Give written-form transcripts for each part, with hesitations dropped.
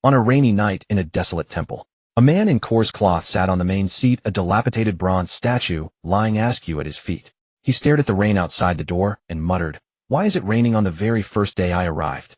On a rainy night in a desolate temple, a man in coarse cloth sat on the main seat, a dilapidated bronze statue lying askew at his feet. He stared at the rain outside the door and muttered, "Why is it raining on the very first day I arrived?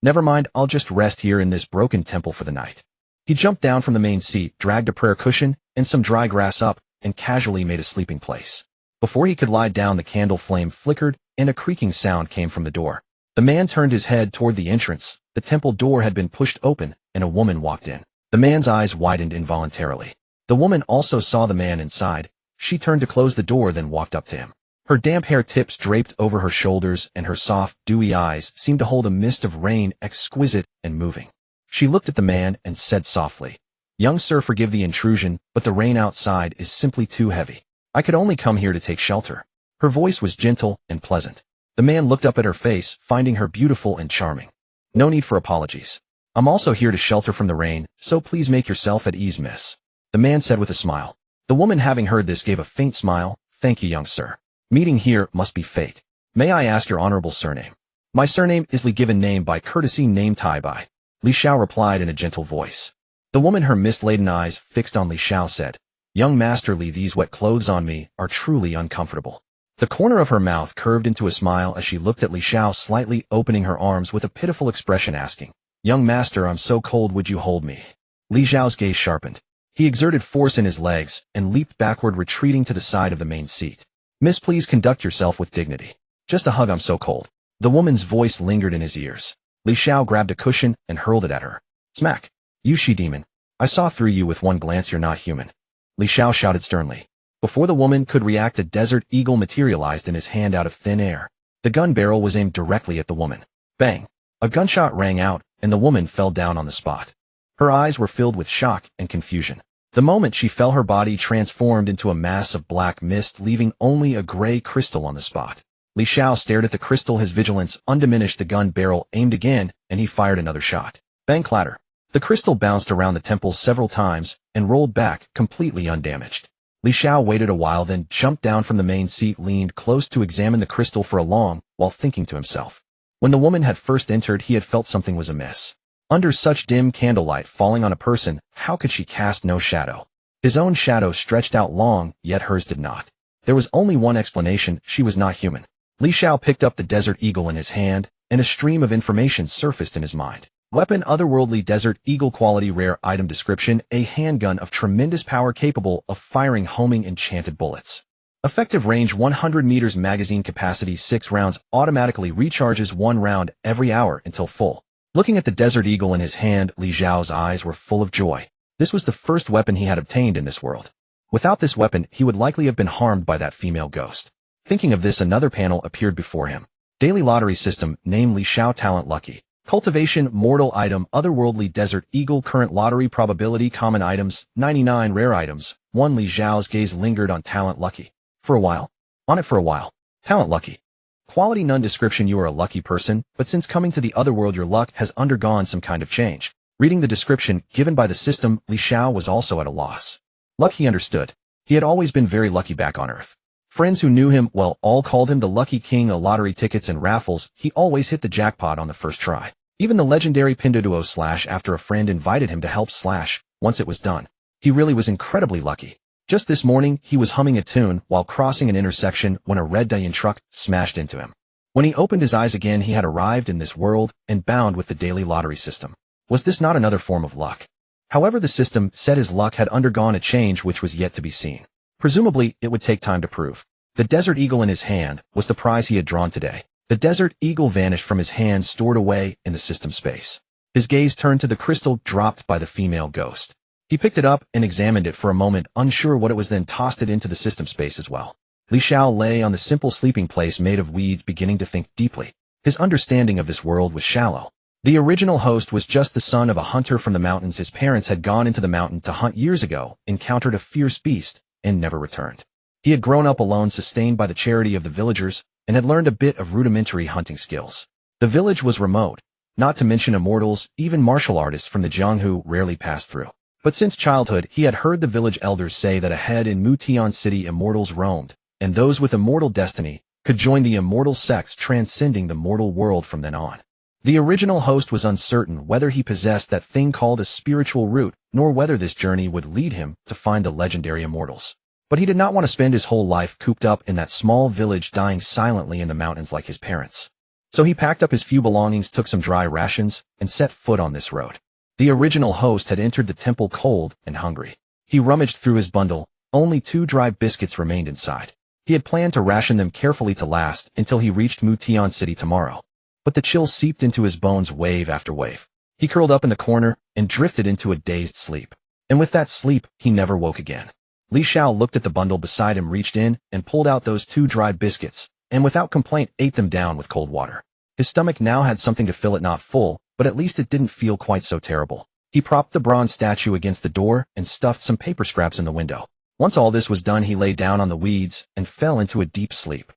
Never mind, I'll just rest here in this broken temple for the night." He jumped down from the main seat, dragged a prayer cushion and some dry grass up, and casually made a sleeping place. Before he could lie down, the candle flame flickered and a creaking sound came from the door. The man turned his head toward the entrance. The temple door had been pushed open and a woman walked in. The man's eyes widened involuntarily. The woman also saw the man inside. She turned to close the door, then walked up to him. Her damp hair tips draped over her shoulders and her soft, dewy eyes seemed to hold a mist of rain, exquisite and moving. She looked at the man and said softly, "Young sir, forgive the intrusion, but the rain outside is simply too heavy. I could only come here to take shelter." Her voice was gentle and pleasant. The man looked up at her face, finding her beautiful and charming. "No need for apologies. I'm also here to shelter from the rain, so please make yourself at ease, miss," the man said with a smile. The woman, having heard this, gave a faint smile. "Thank you, young sir. Meeting here must be fate. May I ask your honorable surname?" "My surname is Li, given name by courtesy, name Tai Bai," Li Xiao replied in a gentle voice. The woman, her mist-laden eyes fixed on Li Xiao, said, "Young Master Li, these wet clothes on me are truly uncomfortable." The corner of her mouth curved into a smile as she looked at Li Xiao, slightly opening her arms with a pitiful expression, asking, "Young master, I'm so cold, would you hold me?" Li Xiao's gaze sharpened. He exerted force in his legs and leaped backward, retreating to the side of the main seat. "Miss, please conduct yourself with dignity. Just a hug, I'm so cold." The woman's voice lingered in his ears. Li Xiao grabbed a cushion and hurled it at her. Smack! "You she-demon. I saw through you with one glance, you're not human," Li Xiao shouted sternly. Before the woman could react, a desert eagle materialized in his hand out of thin air. The gun barrel was aimed directly at the woman. Bang! A gunshot rang out, and the woman fell down on the spot. Her eyes were filled with shock and confusion. The moment she fell, her body transformed into a mass of black mist, leaving only a gray crystal on the spot. Li Xiao stared at the crystal, his vigilance undiminished. The gun barrel aimed again, and he fired another shot. Bang, clatter! The crystal bounced around the temple several times and rolled back, completely undamaged. Li Xiao waited a while, then jumped down from the main seat, leaned close to examine the crystal for a long while, thinking to himself. When the woman had first entered, he had felt something was amiss. Under such dim candlelight falling on a person, how could she cast no shadow? His own shadow stretched out long, yet hers did not. There was only one explanation: she was not human. Li Xiao picked up the desert eagle in his hand, and a stream of information surfaced in his mind. Weapon: otherworldly desert eagle. Quality: rare. Item description: a handgun of tremendous power capable of firing homing enchanted bullets. Effective range 100 meters. Magazine capacity 6 rounds. Automatically recharges 1 round every hour until full. Looking at the desert eagle in his hand, Li Xiao's eyes were full of joy. This was the first weapon he had obtained in this world. Without this weapon, he would likely have been harmed by that female ghost. Thinking of this, another panel appeared before him. Daily lottery system. Name: Li Xiao. Talent: lucky. Cultivation: mortal. Item: otherworldly desert eagle. Current lottery probability: common items 99, rare items 1. Li Xiao's gaze lingered on talent: lucky. For a while. On it for a while. Talent: lucky. Quality: none. Description: you are a lucky person, but since coming to the otherworld your luck has undergone some kind of change. Reading the description given by the system, Li Xiao was also at a loss. Luck, he understood. He had always been very lucky back on Earth. Friends who knew him well all called him the Lucky King. Of lottery tickets and raffles, he always hit the jackpot on the first try. Even the legendary Pinduoduo slash after a friend invited him to help slash. Once it was done, he really was incredibly lucky. Just this morning, he was humming a tune while crossing an intersection when a red Diane truck smashed into him. When he opened his eyes again, he had arrived in this world and bound with the daily lottery system. Was this not another form of luck? However, the system said his luck had undergone a change which was yet to be seen. Presumably, it would take time to prove. The desert eagle in his hand was the prize he had drawn today. The desert eagle vanished from his hand, stored away in the system space. His gaze turned to the crystal dropped by the female ghost. He picked it up and examined it for a moment, unsure what it was, then tossed it into the system space as well. Li Xiao lay on the simple sleeping place made of weeds, beginning to think deeply. His understanding of this world was shallow. The original host was just the son of a hunter from the mountains. His parents had gone into the mountain to hunt years ago, encountered a fierce beast, and never returned. He had grown up alone, sustained by the charity of the villagers, and had learned a bit of rudimentary hunting skills. The village was remote, not to mention immortals, even martial artists from the Jianghu rarely passed through. But since childhood, he had heard the village elders say that ahead in Mutian City immortals roamed, and those with immortal destiny could join the immortal sects, transcending the mortal world from then on. The original host was uncertain whether he possessed that thing called a spiritual root, nor whether this journey would lead him to find the legendary immortals. But he did not want to spend his whole life cooped up in that small village dying silently in the mountains like his parents. So he packed up his few belongings, took some dry rations, and set foot on this road. The original host had entered the temple cold and hungry. He rummaged through his bundle. Only 2 dry biscuits remained inside. He had planned to ration them carefully to last until he reached Mutian City tomorrow. But the chill seeped into his bones wave after wave. He curled up in the corner and drifted into a dazed sleep. And with that sleep, he never woke again. Li Xiao looked at the bundle beside him, reached in, and pulled out those 2 dry biscuits, and without complaint ate them down with cold water. His stomach now had something to fill it, not full, but at least it didn't feel quite so terrible. He propped the bronze statue against the door and stuffed some paper scraps in the window. Once all this was done, he lay down on the weeds and fell into a deep sleep.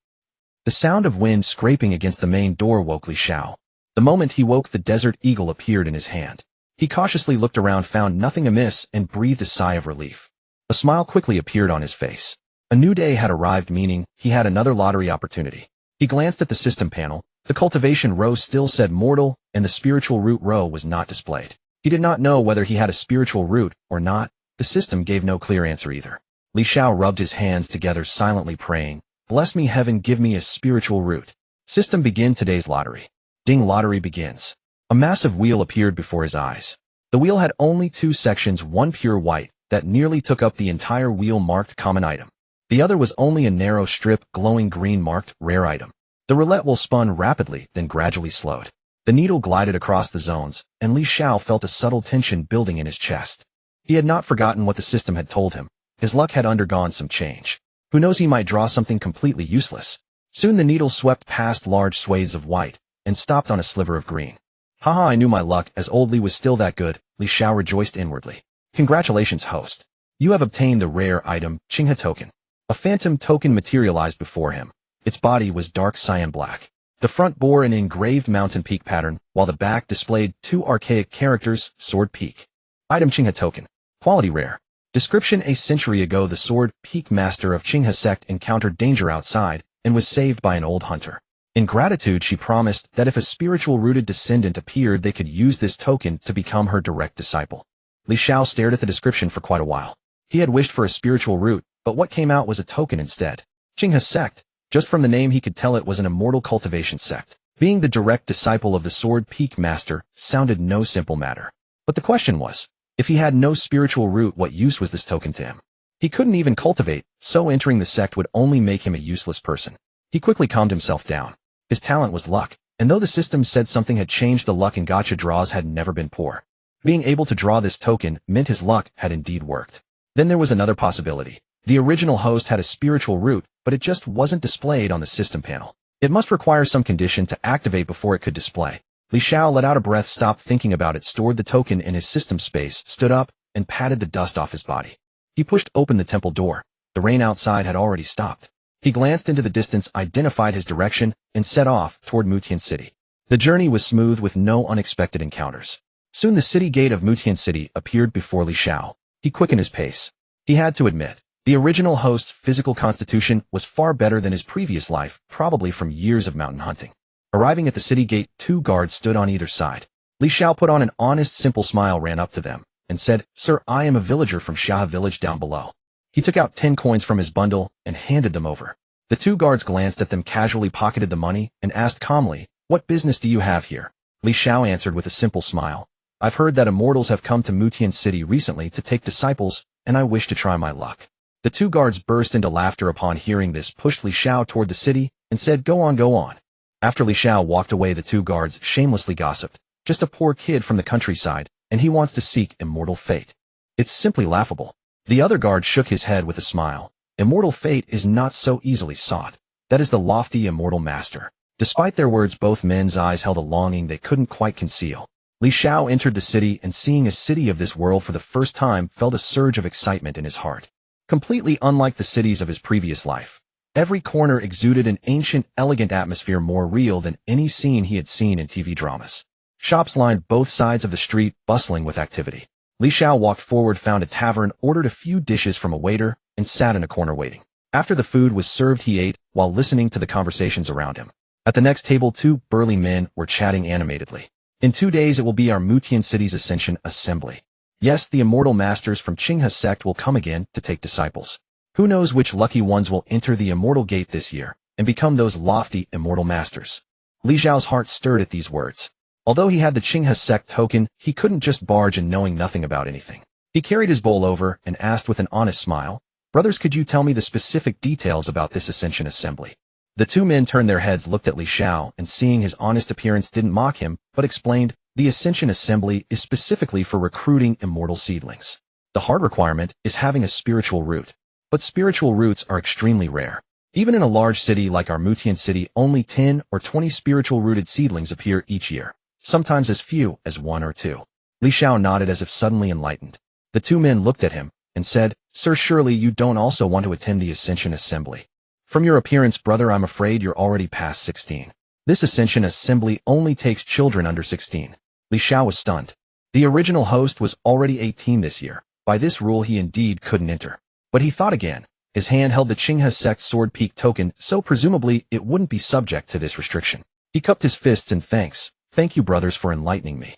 The sound of wind scraping against the main door woke Li Xiao. The moment he woke, the desert eagle appeared in his hand. He cautiously looked around, found nothing amiss, and breathed a sigh of relief. A smile quickly appeared on his face. A new day had arrived, meaning he had another lottery opportunity. He glanced at the system panel. The cultivation row still said mortal, and the spiritual root row was not displayed. He did not know whether he had a spiritual root or not. The system gave no clear answer either. Li Xiao rubbed his hands together, silently praying, "Bless me, heaven, give me a spiritual root." System, begin today's lottery. Ding, lottery begins. A massive wheel appeared before his eyes. The wheel had only 2 sections, one pure white, that nearly took up the entire wheel, marked common item. The other was only a narrow strip, glowing green, marked rare item. The roulette wheel spun rapidly, then gradually slowed. The needle glided across the zones, and Li Xiao felt a subtle tension building in his chest. He had not forgotten what the system had told him. His luck had undergone some change. Who knows, he might draw something completely useless. Soon the needle swept past large swathes of white, and stopped on a sliver of green. Haha, I knew my luck, as old Li was still that good. Li Xiao rejoiced inwardly. Congratulations, host. You have obtained the rare item, Qinghe token. A phantom token materialized before him. Its body was dark cyan black. The front bore an engraved mountain peak pattern, while the back displayed 2 archaic characters, Sword Peak. Item, Qinghe token. Quality rare. Description: a century ago, the Sword Peak master of Qinghe sect encountered danger outside and was saved by an old hunter. In gratitude, she promised that if a spiritual-rooted descendant appeared, they could use this token to become her direct disciple. Li Xiao stared at the description for quite a while. He had wished for a spiritual root, but what came out was a token instead. Qinghe sect. Just from the name he could tell it was an immortal cultivation sect. Being the direct disciple of the Sword Peak master sounded no simple matter. But the question was, if he had no spiritual root, what use was this token to him? He couldn't even cultivate, so entering the sect would only make him a useless person. He quickly calmed himself down. His talent was luck, and though the system said something had changed, the luck in gacha draws had never been poor. Being able to draw this token meant his luck had indeed worked. Then there was another possibility. The original host had a spiritual root, but it just wasn't displayed on the system panel. It must require some condition to activate before it could display. Li Xiao let out a breath, stopped thinking about it, stored the token in his system space, stood up, and patted the dust off his body. He pushed open the temple door. The rain outside had already stopped. He glanced into the distance, identified his direction, and set off toward Mutian City. The journey was smooth with no unexpected encounters. Soon the city gate of Mutian City appeared before Li Xiao. He quickened his pace. He had to admit, the original host's physical constitution was far better than his previous life, probably from years of mountain hunting. Arriving at the city gate, 2 guards stood on either side. Li Xiao put on an honest, simple smile, ran up to them, and said, "Sir, I am a villager from Xiao village down below." He took out 10 coins from his bundle and handed them over. The 2 guards glanced at them, casually pocketed the money, and asked calmly, "What business do you have here?" Li Xiao answered with a simple smile, "I've heard that immortals have come to Mutian City recently to take disciples, and I wish to try my luck." The 2 guards burst into laughter upon hearing this, pushed Li Xiao toward the city, and said, "Go on, go on." After Li Xiao walked away, the 2 guards shamelessly gossiped, "Just a poor kid from the countryside, and he wants to seek immortal fate. It's simply laughable." The other guard shook his head with a smile. "Immortal fate is not so easily sought. That is the lofty immortal master." Despite their words, both men's eyes held a longing they couldn't quite conceal. Li Xiao entered the city, and seeing a city of this world for the first time, felt a surge of excitement in his heart. Completely unlike the cities of his previous life, every corner exuded an ancient, elegant atmosphere, more real than any scene he had seen in TV dramas. Shops lined both sides of the street, bustling with activity. Li Xiao walked forward, found a tavern, ordered a few dishes from a waiter, and sat in a corner waiting. After the food was served, he ate, while listening to the conversations around him. At the next table, two burly men were chatting animatedly. In 2 days it will be our Mutian City's Ascension Assembly. Yes, the immortal masters from Qinghe's sect will come again to take disciples. Who knows which lucky ones will enter the immortal gate this year and become those lofty immortal masters. Li Xiao's heart stirred at these words. Although he had the Qinghe sect token, he couldn't just barge in knowing nothing about anything. He carried his bowl over and asked with an honest smile, "Brothers, could you tell me the specific details about this Ascension Assembly?" The two men turned their heads, looked at Li Xiao, and seeing his honest appearance didn't mock him, but explained, "The Ascension Assembly is specifically for recruiting immortal seedlings. The hard requirement is having a spiritual root. But spiritual roots are extremely rare. Even in a large city like our Mutian City, only 10 or 20 spiritual-rooted seedlings appear each year, sometimes as few as 1 or 2. Li Xiao nodded as if suddenly enlightened. The two men looked at him and said, "Sir, surely you don't also want to attend the Ascension Assembly? From your appearance, brother, I'm afraid you're already past 16. This Ascension Assembly only takes children under 16. Li Xiao was stunned. The original host was already 18 this year. By this rule he indeed couldn't enter. But he thought again. His hand held the Qinghe sect sword peak token, so presumably it wouldn't be subject to this restriction. He cupped his fists in thanks. "Thank you, brothers, for enlightening me."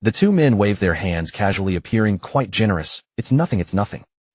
The two men waved their hands casually, appearing quite generous. It's nothing.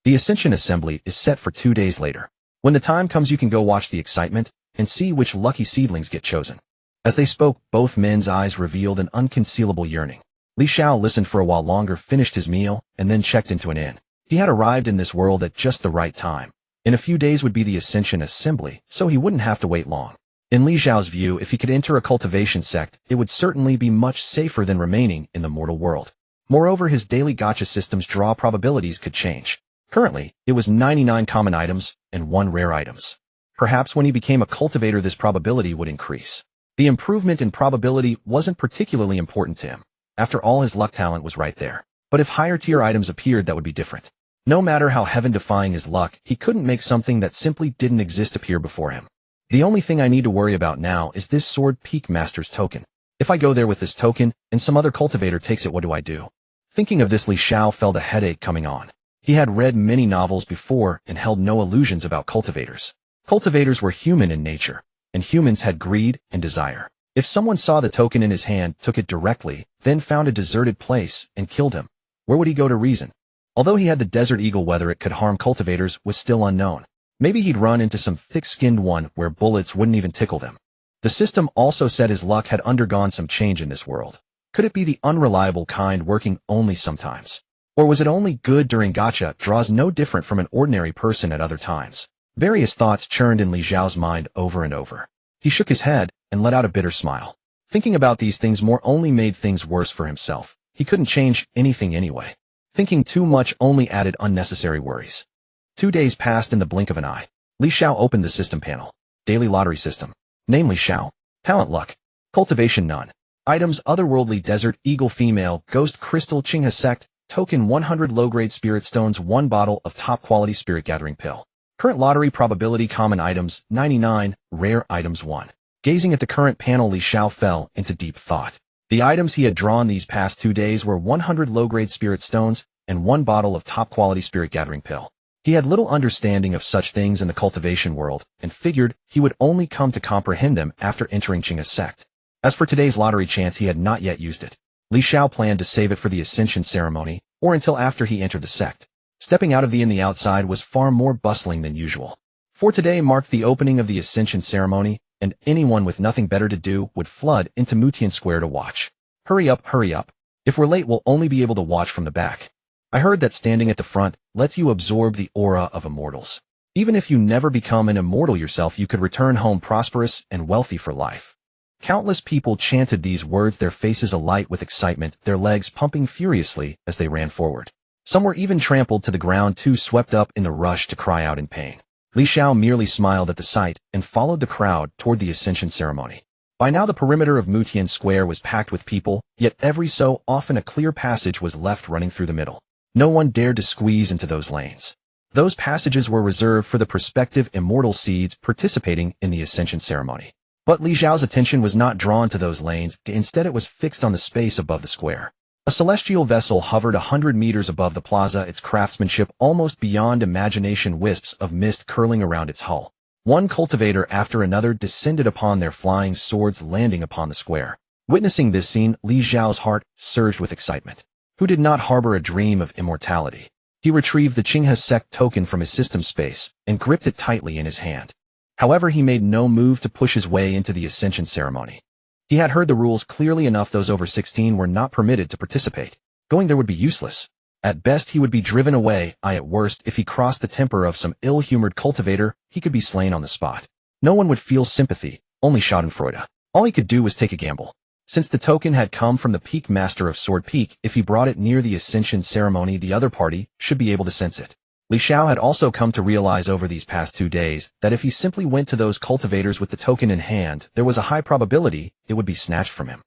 The Ascension Assembly is set for 2 days later. When the time comes, you can go watch the excitement and see which lucky seedlings get chosen. As they spoke, both men's eyes revealed an unconcealable yearning. Li Xiao listened for a while longer, finished his meal, and then checked into an inn. He had arrived in this world at just the right time. In a few days would be the Ascension Assembly, so he wouldn't have to wait long. In Li Xiao's view, if he could enter a cultivation sect, it would certainly be much safer than remaining in the mortal world. Moreover, his daily gacha system's draw probabilities could change. Currently, it was 99 common items and 1 rare items. Perhaps when he became a cultivator, this probability would increase. The improvement in probability wasn't particularly important to him. After all, his luck talent was right there. But if higher tier items appeared, that would be different. No matter how heaven-defying his luck, he couldn't make something that simply didn't exist appear before him. The only thing I need to worry about now is this Sword Peak Master's token. If I go there with this token, and some other cultivator takes it, what do I do? Thinking of this, Li Xiao felt a headache coming on. He had read many novels before and held no illusions about cultivators. Cultivators were human in nature, and humans had greed and desire. If someone saw the token in his hand, took it directly, then found a deserted place and killed him, where would he go to reason? Although he had the Desert Eagle, whether it could harm cultivators was still unknown. Maybe he'd run into some thick-skinned one where bullets wouldn't even tickle them. The system also said his luck had undergone some change in this world. Could it be the unreliable kind, working only sometimes? Or was it only good during gacha draws, no different from an ordinary person at other times? Various thoughts churned in Li Xiao's mind over and over. He shook his head and let out a bitter smile. Thinking about these things more only made things worse for himself. He couldn't change anything anyway. Thinking too much only added unnecessary worries. 2 days passed in the blink of an eye. Li Xiao opened the system panel. Daily lottery system. Namely Xiao. Talent luck. Cultivation none. Items otherworldly desert eagle female ghost crystal Qinghe sect. Token 100 low-grade spirit stones 1 bottle of top-quality spirit gathering pill. Current lottery probability common items 99, rare items 1. Gazing at the current panel, Li Xiao fell into deep thought. The items he had drawn these past 2 days were 100 low-grade spirit stones and 1 bottle of top-quality spirit gathering pill. He had little understanding of such things in the cultivation world and figured he would only come to comprehend them after entering Qinghe's sect. As for today's lottery chance, he had not yet used it. Li Xiao planned to save it for the Ascension ceremony or until after he entered the sect. Stepping out of the inn, the outside was far more bustling than usual. For today marked the opening of the Ascension ceremony, and anyone with nothing better to do would flood into Mutian Square to watch. Hurry up. If we're late, we'll only be able to watch from the back. I heard that standing at the front lets you absorb the aura of immortals. Even if you never become an immortal yourself, you could return home prosperous and wealthy for life. Countless people chanted these words, their faces alight with excitement, their legs pumping furiously as they ran forward. Some were even trampled to the ground, too swept up in the rush to cry out in pain. Li Xiao merely smiled at the sight and followed the crowd toward the Ascension ceremony. By now the perimeter of Mutian Square was packed with people, yet every so often a clear passage was left running through the middle. No one dared to squeeze into those lanes. Those passages were reserved for the prospective immortal seeds participating in the Ascension ceremony. But Li Xiao's attention was not drawn to those lanes, instead it was fixed on the space above the square. A celestial vessel hovered 100 meters above the plaza, its craftsmanship almost beyond imagination, wisps of mist curling around its hull. One cultivator after another descended upon their flying swords, landing upon the square. Witnessing this scene, Li Xiao's heart surged with excitement. Who did not harbor a dream of immortality? He retrieved the Qinghe sect token from his system space and gripped it tightly in his hand. However, he made no move to push his way into the ascension ceremony. He had heard the rules clearly enough. Those over 16 were not permitted to participate. Going there would be useless. At best, he would be driven away. At worst, if he crossed the temper of some ill-humored cultivator, he could be slain on the spot. No one would feel sympathy, only schadenfreude. All he could do was take a gamble. Since the token had come from the Peak Master of Sword Peak, if he brought it near the ascension ceremony, the other party should be able to sense it. Li Xiao had also come to realize over these past 2 days that if he simply went to those cultivators with the token in hand, there was a high probability it would be snatched from him.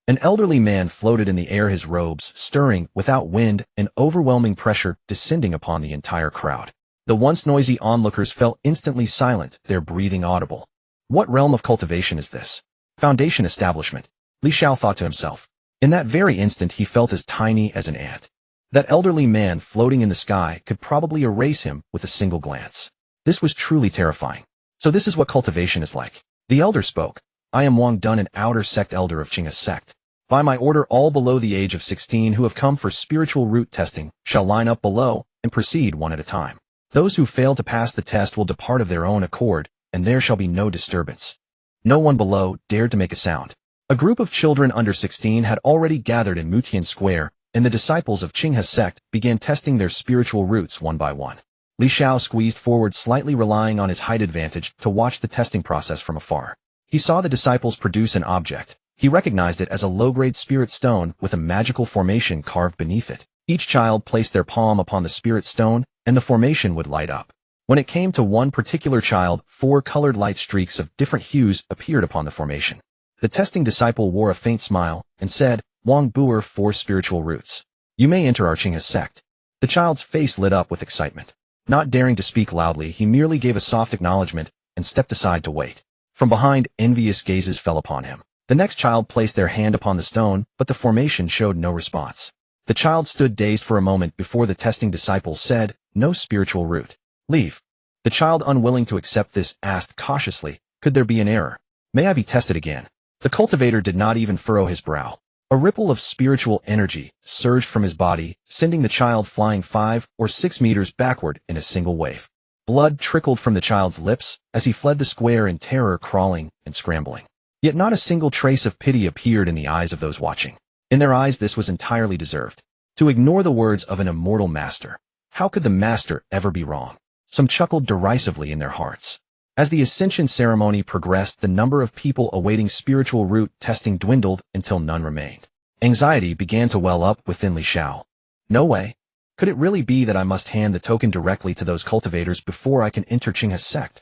An elderly man floated in the air, his robes stirring without wind, an overwhelming pressure descending upon the entire crowd. The once noisy onlookers fell instantly silent, their breathing audible. What realm of cultivation is this? Foundation establishment, Li Xiao thought to himself. In that very instant he felt as tiny as an ant. That elderly man floating in the sky could probably erase him with a single glance. This was truly terrifying. So this is what cultivation is like. The elder spoke. I am Wang Dun, an outer sect elder of Qinghe sect. By my order, all below the age of 16 who have come for spiritual root testing shall line up below and proceed one at a time. Those who fail to pass the test will depart of their own accord, and there shall be no disturbance. No one below dared to make a sound. A group of children under 16 had already gathered in Mutian Square, and the disciples of Qinghe sect began testing their spiritual roots one by one. Li Xiao squeezed forward slightly, relying on his height advantage to watch the testing process from afar. He saw the disciples produce an object. He recognized it as a low-grade spirit stone with a magical formation carved beneath it. Each child placed their palm upon the spirit stone, and the formation would light up. When it came to one particular child, 4 colored light streaks of different hues appeared upon the formation. The testing disciple wore a faint smile and said, Wang Buer, 4 spiritual roots. You may enter our Qinghe sect. The child's face lit up with excitement. Not daring to speak loudly, he merely gave a soft acknowledgement and stepped aside to wait. From behind, envious gazes fell upon him. The next child placed their hand upon the stone, but the formation showed no response. The child stood dazed for a moment before the testing disciple said, No spiritual root. Leave. The child, unwilling to accept this, asked cautiously, Could there be an error? May I be tested again? The cultivator did not even furrow his brow. A ripple of spiritual energy surged from his body, sending the child flying 5 or 6 meters backward in a single wave. Blood trickled from the child's lips as he fled the square in terror, crawling and scrambling. Yet not a single trace of pity appeared in the eyes of those watching. In their eyes, this was entirely deserved. To ignore the words of an immortal master. How could the master ever be wrong? Some chuckled derisively in their hearts. As the ascension ceremony progressed, the number of people awaiting spiritual root testing dwindled until none remained. Anxiety began to well up within Li Xiao. No way. Could it really be that I must hand the token directly to those cultivators before I can enter Qinghe sect?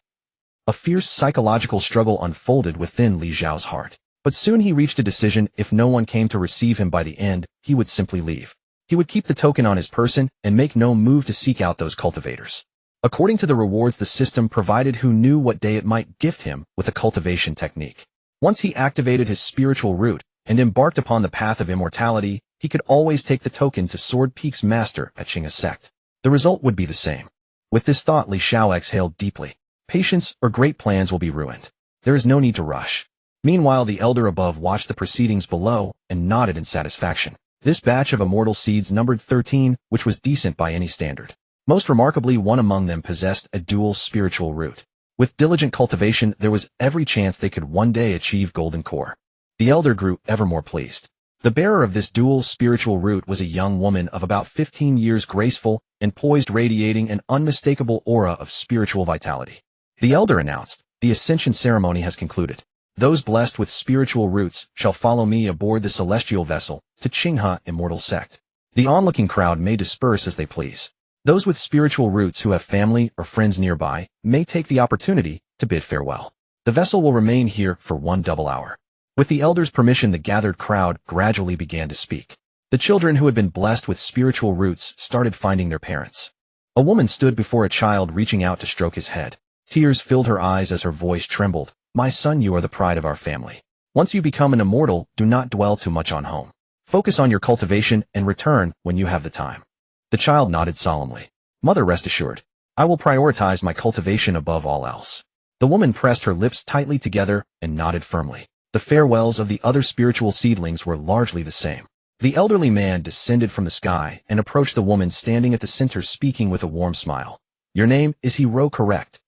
A fierce psychological struggle unfolded within Li Xiao's heart. But soon he reached a decision. If no one came to receive him by the end, he would simply leave. He would keep the token on his person and make no move to seek out those cultivators. According to the rewards the system provided, who knew what day it might gift him with a cultivation technique. Once he activated his spiritual root and embarked upon the path of immortality, he could always take the token to Sword Peak's master at Qinghe sect. The result would be the same. With this thought, Li Xiao exhaled deeply. Patience or great plans will be ruined. There is no need to rush. Meanwhile, the elder above watched the proceedings below and nodded in satisfaction. This batch of immortal seeds numbered 13, which was decent by any standard. Most remarkably, one among them possessed a dual spiritual root. With diligent cultivation, there was every chance they could one day achieve golden core. The elder grew ever more pleased. The bearer of this dual spiritual root was a young woman of about 15 years, graceful and poised, radiating an unmistakable aura of spiritual vitality. The elder announced, The ascension ceremony has concluded. Those blessed with spiritual roots shall follow me aboard the celestial vessel to Qinghe Immortal Sect. The onlooking crowd may disperse as they please. Those with spiritual roots who have family or friends nearby may take the opportunity to bid farewell. The vessel will remain here for 1 double hour. With the elder's permission, the gathered crowd gradually began to speak. The children who had been blessed with spiritual roots started finding their parents. A woman stood before a child, reaching out to stroke his head. Tears filled her eyes as her voice trembled. My son, you are the pride of our family. Once you become an immortal, do not dwell too much on home. Focus on your cultivation and return when you have the time. The child nodded solemnly. Mother, rest assured. I will prioritize my cultivation above all else. The woman pressed her lips tightly together and nodded firmly. The farewells of the other spiritual seedlings were largely the same. The elderly man descended from the sky and approached the woman standing at the center, speaking with a warm smile. Your name is Hero, correct?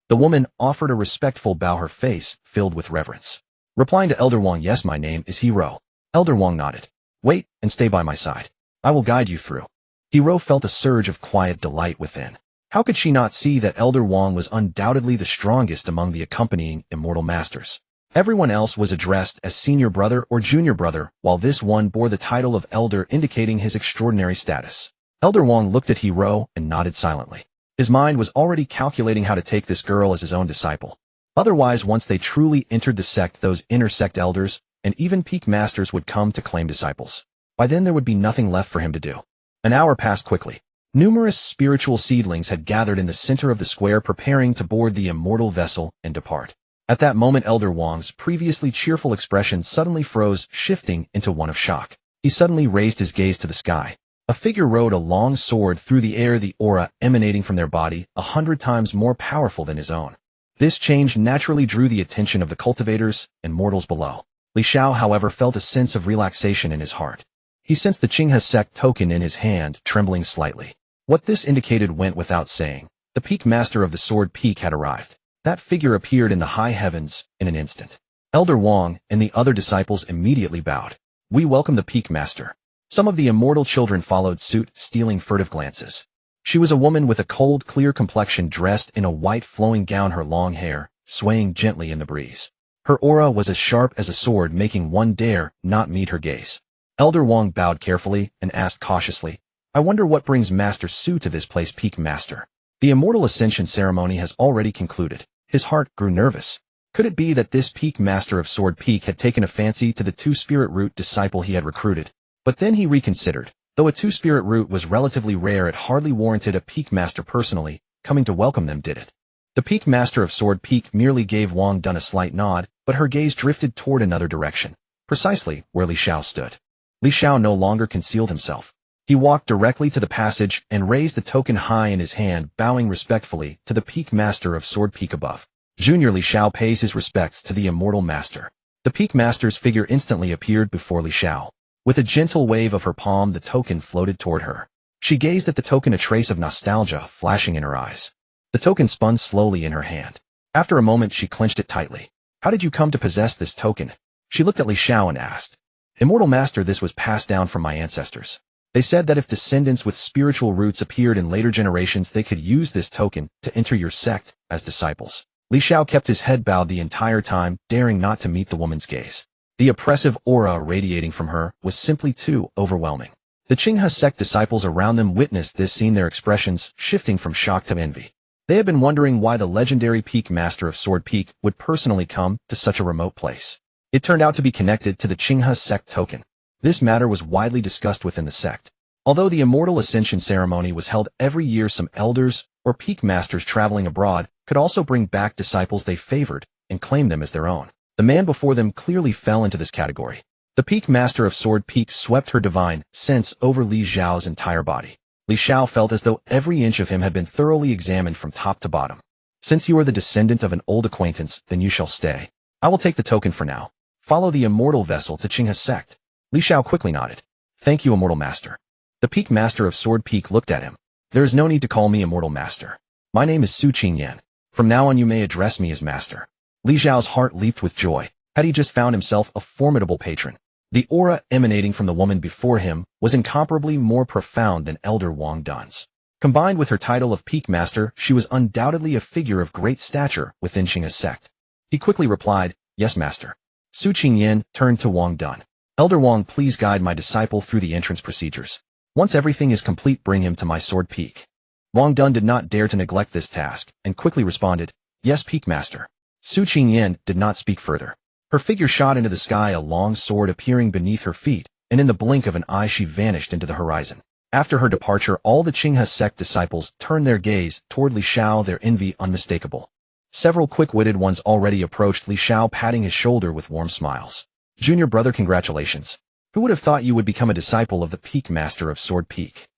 The woman offered a respectful bow, her face filled with reverence. Replying to Elder Wang, yes, my name is Hero. Elder Wang nodded. Wait and stay by my side. I will guide you through. Hero felt a surge of quiet delight within. How could she not see that Elder Wang was undoubtedly the strongest among the accompanying immortal masters? Everyone else was addressed as senior brother or junior brother, while this one bore the title of elder, indicating his extraordinary status. Elder Wang looked at Hero and nodded silently. His mind was already calculating how to take this girl as his own disciple. Otherwise, once they truly entered the sect, those inner sect elders and even peak masters would come to claim disciples. By then there would be nothing left for him to do. An hour passed quickly. Numerous spiritual seedlings had gathered in the center of the square, preparing to board the immortal vessel and depart. At that moment, Elder Wang's previously cheerful expression suddenly froze, shifting into one of shock. He suddenly raised his gaze to the sky. A figure rode a long sword through the air, the aura emanating from their body 100 times more powerful than his own. This change naturally drew the attention of the cultivators and mortals below. Xiao, however, felt a sense of relaxation in his heart. He sensed the Qinghe sect token in his hand, trembling slightly. What this indicated went without saying. The peak master of the sword peak had arrived. That figure appeared in the high heavens in an instant. Elder Wang and the other disciples immediately bowed. We welcome the peak master. Some of the immortal children followed suit, stealing furtive glances. She was a woman with a cold, clear complexion, dressed in a white flowing gown, her long hair swaying gently in the breeze. Her aura was as sharp as a sword, making one dare not meet her gaze. Elder Wang bowed carefully and asked cautiously, I wonder what brings Master Su to this place, Peak Master. The Immortal Ascension ceremony has already concluded. His heart grew nervous. Could it be that this Peak Master of Sword Peak had taken a fancy to the two-spirit root disciple he had recruited? But then he reconsidered. Though a two-spirit root was relatively rare, it hardly warranted a Peak Master personally coming to welcome them, did it? The Peak Master of Sword Peak merely gave Wang Dun a slight nod, but her gaze drifted toward another direction, precisely where Li Xiao stood. Li Xiao no longer concealed himself. He walked directly to the passage and raised the token high in his hand, bowing respectfully to the Peak Master of Sword Peak above. Junior Li Xiao pays his respects to the Immortal Master. The Peak Master's figure instantly appeared before Li Xiao. With a gentle wave of her palm, the token floated toward her. She gazed at the token, a trace of nostalgia flashing in her eyes. The token spun slowly in her hand. After a moment, she clenched it tightly. How did you come to possess this token? She looked at Li Xiao and asked. Immortal Master, this was passed down from my ancestors. They said that if descendants with spiritual roots appeared in later generations, they could use this token to enter your sect as disciples. Li Xiao kept his head bowed the entire time, daring not to meet the woman's gaze. The oppressive aura radiating from her was simply too overwhelming. The Qinghe sect disciples around them witnessed this scene, their expressions shifting from shock to envy. They had been wondering why the legendary Peak Master of Sword Peak would personally come to such a remote place. It turned out to be connected to the Qinghe sect token. This matter was widely discussed within the sect. Although the Immortal Ascension ceremony was held every year, some elders or peak masters traveling abroad could also bring back disciples they favored and claim them as their own. The man before them clearly fell into this category. The Peak Master of Sword Peak swept her divine sense over Li Xiao's entire body. Li Xiao felt as though every inch of him had been thoroughly examined from top to bottom. Since you are the descendant of an old acquaintance, then you shall stay. I will take the token for now. Follow the immortal vessel to Qinghe sect. Li Xiao quickly nodded. Thank you, Immortal Master. The Peak Master of Sword Peak looked at him. There is no need to call me Immortal Master. My name is Su Qingyan. From now on you may address me as Master. Li Xiao's heart leaped with joy. Had he just found himself a formidable patron? The aura emanating from the woman before him was incomparably more profound than Elder Wang Dun's. Combined with her title of Peak Master, she was undoubtedly a figure of great stature within Qinghe's sect. He quickly replied, Yes, Master. Su Qingyan turned to Wang Dun. Elder Wang, please guide my disciple through the entrance procedures. Once everything is complete, bring him to my Sword Peak. Wang Dun did not dare to neglect this task, and quickly responded, Yes, Peak Master. Su Qingyan did not speak further. Her figure shot into the sky, a long sword appearing beneath her feet, and in the blink of an eye she vanished into the horizon. After her departure, all the Qinghe sect disciples turned their gaze toward Li Xiao, their envy unmistakable. Several quick-witted ones already approached Li Xiao, patting his shoulder with warm smiles. Junior brother, congratulations. Who would have thought you would become a disciple of the Peak Master of Sword Peak?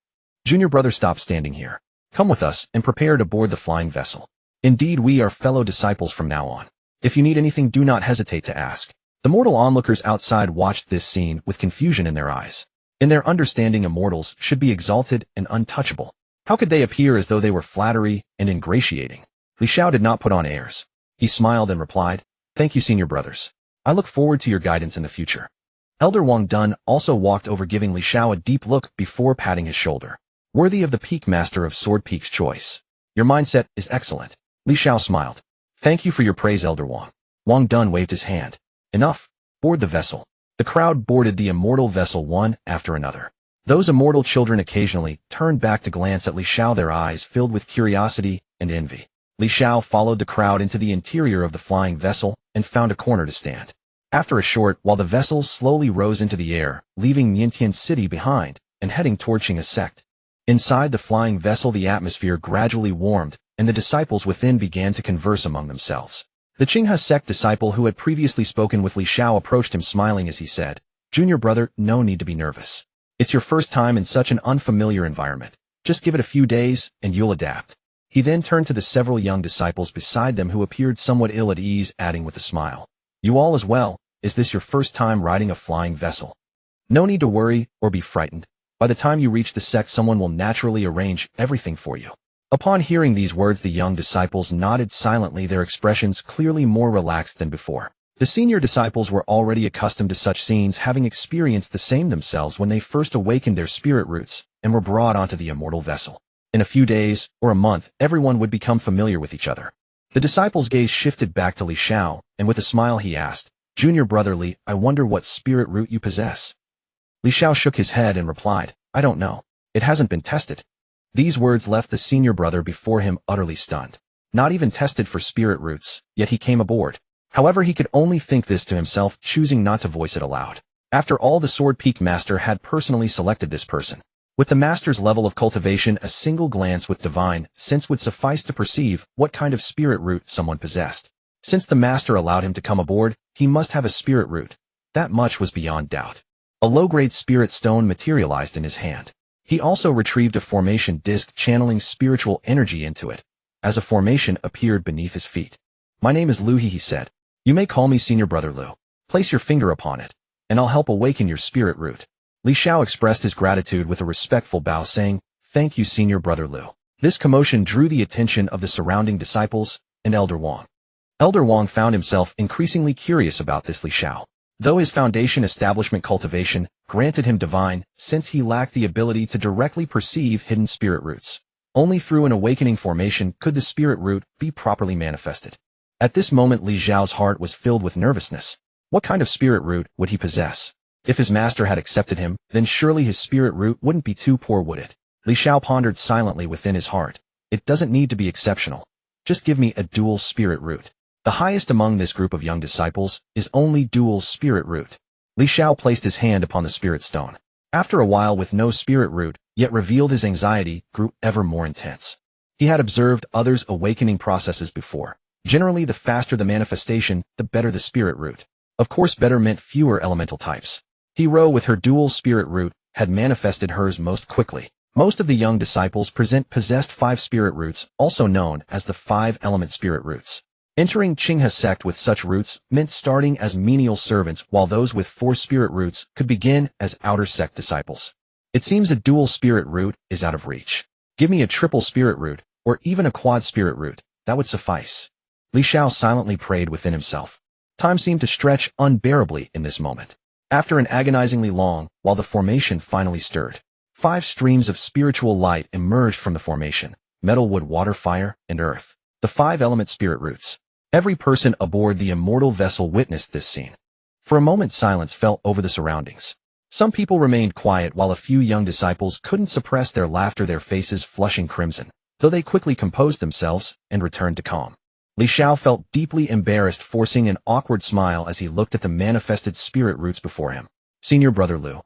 Junior brother, stop standing here. Come with us and prepare to board the flying vessel. Indeed, we are fellow disciples from now on. If you need anything, do not hesitate to ask. The mortal onlookers outside watched this scene with confusion in their eyes. In their understanding, immortals should be exalted and untouchable. How could they appear as though they were flattery and ingratiating? Xiao did not put on airs. He smiled and replied, "Thank you, senior brothers. I look forward to your guidance in the future." Elder Wang Dun also walked over, giving Xiao a deep look before patting his shoulder. "Worthy of the Peak Master of Sword Peak's choice. Your mindset is excellent." Xiao smiled. "Thank you for your praise, Elder Wang." Wang Dun waved his hand. "Enough. Board the vessel." The crowd boarded the immortal vessel one after another. Those immortal children occasionally turned back to glance at Xiao, their eyes filled with curiosity and envy. Xiao followed the crowd into the interior of the flying vessel and found a corner to stand. After a short while, the vessel slowly rose into the air, leaving Niantian City behind and heading toward Qinghe sect. Inside the flying vessel, the atmosphere gradually warmed, and the disciples within began to converse among themselves. The Qinghe sect disciple who had previously spoken with Xiao approached him, smiling as he said, "Junior brother, no need to be nervous. It's your first time in such an unfamiliar environment. Just give it a few days, and you'll adapt." He then turned to the several young disciples beside them who appeared somewhat ill at ease, adding with a smile, "You all as well? Is this your first time riding a flying vessel? No need to worry or be frightened. By the time you reach the sect, someone will naturally arrange everything for you." Upon hearing these words, the young disciples nodded silently, their expressions clearly more relaxed than before. The senior disciples were already accustomed to such scenes, having experienced the same themselves when they first awakened their spirit roots and were brought onto the immortal vessel. In a few days or a month, everyone would become familiar with each other. The disciple's gaze shifted back to Xiao, and with a smile he asked, "Junior brother Li, I wonder what spirit root you possess?" Xiao shook his head and replied, "I don't know. It hasn't been tested." These words left the senior brother before him utterly stunned. Not even tested for spirit roots, yet he came aboard. However, he could only think this to himself, choosing not to voice it aloud. After all, the Sword Peak Master had personally selected this person. With the Master's level of cultivation, a single glance with divine sense would suffice to perceive what kind of spirit root someone possessed. Since the Master allowed him to come aboard, he must have a spirit root. That much was beyond doubt. A low-grade spirit stone materialized in his hand. He also retrieved a formation disc, channeling spiritual energy into it, as a formation appeared beneath his feet. "My name is Lu, he said. You may call me Senior Brother Lu. Place your finger upon it, and I'll help awaken your spirit root." Xiao expressed his gratitude with a respectful bow, saying, "Thank you, Senior Brother Lu." This commotion drew the attention of the surrounding disciples and Elder Wang. Elder Wang found himself increasingly curious about this Xiao. Though his foundation establishment cultivation granted him divine sense, he lacked the ability to directly perceive hidden spirit roots. Only through an awakening formation could the spirit root be properly manifested. At this moment, Li Xiao's heart was filled with nervousness. What kind of spirit root would he possess? If his master had accepted him, then surely his spirit root wouldn't be too poor, would it? Li Xiao pondered silently within his heart. It doesn't need to be exceptional. Just give me a dual spirit root. The highest among this group of young disciples is only dual spirit root. Li Xiao placed his hand upon the spirit stone. After a while, with no spirit root, yet revealed, his anxiety grew ever more intense. He had observed others' awakening processes before. Generally, the faster the manifestation, the better the spirit root. Of course, better meant fewer elemental types. Hero, with her dual spirit root, had manifested hers most quickly. Most of the young disciples possessed 5 spirit roots, also known as the 5-element spirit roots. Entering Qinghe sect with such roots meant starting as menial servants, while those with 4 spirit roots could begin as outer sect disciples. It seems a dual spirit root is out of reach. Give me a triple spirit root, or even a quad spirit root, that would suffice. Li Xiao silently prayed within himself. Time seemed to stretch unbearably in this moment. After an agonizingly long while, the formation finally stirred. 5 streams of spiritual light emerged from the formation: metal, wood, water, fire, and earth. The 5-element spirit roots. Every person aboard the immortal vessel witnessed this scene. For a moment, silence fell over the surroundings. Some people remained quiet, while a few young disciples couldn't suppress their laughter, their faces flushing crimson, though they quickly composed themselves and returned to calm. Li Xiao felt deeply embarrassed, forcing an awkward smile as he looked at the manifested spirit roots before him. Senior Brother Lu.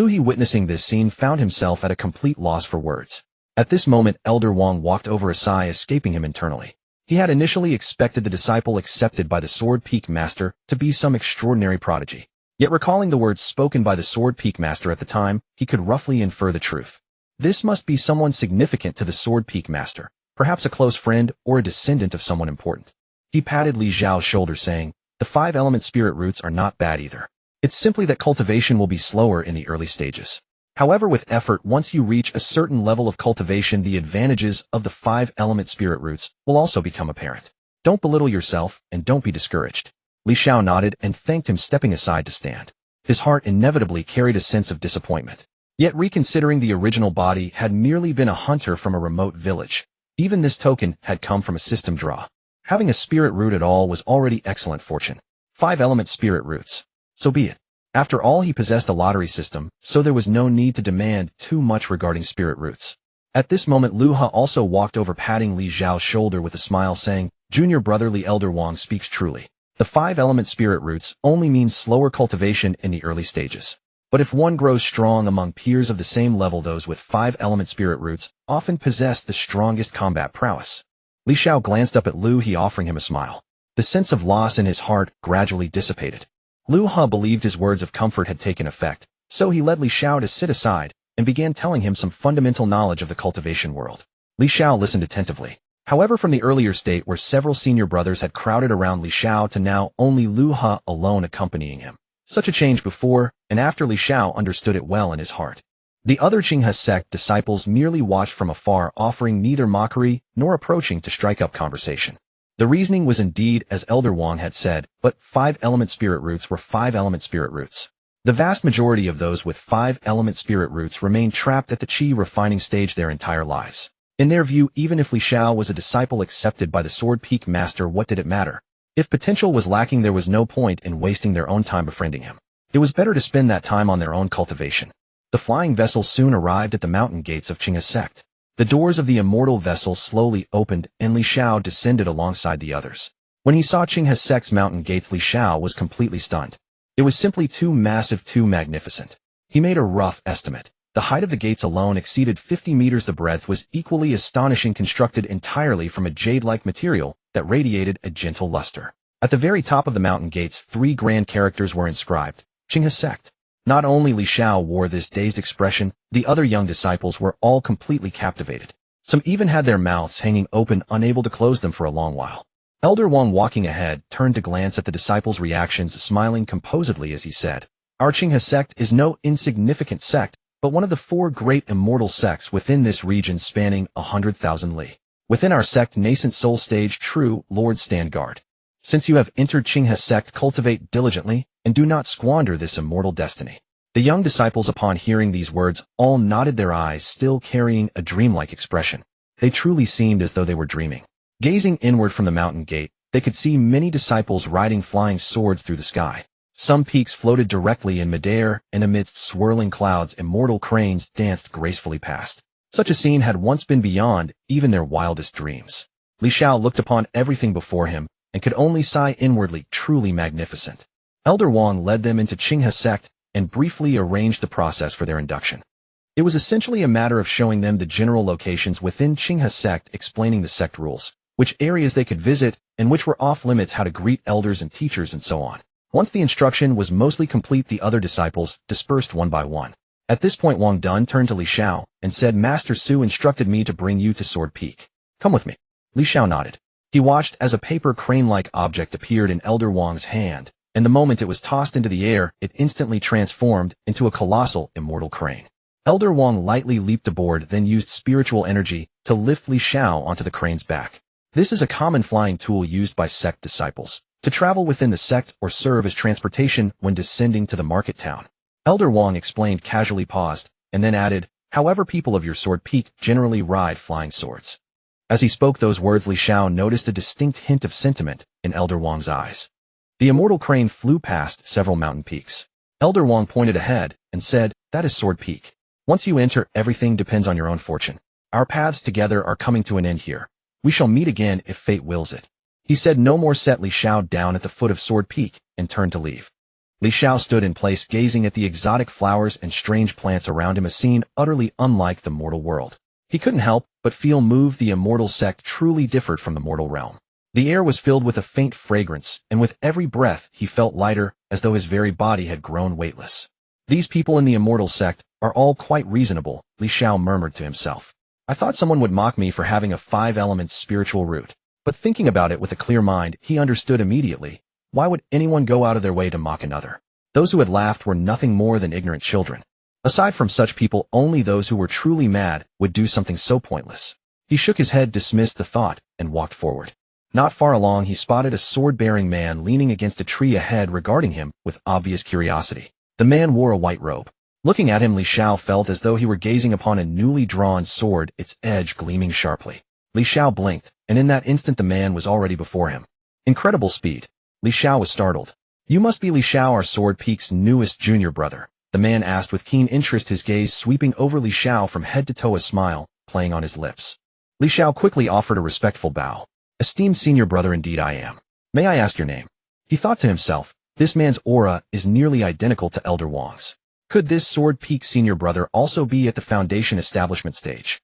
He, witnessing this scene, found himself at a complete loss for words. At this moment, Elder Wang walked over, a sigh escaping him internally. He had initially expected the disciple accepted by the Sword Peak Master to be some extraordinary prodigy. Yet recalling the words spoken by the Sword Peak Master at the time, he could roughly infer the truth. This must be someone significant to the Sword Peak Master, perhaps a close friend or a descendant of someone important. He patted Li Xiao's shoulder saying, "The 5-element spirit roots are not bad either. It's simply that cultivation will be slower in the early stages. However, with effort, once you reach a certain level of cultivation, the advantages of the 5-element spirit roots will also become apparent. Don't belittle yourself and don't be discouraged." Li Xiao nodded and thanked him, stepping aside to stand. His heart inevitably carried a sense of disappointment. Yet reconsidering the original body had merely been a hunter from a remote village. Even this token had come from a system draw. Having a spirit root at all was already excellent fortune. 5-element spirit roots. So be it. After all, he possessed a lottery system, so there was no need to demand too much regarding spirit roots. At this moment, Lu He also walked over, patting Li Xiao's shoulder with a smile, saying, "Junior brother Li, Elder Wang speaks truly. The 5-element spirit roots only means slower cultivation in the early stages. But if one grows strong among peers of the same level, those with 5-element spirit roots often possess the strongest combat prowess." Li Xiao glanced up at Lu He, offering him a smile. The sense of loss in his heart gradually dissipated. Lu He believed his words of comfort had taken effect, so he led Li Xiao to sit aside and began telling him some fundamental knowledge of the cultivation world. Li Xiao listened attentively. However, from the earlier state where several senior brothers had crowded around Li Xiao to now only Lu He alone accompanying him. Such a change before and after Li Xiao understood it well in his heart. The other Qinghe sect disciples merely watched from afar, offering neither mockery nor approaching to strike up conversation. The reasoning was indeed as Elder Wang had said, but 5-element spirit roots were 5-element spirit roots. The vast majority of those with 5-element spirit roots remained trapped at the qi refining stage their entire lives. In their view, even if Li Xiao was a disciple accepted by the Sword Peak Master, what did it matter? If potential was lacking, there was no point in wasting their own time befriending him. It was better to spend that time on their own cultivation. The flying vessel soon arrived at the mountain gates of Qinghe sect. The doors of the immortal vessel slowly opened, and Li Xiao descended alongside the others. When he saw Qinghe sect's mountain gates, Li Xiao was completely stunned. It was simply too massive, too magnificent. He made a rough estimate. The height of the gates alone exceeded 50 meters. The breadth was equally astonishing, constructed entirely from a jade-like material that radiated a gentle luster. At the very top of the mountain gates, 3 grand characters were inscribed: Qinghe sect. Not only Li Xiao wore this dazed expression, the other young disciples were all completely captivated. Some even had their mouths hanging open, unable to close them for a long while. Elder Wang, walking ahead, turned to glance at the disciples' reactions, smiling composedly as he said, "Our Qinghe sect is no insignificant sect, but one of the 4 great immortal sects within this region, spanning 100,000 li. Within our sect, nascent soul stage true lords stand guard. Since you have entered Qinghe sect, cultivate diligently and do not squander this immortal destiny." The young disciples, upon hearing these words, all nodded, their eyes still carrying a dreamlike expression. They truly seemed as though they were dreaming. Gazing inward from the mountain gate, they could see many disciples riding flying swords through the sky. Some peaks floated directly in midair, and amidst swirling clouds, immortal cranes danced gracefully past. Such a scene had once been beyond even their wildest dreams. Li Xiao looked upon everything before him and could only sigh inwardly, truly magnificent. Elder Wang led them into Qinghe sect and briefly arranged the process for their induction. It was essentially a matter of showing them the general locations within Qinghe sect, explaining the sect rules, which areas they could visit and which were off limits, how to greet elders and teachers, and so on. Once the instruction was mostly complete, the other disciples dispersed one by one. At this point, Wang Dun turned to Li Xiao and said, "Master Su instructed me to bring you to Sword Peak. Come with me." Li Xiao nodded. He watched as a paper crane-like object appeared in Elder Wang's hand, and the moment it was tossed into the air, it instantly transformed into a colossal immortal crane. Elder Wang lightly leaped aboard, then used spiritual energy to lift Li Xiao onto the crane's back. This is a common flying tool used by sect disciples to travel within the sect or serve as transportation when descending to the market town. Elder Wang explained, casually paused, and then added, "However, people of your Sword Peak generally ride flying swords." As he spoke those words, Li Xiao noticed a distinct hint of sentiment in Elder Wang's eyes. The immortal crane flew past several mountain peaks. Elder Wang pointed ahead and said, "That is Sword Peak. Once you enter, everything depends on your own fortune. Our paths together are coming to an end here. We shall meet again if fate wills it." He said no more, set Li Xiao down at the foot of Sword Peak, and turned to leave. Li Xiao stood in place, gazing at the exotic flowers and strange plants around him, a scene utterly unlike the mortal world. He couldn't help but feel moved. The immortal sect truly differed from the mortal realm. The air was filled with a faint fragrance, and with every breath he felt lighter, as though his very body had grown weightless. These people in the immortal sect are all quite reasonable, Xiao murmured to himself. I thought someone would mock me for having a 5-element spiritual root. But thinking about it with a clear mind, he understood immediately. Why would anyone go out of their way to mock another? Those who had laughed were nothing more than ignorant children. Aside from such people, only those who were truly mad would do something so pointless. He shook his head, dismissed the thought, and walked forward. Not far along, he spotted a sword-bearing man leaning against a tree ahead, regarding him with obvious curiosity. The man wore a white robe. Looking at him, Xiao felt as though he were gazing upon a newly drawn sword, its edge gleaming sharply. Xiao blinked, and in that instant the man was already before him. Incredible speed. Xiao was startled. You must be Xiao, our Sword Peak's newest junior brother, the man asked with keen interest, his gaze sweeping over Xiao from head to toe, a smile playing on his lips. Xiao quickly offered a respectful bow. Esteemed senior brother, indeed I am. May I ask your name? He thought to himself, this man's aura is nearly identical to Elder Wang's. Could this Sword Peak senior brother also be at the Foundation establishment stage?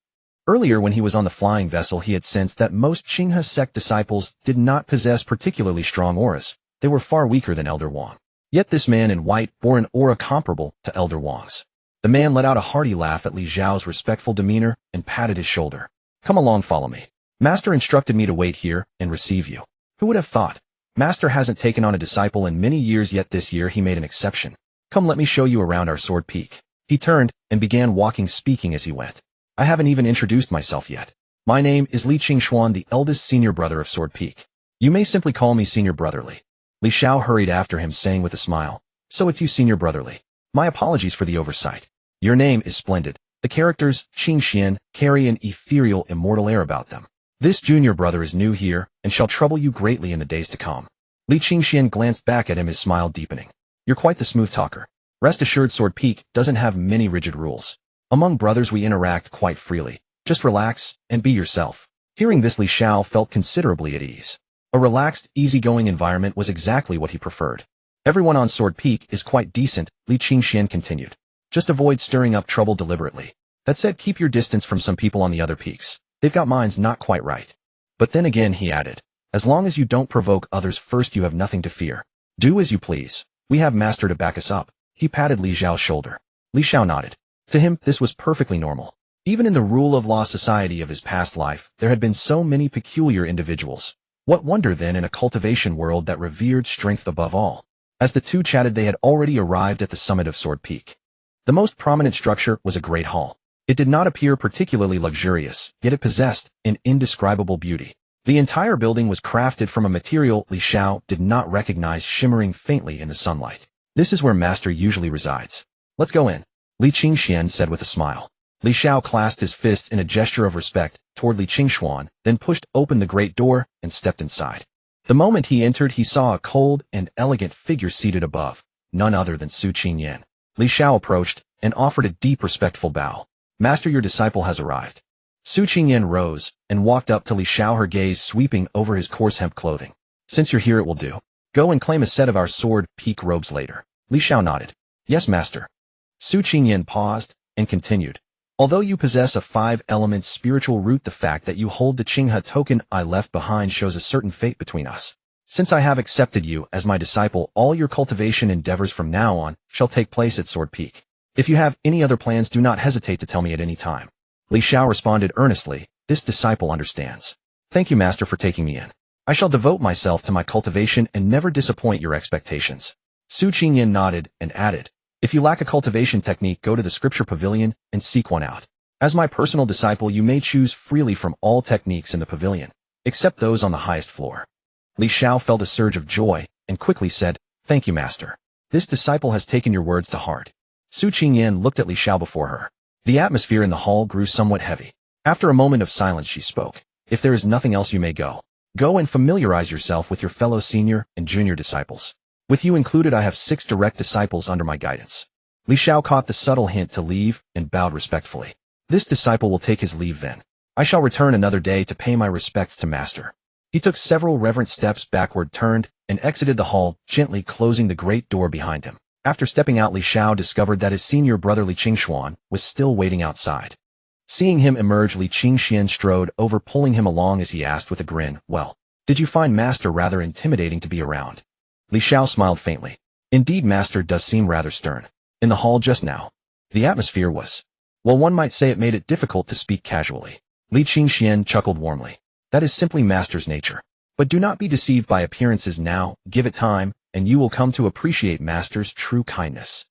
Earlier, when he was on the flying vessel, he had sensed that most Qinghe sect disciples did not possess particularly strong auras. They were far weaker than Elder Wang. Yet this man in white bore an aura comparable to Elder Wang's. The man let out a hearty laugh at Li Zhao's respectful demeanor and patted his shoulder. Come along, follow me. Master instructed me to wait here and receive you. Who would have thought? Master hasn't taken on a disciple in many years, yet this year he made an exception. Come, let me show you around our Sword Peak. He turned and began walking, speaking as he went. I haven't even introduced myself yet. My name is Li Qingshuan, the eldest senior brother of Sword Peak. You may simply call me Senior Brotherly. Li Xiao hurried after him, saying with a smile, so it's you, Senior Brotherly. My apologies for the oversight. Your name is splendid. The characters, Qingxian, carry an ethereal, immortal air about them. This junior brother is new here, and shall trouble you greatly in the days to come. Li Qingxian glanced back at him, his smile deepening. You're quite the smooth talker. Rest assured, Sword Peak doesn't have many rigid rules. Among brothers we interact quite freely. Just relax and be yourself. Hearing this, Li Xiao felt considerably at ease. A relaxed, easygoing environment was exactly what he preferred. Everyone on Sword Peak is quite decent, Li Qingxian continued. Just avoid stirring up trouble deliberately. That said, keep your distance from some people on the other peaks. They've got minds not quite right. But then again, he added, as long as you don't provoke others first, you have nothing to fear. Do as you please. We have Master to back us up. He patted Li Zhao's shoulder. Li Xiao nodded. To him, this was perfectly normal. Even in the rule of law society of his past life, there had been so many peculiar individuals. What wonder then in a cultivation world that revered strength above all? As the two chatted, they had already arrived at the summit of Sword Peak. The most prominent structure was a great hall. It did not appear particularly luxurious, yet it possessed an indescribable beauty. The entire building was crafted from a material Li Xiao did not recognize, shimmering faintly in the sunlight. This is where Master usually resides. Let's go in, Li Qingxian said with a smile. Li Xiao clasped his fists in a gesture of respect toward Li Qingshuan, then pushed open the great door and stepped inside. The moment he entered, he saw a cold and elegant figure seated above, none other than Su Qingyan. Li Xiao approached and offered a deep, respectful bow. Master, your disciple has arrived. Su Qingyan rose and walked up to Li Xiao, her gaze sweeping over his coarse hemp clothing. Since you're here, it will do. Go and claim a set of our Sword Peak robes later. Li Xiao nodded. Yes, Master. Su Qingyan paused and continued. Although you possess a 5-element spiritual root, the fact that you hold the Qinghe token I left behind shows a certain fate between us. Since I have accepted you as my disciple, all your cultivation endeavors from now on shall take place at Sword Peak. If you have any other plans, do not hesitate to tell me at any time. Li Xiao responded earnestly. This disciple understands. Thank you, Master, for taking me in. I shall devote myself to my cultivation and never disappoint your expectations. Su Qingyan nodded and added, if you lack a cultivation technique, go to the scripture pavilion and seek one out. As my personal disciple, you may choose freely from all techniques in the pavilion, except those on the highest floor. Li Xiao felt a surge of joy and quickly said, thank you, Master. This disciple has taken your words to heart. Su Qingyan looked at Li Xiao before her. The atmosphere in the hall grew somewhat heavy. After a moment of silence, she spoke. If there is nothing else, you may go. Go and familiarize yourself with your fellow senior and junior disciples. With you included, I have 6 direct disciples under my guidance. Li Xiao caught the subtle hint to leave and bowed respectfully. This disciple will take his leave then. I shall return another day to pay my respects to Master. He took several reverent steps backward, turned, and exited the hall, gently closing the great door behind him. After stepping out, Li Xiao discovered that his senior brother Li Qingshuan was still waiting outside. Seeing him emerge, Li Qingxian strode over, pulling him along as he asked with a grin, well, Did you find Master rather intimidating to be around? Li Xiao smiled faintly. Indeed, Master does seem rather stern. In the hall just now, the atmosphere was, well, one might say it made it difficult to speak casually. Li Qingxian chuckled warmly. That is simply Master's nature. But do not be deceived by appearances now, give it time, and you will come to appreciate Master's true kindness.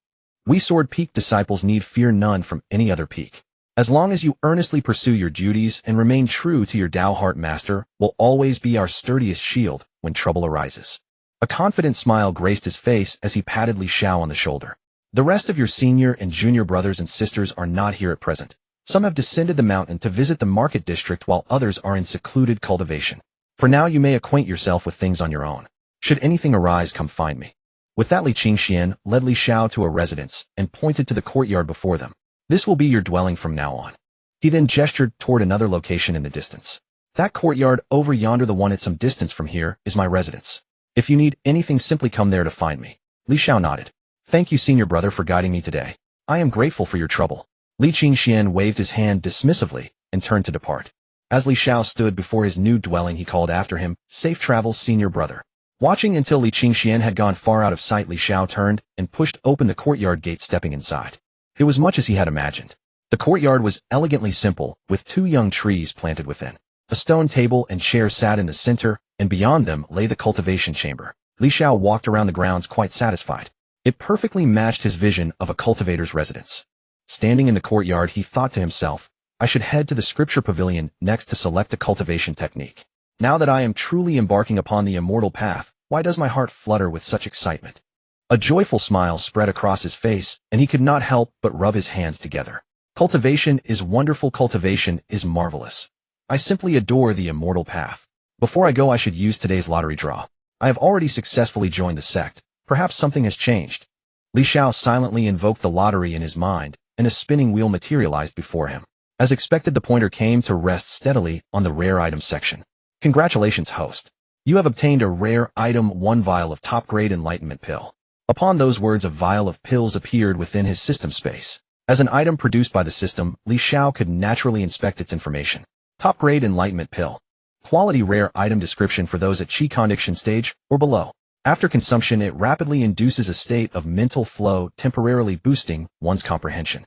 We Sword Peak disciples need fear none from any other peak. As long as you earnestly pursue your duties and remain true to your Tao Heart, Master will always be our sturdiest shield when trouble arises. A confident smile graced his face as he patted Li Xiao on the shoulder. The rest of your senior and junior brothers and sisters are not here at present. Some have descended the mountain to visit the market district while others are in secluded cultivation. For now you may acquaint yourself with things on your own. Should anything arise, come find me. With that, Li Qingxian led Li Xiao to a residence and pointed to the courtyard before them. This will be your dwelling from now on. He then gestured toward another location in the distance. That courtyard over yonder, the one at some distance from here, is my residence. If you need anything, simply come there to find me. Li Xiao nodded. Thank you, senior brother, for guiding me today. I am grateful for your trouble. Li Qingxian waved his hand dismissively and turned to depart. As Li Xiao stood before his new dwelling, he called after him, "Safe travels, senior brother." Watching until Li Qingxian had gone far out of sight, Li Xiao turned and pushed open the courtyard gate, stepping inside. It was much as he had imagined. The courtyard was elegantly simple, with 2 young trees planted within. A stone table and chair sat in the center, and beyond them lay the cultivation chamber. Li Xiao walked around the grounds quite satisfied. It perfectly matched his vision of a cultivator's residence. Standing in the courtyard, he thought to himself, I should head to the scripture pavilion next to select a cultivation technique. Now that I am truly embarking upon the immortal path, why does my heart flutter with such excitement? A joyful smile spread across his face, and he could not help but rub his hands together. Cultivation is wonderful, cultivation is marvelous. I simply adore the immortal path. Before I go, I should use today's lottery draw. I have already successfully joined the sect. Perhaps something has changed. Li Xiao silently invoked the lottery in his mind, and a spinning wheel materialized before him. As expected, the pointer came to rest steadily on the rare item section. Congratulations, host. You have obtained a rare item, 1 vial of top-grade enlightenment pill. Upon those words, a vial of pills appeared within his system space. As an item produced by the system, Li Xiao could naturally inspect its information. Top-grade enlightenment pill. Quality rare item description for those at Qi condition stage or below. After consumption, it rapidly induces a state of mental flow, temporarily boosting one's comprehension.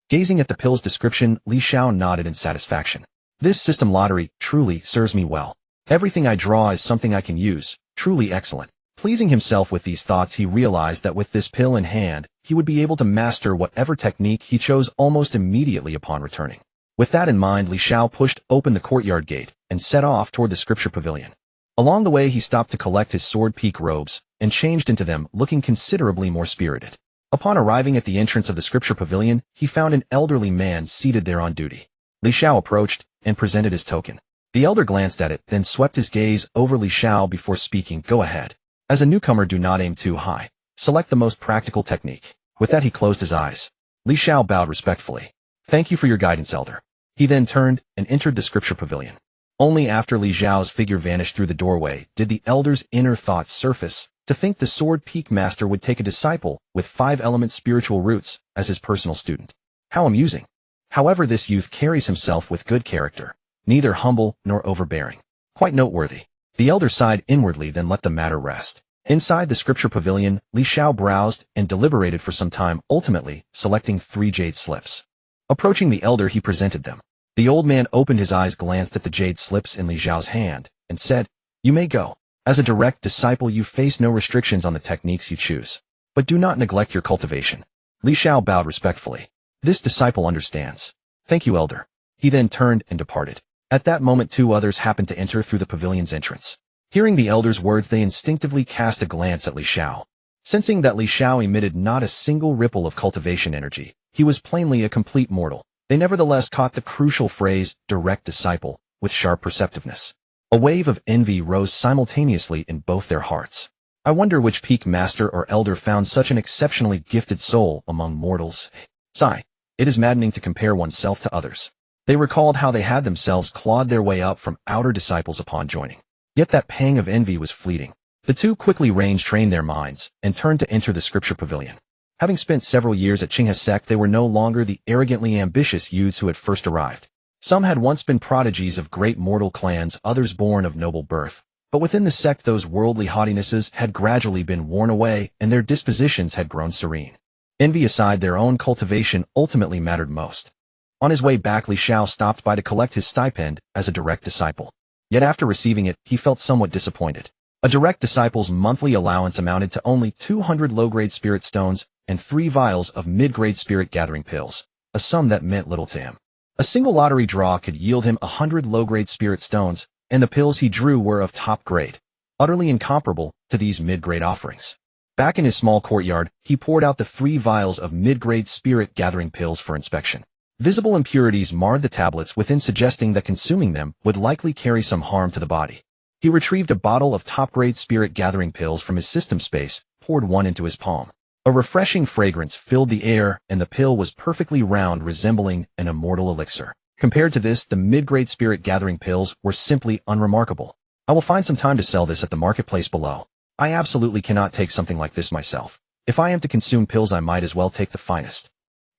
Gazing at the pill's description, Li Xiao nodded in satisfaction. This system lottery truly serves me well. Everything I draw is something I can use, truly excellent. Pleasing himself with these thoughts, he realized that with this pill in hand, he would be able to master whatever technique he chose almost immediately upon returning. With that in mind, Li Xiao pushed open the courtyard gate and set off toward the scripture pavilion. Along the way, he stopped to collect his sword peak robes and changed into them, looking considerably more spirited. Upon arriving at the entrance of the scripture pavilion, he found an elderly man seated there on duty. Li Xiao approached and presented his token. The elder glanced at it, then swept his gaze over Li Xiao before speaking. Go ahead. As a newcomer, do not aim too high. Select the most practical technique. With that, he closed his eyes. Li Xiao bowed respectfully. Thank you for your guidance, elder. He then turned and entered the scripture pavilion. Only after Li Xiao's figure vanished through the doorway did the elder's inner thoughts surface. To think the Sword Peak Master would take a disciple with 5-element spiritual roots as his personal student. How amusing. However, this youth carries himself with good character, neither humble nor overbearing. Quite noteworthy. The elder sighed inwardly, then let the matter rest. Inside the scripture pavilion, Li Xiao browsed and deliberated for some time, ultimately selecting 3 jade slips. Approaching the elder, he presented them. The old man opened his eyes, glanced at the jade slips in Li Xiao's hand, and said, You may go. As a direct disciple, you face no restrictions on the techniques you choose. But do not neglect your cultivation. Li Xiao bowed respectfully. This disciple understands. Thank you, elder. He then turned and departed. At that moment, 2 others happened to enter through the pavilion's entrance. Hearing the elder's words, they instinctively cast a glance at Li Xiao. Sensing that Li Xiao emitted not a single ripple of cultivation energy, he was plainly a complete mortal. They nevertheless caught the crucial phrase, direct disciple, with sharp perceptiveness. A wave of envy rose simultaneously in both their hearts. I wonder which peak master or elder found such an exceptionally gifted soul among mortals. Sigh. It is maddening to compare oneself to others. They recalled how they had themselves clawed their way up from outer disciples upon joining. Yet that pang of envy was fleeting. The 2 quickly trained their minds and turned to enter the scripture pavilion. Having spent several years at Qinghe sect, they were no longer the arrogantly ambitious youths who had first arrived. Some had once been prodigies of great mortal clans, others born of noble birth, But within the sect those worldly haughtinesses had gradually been worn away and their dispositions had grown serene. Envy aside, their own cultivation ultimately mattered most. On his way back, Xiao stopped by to collect his stipend as a direct disciple. Yet after receiving it, he felt somewhat disappointed. A direct disciple's monthly allowance amounted to only 200 low-grade spirit stones and 3 vials of mid-grade spirit gathering pills, a sum that meant little to him. A single lottery draw could yield him 100 low-grade spirit stones, and the pills he drew were of top grade, utterly incomparable to these mid-grade offerings. Back in his small courtyard, he poured out the 3 vials of mid-grade spirit gathering pills for inspection. Visible impurities marred the tablets within, suggesting that consuming them would likely carry some harm to the body. He retrieved a bottle of top-grade spirit gathering pills from his system space, poured one into his palm. A refreshing fragrance filled the air, and the pill was perfectly round, resembling an immortal elixir. Compared to this, the mid-grade spirit gathering pills were simply unremarkable. I will find some time to sell this at the marketplace below. I absolutely cannot take something like this myself. If I am to consume pills, I might as well take the finest.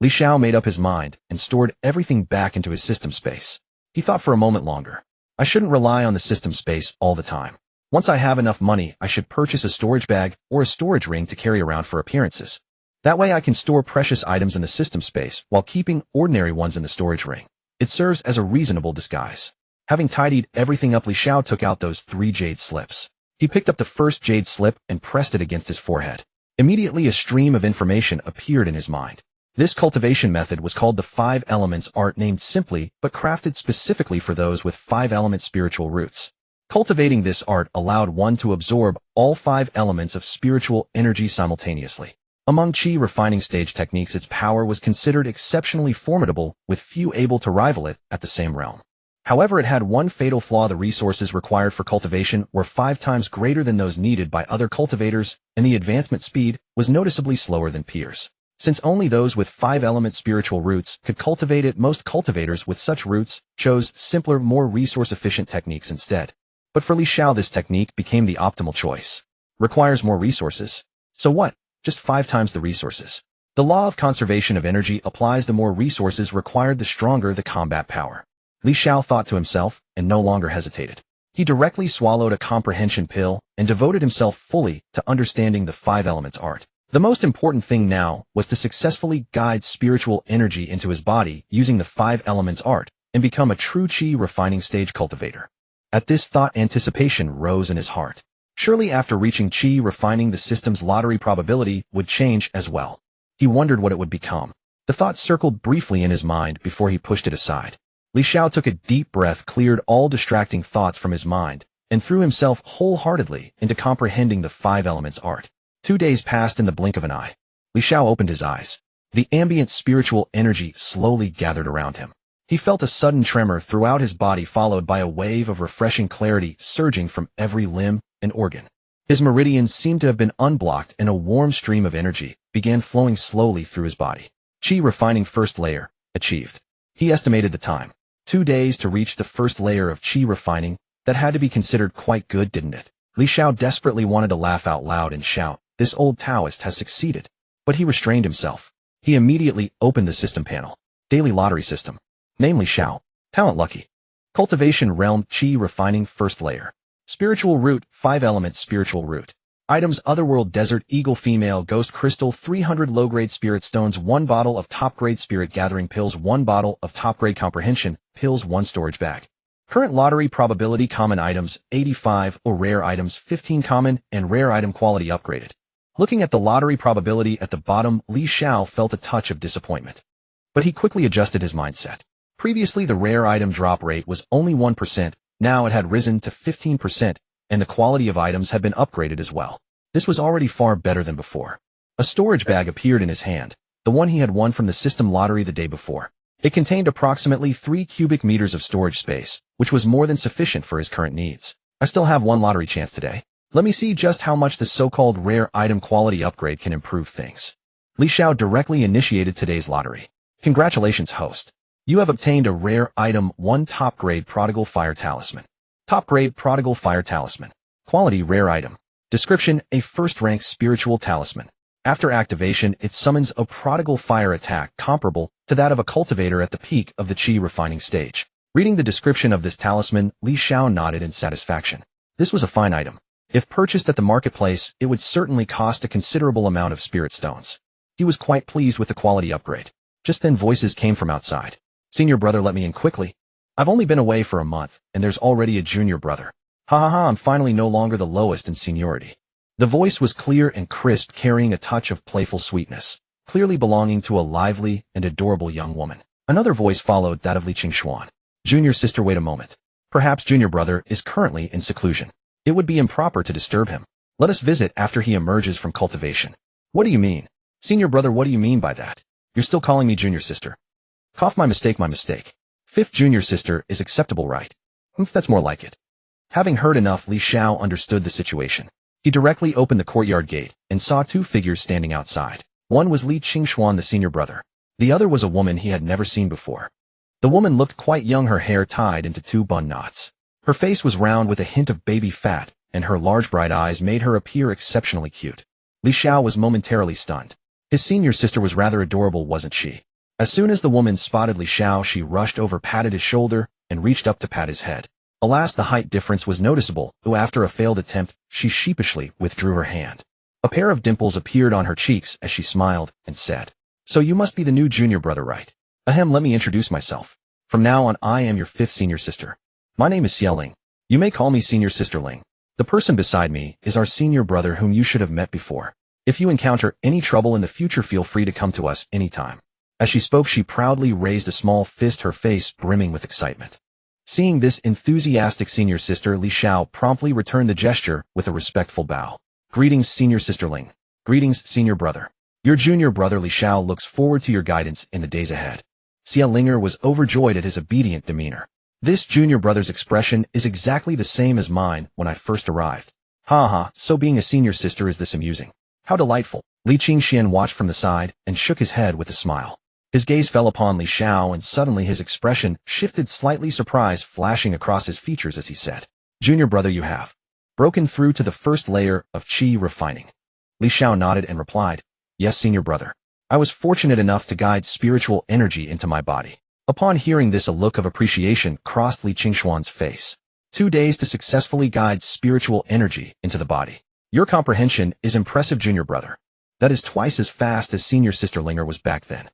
Xiao made up his mind and stored everything back into his system space. He thought for a moment longer. I shouldn't rely on the system space all the time. Once I have enough money, I should purchase a storage bag or a storage ring to carry around for appearances. That way I can store precious items in the system space while keeping ordinary ones in the storage ring. It serves as a reasonable disguise. Having tidied everything up, Xiao took out those 3 jade slips. He picked up the first jade slip and pressed it against his forehead. Immediately a stream of information appeared in his mind. This cultivation method was called the 5 Elements art, named simply but crafted specifically for those with 5-element spiritual roots. Cultivating this art allowed one to absorb all 5 elements of spiritual energy simultaneously. Among chi refining stage techniques, its power was considered exceptionally formidable, with few able to rival it at the same realm. However, it had one fatal flaw: the resources required for cultivation were 5 times greater than those needed by other cultivators, and the advancement speed was noticeably slower than peers. Since only those with 5-element spiritual roots could cultivate it, most cultivators with such roots chose simpler, more resource-efficient techniques instead. But for Xiao, this technique became the optimal choice. Requires more resources. So what? Just 5 times the resources. The law of conservation of energy applies: the more resources required, the stronger the combat power. Xiao thought to himself, and no longer hesitated. He directly swallowed a comprehension pill and devoted himself fully to understanding the 5 Elements art. The most important thing now was to successfully guide spiritual energy into his body using the 5 Elements art and become a true chi refining stage cultivator. At this thought, anticipation rose in his heart. Surely after reaching chi refining, the system's lottery probability would change as well. He wondered what it would become. The thought circled briefly in his mind before he pushed it aside. Xiao took a deep breath, cleared all distracting thoughts from his mind, and threw himself wholeheartedly into comprehending the 5 Elements art. 2 days passed in the blink of an eye. Xiao opened his eyes. The ambient spiritual energy slowly gathered around him. He felt a sudden tremor throughout his body, followed by a wave of refreshing clarity surging from every limb and organ. His meridians seemed to have been unblocked, and a warm stream of energy began flowing slowly through his body. Chi refining first layer achieved. He estimated the time. 2 days to reach the first layer of chi refining. That had to be considered quite good, didn't it? Xiao desperately wanted to laugh out loud and shout, "This old Taoist has succeeded." But he restrained himself. He immediately opened the system panel. Daily lottery system. Namely Xiao. Talent lucky. Cultivation realm chi refining first layer. Spiritual root 5 elements spiritual root. Items: Otherworld Desert Eagle Female Ghost Crystal 300 low-grade spirit stones 1 bottle of top-grade spirit gathering pills 1 bottle of top-grade comprehension pills 1 storage bag. Current lottery probability: common items 85 or rare items 15 common and rare item quality upgraded. Looking at the lottery probability at the bottom, Xiao felt a touch of disappointment. But he quickly adjusted his mindset. Previously the rare item drop rate was only 1%, now it had risen to 15%, and the quality of items had been upgraded as well. This was already far better than before. A storage bag appeared in his hand, the one he had won from the system lottery the day before. It contained approximately 3 cubic meters of storage space, which was more than sufficient for his current needs. I still have 1 lottery chance today. Let me see just how much the so-called rare item quality upgrade can improve things. Xiao directly initiated today's lottery. Congratulations, host. You have obtained a rare item 1 top-grade Prodigal Fire Talisman. Top-grade Prodigal Fire Talisman. Quality: rare item. Description: a first-rank spiritual talisman. After activation, it summons a prodigal fire attack comparable to that of a cultivator at the peak of the chi refining stage. Reading the description of this talisman, Xiao nodded in satisfaction. This was a fine item. If purchased at the marketplace, it would certainly cost a considerable amount of spirit stones. He was quite pleased with the quality upgrade. Just then voices came from outside. Senior brother, let me in quickly. I've only been away for a month, and there's already a junior brother. Ha ha ha, I'm finally no longer the lowest in seniority. The voice was clear and crisp, carrying a touch of playful sweetness, clearly belonging to a lively and adorable young woman. Another voice followed, that of Li Qingxuan. Junior sister, wait a moment. Perhaps junior brother is currently in seclusion. It would be improper to disturb him. Let us visit after he emerges from cultivation. What do you mean? Senior brother, what do you mean by that? You're still calling me junior sister. Cough, my mistake, my mistake. Fifth junior sister is acceptable, right? That's more like it. Having heard enough, Li Xiao understood the situation. He directly opened the courtyard gate and saw two figures standing outside. One was Li Qingxuan, the senior brother. The other was a woman he had never seen before. The woman looked quite young, her hair tied into two bun knots. Her face was round with a hint of baby fat, and her large bright eyes made her appear exceptionally cute. Li Xiao was momentarily stunned. His senior sister was rather adorable, wasn't she? As soon as the woman spotted Li Xiao, she rushed over, patted his shoulder, and reached up to pat his head. Alas, the height difference was noticeable, though after a failed attempt, she sheepishly withdrew her hand. A pair of dimples appeared on her cheeks as she smiled and said, "So you must be the new junior brother, right? Ahem, let me introduce myself. From now on, I am your fifth senior sister. My name is Xiao Ling. You may call me senior sister Ling. The person beside me is our senior brother whom you should have met before. If you encounter any trouble in the future, feel free to come to us anytime." As she spoke, she proudly raised a small fist, her face brimming with excitement. Seeing this enthusiastic senior sister, Li Xiao promptly returned the gesture with a respectful bow. "Greetings, senior sister Ling. Greetings, senior brother. Your junior brother Li Xiao looks forward to your guidance in the days ahead." Xiao Linger was overjoyed at his obedient demeanor. This junior brother's expression is exactly the same as mine when I first arrived. Ha ha, so being a senior sister is this amusing. How delightful. Li Qingxian watched from the side and shook his head with a smile. His gaze fell upon Li Xiao, and suddenly his expression shifted, slightly surprise flashing across his features as he said, "Junior brother, you have broken through to the first layer of qi refining." Li Xiao nodded and replied, "Yes, senior brother. I was fortunate enough to guide spiritual energy into my body." Upon hearing this, a look of appreciation crossed Li Qingxuan's face. 2 days to successfully guide spiritual energy into the body. Your comprehension is impressive, junior brother. That is twice as fast as senior sister Linger was back then.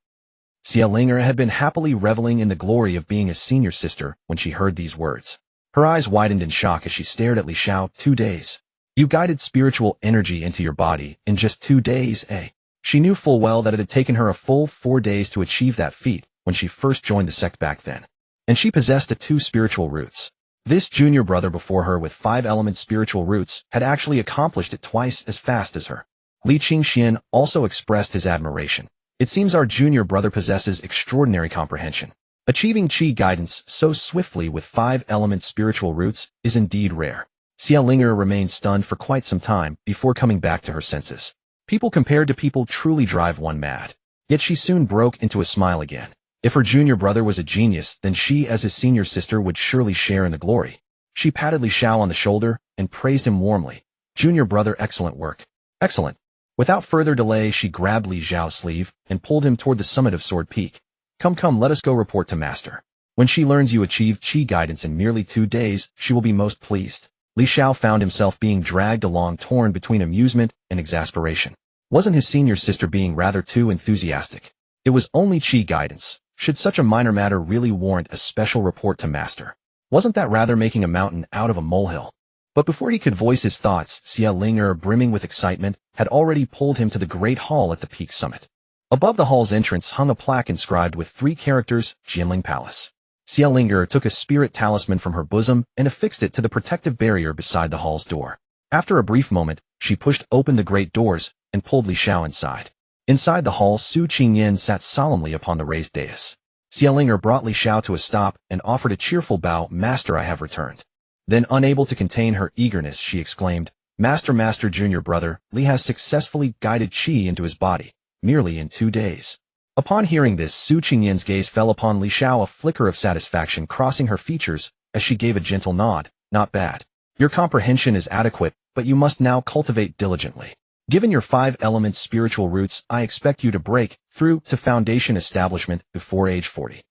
Xiao Linger had been happily reveling in the glory of being a senior sister when she heard these words. Her eyes widened in shock as she stared at Li Xiao. 2 days. You guided spiritual energy into your body in just 2 days, eh? She knew full well that it had taken her a full 4 days to achieve that feat when she first joined the sect back then. And she possessed the 2 spiritual roots. This junior brother before her with 5-element spiritual roots had actually accomplished it twice as fast as her. Li Qingxian also expressed his admiration. It seems our junior brother possesses extraordinary comprehension. Achieving qi guidance so swiftly with 5-element spiritual roots is indeed rare. Xiao Linger remained stunned for quite some time before coming back to her senses. People compared to people truly drive one mad. Yet she soon broke into a smile again. If her junior brother was a genius, then she as his senior sister would surely share in the glory. She patted Li Xiao on the shoulder and praised him warmly. "Junior brother, excellent work. Excellent." Without further delay, she grabbed Li Xiao's sleeve and pulled him toward the summit of Sword Peak. Come, let us go report to Master. When she learns you achieved qi guidance in merely 2 days, she will be most pleased." Li Xiao found himself being dragged along, torn between amusement and exasperation. Wasn't his senior sister being rather too enthusiastic? It was only qi guidance. Should such a minor matter really warrant a special report to Master? Wasn't that rather making a mountain out of a molehill? But before he could voice his thoughts, Xiao Linger, brimming with excitement, had already pulled him to the great hall at the peak summit. Above the hall's entrance hung a plaque inscribed with 3 characters, Jianling Palace. Xiao Linger took a spirit talisman from her bosom and affixed it to the protective barrier beside the hall's door. After a brief moment, she pushed open the great doors and pulled Li Xiao inside. Inside the hall, Su Qingyan sat solemnly upon the raised dais. Xiao Linger brought Li Xiao to a stop and offered a cheerful bow. "Master, I have returned." Then, unable to contain her eagerness, she exclaimed, Master, junior brother, Li has successfully guided qi into his body, merely in 2 days." Upon hearing this, Su Qingyan's gaze fell upon Li Xiao, a flicker of satisfaction crossing her features as she gave a gentle nod. "Not bad. Your comprehension is adequate, but you must now cultivate diligently. Given your 5-element spiritual roots, I expect you to break through to foundation establishment before age 40.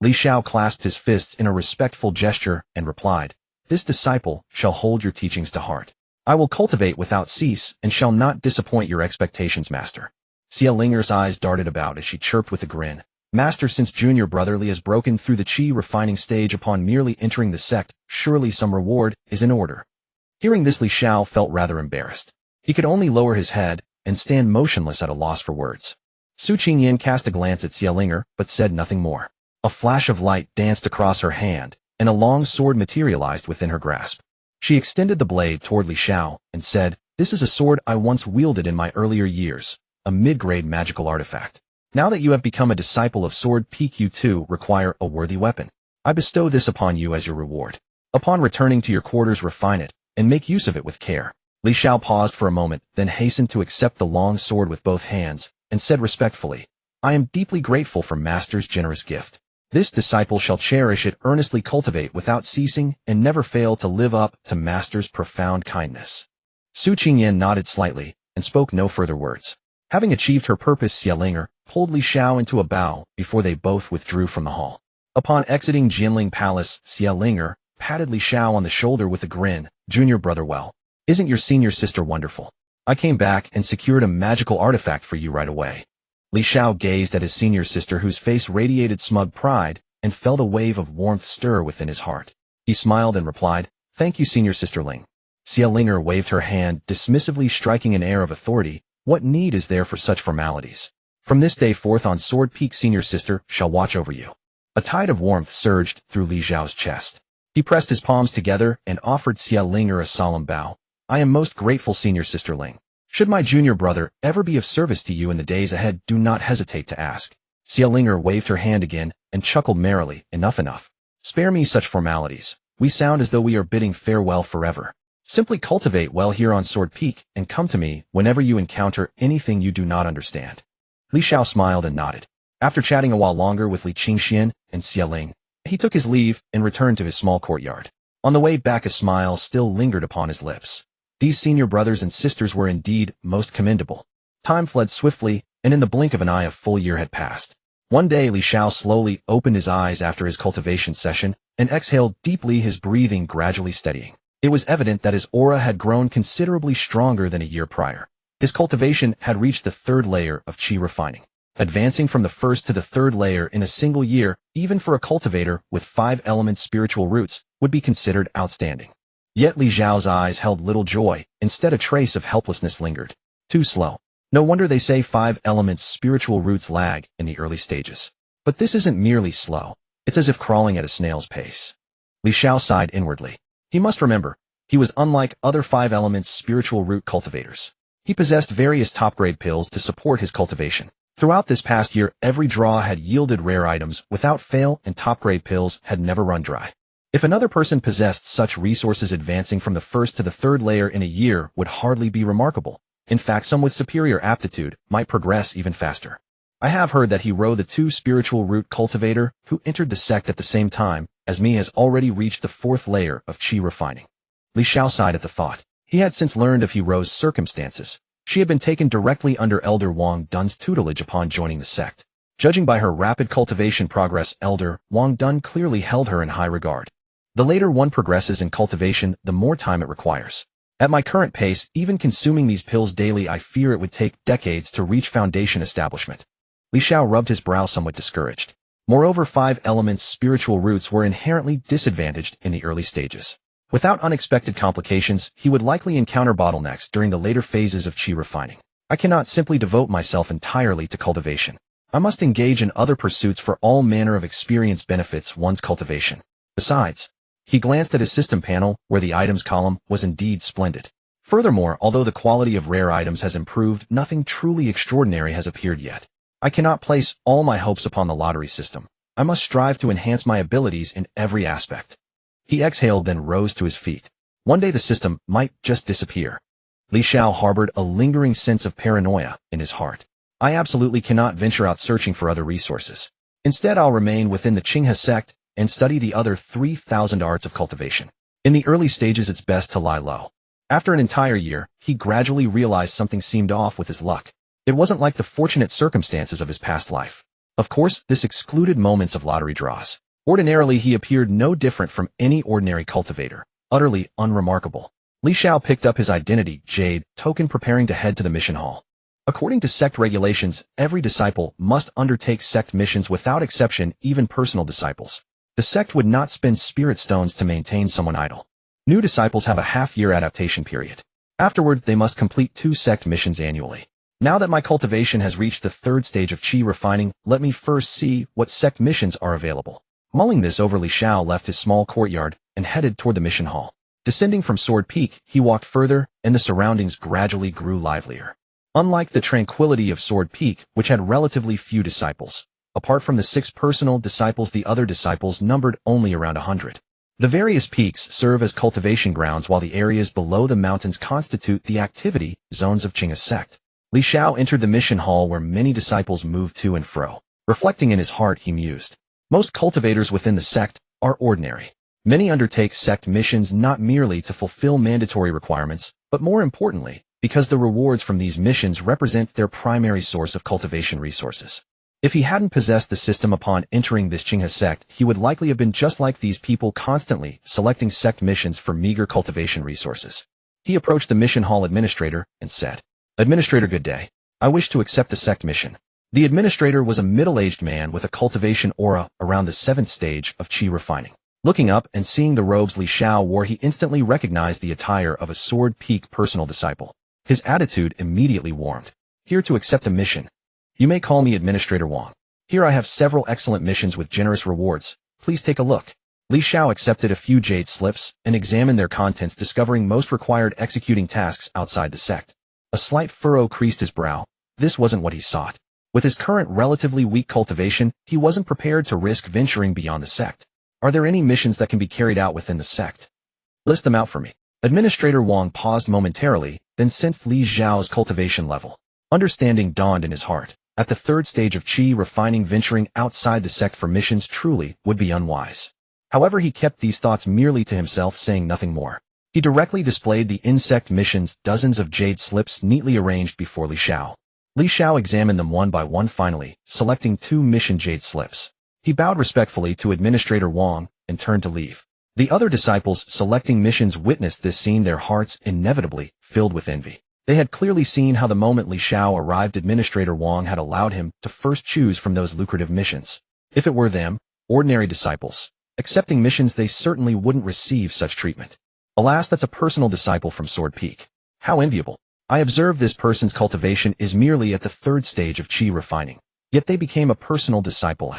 Li Xiao clasped his fists in a respectful gesture and replied, This disciple shall hold your teachings to heart. I will cultivate without cease and shall not disappoint your expectations, Master. Xiaolinger's eyes darted about as she chirped with a grin. Master, since junior brother Li has broken through the qi refining stage upon merely entering the sect, surely some reward is in order. Hearing this, Li Xiao felt rather embarrassed. He could only lower his head and stand motionless at a loss for words. Su Qingyan cast a glance at Xiaolinger, but said nothing more. A flash of light danced across her hand, and a long sword materialized within her grasp. She extended the blade toward Li Xiao and said, "This is a sword I once wielded in my earlier years, a mid-grade magical artifact. Now that you have become a disciple of Sword Peak, you too require a worthy weapon. I bestow this upon you as your reward. Upon returning to your quarters, refine it, and make use of it with care." Li Xiao paused for a moment, then hastened to accept the long sword with both hands, and said respectfully, "I am deeply grateful for Master's generous gift. This disciple shall cherish it, earnestly cultivate without ceasing, and never fail to live up to Master's profound kindness." Su Qingyan nodded slightly, and spoke no further words. Having achieved her purpose, Xiaolinger pulled Li Xiao into a bow before they both withdrew from the hall. Upon exiting Jinling Palace, Xiaolinger patted Li Xiao on the shoulder with a grin. "Junior brother, well, isn't your senior sister wonderful? I came back and secured a magical artifact for you right away." Li Xiao gazed at his senior sister, whose face radiated smug pride, and felt a wave of warmth stir within his heart. He smiled and replied, "Thank you, senior sister Ling." Xiaolinger waved her hand, dismissively striking an air of authority. "What need is there for such formalities? From this day forth on Sword Peak, senior sister shall watch over you." A tide of warmth surged through Li Xiao's chest. He pressed his palms together and offered Xiaolinger a solemn bow. "I am most grateful, senior sister Ling. Should my junior brother ever be of service to you in the days ahead, do not hesitate to ask." Xiaolinger waved her hand again and chuckled merrily. Enough. Spare me such formalities. We sound as though we are bidding farewell forever. Simply cultivate well here on Sword Peak, and come to me whenever you encounter anything you do not understand." Li Xiao smiled and nodded. After chatting a while longer with Li Qingxian and Xiaoling, he took his leave and returned to his small courtyard. On the way back, a smile still lingered upon his lips. These senior brothers and sisters were indeed most commendable. Time fled swiftly, and in the blink of an eye a full year had passed. One day, Li Xiao slowly opened his eyes after his cultivation session and exhaled deeply, his breathing gradually steadying. It was evident that his aura had grown considerably stronger than a year prior. His cultivation had reached the third layer of qi refining. Advancing from the first to the third layer in a single year, even for a cultivator with 5-element spiritual roots, would be considered outstanding. Yet Li Xiao's eyes held little joy. Instead, a trace of helplessness lingered. Too slow. No wonder they say 5 elements spiritual roots lag in the early stages. But this isn't merely slow. It's as if crawling at a snail's pace. Li Xiao sighed inwardly. He must remember, he was unlike other 5 elements spiritual root cultivators. He possessed various top-grade pills to support his cultivation. Throughout this past year, every draw had yielded rare items without fail, and top-grade pills had never run dry. If another person possessed such resources, advancing from the first to the third layer in a year would hardly be remarkable. In fact, some with superior aptitude might progress even faster. I have heard that Hiro, the 2 spiritual root cultivator who entered the sect at the same time as me, has already reached the 4th layer of qi refining. Li Xiao sighed at the thought. He had since learned of Hiro's circumstances. She had been taken directly under Elder Wang Dun's tutelage upon joining the sect. Judging by her rapid cultivation progress, Elder Wang Dun clearly held her in high regard. The later one progresses in cultivation, the more time it requires. At my current pace, even consuming these pills daily, I fear it would take decades to reach foundation establishment. Li Xiao rubbed his brow, somewhat discouraged. Moreover, 5 elements spiritual roots were inherently disadvantaged in the early stages. Without unexpected complications, he would likely encounter bottlenecks during the later phases of qi refining. I cannot simply devote myself entirely to cultivation. I must engage in other pursuits for all manner of experience benefits one's cultivation. Besides, he glanced at his system panel, where the items column was indeed splendid. Furthermore, although the quality of rare items has improved, nothing truly extraordinary has appeared yet. I cannot place all my hopes upon the lottery system. I must strive to enhance my abilities in every aspect. He exhaled, then rose to his feet. One day the system might just disappear. Li Xiao harbored a lingering sense of paranoia in his heart. I absolutely cannot venture out searching for other resources. Instead, I'll remain within the Qinghe sect and study the other 3,000 arts of cultivation. In the early stages, it's best to lie low. After an entire year, he gradually realized something seemed off with his luck. It wasn't like the fortunate circumstances of his past life. Of course, this excluded moments of lottery draws. Ordinarily, he appeared no different from any ordinary cultivator. utterly unremarkable. Li Xiao picked up his identity, Jade, token preparing to head to the mission hall. According to sect regulations, every disciple must undertake sect missions without exception, even personal disciples. The sect would not spend spirit stones to maintain someone idle. New disciples have a half-year adaptation period. Afterward, they must complete 2 sect missions annually. Now that my cultivation has reached the 3rd stage of chi refining, let me first see what sect missions are available. Mulling this over, Li Xiao left his small courtyard and headed toward the mission hall. Descending from Sword Peak, he walked further, and the surroundings gradually grew livelier. Unlike the tranquility of Sword Peak, which had relatively few disciples, apart from the 6 personal disciples, the other disciples numbered only around 100. The various peaks serve as cultivation grounds, while the areas below the mountains constitute the activity zones of Qing's sect. Li Xiao entered the mission hall where many disciples moved to and fro. Reflecting in his heart, he mused. Most cultivators within the sect are ordinary. Many undertake sect missions not merely to fulfill mandatory requirements, but more importantly, because the rewards from these missions represent their primary source of cultivation resources. If he hadn't possessed the system upon entering this Qing's sect, he would likely have been just like these people, constantly selecting sect missions for meager cultivation resources. He approached the mission hall administrator and said, "Administrator, good day. I wish to accept the sect mission." The administrator was a middle-aged man with a cultivation aura around the 7th stage of chi refining. Looking up and seeing the robes Li Xiao wore, he instantly recognized the attire of a Sword Peak personal disciple. His attitude immediately warmed. "Here to accept a mission. You may call me Administrator Wang. Here I have several excellent missions with generous rewards. Please take a look." Li Xiao accepted a few jade slips and examined their contents, discovering most required executing tasks outside the sect. A slight furrow creased his brow. This wasn't what he sought. With his current relatively weak cultivation, he wasn't prepared to risk venturing beyond the sect. "Are there any missions that can be carried out within the sect? List them out for me." Administrator Wang paused momentarily, then sensed Li Xiao's cultivation level. Understanding dawned in his heart. At the 3rd stage of chi refining, venturing outside the sect for missions truly would be unwise. However, he kept these thoughts merely to himself, saying nothing more. He directly displayed the insect missions, dozens of jade slips neatly arranged before Li Xiao. Li Xiao examined them one by one, finally selecting 2 mission jade slips. He bowed respectfully to Administrator Wang and turned to leave. The other disciples selecting missions witnessed this scene, their hearts inevitably filled with envy. They had clearly seen how the moment Li Xiao arrived, Administrator Wang had allowed him to first choose from those lucrative missions. If it were them, ordinary disciples, accepting missions, they certainly wouldn't receive such treatment. Alas, that's a personal disciple from Sword Peak. How enviable. I observe this person's cultivation is merely at the 3rd stage of chi refining. Yet they became a personal disciple.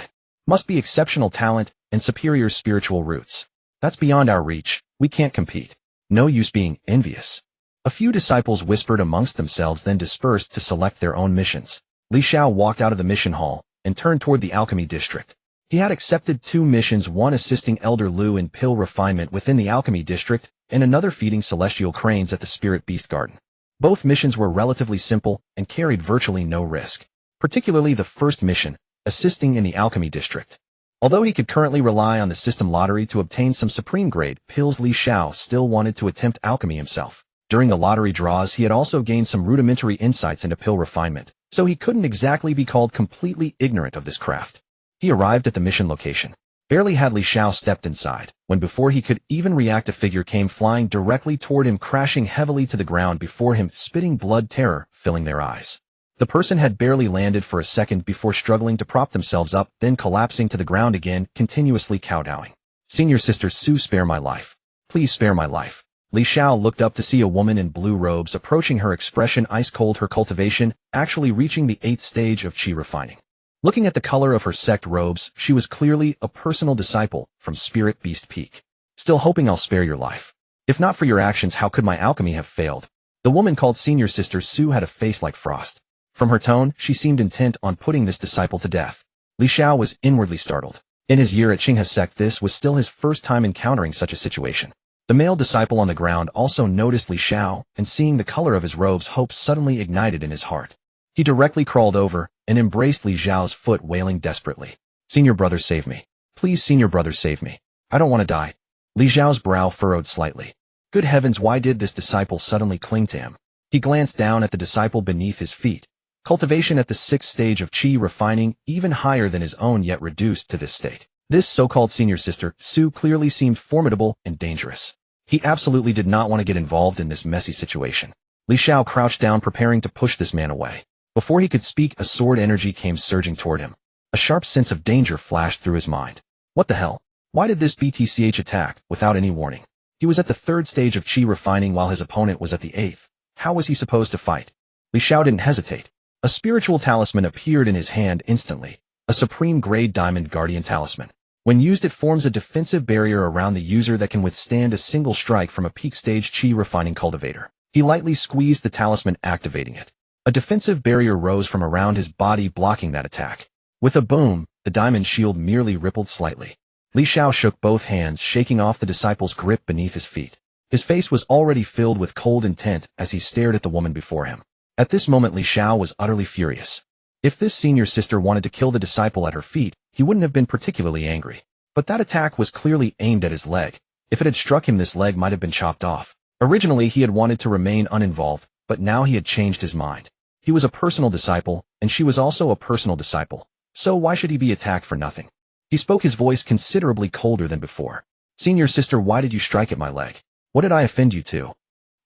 Must be exceptional talent and superior spiritual roots. That's beyond our reach. We can't compete. No use being envious. A few disciples whispered amongst themselves, then dispersed to select their own missions. Li Xiao walked out of the mission hall and turned toward the alchemy district. He had accepted 2 missions, one assisting Elder Lu in pill refinement within the alchemy district, and another feeding celestial cranes at the Spirit Beast Garden. Both missions were relatively simple and carried virtually no risk, particularly the first mission, assisting in the alchemy district. Although he could currently rely on the system lottery to obtain some supreme grade pills, Li Xiao still wanted to attempt alchemy himself. During the lottery draws, he had also gained some rudimentary insights into pill refinement, so he couldn't exactly be called completely ignorant of this craft. He arrived at the mission location. Barely had Li Xiao stepped inside, when before he could even react, a figure came flying directly toward him, crashing heavily to the ground before him, spitting blood, terror filling their eyes. The person had barely landed for a second before struggling to prop themselves up, then collapsing to the ground again, continuously kowtowing. "Senior Sister Su, spare my life. Please spare my life." Li Xiao looked up to see a woman in blue robes approaching her, expression ice cold, her cultivation actually reaching the 8th stage of chi refining. Looking at the color of her sect robes, she was clearly a personal disciple from Spirit Beast Peak. "Still hoping I'll spare your life. If not for your actions, how could my alchemy have failed?" The woman called Senior Sister Su had a face like frost. From her tone, she seemed intent on putting this disciple to death. Li Xiao was inwardly startled. In his year at Qing's sect, this was still his first time encountering such a situation. The male disciple on the ground also noticed Li Xiao, and seeing the color of his robes, hope suddenly ignited in his heart. He directly crawled over and embraced Li Xiao's foot, wailing desperately. "Senior brother, save me. Please, senior brother, save me. I don't want to die." Li Xiao's brow furrowed slightly. Good heavens, why did this disciple suddenly cling to him? He glanced down at the disciple beneath his feet. Cultivation at the 6th stage of chi refining, even higher than his own, yet reduced to this state. This so-called Senior Sister Su clearly seemed formidable and dangerous. He absolutely did not want to get involved in this messy situation. Li Xiao crouched down preparing to push this man away. Before he could speak, a sword energy came surging toward him. A sharp sense of danger flashed through his mind. What the hell? Why did this BTCH attack, without any warning? He was at the 3rd stage of chi refining while his opponent was at the 8th. How was he supposed to fight? Li Xiao didn't hesitate. A spiritual talisman appeared in his hand instantly. A supreme grade diamond guardian talisman. When used, it forms a defensive barrier around the user that can withstand a single strike from a peak stage chi refining cultivator. He lightly squeezed the talisman, activating it. A defensive barrier rose from around his body, blocking that attack. With a boom, the diamond shield merely rippled slightly. Li Xiao shook both hands, shaking off the disciple's grip beneath his feet. His face was already filled with cold intent as he stared at the woman before him. At this moment, Li Xiao was utterly furious. If this senior sister wanted to kill the disciple at her feet, he wouldn't have been particularly angry. But that attack was clearly aimed at his leg. If it had struck him, this leg might have been chopped off. Originally, he had wanted to remain uninvolved, but now he had changed his mind. He was a personal disciple, and she was also a personal disciple. So why should he be attacked for nothing? He spoke, his voice considerably colder than before. Senior sister, why did you strike at my leg? What did I offend you to?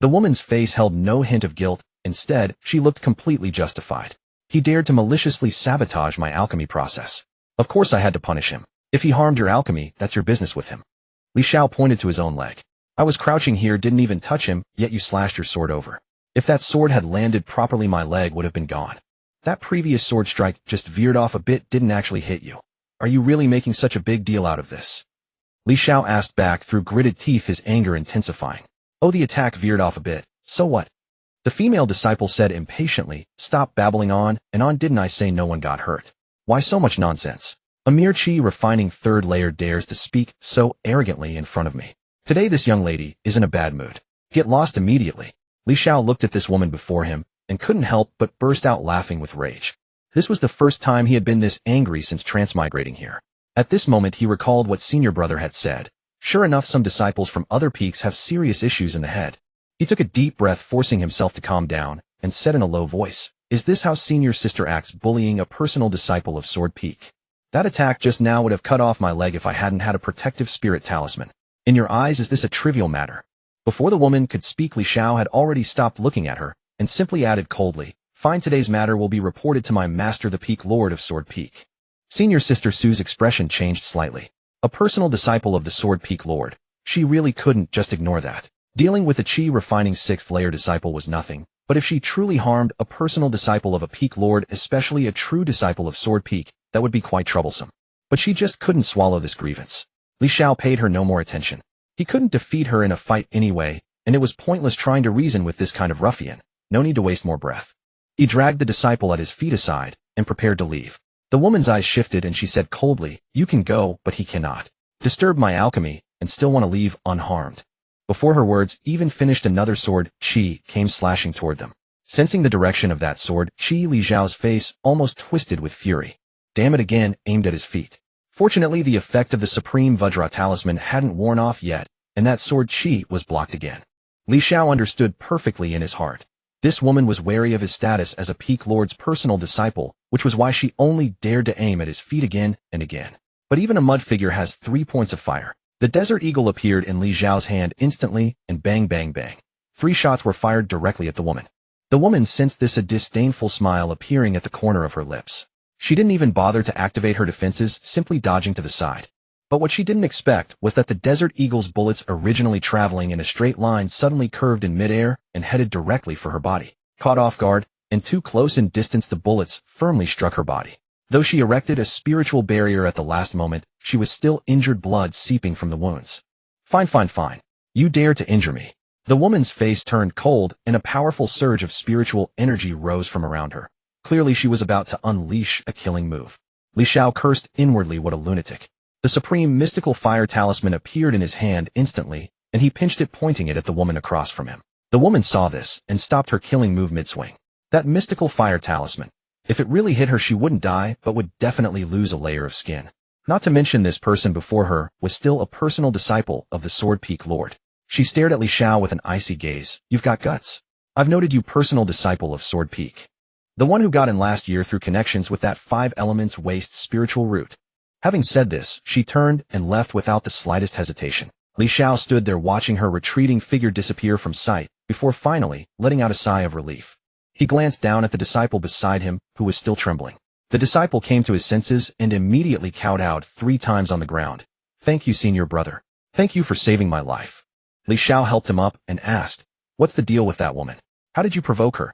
The woman's face held no hint of guilt. Instead, she looked completely justified. He dared to maliciously sabotage my alchemy process. Of course I had to punish him. If he harmed your alchemy, that's your business with him. Li Xiao pointed to his own leg. I was crouching here, didn't even touch him, yet you slashed your sword over. If that sword had landed properly, my leg would have been gone. That previous sword strike just veered off a bit, didn't actually hit you. Are you really making such a big deal out of this? Li Xiao asked back through gritted teeth, his anger intensifying. Oh, the attack veered off a bit. So what? The female disciple said impatiently, stop babbling on, didn't I say no one got hurt? Why so much nonsense? A mere chi refining 3rd layer dares to speak so arrogantly in front of me. Today this young lady is in a bad mood. Get lost immediately. Li Xiao looked at this woman before him, and couldn't help but burst out laughing with rage. This was the first time he had been this angry since transmigrating here. At this moment he recalled what senior brother had said. Sure enough, some disciples from other peaks have serious issues in the head. He took a deep breath, forcing himself to calm down, and said in a low voice, is this how senior sister acts, bullying a personal disciple of Sword Peak? That attack just now would have cut off my leg if I hadn't had a protective spirit talisman. In your eyes, is this a trivial matter? Before the woman could speak, Li Xiao had already stopped looking at her, and simply added coldly, fine, today's matter will be reported to my master, the Peak Lord of Sword Peak. Senior sister Sue's expression changed slightly. A personal disciple of the Sword Peak Lord. She really couldn't just ignore that. Dealing with a chi-refining 6th layer disciple was nothing, but if she truly harmed a personal disciple of a Peak Lord, especially a true disciple of Sword Peak, that would be quite troublesome. But she just couldn't swallow this grievance. Li Xiao paid her no more attention. He couldn't defeat her in a fight anyway, and it was pointless trying to reason with this kind of ruffian. No need to waste more breath. He dragged the disciple at his feet aside, and prepared to leave. The woman's eyes shifted and she said coldly, you can go, but he cannot disturb my alchemy, and still want to leave unharmed. Before her words even finished, another sword, chi, came slashing toward them. Sensing the direction of that sword, Li Xiao's face almost twisted with fury. Damn it, again, aimed at his feet. Fortunately, the effect of the Supreme Vajra Talisman hadn't worn off yet, and that sword chi was blocked again. Li Xiao understood perfectly in his heart. This woman was wary of his status as a Peak Lord's personal disciple, which was why she only dared to aim at his feet again and again. But even a mud figure has 3 points of fire. The Desert Eagle appeared in Li Xiao's hand instantly, and bang bang bang. 3 shots were fired directly at the woman. The woman sensed this, a disdainful smile appearing at the corner of her lips. She didn't even bother to activate her defenses, simply dodging to the side. But what she didn't expect was that the Desert Eagle's bullets, originally traveling in a straight line, suddenly curved in midair and headed directly for her body. Caught off guard, and too close in distance, the bullets firmly struck her body. Though she erected a spiritual barrier at the last moment, she was still injured, blood seeping from the wounds. Fine, fine, fine. You dare to injure me. The woman's face turned cold, and a powerful surge of spiritual energy rose from around her. Clearly she was about to unleash a killing move. Li Xiao cursed inwardly, what a lunatic. The Supreme Mystical Fire Talisman appeared in his hand instantly, and he pinched it, pointing it at the woman across from him. The woman saw this, and stopped her killing move mid-swing. That Mystical Fire Talisman. If it really hit her, she wouldn't die, but would definitely lose a layer of skin. Not to mention, this person before her was still a personal disciple of the Sword Peak Lord. She stared at Li Xiao with an icy gaze. You've got guts. I've noted you, personal disciple of Sword Peak. The one who got in last year through connections with that 5 elements waste spiritual root. Having said this, she turned and left without the slightest hesitation. Li Xiao stood there watching her retreating figure disappear from sight, before finally letting out a sigh of relief. He glanced down at the disciple beside him, who was still trembling. The disciple came to his senses and immediately kowed out 3 times on the ground. "Thank you, senior brother. Thank you for saving my life." Li Xiao helped him up and asked, "What's the deal with that woman? How did you provoke her?"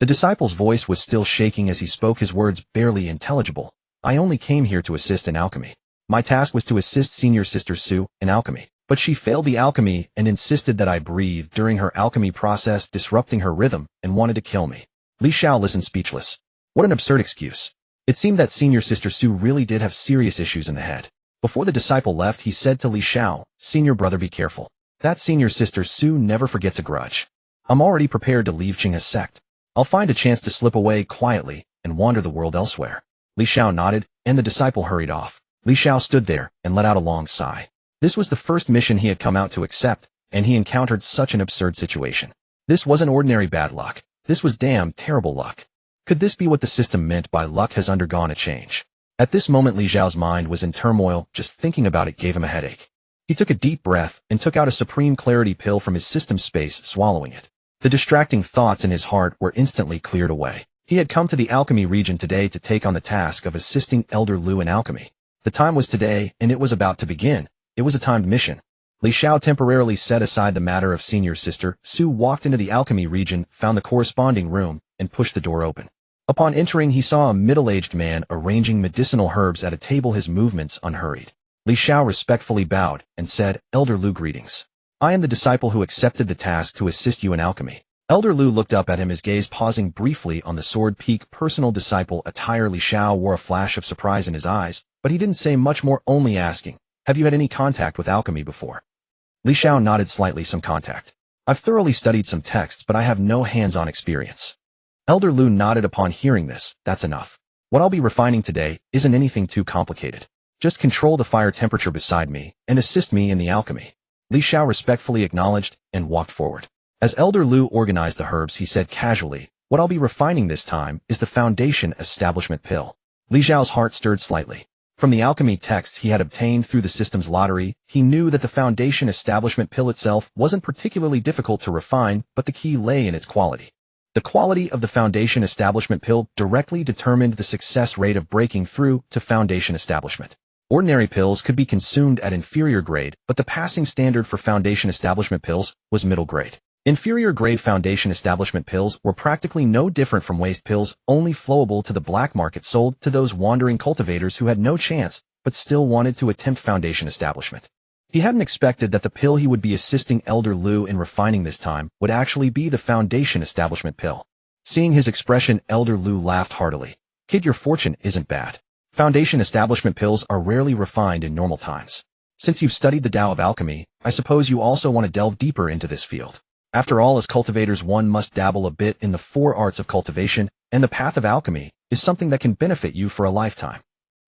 The disciple's voice was still shaking as he spoke, his words barely intelligible. "I only came here to assist in alchemy. My task was to assist senior sister Su in alchemy, but she failed the alchemy and insisted that I breathe during her alchemy process, disrupting her rhythm, and wanted to kill me." Li Xiao listened speechless. What an absurd excuse. It seemed that senior sister Su really did have serious issues in the head. Before the disciple left, he said to Li Xiao, "Senior brother, be careful. That senior sister Su never forgets a grudge. I'm already prepared to leave Qinghe's sect. I'll find a chance to slip away quietly and wander the world elsewhere." Li Xiao nodded, and the disciple hurried off. Li Xiao stood there and let out a long sigh. This was the first mission he had come out to accept, and he encountered such an absurd situation. This wasn't ordinary bad luck. This was damn terrible luck. Could this be what the system meant by luck has undergone a change? At this moment, Li Xiao's mind was in turmoil. Just thinking about it gave him a headache. He took a deep breath and took out a supreme clarity pill from his system space, swallowing it. The distracting thoughts in his heart were instantly cleared away. He had come to the alchemy region today to take on the task of assisting Elder Lu in alchemy. The time was today, and it was about to begin. It was a timed mission. Li Xiao temporarily set aside the matter of senior sister Su, walked into the alchemy region, found the corresponding room, and pushed the door open. Upon entering, he saw a middle-aged man arranging medicinal herbs at a table, his movements unhurried. Li Xiao respectfully bowed and said, "Elder Lu, greetings. I am the disciple who accepted the task to assist you in alchemy." Elder Lu looked up at him, his gaze pausing briefly on the sword peak personal disciple attire. Li Xiao wore a flash of surprise in his eyes, but he didn't say much more, only asking, "Have you had any contact with alchemy before?" Li Xiao nodded slightly. "Some contact. I've thoroughly studied some texts, but I have no hands-on experience." Elder Lu nodded upon hearing this. "That's enough. What I'll be refining today isn't anything too complicated. Just control the fire temperature beside me and assist me in the alchemy." Li Xiao respectfully acknowledged and walked forward. As Elder Lu organized the herbs, he said casually, "What I'll be refining this time is the Foundation Establishment Pill." Li Xiao's heart stirred slightly. From the alchemy texts he had obtained through the system's lottery, he knew that the Foundation Establishment Pill itself wasn't particularly difficult to refine, but the key lay in its quality. The quality of the Foundation Establishment Pill directly determined the success rate of breaking through to Foundation Establishment. Ordinary pills could be consumed at inferior grade, but the passing standard for Foundation Establishment pills was middle grade. Inferior grade Foundation Establishment pills were practically no different from waste pills, only flowable to the black market, sold to those wandering cultivators who had no chance but still wanted to attempt Foundation Establishment. He hadn't expected that the pill he would be assisting Elder Lu in refining this time would actually be the Foundation Establishment Pill. Seeing his expression, Elder Lu laughed heartily. "Kid, your fortune isn't bad. Foundation Establishment pills are rarely refined in normal times. Since you've studied the Tao of alchemy, I suppose you also want to delve deeper into this field. After all, as cultivators, one must dabble a bit in the 4 arts of cultivation, and the path of alchemy is something that can benefit you for a lifetime."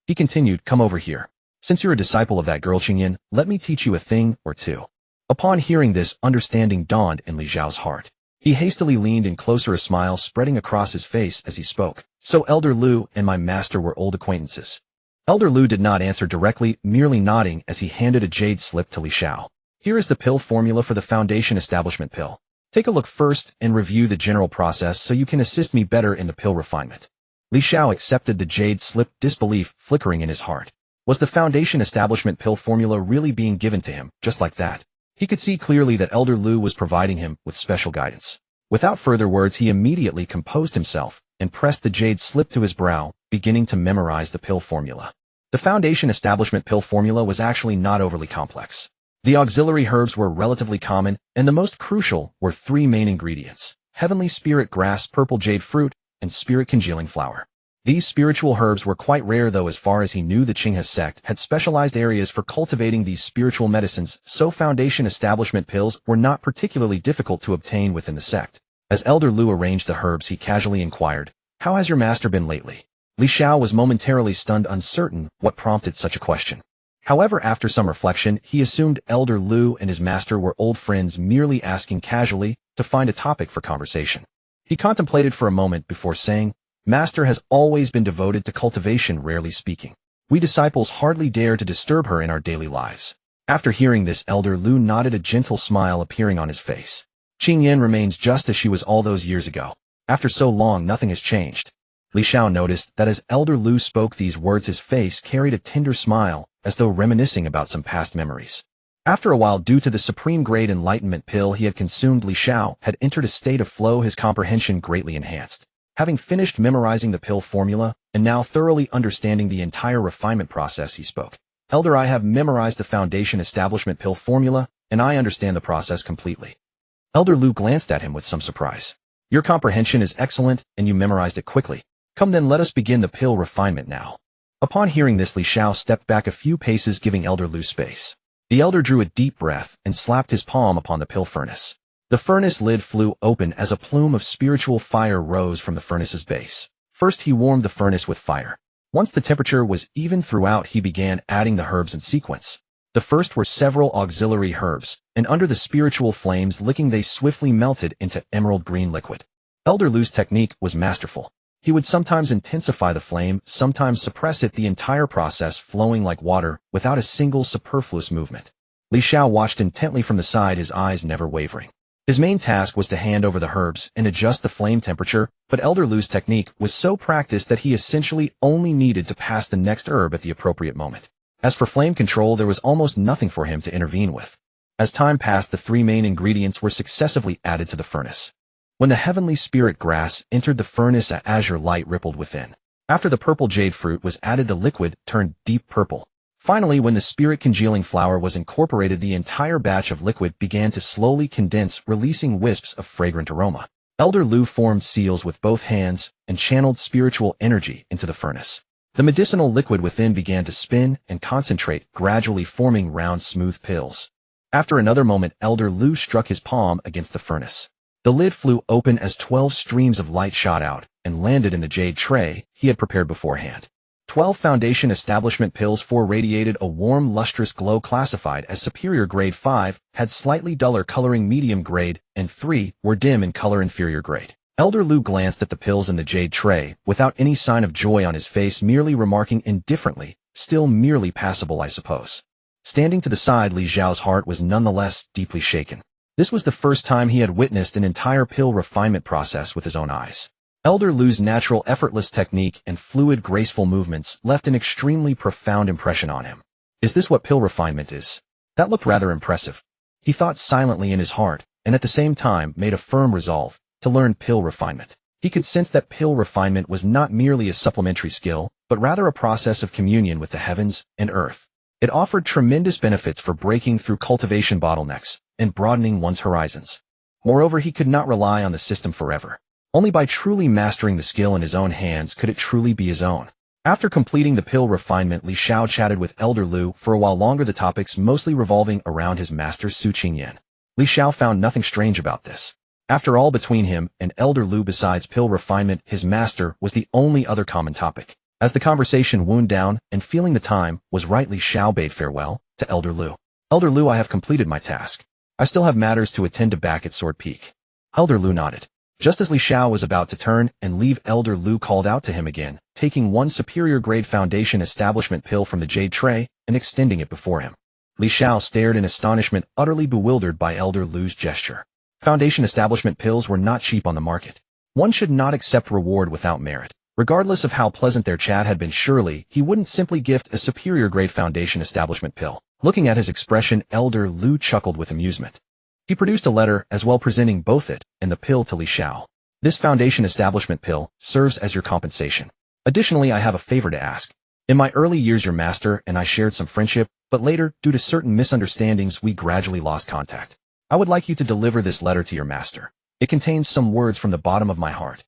He continued, "Come over here. Since you're a disciple of that girl Qingyan, let me teach you a thing or two." Upon hearing this, understanding dawned in Li Xiao's heart. He hastily leaned in closer, a smile spreading across his face as he spoke. "So Elder Lu and my master were old acquaintances?" Elder Lu did not answer directly, merely nodding as he handed a jade slip to Li Xiao. "Here is the pill formula for the Foundation Establishment Pill. Take a look first and review the general process so you can assist me better in the pill refinement." Li Xiao accepted the jade slip, disbelief flickering in his heart. Was the Foundation Establishment Pill formula really being given to him, just like that? He could see clearly that Elder Lu was providing him with special guidance. Without further words, he immediately composed himself and pressed the jade slip to his brow, beginning to memorize the pill formula. The Foundation Establishment Pill formula was actually not overly complex. The auxiliary herbs were relatively common, and the most crucial were 3 main ingredients: heavenly spirit grass, purple jade fruit, and spirit congealing flower. These spiritual herbs were quite rare, though. As far as he knew, the Qinghe sect had specialized areas for cultivating these spiritual medicines, so Foundation Establishment pills were not particularly difficult to obtain within the sect. As Elder Lu arranged the herbs, he casually inquired, "How has your master been lately?" Li Xiao was momentarily stunned, uncertain what prompted such a question. However, after some reflection, he assumed Elder Lu and his master were old friends, merely asking casually to find a topic for conversation. He contemplated for a moment before saying, "Master has always been devoted to cultivation, rarely speaking. We disciples hardly dare to disturb her in our daily lives." After hearing this, Elder Lu nodded, a gentle smile appearing on his face. Qing Yin remains just as she was all those years ago. After so long, nothing has changed. Li Xiao noticed that as Elder Lu spoke these words, his face carried a tender smile, as though reminiscing about some past memories. After a while, due to the supreme grade enlightenment pill he had consumed, Li Xiao had entered a state of flow, his comprehension greatly enhanced. Having finished memorizing the pill formula, and now thoroughly understanding the entire refinement process, he spoke. Elder, I have memorized the foundation establishment pill formula, and I understand the process completely. Elder Lu glanced at him with some surprise. Your comprehension is excellent, and you memorized it quickly. Come then, let us begin the pill refinement now. Upon hearing this, Li Xiao stepped back a few paces, giving Elder Lu space. The elder drew a deep breath and slapped his palm upon the pill furnace. The furnace lid flew open as a plume of spiritual fire rose from the furnace's base. First, he warmed the furnace with fire. Once the temperature was even throughout, he began adding the herbs in sequence. The first were several auxiliary herbs, and under the spiritual flames licking, they swiftly melted into emerald green liquid. Elder Lu's technique was masterful. He would sometimes intensify the flame, sometimes suppress it, the entire process flowing like water, without a single superfluous movement. Li Xiao watched intently from the side, his eyes never wavering. His main task was to hand over the herbs and adjust the flame temperature, but Elder Lu's technique was so practiced that he essentially only needed to pass the next herb at the appropriate moment. As for flame control, there was almost nothing for him to intervene with. As time passed, the three main ingredients were successively added to the furnace. When the heavenly spirit grass entered the furnace, a azure light rippled within. After the purple jade fruit was added, the liquid turned deep purple. Finally, when the spirit congealing flower was incorporated, the entire batch of liquid began to slowly condense, releasing wisps of fragrant aroma. Elder Lu formed seals with both hands and channeled spiritual energy into the furnace. The medicinal liquid within began to spin and concentrate, gradually forming round, smooth pills. After another moment, Elder Lu struck his palm against the furnace. The lid flew open as 12 streams of light shot out and landed in the jade tray he had prepared beforehand. 12 foundation establishment pills, 4 radiated a warm, lustrous glow, classified as superior grade, 5 had slightly duller coloring, medium grade, and 3 were dim in color, inferior grade. Elder Lu glanced at the pills in the jade tray, without any sign of joy on his face, merely remarking indifferently, still merely passable, I suppose. Standing to the side, Li Xiao's heart was nonetheless deeply shaken. This was the first time he had witnessed an entire pill refinement process with his own eyes. Elder Lu's natural, effortless technique and fluid, graceful movements left an extremely profound impression on him. Is this what pill refinement is? That looked rather impressive. He thought silently in his heart, and at the same time made a firm resolve to learn pill refinement. He could sense that pill refinement was not merely a supplementary skill, but rather a process of communion with the heavens and earth. It offered tremendous benefits for breaking through cultivation bottlenecks and broadening one's horizons. Moreover, he could not rely on the system forever. Only by truly mastering the skill in his own hands could it truly be his own. After completing the pill refinement, Li Xiao chatted with Elder Lu for a while longer, the topics mostly revolving around his master Su Qingyan. Li Xiao found nothing strange about this. After all, between him and Elder Lu, besides pill refinement, his master was the only other common topic. As the conversation wound down, and feeling the time was right, Li Xiao bade farewell to Elder Lu. Elder Lu, I have completed my task. I still have matters to attend to back at Sword Peak. Elder Lu nodded. Just as Li Xiao was about to turn and leave, Elder Lu called out to him again, taking one superior grade foundation establishment pill from the jade tray and extending it before him. Li Xiao stared in astonishment, utterly bewildered by Elder Lu's gesture. Foundation establishment pills were not cheap on the market. One should not accept reward without merit. Regardless of how pleasant their chat had been, surely he wouldn't simply gift a superior grade foundation establishment pill. Looking at his expression, Elder Lu chuckled with amusement. He produced a letter as well, presenting both it and the pill to Li Xiao. This foundation establishment pill serves as your compensation. Additionally, I have a favor to ask. In my early years, your master and I shared some friendship, but later, due to certain misunderstandings, we gradually lost contact. I would like you to deliver this letter to your master. It contains some words from the bottom of my heart.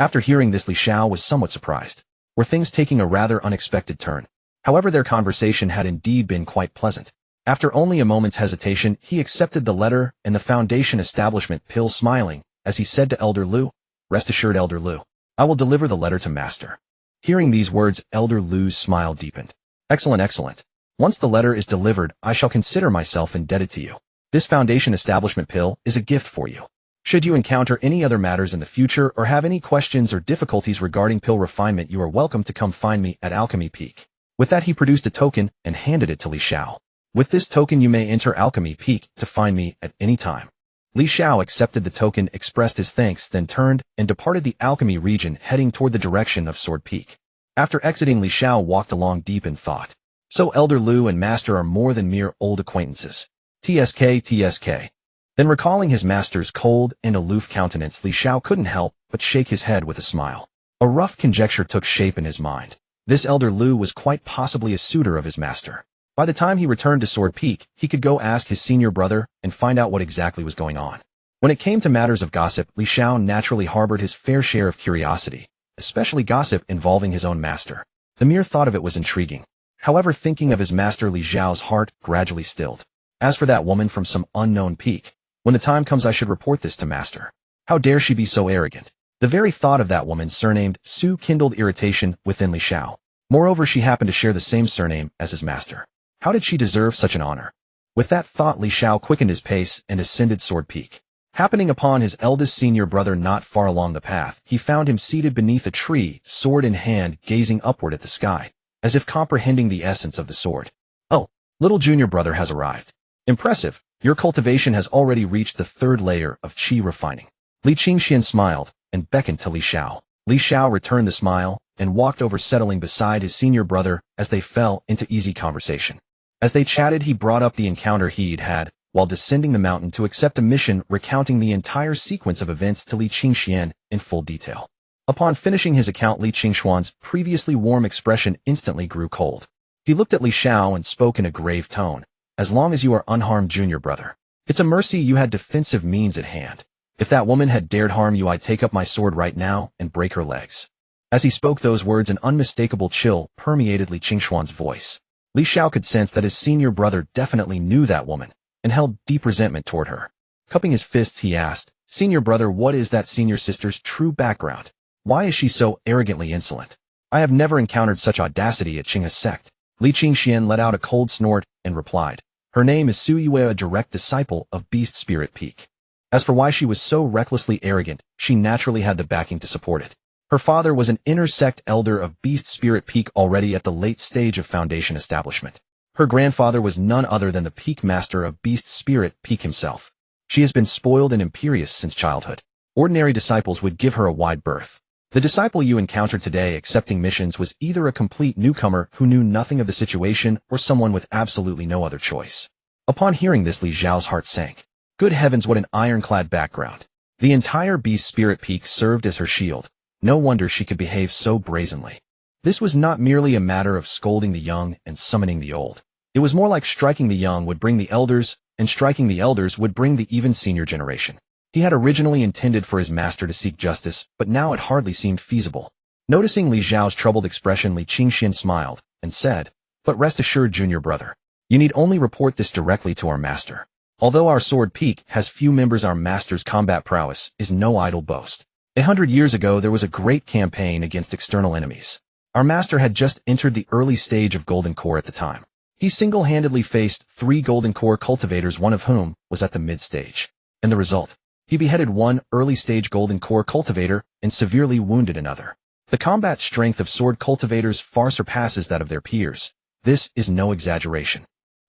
After hearing this, Li Xiao was somewhat surprised. Were things taking a rather unexpected turn? However, their conversation had indeed been quite pleasant. After only a moment's hesitation, he accepted the letter and the foundation establishment pill, smiling, as he said to Elder Lu, "Rest assured, Elder Lu, I will deliver the letter to master." Hearing these words, Elder Lu's smile deepened. Excellent, excellent. Once the letter is delivered, I shall consider myself indebted to you. This foundation establishment pill is a gift for you. Should you encounter any other matters in the future or have any questions or difficulties regarding pill refinement, you are welcome to come find me at Alchemy Peak. With that, he produced a token and handed it to Li Xiao. With this token you may enter Alchemy Peak to find me at any time. Li Xiao accepted the token, expressed his thanks, then turned and departed the Alchemy region, heading toward the direction of Sword Peak. After exiting, Li Xiao walked along deep in thought. So Elder Lu and Master are more than mere old acquaintances. TSK. Then recalling his master's cold and aloof countenance, Li Xiao couldn't help but shake his head with a smile. A rough conjecture took shape in his mind. This Elder Lu was quite possibly a suitor of his master. By the time he returned to Sword Peak, he could go ask his senior brother and find out what exactly was going on. When it came to matters of gossip, Li Xiao naturally harbored his fair share of curiosity, especially gossip involving his own master. The mere thought of it was intriguing. However, thinking of his master, Li Xiao's heart gradually stilled. As for that woman from some unknown peak, when the time comes I should report this to master. How dare she be so arrogant? The very thought of that woman surnamed Su kindled irritation within Li Xiao. Moreover, she happened to share the same surname as his master. How did she deserve such an honor? With that thought, Li Xiao quickened his pace and ascended Sword Peak. Happening upon his eldest senior brother not far along the path, he found him seated beneath a tree, sword in hand, gazing upward at the sky, as if comprehending the essence of the sword. Oh, little junior brother has arrived. Impressive. Your cultivation has already reached the 3rd layer of qi refining. Li Qingxian smiled and beckoned to Li Xiao. Li Xiao returned the smile and walked over, settling beside his senior brother as they fell into easy conversation. As they chatted, he brought up the encounter he'd had while descending the mountain to accept a mission, recounting the entire sequence of events to Li Qingxian in full detail. Upon finishing his account, Li Qingxuan's previously warm expression instantly grew cold. He looked at Li Xiao and spoke in a grave tone. As long as you are unharmed, junior brother, it's a mercy you had defensive means at hand. If that woman had dared harm you, I'd take up my sword right now and break her legs. As he spoke those words, an unmistakable chill permeated Li Qingxuan's voice. Li Xiao could sense that his senior brother definitely knew that woman and held deep resentment toward her. Cupping his fists, he asked, "Senior brother, what is that senior sister's true background? Why is she so arrogantly insolent? I have never encountered such audacity at Qing's sect." Li Qingxian let out a cold snort and replied, "Her name is Su Yue, a direct disciple of Beast Spirit Peak. As for why she was so recklessly arrogant, she naturally had the backing to support it. Her father was an inner sect elder of Beast Spirit Peak already at the late stage of Foundation establishment. Her grandfather was none other than the Peak Master of Beast Spirit Peak himself. She has been spoiled and imperious since childhood. Ordinary disciples would give her a wide berth. The disciple you encountered today accepting missions was either a complete newcomer who knew nothing of the situation or someone with absolutely no other choice." Upon hearing this, Li Xiao's heart sank. Good heavens, what an ironclad background. The entire Beast Spirit Peak served as her shield. No wonder she could behave so brazenly. This was not merely a matter of scolding the young and summoning the old. It was more like striking the young would bring the elders, and striking the elders would bring the even senior generation. He had originally intended for his master to seek justice, but now it hardly seemed feasible. Noticing Li Xiao's troubled expression, Li Qingxian smiled and said, "But rest assured, junior brother, you need only report this directly to our master. Although our Sword Peak has few members, our master's combat prowess is no idle boast. 100 years ago, there was a great campaign against external enemies. Our master had just entered the early stage of Golden Core at the time. He single-handedly faced 3 Golden Core cultivators, one of whom was at the mid-stage. And the result? He beheaded one early-stage Golden Core cultivator and severely wounded another. The combat strength of sword cultivators far surpasses that of their peers. This is no exaggeration."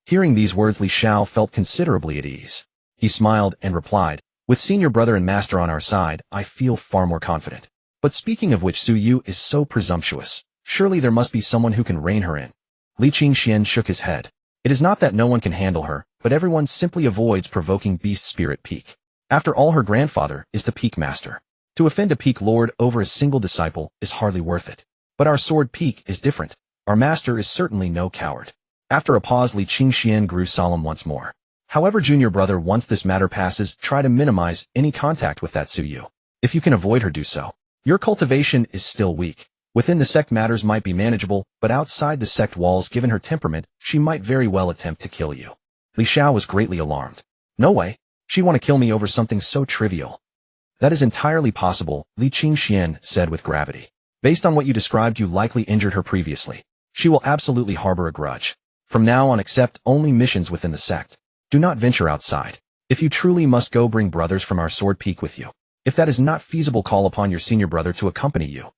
Hearing these words, Li Xiao felt considerably at ease. He smiled and replied, "With senior brother and master on our side, I feel far more confident. But speaking of which, Su Yu is so presumptuous. Surely there must be someone who can rein her in." Li Qingxian shook his head. "It is not that no one can handle her, but everyone simply avoids provoking Beast Spirit Peak. After all, her grandfather is the Peak Master. To offend a Peak Lord over a single disciple is hardly worth it. But our Sword Peak is different. Our master is certainly no coward." After a pause, Li Qingxian grew solemn once more. "However, junior brother, once this matter passes, try to minimize any contact with that Su Yu. If you can avoid her, do so. Your cultivation is still weak. Within the sect matters might be manageable, but outside the sect walls, given her temperament, she might very well attempt to kill you." Li Xiao was greatly alarmed. "No way. She'd want to kill me over something so trivial." "That is entirely possible," Li Qingxian said with gravity. "Based on what you described, you likely injured her previously. She will absolutely harbor a grudge. From now on, accept only missions within the sect. Do not venture outside. If you truly must go, bring brothers from our Sword Peak with you. If that is not feasible, call upon your senior brother to accompany you."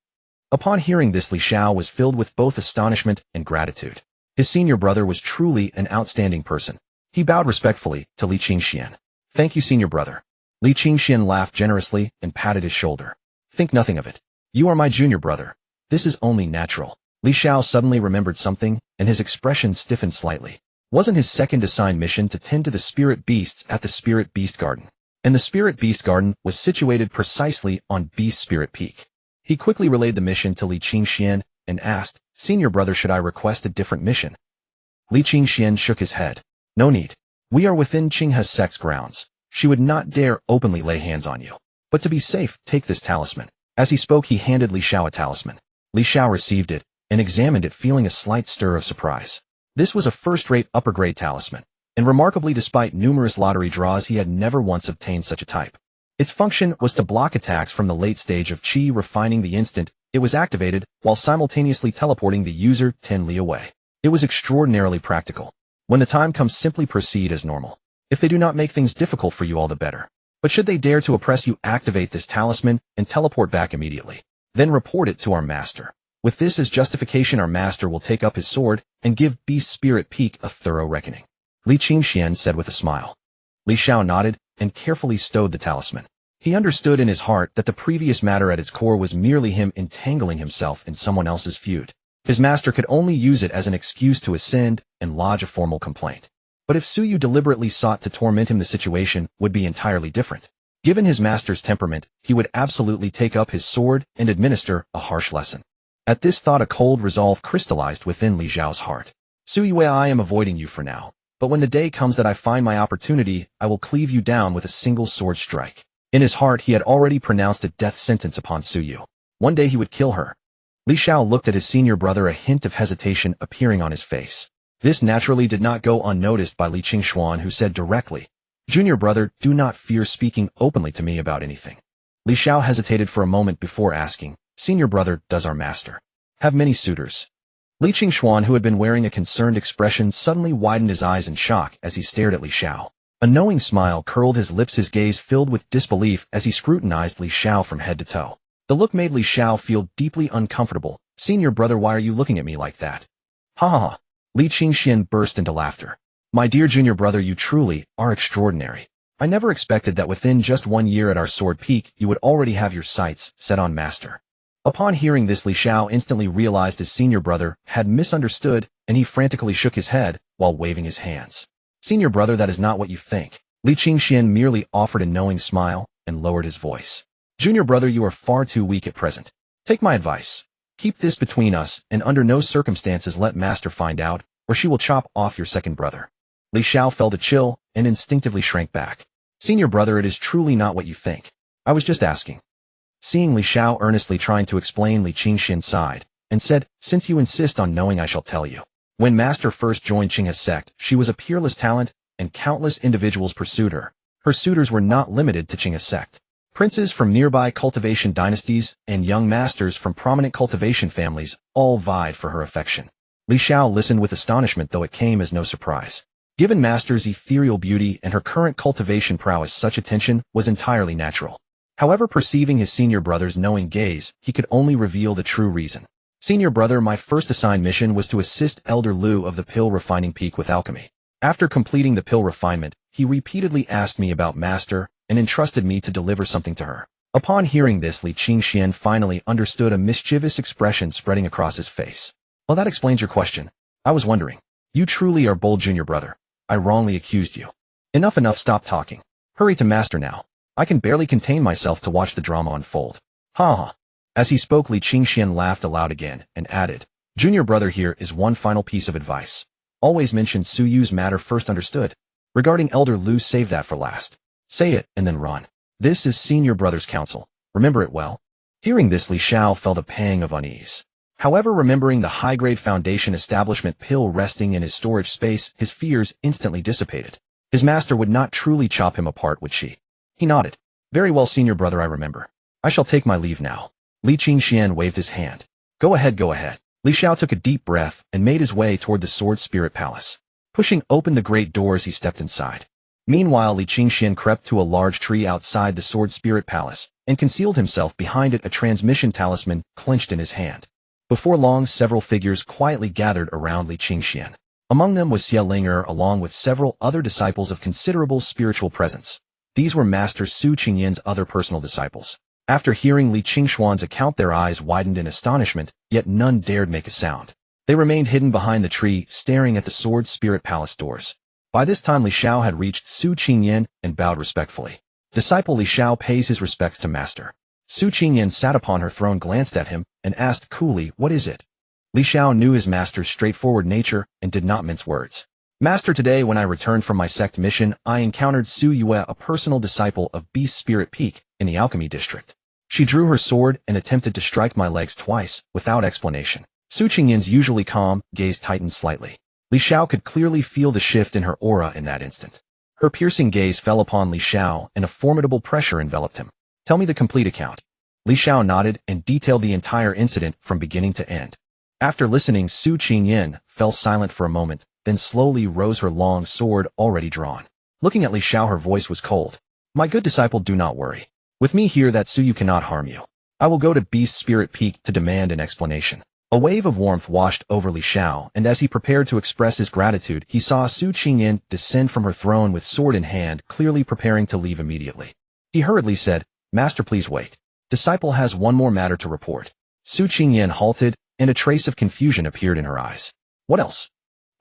Upon hearing this, Li Xiao was filled with both astonishment and gratitude. His senior brother was truly an outstanding person. He bowed respectfully to Li Qingxian. Thank you, senior brother. Li Qingxian laughed generously and patted his shoulder. Think nothing of it. You are my junior brother. This is only natural. Li Xiao suddenly remembered something, and his expression stiffened slightly. Wasn't his second assigned mission to tend to the spirit beasts at the Spirit Beast Garden? And the Spirit Beast Garden was situated precisely on Beast Spirit Peak. He quickly relayed the mission to Li Qingxian and asked, Senior brother, should I request a different mission? Li Qingxian shook his head. No need. We are within Qinghe's sect's grounds. She would not dare openly lay hands on you. But to be safe, take this talisman. As he spoke, he handed Li Xiao a talisman. Li Xiao received it and examined it, feeling a slight stir of surprise. This was a first-rate upper-grade talisman, and remarkably, despite numerous lottery draws, he had never once obtained such a type. Its function was to block attacks from the late stage of Qi refining the instant it was activated, while simultaneously teleporting the user 10 li away. It was extraordinarily practical. When the time comes, simply proceed as normal. If they do not make things difficult for you, all the better. But should they dare to oppress you, activate this talisman and teleport back immediately. Then report it to our master. With this as justification, our master will take up his sword and give Beast Spirit Peak a thorough reckoning. Li Qingxian said with a smile. Li Xiao nodded and carefully stowed the talisman. He understood in his heart that the previous matter at its core was merely him entangling himself in someone else's feud. His master could only use it as an excuse to ascend and lodge a formal complaint. But if Suyu deliberately sought to torment him, the situation would be entirely different. Given his master's temperament, he would absolutely take up his sword and administer a harsh lesson. At this thought, a cold resolve crystallized within Li Xiao's heart. Suyu, I am avoiding you for now, but when the day comes that I find my opportunity, I will cleave you down with a single sword strike. In his heart, he had already pronounced a death sentence upon Suyu. One day he would kill her. Li Xiao looked at his senior brother, a hint of hesitation appearing on his face. This naturally did not go unnoticed by Li Qingxuan, who said directly, Junior brother, do not fear speaking openly to me about anything. Li Xiao hesitated for a moment before asking, Senior brother, does our master have many suitors? Li Qingxuan, who had been wearing a concerned expression, suddenly widened his eyes in shock as he stared at Li Xiao. A knowing smile curled his lips, his gaze filled with disbelief as he scrutinized Li Xiao from head to toe. The look made Li Xiao feel deeply uncomfortable. Senior brother, why are you looking at me like that? Ha ha ha. Li Qingxian burst into laughter. My dear junior brother, you truly are extraordinary. I never expected that within just 1 year at our sword peak, you would already have your sights set on master. Upon hearing this, Li Xiao instantly realized his senior brother had misunderstood, and he frantically shook his head while waving his hands. Senior brother, that is not what you think. Li Qingxian merely offered a knowing smile and lowered his voice. Junior brother, you are far too weak at present. Take my advice. Keep this between us, and under no circumstances let master find out, or she will chop off your second brother. Li Xiao felt a chill and instinctively shrank back. Senior brother, it is truly not what you think. I was just asking. Seeing Li Xiao earnestly trying to explain, Li Qingxian sighed and said, Since you insist on knowing, I shall tell you. When master first joined Qinghe's sect, she was a peerless talent, and countless individuals pursued her. Her suitors were not limited to Qinghe's sect. Princes from nearby cultivation dynasties and young masters from prominent cultivation families all vied for her affection. Li Xiao listened with astonishment, though it came as no surprise. Given master's ethereal beauty and her current cultivation prowess, such attention was entirely natural. However, perceiving his senior brother's knowing gaze, he could only reveal the true reason. Senior brother, my first assigned mission was to assist Elder Lu of the Pill Refining Peak with alchemy. After completing the pill refinement, he repeatedly asked me about master and entrusted me to deliver something to her. Upon hearing this, Li Qingxian finally understood, a mischievous expression spreading across his face. Well, that explains your question. I was wondering. You truly are bold, junior brother. I wrongly accused you. Enough, stop talking. Hurry to master now. I can barely contain myself to watch the drama unfold. Ha ha. As he spoke, Li Qingxian laughed aloud again and added, Junior brother, here is one final piece of advice. Always mention Suyu's matter first, understood? Regarding Elder Lu, save that for last. Say it and then run. This is senior brother's counsel. Remember it well. Hearing this, Li Xiao felt a pang of unease. However, remembering the high-grade Foundation establishment pill resting in his storage space, his fears instantly dissipated. His master would not truly chop him apart, would she? He nodded. Very well, senior brother, I remember. I shall take my leave now. Li Qingxian waved his hand. Go ahead. Li Xiao took a deep breath and made his way toward the Sword Spirit Palace. Pushing open the great doors, he stepped inside. Meanwhile, Li Qingxian crept to a large tree outside the Sword Spirit Palace and concealed himself behind it, a transmission talisman clenched in his hand. Before long, several figures quietly gathered around Li Qingxian. Among them was Xiao along with several other disciples of considerable spiritual presence. These were Master Su Qingyan's other personal disciples. After hearing Li Qingxuan's account, their eyes widened in astonishment, yet none dared make a sound. They remained hidden behind the tree, staring at the Sword Spirit Palace doors. By this time Li Xiao had reached Su Qingyan and bowed respectfully. Disciple Li Xiao pays his respects to Master. Su Qingyan sat upon her throne, glanced at him, and asked coolly, "What is it?" Li Xiao knew his master's straightforward nature and did not mince words. "Master, today when I returned from my sect mission, I encountered Su Yue, a personal disciple of Beast Spirit Peak in the Alchemy District. She drew her sword and attempted to strike my legs twice, without explanation." Su Qingyan's usually calm gaze tightened slightly. Li Xiao could clearly feel the shift in her aura in that instant. Her piercing gaze fell upon Li Xiao, and a formidable pressure enveloped him. "Tell me the complete account." Li Xiao nodded and detailed the entire incident from beginning to end. After listening, Su Qingyan fell silent for a moment, then slowly rose, her long sword already drawn. Looking at Li Xiao, her voice was cold. "My good disciple, do not worry. With me here, that Su Yu cannot harm you. I will go to Beast Spirit Peak to demand an explanation." A wave of warmth washed over Li Xiao, and as he prepared to express his gratitude, he saw Su Qingyan descend from her throne with sword in hand, clearly preparing to leave immediately. He hurriedly said, "Master, please wait. Disciple has one more matter to report." Su Qingyan halted, and a trace of confusion appeared in her eyes. "What else?"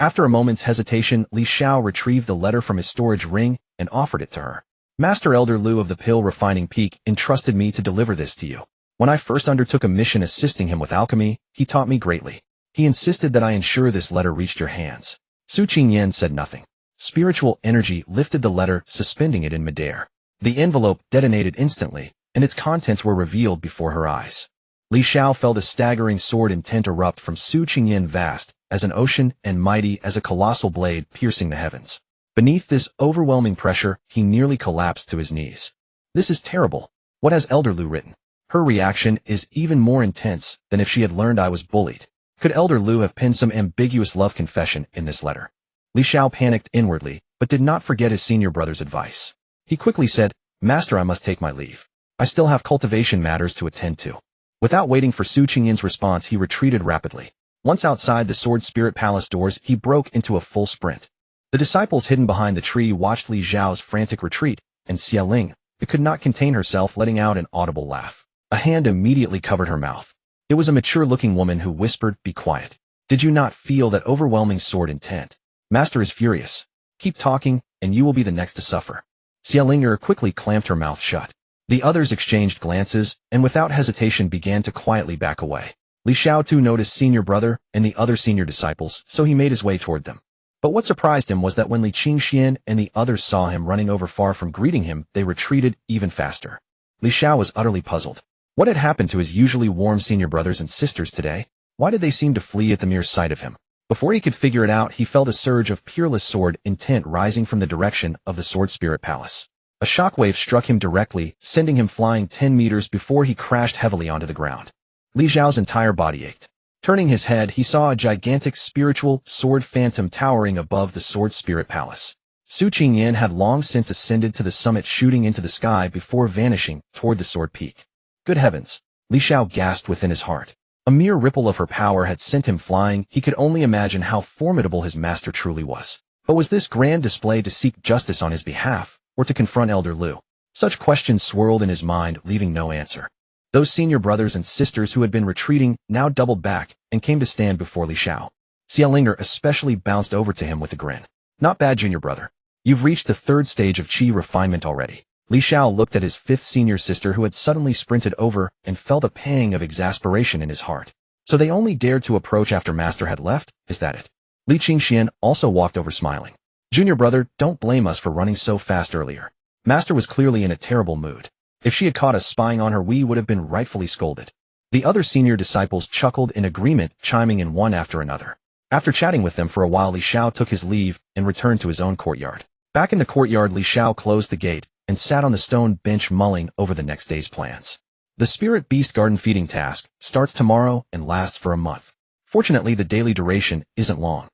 After a moment's hesitation, Li Xiao retrieved the letter from his storage ring and offered it to her. "Master Elder Lu of the Pill Refining Peak entrusted me to deliver this to you. When I first undertook a mission assisting him with alchemy, he taught me greatly. He insisted that I ensure this letter reached your hands." Su Qingyan said nothing. Spiritual energy lifted the letter, suspending it in midair. The envelope detonated instantly, and its contents were revealed before her eyes. Li Xiao felt a staggering sword intent erupt from Su Qingyan, vast as an ocean and mighty as a colossal blade piercing the heavens. Beneath this overwhelming pressure, he nearly collapsed to his knees. "This is terrible. What has Elder Lu written?" Her reaction is even more intense than if she had learned I was bullied. Could Elder Lu have penned some ambiguous love confession in this letter? Li Xiao panicked inwardly, but did not forget his senior brother's advice. He quickly said, "Master, I must take my leave. I still have cultivation matters to attend to." Without waiting for Su Qingyan's response, he retreated rapidly. Once outside the Sword Spirit Palace doors, he broke into a full sprint. The disciples hidden behind the tree watched Li Xiao's frantic retreat, and Xiao could not contain herself, letting out an audible laugh. A hand immediately covered her mouth. It was a mature-looking woman who whispered, "Be quiet. Did you not feel that overwhelming sword intent? Master is furious. Keep talking, and you will be the next to suffer." Xiao quickly clamped her mouth shut. The others exchanged glances, and without hesitation began to quietly back away. Li Xiao too noticed senior brother and the other senior disciples, so he made his way toward them. But what surprised him was that when Li Qingxian and the others saw him running over far from greeting him, they retreated even faster. Li Xiao was utterly puzzled. What had happened to his usually warm senior brothers and sisters today? Why did they seem to flee at the mere sight of him? Before he could figure it out, he felt a surge of peerless sword intent rising from the direction of the Sword Spirit Palace. A shockwave struck him directly, sending him flying 10 meters before he crashed heavily onto the ground. Li Xiao's entire body ached. Turning his head, he saw a gigantic spiritual sword phantom towering above the Sword Spirit Palace. Su Qingyan had long since ascended to the summit, shooting into the sky before vanishing toward the sword peak. Good heavens! Li Xiao gasped within his heart. A mere ripple of her power had sent him flying. He could only imagine how formidable his master truly was. But was this grand display to seek justice on his behalf, or to confront Elder Lu? Such questions swirled in his mind, leaving no answer. Those senior brothers and sisters who had been retreating now doubled back and came to stand before Li Xiao. Xiao especially bounced over to him with a grin. "Not bad, junior brother. You've reached the third stage of chi refinement already." Li Xiao looked at his fifth senior sister, who had suddenly sprinted over, and felt a pang of exasperation in his heart. So they only dared to approach after Master had left? Is that it? Li Qingxian also walked over, smiling. "Junior brother, don't blame us for running so fast earlier. Master was clearly in a terrible mood. If she had caught us spying on her, we would have been rightfully scolded." The other senior disciples chuckled in agreement, chiming in one after another. After chatting with them for a while, Li Xiao took his leave and returned to his own courtyard. Back in the courtyard, Li Xiao closed the gate and sat on the stone bench, mulling over the next day's plans. The Spirit Beast Garden feeding task starts tomorrow and lasts for a month. Fortunately, the daily duration isn't long.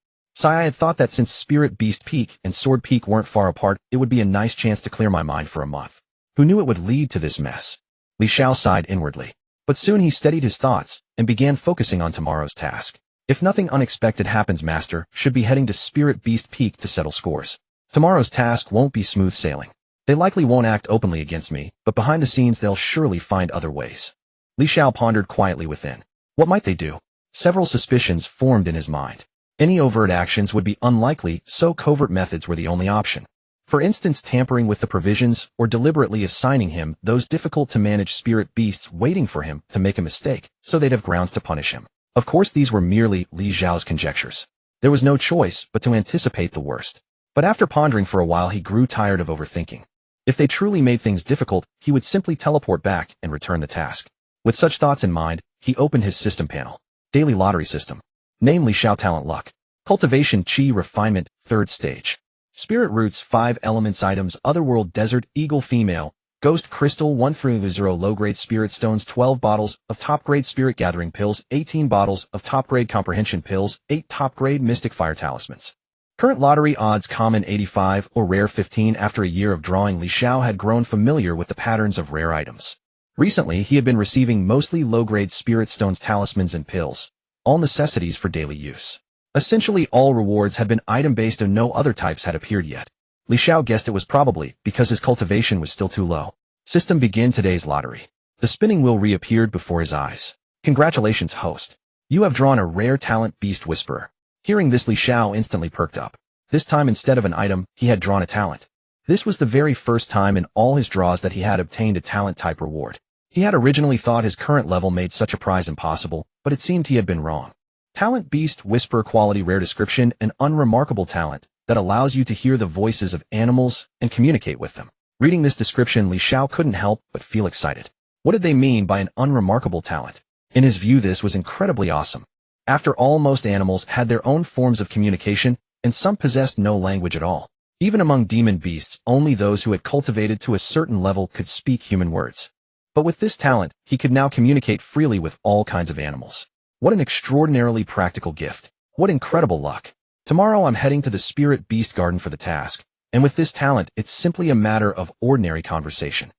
I had thought that since Spirit Beast Peak and Sword Peak weren't far apart, it would be a nice chance to clear my mind for a month. Who knew it would lead to this mess? Li Xiao sighed inwardly. But soon he steadied his thoughts and began focusing on tomorrow's task. If nothing unexpected happens, Master should be heading to Spirit Beast Peak to settle scores. Tomorrow's task won't be smooth sailing. They likely won't act openly against me, but behind the scenes they'll surely find other ways. Li Xiao pondered quietly within. What might they do? Several suspicions formed in his mind. Any overt actions would be unlikely, so covert methods were the only option. For instance, tampering with the provisions or deliberately assigning him those difficult-to-manage spirit beasts waiting for him to make a mistake, so they'd have grounds to punish him. Of course, these were merely Li Xiao's conjectures. There was no choice but to anticipate the worst. But after pondering for a while, he grew tired of overthinking. If they truly made things difficult, he would simply teleport back and return the task. With such thoughts in mind, he opened his system panel. Daily lottery system. Name Li Xiao Talent Luck. Cultivation Qi Refinement, 3rd stage. Spirit Roots 5 Elements Items Otherworld Desert Eagle Female Ghost Crystal 1-3-0 Low-Grade Spirit Stones 12 bottles of Top-Grade Spirit Gathering Pills 18 bottles of Top-Grade Comprehension Pills 8 Top-Grade Mystic Fire Talismans. Current lottery odds common 85 or rare 15. After a year of drawing, Li Xiao had grown familiar with the patterns of rare items. Recently, he had been receiving mostly low-grade spirit stones, talismans, and pills, all necessities for daily use. Essentially all rewards had been item-based and no other types had appeared yet. Li Xiao guessed it was probably because his cultivation was still too low. System begin today's lottery. The spinning wheel reappeared before his eyes. Congratulations, host. You have drawn a rare talent, Beast Whisperer. Hearing this, Li Xiao instantly perked up. This time, instead of an item, he had drawn a talent. This was the very first time in all his draws that he had obtained a talent-type reward. He had originally thought his current level made such a prize impossible, but it seemed he had been wrong. Talent Beast Whisperer quality rare description, an unremarkable talent that allows you to hear the voices of animals and communicate with them. Reading this description, Li Xiao couldn't help but feel excited. What did they mean by an unremarkable talent? In his view, this was incredibly awesome. After all, most animals had their own forms of communication, and some possessed no language at all. Even among demon beasts, only those who had cultivated to a certain level could speak human words. But with this talent, he could now communicate freely with all kinds of animals. What an extraordinarily practical gift. What incredible luck. Tomorrow I'm heading to the Spirit Beast Garden for the task, and with this talent, it's simply a matter of ordinary conversation.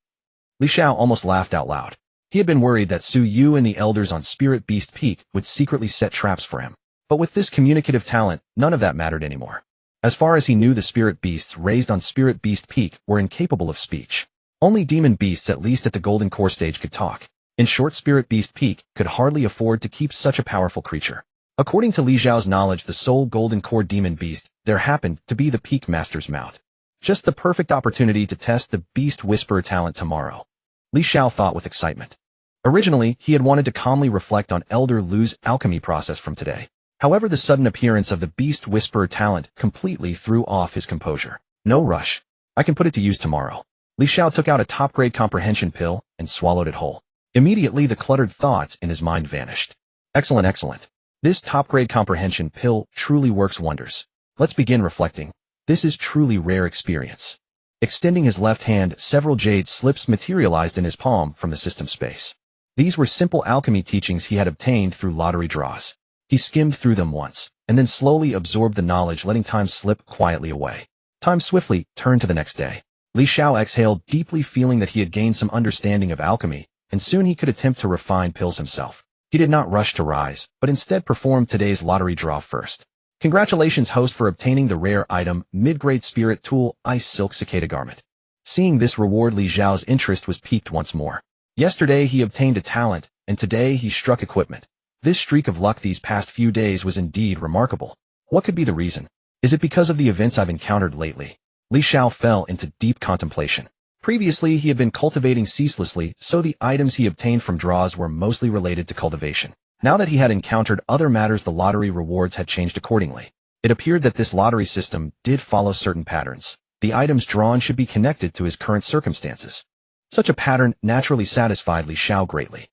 Li Xiao almost laughed out loud. He had been worried that Su Yu and the elders on Spirit Beast Peak would secretly set traps for him. But with this communicative talent, none of that mattered anymore. As far as he knew, the spirit beasts raised on Spirit Beast Peak were incapable of speech. Only demon beasts, at least at the Golden Core stage, could talk. In short, Spirit Beast Peak could hardly afford to keep such a powerful creature. According to Li Xiao's knowledge, the sole Golden Core demon beast there happened to be the Peak Master's mount. Just the perfect opportunity to test the Beast Whisperer talent tomorrow. Li Xiao thought with excitement. Originally, he had wanted to calmly reflect on Elder Lu's alchemy process from today. However, the sudden appearance of the Beast Whisperer talent completely threw off his composure. No rush. I can put it to use tomorrow. Li Xiao took out a top-grade comprehension pill and swallowed it whole. Immediately, the cluttered thoughts in his mind vanished. Excellent, excellent. This top-grade comprehension pill truly works wonders. Let's begin reflecting. This is truly rare experience. Extending his left hand, several jade slips materialized in his palm from the system space. These were simple alchemy teachings he had obtained through lottery draws. He skimmed through them once, and then slowly absorbed the knowledge, letting time slip quietly away. Time swiftly turned to the next day. Li Xiao exhaled deeply, feeling that he had gained some understanding of alchemy, and soon he could attempt to refine pills himself. He did not rush to rise, but instead performed today's lottery draw first. Congratulations, host, for obtaining the rare item, Mid-Grade Spirit Tool, Ice Silk Cicada Garment. Seeing this reward, Li Xiao's interest was piqued once more. Yesterday he obtained a talent, and today he struck equipment. This streak of luck these past few days was indeed remarkable. What could be the reason? Is it because of the events I've encountered lately? Li Xiao fell into deep contemplation. Previously, he had been cultivating ceaselessly, so the items he obtained from draws were mostly related to cultivation. Now that he had encountered other matters, the lottery rewards had changed accordingly. It appeared that this lottery system did follow certain patterns. The items drawn should be connected to his current circumstances. Such a pattern naturally satisfied Li Xiao greatly.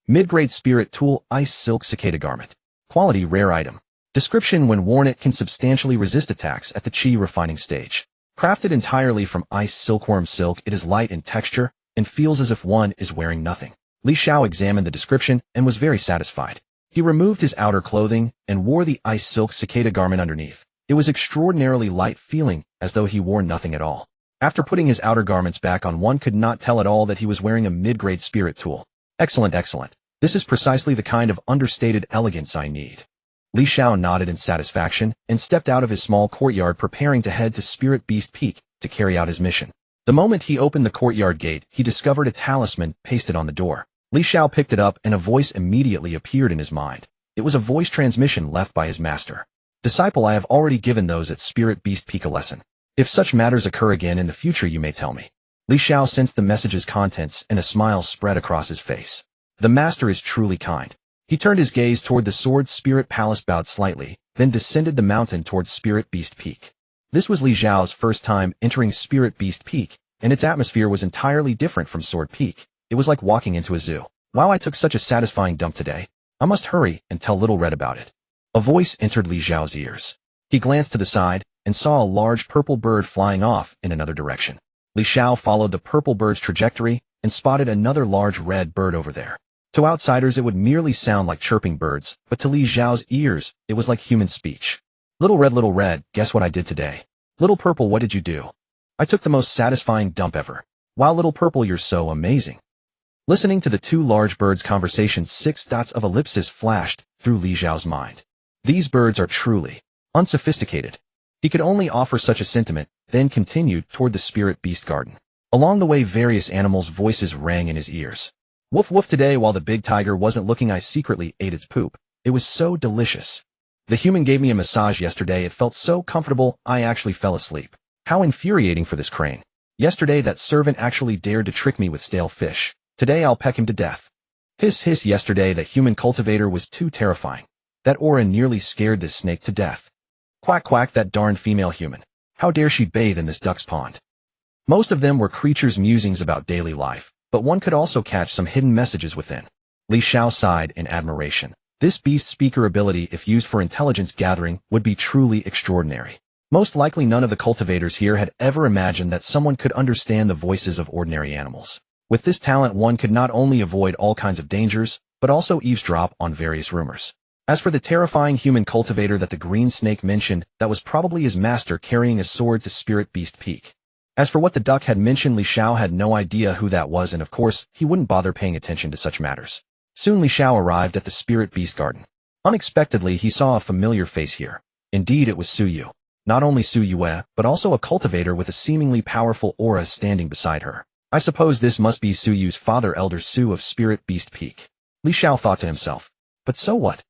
Mid-grade Spirit Tool, Ice Silk Cicada Garment. Quality rare item. Description: when worn, it can substantially resist attacks at the Qi refining stage. Crafted entirely from ice silkworm silk, it is light in texture and feels as if one is wearing nothing. Li Xiao examined the description and was very satisfied. He removed his outer clothing and wore the ice silk cicada garment underneath. It was extraordinarily light, feeling as though he wore nothing at all. After putting his outer garments back on, one could not tell at all that he was wearing a mid-grade spirit tool. Excellent, excellent. This is precisely the kind of understated elegance I need. Li Xiao nodded in satisfaction and stepped out of his small courtyard preparing to head to Spirit Beast Peak to carry out his mission. The moment he opened the courtyard gate, he discovered a talisman pasted on the door. Li Xiao picked it up and a voice immediately appeared in his mind. It was a voice transmission left by his master. Disciple, I have already given those at Spirit Beast Peak a lesson. If such matters occur again in the future, you may tell me. Li Xiao sensed the message's contents and a smile spread across his face. The master is truly kind. He turned his gaze toward the Sword Spirit Palace, bowed slightly, then descended the mountain towards Spirit Beast Peak. This was Li Xiao's first time entering Spirit Beast Peak, and its atmosphere was entirely different from Sword Peak. It was like walking into a zoo. Wow, I took such a satisfying dump today. I must hurry and tell Little Red about it. A voice entered Li Xiao's ears. He glanced to the side and saw a large purple bird flying off in another direction. Li Xiao followed the purple bird's trajectory and spotted another large red bird over there. To outsiders, it would merely sound like chirping birds, but to Li Xiao's ears, it was like human speech. Little Red, guess what I did today? Little Purple, what did you do? I took the most satisfying dump ever. Wow, Little Purple, you're so amazing. Listening to the two large birds' conversations, 6 dots of ellipsis flashed through Li Xiao's mind. These birds are truly unsophisticated. He could only offer such a sentiment, then continued toward the Spirit Beast Garden. Along the way, various animals' voices rang in his ears. Woof woof, today while the big tiger wasn't looking, I secretly ate its poop. It was so delicious. The human gave me a massage yesterday. It felt so comfortable, I actually fell asleep. How infuriating for this crane. Yesterday that servant actually dared to trick me with stale fish. Today I'll peck him to death. Hiss hiss, yesterday that human cultivator was too terrifying. That aura nearly scared this snake to death. Quack quack, that darn female human. How dare she bathe in this duck's pond? Most of them were creatures' musings about daily life, but one could also catch some hidden messages within. Li Xiao sighed in admiration. This beast speaker ability, if used for intelligence gathering, would be truly extraordinary. Most likely none of the cultivators here had ever imagined that someone could understand the voices of ordinary animals. With this talent, one could not only avoid all kinds of dangers, but also eavesdrop on various rumors. As for the terrifying human cultivator that the green snake mentioned, that was probably his master carrying a sword to Spirit Beast Peak. As for what the duck had mentioned, Li Xiao had no idea who that was, and of course, he wouldn't bother paying attention to such matters. Soon Li Xiao arrived at the Spirit Beast Garden. Unexpectedly, he saw a familiar face here. Indeed, it was Su Yu. Not only Su Yue, but also a cultivator with a seemingly powerful aura standing beside her. I suppose this must be Su Yu's father, Elder Su of Spirit Beast Peak. Li Xiao thought to himself. But so what?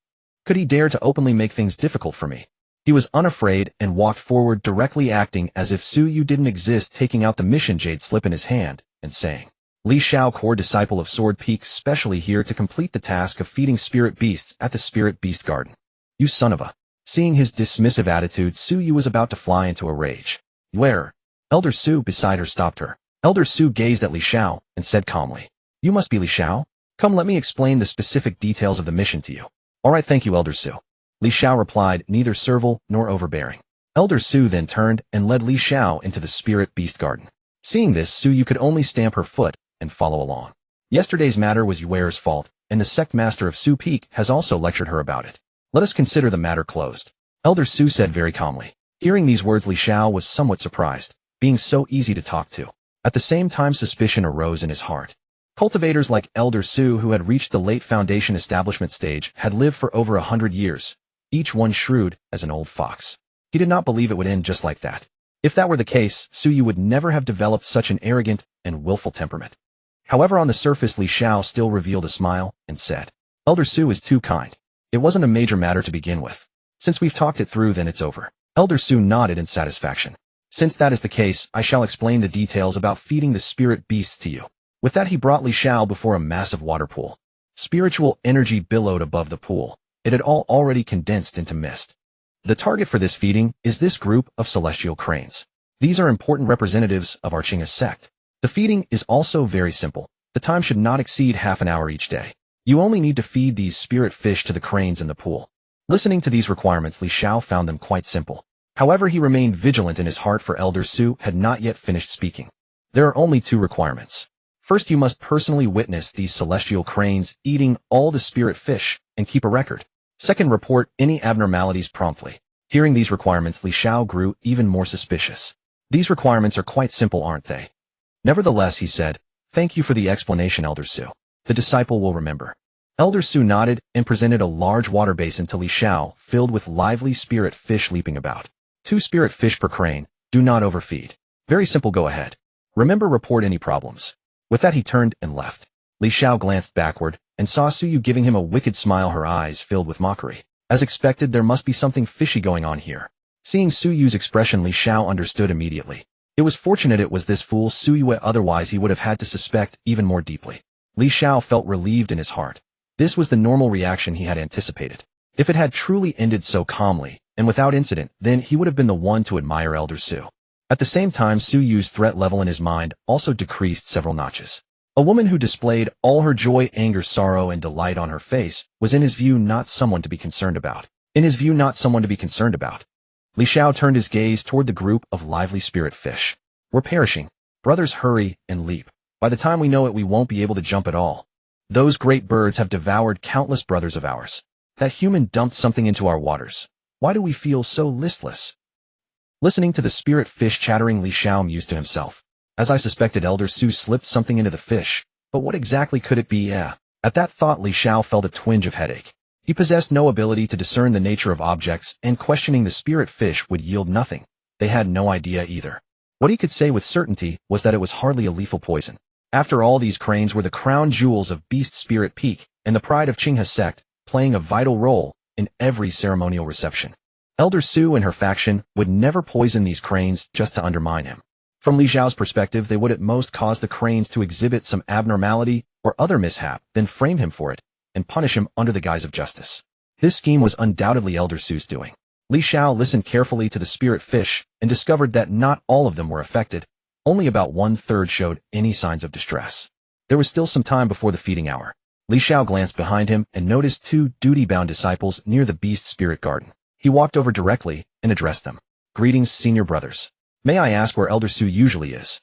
Could he dare to openly make things difficult for me? He was unafraid and walked forward directly, acting as if Su Yu didn't exist, taking out the mission jade slip in his hand and saying, Li Xiao, core disciple of Sword Peak, specially here to complete the task of feeding spirit beasts at the Spirit Beast Garden. You son of a... Seeing his dismissive attitude, Su Yu was about to fly into a rage. Where? Elder Su beside her stopped her. Elder Su gazed at Li Xiao and said calmly, You must be Li Xiao? Come, let me explain the specific details of the mission to you. All right, thank you, Elder Su. Li Xiao replied, neither servile nor overbearing. Elder Su then turned and led Li Xiao into the Spirit Beast Garden. Seeing this, Su Yu could only stamp her foot and follow along. Yesterday's matter was Yue's fault, and the sect master of Su Peak has also lectured her about it. Let us consider the matter closed. Elder Su said very calmly. Hearing these words, Li Xiao was somewhat surprised, being so easy to talk to. At the same time, suspicion arose in his heart. Cultivators like Elder Su, who had reached the late foundation establishment stage, had lived for over 100 years, each one shrewd as an old fox. He did not believe it would end just like that. If that were the case, Su Yu would never have developed such an arrogant and willful temperament. However, on the surface, Li Xiao still revealed a smile and said, Elder Su is too kind. It wasn't a major matter to begin with. Since we've talked it through, then it's over. Elder Su nodded in satisfaction. Since that is the case, I shall explain the details about feeding the spirit beasts to you. With that, he brought Li Xiao before a massive water pool. Spiritual energy billowed above the pool. It had all already condensed into mist. The target for this feeding is this group of celestial cranes. These are important representatives of our Qing's sect. The feeding is also very simple. The time should not exceed half an hour each day. You only need to feed these spirit fish to the cranes in the pool. Listening to these requirements, Li Xiao found them quite simple. However, he remained vigilant in his heart, for Elder Su had not yet finished speaking. There are only 2 requirements. First, you must personally witness these celestial cranes eating all the spirit fish and keep a record. Second, report any abnormalities promptly. Hearing these requirements, Li Xiao grew even more suspicious. These requirements are quite simple, aren't they? Nevertheless, he said, Thank you for the explanation, Elder Su. The disciple will remember. Elder Su nodded and presented a large water basin to Li Xiao, filled with lively spirit fish leaping about. 2 spirit fish per crane, do not overfeed. Very simple, go ahead. Remember, report any problems. With that he turned and left. Li Xiao glanced backward and saw Suyu giving him a wicked smile, her eyes filled with mockery. As expected, there must be something fishy going on here. Seeing Suyu's expression, Li Xiao understood immediately. It was fortunate it was this fool Suyu, otherwise he would have had to suspect even more deeply. Li Xiao felt relieved in his heart. This was the normal reaction he had anticipated. If it had truly ended so calmly and without incident, then he would have been the one to admire Elder Su. At the same time, Suyu's threat level in his mind also decreased several notches. A woman who displayed all her joy, anger, sorrow, and delight on her face was in his view not someone to be concerned about. Li Xiao turned his gaze toward the group of lively spirit fish. We're perishing. Brothers, hurry and leap. By the time we know it, we won't be able to jump at all. Those great birds have devoured countless brothers of ours. That human dumped something into our waters. Why do we feel so listless? Listening to the spirit fish chattering, Li Xiao mused to himself. As I suspected, Elder Su slipped something into the fish, but what exactly could it be? At that thought, Li Xiao felt a twinge of headache. He possessed no ability to discern the nature of objects, and questioning the spirit fish would yield nothing. They had no idea either. What he could say with certainty was that it was hardly a lethal poison. After all, these cranes were the crown jewels of Beast Spirit Peak, and the pride of Qinghe's sect, playing a vital role in every ceremonial reception. Elder Su and her faction would never poison these cranes just to undermine him. From Li Xiao's perspective, they would at most cause the cranes to exhibit some abnormality or other mishap, then frame him for it and punish him under the guise of justice. This scheme was undoubtedly Elder Su's doing. Li Xiao listened carefully to the spirit fish and discovered that not all of them were affected. Only about 1/3 showed any signs of distress. There was still some time before the feeding hour. Li Xiao glanced behind him and noticed 2 duty-bound disciples near the Beast Spirit Garden. He walked over directly and addressed them. Greetings, senior brothers. May I ask where Elder Su usually is?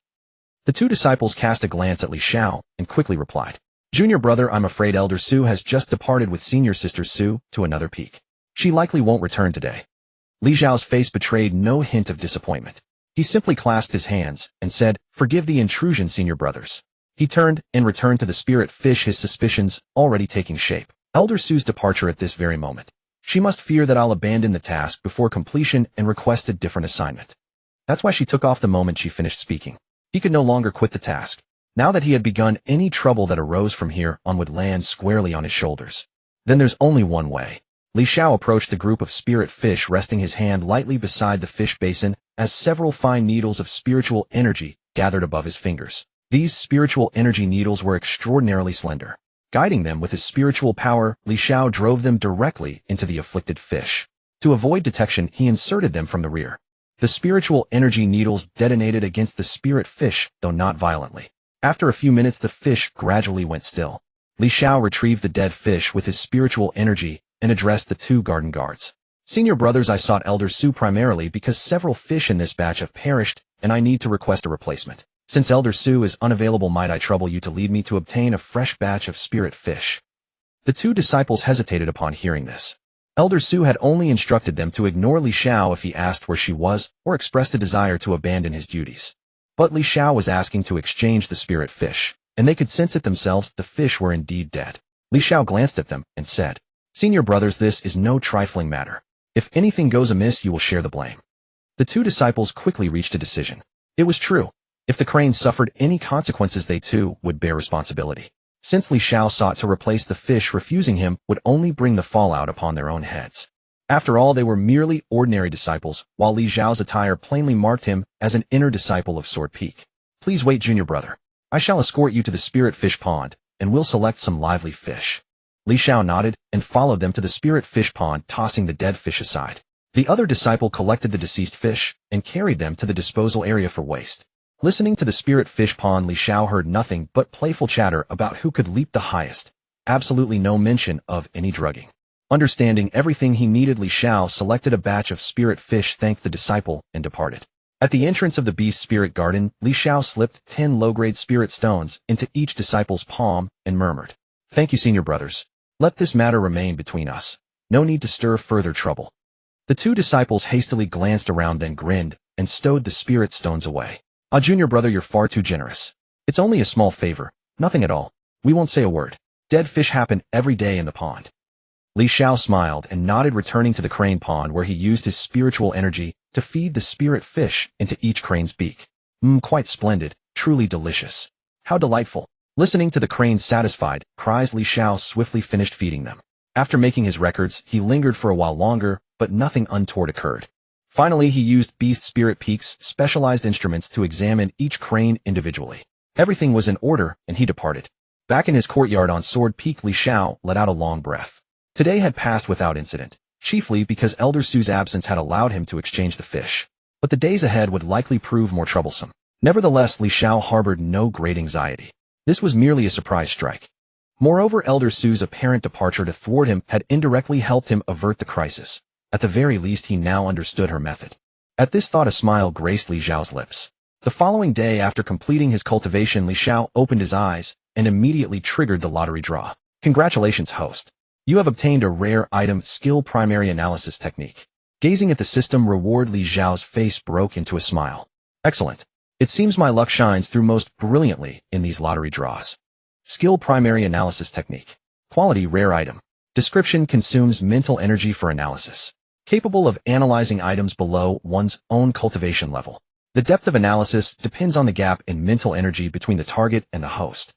The 2 disciples cast a glance at Li Xiao and quickly replied. Junior brother, I'm afraid Elder Su has just departed with senior sister Su to another peak. She likely won't return today. Li Xiao's face betrayed no hint of disappointment. He simply clasped his hands and said, Forgive the intrusion, senior brothers. He turned and returned to the spirit fish, his suspicions already taking shape. Elder Su's departure at this very moment. She must fear that I'll abandon the task before completion and request a different assignment. That's why she took off the moment she finished speaking. He could no longer quit the task. Now that he had begun, any trouble that arose from here on would land squarely on his shoulders. Then there's only one way. Li Xiao approached the group of spirit fish, resting his hand lightly beside the fish basin as several fine needles of spiritual energy gathered above his fingers. These spiritual energy needles were extraordinarily slender. Guiding them with his spiritual power, Li Xiao drove them directly into the afflicted fish. To avoid detection, he inserted them from the rear. The spiritual energy needles detonated against the spirit fish, though not violently. After a few minutes, the fish gradually went still. Li Xiao retrieved the dead fish with his spiritual energy and addressed the 2 garden guards. Senior brothers, I sought Elder Su primarily because several fish in this batch have perished, and I need to request a replacement. Since Elder Su is unavailable, might I trouble you to lead me to obtain a fresh batch of spirit fish? The 2 disciples hesitated upon hearing this. Elder Su had only instructed them to ignore Li Xiao if he asked where she was or expressed a desire to abandon his duties. But Li Xiao was asking to exchange the spirit fish, and they could sense it themselves, the fish were indeed dead. Li Xiao glanced at them and said, Senior brothers, this is no trifling matter. If anything goes amiss, you will share the blame. The 2 disciples quickly reached a decision. It was true. If the cranes suffered any consequences, they too would bear responsibility. Since Li Xiao sought to replace the fish, refusing him would only bring the fallout upon their own heads. After all, they were merely ordinary disciples, while Li Xiao's attire plainly marked him as an inner disciple of Sword Peak. Please wait, junior brother. I shall escort you to the spirit fish pond, and we'll select some lively fish. Li Xiao nodded and followed them to the spirit fish pond, tossing the dead fish aside. The other disciple collected the deceased fish and carried them to the disposal area for waste. Listening to the spirit fish pond, Li Xiao heard nothing but playful chatter about who could leap the highest. Absolutely no mention of any drugging. Understanding everything he needed, Li Xiao selected a batch of spirit fish, thanked the disciple, and departed. At the entrance of the Beast Spirit Garden, Li Xiao slipped 10 low-grade spirit stones into each disciple's palm and murmured, Thank you, senior brothers. Let this matter remain between us. No need to stir further trouble. The 2 disciples hastily glanced around, then grinned and stowed the spirit stones away. Junior brother, you're far too generous. It's only a small favor, nothing at all. We won't say a word. Dead fish happen every day in the pond. Li Xiao smiled and nodded, returning to the crane pond where he used his spiritual energy to feed the spirit fish into each crane's beak. Quite splendid, truly delicious. How delightful. Listening to the cranes' satisfied cries, Li Xiao swiftly finished feeding them. After making his records, he lingered for a while longer, but nothing untoward occurred. Finally, he used Beast Spirit Peak's specialized instruments to examine each crane individually. Everything was in order, and he departed. Back in his courtyard on Sword Peak, Li Xiao let out a long breath. Today had passed without incident, chiefly because Elder Su's absence had allowed him to exchange the fish. But the days ahead would likely prove more troublesome. Nevertheless, Li Xiao harbored no great anxiety. This was merely a surprise strike. Moreover, Elder Su's apparent departure to thwart him had indirectly helped him avert the crisis. At the very least, he now understood her method. At this thought, a smile graced Li Xiao's lips. The following day, after completing his cultivation, Li Xiao opened his eyes and immediately triggered the lottery draw. Congratulations, host. You have obtained a rare item, Skill Primary Analysis Technique. Gazing at the system reward, Li Xiao's face broke into a smile. Excellent. It seems my luck shines through most brilliantly in these lottery draws. Skill Primary Analysis Technique. Quality Rare Item. Description: consumes mental energy for analysis. Capable of analyzing items below one's own cultivation level. The depth of analysis depends on the gap in mental energy between the target and the host.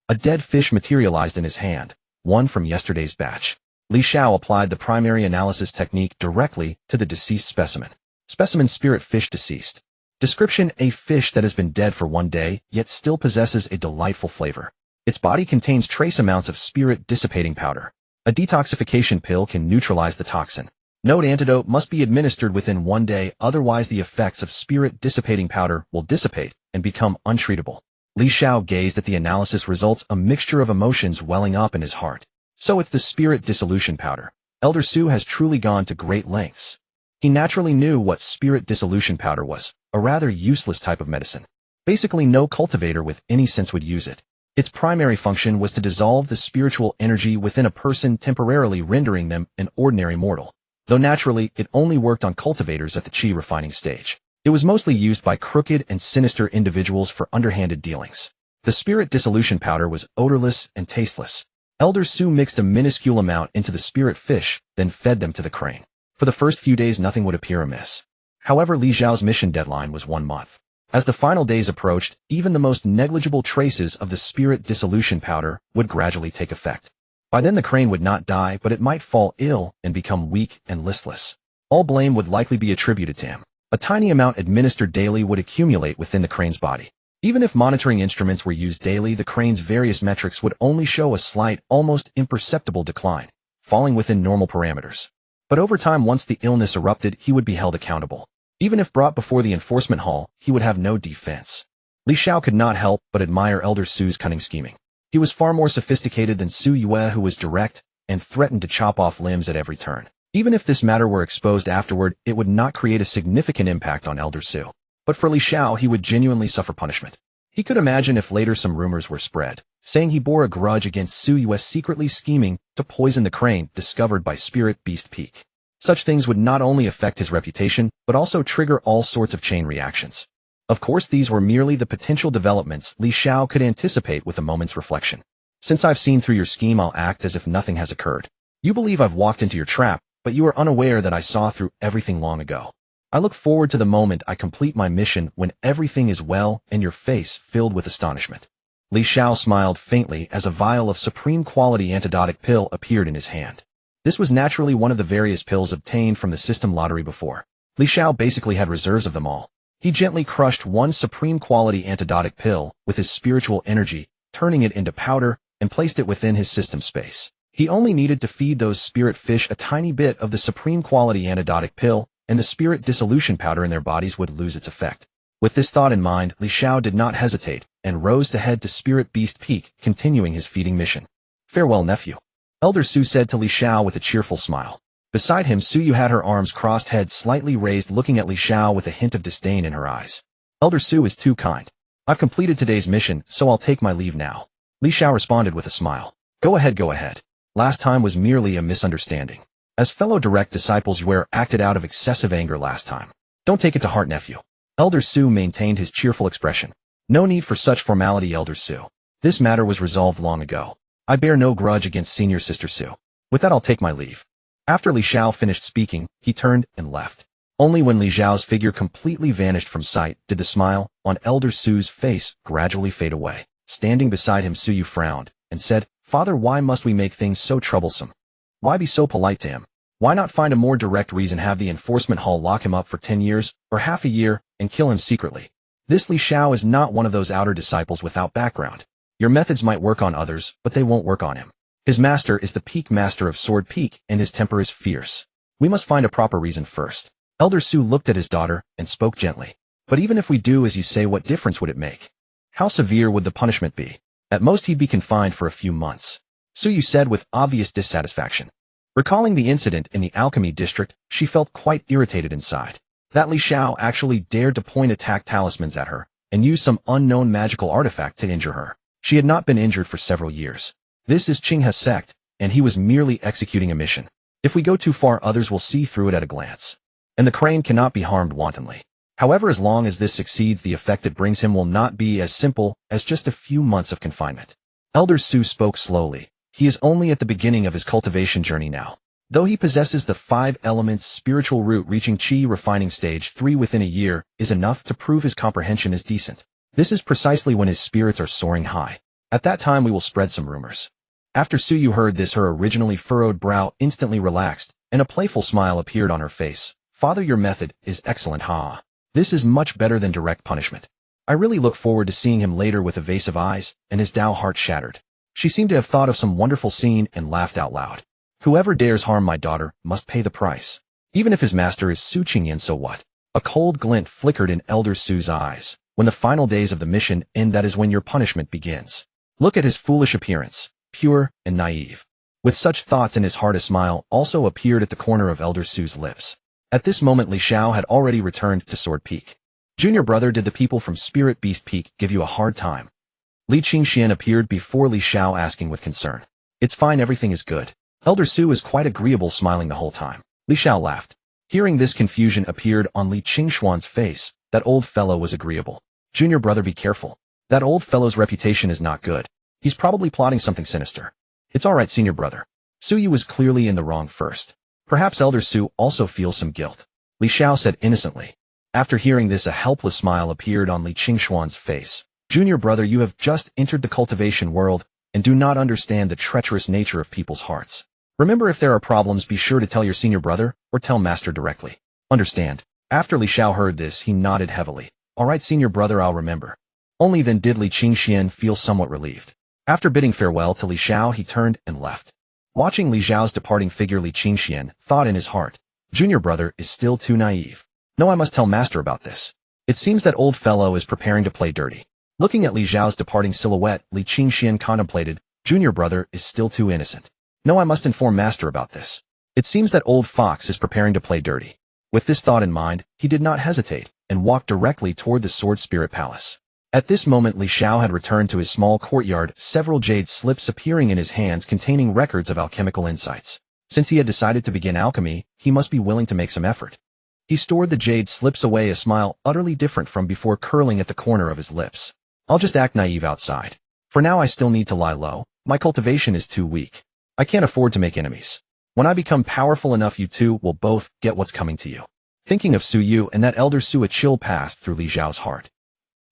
A dead fish materialized in his hand, one from yesterday's batch. Li Xiao applied the primary analysis technique directly to the deceased specimen. Specimen: spirit fish deceased. Description: a fish that has been dead for 1 day, yet still possesses a delightful flavor. Its body contains trace amounts of spirit dissipating powder. A detoxification pill can neutralize the toxin. Note: antidote must be administered within 1 day, otherwise the effects of spirit dissipating powder will dissipate and become untreatable. Li Xiao gazed at the analysis results, a mixture of emotions welling up in his heart. So it's the spirit dissolution powder. Elder Su has truly gone to great lengths. He naturally knew what spirit dissolution powder was, a rather useless type of medicine. Basically, no cultivator with any sense would use it. Its primary function was to dissolve the spiritual energy within a person, temporarily rendering them an ordinary mortal. Though naturally, it only worked on cultivators at the chi refining stage. It was mostly used by crooked and sinister individuals for underhanded dealings. The spirit dissolution powder was odorless and tasteless. Elder Su mixed a minuscule amount into the spirit fish, then fed them to the crane. For the first few days, nothing would appear amiss. However, Li Xiao's mission deadline was 1 month. As the final days approached, even the most negligible traces of the spirit dissolution powder would gradually take effect. By then, the crane would not die, but it might fall ill and become weak and listless. All blame would likely be attributed to him. A tiny amount administered daily would accumulate within the crane's body. Even if monitoring instruments were used daily, the crane's various metrics would only show a slight, almost imperceptible decline, falling within normal parameters. But over time, once the illness erupted, he would be held accountable. Even if brought before the enforcement hall, he would have no defense. Li Xiao could not help but admire Elder Su's cunning scheming. He was far more sophisticated than Su Yue, who was direct and threatened to chop off limbs at every turn. Even if this matter were exposed afterward, it would not create a significant impact on Elder Su. But for Li Xiao, he would genuinely suffer punishment. He could imagine if later some rumors were spread, saying he bore a grudge against Su Yue secretly scheming to poison the crane discovered by Spirit Beast Peak. Such things would not only affect his reputation, but also trigger all sorts of chain reactions. Of course, these were merely the potential developments Li Xiao could anticipate with a moment's reflection. Since I've seen through your scheme, I'll act as if nothing has occurred. You believe I've walked into your trap, but you are unaware that I saw through everything long ago. I look forward to the moment I complete my mission, when everything is well and your face filled with astonishment. Li Xiao smiled faintly as a vial of supreme quality antidotic pill appeared in his hand. This was naturally one of the various pills obtained from the system lottery before. Li Xiao basically had reserves of them all. He gently crushed one supreme quality antidotic pill with his spiritual energy, turning it into powder, and placed it within his system space. He only needed to feed those spirit fish a tiny bit of the supreme quality antidotic pill, and the spirit dissolution powder in their bodies would lose its effect. With this thought in mind, Li Xiao did not hesitate, and rose to head to Spirit Beast Peak, continuing his feeding mission. Farewell, nephew. Elder Su said to Li Xiao with a cheerful smile. Beside him, Su Yu had her arms crossed, head slightly raised, looking at Li Xiao with a hint of disdain in her eyes. Elder Su is too kind. I've completed today's mission, so I'll take my leave now. Li Xiao responded with a smile. Go ahead, go ahead. Last time was merely a misunderstanding. As fellow direct disciples, you acted out of excessive anger last time. Don't take it to heart, nephew. Elder Su maintained his cheerful expression. No need for such formality, Elder Su. This matter was resolved long ago. I bear no grudge against Senior Sister Su. With that, I'll take my leave. After Li Xiao finished speaking, he turned and left. Only when Li Xiao's figure completely vanished from sight did the smile on Elder Su's face gradually fade away. Standing beside him, Su Yu frowned and said, Father, why must we make things so troublesome? Why be so polite to him? Why not find a more direct reason, have the enforcement hall lock him up for 10 years or half a year and kill him secretly? This Li Xiao is not one of those outer disciples without background. Your methods might work on others, but they won't work on him. His master is the peak master of Sword Peak, and his temper is fierce. We must find a proper reason first. Elder Su looked at his daughter and spoke gently. But even if we do as you say, what difference would it make? How severe would the punishment be? At most he'd be confined for a few months. Su Yu said with obvious dissatisfaction. Recalling the incident in the alchemy district, she felt quite irritated inside. That Li Xiao actually dared to point attack talismans at her and use some unknown magical artifact to injure her. She had not been injured for several years. This is Qinghe's sect, and he was merely executing a mission. If we go too far, others will see through it at a glance. And the crane cannot be harmed wantonly. However, as long as this succeeds, the effect it brings him will not be as simple as just a few months of confinement. Elder Su spoke slowly. He is only at the beginning of his cultivation journey now. Though he possesses the 5 elements spiritual root, reaching Qi refining stage 3 within a year is enough to prove his comprehension is decent. This is precisely when his spirits are soaring high. At that time we will spread some rumors. After Su Yu heard this, her originally furrowed brow instantly relaxed, and a playful smile appeared on her face. Father, your method is excellent, ha. This is much better than direct punishment. I really look forward to seeing him later with evasive eyes, and his Dao heart shattered. She seemed to have thought of some wonderful scene and laughed out loud. Whoever dares harm my daughter must pay the price. Even if his master is Su Qingyan, so what? A cold glint flickered in Elder Su's eyes. When the final days of the mission end, that is when your punishment begins. Look at his foolish appearance, pure and naive. With such thoughts in his heart, a smile also appeared at the corner of Elder Su's lips. At this moment, Li Xiao had already returned to Sword Peak. Junior brother, did the people from Spirit Beast Peak give you a hard time? Li Qingxian appeared before Li Xiao, asking with concern. It's fine, everything is good. Elder Su is quite agreeable, smiling the whole time. Li Xiao laughed. Hearing this, confusion appeared on Li Qingxuan's face. That old fellow was agreeable. Junior brother, be careful. That old fellow's reputation is not good. He's probably plotting something sinister. It's all right, senior brother. Su Yu was clearly in the wrong first. Perhaps Elder Su also feels some guilt. Li Xiao said innocently. After hearing this, a helpless smile appeared on Li Qingxuan's face. Junior brother, you have just entered the cultivation world and do not understand the treacherous nature of people's hearts. Remember, if there are problems, be sure to tell your senior brother or tell master directly. Understand? After Li Xiao heard this, he nodded heavily. All right, senior brother, I'll remember. Only then did Li Qingxian feel somewhat relieved. After bidding farewell to Li Xiao, he turned and left. Watching Li Xiao's departing figure, Li Qingxian thought in his heart, Junior brother is still too naive. No, I must tell master about this. It seems that old fellow is preparing to play dirty. Looking at Li Xiao's departing silhouette, Li Qingxian contemplated, Junior brother is still too innocent. No, I must inform master about this. It seems that old fox is preparing to play dirty. With this thought in mind, he did not hesitate and walked directly toward the Sword Spirit Palace. At this moment, Li Xiao had returned to his small courtyard, several jade slips appearing in his hands containing records of alchemical insights. Since he had decided to begin alchemy, he must be willing to make some effort. He stored the jade slips away, a smile utterly different from before curling at the corner of his lips. I'll just act naive outside. For now I still need to lie low. My cultivation is too weak. I can't afford to make enemies. When I become powerful enough, you two will both get what's coming to you. Thinking of Su Yu and that Elder Su, a chill passed through Li Xiao's heart.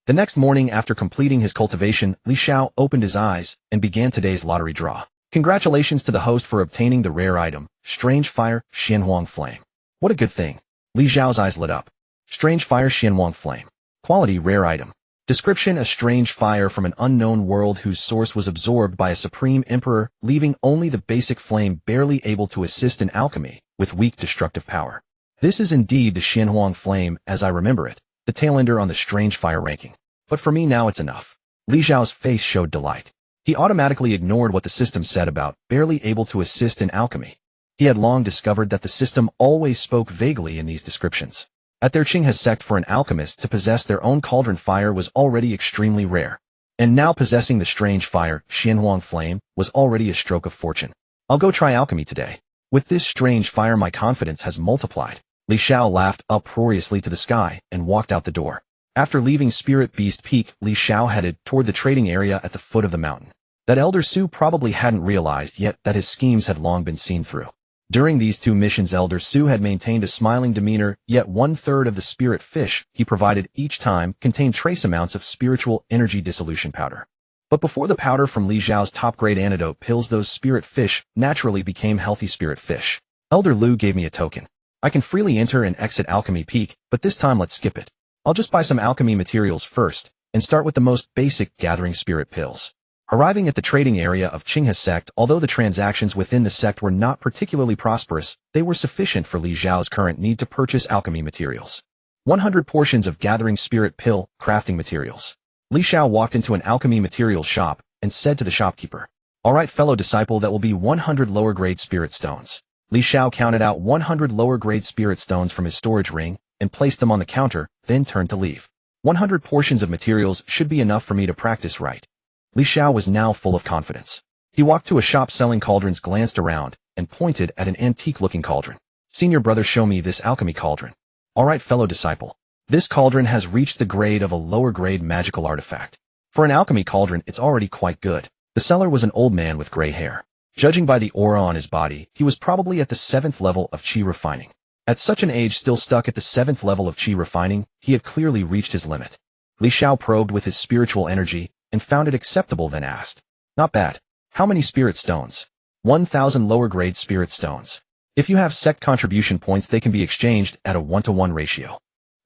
The next morning, after completing his cultivation, Li Xiao opened his eyes and began today's lottery draw. Congratulations to the host for obtaining the rare item, Strange Fire Xianhuang Flame. What a good thing. Li Xiao's eyes lit up. Strange Fire Xianhuang Flame. Quality: rare item. Description: a strange fire from an unknown world whose source was absorbed by a supreme emperor, leaving only the basic flame barely able to assist in alchemy, with weak destructive power. This is indeed the Xianhuang Flame as I remember it, the tailender on the strange fire ranking. But for me now it's enough. Li Xiao's face showed delight. He automatically ignored what the system said about barely able to assist in alchemy. He had long discovered that the system always spoke vaguely in these descriptions. At their Qinghe sect, for an alchemist to possess their own cauldron fire was already extremely rare. And now possessing the strange fire, Xianhuang Flame, was already a stroke of fortune. I'll go try alchemy today. With this strange fire my confidence has multiplied. Li Xiao laughed uproariously to the sky and walked out the door. After leaving Spirit Beast Peak, Li Xiao headed toward the trading area at the foot of the mountain. That Elder Su probably hadn't realized yet that his schemes had long been seen through. During these 2 missions, Elder Su had maintained a smiling demeanor, yet 1/3 of the spirit fish he provided each time contained trace amounts of spiritual energy dissolution powder. But before the powder from Li Xiao's top-grade antidote pills, those spirit fish naturally became healthy spirit fish. Elder Lu gave me a token. I can freely enter and exit Alchemy Peak, but this time let's skip it. I'll just buy some alchemy materials first, and start with the most basic gathering spirit pills. Arriving at the trading area of Qinghe sect, although the transactions within the sect were not particularly prosperous, they were sufficient for Li Xiao's current need to purchase alchemy materials. 100 portions of gathering spirit pill crafting materials. Li Xiao walked into an alchemy materials shop and said to the shopkeeper, "All right, fellow disciple, that will be 100 lower-grade spirit stones." Li Xiao counted out 100 lower-grade spirit stones from his storage ring and placed them on the counter, then turned to leave. 100 portions of materials should be enough for me to practice right. Li Xiao was now full of confidence. He walked to a shop selling cauldrons, glanced around, and pointed at an antique-looking cauldron. "Senior brother, show me this alchemy cauldron." "All right, fellow disciple. This cauldron has reached the grade of a lower-grade magical artifact. For an alchemy cauldron, it's already quite good." The seller was an old man with gray hair. Judging by the aura on his body, he was probably at the 7th level of qi refining. At such an age, still stuck at the 7th level of qi refining, he had clearly reached his limit. Li Xiao probed with his spiritual energy and found it acceptable, then asked, "Not bad. How many spirit stones?" 1,000 lower-grade spirit stones. If you have sect contribution points, they can be exchanged at a 1-to-1 ratio.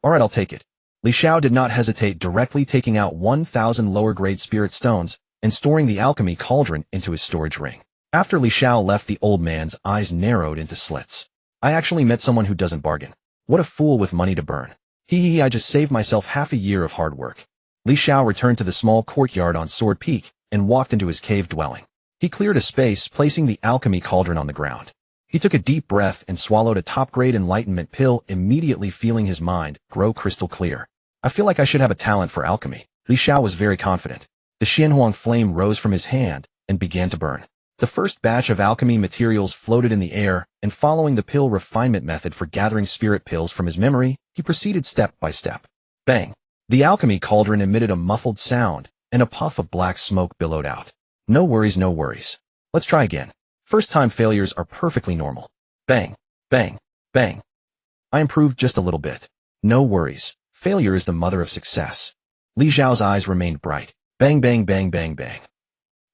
"All right, I'll take it." Li Xiao did not hesitate, directly taking out 1,000 lower-grade spirit stones and storing the alchemy cauldron into his storage ring. After Li Xiao left, the old man's eyes narrowed into slits. "I actually met someone who doesn't bargain. What a fool with money to burn. I just saved myself half a year of hard work." Li Xiao returned to the small courtyard on Sword Peak and walked into his cave dwelling. He cleared a space, placing the alchemy cauldron on the ground. He took a deep breath and swallowed a top-grade enlightenment pill, immediately feeling his mind grow crystal clear. "I feel like I should have a talent for alchemy." Li Xiao was very confident. The Xianhuang flame rose from his hand and began to burn. The first batch of alchemy materials floated in the air, and following the pill refinement method for gathering spirit pills from his memory, he proceeded step by step. Bang! The alchemy cauldron emitted a muffled sound, and a puff of black smoke billowed out. No worries, no worries. Let's try again. First-time failures are perfectly normal. Bang! Bang! Bang! I improved just a little bit. No worries. Failure is the mother of success. Li Xiao's eyes remained bright. Bang, bang, bang, bang, bang.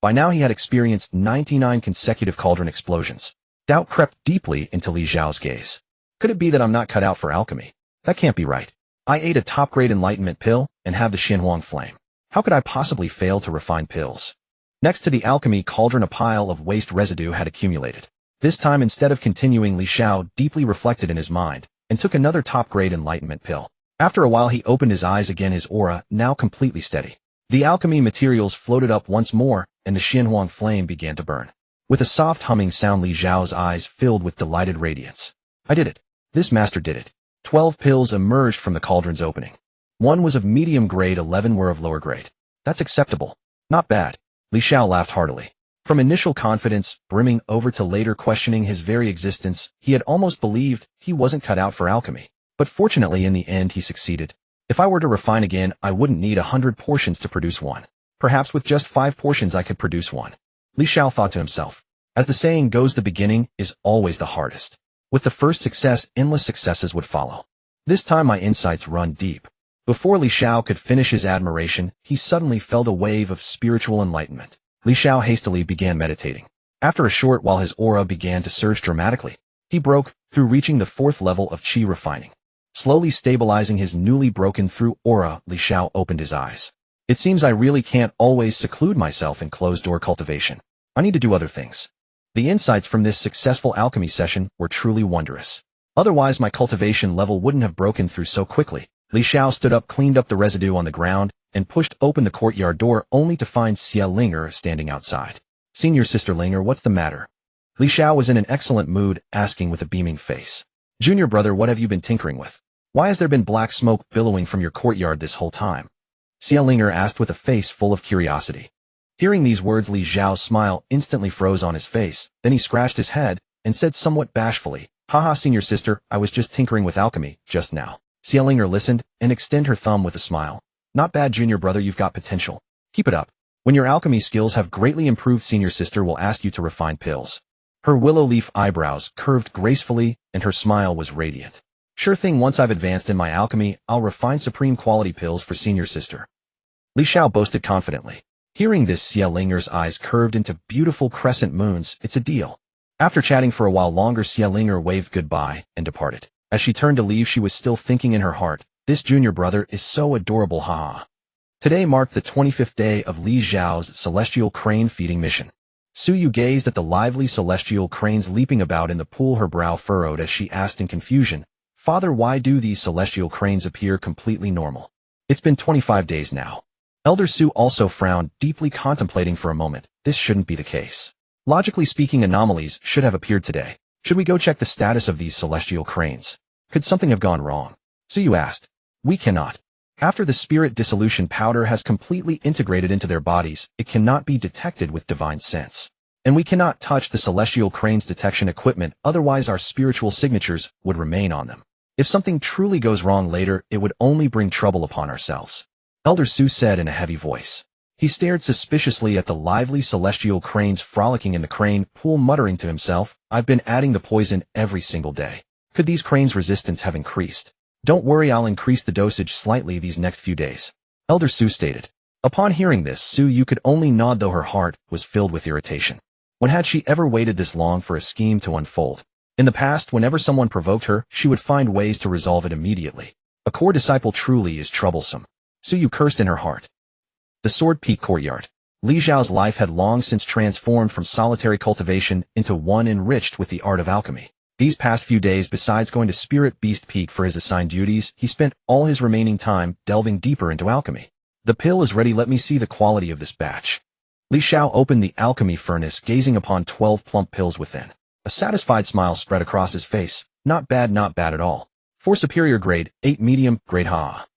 By now he had experienced 99 consecutive cauldron explosions. Doubt crept deeply into Li Xiao's gaze. Could it be that I'm not cut out for alchemy? That can't be right. I ate a top-grade enlightenment pill and have the Xianhuang flame. How could I possibly fail to refine pills? Next to the alchemy cauldron, a pile of waste residue had accumulated. This time, instead of continuing, Li Xiao deeply reflected in his mind and took another top-grade enlightenment pill. After a while, he opened his eyes again, his aura now completely steady. The alchemy materials floated up once more, and the Xianhuang flame began to burn. With a soft humming sound, Li Xiao's eyes filled with delighted radiance. I did it. This master did it. 12 pills emerged from the cauldron's opening. 1 was of medium grade, 11 were of lower grade. That's acceptable. Not bad. Li Xiao laughed heartily. From initial confidence brimming over to later questioning his very existence, he had almost believed he wasn't cut out for alchemy. But fortunately, in the end, he succeeded. If I were to refine again, I wouldn't need 100 portions to produce 1. Perhaps with just 5 portions I could produce 1. Li Xiao thought to himself. As the saying goes, the beginning is always the hardest. With the first success, endless successes would follow. This time my insights run deep. Before Li Xiao could finish his admiration, he suddenly felt a wave of spiritual enlightenment. Li Xiao hastily began meditating. After a short while, his aura began to surge dramatically. He broke through, reaching the 4th level of qi refining. Slowly stabilizing his newly broken through aura, Li Xiao opened his eyes. It seems I really can't always seclude myself in closed-door cultivation. I need to do other things. The insights from this successful alchemy session were truly wondrous. Otherwise, my cultivation level wouldn't have broken through so quickly. Li Xiao stood up, cleaned up the residue on the ground, and pushed open the courtyard door, only to find Xia Linger standing outside. Senior Sister Linger, what's the matter? Li Xiao was in an excellent mood, asking with a beaming face. Junior brother, what have you been tinkering with? Why has there been black smoke billowing from your courtyard this whole time? Xia Linger asked with a face full of curiosity. Hearing these words, Li Xiao's smile instantly froze on his face, then he scratched his head and said somewhat bashfully, Haha, senior sister, I was just tinkering with alchemy, just now. Xiao Linger listened, and extended her thumb with a smile. Not bad, junior brother, you've got potential. Keep it up. When your alchemy skills have greatly improved, senior sister will ask you to refine pills. Her willow leaf eyebrows curved gracefully, and her smile was radiant. Sure thing, once I've advanced in my alchemy, I'll refine supreme quality pills for senior sister. Li Xiao boasted confidently. Hearing this, Xiao Linger's eyes curved into beautiful crescent moons. It's a deal. After chatting for a while longer, Xiao Linger waved goodbye and departed. As she turned to leave, she was still thinking in her heart, this junior brother is so adorable, haha. Today marked the 25th day of Li Xiao's celestial crane feeding mission. Su Yu gazed at the lively celestial cranes leaping about in the pool, her brow furrowed as she asked in confusion, Father, why do these celestial cranes appear completely normal? It's been 25 days now. Elder Su also frowned, deeply contemplating for a moment. This shouldn't be the case. Logically speaking, anomalies should have appeared today. Should we go check the status of these celestial cranes? Could something have gone wrong? Su Yu asked. We cannot. After the spirit dissolution powder has completely integrated into their bodies, it cannot be detected with divine sense. And we cannot touch the celestial cranes detection equipment, otherwise our spiritual signatures would remain on them. If something truly goes wrong later, it would only bring trouble upon ourselves. Elder Su said in a heavy voice. He stared suspiciously at the lively celestial cranes frolicking in the crane pool, muttering to himself, I've been adding the poison every single day. Could these cranes' resistance have increased? Don't worry, I'll increase the dosage slightly these next few days. Elder Su stated. Upon hearing this, Su Yu could only nod, though her heart was filled with irritation. When had she ever waited this long for a scheme to unfold? In the past, whenever someone provoked her, she would find ways to resolve it immediately. A core disciple truly is troublesome. Su Yu cursed in her heart. The Sword Peak Courtyard. Li Xiao's life had long since transformed from solitary cultivation into one enriched with the art of alchemy. These past few days, besides going to Spirit Beast Peak for his assigned duties, he spent all his remaining time delving deeper into alchemy. The pill is ready, let me see the quality of this batch. Li Xiao opened the alchemy furnace, gazing upon 12 plump pills within. A satisfied smile spread across his face. Not bad at all. 4 superior grade, 8 medium grade, ha.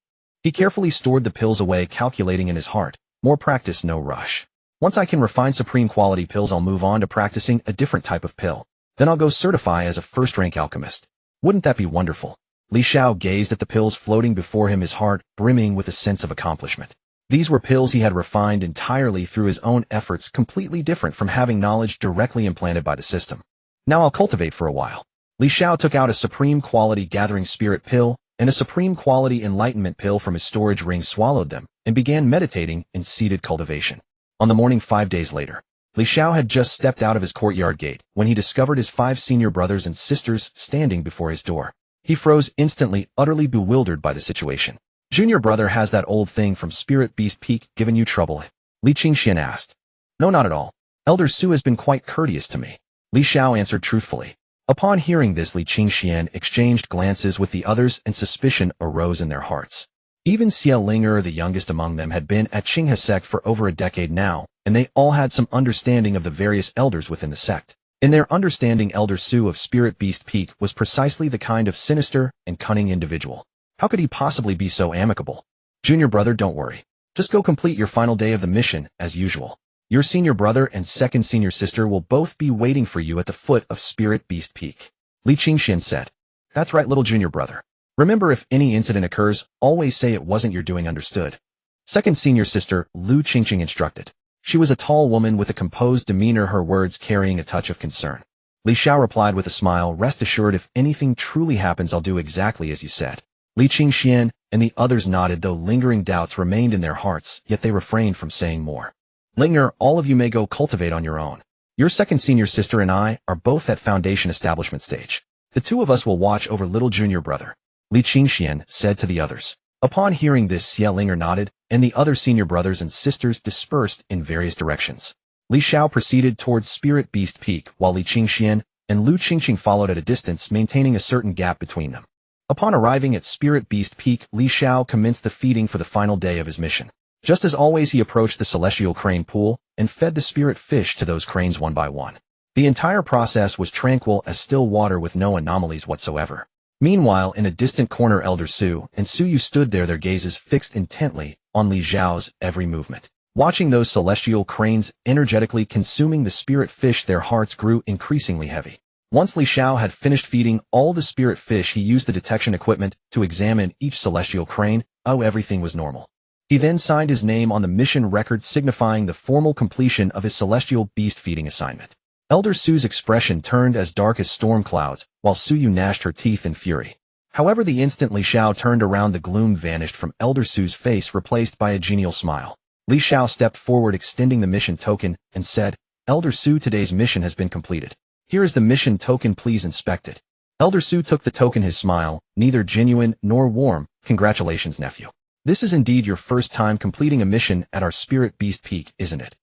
He carefully stored the pills away, calculating in his heart, more practice, no rush. Once I can refine supreme quality pills, I'll move on to practicing a different type of pill. Then I'll go certify as a first-rank alchemist. Wouldn't that be wonderful? Li Xiao gazed at the pills floating before him, his heart brimming with a sense of accomplishment. These were pills he had refined entirely through his own efforts, completely different from having knowledge directly implanted by the system. Now I'll cultivate for a while. Li Xiao took out a supreme quality gathering spirit pill and a supreme quality enlightenment pill from his storage ring, swallowed them, and began meditating in seated cultivation. On the morning 5 days later, Li Xiao had just stepped out of his courtyard gate when he discovered his 5 senior brothers and sisters standing before his door. He froze instantly, utterly bewildered by the situation. Junior brother, has that old thing from Spirit Beast Peak given you trouble? Li Qingxian asked. No, not at all. Elder Su has been quite courteous to me. Li Xiao answered truthfully. Upon hearing this, Li Qingxian exchanged glances with the others, and suspicion arose in their hearts. Even Xiao Linger, the youngest among them, had been at Qinghe sect for over a decade now, and they all had some understanding of the various elders within the sect. In their understanding, Elder Su of Spirit Beast Peak was precisely the kind of sinister and cunning individual. How could he possibly be so amicable? Junior brother, don't worry. Just go complete your final day of the mission, as usual. Your senior brother and second senior sister will both be waiting for you at the foot of Spirit Beast Peak. Li Qingxian said. That's right, little junior brother. Remember, if any incident occurs, always say it wasn't your doing, understood? Second senior sister, Lu Qingqing instructed. She was a tall woman with a composed demeanor, her words carrying a touch of concern. Li Xiao replied with a smile, rest assured, if anything truly happens, I'll do exactly as you said. Li Qingxian and the others nodded, though lingering doubts remained in their hearts, yet they refrained from saying more. Linger, all of you may go cultivate on your own. Your second senior sister and I are both at foundation establishment stage. The 2 of us will watch over little junior brother. Li Qingxian said to the others. Upon hearing this, Xiao Linger nodded, and the other senior brothers and sisters dispersed in various directions. Li Xiao proceeded towards Spirit Beast Peak, while Li Qingxian and Lu Qingqing followed at a distance, maintaining a certain gap between them. Upon arriving at Spirit Beast Peak, Li Xiao commenced the feeding for the final day of his mission. Just as always, he approached the celestial crane pool and fed the spirit fish to those cranes one by one. The entire process was tranquil as still water with no anomalies whatsoever. Meanwhile, in a distant corner, Elder Su and Su Yu stood there, their gazes fixed intently on Li Xiao's every movement. Watching those celestial cranes energetically consuming the spirit fish, their hearts grew increasingly heavy. Once Li Xiao had finished feeding all the spirit fish, he used the detection equipment to examine each celestial crane. Oh, everything was normal. He then signed his name on the mission record, signifying the formal completion of his celestial beast feeding assignment. Elder Su's expression turned as dark as storm clouds, while Suyu gnashed her teeth in fury. However, the instant Li Xiao turned around, the gloom vanished from Elder Su's face, replaced by a genial smile. Li Xiao stepped forward, extending the mission token, and said, "Elder Su, today's mission has been completed. Here is the mission token, please inspect it." Elder Su took the token, his smile, neither genuine nor warm. "Congratulations, nephew. This is indeed your first time completing a mission at our Spirit Beast Peak, isn't it?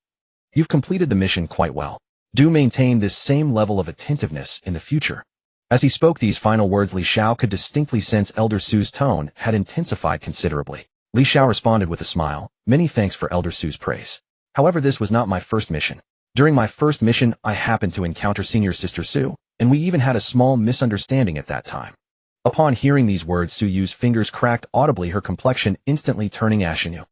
You've completed the mission quite well. Do maintain this same level of attentiveness in the future." As he spoke these final words, Li Xiao could distinctly sense Elder Su's tone had intensified considerably. Li Xiao responded with a smile, "Many thanks for Elder Su's praise. However, this was not my first mission. During my first mission, I happened to encounter Senior Sister Su, and we even had a small misunderstanding at that time." Upon hearing these words, Su Yu's fingers cracked audibly, her complexion instantly turning ashen.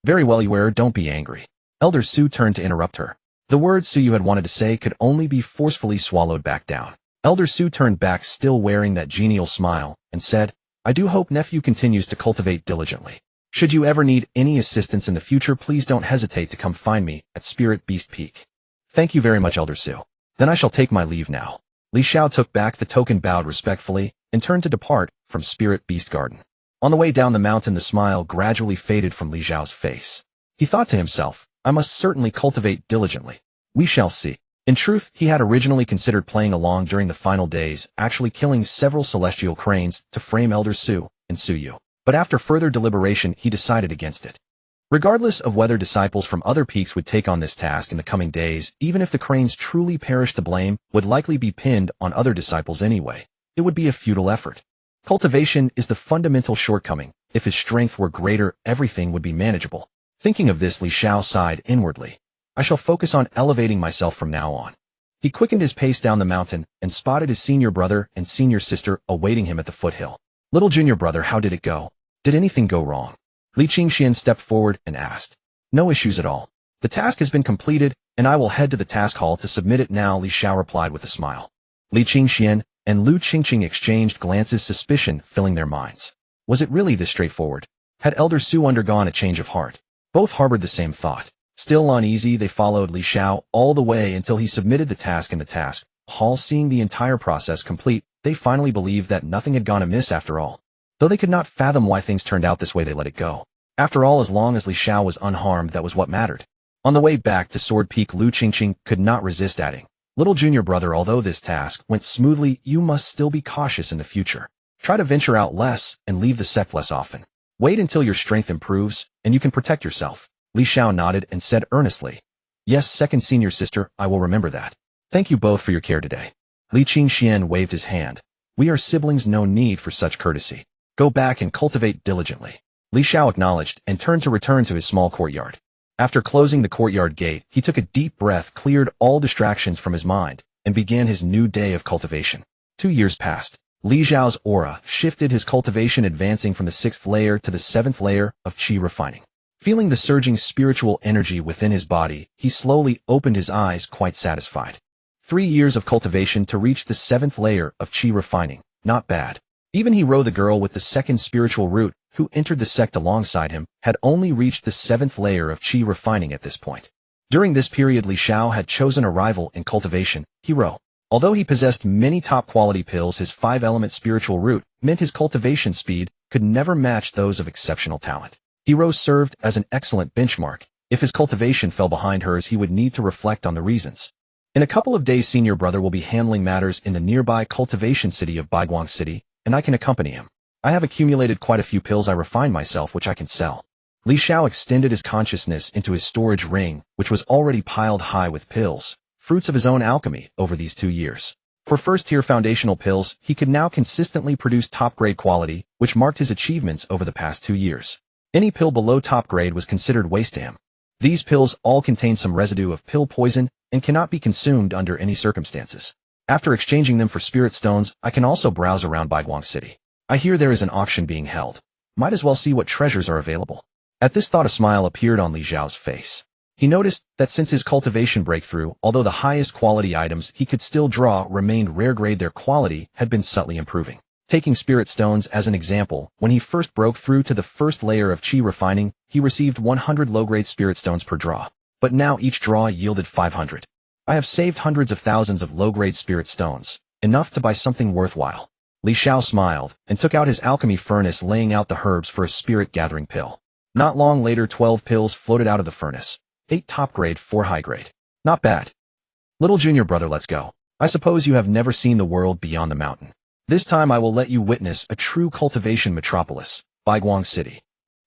"Very well, you err, don't be angry." Elder Su turned to interrupt her. The words Su Yu had wanted to say could only be forcefully swallowed back down. Elder Su turned back, still wearing that genial smile, and said, "I do hope nephew continues to cultivate diligently. Should you ever need any assistance in the future, please don't hesitate to come find me at Spirit Beast Peak." "Thank you very much, Elder Su. Then I shall take my leave now." Li Xiao took back the token, bowed respectfully, and turned to depart from Spirit Beast Garden. On the way down the mountain, the smile gradually faded from Li Xiao's face. He thought to himself, "I must certainly cultivate diligently. We shall see." In truth, he had originally considered playing along during the final days, actually killing several celestial cranes to frame Elder Su and Su Yu. But after further deliberation, he decided against it. Regardless of whether disciples from other peaks would take on this task in the coming days, even if the cranes truly perished, the blame would likely be pinned on other disciples anyway. It would be a futile effort. Cultivation is the fundamental shortcoming. If his strength were greater, everything would be manageable. Thinking of this, Li Xiao sighed inwardly. "I shall focus on elevating myself from now on." He quickened his pace down the mountain and spotted his senior brother and senior sister awaiting him at the foothill. "Little junior brother, how did it go? Did anything go wrong?" Li Qingxian stepped forward and asked. "No issues at all. The task has been completed, and I will head to the task hall to submit it now," Li Xiao replied with a smile. Li Qingxian and Lu Qingqing exchanged glances, suspicion filling their minds. Was it really this straightforward? Had Elder Su undergone a change of heart? Both harbored the same thought. Still uneasy, they followed Li Xiao all the way until he submitted the task in the task hall. Seeing the entire process complete, they finally believed that nothing had gone amiss after all. Though they could not fathom why things turned out this way, they let it go. After all, as long as Li Xiao was unharmed, that was what mattered. On the way back to Sword Peak, Lu Qingqing could not resist adding, "Little junior brother, although this task went smoothly, you must still be cautious in the future. Try to venture out less and leave the sect less often. Wait until your strength improves, and you can protect yourself." Li Xiao nodded and said earnestly, "Yes, second senior sister, I will remember that. Thank you both for your care today." Li Qingxian waved his hand. "We are siblings, no need for such courtesy. Go back and cultivate diligently." Li Xiao acknowledged and turned to return to his small courtyard. After closing the courtyard gate, he took a deep breath, cleared all distractions from his mind, and began his new day of cultivation. 2 years passed. Li Xiao's aura shifted, his cultivation advancing from the 6th layer to the 7th layer of qi refining. Feeling the surging spiritual energy within his body, he slowly opened his eyes, quite satisfied. 3 years of cultivation to reach the 7th layer of qi refining. Not bad. Even Hero, the girl with the 2nd spiritual root, who entered the sect alongside him, had only reached the 7th layer of qi refining at this point. During this period, Li Xiao had chosen a rival in cultivation, Hero. Although he possessed many top-quality pills, his 5-element spiritual root meant his cultivation speed could never match those of exceptional talent. Hero served as an excellent benchmark. If his cultivation fell behind hers, he would need to reflect on the reasons. In a couple of days, senior brother will be handling matters in the nearby cultivation city of Baiguang City, and I can accompany him. I have accumulated quite a few pills I refined myself, which I can sell. Li Xiao extended his consciousness into his storage ring, which was already piled high with pills, fruits of his own alchemy over these 2 years. For first-tier foundational pills, he could now consistently produce top-grade quality, which marked his achievements over the past 2 years. Any pill below top grade was considered waste to him. These pills all contain some residue of pill poison and cannot be consumed under any circumstances. After exchanging them for spirit stones, I can also browse around Baiguang City. I hear there is an auction being held. Might as well see what treasures are available. At this thought, a smile appeared on Li Xiao's face. He noticed that since his cultivation breakthrough, although the highest quality items he could still draw remained rare grade, their quality had been subtly improving. Taking spirit stones as an example, when he first broke through to the first layer of chi refining, he received 100 low-grade spirit stones per draw. But now each draw yielded 500. I have saved hundreds of thousands of low-grade spirit stones, enough to buy something worthwhile. Li Xiao smiled and took out his alchemy furnace, laying out the herbs for a spirit-gathering pill. Not long later, 12 pills floated out of the furnace. 8 top-grade, 4 high-grade. Not bad. Little junior brother, let's go. I suppose you have never seen the world beyond the mountain. This time I will let you witness a true cultivation metropolis, Baiguang City.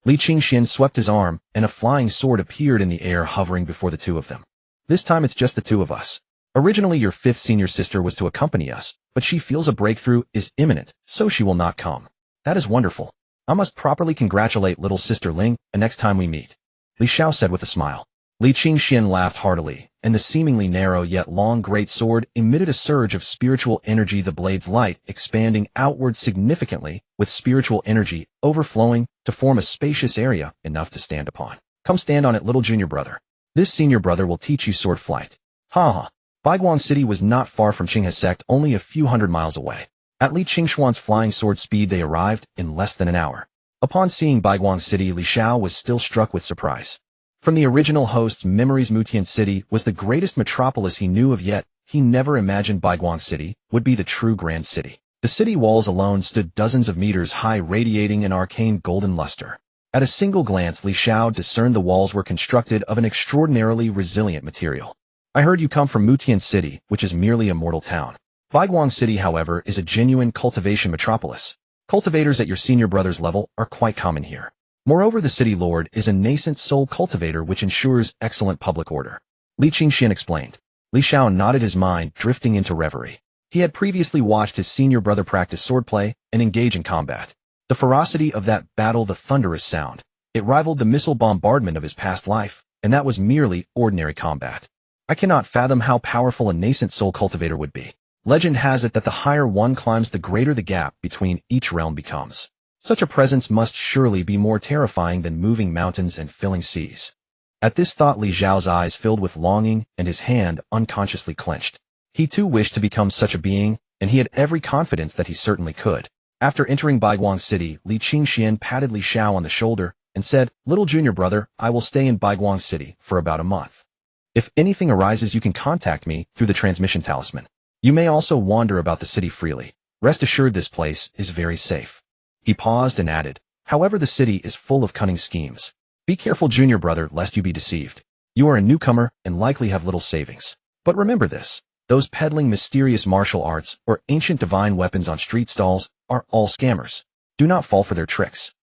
Li Qingxian swept his arm, and a flying sword appeared in the air, hovering before the two of them. This time it's just the two of us. Originally your 5th senior sister was to accompany us, but she feels a breakthrough is imminent, so she will not come. That is wonderful. I must properly congratulate little sister Ling the next time we meet. Li Xiao said with a smile. Li Qingxian laughed heartily, and the seemingly narrow yet long great sword emitted a surge of spiritual energy, the blade's light expanding outward significantly, with spiritual energy overflowing to form a spacious area enough to stand upon. Come stand on it, little junior brother. This senior brother will teach you sword flight. Ha ha. Baiguang City was not far from Qinghe's sect, only a few hundred miles away. At Li Qingxuan's flying sword speed they arrived in less than an hour. Upon seeing Baiguang City, Li Xiao was still struck with surprise. From the original host's memories, Mutian City was the greatest metropolis he knew of, yet he never imagined Baiguang City would be the true grand city. The city walls alone stood dozens of meters high, radiating an arcane golden luster. At a single glance, Li Xiao discerned the walls were constructed of an extraordinarily resilient material. I heard you come from Mutian City, which is merely a mortal town. Baiguang City, however, is a genuine cultivation metropolis. Cultivators at your senior brother's level are quite common here. Moreover, the city lord is a nascent soul cultivator, which ensures excellent public order. Li Qingxian explained. Li Xiao nodded, his mind drifting into reverie. He had previously watched his senior brother practice swordplay and engage in combat. The ferocity of that battle, the thunderous sound, it rivaled the missile bombardment of his past life, and that was merely ordinary combat. I cannot fathom how powerful a nascent soul cultivator would be. Legend has it that the higher one climbs, the greater the gap between each realm becomes. Such a presence must surely be more terrifying than moving mountains and filling seas. At this thought, Li Xiao's eyes filled with longing and his hand unconsciously clenched. He too wished to become such a being, and he had every confidence that he certainly could. After entering Baiguang City, Li Qingxian patted Li Xiao on the shoulder and said, "Little junior brother, I will stay in Baiguang City for about a month. If anything arises, you can contact me through the transmission talisman. You may also wander about the city freely. Rest assured this place is very safe." He paused and added, "However, the city is full of cunning schemes. Be careful, junior brother, lest you be deceived. You are a newcomer and likely have little savings. But remember this, those peddling mysterious martial arts or ancient divine weapons on street stalls are all scammers. Do not fall for their tricks."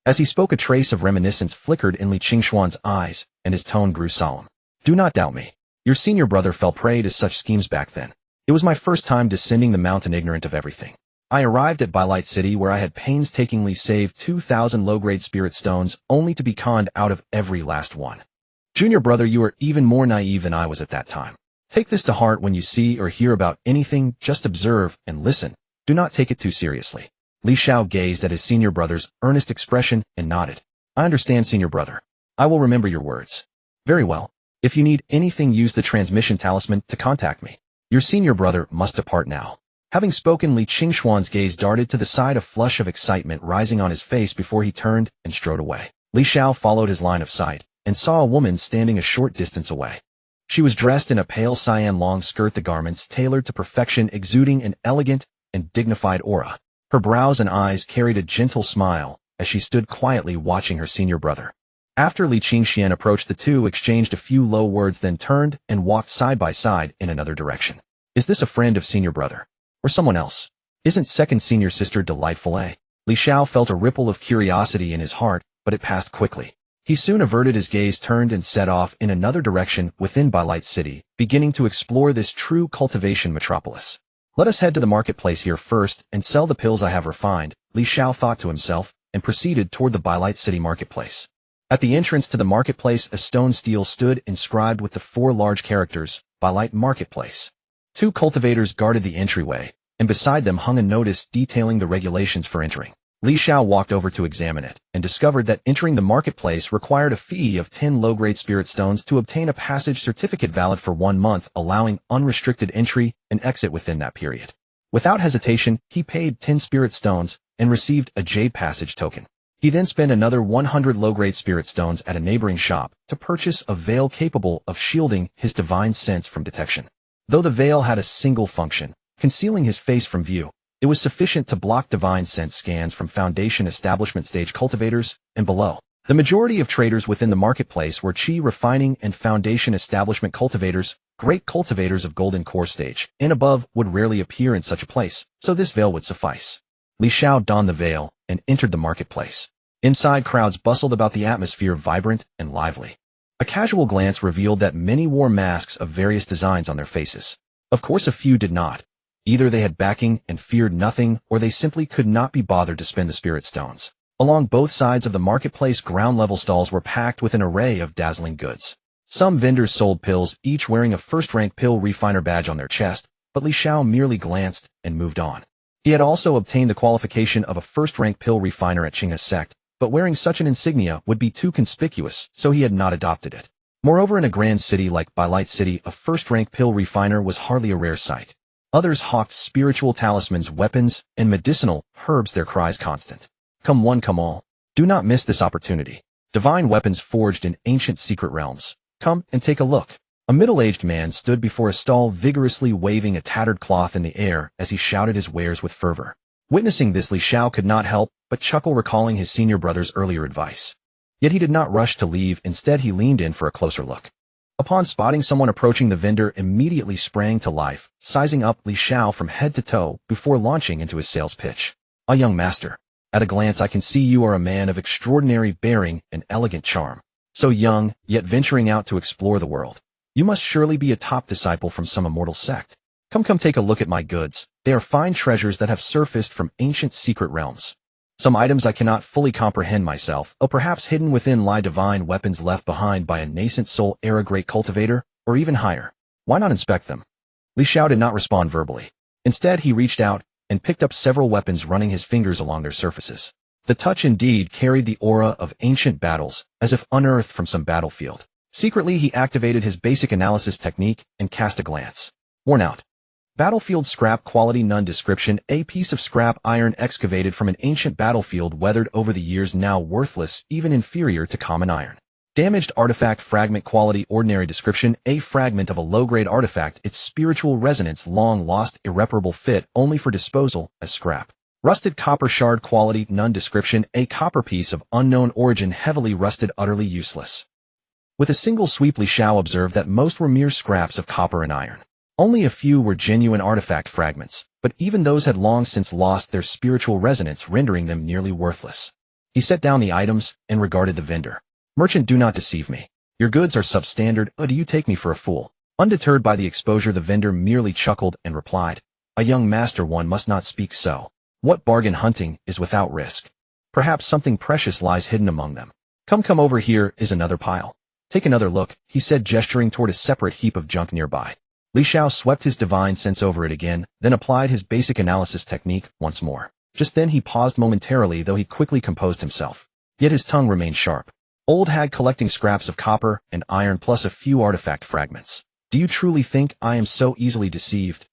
As he spoke, a trace of reminiscence flickered in Li Qingxuan's eyes, and his tone grew solemn. "Do not doubt me. Your senior brother fell prey to such schemes back then. It was my first time descending the mountain, ignorant of everything. I arrived at Bailight City, where I had painstakingly saved 2,000 low-grade spirit stones, only to be conned out of every last one. Junior brother, you are even more naive than I was at that time. Take this to heart when you see or hear about anything. Just observe and listen. Do not take it too seriously." Li Xiao gazed at his senior brother's earnest expression and nodded. "I understand, senior brother. I will remember your words." "Very well. If you need anything, use the transmission talisman to contact me. Your senior brother must depart now." Having spoken, Li Qingxuan's gaze darted to the side, a flush of excitement rising on his face before he turned and strode away. Li Xiao followed his line of sight and saw a woman standing a short distance away. She was dressed in a pale cyan long skirt, the garments tailored to perfection, exuding an elegant and dignified aura. Her brows and eyes carried a gentle smile as she stood quietly watching her senior brother. After Li Qingxian approached, the two exchanged a few low words, then turned and walked side by side in another direction. "Is this a friend of senior brother? Or someone else? Isn't second senior sister delightful, eh?" Li Xiao felt a ripple of curiosity in his heart, but it passed quickly. He soon averted his gaze, turned and set off in another direction within Bailight City, beginning to explore this true cultivation metropolis. "Let us head to the marketplace here first and sell the pills I have refined," Li Xiao thought to himself, and proceeded toward the Bailight City marketplace. At the entrance to the marketplace, a stone stele stood inscribed with the 4 large characters, Bailight Marketplace. 2 cultivators guarded the entryway, and beside them hung a notice detailing the regulations for entering. Li Xiao walked over to examine it, and discovered that entering the marketplace required a fee of 10 low-grade spirit stones to obtain a passage certificate valid for 1 month, allowing unrestricted entry and exit within that period. Without hesitation, he paid 10 spirit stones and received a jade passage token. He then spent another 100 low-grade spirit stones at a neighboring shop to purchase a veil capable of shielding his divine sense from detection. Though the veil had a single function, concealing his face from view, it was sufficient to block divine sense scans from Foundation Establishment stage cultivators and below. The majority of traders within the marketplace were Qi refining and Foundation Establishment cultivators. Great cultivators of Golden Core stage and above would rarely appear in such a place, so this veil would suffice. Li Xiao donned the veil and entered the marketplace. Inside, crowds bustled about, the atmosphere vibrant and lively. A casual glance revealed that many wore masks of various designs on their faces. Of course, a few did not. Either they had backing and feared nothing, or they simply could not be bothered to spend the spirit stones. Along both sides of the marketplace, ground-level stalls were packed with an array of dazzling goods. Some vendors sold pills, each wearing a first-rank pill refiner badge on their chest, but Li Xiao merely glanced and moved on. He had also obtained the qualification of a first-rank pill refiner at Qinghe's sect, but wearing such an insignia would be too conspicuous, so he had not adopted it. Moreover, in a grand city like Bylight City, a first-rank pill refiner was hardly a rare sight. Others hawked spiritual talismans, weapons, and medicinal herbs, their cries constant. Come one, come all. Do not miss this opportunity. Divine weapons forged in ancient secret realms. Come and take a look. A middle-aged man stood before a stall, vigorously waving a tattered cloth in the air as he shouted his wares with fervor. Witnessing this, Li Xiao could not help but chuckle, recalling his senior brother's earlier advice. Yet he did not rush to leave. Instead, he leaned in for a closer look. Upon spotting someone approaching, the vendor immediately sprang to life, sizing up Li Xiao from head to toe before launching into his sales pitch. "A young master. At a glance, I can see you are a man of extraordinary bearing and elegant charm. So young, yet venturing out to explore the world. You must surely be a top disciple from some immortal sect. Come take a look at my goods. They are fine treasures that have surfaced from ancient secret realms. Some items I cannot fully comprehend myself, or perhaps hidden within lie divine weapons left behind by a nascent soul era great cultivator, or even higher. Why not inspect them?" Li Xiao did not respond verbally. Instead, he reached out and picked up several weapons, running his fingers along their surfaces. The touch indeed carried the aura of ancient battles, as if unearthed from some battlefield. Secretly, he activated his basic analysis technique and cast a glance. Worn out. Battlefield scrap, quality none, description: a piece of scrap iron excavated from an ancient battlefield, weathered over the years, now worthless, even inferior to common iron. Damaged artifact, fragment, quality ordinary, description: a fragment of a low-grade artifact, its spiritual resonance long lost, irreparable, fit only for disposal as scrap. Rusted copper shard, quality none, description: a copper piece of unknown origin, heavily rusted, utterly useless. With a single sweep, Li Xiao observed that most were mere scraps of copper and iron. Only a few were genuine artifact fragments, but even those had long since lost their spiritual resonance, rendering them nearly worthless. He set down the items and regarded the vendor. "Merchant, do not deceive me. Your goods are substandard, or do you take me for a fool?" Undeterred by the exposure, the vendor merely chuckled and replied, "A young master, one must not speak so. What bargain hunting is without risk? Perhaps something precious lies hidden among them. Come over, here is another pile. Take another look," he said, gesturing toward a separate heap of junk nearby. Li Xiao swept his divine sense over it again, then applied his basic analysis technique once more. Just then he paused momentarily, though he quickly composed himself. Yet his tongue remained sharp. "Old hag collecting scraps of copper and iron plus a few artifact fragments. Do you truly think I am so easily deceived?"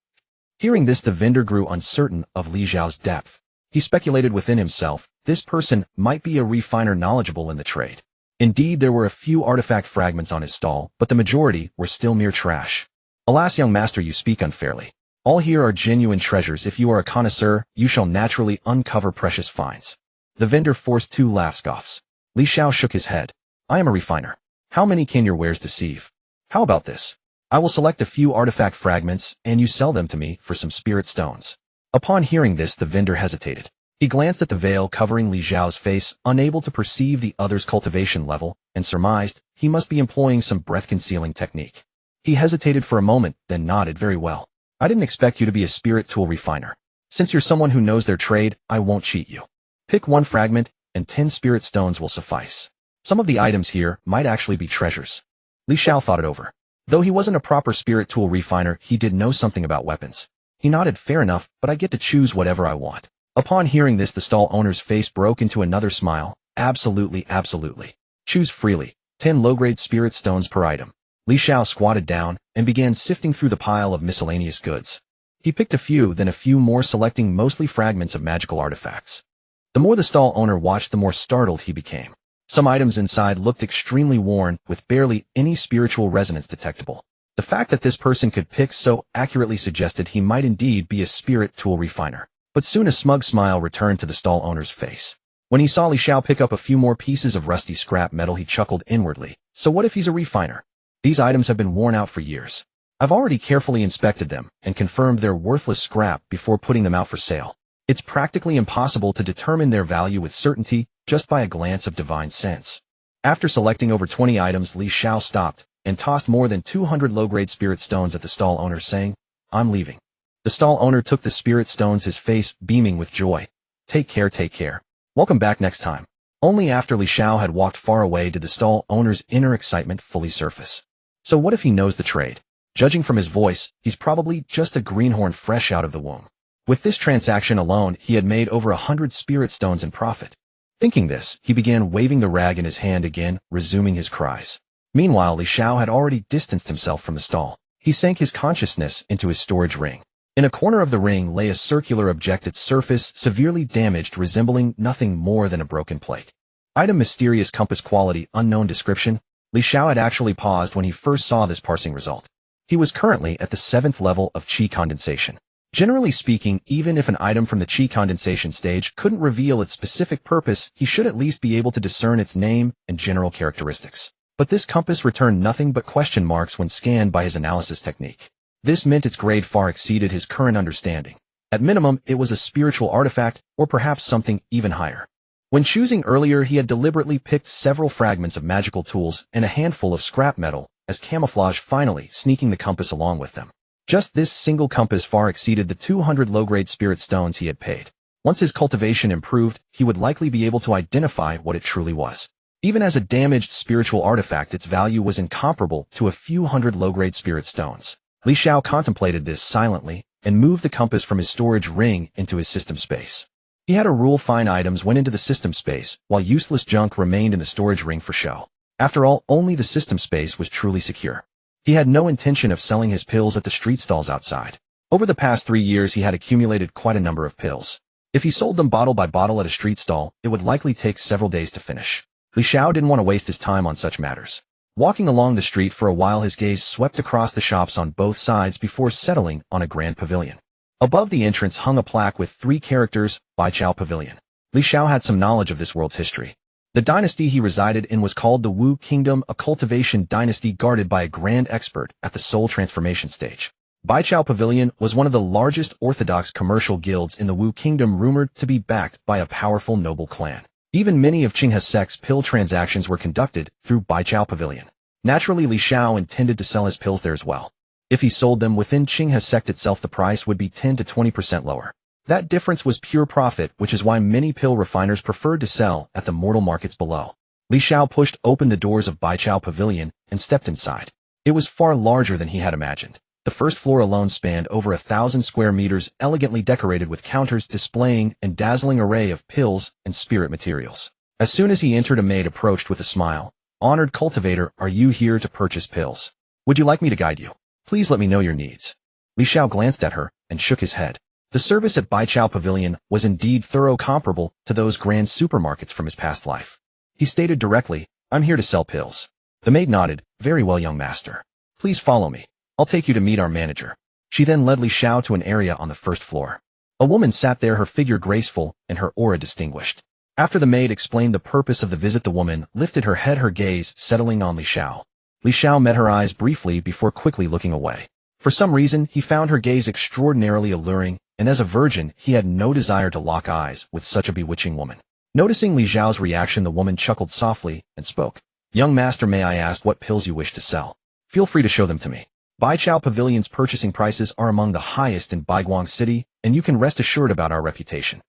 Hearing this, the vendor grew uncertain of Li Xiao's depth. He speculated within himself, this person might be a refiner knowledgeable in the trade. Indeed, there were a few artifact fragments on his stall, but the majority were still mere trash. "Alas, young master, you speak unfairly. All here are genuine treasures. If you are a connoisseur, you shall naturally uncover precious finds." The vendor forced 2 laugh scoffs. Li Xiao shook his head. "I am a refiner. How many can your wares deceive? How about this? I will select a few artifact fragments, and you sell them to me for some spirit stones." Upon hearing this, the vendor hesitated. He glanced at the veil covering Li Xiao's face, unable to perceive the other's cultivation level, and surmised he must be employing some breath-concealing technique. He hesitated for a moment, then nodded. "Very well. I didn't expect you to be a spirit tool refiner. Since you're someone who knows their trade, I won't cheat you. Pick 1 fragment, and 10 spirit stones will suffice. Some of the items here might actually be treasures." Li Xiao thought it over. Though he wasn't a proper spirit tool refiner, he did know something about weapons. He nodded. "Fair enough, but I get to choose whatever I want." Upon hearing this, the stall owner's face broke into another smile. Absolutely, absolutely. Choose freely. 10 low-grade spirit stones per item. Li Xiao squatted down and began sifting through the pile of miscellaneous goods. He picked a few, then a few more, selecting mostly fragments of magical artifacts. The more the stall owner watched, the more startled he became. Some items inside looked extremely worn, with barely any spiritual resonance detectable. The fact that this person could pick so accurately suggested he might indeed be a spirit tool refiner. But soon a smug smile returned to the stall owner's face. When he saw Li Xiao pick up a few more pieces of rusty scrap metal, he chuckled inwardly. So what if he's a refiner? These items have been worn out for years. I've already carefully inspected them and confirmed they're worthless scrap before putting them out for sale. It's practically impossible to determine their value with certainty just by a glance of divine sense. After selecting over 20 items, Li Xiao stopped and tossed more than 200 low-grade spirit stones at the stall owner, saying, "I'm leaving." The stall owner took the spirit stones, his face beaming with joy. Take care, take care. Welcome back next time." Only after Li Xiao had walked far away did the stall owner's inner excitement fully surface. So what if he knows the trade? Judging from his voice, he's probably just a greenhorn fresh out of the womb. With this transaction alone, he had made over 100 spirit stones in profit. Thinking this, he began waving the rag in his hand again, resuming his cries. Meanwhile, Li Xiao had already distanced himself from the stall. He sank his consciousness into his storage ring. In a corner of the ring lay a circular object, its surface severely damaged, resembling nothing more than a broken plate. Item: mysterious compass, quality unknown, description. Li Xiao had actually paused when he first saw this parsing result. He was currently at the 7th level of Qi condensation. Generally speaking, even if an item from the Qi condensation stage couldn't reveal its specific purpose, he should at least be able to discern its name and general characteristics. But this compass returned nothing but question marks when scanned by his analysis technique. This meant its grade far exceeded his current understanding. At minimum, it was a spiritual artifact, or perhaps something even higher. When choosing earlier, he had deliberately picked several fragments of magical tools and a handful of scrap metal as camouflage, finally sneaking the compass along with them. Just this single compass far exceeded the 200 low-grade spirit stones he had paid. Once his cultivation improved, he would likely be able to identify what it truly was. Even as a damaged spiritual artifact, its value was incomparable to a few hundred low-grade spirit stones. Li Xiao contemplated this silently and moved the compass from his storage ring into his system space. He had a rule: fine items went into the system space, while useless junk remained in the storage ring for show. After all, only the system space was truly secure. He had no intention of selling his pills at the street stalls outside. Over the past 3 years, he had accumulated quite a number of pills. If he sold them bottle by bottle at a street stall, it would likely take several days to finish. Li Xiao didn't want to waste his time on such matters. Walking along the street for a while, his gaze swept across the shops on both sides before settling on a grand pavilion. Above the entrance hung a plaque with 3 characters, Baichao Pavilion. Li Xiao had some knowledge of this world's history. The dynasty he resided in was called the Wu Kingdom, a cultivation dynasty guarded by a grand expert at the soul transformation stage. Baichao Pavilion was one of the largest orthodox commercial guilds in the Wu Kingdom, rumored to be backed by a powerful noble clan. Even many of Qinghe sect's pill transactions were conducted through Baichao Pavilion. Naturally, Li Xiao intended to sell his pills there as well. If he sold them within Qinghe sect itself, the price would be 10 to 20% lower. That difference was pure profit, which is why many pill refiners preferred to sell at the mortal markets below. Li Xiao pushed open the doors of Baichao Pavilion and stepped inside. It was far larger than he had imagined. The first floor alone spanned over 1,000 square meters, elegantly decorated with counters displaying a dazzling array of pills and spirit materials. As soon as he entered, a maid approached with a smile. "Honored cultivator, are you here to purchase pills? Would you like me to guide you? Please let me know your needs." Li Xiao glanced at her and shook his head. The service at Baichao Pavilion was indeed thorough, comparable to those grand supermarkets from his past life. He stated directly, "I'm here to sell pills." The maid nodded. "Very well, young master. Please follow me. I'll take you to meet our manager." She then led Li Xiao to an area on the first floor. A woman sat there, her figure graceful and her aura distinguished. After the maid explained the purpose of the visit, the woman lifted her head, her gaze settling on Li Xiao. Li Xiao met her eyes briefly before quickly looking away. For some reason, he found her gaze extraordinarily alluring, and as a virgin, he had no desire to lock eyes with such a bewitching woman. Noticing Li Xiao's reaction, the woman chuckled softly and spoke. "Young master, may I ask what pills you wish to sell? Feel free to show them to me. Baichao Pavilion's purchasing prices are among the highest in Baiguang City, and you can rest assured about our reputation."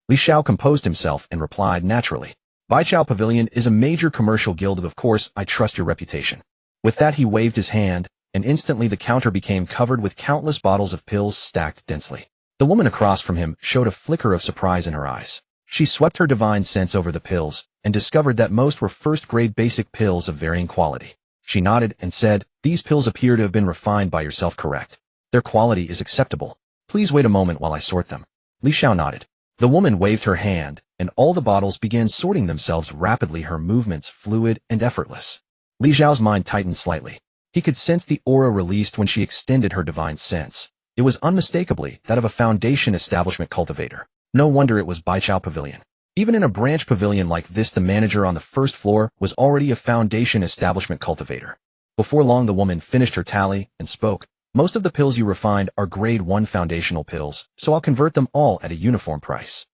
Li Xiao composed himself and replied naturally. "Baichao Pavilion is a major commercial guild. Of course, I trust your reputation." With that, he waved his hand, and instantly the counter became covered with countless bottles of pills stacked densely. The woman across from him showed a flicker of surprise in her eyes. She swept her divine sense over the pills and discovered that most were first-grade basic pills of varying quality. She nodded and said, "These pills appear to have been refined by yourself, correct? Their quality is acceptable. Please wait a moment while I sort them." Xiao nodded. The woman waved her hand, and all the bottles began sorting themselves rapidly, her movements fluid and effortless. Xiao's mind tightened slightly. He could sense the aura released when she extended her divine sense. It was unmistakably that of a foundation establishment cultivator. No wonder it was Baichao Pavilion. Even in a branch pavilion like this, the manager on the first floor was already a foundation establishment cultivator. Before long, the woman finished her tally and spoke. "Most of the pills you refined are grade 1 foundational pills, so I'll convert them all at a uniform price.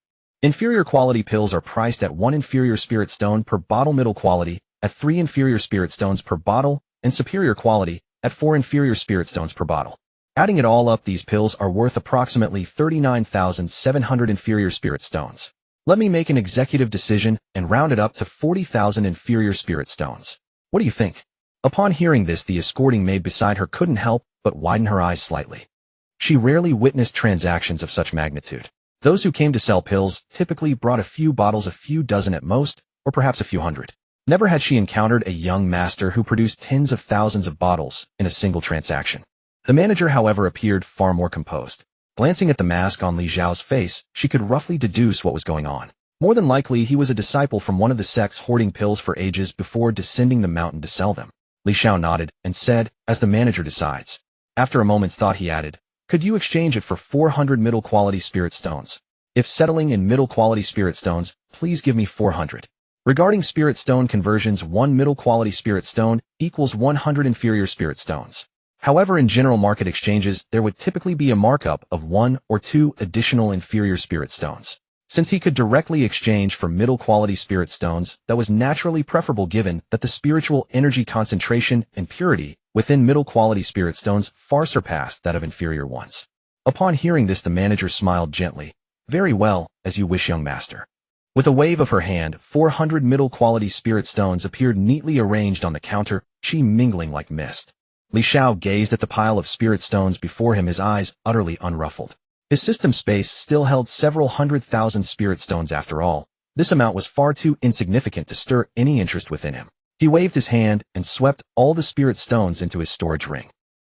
Inferior quality pills are priced at 1 inferior spirit stone per bottle, middle quality at 3 inferior spirit stones per bottle, and superior quality at 4 inferior spirit stones per bottle. Adding it all up, these pills are worth approximately 39,700 inferior spirit stones. Let me make an executive decision and round it up to 40,000 inferior spirit stones. What do you think?" Upon hearing this, the escorting maid beside her couldn't help but widen her eyes slightly. She rarely witnessed transactions of such magnitude. Those who came to sell pills typically brought a few bottles, a few dozen at most, or perhaps a few hundred. Never had she encountered a young master who produced tens of thousands of bottles in a single transaction. The manager, however, appeared far more composed. Glancing at the mask on Li Xiao's face, she could roughly deduce what was going on. More than likely, he was a disciple from one of the sects hoarding pills for ages before descending the mountain to sell them. Li Xiao nodded and said, "As the manager decides." After a moment's thought, he added, "Could you exchange it for 400 middle-quality spirit stones? If settling in middle-quality spirit stones, please give me 400. Regarding spirit stone conversions, 1 middle-quality spirit stone equals 100 inferior spirit stones. However, in general market exchanges, there would typically be a markup of 1 or 2 additional inferior spirit stones. Since he could directly exchange for middle-quality spirit stones, that was naturally preferable given that the spiritual energy concentration and purity within middle-quality spirit stones far surpassed that of inferior ones. Upon hearing this, the manager smiled gently. "Very well, as you wish, young master." With a wave of her hand, 400 middle-quality spirit stones appeared neatly arranged on the counter, chi mingling like mist. Li Xiao gazed at the pile of spirit stones before him, his eyes utterly unruffled. His system space still held several 100,000 spirit stones after all. This amount was far too insignificant to stir any interest within him. He waved his hand and swept all the spirit stones into his storage ring.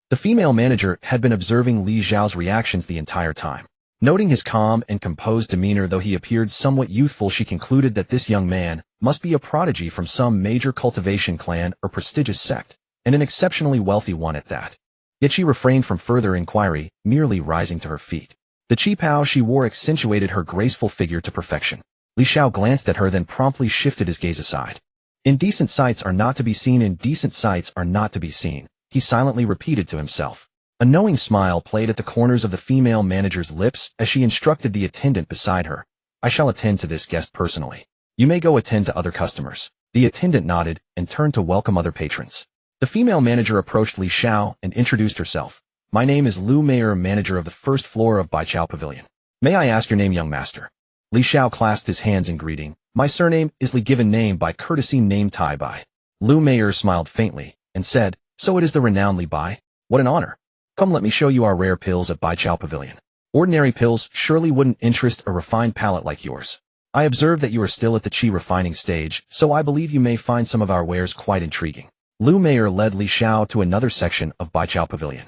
The female manager had been observing Li Xiao's reactions the entire time. Noting his calm and composed demeanor, though he appeared somewhat youthful, she concluded that this young man must be a prodigy from some major cultivation clan or prestigious sect, and an exceptionally wealthy one at that. Yet she refrained from further inquiry, merely rising to her feet. The qipao she wore accentuated her graceful figure to perfection. Li Xiao glanced at her, then promptly shifted his gaze aside. "Indecent sights are not to be seen, indecent sights are not to be seen," he silently repeated to himself. A knowing smile played at the corners of the female manager's lips as she instructed the attendant beside her. "I shall attend to this guest personally. You may go attend to other customers." The attendant nodded and turned to welcome other patrons. The female manager approached Li Xiao and introduced herself. "My name is Lu Mayer, manager of the first floor of Baichao Pavilion. May I ask your name, young master?" Li Xiao clasped his hands in greeting. "My surname is Li, given name by courtesy, name Tai Bai." Lu Mayer smiled faintly and said, "So it is the renowned Li Bai? What an honor. Come, let me show you our rare pills at Baichao Pavilion. Ordinary pills surely wouldn't interest a refined palate like yours. I observe that you are still at the chi refining stage, so I believe you may find some of our wares quite intriguing." Lu Mayer led Li Xiao to another section of Baichao Pavilion.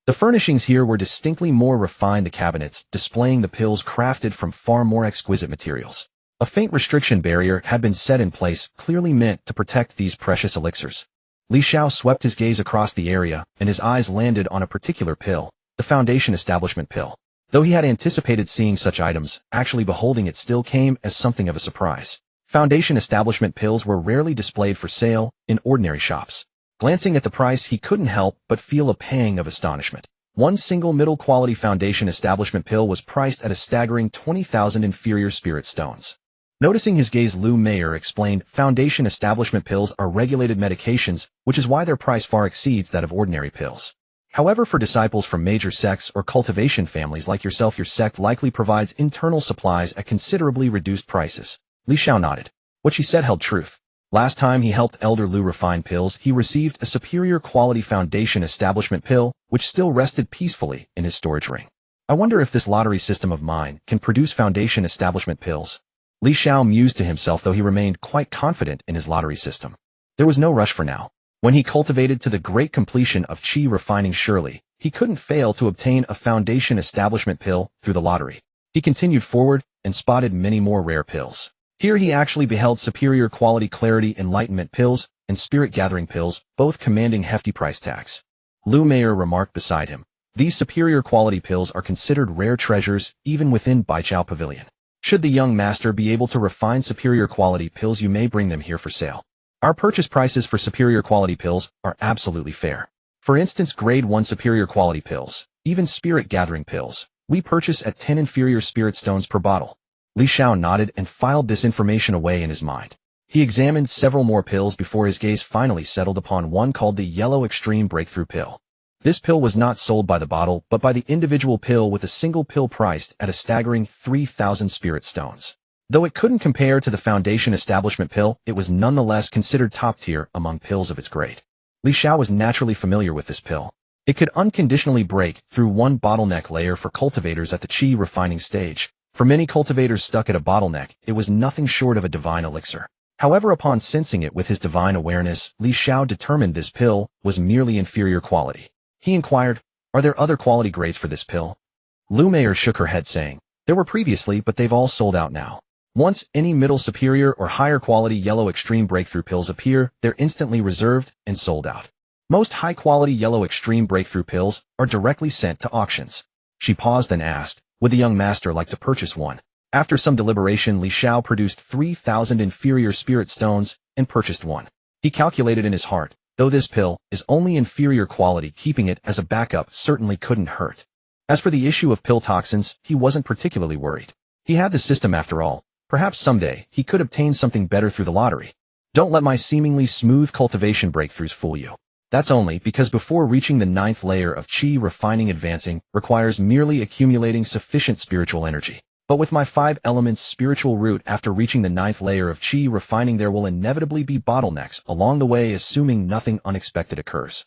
The furnishings here were distinctly more refined, the cabinets displaying the pills crafted from far more exquisite materials. A faint restriction barrier had been set in place, clearly meant to protect these precious elixirs. Li Xiao swept his gaze across the area, and his eyes landed on a particular pill, the Foundation Establishment pill. Though he had anticipated seeing such items, actually beholding it still came as something of a surprise. Foundation Establishment pills were rarely displayed for sale in ordinary shops. Glancing at the price, he couldn't help but feel a pang of astonishment. One single middle-quality Foundation Establishment pill was priced at a staggering 20,000 inferior spirit stones. Noticing his gaze, Lu Mayer explained, "Foundation Establishment pills are regulated medications, which is why their price far exceeds that of ordinary pills. However, for disciples from major sects or cultivation families like yourself, your sect likely provides internal supplies at considerably reduced prices." Li Xiao nodded. What she said held truth. Last time he helped Elder Lu refine pills, he received a superior quality Foundation Establishment pill, which still rested peacefully in his storage ring. I wonder if this lottery system of mine can produce foundation establishment pills. Li Xiao mused to himself, though he remained quite confident in his lottery system. There was no rush for now. When he cultivated to the great completion of qi refining, surely he couldn't fail to obtain a foundation establishment pill through the lottery. He continued forward and spotted many more rare pills. Here he actually beheld superior quality clarity enlightenment pills and spirit gathering pills, both commanding hefty price tags. Lu Mayer remarked beside him, "These superior quality pills are considered rare treasures even within Baichao Pavilion. Should the young master be able to refine superior quality pills, you may bring them here for sale. Our purchase prices for superior quality pills are absolutely fair. For instance, grade 1 superior quality pills, even spirit gathering pills, we purchase at 10 inferior spirit stones per bottle." Li Xiao nodded and filed this information away in his mind. He examined several more pills before his gaze finally settled upon one called the Yellow Extreme Breakthrough Pill. This pill was not sold by the bottle, but by the individual pill, with a single pill priced at a staggering 3,000 spirit stones. Though it couldn't compare to the Foundation Establishment pill, it was nonetheless considered top tier among pills of its grade. Li Xiao was naturally familiar with this pill. It could unconditionally break through one bottleneck layer for cultivators at the qi refining stage. For many cultivators stuck at a bottleneck, it was nothing short of a divine elixir. However, upon sensing it with his divine awareness, Li Xiao determined this pill was merely inferior quality. He inquired, "Are there other quality grades for this pill?" Lu Mayer shook her head, saying, "There were previously, but they've all sold out now. Once any middle superior or higher quality Yellow Extreme Breakthrough pills appear, they're instantly reserved and sold out. Most high-quality Yellow Extreme Breakthrough pills are directly sent to auctions." She paused and asked, "Would the young master like to purchase one?" After some deliberation, Li Xiao produced 3,000 inferior spirit stones and purchased one. He calculated in his heart, though this pill is only inferior quality, keeping it as a backup certainly couldn't hurt. As for the issue of pill toxins, he wasn't particularly worried. He had the system after all. Perhaps someday he could obtain something better through the lottery. Don't let my seemingly smooth cultivation breakthroughs fool you. That's only because before reaching the 9th layer of qi refining, advancing requires merely accumulating sufficient spiritual energy. But with my 5 elements spiritual root, after reaching the 9th layer of qi refining, there will inevitably be bottlenecks along the way, assuming nothing unexpected occurs.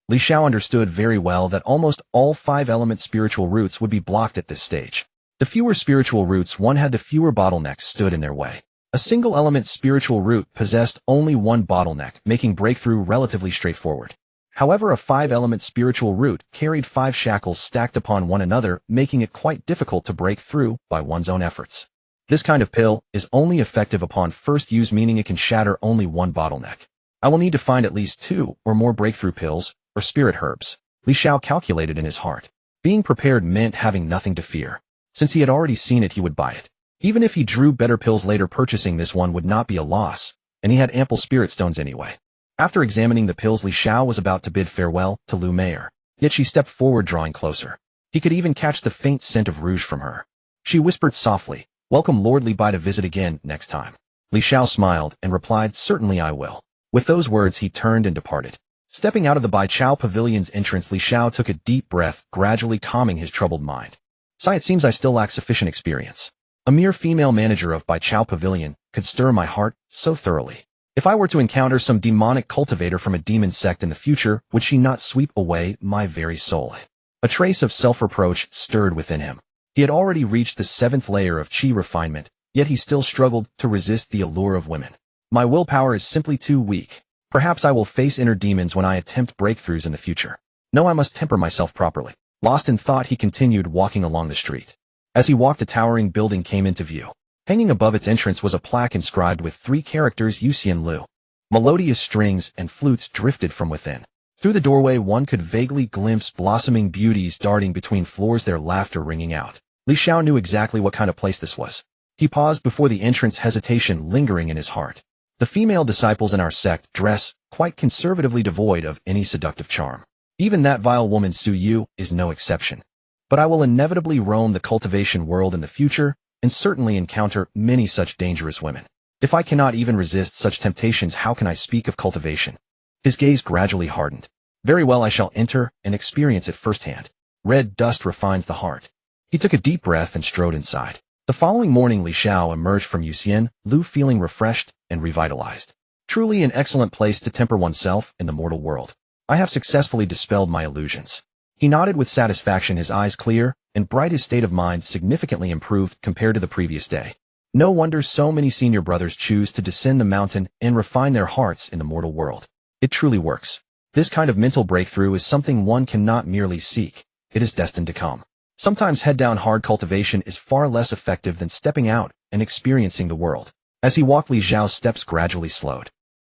Li Xiao understood very well that almost all 5 element spiritual roots would be blocked at this stage. The fewer spiritual roots one had, the fewer bottlenecks stood in their way. A single element spiritual root possessed only one bottleneck, making breakthrough relatively straightforward. However, a 5-element spiritual root carried 5 shackles stacked upon one another, making it quite difficult to break through by one's own efforts. This kind of pill is only effective upon first use, meaning it can shatter only one bottleneck. I will need to find at least 2 or more breakthrough pills or spirit herbs, Li Xiao calculated in his heart. Being prepared meant having nothing to fear. Since he had already seen it, he would buy it. Even if he drew better pills later, purchasing this one would not be a loss, and he had ample spirit stones anyway. After examining the pills, Li Xiao was about to bid farewell to Lu Mayer, yet she stepped forward, drawing closer. He could even catch the faint scent of rouge from her. She whispered softly, "Welcome Lord Li Bai to visit again next time." Li Xiao smiled and replied, "Certainly I will." With those words, he turned and departed. Stepping out of the Baichao Pavilion's entrance, Li Xiao took a deep breath, gradually calming his troubled mind. "Sai, it seems I still lack sufficient experience. A mere female manager of Baichao Pavilion could stir my heart so thoroughly. If I were to encounter some demonic cultivator from a demon sect in the future, would she not sweep away my very soul?" A trace of self-reproach stirred within him. He had already reached the 7th layer of qi refinement, yet he still struggled to resist the allure of women. "My willpower is simply too weak. Perhaps I will face inner demons when I attempt breakthroughs in the future. No, I must temper myself properly." Lost in thought, he continued walking along the street. As he walked, a towering building came into view. Hanging above its entrance was a plaque inscribed with 3 characters, Yuxian Lu. Melodious strings and flutes drifted from within. Through the doorway one could vaguely glimpse blossoming beauties darting between floors, their laughter ringing out. Li Xiao knew exactly what kind of place this was. He paused before the entrance, hesitation lingering in his heart. The female disciples in our sect dress quite conservatively, devoid of any seductive charm. Even that vile woman Su Yu is no exception. But I will inevitably roam the cultivation world in the future, and certainly encounter many such dangerous women. If I cannot even resist such temptations, how can I speak of cultivation? His gaze gradually hardened. Very well, I shall enter and experience it firsthand. Red dust refines the heart. He took a deep breath and strode inside. The following morning, Li Xiao emerged from Yuxian Lu feeling refreshed and revitalized. Truly an excellent place to temper oneself in the mortal world. I have successfully dispelled my illusions. He nodded with satisfaction, his eyes clear and bright his state of mind significantly improved compared to the previous day. No wonder so many senior brothers choose to descend the mountain and refine their hearts in the mortal world. It truly works. This kind of mental breakthrough is something one cannot merely seek. It is destined to come. Sometimes head-down hard cultivation is far less effective than stepping out and experiencing the world. As he walked, Li Xiao's steps gradually slowed.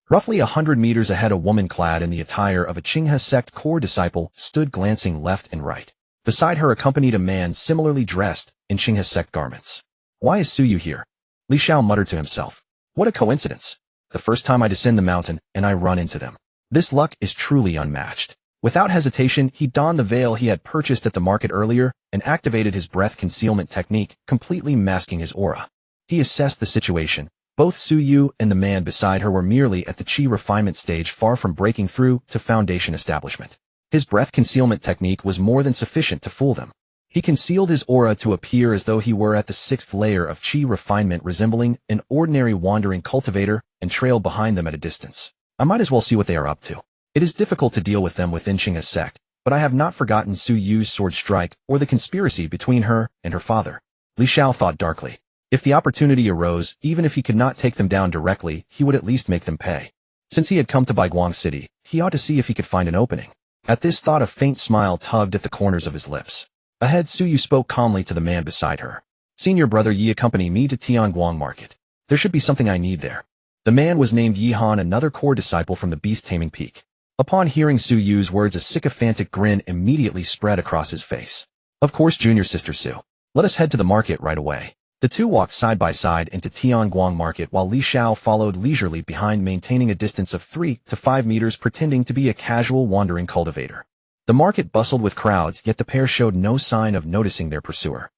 Roughly 100 meters ahead, a woman clad in the attire of a Qinghe sect core disciple stood glancing left and right. Beside her accompanied a man similarly dressed in Qinghe sect garments. Why is Suyu here? Li Xiao muttered to himself. What a coincidence. The first time I descend the mountain and I run into them. This luck is truly unmatched. Without hesitation, he donned the veil he had purchased at the market earlier and activated his breath concealment technique, completely masking his aura. He assessed the situation. Both Suyu and the man beside her were merely at the chi refinement stage, far from breaking through to foundation establishment. His breath concealment technique was more than sufficient to fool them. He concealed his aura to appear as though he were at the 6th layer of chi refinement, resembling an ordinary wandering cultivator, and trailed behind them at a distance. I might as well see what they are up to. It is difficult to deal with them within Qinghe sect, but I have not forgotten Suyu's sword strike or the conspiracy between her and her father. Li Xiao thought darkly. If the opportunity arose, even if he could not take them down directly, he would at least make them pay. Since he had come to Baiguang City, he ought to see if he could find an opening. At this thought, a faint smile tugged at the corners of his lips. Ahead, Suyu spoke calmly to the man beside her. Senior brother Yi, accompany me to Tianguang Market. There should be something I need there. The man was named Yi Han, another core disciple from the beast-taming peak. Upon hearing Suyu's words, a sycophantic grin immediately spread across his face. Of course, junior sister Su. Let us head to the market right away. The two walked side by side into Tianguang Market while Li Xiao followed leisurely behind, maintaining a distance of 3 to 5 meters, pretending to be a casual wandering cultivator. The market bustled with crowds, yet the pair showed no sign of noticing their pursuer.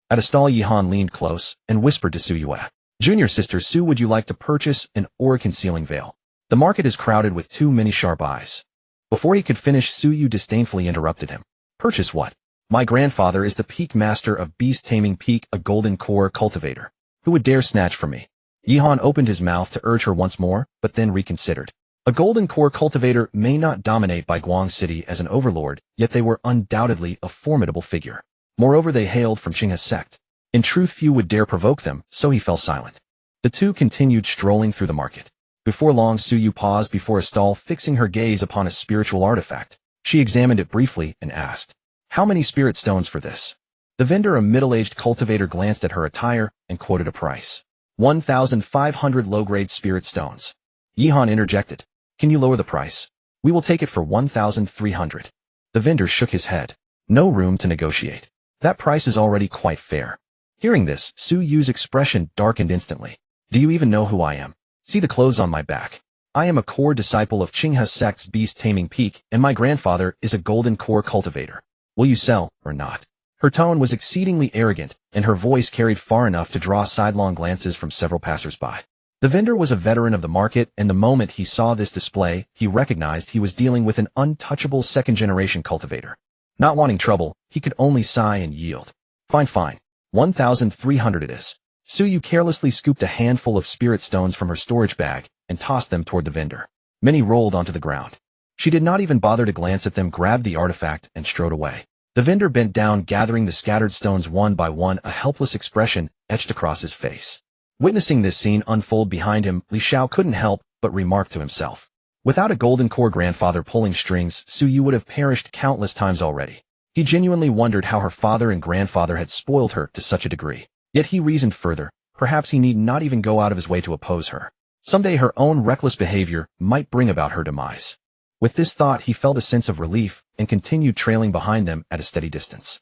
At a stall, Yi Han leaned close and whispered to Suyue. Junior sister Su, would you like to purchase an aura-concealing veil? The market is crowded with too many sharp eyes. Before he could finish, Suyu disdainfully interrupted him. Purchase what? My grandfather is the peak master of beast-taming peak, a golden core cultivator. Who would dare snatch from me? Yi Han opened his mouth to urge her once more, but then reconsidered. A golden core cultivator may not dominate Baiguang City as an overlord, yet they were undoubtedly a formidable figure. Moreover, they hailed from Qinghe sect. In truth, few would dare provoke them, so he fell silent. The two continued strolling through the market. Before long, Suyu paused before a stall, fixing her gaze upon a spiritual artifact. She examined it briefly and asked, "How many spirit stones for this?" The vendor, a middle-aged cultivator, glanced at her attire and quoted a price. 1,500 low-grade spirit stones. Yi Han interjected, "Can you lower the price? We will take it for 1,300. The vendor shook his head. No room to negotiate. That price is already quite fair. Hearing this, Suyu's expression darkened instantly. Do you even know who I am? See the clothes on my back. I am a core disciple of Qinghe sect's beast-taming peak, and my grandfather is a golden core cultivator. Will you sell or not?" Her tone was exceedingly arrogant, and her voice carried far enough to draw sidelong glances from several passers-by. The vendor was a veteran of the market, and the moment he saw this display, he recognized he was dealing with an untouchable second-generation cultivator. Not wanting trouble, he could only sigh and yield. Fine. 1,300 it is. Suyu carelessly scooped a handful of spirit stones from her storage bag and tossed them toward the vendor. Many rolled onto the ground. She did not even bother to glance at them, grabbed the artifact, and strode away. The vendor bent down, gathering the scattered stones one by one, a helpless expression etched across his face. Witnessing this scene unfold behind him, Li Xiao couldn't help but remark to himself. Without a golden core grandfather pulling strings, Suyu would have perished countless times already. He genuinely wondered how her father and grandfather had spoiled her to such a degree. Yet he reasoned further, perhaps he need not even go out of his way to oppose her. Someday her own reckless behavior might bring about her demise. With this thought, he felt a sense of relief and continued trailing behind them at a steady distance.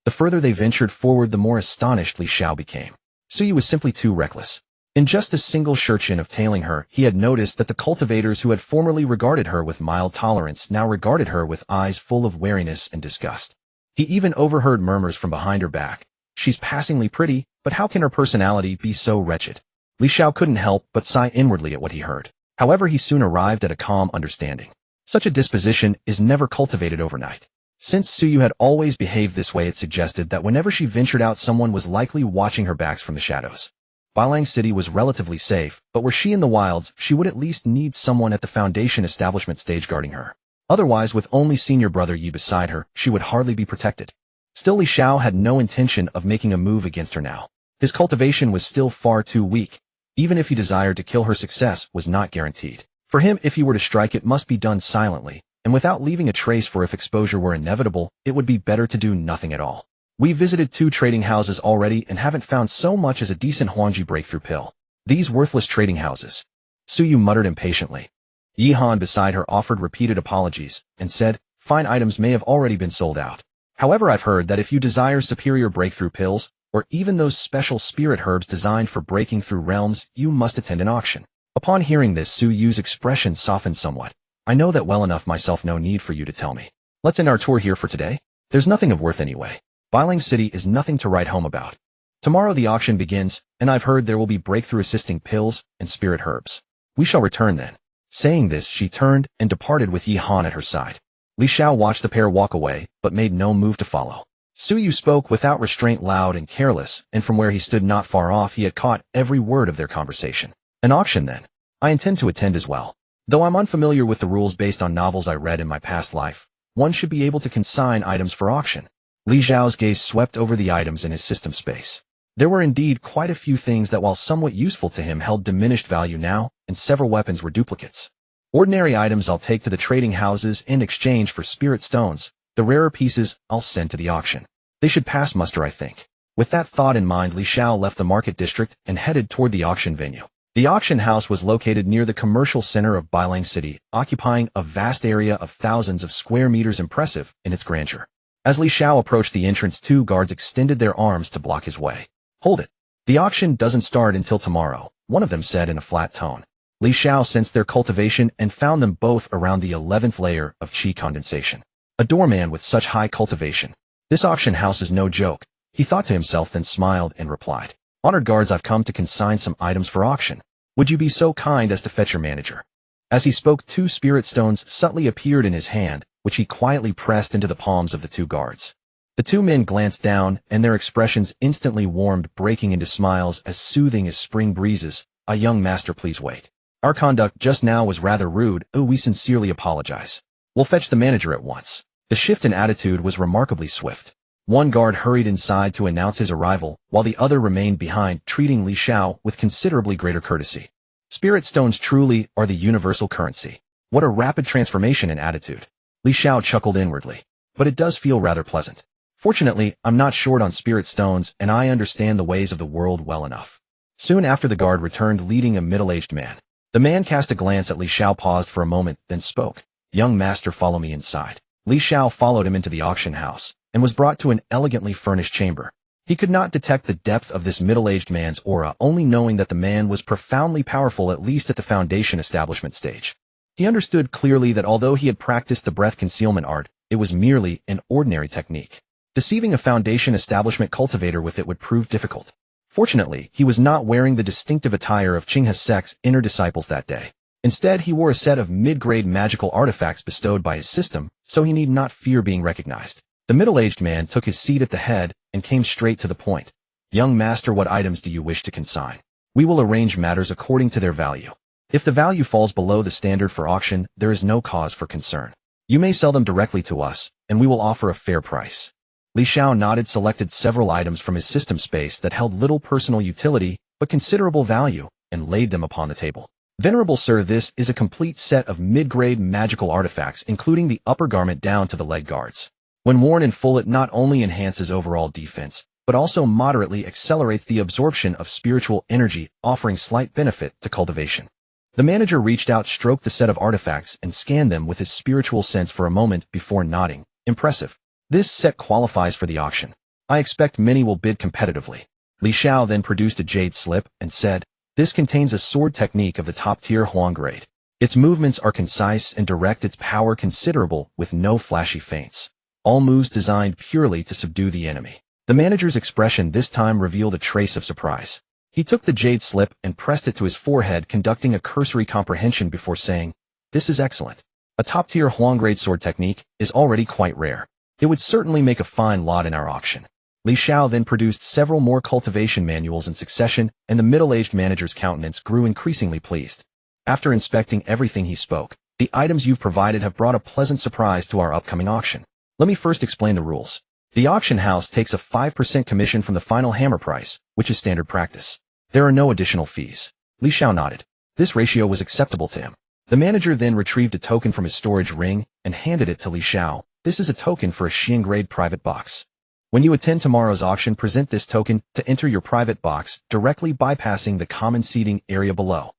The further they ventured forward, the more astonished Li Xiao became. Suyu was simply too reckless. In just a single shurchin of tailing her, he had noticed that the cultivators who had formerly regarded her with mild tolerance now regarded her with eyes full of wariness and disgust. He even overheard murmurs from behind her back. She's passingly pretty, but how can her personality be so wretched? Li Xiao couldn't help but sigh inwardly at what he heard. However, he soon arrived at a calm understanding. Such a disposition is never cultivated overnight. Since Suyu had always behaved this way, it suggested that whenever she ventured out, someone was likely watching her backs from the shadows. Baiguang City was relatively safe, but were she in the wilds, she would at least need someone at the foundation establishment stage guarding her. Otherwise, with only senior brother Yi beside her, she would hardly be protected. Still, Li Xiao had no intention of making a move against her now. His cultivation was still far too weak. Even if he desired to kill her, success was not guaranteed. For him, if he were to strike, it must be done silently, and without leaving a trace, for if exposure were inevitable, it would be better to do nothing at all. We visited 2 trading houses already and haven't found so much as a decent Huangji breakthrough pill. These worthless trading houses. Suyu muttered impatiently. Yi Han beside her offered repeated apologies and said, fine items may have already been sold out. However, I've heard that if you desire superior breakthrough pills, or even those special spirit herbs designed for breaking through realms, you must attend an auction. Upon hearing this, Suyu's expression softened somewhat. I know that well enough myself, no need for you to tell me. Let's end our tour here for today. There's nothing of worth anyway. Bailing City is nothing to write home about. Tomorrow the auction begins, and I've heard there will be breakthrough assisting pills and spirit herbs. We shall return then. Saying this, she turned and departed with Yi Han at her side. Li Xiao watched the pair walk away, but made no move to follow. Suyu spoke without restraint, loud and careless, and from where he stood not far off he had caught every word of their conversation. An auction then. I intend to attend as well. Though I'm unfamiliar with the rules based on novels I read in my past life, one should be able to consign items for auction. Li Xiao's gaze swept over the items in his system space. There were indeed quite a few things that, while somewhat useful to him, held diminished value now, and several weapons were duplicates. Ordinary items I'll take to the trading houses in exchange for spirit stones. The rarer pieces I'll send to the auction. They should pass muster, I think. With that thought in mind, Li Xiao left the market district and headed toward the auction venue. The auction house was located near the commercial center of Bailing City, occupying a vast area of thousands of square meters, impressive in its grandeur. As Li Xiao approached the entrance, 2 guards extended their arms to block his way. Hold it. The auction doesn't start until tomorrow, one of them said in a flat tone. Li Xiao sensed their cultivation and found them both around the 11th layer of qi condensation. A doorman with such high cultivation. This auction house is no joke, he thought to himself, then smiled and replied. Honored guards, I've come to consign some items for auction. Would you be so kind as to fetch your manager? As he spoke, 2 spirit stones subtly appeared in his hand, which he quietly pressed into the palms of the 2 guards. The 2 men glanced down, and their expressions instantly warmed, breaking into smiles as soothing as spring breezes. A young master, please wait. Our conduct just now was rather rude. Oh, we sincerely apologize. We'll fetch the manager at once. The shift in attitude was remarkably swift. 1 guard hurried inside to announce his arrival, while the other remained behind, treating Li Xiao with considerably greater courtesy. Spirit stones truly are the universal currency. What a rapid transformation in attitude. Li Xiao chuckled inwardly. But it does feel rather pleasant. Fortunately, I'm not short on spirit stones, and I understand the ways of the world well enough. Soon after, the guard returned leading a middle-aged man. The man cast a glance at Li Xiao, paused for a moment, then spoke. Young master, follow me inside. Li Xiao followed him into the auction house, and was brought to an elegantly furnished chamber. He could not detect the depth of this middle-aged man's aura, only knowing that the man was profoundly powerful, at least at the foundation establishment stage. He understood clearly that although he had practiced the breath concealment art, it was merely an ordinary technique. Deceiving a foundation establishment cultivator with it would prove difficult. Fortunately, he was not wearing the distinctive attire of Qinghe's sect's inner disciples that day. Instead, he wore a set of mid-grade magical artifacts bestowed by his system, so he need not fear being recognized. The middle-aged man took his seat at the head and came straight to the point. Young master, what items do you wish to consign? We will arrange matters according to their value. If the value falls below the standard for auction, there is no cause for concern. You may sell them directly to us, and we will offer a fair price. Li Xiao nodded, selected several items from his system space that held little personal utility, but considerable value, and laid them upon the table. Venerable sir, this is a complete set of mid-grade magical artifacts, including the upper garment down to the leg guards. When worn in full, it not only enhances overall defense, but also moderately accelerates the absorption of spiritual energy, offering slight benefit to cultivation. The manager reached out, stroked the set of artifacts, and scanned them with his spiritual sense for a moment before nodding. Impressive. This set qualifies for the auction. I expect many will bid competitively. Li Xiao then produced a jade slip and said, this contains a sword technique of the top-tier Huang grade. Its movements are concise and direct, its power considerable, with no flashy feints. All moves designed purely to subdue the enemy. The manager's expression this time revealed a trace of surprise. He took the jade slip and pressed it to his forehead, conducting a cursory comprehension before saying, this is excellent. A top-tier Huang grade sword technique is already quite rare. It would certainly make a fine lot in our auction. Li Xiao then produced several more cultivation manuals in succession, and the middle-aged manager's countenance grew increasingly pleased. After inspecting everything, he spoke. The items you've provided have brought a pleasant surprise to our upcoming auction. Let me first explain the rules. The auction house takes a 5% commission from the final hammer price, which is standard practice. There are no additional fees. Li Xiao nodded. This ratio was acceptable to him. The manager then retrieved a token from his storage ring and handed it to Li Xiao. This is a token for a Xian-grade private box. When you attend tomorrow's auction, present this token to enter your private box, directly bypassing the common seating area below.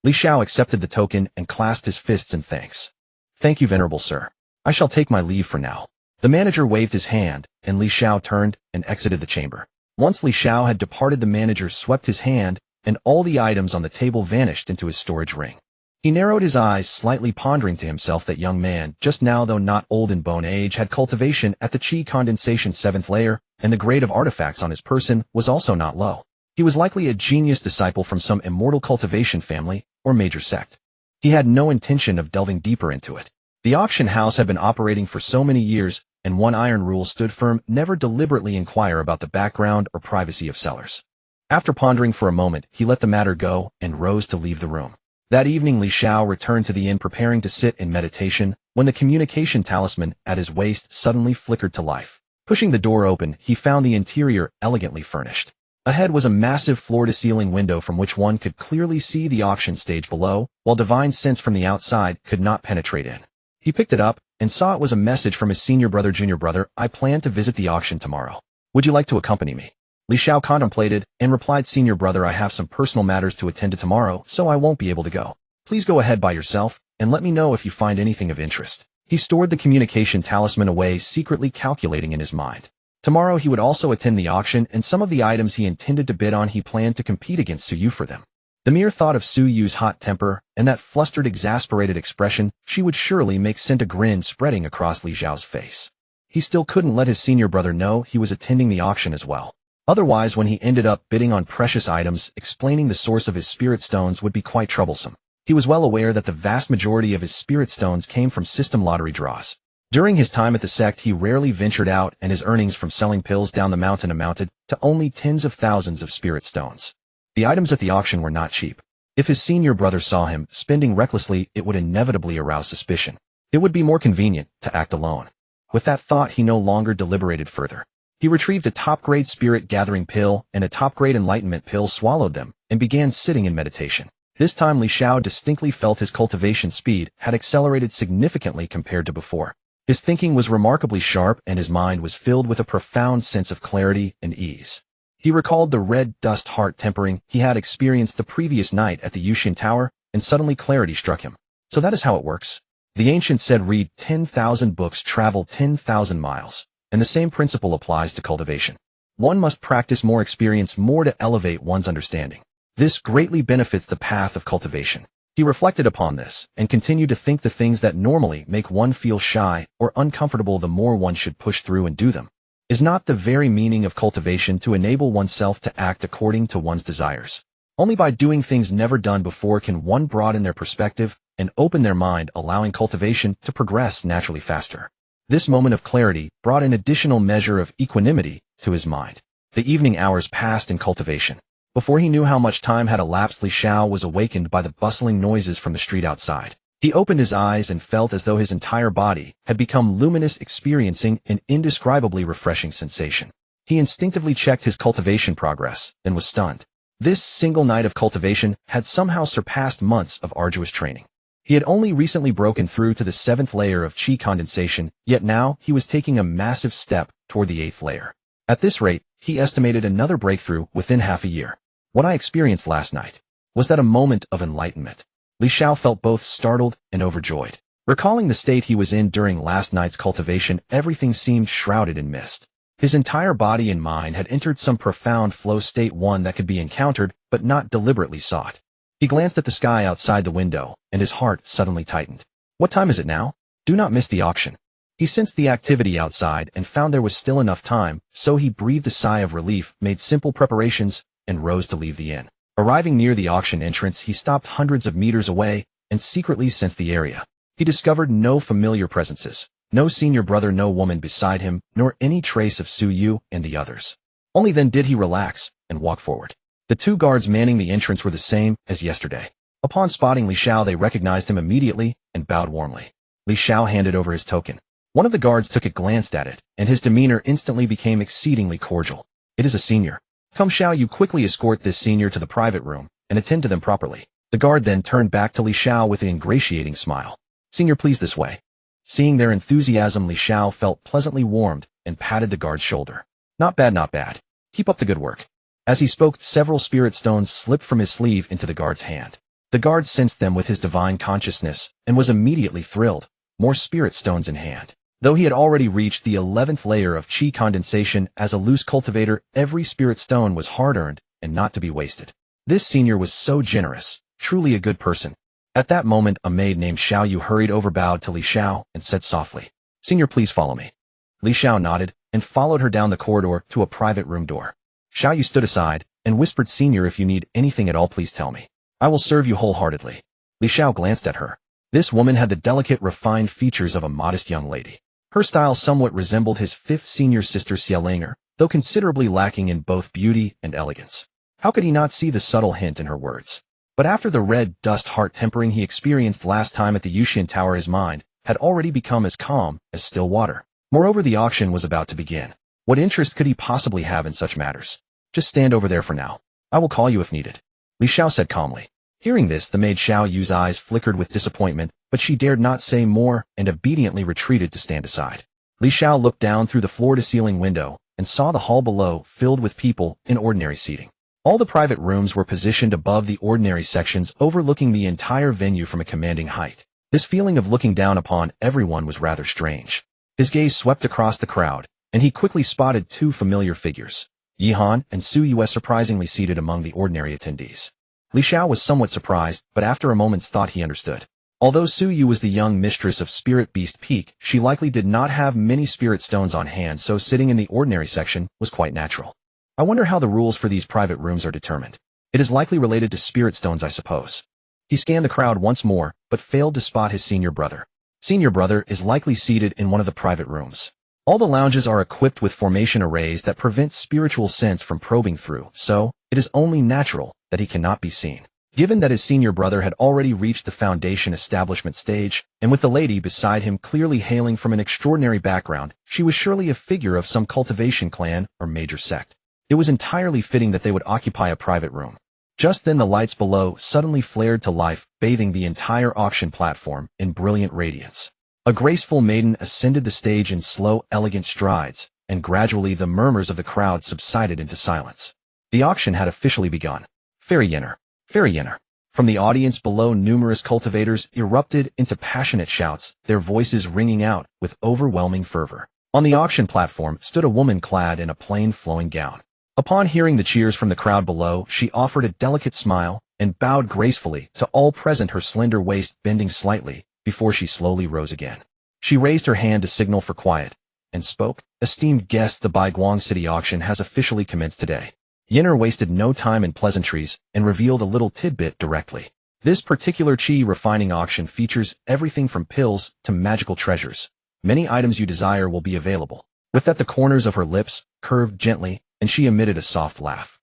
Li Xiao accepted the token and clasped his fists in thanks. Thank you, venerable sir. I shall take my leave for now. The manager waved his hand, and Li Xiao turned and exited the chamber. Once Li Xiao had departed, the manager swept his hand, and all the items on the table vanished into his storage ring. He narrowed his eyes slightly, pondering to himself that young man, just now though not old in bone age, had cultivation at the Qi condensation 7th layer, and the grade of artifacts on his person was also not low. He was likely a genius disciple from some immortal cultivation family or major sect. He had no intention of delving deeper into it. The auction house had been operating for so many years, and one iron rule stood firm: never deliberately inquire about the background or privacy of sellers. After pondering for a moment, he let the matter go and rose to leave the room. That evening, Li Xiao returned to the inn, preparing to sit in meditation, when the communication talisman at his waist suddenly flickered to life. Pushing the door open, he found the interior elegantly furnished. Ahead was a massive floor-to-ceiling window from which one could clearly see the auction stage below, while divine sense from the outside could not penetrate in. He picked it up and saw it was a message from his senior brother. Junior brother, I plan to visit the auction tomorrow. Would you like to accompany me? Li Xiao contemplated and replied, Senior brother, I have some personal matters to attend to tomorrow, so I won't be able to go. Please go ahead by yourself, and let me know if you find anything of interest. He stored the communication talisman away, secretly calculating in his mind. Tomorrow he would also attend the auction, and some of the items he intended to bid on, he planned to compete against Su Yu for them. The mere thought of Su Yu's hot temper and that flustered, exasperated expression she would surely make sent a grin spreading across Li Xiao's face. He still couldn't let his senior brother know he was attending the auction as well. Otherwise, when he ended up bidding on precious items, explaining the source of his spirit stones would be quite troublesome. He was well aware that the vast majority of his spirit stones came from system lottery draws. During his time at the sect, he rarely ventured out, and his earnings from selling pills down the mountain amounted to only tens of thousands of spirit stones. The items at the auction were not cheap. If his senior brother saw him spending recklessly, it would inevitably arouse suspicion. It would be more convenient to act alone. With that thought, he no longer deliberated further. He retrieved a top-grade spirit-gathering pill and a top-grade enlightenment pill, swallowed them, and began sitting in meditation. This time Li Xiao distinctly felt his cultivation speed had accelerated significantly compared to before. His thinking was remarkably sharp, and his mind was filled with a profound sense of clarity and ease. He recalled the red dust heart tempering he had experienced the previous night at the Yushin Tower, and suddenly clarity struck him. So that is how it works. The ancient said, read 10,000 books, travel 10,000 miles. And the same principle applies to cultivation. One must practice more, experience more to elevate one's understanding. This greatly benefits the path of cultivation. He reflected upon this and continued to think the things that normally make one feel shy or uncomfortable, the more one should push through and do them. Is not the very meaning of cultivation to enable oneself to act according to one's desires? Only by doing things never done before can one broaden their perspective and open their mind, allowing cultivation to progress naturally faster. This moment of clarity brought an additional measure of equanimity to his mind. The evening hours passed in cultivation. Before he knew how much time had elapsed, Li Xiao was awakened by the bustling noises from the street outside. He opened his eyes and felt as though his entire body had become luminous, experiencing an indescribably refreshing sensation. He instinctively checked his cultivation progress, then was stunned. This single night of cultivation had somehow surpassed months of arduous training. He had only recently broken through to the 7th layer of Qi condensation, yet now he was taking a massive step toward the 8th layer. At this rate, he estimated another breakthrough within half a year. What I experienced last night, was that a moment of enlightenment? Li Xiao felt both startled and overjoyed. Recalling the state he was in during last night's cultivation, everything seemed shrouded in mist. His entire body and mind had entered some profound flow state, one that could be encountered but not deliberately sought. He glanced at the sky outside the window, and his heart suddenly tightened. What time is it now? Do not miss the auction. He sensed the activity outside and found there was still enough time, so he breathed a sigh of relief, made simple preparations, and rose to leave the inn. Arriving near the auction entrance, he stopped hundreds of meters away and secretly sensed the area. He discovered no familiar presences, no senior brother, no woman beside him, nor any trace of Su Yu and the others. Only then did he relax and walk forward. The two guards manning the entrance were the same as yesterday. Upon spotting Li Xiao, they recognized him immediately and bowed warmly. Li Xiao handed over his token. One of the guards took it, glanced at it, and his demeanor instantly became exceedingly cordial. It is a senior. Come, Xiao, you quickly escort this senior to the private room and attend to them properly. The guard then turned back to Li Xiao with an ingratiating smile. Senior, please, this way. Seeing their enthusiasm, Li Xiao felt pleasantly warmed and patted the guard's shoulder. Not bad, not bad. Keep up the good work. As he spoke, several spirit stones slipped from his sleeve into the guard's hand. The guard sensed them with his divine consciousness and was immediately thrilled. More spirit stones in hand. Though he had already reached the 11th layer of chi condensation as a loose cultivator, every spirit stone was hard-earned and not to be wasted. This senior was so generous, truly a good person. At that moment, a maid named Xiao Yu hurried over, bowed to Li Xiao, and said softly, Senior, please follow me. Li Xiao nodded and followed her down the corridor to a private room door. Xiao Yu stood aside and whispered, Senior, if you need anything at all, please tell me. I will serve you wholeheartedly. Li Xiao glanced at her. This woman had the delicate, refined features of a modest young lady. Her style somewhat resembled his fifth senior sister Xiao, though considerably lacking in both beauty and elegance. How could he not see the subtle hint in her words? But after the red dust heart tempering he experienced last time at the Yuxian Tower, his mind had already become as calm as still water. Moreover, the auction was about to begin. What interest could he possibly have in such matters? Just stand over there for now. I will call you if needed. Li Xiao said calmly. Hearing this, the maid Xiao Yu's eyes flickered with disappointment, but she dared not say more and obediently retreated to stand aside. Li Xiao looked down through the floor-to-ceiling window and saw the hall below filled with people in ordinary seating. All the private rooms were positioned above the ordinary sections, overlooking the entire venue from a commanding height. This feeling of looking down upon everyone was rather strange. His gaze swept across the crowd, and he quickly spotted two familiar figures. Yihan and Su Yu surprisingly seated among the ordinary attendees. Li Xiao was somewhat surprised, but after a moment's thought he understood. Although Su Yu was the young mistress of Spirit Beast Peak, she likely did not have many spirit stones on hand, so sitting in the ordinary section was quite natural. I wonder how the rules for these private rooms are determined. It is likely related to spirit stones, I suppose. He scanned the crowd once more, but failed to spot his senior brother. Senior brother is likely seated in one of the private rooms. All the lounges are equipped with formation arrays that prevent spiritual sense from probing through, so it is only natural that he cannot be seen. Given that his senior brother had already reached the foundation establishment stage, and with the lady beside him clearly hailing from an extraordinary background, she was surely a figure of some cultivation clan or major sect. It was entirely fitting that they would occupy a private room. Just then the lights below suddenly flared to life, bathing the entire auction platform in brilliant radiance. A graceful maiden ascended the stage in slow, elegant strides, and gradually the murmurs of the crowd subsided into silence. The auction had officially begun. Fairy Yenner. Fairy Yenner. From the audience below, numerous cultivators erupted into passionate shouts, their voices ringing out with overwhelming fervor. On the auction platform stood a woman clad in a plain flowing gown. Upon hearing the cheers from the crowd below, she offered a delicate smile and bowed gracefully to all present, her slender waist bending slightly before she slowly rose again. She raised her hand to signal for quiet and spoke, Esteemed guests, the Baiguang City auction has officially commenced today. Yenner wasted no time in pleasantries and revealed a little tidbit directly. This particular chi refining auction features everything from pills to magical treasures. Many items you desire will be available. With that, the corners of her lips curved gently, and she emitted a soft laugh.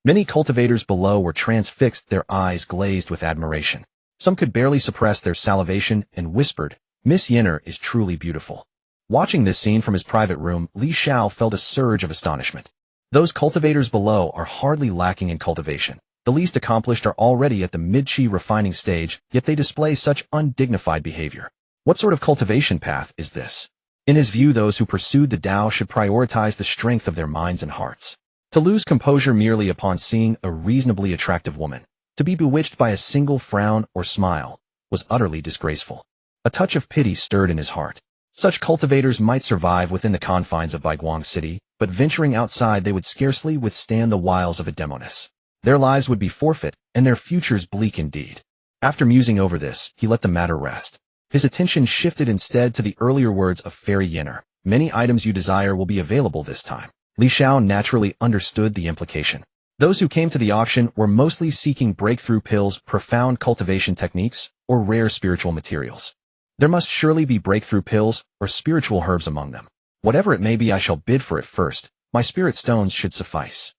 Many cultivators below were transfixed, their eyes glazed with admiration. Some could barely suppress their salivation and whispered, Miss Yenner is truly beautiful. Watching this scene from his private room, Li Xiao felt a surge of astonishment. Those cultivators below are hardly lacking in cultivation. The least accomplished are already at the mid-chi refining stage, yet they display such undignified behavior. What sort of cultivation path is this? In his view, those who pursued the Tao should prioritize the strength of their minds and hearts. To lose composure merely upon seeing a reasonably attractive woman, to be bewitched by a single frown or smile, was utterly disgraceful. A touch of pity stirred in his heart. Such cultivators might survive within the confines of Baiguang City, but venturing outside they would scarcely withstand the wiles of a demoness. Their lives would be forfeit, and their futures bleak indeed. After musing over this, he let the matter rest. His attention shifted instead to the earlier words of Fairy Yenner. Many items you desire will be available this time. Li Xiao naturally understood the implication. Those who came to the auction were mostly seeking breakthrough pills, profound cultivation techniques, or rare spiritual materials. There must surely be breakthrough pills or spiritual herbs among them. Whatever it may be, I shall bid for it first. My spirit stones should suffice.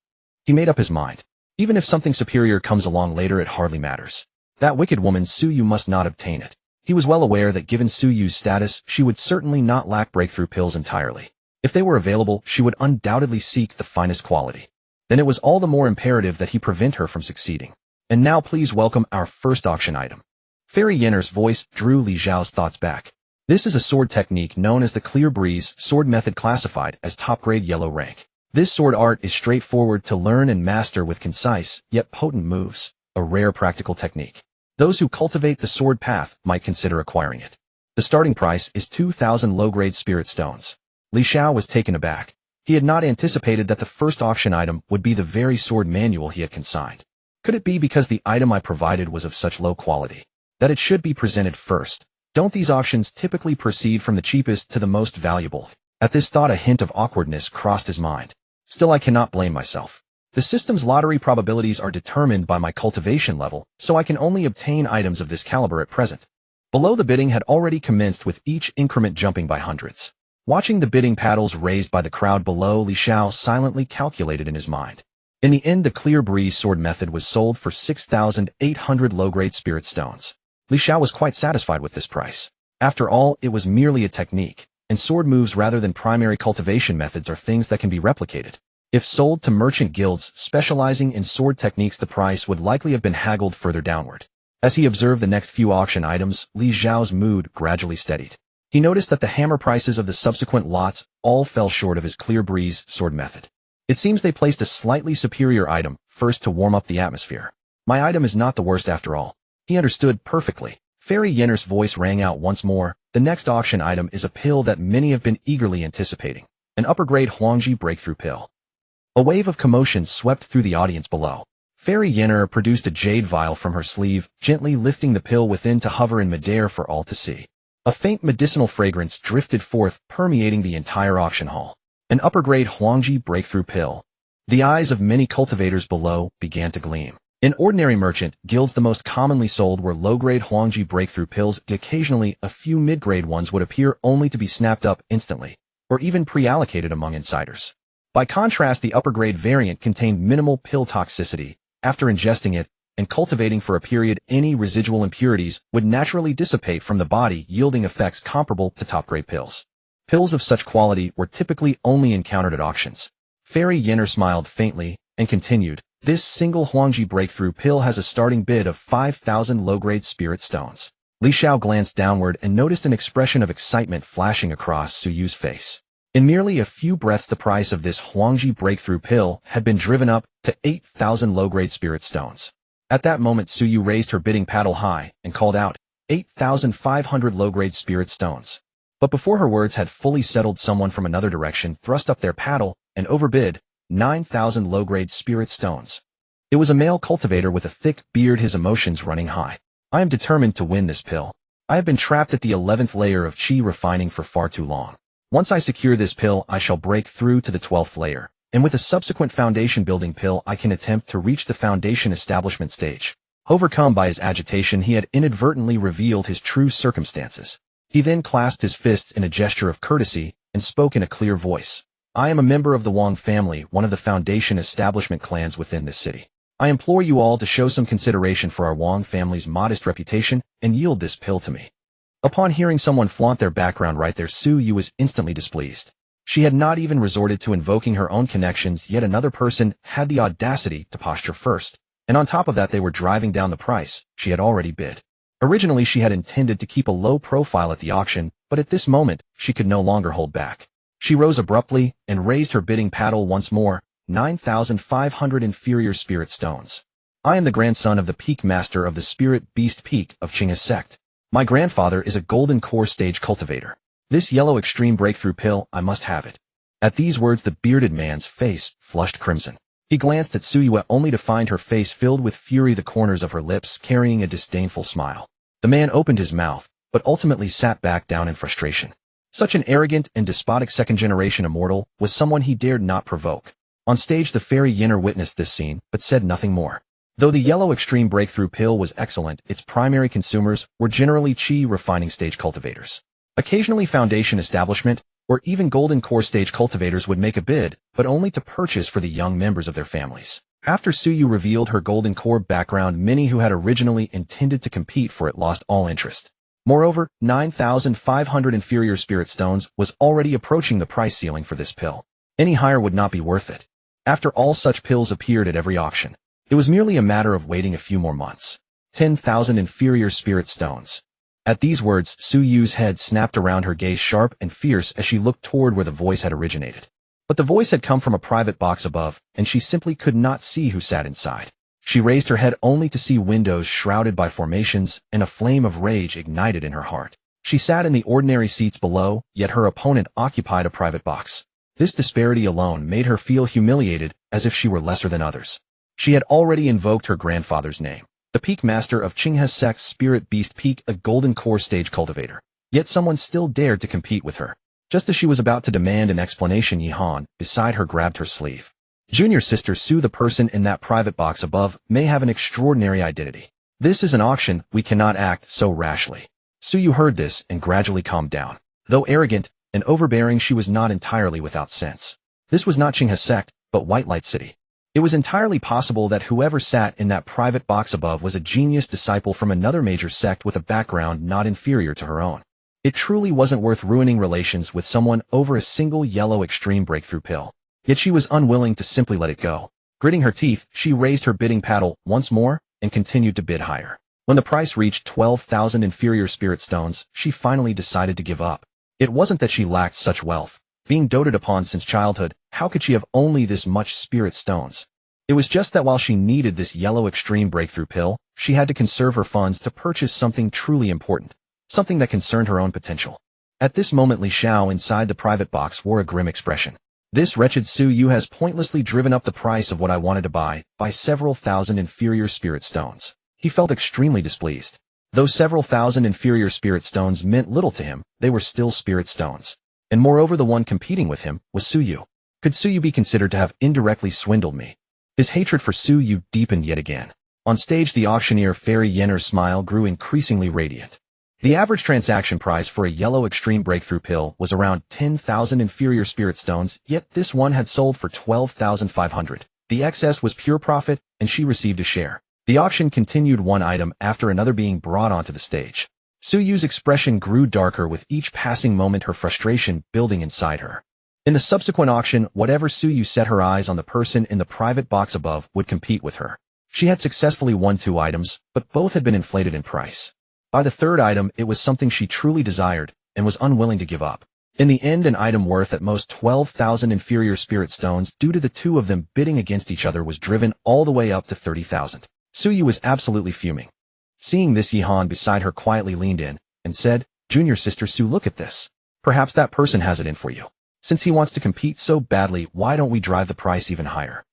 He made up his mind. Even if something superior comes along later, it hardly matters. That wicked woman Su Yu must not obtain it. He was well aware that given Suyu's status, she would certainly not lack breakthrough pills entirely. If they were available, she would undoubtedly seek the finest quality. Then it was all the more imperative that he prevent her from succeeding. And now please welcome our first auction item. Fairy Yenner's voice drew Li Xiao's thoughts back. This is a sword technique known as the Clear Breeze sword method, classified as top-grade yellow rank. This sword art is straightforward to learn and master with concise, yet potent moves, a rare practical technique. Those who cultivate the sword path might consider acquiring it. The starting price is 2,000 low-grade spirit stones. Li Xiao was taken aback. He had not anticipated that the first auction item would be the very sword manual he had consigned. Could it be because the item I provided was of such low quality that it should be presented first? Don't these auctions typically proceed from the cheapest to the most valuable? At this thought, a hint of awkwardness crossed his mind. Still, I cannot blame myself. The system's lottery probabilities are determined by my cultivation level, so I can only obtain items of this caliber at present. Below, the bidding had already commenced, with each increment jumping by hundreds. Watching the bidding paddles raised by the crowd below, Li Xiao silently calculated in his mind. In the end, the Clear Breeze sword method was sold for 6,800 low-grade spirit stones. Li Xiao was quite satisfied with this price. After all, it was merely a technique, and sword moves rather than primary cultivation methods are things that can be replicated. If sold to merchant guilds specializing in sword techniques, the price would likely have been haggled further downward. As he observed the next few auction items, Li Xiao's mood gradually steadied. He noticed that the hammer prices of the subsequent lots all fell short of his Clear Breeze sword method. It seems they placed a slightly superior item first to warm up the atmosphere. My item is not the worst after all. He understood perfectly. Fairy Yenner's voice rang out once more. The next auction item is a pill that many have been eagerly anticipating. An upper-grade Huangji breakthrough pill. A wave of commotion swept through the audience below. Fairy Yenner produced a jade vial from her sleeve, gently lifting the pill within to hover in midair for all to see. A faint medicinal fragrance drifted forth, permeating the entire auction hall. An upper-grade Huangji breakthrough pill. The eyes of many cultivators below began to gleam. In ordinary merchant guilds, the most commonly sold were low-grade Huangji breakthrough pills. Occasionally, a few mid-grade ones would appear, only to be snapped up instantly, or even pre-allocated among insiders. By contrast, the upper-grade variant contained minimal pill toxicity. After ingesting it and cultivating for a period, any residual impurities would naturally dissipate from the body, yielding effects comparable to top-grade pills. Pills of such quality were typically only encountered at auctions. Fairy Yenner smiled faintly and continued, "This single Huangji breakthrough pill has a starting bid of 5,000 low-grade spirit stones." Li Xiao glanced downward and noticed an expression of excitement flashing across Suyu's face. In merely a few breaths, the price of this Huangji breakthrough pill had been driven up to 8,000 low-grade spirit stones. At that moment, Suyu raised her bidding paddle high and called out, 8,500 low-grade spirit stones. But before her words had fully settled, someone from another direction thrust up their paddle and overbid 9,000 low-grade spirit stones. It was a male cultivator with a thick beard, his emotions running high. "I am determined to win this pill. I have been trapped at the 11th layer of chi refining for far too long. Once I secure this pill, I shall break through to the 12th layer, and with a subsequent foundation building pill, I can attempt to reach the foundation establishment stage." Overcome by his agitation, he had inadvertently revealed his true circumstances. He then clasped his fists in a gesture of courtesy and spoke in a clear voice. "I am a member of the Wang family, one of the foundation establishment clans within this city. I implore you all to show some consideration for our Wang family's modest reputation and yield this pill to me." Upon hearing someone flaunt their background right there, Suyu was instantly displeased. She had not even resorted to invoking her own connections, yet another person had the audacity to posture first. And on top of that, they were driving down the price she had already bid. Originally, she had intended to keep a low profile at the auction, but at this moment, she could no longer hold back. She rose abruptly and raised her bidding paddle once more, 9,500 inferior spirit stones. "I am the grandson of the peak master of the spirit beast peak of Qing's sect. My grandfather is a golden core stage cultivator. This yellow extreme breakthrough pill, I must have it." At these words, the bearded man's face flushed crimson. He glanced at Suyue only to find her face filled with fury, the corners of her lips carrying a disdainful smile. The man opened his mouth, but ultimately sat back down in frustration. Such an arrogant and despotic second-generation immortal was someone he dared not provoke. On stage, the Fairy Yenner witnessed this scene, but said nothing more. Though the yellow extreme breakthrough pill was excellent, its primary consumers were generally chi refining stage cultivators. Occasionally, foundation establishment or even golden core stage cultivators would make a bid, but only to purchase for the young members of their families. After Suyu revealed her golden core background, many who had originally intended to compete for it lost all interest. Moreover, 9,500 inferior spirit stones was already approaching the price ceiling for this pill. Any higher would not be worth it. After all, such pills appeared at every auction. It was merely a matter of waiting a few more months. 10,000 inferior spirit stones. At these words, Su Yu's head snapped around, her gaze sharp and fierce as she looked toward where the voice had originated. But the voice had come from a private box above, and she simply could not see who sat inside. She raised her head only to see windows shrouded by formations, and a flame of rage ignited in her heart. She sat in the ordinary seats below, yet her opponent occupied a private box. This disparity alone made her feel humiliated, as if she were lesser than others. She had already invoked her grandfather's name, the peak master of Qinghe's sect's spirit beast peak, a golden core stage cultivator. Yet someone still dared to compete with her. Just as she was about to demand an explanation, Yihan, beside her, grabbed her sleeve. Junior sister Su, the person in that private box above, may have an extraordinary identity. This is an auction, we cannot act so rashly. Su Yu heard this and gradually calmed down. Though arrogant and overbearing, she was not entirely without sense. This was not Qinghe's sect, but White Light City. It was entirely possible that whoever sat in that private box above was a genius disciple from another major sect with a background not inferior to her own. It truly wasn't worth ruining relations with someone over a single yellow extreme breakthrough pill. Yet she was unwilling to simply let it go. Gritting her teeth, she raised her bidding paddle once more and continued to bid higher. When the price reached 12,000 inferior spirit stones, she finally decided to give up. It wasn't that she lacked such wealth. Being doted upon since childhood, how could she have only this much spirit stones? It was just that while she needed this yellow extreme breakthrough pill, she had to conserve her funds to purchase something truly important, something that concerned her own potential. At this moment, Xiao inside the private box wore a grim expression. This wretched Su Yu has pointlessly driven up the price of what I wanted to buy by several thousand inferior spirit stones. He felt extremely displeased. Though several thousand inferior spirit stones meant little to him, they were still spirit stones. And moreover, the one competing with him was Su Yu. Could Su Yu be considered to have indirectly swindled me? His hatred for Su Yu deepened yet again. On stage, the auctioneer Fairy Yenner's smile grew increasingly radiant. The average transaction price for a yellow extreme breakthrough pill was around 10,000 inferior spirit stones, yet this one had sold for 12,500. The excess was pure profit, and she received a share. The auction continued, one item after another being brought onto the stage. Su Yu's expression grew darker with each passing moment, her frustration building inside her. In the subsequent auction, whatever Su Yu set her eyes on, the person in the private box above would compete with her. She had successfully won 2 items, but both had been inflated in price. By the 3rd item, it was something she truly desired and was unwilling to give up. In the end, an item worth at most 12,000 inferior spirit stones, due to the 2 of them bidding against each other, was driven all the way up to 30,000. Su Yu was absolutely fuming. Seeing this, Yihan beside her quietly leaned in and said, "Junior sister Su, look at this. Perhaps that person has it in for you. Since he wants to compete so badly, why don't we drive the price even higher?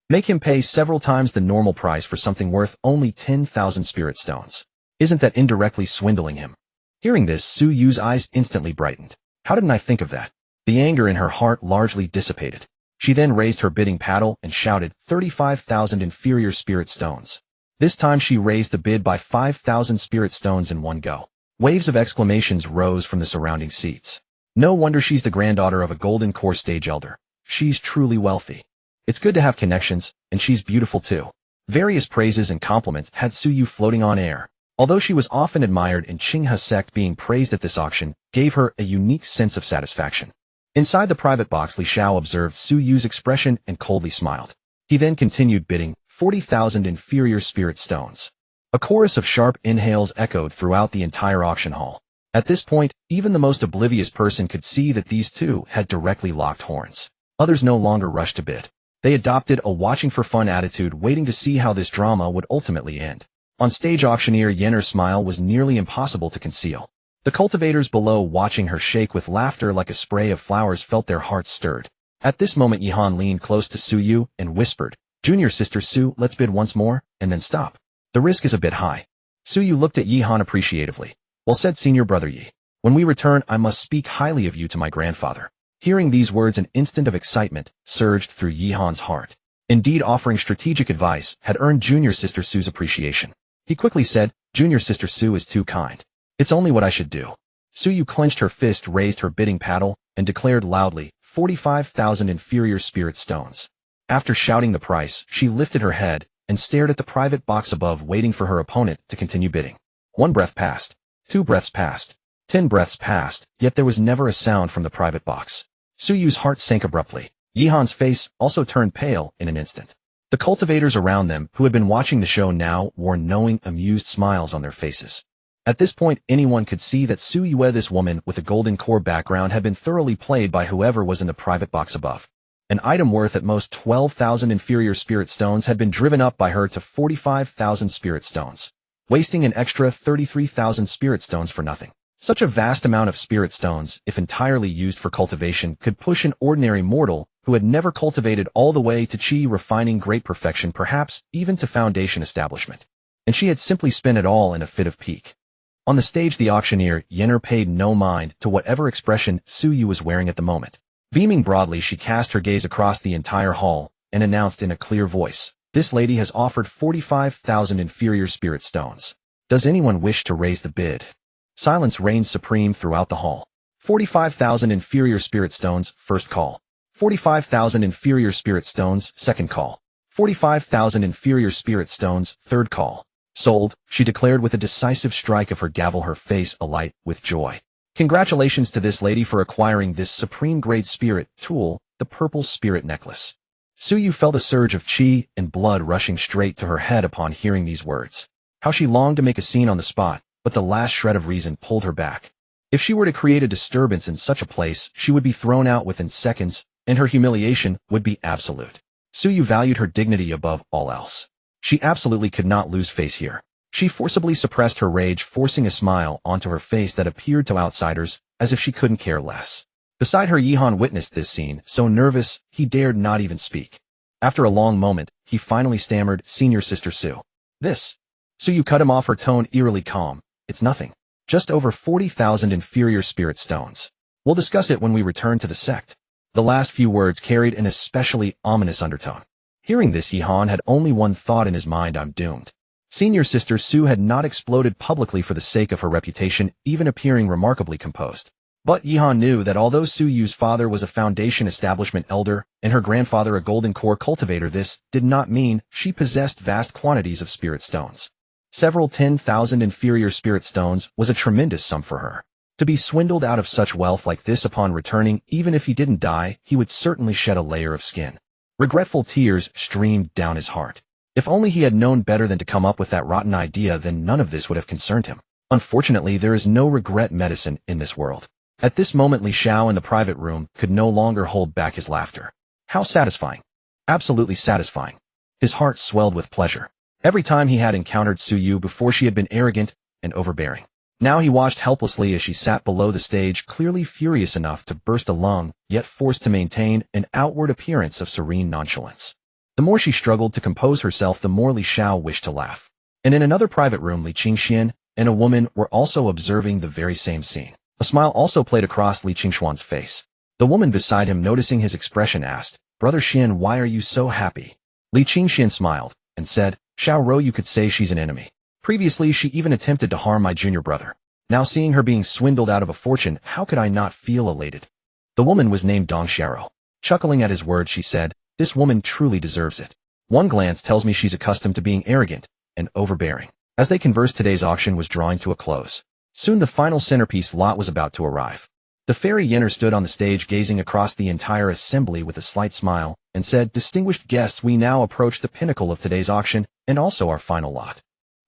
Make him pay several times the normal price for something worth only 10,000 spirit stones. Isn't that indirectly swindling him?" Hearing this, Su Yu's eyes instantly brightened. How didn't I think of that? The anger in her heart largely dissipated. She then raised her bidding paddle and shouted, 35,000 inferior spirit stones. This time she raised the bid by 5,000 spirit stones in one go. Waves of exclamations rose from the surrounding seats. No wonder she's the granddaughter of a golden core stage elder. She's truly wealthy. It's good to have connections, and she's beautiful too. Various praises and compliments had Su Yu floating on air. Although she was often admired in Qinghe's sect, being praised at this auction gave her a unique sense of satisfaction. Inside the private box, Li Xiao observed Su Yu's expression and coldly smiled. He then continued bidding, 40,000 inferior spirit stones. A chorus of sharp inhales echoed throughout the entire auction hall. At this point, even the most oblivious person could see that these two had directly locked horns. Others no longer rushed to bid. They adopted a watching-for-fun attitude, waiting to see how this drama would ultimately end. On stage, auctioneer Yenner's smile was nearly impossible to conceal. The cultivators below, watching her shake with laughter like a spray of flowers, felt their hearts stirred. At this moment, Yihan leaned close to Su Yu and whispered, "Junior sister Su, let's bid once more, and then stop. The risk is a bit high." Su Yu looked at Yihan appreciatively. "Well said, senior brother Yi. When we return, I must speak highly of you to my grandfather." Hearing these words, an instant of excitement surged through Yihan's heart. Indeed, offering strategic advice had earned junior sister Su's appreciation. He quickly said, "Junior sister Su is too kind. It's only what I should do." Su Yu clenched her fist, raised her bidding paddle, and declared loudly, 45,000 inferior spirit stones. After shouting the price, she lifted her head and stared at the private box above, waiting for her opponent to continue bidding. One breath passed. 2 breaths passed. 10 breaths passed, yet there was never a sound from the private box. Suyu's heart sank abruptly. Yihan's face also turned pale in an instant. The cultivators around them, who had been watching the show now, wore knowing, amused smiles on their faces. At this point, anyone could see that Suyue, this woman with a golden core background, had been thoroughly played by whoever was in the private box above. An item worth at most 12,000 inferior spirit stones had been driven up by her to 45,000 spirit stones, wasting an extra 33,000 spirit stones for nothing. Such a vast amount of spirit stones, if entirely used for cultivation, could push an ordinary mortal who had never cultivated all the way to chi refining great perfection, perhaps even to foundation establishment. And she had simply spent it all in a fit of pique. On the stage, the auctioneer, Yenner, paid no mind to whatever expression Suyu was wearing at the moment. Beaming broadly, she cast her gaze across the entire hall and announced in a clear voice, "This lady has offered 45,000 inferior spirit stones. Does anyone wish to raise the bid?" Silence reigned supreme throughout the hall. 45,000 inferior spirit stones, first call. 45,000 inferior spirit stones, second call. 45,000 inferior spirit stones, third call. Sold, she declared with a decisive strike of her gavel, her face alight with joy. Congratulations to this lady for acquiring this supreme-grade spirit tool, the purple spirit necklace. Suyu felt a surge of chi and blood rushing straight to her head upon hearing these words. How she longed to make a scene on the spot, but the last shred of reason pulled her back. If she were to create a disturbance in such a place, she would be thrown out within seconds, and her humiliation would be absolute. Suyu valued her dignity above all else. She absolutely could not lose face here. She forcibly suppressed her rage, forcing a smile onto her face that appeared to outsiders as if she couldn't care less. Beside her, Yihan witnessed this scene, so nervous he dared not even speak. After a long moment, he finally stammered, "Senior Sister Su." "This." Suyu cut him off, her tone eerily calm. "It's nothing. Just over 40,000 inferior spirit stones. We'll discuss it when we return to the sect." The last few words carried an especially ominous undertone. Hearing this, Yihan had only one thought in his mind: I'm doomed. Senior Sister Su had not exploded publicly for the sake of her reputation, even appearing remarkably composed. But Yihan knew that although Suyu's father was a foundation establishment elder and her grandfather a golden core cultivator, this did not mean she possessed vast quantities of spirit stones. Several 10,000 inferior spirit stones was a tremendous sum for her. To be swindled out of such wealth like this upon returning, even if he didn't die, he would certainly shed a layer of skin. Regretful tears streamed down his heart. If only he had known better than to come up with that rotten idea, then none of this would have concerned him. Unfortunately, there is no regret medicine in this world. At this moment, Li Xiao in the private room could no longer hold back his laughter. How satisfying. Absolutely satisfying. His heart swelled with pleasure. Every time he had encountered Suyu before, she had been arrogant and overbearing. Now he watched helplessly as she sat below the stage, clearly furious enough to burst a lung, yet forced to maintain an outward appearance of serene nonchalance. The more she struggled to compose herself, the more Li Xiao wished to laugh. And in another private room, Li Qingxian and a woman were also observing the very same scene. A smile also played across Li Qingshuan's face. The woman beside him, noticing his expression, asked, "Brother Xian, why are you so happy?" Li Qingxian smiled and said, "Xiao Rou, you could say she's an enemy. Previously, she even attempted to harm my junior brother. Now seeing her being swindled out of a fortune, how could I not feel elated?" The woman was named Dong Xiaro. Chuckling at his words, she said, "This woman truly deserves it. One glance tells me she's accustomed to being arrogant and overbearing." As they conversed, today's auction was drawing to a close. Soon the final centerpiece lot was about to arrive. The fairy Yenner stood on the stage, gazing across the entire assembly with a slight smile, and said, "Distinguished guests, we now approach the pinnacle of today's auction, and also our final lot."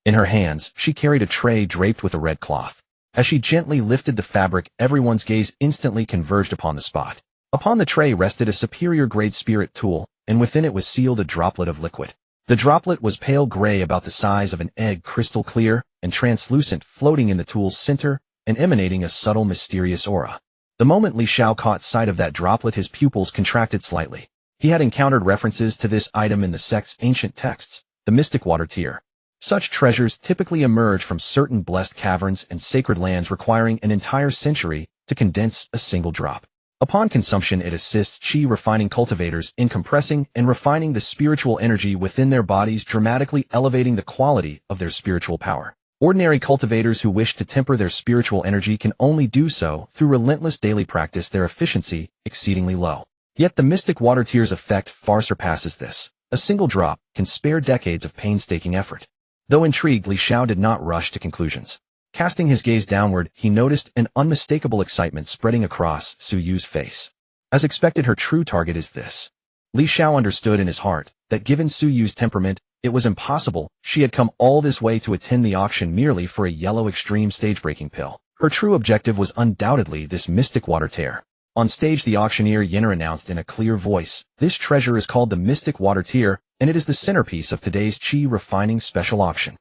In her hands, she carried a tray draped with a red cloth. As she gently lifted the fabric, everyone's gaze instantly converged upon the spot. Upon the tray rested a superior-grade spirit tool, and within it was sealed a droplet of liquid. The droplet was pale gray, about the size of an egg, crystal clear and translucent, floating in the tool's center and emanating a subtle, mysterious aura. The moment Li Xiao caught sight of that droplet, his pupils contracted slightly. He had encountered references to this item in the sect's ancient texts, the mystic water tier. Such treasures typically emerge from certain blessed caverns and sacred lands, requiring an entire century to condense a single drop. Upon consumption, it assists chi refining cultivators in compressing and refining the spiritual energy within their bodies, dramatically elevating the quality of their spiritual power. Ordinary cultivators who wish to temper their spiritual energy can only do so through relentless daily practice, their efficiency exceedingly low. Yet the mystic water tier's effect far surpasses this. A single drop can spare decades of painstaking effort. Though intrigued, Li Xiao did not rush to conclusions. Casting his gaze downward, he noticed an unmistakable excitement spreading across Su Yu's face. As expected, her true target is this. Li Xiao understood in his heart that given Su Yu's temperament, it was impossible she had come all this way to attend the auction merely for a yellow extreme stage-breaking pill. Her true objective was undoubtedly this mystic water tear. On stage, the auctioneer Yenner announced in a clear voice, "This treasure is called the Mystic Water Tear, and it is the centerpiece of today's Qi Refining Special Auction.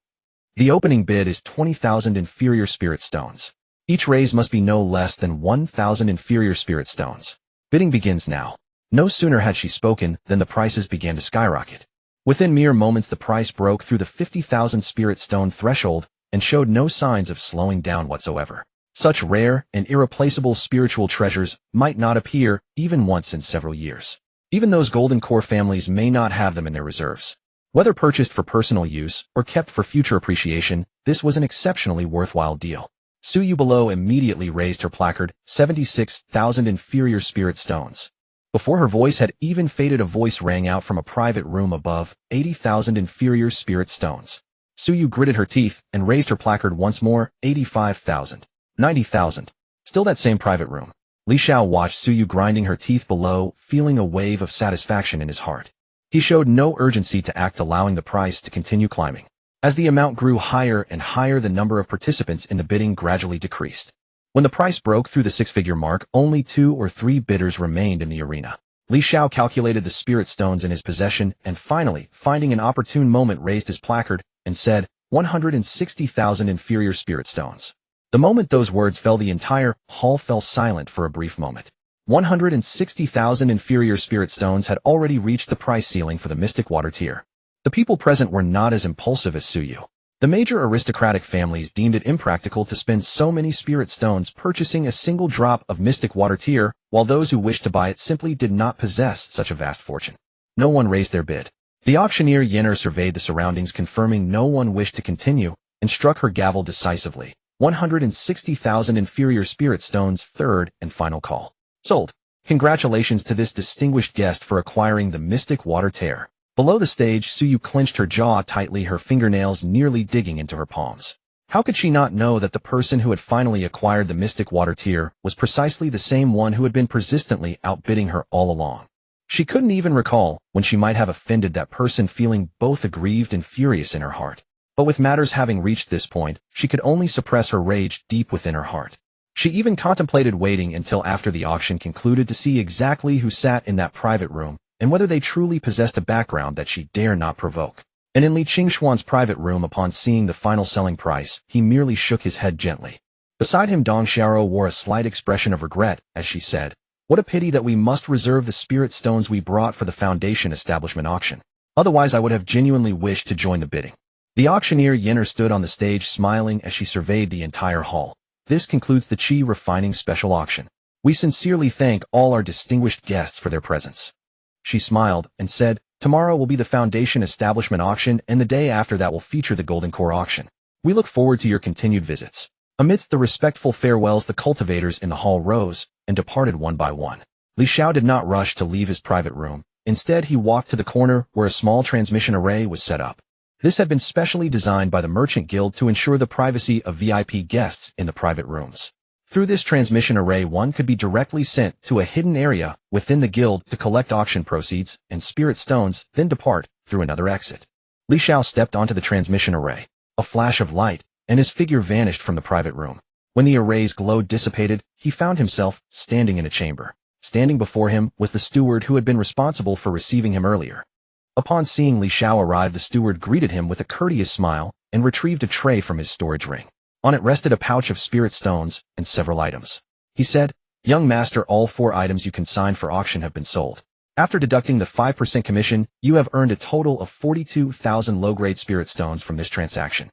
The opening bid is 20,000 inferior spirit stones. Each raise must be no less than 1,000 inferior spirit stones. Bidding begins now." No sooner had she spoken than the prices began to skyrocket. Within mere moments, the price broke through the 50,000 spirit stone threshold and showed no signs of slowing down whatsoever. Such rare and irreplaceable spiritual treasures might not appear even once in several years. Even those golden core families may not have them in their reserves. Whether purchased for personal use or kept for future appreciation, this was an exceptionally worthwhile deal. Su Yu below immediately raised her placard, 76,000 inferior spirit stones. Before her voice had even faded, a voice rang out from a private room above, 80,000 inferior spirit stones. Su Yu gritted her teeth and raised her placard once more, 85,000. 90,000. Still that same private room. Li Xiao watched Su Yu grinding her teeth below, feeling a wave of satisfaction in his heart. He showed no urgency to act, allowing the price to continue climbing. As the amount grew higher and higher, the number of participants in the bidding gradually decreased. When the price broke through the six-figure mark, only 2 or 3 bidders remained in the arena. Li Xiao calculated the spirit stones in his possession and finally, finding an opportune moment, raised his placard and said, 160,000 inferior spirit stones. The moment those words fell, the entire hall fell silent for a brief moment. 160,000 inferior spirit stones had already reached the price ceiling for the mystic water tier. The people present were not as impulsive as Su Yu. The major aristocratic families deemed it impractical to spend so many spirit stones purchasing a single drop of mystic water tier, while those who wished to buy it simply did not possess such a vast fortune. No one raised their bid. The auctioneer Yenner surveyed the surroundings, confirming no one wished to continue, and struck her gavel decisively. 160,000 inferior spirit stones, third and final call. Sold. Congratulations to this distinguished guest for acquiring the mystic water tear. Below the stage, Su Yu clenched her jaw tightly, her fingernails nearly digging into her palms. How could she not know that the person who had finally acquired the mystic water tear was precisely the same one who had been persistently outbidding her all along? She couldn't even recall when she might have offended that person, feeling both aggrieved and furious in her heart. But with matters having reached this point, she could only suppress her rage deep within her heart. She even contemplated waiting until after the auction concluded to see exactly who sat in that private room, and whether they truly possessed a background that she dare not provoke. And in Li Qingxuan's private room, upon seeing the final selling price, he merely shook his head gently. Beside him, Dong Xiao wore a slight expression of regret as she said, "What a pity that we must reserve the spirit stones we brought for the Foundation Establishment auction. Otherwise I would have genuinely wished to join the bidding." The auctioneer Yenner stood on the stage smiling as she surveyed the entire hall. "This concludes the Qi Refining Special Auction. We sincerely thank all our distinguished guests for their presence." She smiled and said, "Tomorrow will be the Foundation Establishment auction, and the day after that will feature the Golden Core auction. We look forward to your continued visits." Amidst the respectful farewells, the cultivators in the hall rose and departed one by one. Li Xiao did not rush to leave his private room. Instead, he walked to the corner where a small transmission array was set up. This had been specially designed by the Merchant Guild to ensure the privacy of VIP guests in the private rooms. Through this transmission array, one could be directly sent to a hidden area within the guild to collect auction proceeds and spirit stones, then depart through another exit. Li Xiao stepped onto the transmission array. A flash of light, and his figure vanished from the private room. When the array's glow dissipated, he found himself standing in a chamber. Standing before him was the steward who had been responsible for receiving him earlier. Upon seeing Li Xiao arrive, the steward greeted him with a courteous smile and retrieved a tray from his storage ring. On it rested a pouch of spirit stones and several items. He said, "Young master, all 4 items you consigned for auction have been sold. After deducting the 5% commission, you have earned a total of 42,000 low-grade spirit stones from this transaction.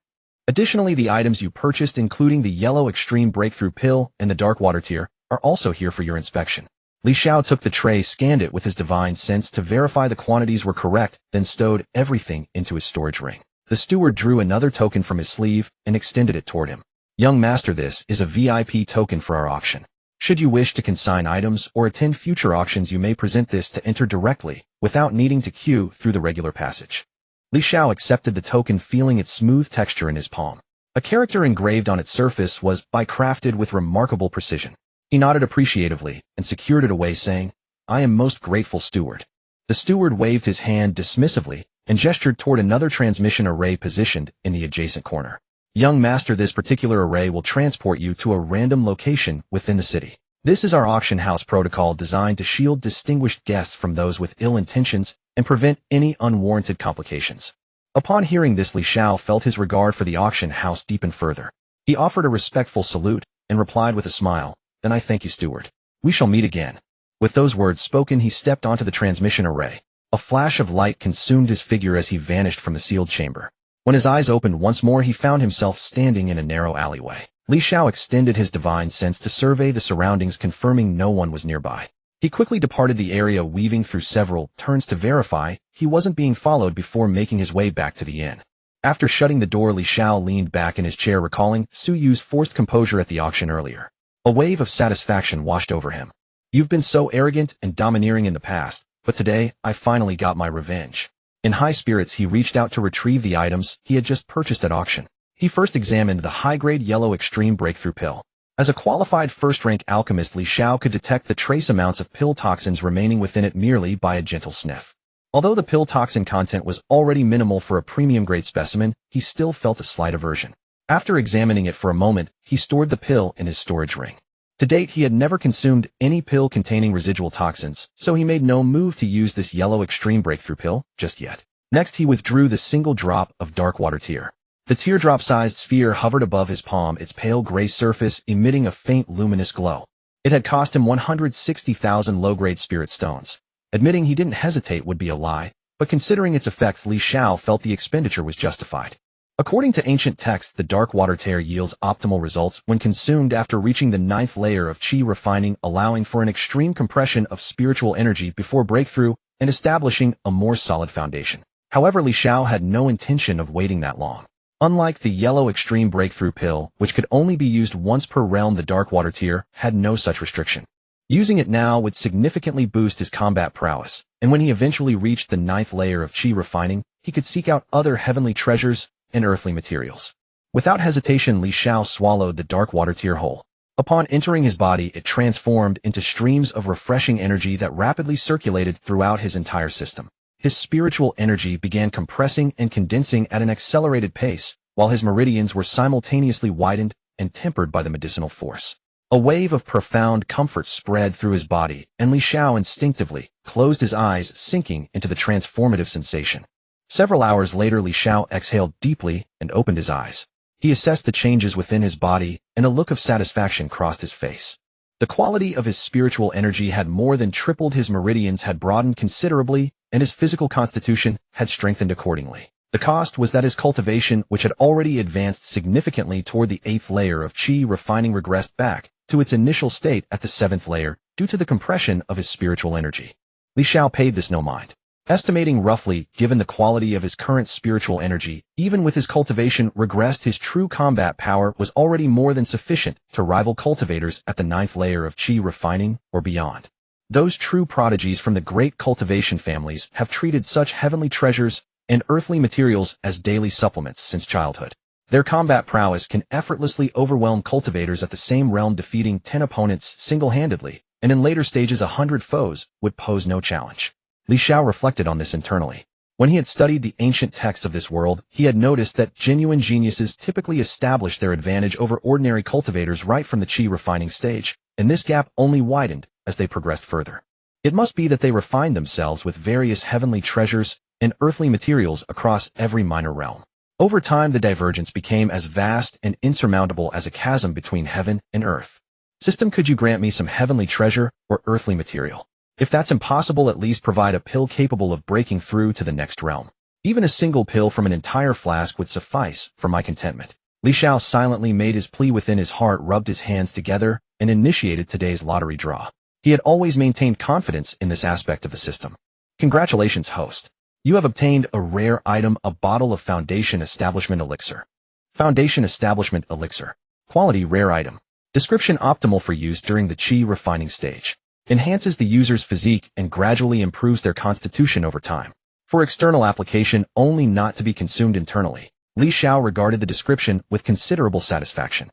Additionally, the items you purchased, including the yellow extreme breakthrough pill and the dark water tier, are also here for your inspection." Li Xiao took the tray, scanned it with his divine sense to verify the quantities were correct, then stowed everything into his storage ring. The steward drew another token from his sleeve and extended it toward him. "Young master, this is a VIP token for our auction. Should you wish to consign items or attend future auctions, you may present this to enter directly, without needing to queue through the regular passage." Li Xiao accepted the token, feeling its smooth texture in his palm. A character engraved on its surface was crafted with remarkable precision. He nodded appreciatively and secured it away, saying, "I am most grateful, steward." The steward waved his hand dismissively and gestured toward another transmission array positioned in the adjacent corner. "Young master, this particular array will transport you to a random location within the city. This is our auction house protocol designed to shield distinguished guests from those with ill intentions and prevent any unwarranted complications." Upon hearing this, Li Xiao felt his regard for the auction house deepen further. He offered a respectful salute and replied with a smile, "Then I thank you, steward. We shall meet again." With those words spoken, he stepped onto the transmission array. A flash of light consumed his figure as he vanished from the sealed chamber. When his eyes opened once more, he found himself standing in a narrow alleyway. Li Xiao extended his divine sense to survey the surroundings, confirming no one was nearby. He quickly departed the area, weaving through several turns to verify he wasn't being followed before making his way back to the inn. After shutting the door, Li Xiao leaned back in his chair, recalling Su Yu's forced composure at the auction earlier. A wave of satisfaction washed over him. "You've been so arrogant and domineering in the past, but today I finally got my revenge." In high spirits, he reached out to retrieve the items he had just purchased at auction. He first examined the high-grade yellow extreme breakthrough pill. As a qualified first-rank alchemist, Li Xiao could detect the trace amounts of pill toxins remaining within it merely by a gentle sniff. Although the pill toxin content was already minimal for a premium-grade specimen, he still felt a slight aversion. After examining it for a moment, he stored the pill in his storage ring. To date, he had never consumed any pill containing residual toxins, so he made no move to use this yellow extreme breakthrough pill just yet. Next, he withdrew the single drop of dark water tear. The teardrop-sized sphere hovered above his palm, its pale gray surface emitting a faint luminous glow. It had cost him 160,000 low-grade spirit stones. Admitting he didn't hesitate would be a lie, but considering its effects, Li Xiao felt the expenditure was justified. According to ancient texts, the dark water tear yields optimal results when consumed after reaching the 9th layer of qi refining, allowing for an extreme compression of spiritual energy before breakthrough and establishing a more solid foundation. However, Li Xiao had no intention of waiting that long. Unlike the yellow extreme breakthrough pill, which could only be used once per realm, the dark water tear had no such restriction. Using it now would significantly boost his combat prowess, and when he eventually reached the 9th layer of qi refining, he could seek out other heavenly treasures and earthly materials. Without hesitation, Li Xiao swallowed the dark water tear whole. Upon entering his body, it transformed into streams of refreshing energy that rapidly circulated throughout his entire system. His spiritual energy began compressing and condensing at an accelerated pace, while his meridians were simultaneously widened and tempered by the medicinal force. A wave of profound comfort spread through his body, and Li Xiao instinctively closed his eyes, sinking into the transformative sensation. Several hours later, Li Xiao exhaled deeply and opened his eyes. He assessed the changes within his body, and a look of satisfaction crossed his face. The quality of his spiritual energy had more than tripled, his meridians had broadened considerably, and his physical constitution had strengthened accordingly. The cost was that his cultivation, which had already advanced significantly toward the 8th layer of qi refining, regressed back to its initial state at the 7th layer due to the compression of his spiritual energy. Li Xiao paid this no mind. Estimating roughly, given the quality of his current spiritual energy, even with his cultivation regressed, his true combat power was already more than sufficient to rival cultivators at the 9th layer of qi refining or beyond. Those true prodigies from the great cultivation families have treated such heavenly treasures and earthly materials as daily supplements since childhood. Their combat prowess can effortlessly overwhelm cultivators at the same realm, defeating 10 opponents single-handedly, and in later stages 100 foes would pose no challenge. Li Xiao reflected on this internally. When he had studied the ancient texts of this world, he had noticed that genuine geniuses typically establish their advantage over ordinary cultivators right from the qi refining stage, and this gap only widened as they progressed further. It must be that they refined themselves with various heavenly treasures and earthly materials across every minor realm. Over time, the divergence became as vast and insurmountable as a chasm between heaven and earth. System, could you grant me some heavenly treasure or earthly material? If that's impossible, at least provide a pill capable of breaking through to the next realm. Even a single pill from an entire flask would suffice for my contentment. Li Xiao silently made his plea within his heart, rubbed his hands together, and initiated today's lottery draw. He had always maintained confidence in this aspect of the system. Congratulations, host. You have obtained a rare item, a bottle of Foundation Establishment Elixir. Foundation Establishment Elixir. Quality: rare item. Description: optimal for use during the qi refining stage. Enhances the user's physique and gradually improves their constitution over time. For external application only, not to be consumed internally. Li Xiao regarded the description with considerable satisfaction.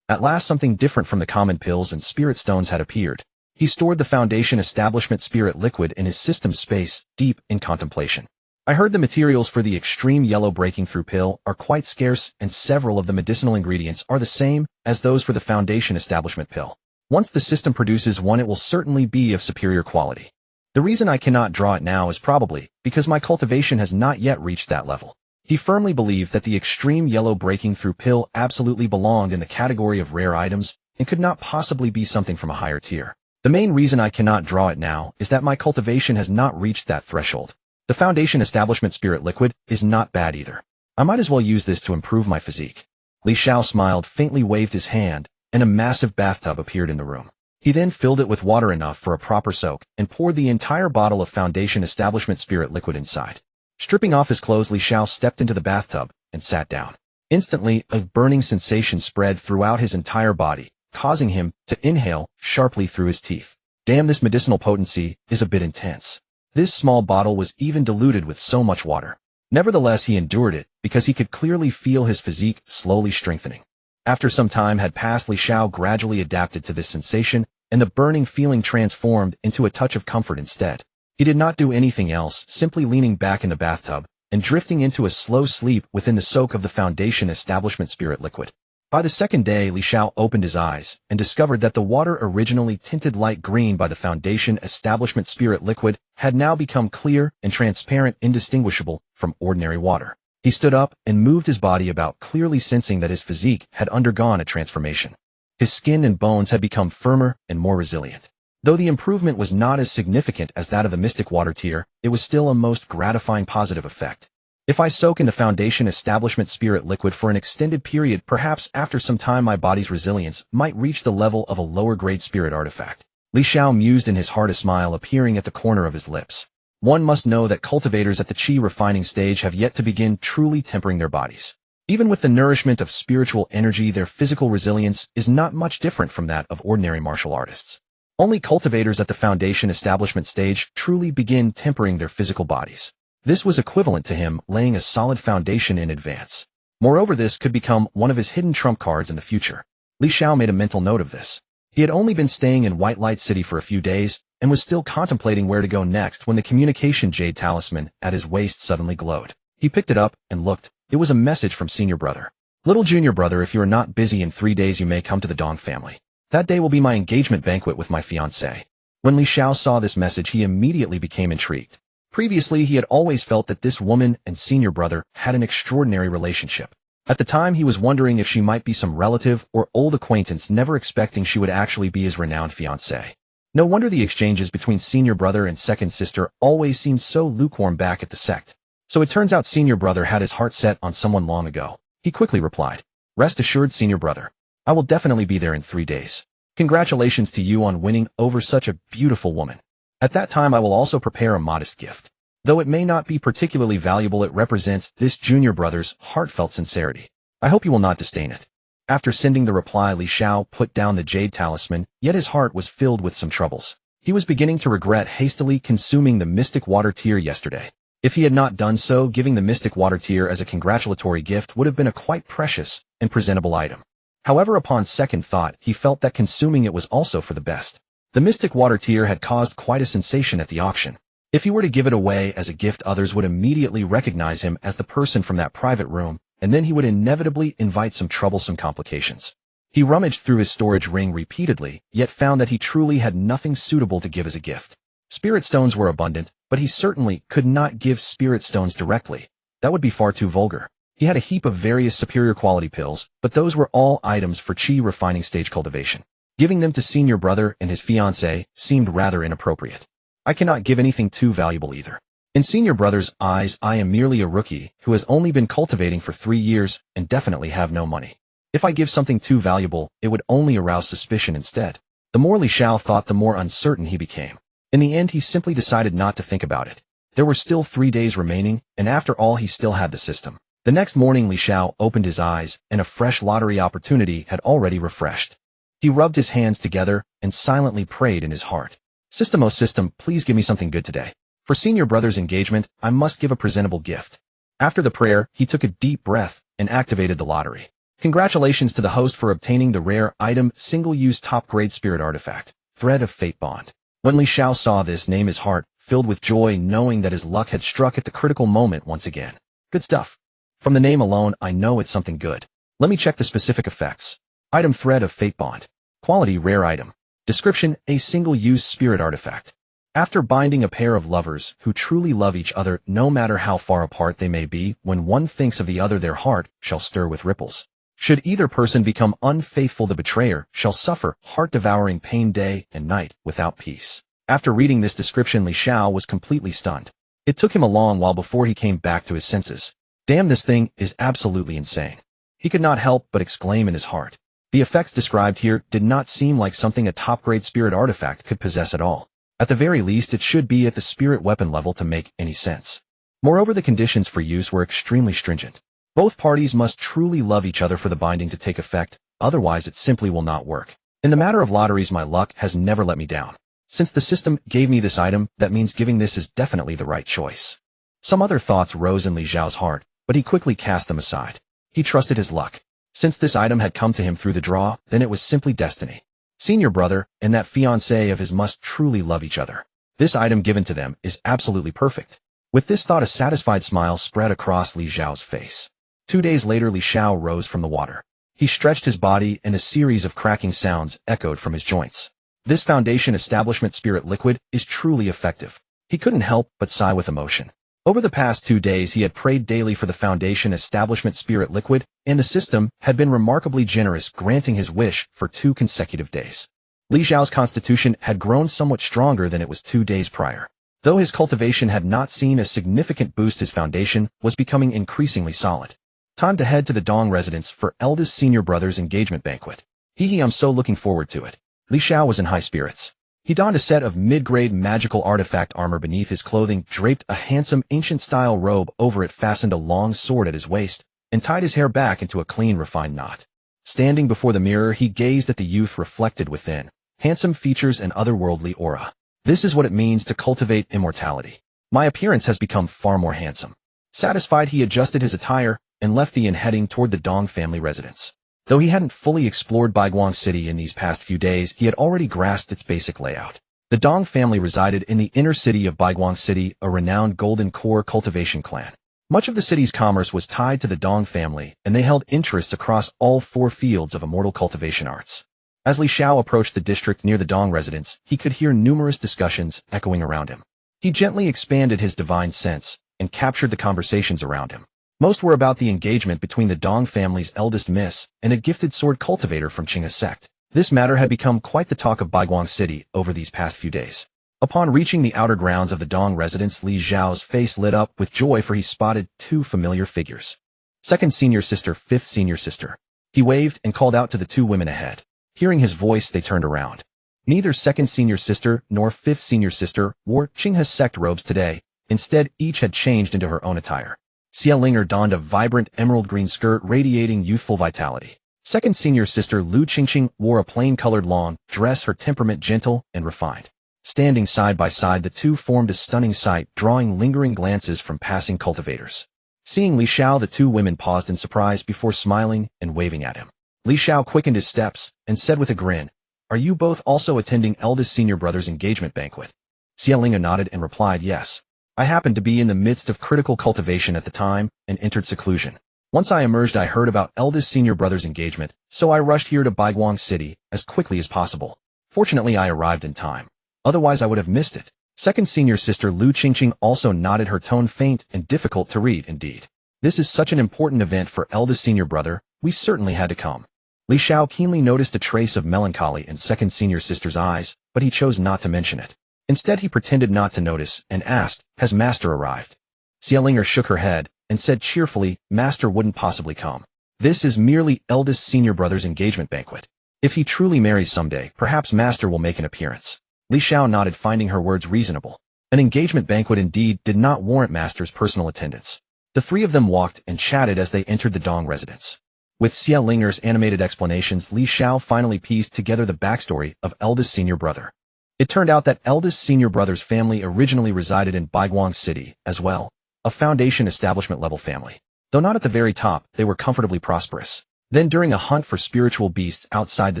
At last something different from the common pills and spirit stones had appeared. He stored the Foundation Establishment Spirit Liquid in his system space, deep in contemplation. I heard the materials for the extreme yellow breaking through pill are quite scarce and several of the medicinal ingredients are the same as those for the Foundation Establishment pill. Once the system produces one, it will certainly be of superior quality. The reason I cannot draw it now is probably because my cultivation has not yet reached that level. He firmly believed that the extreme yellow breaking through pill absolutely belonged in the category of rare items and could not possibly be something from a higher tier. The main reason I cannot draw it now is that my cultivation has not reached that threshold. The Foundation Establishment Spirit Liquid is not bad either. I might as well use this to improve my physique. Li Xiao smiled, faintly waved his hand, and a massive bathtub appeared in the room. He then filled it with water enough for a proper soak and poured the entire bottle of Foundation Establishment Spirit Liquid inside. Stripping off his clothes, Li Xiao stepped into the bathtub and sat down. Instantly, a burning sensation spread throughout his entire body, causing him to inhale sharply through his teeth. Damn, this medicinal potency is a bit intense. This small bottle was even diluted with so much water. Nevertheless, he endured it because he could clearly feel his physique slowly strengthening. After some time had passed, Li Xiao gradually adapted to this sensation, and the burning feeling transformed into a touch of comfort instead. He did not do anything else, simply leaning back in the bathtub and drifting into a slow sleep within the soak of the Foundation Establishment Spirit Liquid. By the second day, Li Xiao opened his eyes and discovered that the water originally tinted light green by the Foundation Establishment Spirit Liquid had now become clear and transparent, indistinguishable from ordinary water. He stood up and moved his body about, clearly sensing that his physique had undergone a transformation. His skin and bones had become firmer and more resilient. Though the improvement was not as significant as that of the Mystic Water tier, it was still a most gratifying positive effect. If I soak in the Foundation Establishment Spirit Liquid for an extended period, perhaps after some time my body's resilience might reach the level of a lower-grade spirit artifact. Li Xiao mused, in his heart a smile appearing at the corner of his lips. One must know that cultivators at the Qi refining stage have yet to begin truly tempering their bodies. Even with the nourishment of spiritual energy, their physical resilience is not much different from that of ordinary martial artists. Only cultivators at the Foundation Establishment stage truly begin tempering their physical bodies. This was equivalent to him laying a solid foundation in advance. Moreover, this could become one of his hidden trump cards in the future. Li Xiao made a mental note of this. He had only been staying in White Light City for a few days and was still contemplating where to go next when the communication jade talisman at his waist suddenly glowed. He picked it up and looked. It was a message from Senior Brother. Little Junior Brother, if you are not busy in 3 days, you may come to the Dong family. That day will be my engagement banquet with my fiancée. When Li Xiao saw this message, he immediately became intrigued. Previously, he had always felt that this woman and Senior Brother had an extraordinary relationship. At the time, he was wondering if she might be some relative or old acquaintance, never expecting she would actually be his renowned fiancée. No wonder the exchanges between Senior Brother and Second Sister always seemed so lukewarm back at the sect. So it turns out Senior Brother had his heart set on someone long ago. He quickly replied, "Rest assured, Senior Brother. I will definitely be there in 3 days. Congratulations to you on winning over such a beautiful woman. At that time, I will also prepare a modest gift. Though it may not be particularly valuable, it represents this Junior Brother's heartfelt sincerity. I hope you will not disdain it." After sending the reply, Li Xiao put down the jade talisman, yet his heart was filled with some troubles. He was beginning to regret hastily consuming the Mystic Water tier yesterday. If he had not done so, giving the Mystic Water tier as a congratulatory gift would have been a quite precious and presentable item. However, upon second thought, he felt that consuming it was also for the best. The Mystic Water tier had caused quite a sensation at the auction. If he were to give it away as a gift, others would immediately recognize him as the person from that private room, and then he would inevitably invite some troublesome complications. He rummaged through his storage ring repeatedly, yet found that he truly had nothing suitable to give as a gift. Spirit stones were abundant, but he certainly could not give spirit stones directly. That would be far too vulgar. He had a heap of various superior quality pills, but those were all items for Qi refining stage cultivation. Giving them to Senior Brother and his fiancée seemed rather inappropriate. I cannot give anything too valuable either. In Senior Brother's eyes, I am merely a rookie who has only been cultivating for 3 years and definitely have no money. If I give something too valuable, it would only arouse suspicion instead. The more Li Xiao thought, the more uncertain he became. In the end, he simply decided not to think about it. There were still 3 days remaining, and after all, he still had the system. The next morning, Li Xiao opened his eyes, and a fresh lottery opportunity had already refreshed. He rubbed his hands together and silently prayed in his heart. "System, oh system, please give me something good today. For Senior Brother's engagement, I must give a presentable gift." After the prayer, he took a deep breath and activated the lottery. Congratulations to the host for obtaining the rare item single-use top-grade spirit artifact, Thread of Fate Bond. When Li Xiao saw this name, his heart filled with joy, knowing that his luck had struck at the critical moment once again. Good stuff. From the name alone, I know it's something good. Let me check the specific effects. Item Thread of Fate Bond. Quality rare item. Description: a single-use spirit artifact. After binding a pair of lovers who truly love each other, no matter how far apart they may be, when one thinks of the other, their heart shall stir with ripples. Should either person become unfaithful, the betrayer shall suffer heart-devouring pain day and night without peace. After reading this description, Li Xiao was completely stunned. It took him a long while before he came back to his senses. Damn, this thing is absolutely insane. He could not help but exclaim in his heart. The effects described here did not seem like something a top-grade spirit artifact could possess at all. At the very least, it should be at the spirit weapon level to make any sense. Moreover, the conditions for use were extremely stringent. Both parties must truly love each other for the binding to take effect, otherwise it simply will not work. In the matter of lotteries, my luck has never let me down. Since the system gave me this item, that means giving this is definitely the right choice. Some other thoughts rose in Li Xiao's heart, but he quickly cast them aside. He trusted his luck. Since this item had come to him through the draw, then it was simply destiny. Senior brother and that fiancée of his must truly love each other. This item given to them is absolutely perfect. With this thought, a satisfied smile spread across Li Xiao's face. 2 days later, Li Xiao rose from the water. He stretched his body and a series of cracking sounds echoed from his joints. This foundation establishment spirit liquid is truly effective. He couldn't help but sigh with emotion. Over the past 2 days, he had prayed daily for the foundation establishment spirit liquid, and the system had been remarkably generous, granting his wish for 2 consecutive days. Li Xiao's constitution had grown somewhat stronger than it was 2 days prior. Though his cultivation had not seen a significant boost, his foundation was becoming increasingly solid. Time to head to the Dong residence for eldest senior brother's engagement banquet. I'm so looking forward to it. Li Xiao was in high spirits. He donned a set of mid-grade magical artifact armor beneath his clothing, draped a handsome ancient-style robe over it, fastened a long sword at his waist, and tied his hair back into a clean, refined knot. Standing before the mirror, he gazed at the youth reflected within, handsome features and otherworldly aura. This is what it means to cultivate immortality. My appearance has become far more handsome. Satisfied, he adjusted his attire and left the inn, heading toward the Dong family residence. Though he hadn't fully explored Baiguang City in these past few days, he had already grasped its basic layout. The Dong family resided in the inner city of Baiguang City, a renowned golden core cultivation clan. Much of the city's commerce was tied to the Dong family, and they held interests across all 4 fields of immortal cultivation arts. As Li Xiao approached the district near the Dong residence, he could hear numerous discussions echoing around him. He gently expanded his divine sense and captured the conversations around him. Most were about the engagement between the Dong family's eldest miss and a gifted sword cultivator from Qing's sect. This matter had become quite the talk of Baiguang City over these past few days. Upon reaching the outer grounds of the Dong residence, Li Xiao's face lit up with joy, for he spotted 2 familiar figures. Second senior sister, fifth senior sister. He waved and called out to the 2 women ahead. Hearing his voice, they turned around. Neither second senior sister nor fifth senior sister wore Qing's sect robes today. Instead, each had changed into her own attire. Xiao donned a vibrant emerald green skirt radiating youthful vitality. Second senior sister Lu Qingqing wore a plain-colored long dress, her temperament gentle and refined. Standing side by side, the 2 formed a stunning sight, drawing lingering glances from passing cultivators. Seeing Li Xiao, the 2 women paused in surprise before smiling and waving at him. Li Xiao quickened his steps and said with a grin, "Are you both also attending eldest senior brother's engagement banquet?" Xiao nodded and replied, "Yes. I happened to be in the midst of critical cultivation at the time and entered seclusion. Once I emerged, I heard about eldest senior brother's engagement, so I rushed here to Baiguang City as quickly as possible. Fortunately, I arrived in time. Otherwise, I would have missed it." Second senior sister Lu Qingqing also nodded, her tone faint and difficult to read. "Indeed. This is such an important event for eldest senior brother, we certainly had to come." Li Xiao keenly noticed a trace of melancholy in second senior sister's eyes, but he chose not to mention it. Instead, he pretended not to notice and asked, "Has Master arrived?" Xiao shook her head and said cheerfully, "Master wouldn't possibly come. This is merely eldest senior brother's engagement banquet. If he truly marries someday, perhaps Master will make an appearance." Li Xiao nodded, finding her words reasonable. An engagement banquet indeed did not warrant Master's personal attendance. The 3 of them walked and chatted as they entered the Dong residence. With Xiao animated explanations, Li Xiao finally pieced together the backstory of eldest senior brother. It turned out that eldest senior brother's family originally resided in Baiguang City as well, a foundation establishment level family. Though not at the very top, they were comfortably prosperous. Then during a hunt for spiritual beasts outside the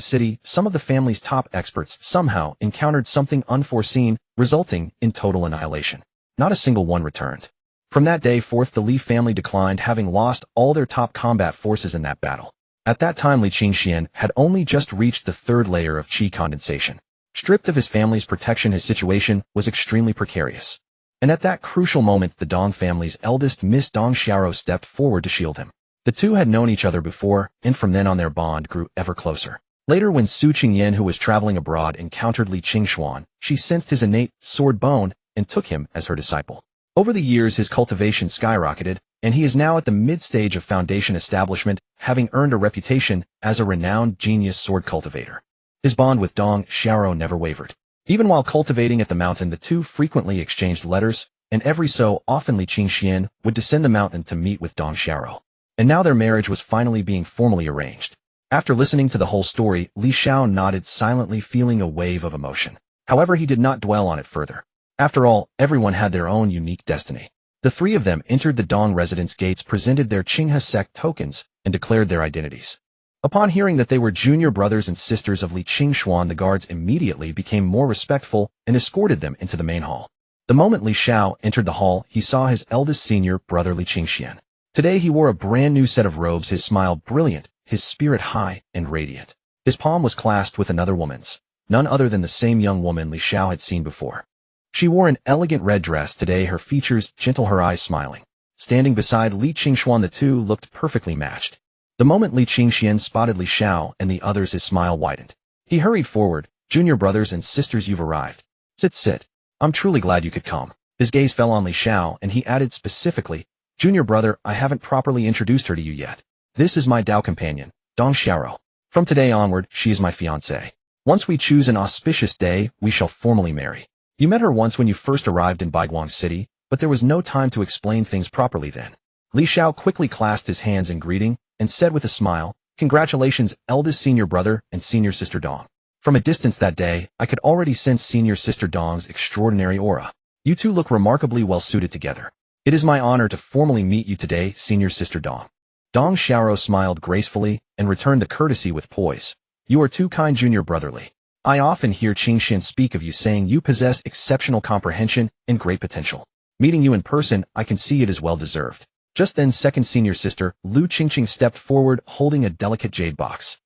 city, some of the family's top experts somehow encountered something unforeseen, resulting in total annihilation. Not a single one returned. From that day forth, the Li family declined, having lost all their top combat forces in that battle. At that time, Li Qingxian had only just reached the third layer of qi condensation. Stripped of his family's protection, his situation was extremely precarious. And at that crucial moment, the Dong family's eldest Miss Dong Xiao stepped forward to shield him. The two had known each other before, and from then on their bond grew ever closer. Later, when Su Qingyan, who was traveling abroad, encountered Li Qingxuan, she sensed his innate sword bone and took him as her disciple. Over the years, his cultivation skyrocketed, and he is now at the mid-stage of foundation establishment, having earned a reputation as a renowned genius sword cultivator. His bond with Dong Xiao never wavered. Even while cultivating at the mountain, the two frequently exchanged letters, and every so often Li Qingxian would descend the mountain to meet with Dong Xiao. And now their marriage was finally being formally arranged. After listening to the whole story, Li Xiao nodded silently, feeling a wave of emotion. However, he did not dwell on it further. After all, everyone had their own unique destiny. The three of them entered the Dong residence gates, presented their Qinghe sect tokens, and declared their identities. Upon hearing that they were junior brothers and sisters of Li Qingxuan, the guards immediately became more respectful and escorted them into the main hall. The moment Li Xiao entered the hall, he saw his eldest senior brother Li Qingxian. Today he wore a brand new set of robes, his smile brilliant, his spirit high and radiant. His palm was clasped with another woman's, none other than the same young woman Li Xiao had seen before. She wore an elegant red dress today, her features gentle, her eyes smiling. Standing beside Li Qingxuan, the two looked perfectly matched. The moment Li Qingxian spotted Li Xiao and the others, his smile widened. He hurried forward. "Junior brothers and sisters, you've arrived. Sit. I'm truly glad you could come." His gaze fell on Li Xiao, and he added specifically, "Junior brother, I haven't properly introduced her to you yet. This is my Dao companion, Dong Xiao. From today onward, she is my fiancée. Once we choose an auspicious day, we shall formally marry. You met her once when you first arrived in Baiguang City, but there was no time to explain things properly then." Li Xiao quickly clasped his hands in greeting and said with a smile, "Congratulations, eldest senior brother and senior sister Dong." From a distance that day, I could already sense senior sister Dong's extraordinary aura. You two look remarkably well suited together. It is my honor to formally meet you today, senior sister Dong. Dong Xiao smiled gracefully and returned the courtesy with poise. "You are too kind, junior brotherly. I often hear Qingxian speak of you, saying you possess exceptional comprehension and great potential. Meeting you in person, I can see it is well deserved." Just then, second senior sister, Lu Qingqing, stepped forward holding a delicate jade box.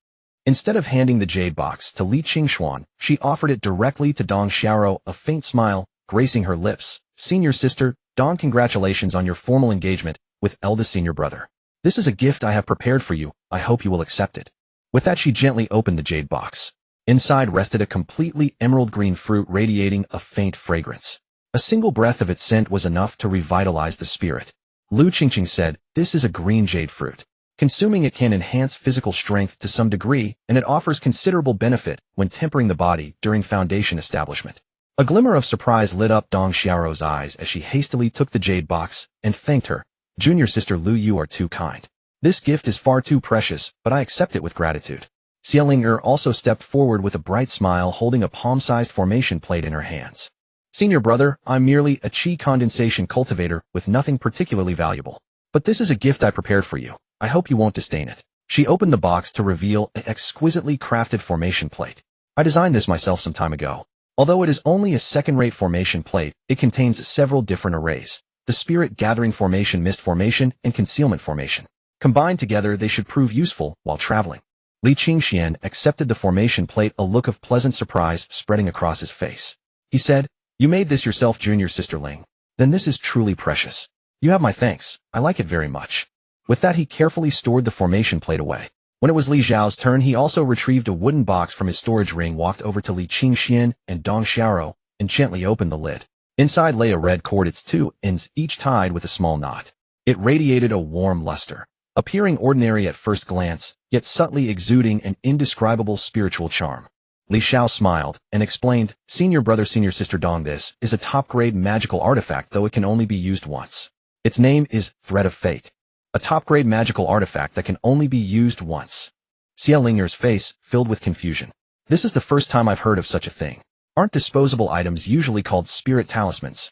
Instead of handing the jade box to Li Qingxuan, she offered it directly to Dong Xiao, a faint smile gracing her lips. "Senior sister, Dong, congratulations on your formal engagement with eldest senior brother. This is a gift I have prepared for you. I hope you will accept it." With that, she gently opened the jade box. Inside rested a completely emerald green fruit radiating a faint fragrance. A single breath of its scent was enough to revitalize the spirit. Lu Qingqing said, "This is a green jade fruit. Consuming it can enhance physical strength to some degree, and it offers considerable benefit when tempering the body during foundation establishment." A glimmer of surprise lit up Dong Xiao's eyes as she hastily took the jade box and thanked her. "Junior sister Lu, you are too kind. This gift is far too precious, but I accept it with gratitude." Xiao also stepped forward with a bright smile, holding a palm-sized formation plate in her hands. "Senior brother, I'm merely a qi condensation cultivator with nothing particularly valuable. But this is a gift I prepared for you. I hope you won't disdain it." She opened the box to reveal an exquisitely crafted formation plate. "I designed this myself some time ago. Although it is only a second-rate formation plate, it contains several different arrays: the Spirit Gathering Formation, Mist Formation, and Concealment Formation. Combined together, they should prove useful while traveling." Li Qingxian accepted the formation plate, a look of pleasant surprise spreading across his face. He said, "You made this yourself, junior sister Ling. Then this is truly precious. You have my thanks. I like it very much." With that, he carefully stored the formation plate away. When it was Li Xiao's turn, he also retrieved a wooden box from his storage ring, walked over to Li Qingxian and Dong Xiao, and gently opened the lid. Inside lay a red cord, its two ends each tied with a small knot. It radiated a warm luster, appearing ordinary at first glance, yet subtly exuding an indescribable spiritual charm. Li Xiao smiled and explained, "Senior brother, senior sister Dong, this is a top-grade magical artifact, though it can only be used once. Its name is Thread of Fate. A top-grade magical artifact that can only be used once." Xiao face filled with confusion. "This is the first time I've heard of such a thing. Aren't disposable items usually called spirit talismans?"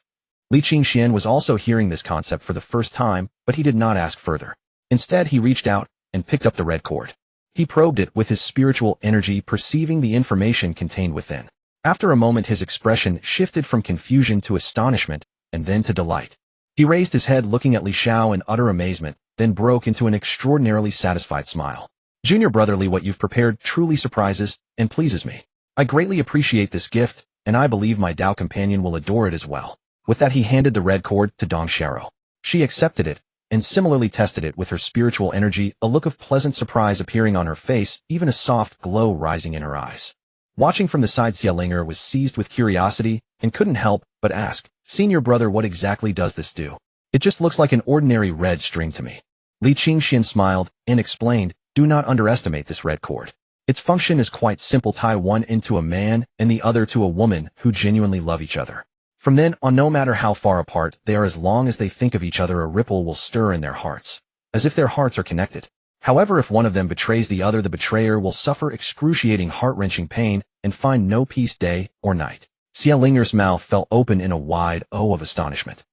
Li Qingxian was also hearing this concept for the first time, but he did not ask further. Instead, he reached out and picked up the red cord. He probed it with his spiritual energy, perceiving the information contained within. After a moment, his expression shifted from confusion to astonishment, and then to delight. He raised his head, looking at Li Xiao in utter amazement, then broke into an extraordinarily satisfied smile. Junior brotherly, what you've prepared truly surprises and pleases me. I greatly appreciate this gift, and I believe my Dao companion will adore it as well. With that, he handed the red cord to Dong Xiao. She accepted it, and similarly tested it with her spiritual energy, a look of pleasant surprise appearing on her face, even a soft glow rising in her eyes. Watching from the side, Xiao was seized with curiosity and couldn't help but ask, "Senior brother, what exactly does this do? It just looks like an ordinary red string to me." Li Qingxian smiled and explained, "Do not underestimate this red cord. Its function is quite simple: tie one into a man and the other to a woman who genuinely love each other. From then on, no matter how far apart they are, as long as they think of each other, a ripple will stir in their hearts, as if their hearts are connected. However, if one of them betrays the other, the betrayer will suffer excruciating heart-wrenching pain and find no peace day or night." Xiao mouth fell open in a wide O of astonishment.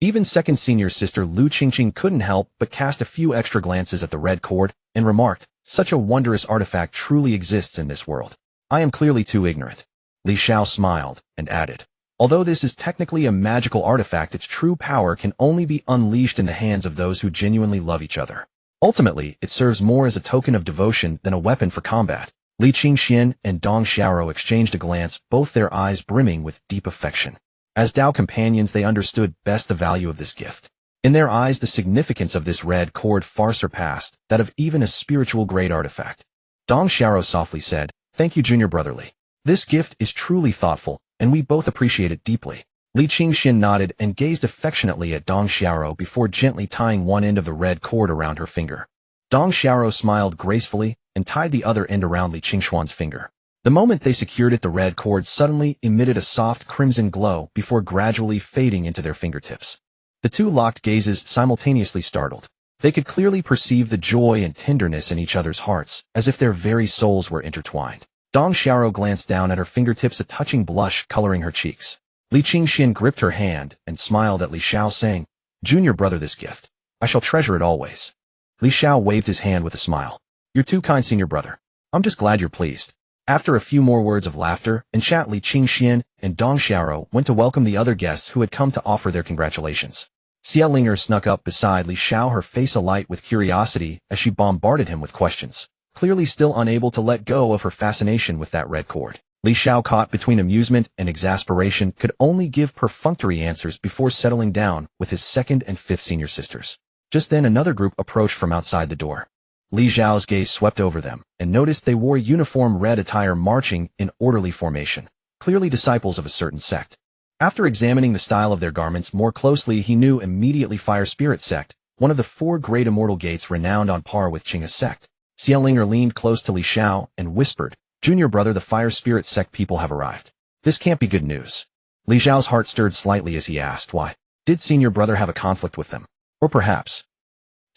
Even second senior sister Lu Qingqing couldn't help but cast a few extra glances at the red cord and remarked, "Such a wondrous artifact truly exists in this world. I am clearly too ignorant." Li Xiao smiled and added, "Although this is technically a magical artifact, its true power can only be unleashed in the hands of those who genuinely love each other. Ultimately, it serves more as a token of devotion than a weapon for combat." Li Qingxian and Dong Xiao exchanged a glance, both their eyes brimming with deep affection. As Dao companions, they understood best the value of this gift. In their eyes, the significance of this red cord far surpassed that of even a spiritual-grade artifact. Dong Xiao softly said, "Thank you, Junior brotherly. This gift is truly thoughtful, and we both appreciate it deeply." Li Qingxian nodded and gazed affectionately at Dong Xiao before gently tying one end of the red cord around her finger. Dong Xiao smiled gracefully and tied the other end around Li Qingxuan's finger. The moment they secured it, the red cord suddenly emitted a soft crimson glow before gradually fading into their fingertips. The two locked gazes, simultaneously startled. They could clearly perceive the joy and tenderness in each other's hearts, as if their very souls were intertwined. Dong Xiao glanced down at her fingertips, a touching blush coloring her cheeks. Li Qingxian gripped her hand and smiled at Li Xiao, saying, "Junior brother, this gift. I shall treasure it always." Li Xiao waved his hand with a smile. "You're too kind, senior brother. I'm just glad you're pleased." After a few more words of laughter and chat, Li Qingxian and Dong Xiao went to welcome the other guests who had come to offer their congratulations. Xiao snuck up beside Li Xiao, her face alight with curiosity as she bombarded him with questions, clearly still unable to let go of her fascination with that red cord. Li Xiao, caught between amusement and exasperation, could only give perfunctory answers before settling down with his second and fifth senior sisters. Just then, another group approached from outside the door. Li Xiao's gaze swept over them and noticed they wore uniform red attire, marching in orderly formation, clearly disciples of a certain sect. After examining the style of their garments more closely, he knew immediately Fire Spirit Sect, one of the four great immortal gates renowned on par with Qing's sect. Xiao leaned close to Li Xiao and whispered, "Junior brother, the Fire Spirit Sect people have arrived. This can't be good news." Li Xiao's heart stirred slightly as he asked, "Why? Did senior brother have a conflict with them? Or perhaps?"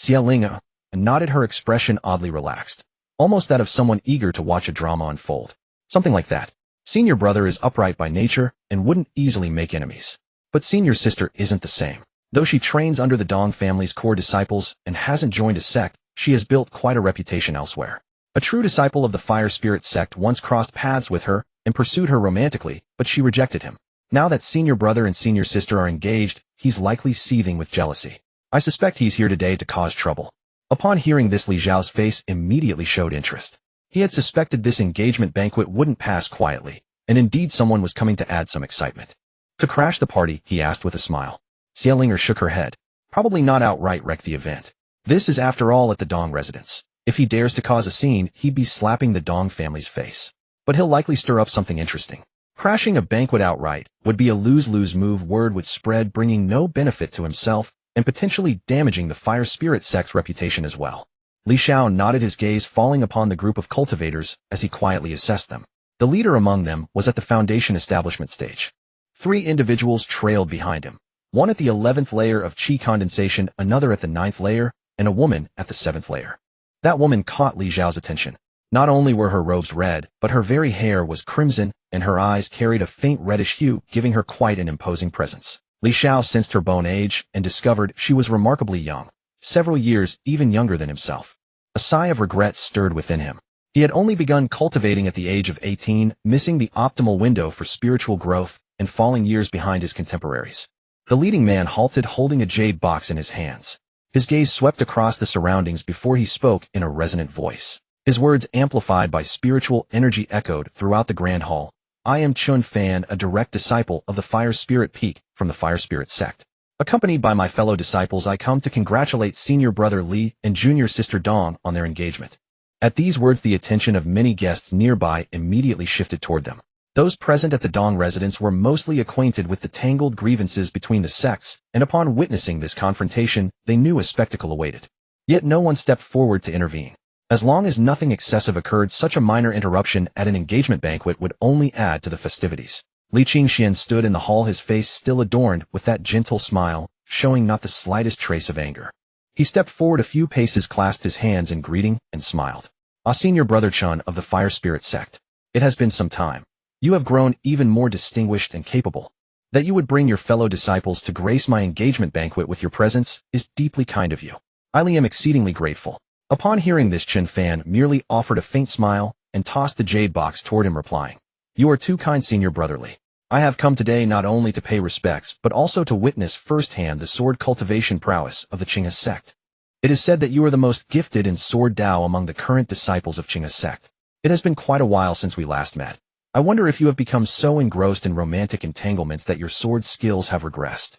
Xiao nodded, her expression oddly relaxed, almost that of someone eager to watch a drama unfold. "Something like that. Senior brother is upright by nature and wouldn't easily make enemies. But senior sister isn't the same. Though she trains under the Dong family's core disciples and hasn't joined a sect, she has built quite a reputation elsewhere. A true disciple of the Fire Spirit Sect once crossed paths with her and pursued her romantically, but she rejected him. Now that senior brother and senior sister are engaged, he's likely seething with jealousy. I suspect he's here today to cause trouble." Upon hearing this, Li Xiao's face immediately showed interest. He had suspected this engagement banquet wouldn't pass quietly, and indeed someone was coming to add some excitement. "To crash the party?" he asked with a smile. Xiao shook her head. "Probably not outright wreck the event. This is after all at the Dong residence. If he dares to cause a scene, he'd be slapping the Dong family's face. But he'll likely stir up something interesting. Crashing a banquet outright would be a lose-lose move. Word would spread, bringing no benefit to himself and potentially damaging the Fire Spirit Sect's reputation as well." Li Xiao nodded, his gaze falling upon the group of cultivators as he quietly assessed them. The leader among them was at the foundation establishment stage. 3 individuals trailed behind him, one at the 11th layer of Qi condensation, another at the 9th layer, and a woman at the 7th layer. That woman caught Li Xiao's attention. Not only were her robes red, but her very hair was crimson, and her eyes carried a faint reddish hue, giving her quite an imposing presence. Li Xiao sensed her bone age and discovered she was remarkably young, several years even younger than himself. A sigh of regret stirred within him. He had only begun cultivating at the age of 18, missing the optimal window for spiritual growth and falling years behind his contemporaries. The leading man halted, holding a jade box in his hands. His gaze swept across the surroundings before he spoke in a resonant voice. His words, amplified by spiritual energy, echoed throughout the grand hall. I am Chun Fan, a direct disciple of the Fire Spirit Peak from the Fire Spirit sect. Accompanied by my fellow disciples, I come to congratulate senior brother Li and junior sister Dong on their engagement. At these words, the attention of many guests nearby immediately shifted toward them. Those present at the Dong residence were mostly acquainted with the tangled grievances between the sects, and upon witnessing this confrontation, they knew a spectacle awaited. Yet no one stepped forward to intervene. As long as nothing excessive occurred, such a minor interruption at an engagement banquet would only add to the festivities. Li Qingxian stood in the hall, his face still adorned with that gentle smile, showing not the slightest trace of anger. He stepped forward a few paces, clasped his hands in greeting, and smiled. Senior brother Chun of the Fire Spirit sect. It has been some time. You have grown even more distinguished and capable. That you would bring your fellow disciples to grace my engagement banquet with your presence is deeply kind of you. I am exceedingly grateful. Upon hearing this, Chun Fan merely offered a faint smile and tossed the jade box toward him, replying, You are too kind, senior brother Li. I have come today not only to pay respects, but also to witness firsthand the sword cultivation prowess of the Qinghe sect. It is said that you are the most gifted in sword Dao among the current disciples of Qinghe sect. It has been quite a while since we last met. I wonder if you have become so engrossed in romantic entanglements that your sword skills have regressed.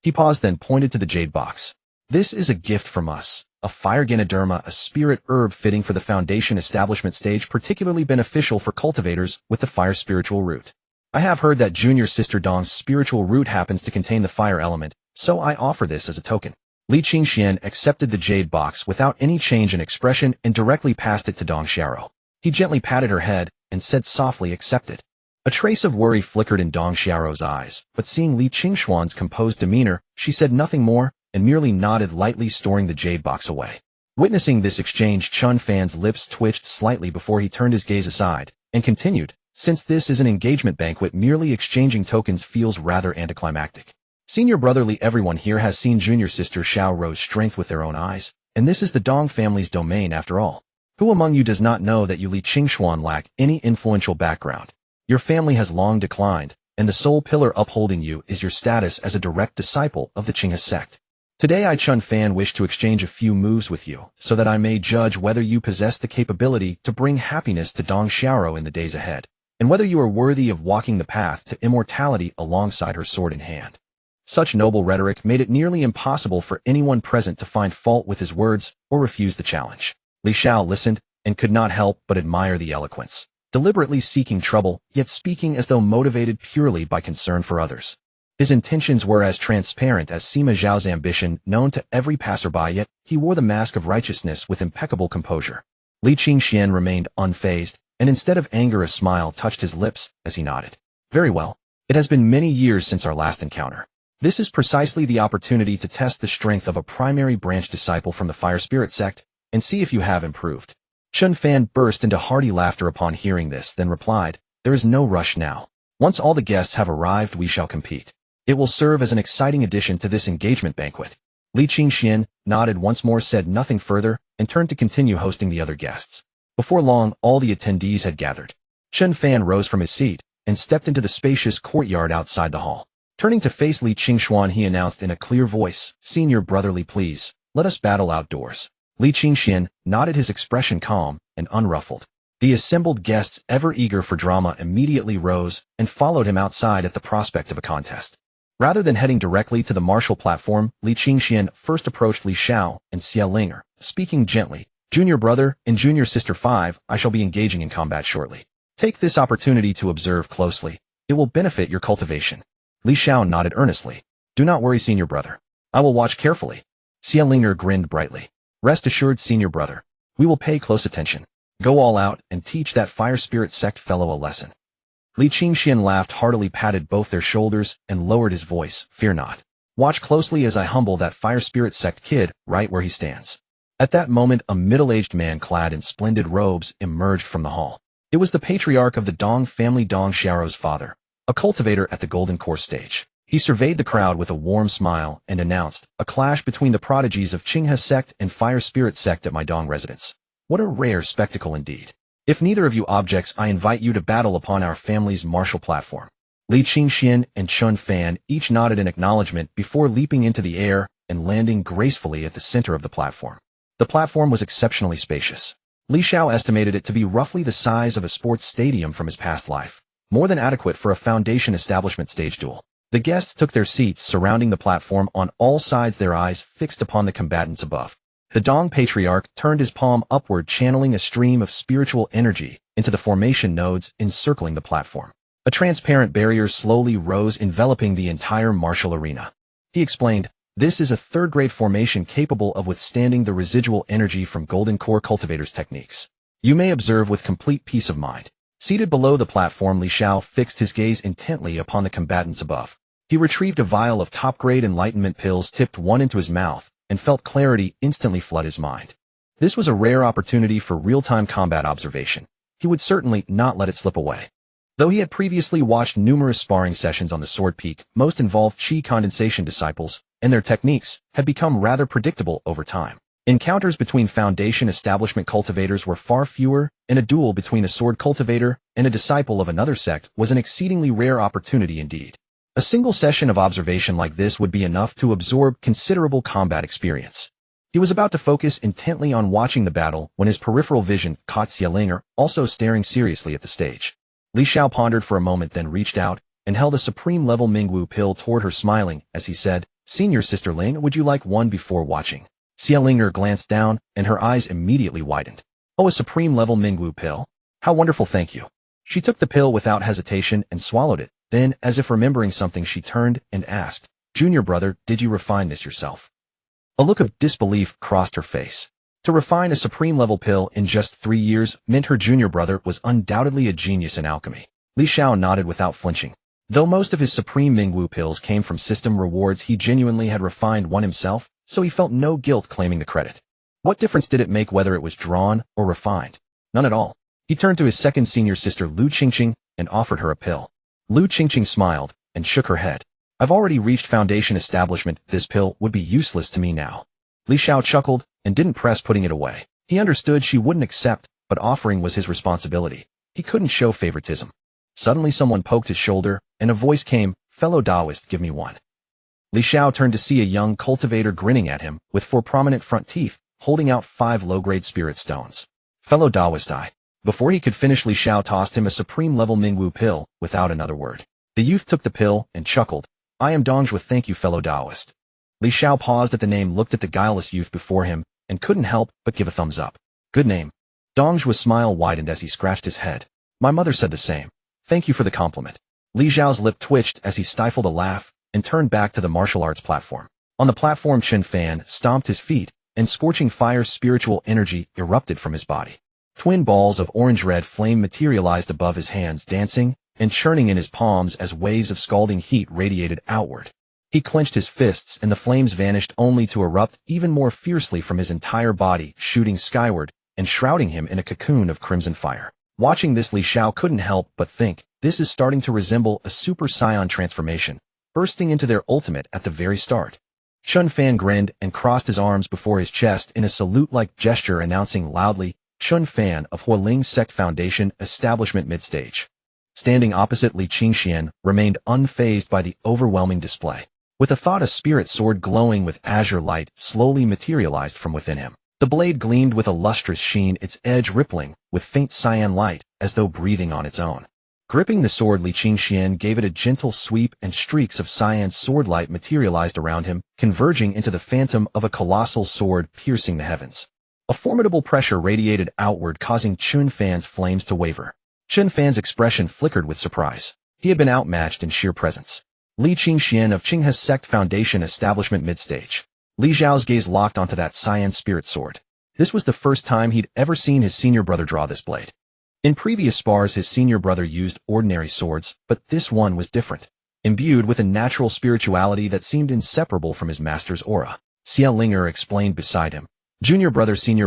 He paused, then pointed to the jade box. This is a gift from us, a fire Ganoderma, a spirit herb fitting for the foundation establishment stage, particularly beneficial for cultivators with the fire spiritual root. I have heard that junior sister Dong's spiritual root happens to contain the fire element, so I offer this as a token. Li Qingxian accepted the jade box without any change in expression and directly passed it to Dong Xiao. He gently patted her head and said softly, Accepted. A trace of worry flickered in Dong Xiao's eyes, but seeing Li Qingxuan's composed demeanor, she said nothing more and merely nodded lightly, storing the jade box away. Witnessing this exchange, Chun Fan's lips twitched slightly before he turned his gaze aside and continued, Since this is an engagement banquet, merely exchanging tokens feels rather anticlimactic. Senior brother Li, everyone here has seen junior sister Xiao Ro's strength with their own eyes, and this is the Dong family's domain after all. Who among you does not know that you Li Qingxuan lack any influential background? Your family has long declined, and the sole pillar upholding you is your status as a direct disciple of the Qinghe sect. Today I, Chun Fan, wish to exchange a few moves with you, so that I may judge whether you possess the capability to bring happiness to Dong Xiao in the days ahead, and whether you are worthy of walking the path to immortality alongside her sword in hand. Such noble rhetoric made it nearly impossible for anyone present to find fault with his words or refuse the challenge. Li Xiao listened and could not help but admire the eloquence, deliberately seeking trouble, yet speaking as though motivated purely by concern for others. His intentions were as transparent as Sima Zhao's ambition, known to every passerby, yet he wore the mask of righteousness with impeccable composure. Li Qingxian remained unfazed, and instead of anger a smile touched his lips as he nodded. Very well. It has been many years since our last encounter. This is precisely the opportunity to test the strength of a primary branch disciple from the Fire Spirit sect, and see if you have improved. Chun Fan burst into hearty laughter upon hearing this, then replied, There is no rush now. Once all the guests have arrived, we shall compete. It will serve as an exciting addition to this engagement banquet. Li Qingxian nodded once more, said nothing further, and turned to continue hosting the other guests. Before long, all the attendees had gathered. Chun Fan rose from his seat and stepped into the spacious courtyard outside the hall. Turning to face Li Qingxuan, he announced in a clear voice, Senior brother Li, please, let us battle outdoors. Li Qingxian nodded, his expression calm and unruffled. The assembled guests, ever eager for drama, immediately rose and followed him outside at the prospect of a contest. Rather than heading directly to the martial platform, Li Qingxian first approached Li Xiao and Xiao, speaking gently, Junior brother and junior sister 5, I shall be engaging in combat shortly. Take this opportunity to observe closely. It will benefit your cultivation. Li Xiao nodded earnestly. Do not worry, senior brother. I will watch carefully. Xiao grinned brightly. Rest assured, senior brother. We will pay close attention. Go all out and teach that Fire Spirit sect fellow a lesson. Li Qingxian laughed heartily, patted both their shoulders, and lowered his voice, Fear not. Watch closely as I humble that Fire Spirit sect kid right where he stands. At that moment, a middle-aged man clad in splendid robes emerged from the hall. It was the patriarch of the Dong family, Dong Xiao's father, a cultivator at the Golden Course stage. He surveyed the crowd with a warm smile and announced, "A clash between the prodigies of Qinghe sect and Fire Spirit sect at my Dong residence. What a rare spectacle indeed. If neither of you objects, I invite you to battle upon our family's martial platform." Li Qingxian and Chun Fan each nodded in acknowledgement before leaping into the air and landing gracefully at the center of the platform. The platform was exceptionally spacious. Li Xiao estimated it to be roughly the size of a sports stadium from his past life, more than adequate for a Foundation establishment stage duel. The guests took their seats surrounding the platform, on all sides, their eyes fixed upon the combatants above. The Dong Patriarch turned his palm upward, channeling a stream of spiritual energy into the formation nodes encircling the platform. A transparent barrier slowly rose, enveloping the entire martial arena. He explained, "This is a third-grade formation capable of withstanding the residual energy from Golden Core Cultivator's techniques. You may observe with complete peace of mind." Seated below the platform, Li Xiao fixed his gaze intently upon the combatants above. He retrieved a vial of top-grade enlightenment pills, tipped one into his mouth, and felt clarity instantly flood his mind. This was a rare opportunity for real-time combat observation. He would certainly not let it slip away. Though he had previously watched numerous sparring sessions on the Sword Peak, most involved Qi condensation disciples, and their techniques had become rather predictable over time. Encounters between Foundation establishment cultivators were far fewer, and a duel between a sword cultivator and a disciple of another sect was an exceedingly rare opportunity indeed. A single session of observation like this would be enough to absorb considerable combat experience. He was about to focus intently on watching the battle when his peripheral vision caught Xiao also staring seriously at the stage. Li Xiao pondered for a moment, then reached out and held a supreme-level Mingwu pill toward her, smiling as he said, "Senior Sister Ling, would you like one before watching?" Xiao glanced down, and her eyes immediately widened. "Oh, a supreme-level Mingwu pill? How wonderful, thank you." She took the pill without hesitation and swallowed it. Then, as if remembering something, she turned and asked, "Junior brother, did you refine this yourself?" A look of disbelief crossed her face. To refine a supreme-level pill in just 3 years meant her junior brother was undoubtedly a genius in alchemy. Li Xiao nodded without flinching. Though most of his supreme Mingwu pills came from system rewards, he genuinely had refined one himself, so he felt no guilt claiming the credit. What difference did it make whether it was drawn or refined? None at all. He turned to his second senior sister Lu Qingqing and offered her a pill. Lu Qingqing smiled and shook her head. "I've already reached Foundation establishment. This pill would be useless to me now." Li Xiao chuckled and didn't press putting it away. He understood she wouldn't accept, but offering was his responsibility. He couldn't show favoritism. Suddenly someone poked his shoulder, and a voice came, "Fellow Taoist, give me one." Li Xiao turned to see a young cultivator grinning at him, with 4 prominent front teeth, holding out 5 low-grade spirit stones. "Fellow Taoist, I." Before he could finish, Li Xiao tossed him a supreme-level Mingwu pill, without another word. The youth took the pill and chuckled. "I am Dongjue, thank you, fellow Taoist." Li Xiao paused at the name, looked at the guileless youth before him, and couldn't help but give a thumbs up. "Good name." Dongjue's smile widened as he scratched his head. "My mother said the same. Thank you for the compliment." Li Xiao's lip twitched as he stifled a laugh and turned back to the martial arts platform. On the platform, Chen Fan stomped his feet, and scorching fire spiritual energy erupted from his body. Twin balls of orange-red flame materialized above his hands, dancing and churning in his palms as waves of scalding heat radiated outward. He clenched his fists, and the flames vanished, only to erupt even more fiercely from his entire body, shooting skyward and shrouding him in a cocoon of crimson fire. Watching this, Li Xiao couldn't help but think, this is starting to resemble a Super Saiyan transformation, bursting into their ultimate at the very start. Chun Fan grinned and crossed his arms before his chest in a salute-like gesture, announcing loudly, "Chun Fan of Hualing Sect Foundation Establishment Midstage." Standing opposite, Li Qingxian remained unfazed by the overwhelming display. With a thought, a spirit sword glowing with azure light slowly materialized from within him. The blade gleamed with a lustrous sheen, its edge rippling with faint cyan light as though breathing on its own. Gripping the sword, Li Qingxian gave it a gentle sweep, and streaks of cyan sword light materialized around him, converging into the phantom of a colossal sword piercing the heavens. A formidable pressure radiated outward, causing Chun Fan's flames to waver. Chun Fan's expression flickered with surprise. He had been outmatched in sheer presence. Li Qingxian of Qinghe Sect Foundation Establishment Midstage. Li Xiao's gaze locked onto that cyan spirit sword. This was the first time he'd ever seen his senior brother draw this blade. In previous spars, his senior brother used ordinary swords, but this one was different, imbued with a natural spirituality that seemed inseparable from his master's aura. Xiao explained beside him. Senior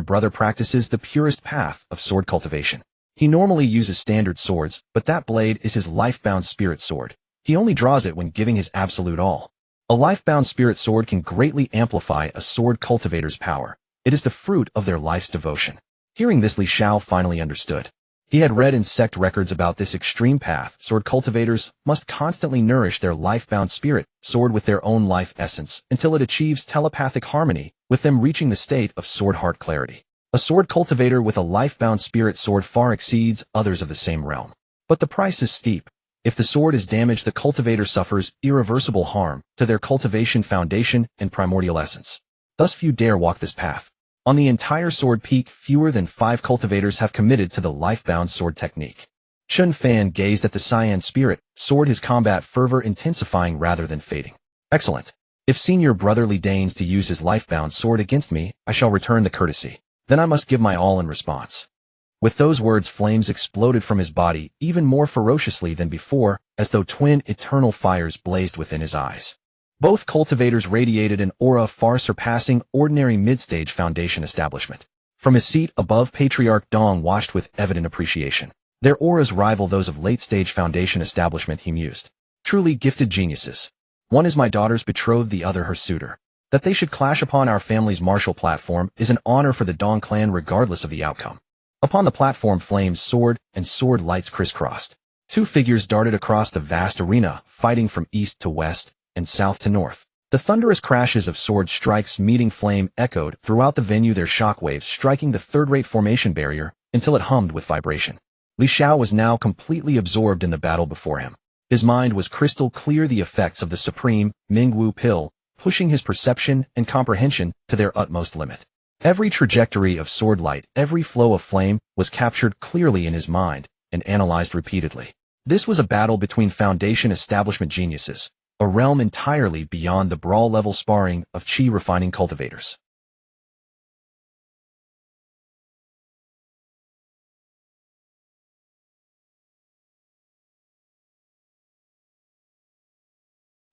brother practices the purest path of sword cultivation. He normally uses standard swords, but that blade is his life-bound spirit sword. He only draws it when giving his absolute all. A life-bound spirit sword can greatly amplify a sword cultivator's power. It is the fruit of their life's devotion. Hearing this, Xiao finally understood. He had read in sect records about this extreme path. Sword cultivators must constantly nourish their life-bound spirit sword with their own life essence until it achieves telepathic harmony, with them reaching the state of sword heart clarity. A sword cultivator with a life-bound spirit sword far exceeds others of the same realm. But the price is steep. If the sword is damaged, the cultivator suffers irreversible harm to their cultivation foundation and primordial essence. Thus few dare walk this path. On the entire sword peak, fewer than 5 cultivators have committed to the life-bound sword technique. Chun Fan gazed at the cyan spirit sword, his combat fervor intensifying rather than fading. Excellent. If Senior Brotherly deigns to use his life-bound sword against me, I shall return the courtesy. Then I must give my all in response. With those words, flames exploded from his body even more ferociously than before, as though twin eternal fires blazed within his eyes. Both cultivators radiated an aura far surpassing ordinary mid-stage foundation establishment. From his seat above, Patriarch Dong watched with evident appreciation. Their auras rival those of late-stage foundation establishment, he mused. Truly gifted geniuses. One is my daughter's betrothed, the other her suitor. That they should clash upon our family's martial platform is an honor for the Dong clan regardless of the outcome. Upon the platform, flames soared and sword lights crisscrossed. 2 figures darted across the vast arena, fighting from east to west and south to north. The thunderous crashes of sword strikes meeting flame echoed throughout the venue, their shockwaves striking the third-rate formation barrier until it hummed with vibration. Xiao was now completely absorbed in the battle before him. His mind was crystal clear, the effects of the supreme Mingwu pill pushing his perception and comprehension to their utmost limit. Every trajectory of sword light, every flow of flame was captured clearly in his mind and analyzed repeatedly. This was a battle between foundation establishment geniuses, a realm entirely beyond the brawl-level sparring of chi refining cultivators.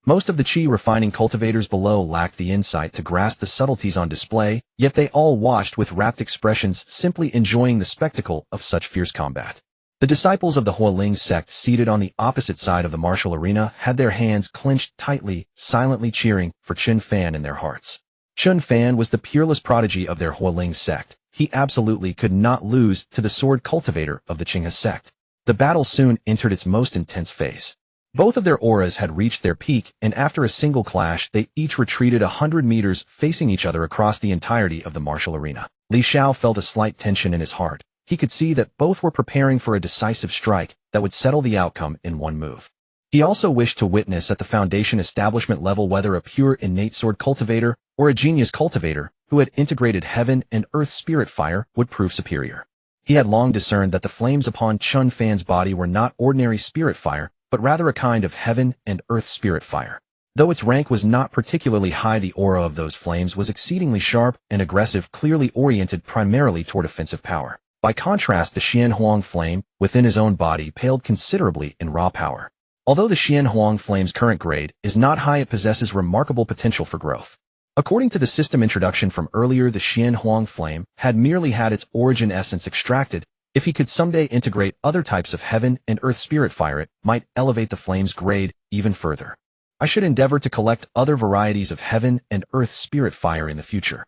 Most of the chi refining cultivators below lacked the insight to grasp the subtleties on display, yet they all watched with rapt expressions, simply enjoying the spectacle of such fierce combat. The disciples of the Hualing sect seated on the opposite side of the martial arena had their hands clenched tightly, silently cheering for Chun Fan in their hearts. Chun Fan was the peerless prodigy of their Hualing sect. He absolutely could not lose to the sword cultivator of the Qinghe sect. The battle soon entered its most intense phase. Both of their auras had reached their peak, and after a single clash, they each retreated 100 meters, facing each other across the entirety of the martial arena. Xiao felt a slight tension in his heart. He could see that both were preparing for a decisive strike that would settle the outcome in one move. He also wished to witness at the foundation establishment level whether a pure innate sword cultivator or a genius cultivator who had integrated heaven and earth spirit fire would prove superior. He had long discerned that the flames upon Chun Fan's body were not ordinary spirit fire, but rather a kind of heaven and earth spirit fire. Though its rank was not particularly high, the aura of those flames was exceedingly sharp and aggressive, clearly oriented primarily toward offensive power. By contrast, the Xian Huang flame within his own body paled considerably in raw power. Although the Xian Huang flame's current grade is not high, it possesses remarkable potential for growth. According to the system introduction from earlier, the Xian Huang flame had merely had its origin essence extracted. If he could someday integrate other types of heaven and earth spirit fire, it might elevate the flame's grade even further. I should endeavor to collect other varieties of heaven and earth spirit fire in the future.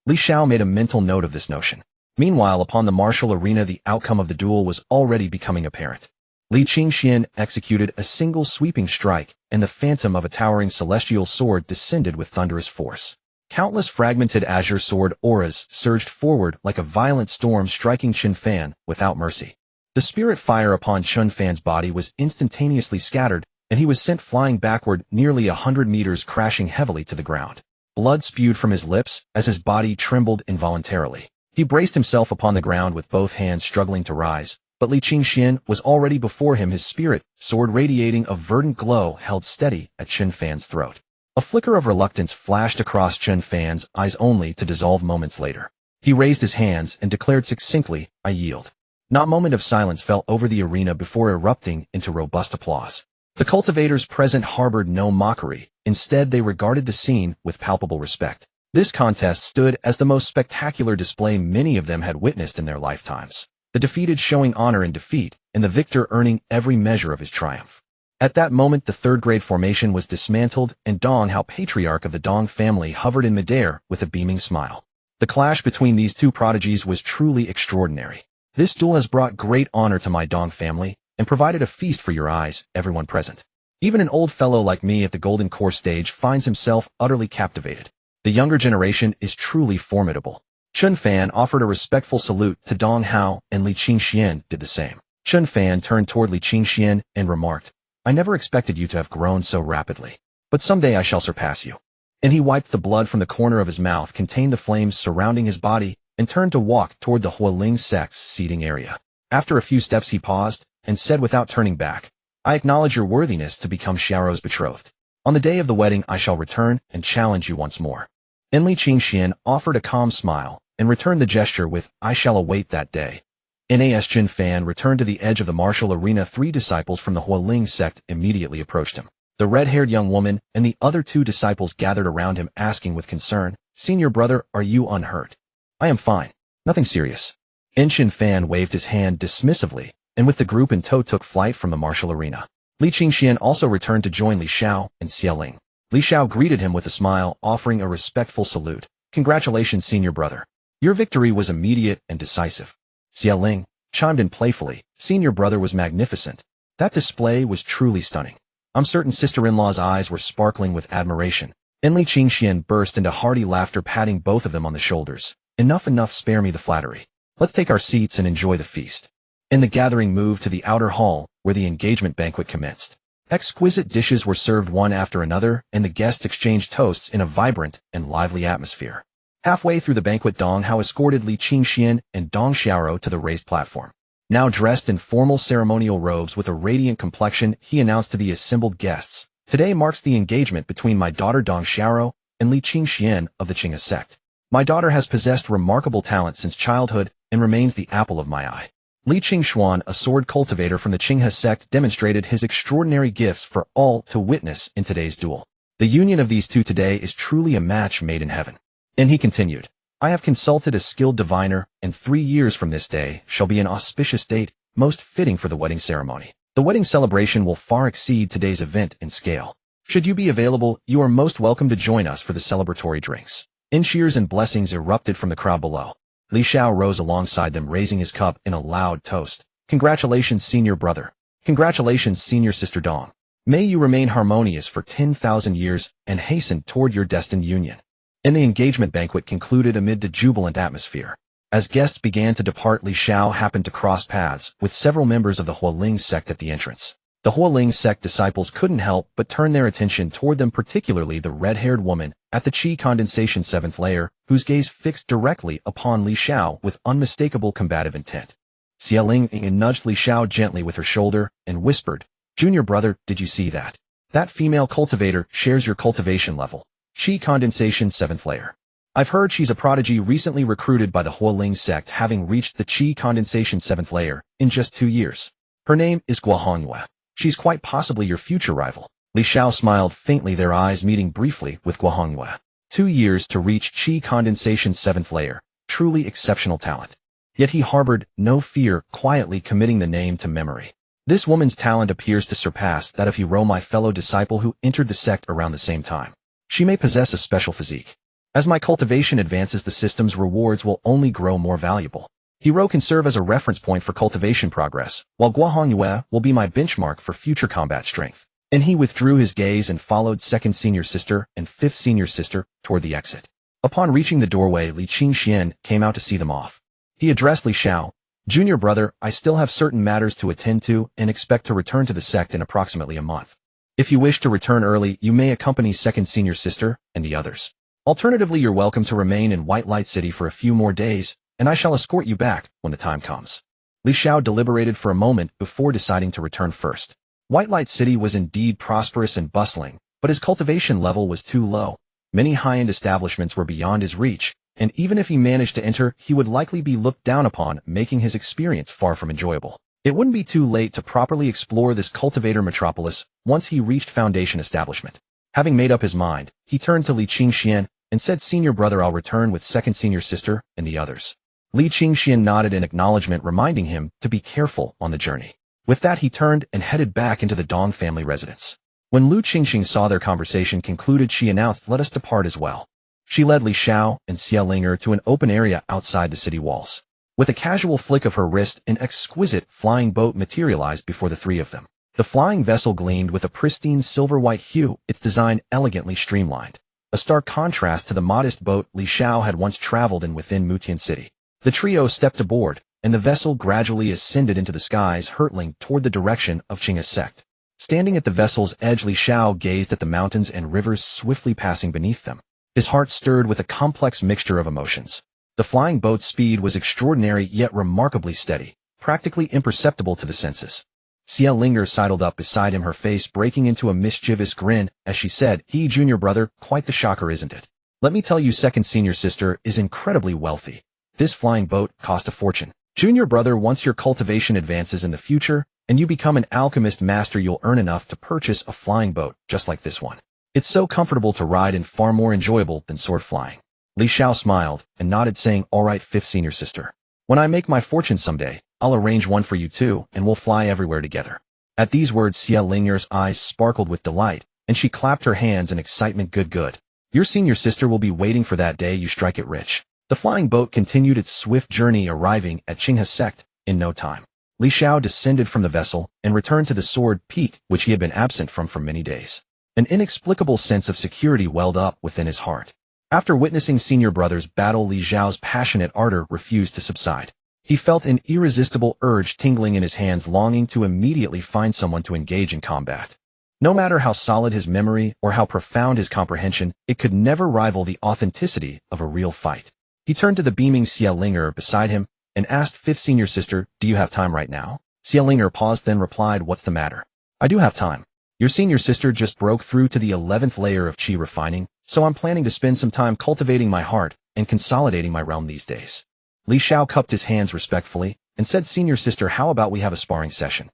Xiao made a mental note of this notion. Meanwhile, upon the martial arena, the outcome of the duel was already becoming apparent. Li Qingxian executed a single sweeping strike, and the phantom of a towering celestial sword descended with thunderous force. Countless fragmented azure sword auras surged forward like a violent storm, striking Chun Fan without mercy. The spirit fire upon Chun Fan's body was instantaneously scattered, and he was sent flying backward nearly 100 meters, crashing heavily to the ground. Blood spewed from his lips as his body trembled involuntarily. He braced himself upon the ground with both hands struggling to rise, but Li Qingxian was already before him, his spirit sword radiating a verdant glow held steady at Chun Fan's throat. A flicker of reluctance flashed across Chun Fan's eyes, only to dissolve moments later. He raised his hands and declared succinctly, "I yield." Not a moment of silence fell over the arena before erupting into robust applause. The cultivators present harbored no mockery. Instead, they regarded the scene with palpable respect. This contest stood as the most spectacular display many of them had witnessed in their lifetimes. The defeated showing honor in defeat, and the victor earning every measure of his triumph. At that moment, the third-grade formation was dismantled, and Dong Hao, patriarch of the Dong family, hovered in midair with a beaming smile. The clash between these two prodigies was truly extraordinary. This duel has brought great honor to my Dong family, and provided a feast for your eyes, everyone present. Even an old fellow like me at the Golden Core stage finds himself utterly captivated. The younger generation is truly formidable. Chun Fan offered a respectful salute to Dong Hao, and Li Qingxian did the same. Chun Fan turned toward Li Qingxian and remarked, "I never expected you to have grown so rapidly. But someday I shall surpass you." And he wiped the blood from the corner of his mouth, contained the flames surrounding his body, and turned to walk toward the Hualing sect's seating area. After a few steps he paused, and said without turning back, "I acknowledge your worthiness to become Xiao's betrothed. On the day of the wedding I shall return and challenge you once more." And Li Qingxian offered a calm smile, and returned the gesture with, "I shall await that day." Nas Chun Fan returned to the edge of the martial arena. 3 disciples from the Hualing sect immediately approached him. The red-haired young woman and the other 2 disciples gathered around him, asking with concern, "Senior brother, are you unhurt?" "I am fine. Nothing serious." Chun Fan waved his hand dismissively, and with the group in tow took flight from the martial arena. Li Qingxian also returned to join Li Xiao and Xiao. Li Xiao greeted him with a smile, offering a respectful salute. "Congratulations, senior brother. Your victory was immediate and decisive." Xiao chimed in playfully, "Senior brother was magnificent. That display was truly stunning." I'm certain sister-in-law's eyes were sparkling with admiration. And Li Qingxian burst into hearty laughter, patting both of them on the shoulders. Enough, spare me the flattery. Let's take our seats and enjoy the feast." And the gathering moved to the outer hall, where the engagement banquet commenced. Exquisite dishes were served one after another, and the guests exchanged toasts in a vibrant and lively atmosphere. Halfway through the banquet, Dong Hao escorted Li Qingxian and Dong Xiao to the raised platform. Now dressed in formal ceremonial robes with a radiant complexion, he announced to the assembled guests, "Today marks the engagement between my daughter Dong Xiao and Li Qingxian of the Qinghe sect. My daughter has possessed remarkable talent since childhood and remains the apple of my eye." Li Qingxuan, a sword cultivator from the Qinghe sect, demonstrated his extraordinary gifts for all to witness in today's duel. The union of these two today is truly a match made in heaven. And he continued, "I have consulted a skilled diviner, and 3 years from this day shall be an auspicious date, most fitting for the wedding ceremony. The wedding celebration will far exceed today's event in scale. Should you be available, you are most welcome to join us for the celebratory drinks." And cheers and blessings erupted from the crowd below. Li Xiao rose alongside them, raising his cup in a loud toast. "Congratulations, senior brother. Congratulations, senior sister Dong. May you remain harmonious for 10,000 years and hasten toward your destined union." And the engagement banquet concluded amid the jubilant atmosphere. As guests began to depart, Li Xiao happened to cross paths with several members of the Hualing sect at the entrance. The Hualing sect disciples couldn't help but turn their attention toward them, particularly the red-haired woman at the Qi condensation 7th layer, whose gaze fixed directly upon Li Xiao with unmistakable combative intent. Xiao nudged Li Xiao gently with her shoulder and whispered, "Junior brother, did you see that? That female cultivator shares your cultivation level. Qi condensation 7th layer. I've heard she's a prodigy recently recruited by the Hualing sect, having reached the Qi condensation 7th layer in just 2 years. Her name is Guohongyue. She's quite possibly your future rival." Li Xiao smiled faintly, their eyes meeting briefly with Guohongyue. 2 years to reach Qi condensation 7th layer. Truly exceptional talent. Yet he harbored no fear, quietly committing the name to memory. This woman's talent appears to surpass that of Hiro, my fellow disciple who entered the sect around the same time. She may possess a special physique. As my cultivation advances, the system's rewards will only grow more valuable. Hiro can serve as a reference point for cultivation progress, while Guohongyue will be my benchmark for future combat strength. And he withdrew his gaze and followed second senior sister and fifth senior sister toward the exit. Upon reaching the doorway, Li Qingxian came out to see them off. He addressed Li Xiao, "Junior brother, I still have certain matters to attend to and expect to return to the sect in approximately a month. If you wish to return early, you may accompany second senior sister and the others. Alternatively, you're welcome to remain in White Light City for a few more days, and I shall escort you back when the time comes." Li Xiao deliberated for a moment before deciding to return first. White Light City was indeed prosperous and bustling, but his cultivation level was too low. Many high-end establishments were beyond his reach, and even if he managed to enter, he would likely be looked down upon, making his experience far from enjoyable. It wouldn't be too late to properly explore this cultivator metropolis once he reached Foundation establishment. Having made up his mind, he turned to Li Qingxian and said, "Senior brother, I'll return with second senior sister and the others." Li Qingxian nodded in acknowledgement, reminding him to be careful on the journey. With that, he turned and headed back into the Dong family residence. When Lu Qingxing saw their conversation concluded, she announced, "Let us depart as well." She led Li Xiao and Xia Linger to an open area outside the city walls. With a casual flick of her wrist, an exquisite flying boat materialized before the three of them. The flying vessel gleamed with a pristine silver-white hue, its design elegantly streamlined. A stark contrast to the modest boat Li Xiao had once traveled in within Mutian City. The trio stepped aboard, and the vessel gradually ascended into the skies, hurtling toward the direction of Qing's sect. Standing at the vessel's edge, Li Xiao gazed at the mountains and rivers swiftly passing beneath them. His heart stirred with a complex mixture of emotions. The flying boat's speed was extraordinary yet remarkably steady, practically imperceptible to the senses. Xia Linger sidled up beside him, her face breaking into a mischievous grin as she said, "He, junior brother, quite the shocker, isn't it? Let me tell you, second senior sister is incredibly wealthy. This flying boat cost a fortune. Junior brother, once your cultivation advances in the future, and you become an alchemist master, you'll earn enough to purchase a flying boat just like this one. It's so comfortable to ride and far more enjoyable than sword flying." Li Xiao smiled and nodded, saying, "All right, fifth senior sister. When I make my fortune someday, I'll arrange one for you too, and we'll fly everywhere together." At these words, Xia Linger's eyes sparkled with delight, and she clapped her hands in excitement. Good. Your senior sister will be waiting for that day you strike it rich." The flying boat continued its swift journey, arriving at Qing's sect in no time. Li Xiao descended from the vessel and returned to the sword peak, which he had been absent from for many days. An inexplicable sense of security welled up within his heart. After witnessing senior brother's battle, Li Xiao's passionate ardor refused to subside. He felt an irresistible urge tingling in his hands, longing to immediately find someone to engage in combat. No matter how solid his memory or how profound his comprehension, it could never rival the authenticity of a real fight. He turned to the beaming Xia Linger beside him and asked, "Fifth senior sister, do you have time right now?" Xia Linger paused, then replied, "What's the matter?" "I do have time. Your senior sister just broke through to the 11th layer of qi refining, so I'm planning to spend some time cultivating my heart and consolidating my realm these days." Li Xiao cupped his hands respectfully and said, "Senior sister, how about we have a sparring session?"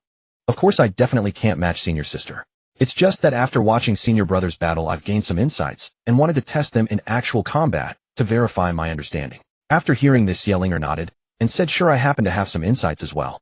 "Of course, I definitely can't match senior sister. It's just that after watching senior brother's battle, I've gained some insights and wanted to test them in actual combat to verify my understanding." After hearing this, Xia Linger nodded and said, "Sure, I happen to have some insights as well.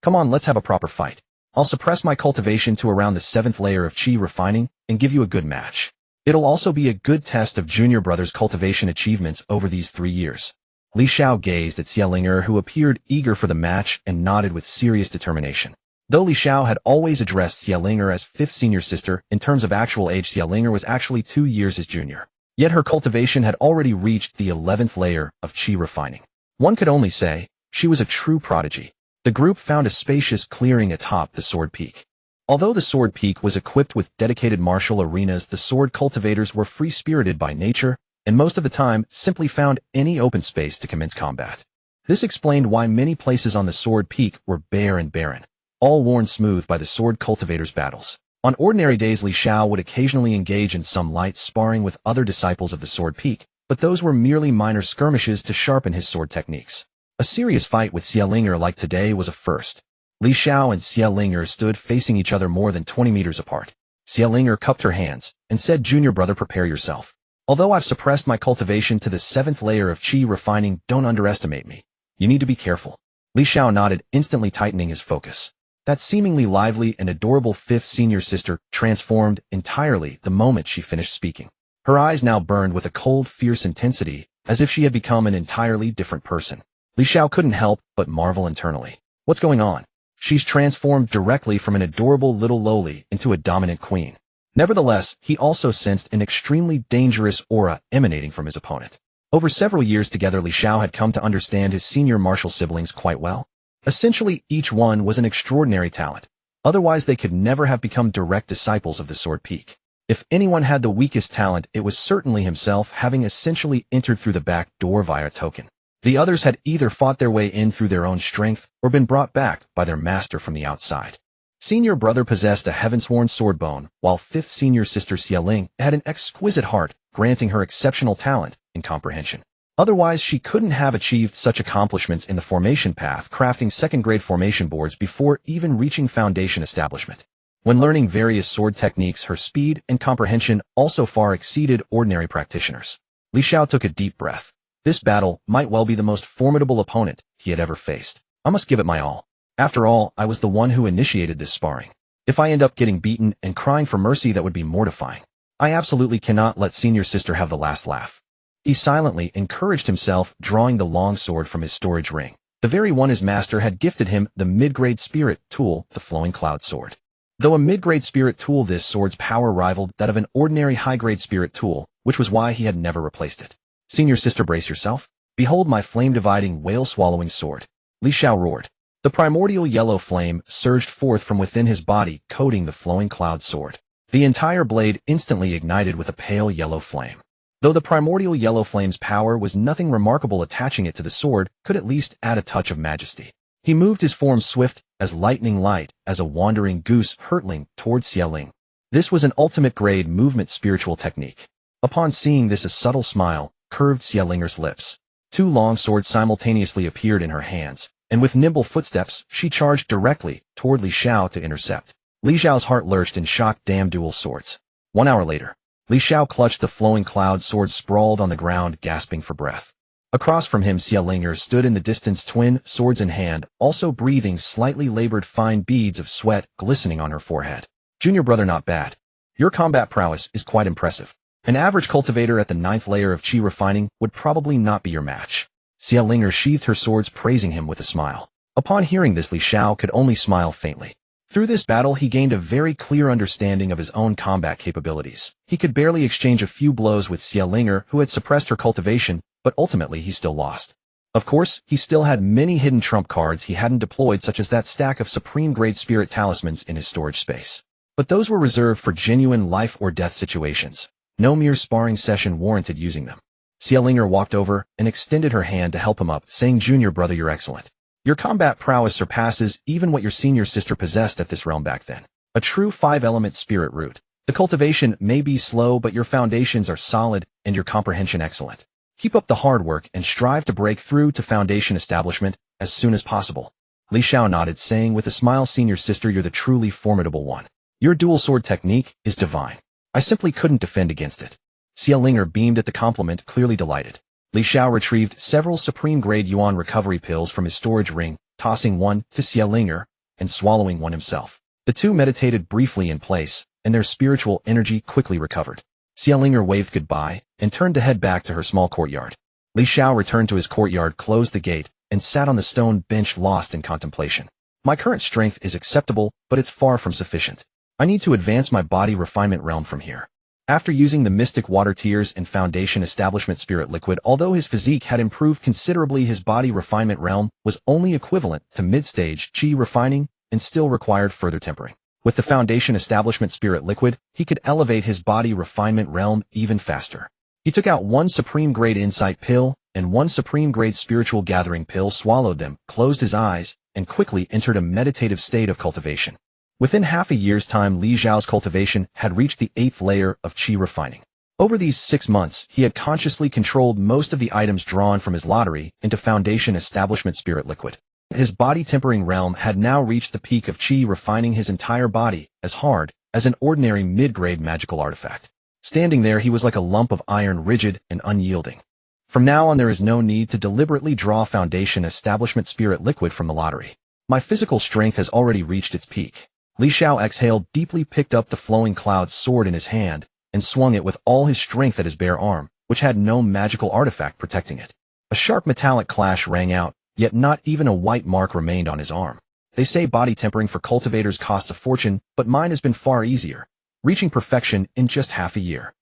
Come on, let's have a proper fight. I'll suppress my cultivation to around the 7th layer of qi refining and give you a good match. It'll also be a good test of junior brother's cultivation achievements over these 3 years." Li Xiao gazed at Xia Linger, who appeared eager for the match, and nodded with serious determination. Though Li Xiao had always addressed Xia Linger as fifth senior sister, in terms of actual age Xia Linger was actually 2 years his junior. Yet her cultivation had already reached the 11th layer of qi refining. One could only say she was a true prodigy. The group found a spacious clearing atop the Sword Peak. Although the Sword Peak was equipped with dedicated martial arenas, the sword cultivators were free-spirited by nature, and most of the time simply found any open space to commence combat. This explained why many places on the Sword Peak were bare and barren, all worn smooth by the sword cultivators' battles. On ordinary days, Li Xiao would occasionally engage in some light sparring with other disciples of the Sword Peak, but those were merely minor skirmishes to sharpen his sword techniques. A serious fight with Xia Linger like today was a first. Li Xiao and Xia Linger stood facing each other more than 20 meters apart. Xia Linger cupped her hands and said, "Junior brother, prepare yourself. Although I've suppressed my cultivation to the 7th layer of qi refining, don't underestimate me. You need to be careful." Li Xiao nodded, instantly tightening his focus. That seemingly lively and adorable fifth senior sister transformed entirely the moment she finished speaking. Her eyes now burned with a cold, fierce intensity, as if she had become an entirely different person. Li Xiao couldn't help but marvel internally. What's going on? She's transformed directly from an adorable little lowly into a dominant queen. Nevertheless, he also sensed an extremely dangerous aura emanating from his opponent. Over several years together, Li Xiao had come to understand his senior martial siblings quite well. Essentially, each one was an extraordinary talent. Otherwise, they could never have become direct disciples of the Sword Peak. If anyone had the weakest talent, it was certainly himself, having essentially entered through the back door via token. The others had either fought their way in through their own strength or been brought back by their master from the outside. Senior brother possessed a heaven-sworn sword bone, while fifth senior sister Xia Ling had an exquisite heart, granting her exceptional talent and comprehension. Otherwise, she couldn't have achieved such accomplishments in the formation path, crafting second-grade formation boards before even reaching foundation establishment. When learning various sword techniques, her speed and comprehension also far exceeded ordinary practitioners. Li Xiao took a deep breath. This battle might well be the most formidable opponent he had ever faced. I must give it my all. After all, I was the one who initiated this sparring. If I end up getting beaten and crying for mercy, that would be mortifying. I absolutely cannot let senior sister have the last laugh. He silently encouraged himself, drawing the long sword from his storage ring, the very one his master had gifted him, the mid-grade spirit tool, the flowing cloud sword. Though a mid-grade spirit tool, this sword's power rivaled that of an ordinary high-grade spirit tool, which was why he had never replaced it. Senior sister, brace yourself. Behold my flame-dividing, whale-swallowing sword. Li Xiao roared. The primordial yellow flame surged forth from within his body, coating the flowing cloud sword. The entire blade instantly ignited with a pale yellow flame. Though the primordial yellow flame's power was nothing remarkable, attaching it to the sword could at least add a touch of majesty. He moved his form swift as lightning light, as a wandering goose hurtling towards Xiao. This was an ultimate grade movement spiritual technique. Upon seeing this, a subtle smile curved Xiao's lips. Two long swords simultaneously appeared in her hands, and with nimble footsteps, she charged directly toward Li Xiao to intercept. Li Xiao's heart lurched in shock. Damn dual swords. 1 hour later, Li Xiao clutched the flowing cloud sword, sprawled on the ground, gasping for breath. Across from him, Xiao stood in the distance, twin swords in hand, also breathing slightly labored, fine beads of sweat glistening on her forehead. Junior brother, not bad. Your combat prowess is quite impressive. An average cultivator at the 9th layer of chi refining would probably not be your match. Xiao sheathed her swords, praising him with a smile. Upon hearing this, Li Xiao could only smile faintly. Through this battle, he gained a very clear understanding of his own combat capabilities. He could barely exchange a few blows with Xiao, who had suppressed her cultivation, but ultimately he still lost. Of course, he still had many hidden trump cards he hadn't deployed, such as that stack of supreme-grade spirit talismans in his storage space. But those were reserved for genuine life-or-death situations. No mere sparring session warranted using them. Xiao walked over and extended her hand to help him up, saying, Junior brother, you're excellent. Your combat prowess surpasses even what your senior sister possessed at this realm back then. A true 5-element spirit root. The cultivation may be slow, but your foundations are solid and your comprehension excellent. Keep up the hard work and strive to break through to foundation establishment as soon as possible. Li Xiao nodded, saying with a smile, Senior sister, you're the truly formidable one. Your dual sword technique is divine. I simply couldn't defend against it. Xiao beamed at the compliment, clearly delighted. Li Xiao retrieved several supreme-grade yuan recovery pills from his storage ring, tossing one to Xiao and swallowing one himself. The two meditated briefly in place, and their spiritual energy quickly recovered. Xiao waved goodbye and turned to head back to her small courtyard. Li Xiao returned to his courtyard, closed the gate, and sat on the stone bench, lost in contemplation. My current strength is acceptable, but it's far from sufficient. I need to advance my body refinement realm from here. After using the mystic water tears and foundation establishment spirit liquid, although his physique had improved considerably, his body refinement realm was only equivalent to mid-stage chi refining and still required further tempering. With the foundation establishment spirit liquid, he could elevate his body refinement realm even faster. He took out one supreme-grade insight pill and one supreme-grade spiritual gathering pill, swallowed them, closed his eyes, and quickly entered a meditative state of cultivation. Within half a year's time, Li Xiao's cultivation had reached the 8th layer of chi refining. Over these 6 months, he had consciously controlled most of the items drawn from his lottery into foundation establishment spirit liquid. His body tempering realm had now reached the peak of chi, refining his entire body as hard as an ordinary mid-grade magical artifact. Standing there, he was like a lump of iron, rigid and unyielding. From now on, there is no need to deliberately draw foundation establishment spirit liquid from the lottery. My physical strength has already reached its peak. Li Xiao exhaled deeply, picked up the flowing cloud sword in his hand, and swung it with all his strength at his bare arm, which had no magical artifact protecting it. A sharp metallic clash rang out, yet not even a white mark remained on his arm. They say body tempering for cultivators costs a fortune, but mine has been far easier, reaching perfection in just half a year.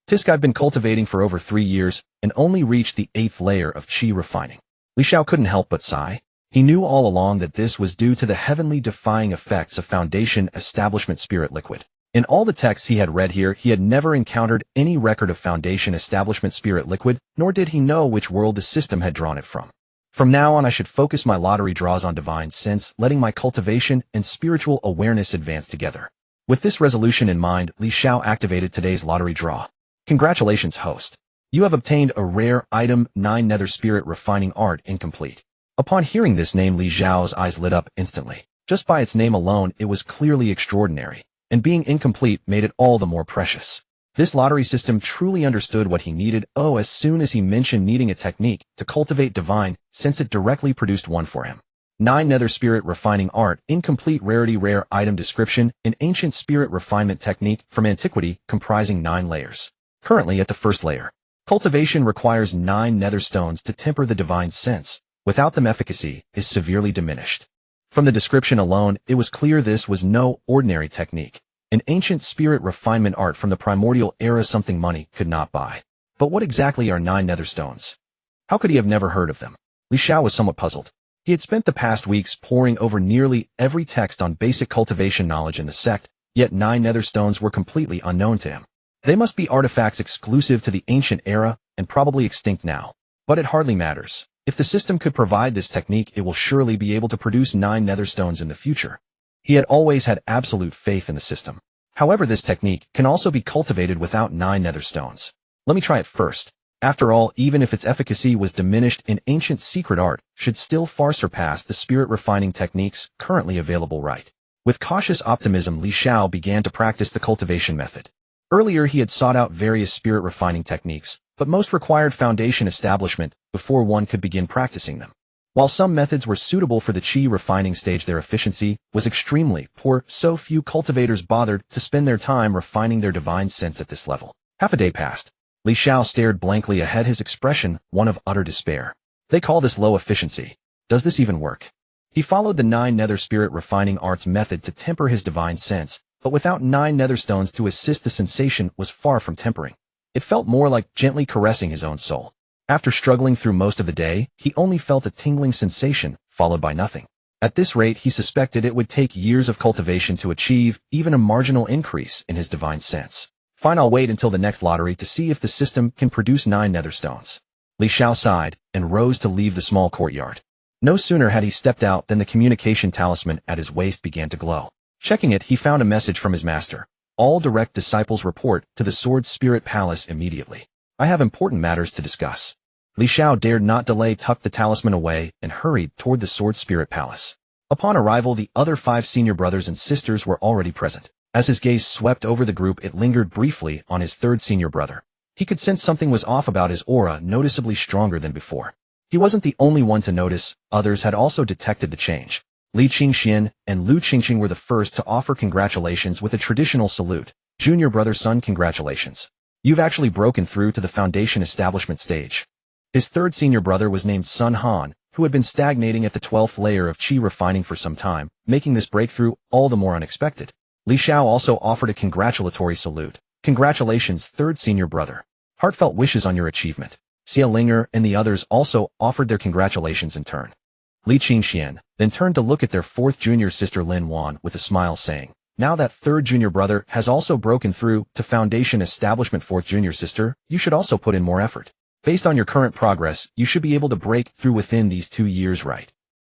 Tisk, I've been cultivating for over 3 years, and only reached the 8th layer of chi refining. Li Xiao couldn't help but sigh. He knew all along that this was due to the heavenly defying effects of foundation establishment spirit liquid. In all the texts he had read here, he had never encountered any record of foundation establishment spirit liquid, nor did he know which world the system had drawn it from. From now on, I should focus my lottery draws on divine sense, letting my cultivation and spiritual awareness advance together. With this resolution in mind, Li Xiao activated today's lottery draw. Congratulations, host. You have obtained a rare item, 9 Nether Spirit Refining Art, incomplete. Upon hearing this name, Li Xiao's eyes lit up instantly. Just by its name alone, it was clearly extraordinary, and being incomplete made it all the more precious. This lottery system truly understood what he needed. Oh, as soon as he mentioned needing a technique to cultivate divine, since it directly produced one for him. 9 Nether Spirit Refining Art, Incomplete Rarity Rare Item Description, an ancient spirit refinement technique from antiquity comprising 9 layers. Currently at the first layer. Cultivation requires 9 nether stones to temper the divine sense. Without them, efficacy is severely diminished. From the description alone, it was clear this was no ordinary technique. An ancient spirit refinement art from the primordial era, something money could not buy. But what exactly are 9 nether stones? How could he have never heard of them? Xiao was somewhat puzzled. He had spent the past weeks poring over nearly every text on basic cultivation knowledge in the sect, yet 9 nether stones were completely unknown to him. They must be artifacts exclusive to the ancient era and probably extinct now. But it hardly matters. If the system could provide this technique, it will surely be able to produce 9 nether stones in the future. He had always had absolute faith in the system. However, this technique can also be cultivated without 9 nether stones. Let me try it first. After all, even if its efficacy was diminished, in ancient secret art should still far surpass the spirit refining techniques currently available, right? With cautious optimism, Xiao began to practice the cultivation method. Earlier, he had sought out various spirit refining techniques, but most required foundation establishment before one could begin practicing them. While some methods were suitable for the qi refining stage, their efficiency was extremely poor, so few cultivators bothered to spend their time refining their divine sense at this level. Half a day passed. Xiao stared blankly ahead, his expression one of utter despair. They call this low efficiency. Does this even work? He followed the 9 nether spirit refining arts method to temper his divine sense, but without 9 nether stones to assist, the sensation was far from tempering. It felt more like gently caressing his own soul. After struggling through most of the day, he only felt a tingling sensation, followed by nothing. At this rate, he suspected it would take years of cultivation to achieve even a marginal increase in his divine sense. Fine, I'll wait until the next lottery to see if the system can produce 9 nether stones. Xiao sighed and rose to leave the small courtyard. No sooner had he stepped out than the communication talisman at his waist began to glow. Checking it, he found a message from his master. All direct disciples report to the Sword Spirit Palace immediately. I have important matters to discuss. Xiao dared not delay, tucked the talisman away, and hurried toward the Sword Spirit Palace. Upon arrival, the other 5 senior brothers and sisters were already present. As his gaze swept over the group, it lingered briefly on his 3rd senior brother. He could sense something was off about his aura, noticeably stronger than before. He wasn't the only one to notice. Others had also detected the change. Li Qingxian and Lu Qingqing were the first to offer congratulations with a traditional salute. Junior brother, son, congratulations. You've actually broken through to the foundation establishment stage. His 3rd senior brother was named Sun Han, who had been stagnating at the 12th layer of qi refining for some time, making this breakthrough all the more unexpected. Xiao also offered a congratulatory salute. Congratulations, 3rd senior brother. Heartfelt wishes on your achievement. Xiao and the others also offered their congratulations in turn. Li Qingxian then turned to look at their 4th junior sister Lin Wan with a smile, saying, now that 3rd junior brother has also broken through to foundation establishment, 4th junior sister, you should also put in more effort. Based on your current progress, you should be able to break through within these 2 years, right?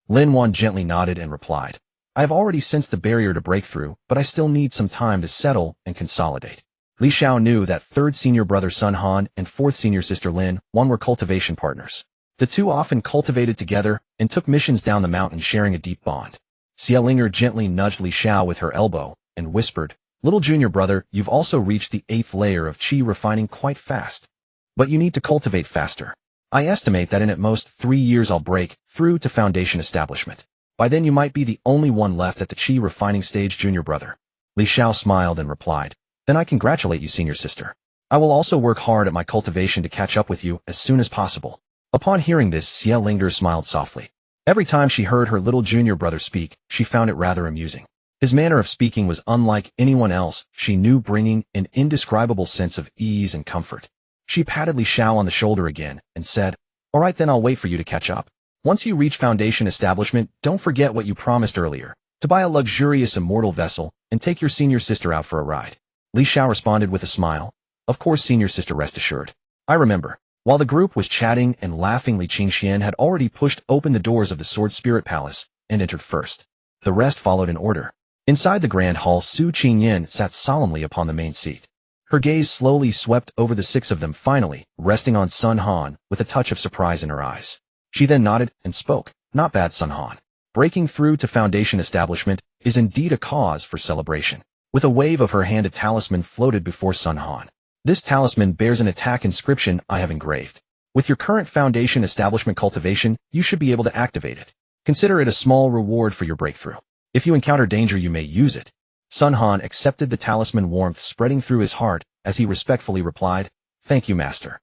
Lin Wan gently nodded and replied, I have already sensed the barrier to breakthrough, but I still need some time to settle and consolidate. Xiao knew that 3rd senior brother Sun Han and 4th senior sister Lin Wan were cultivation partners. The two often cultivated together and took missions down the mountain, sharing a deep bond. Xiao gently nudged Xiao with her elbow and whispered, little junior brother, you've also reached the 8th layer of qi refining quite fast. But you need to cultivate faster. I estimate that in at most 3 years I'll break through to foundation establishment. By then you might be the only one left at the qi refining stage, junior brother. Xiao smiled and replied, then I congratulate you, senior sister. I will also work hard at my cultivation to catch up with you as soon as possible. Upon hearing this, Xiao smiled softly. Every time she heard her little junior brother speak, she found it rather amusing. His manner of speaking was unlike anyone else she knew, bringing an indescribable sense of ease and comfort. She patted Xiao on the shoulder again and said, all right, then I'll wait for you to catch up. Once you reach foundation establishment, don't forget what you promised earlier, to buy a luxurious immortal vessel and take your senior sister out for a ride. Xiao responded with a smile. Of course, senior sister, rest assured. I remember. While the group was chatting and laughing, Li Qingxian had already pushed open the doors of the Sword Spirit Palace and entered first. The rest followed in order. Inside the grand hall, Su Qingyan sat solemnly upon the main seat. Her gaze slowly swept over the 6 of them, finally resting on Sun Han with a touch of surprise in her eyes. She then nodded and spoke. Not bad, Sun Han. Breaking through to foundation establishment is indeed a cause for celebration. With a wave of her hand, a talisman floated before Sun Han. This talisman bears an attack inscription I have engraved. With your current foundation establishment cultivation, you should be able to activate it. Consider it a small reward for your breakthrough. If you encounter danger, you may use it. Sun Han accepted the talisman, warmth spreading through his heart as he respectfully replied, "Thank you, Master."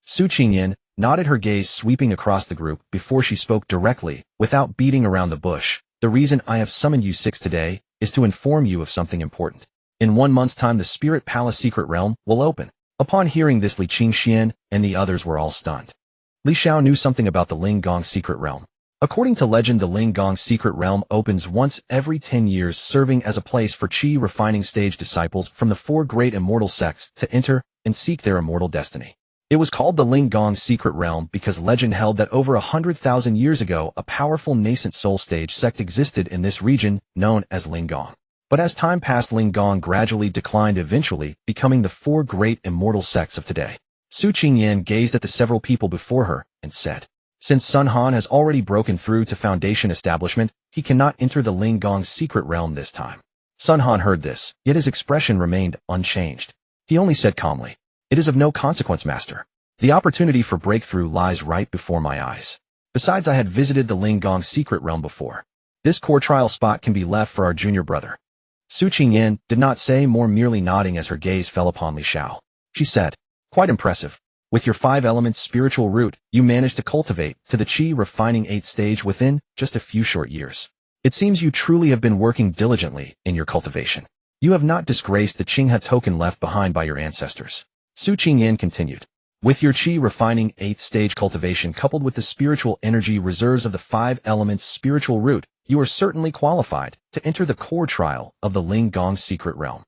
Su Qingyan nodded, her gaze sweeping across the group before she spoke directly, without beating around the bush. "The reason I have summoned you six today is to inform you of something important. In 1 month's time, the Spirit Palace Secret Realm will open." Upon hearing this, Li Qingxian and the others were all stunned. Li Xiao knew something about the Linggong Secret Realm. According to legend, the Linggong Secret Realm opens once every 10 years, serving as a place for Qi refining stage disciples from the 4 great immortal sects to enter and seek their immortal destiny. It was called the Linggong Secret Realm because legend held that over 100,000 years ago, a powerful nascent soul stage sect existed in this region, known as Linggong. But as time passed, Linggong gradually declined, eventually becoming the 4 great immortal sects of today. Su Qingyan gazed at the several people before her and said, "Since Sun Han has already broken through to Foundation establishment, he cannot enter the Linggong Secret Realm this time." Sun Han heard this, yet his expression remained unchanged. He only said calmly, "It is of no consequence, Master. The opportunity for breakthrough lies right before my eyes. Besides, I had visited the Linggong Secret Realm before. This core trial spot can be left for our junior brother." Su Qingyan did not say more, merely nodding as her gaze fell upon Li Xiao. She said, "Quite impressive. With your 5 elements spiritual root, you managed to cultivate to the Qi refining 8th stage within just a few short years. It seems you truly have been working diligently in your cultivation. You have not disgraced the Qinghe token left behind by your ancestors." Su Qingyan continued, "With your Qi refining 8th stage cultivation coupled with the spiritual energy reserves of the 5 elements spiritual root, you are certainly qualified to enter the core trial of the Linggong Secret Realm."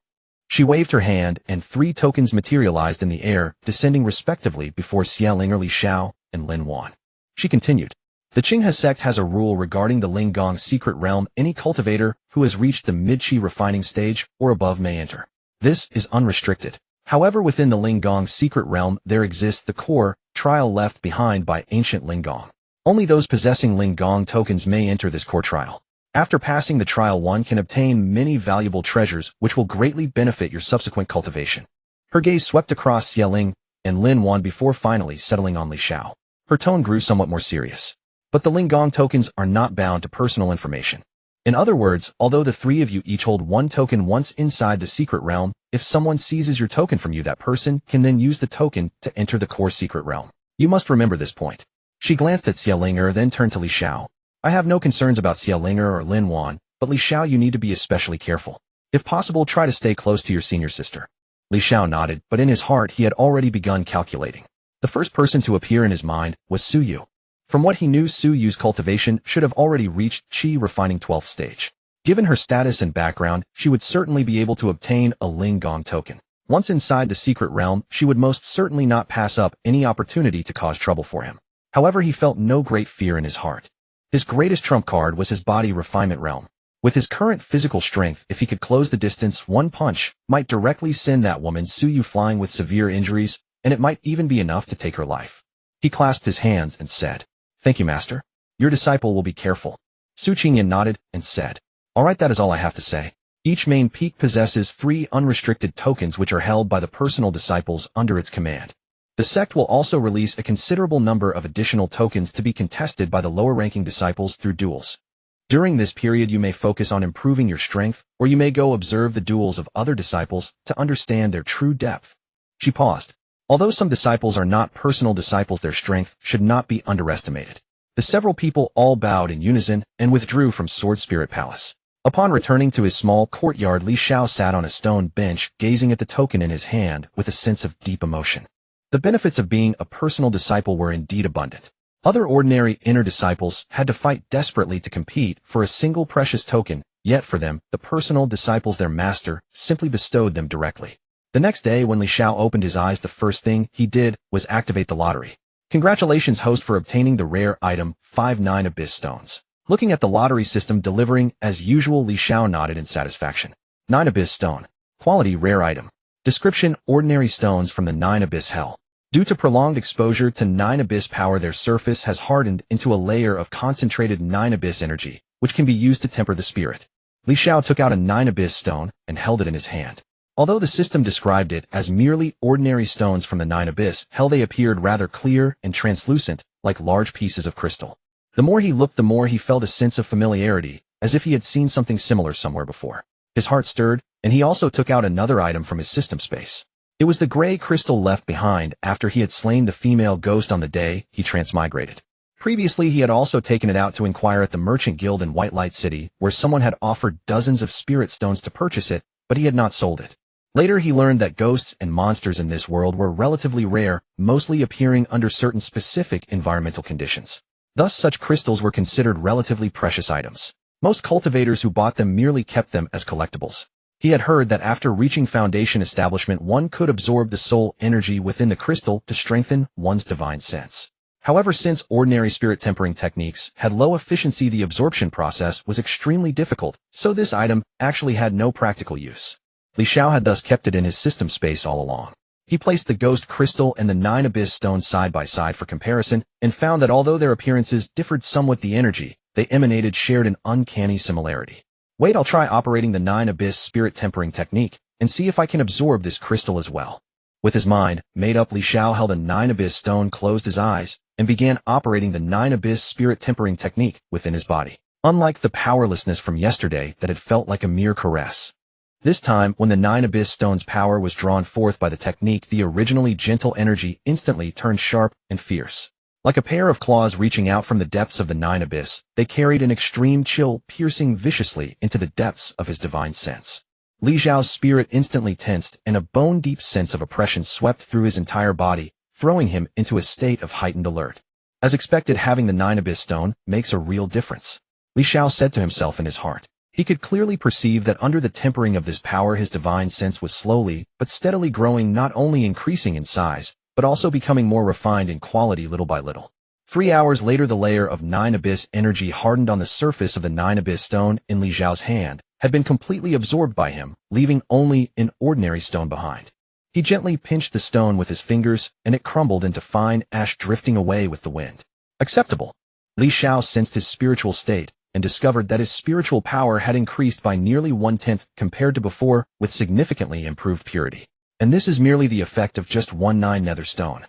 She waved her hand, and 3 tokens materialized in the air, descending respectively before Xiao, Li Xiao, and Lin Wan. She continued, "The Qinghe sect has a rule regarding the Linggong Secret Realm. Any cultivator who has reached the mid-Qi refining stage or above may enter. This is unrestricted. However, within the Linggong Secret Realm, there exists the core trial left behind by ancient Linggong. Only those possessing Linggong tokens may enter this core trial. After passing the trial, one can obtain many valuable treasures which will greatly benefit your subsequent cultivation." Her gaze swept across Xiao and Lin Wan before finally settling on Li Xiao. Her tone grew somewhat more serious. "But the Linggong tokens are not bound to personal information. In other words, although the 3 of you each hold 1 token once inside the secret realm, if someone seizes your token from you, that person can then use the token to enter the core secret realm. You must remember this point." She glanced at Xiao, then turned to Li Xiao. "I have no concerns about Xiao or Lin Wan, but Li Xiao, you need to be especially careful. If possible, try to stay close to your senior sister." Li Xiao nodded, but in his heart he had already begun calculating. The first person to appear in his mind was Su Yu. From what he knew, Su Yu's cultivation should have already reached Qi refining 12th stage. Given her status and background, she would certainly be able to obtain a Linggong token. Once inside the secret realm, she would most certainly not pass up any opportunity to cause trouble for him. However, he felt no great fear in his heart. His greatest trump card was his body refinement realm. With his current physical strength, if he could close the distance, 1 punch might directly send that woman Su Yu flying with severe injuries, and it might even be enough to take her life. He clasped his hands and said, "Thank you, Master. Your disciple will be careful." Su Qingyan nodded and said, "All right, that is all I have to say." Each main peak possesses 3 unrestricted tokens which are held by the personal disciples under its command. The sect will also release a considerable number of additional tokens to be contested by the lower-ranking disciples through duels. During this period, you may focus on improving your strength, or you may go observe the duels of other disciples to understand their true depth. She paused. Although some disciples are not personal disciples, their strength should not be underestimated. The several people all bowed in unison and withdrew from Sword Spirit Palace. Upon returning to his small courtyard, Li Xiao sat on a stone bench, gazing at the token in his hand with a sense of deep emotion. The benefits of being a personal disciple were indeed abundant. Other ordinary inner disciples had to fight desperately to compete for a single precious token, yet for them, the personal disciples, their master, simply bestowed them directly. The next day, when Li Xiao opened his eyes, the first thing he did was activate the lottery. "Congratulations, host, for obtaining the rare item, 5 9 Abyss Stones." Looking at the lottery system delivering, as usual, Li Xiao nodded in satisfaction. 9 Abyss Stone. Quality rare item. Description: ordinary stones from the 9 Abyss Hell. Due to prolonged exposure to 9 Abyss power, their surface has hardened into a layer of concentrated 9 Abyss energy, which can be used to temper the spirit. Li Xiao took out a 9 Abyss stone and held it in his hand. Although the system described it as merely ordinary stones from the 9 Abyss Hell, they appeared rather clear and translucent, like large pieces of crystal. The more he looked, the more he felt a sense of familiarity, as if he had seen something similar somewhere before. His heart stirred, and he also took out another item from his system space. It was the gray crystal left behind after he had slain the female ghost on the day he transmigrated. Previously, he had also taken it out to inquire at the Merchant Guild in White Light City, where someone had offered dozens of spirit stones to purchase it, but he had not sold it. Later, he learned that ghosts and monsters in this world were relatively rare, mostly appearing under certain specific environmental conditions. Thus, such crystals were considered relatively precious items. Most cultivators who bought them merely kept them as collectibles. He had heard that after reaching Foundation Establishment, one could absorb the soul energy within the crystal to strengthen one's divine sense. However, since ordinary spirit tempering techniques had low efficiency, the absorption process was extremely difficult, so this item actually had no practical use. Xiao had thus kept it in his system space all along. He placed the ghost crystal and the 9 abyss stones side by side for comparison, and found that although their appearances differed somewhat, the energy they emanated shared an uncanny similarity. Wait, I'll try operating the 9 abyss spirit tempering technique, and see if I can absorb this crystal as well. With his mind made up, Xiao held a 9 abyss stone, closed his eyes, and began operating the 9 abyss spirit tempering technique within his body. Unlike the powerlessness from yesterday that had felt like a mere caress. This time, when the 9 abyss stone's power was drawn forth by the technique, the originally gentle energy instantly turned sharp and fierce. Like a pair of claws reaching out from the depths of the 9 abyss, they carried an extreme chill, piercing viciously into the depths of his divine sense. Li Xiao's spirit instantly tensed, and a bone-deep sense of oppression swept through his entire body, throwing him into a state of heightened alert. As expected, having the 9 abyss stone makes a real difference, Li Xiao said to himself in his heart. He could clearly perceive that under the tempering of this power, his divine sense was slowly but steadily growing, not only increasing in size, but also becoming more refined in quality little by little. 3 hours later, the layer of 9 abyss energy hardened on the surface of the 9 abyss stone in Li Xiao's hand had been completely absorbed by him, leaving only an ordinary stone behind. He gently pinched the stone with his fingers, and it crumbled into fine ash, drifting away with the wind. Acceptable. Li Xiao sensed his spiritual state, and discovered that his spiritual power had increased by nearly 1/10 compared to before, with significantly improved purity. And this is merely the effect of just 1 9 nether stone.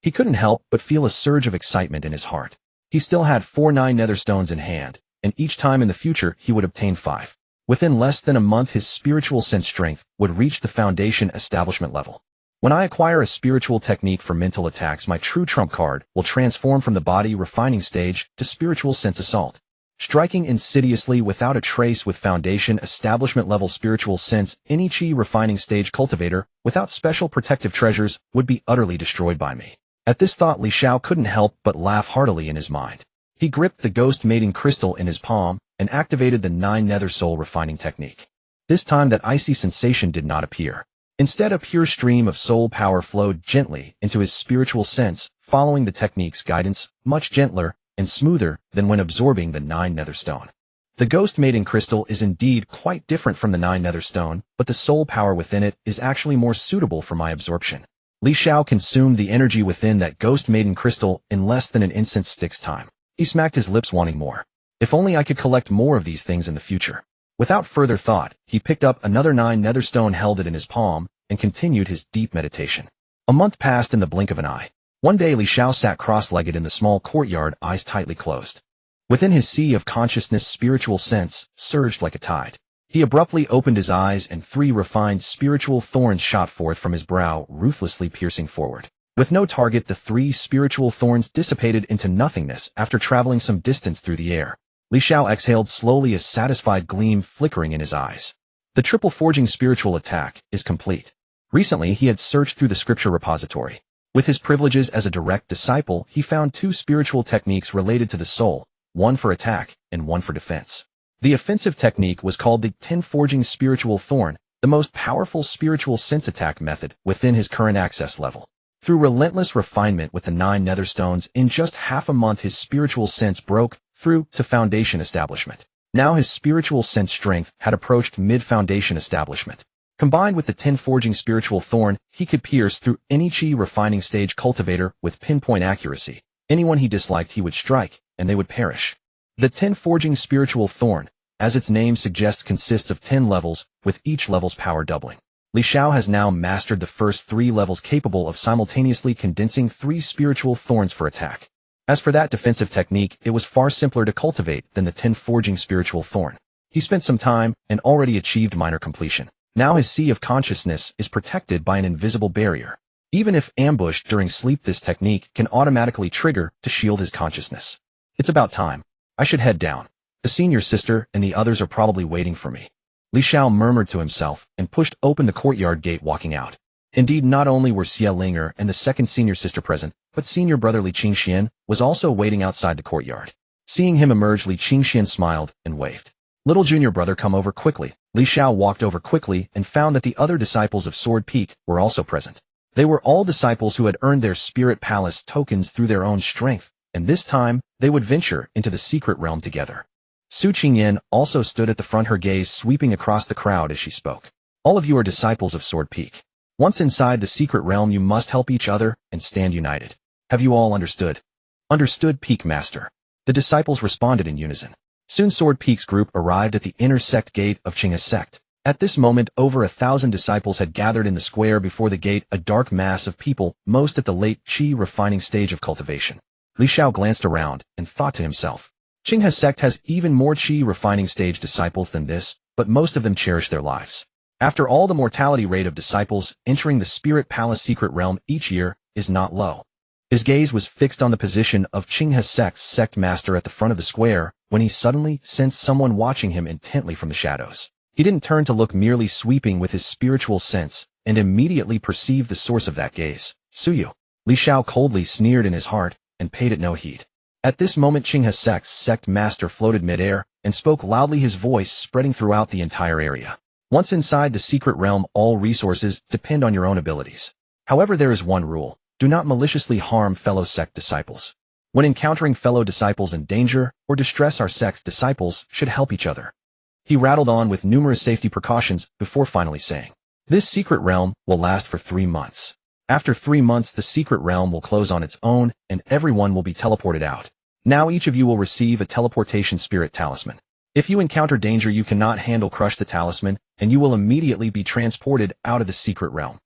He couldn't help but feel a surge of excitement in his heart. He still had 4 9 nether stones in hand, and each time in the future he would obtain 5. Within less than a month, his spiritual sense strength would reach the Foundation Establishment level. When I acquire a spiritual technique for mental attacks, my true trump card will transform from the body refining stage to spiritual sense assault. Striking insidiously without a trace with Foundation Establishment level spiritual sense, any chi refining stage cultivator without special protective treasures would be utterly destroyed by me. At this thought, Li Xiao couldn't help but laugh heartily in his mind. He gripped the ghost mating crystal in his palm and activated the 9 nether soul refining technique. This time that icy sensation did not appear. Instead, a pure stream of soul power flowed gently into his spiritual sense, following the technique's guidance, much gentler and smoother than when absorbing the 9 nether stone. The ghost mating crystal is indeed quite different from the 9 nether stone, but the soul power within it is actually more suitable for my absorption. Li Xiao consumed the energy within that ghost mating crystal in less than an instant's time. He smacked his lips, wanting more. If only I could collect more of these things in the future. Without further thought, he picked up another 9 nether stone, held it in his palm, and continued his deep meditation. A month passed in the blink of an eye. One day, Li Xiao sat cross-legged in the small courtyard, eyes tightly closed. Within his sea of consciousness, spiritual sense surged like a tide. He abruptly opened his eyes, and 3 refined spiritual thorns shot forth from his brow, ruthlessly piercing forward. With no target, the 3 spiritual thorns dissipated into nothingness after traveling some distance through the air. Li Xiao exhaled slowly, a satisfied gleam flickering in his eyes. The triple forging spiritual attack is complete. Recently, he had searched through the scripture repository. With his privileges as a direct disciple, he found 2 spiritual techniques related to the soul, one for attack and one for defense. The offensive technique was called the 10 Forging Spiritual Thorn, the most powerful spiritual sense attack method within his current access level. Through relentless refinement with the 9 nether stones, in just half a month his spiritual sense broke through to Foundation Establishment. Now his spiritual sense strength had approached mid-Foundation Establishment. Combined with the 10 Forging Spiritual Thorn, he could pierce through any chi refining stage cultivator with pinpoint accuracy. Anyone he disliked he would strike, and they would perish. The 10 Forging Spiritual Thorn, as its name suggests, consists of 10 levels, with each level's power doubling. Li Xiao has now mastered the first 3 levels, capable of simultaneously condensing 3 spiritual thorns for attack. As for that defensive technique, it was far simpler to cultivate than the tin forging spiritual thorn. He spent some time and already achieved minor completion. Now his sea of consciousness is protected by an invisible barrier. Even if ambushed during sleep, this technique can automatically trigger to shield his consciousness. It's about time. I should head down. The senior sister and the others are probably waiting for me. Xiao murmured to himself and pushed open the courtyard gate, walking out. Indeed, not only were Xia and the second senior sister present, but senior brother Li Qingxian was also waiting outside the courtyard. Seeing him emerge, Li Qingxian smiled and waved. Little junior brother, come over quickly. Xiao walked over quickly and found that the other disciples of Sword Peak were also present. They were all disciples who had earned their Spirit Palace tokens through their own strength, and this time they would venture into the secret realm together. Su Qingyan also stood at the front, her gaze sweeping across the crowd as she spoke. All of you are disciples of Sword Peak. Once inside the secret realm, you must help each other and stand united. Have you all understood? Understood, Peak Master. The disciples responded in unison. Soon Sword Peak's group arrived at the inner sect gate of Qingha's sect. At this moment, over 1,000 disciples had gathered in the square before the gate, a dark mass of people, most at the late Qi refining stage of cultivation. Xiao glanced around and thought to himself, Qingha's sect has even more Qi refining stage disciples than this, but most of them cherish their lives. After all, the mortality rate of disciples entering the Spirit Palace secret realm each year is not low. His gaze was fixed on the position of Qingha's sect's sect master at the front of the square when he suddenly sensed someone watching him intently from the shadows. He didn't turn to look, merely sweeping with his spiritual sense, and immediately perceived the source of that gaze. Suyu. Xiao coldly sneered in his heart and paid it no heed. At this moment, Qingha's sect's sect master floated mid-air and spoke loudly, his voice spreading throughout the entire area. Once inside the secret realm, all resources depend on your own abilities. However, there is one rule. Do not maliciously harm fellow sect disciples. When encountering fellow disciples in danger or distress, our sect's disciples should help each other. He rattled on with numerous safety precautions before finally saying, this secret realm will last for 3 months. After 3 months, the secret realm will close on its own and everyone will be teleported out. Now each of you will receive a teleportation spirit talisman. If you encounter danger you cannot handle, crush the talisman and you will immediately be transported out of the secret realm.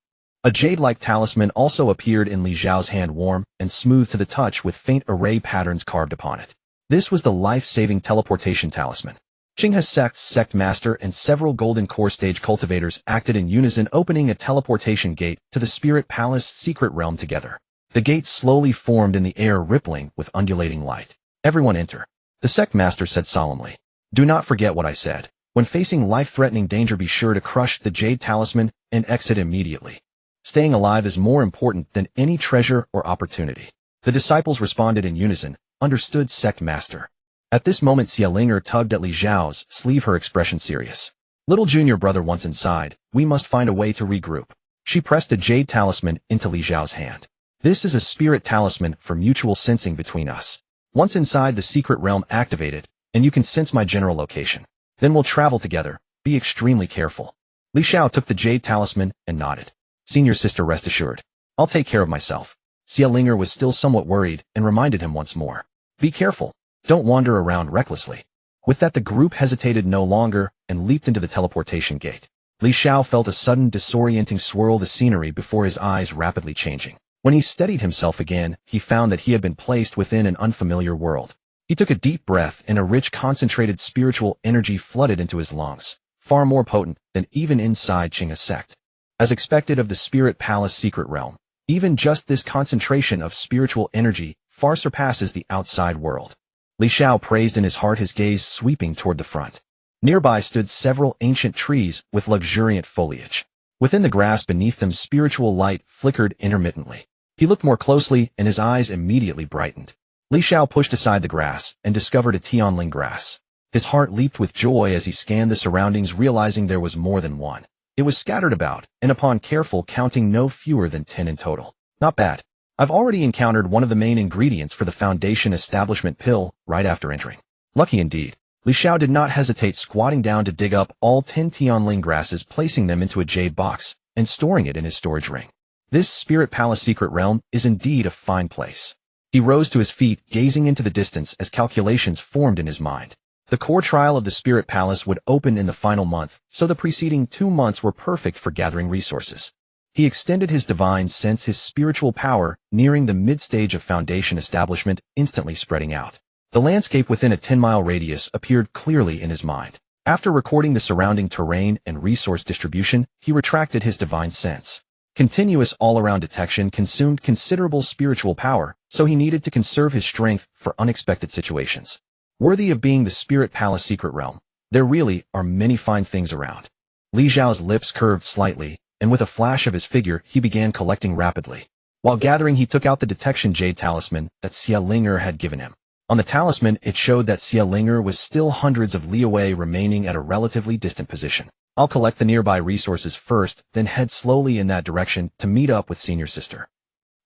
A jade-like talisman also appeared in Li Zhao's hand, warm and smooth to the touch with faint array patterns carved upon it. This was the life-saving teleportation talisman. Qingha's sect's sect master and several golden core stage cultivators acted in unison, opening a teleportation gate to the Spirit Palace secret realm together. The gate slowly formed in the air, rippling with undulating light. Everyone enter. The sect master said solemnly. Do not forget what I said. When facing life-threatening danger, be sure to crush the jade talisman and exit immediately. Staying alive is more important than any treasure or opportunity. The disciples responded in unison. Understood, sect master. At this moment, Xia tugged at Li Zhao's sleeve, her expression serious. Little junior brother, once inside, we must find a way to regroup. She pressed a jade talisman into Li Zhao's hand. This is a spirit talisman for mutual sensing between us. Once inside, the secret realm activated, and you can sense my general location. Then we'll travel together. Be extremely careful. Li Xiao took the jade talisman and nodded. Senior sister, rest assured. I'll take care of myself. Xia was still somewhat worried and reminded him once more. Be careful. Don't wander around recklessly. With that, the group hesitated no longer and leaped into the teleportation gate. Li Xiao felt a sudden disorienting swirl the scenery before his eyes, rapidly changing. When he steadied himself again, he found that he had been placed within an unfamiliar world. He took a deep breath and a rich concentrated spiritual energy flooded into his lungs, far more potent than even inside Qingha's sect. As expected of the Spirit Palace secret realm, even just this concentration of spiritual energy far surpasses the outside world. Li Xiao praised in his heart, his gaze sweeping toward the front. Nearby stood several ancient trees with luxuriant foliage. Within the grass beneath them, spiritual light flickered intermittently. He looked more closely and his eyes immediately brightened. Li Xiao pushed aside the grass and discovered a Tianling grass. His heart leaped with joy as he scanned the surroundings, realizing there was more than one. It was scattered about, and upon careful counting, no fewer than 10 in total. Not bad. I've already encountered one of the main ingredients for the Foundation establishment pill right after entering. Lucky indeed. Li Xiao did not hesitate, squatting down to dig up all 10 Tianling grasses, placing them into a jade box, and storing it in his storage ring. This Spirit Palace secret realm is indeed a fine place. He rose to his feet, gazing into the distance as calculations formed in his mind. The core trial of the Spirit Palace would open in the final month, so the preceding 2 months were perfect for gathering resources. He extended his divine sense, his spiritual power, nearing the mid-stage of Foundation establishment, instantly spreading out. The landscape within a 10-mile radius appeared clearly in his mind. After recording the surrounding terrain and resource distribution, he retracted his divine sense. Continuous all-around detection consumed considerable spiritual power, so he needed to conserve his strength for unexpected situations. Worthy of being the Spirit Palace secret realm, there really are many fine things around. Li Xiao's lips curved slightly, and with a flash of his figure, he began collecting rapidly. While gathering, he took out the detection jade talisman that Xia Linger had given him. On the talisman, it showed that Xia Linger was still hundreds of li away, remaining at a relatively distant position. I'll collect the nearby resources first, then head slowly in that direction to meet up with Senior Sister.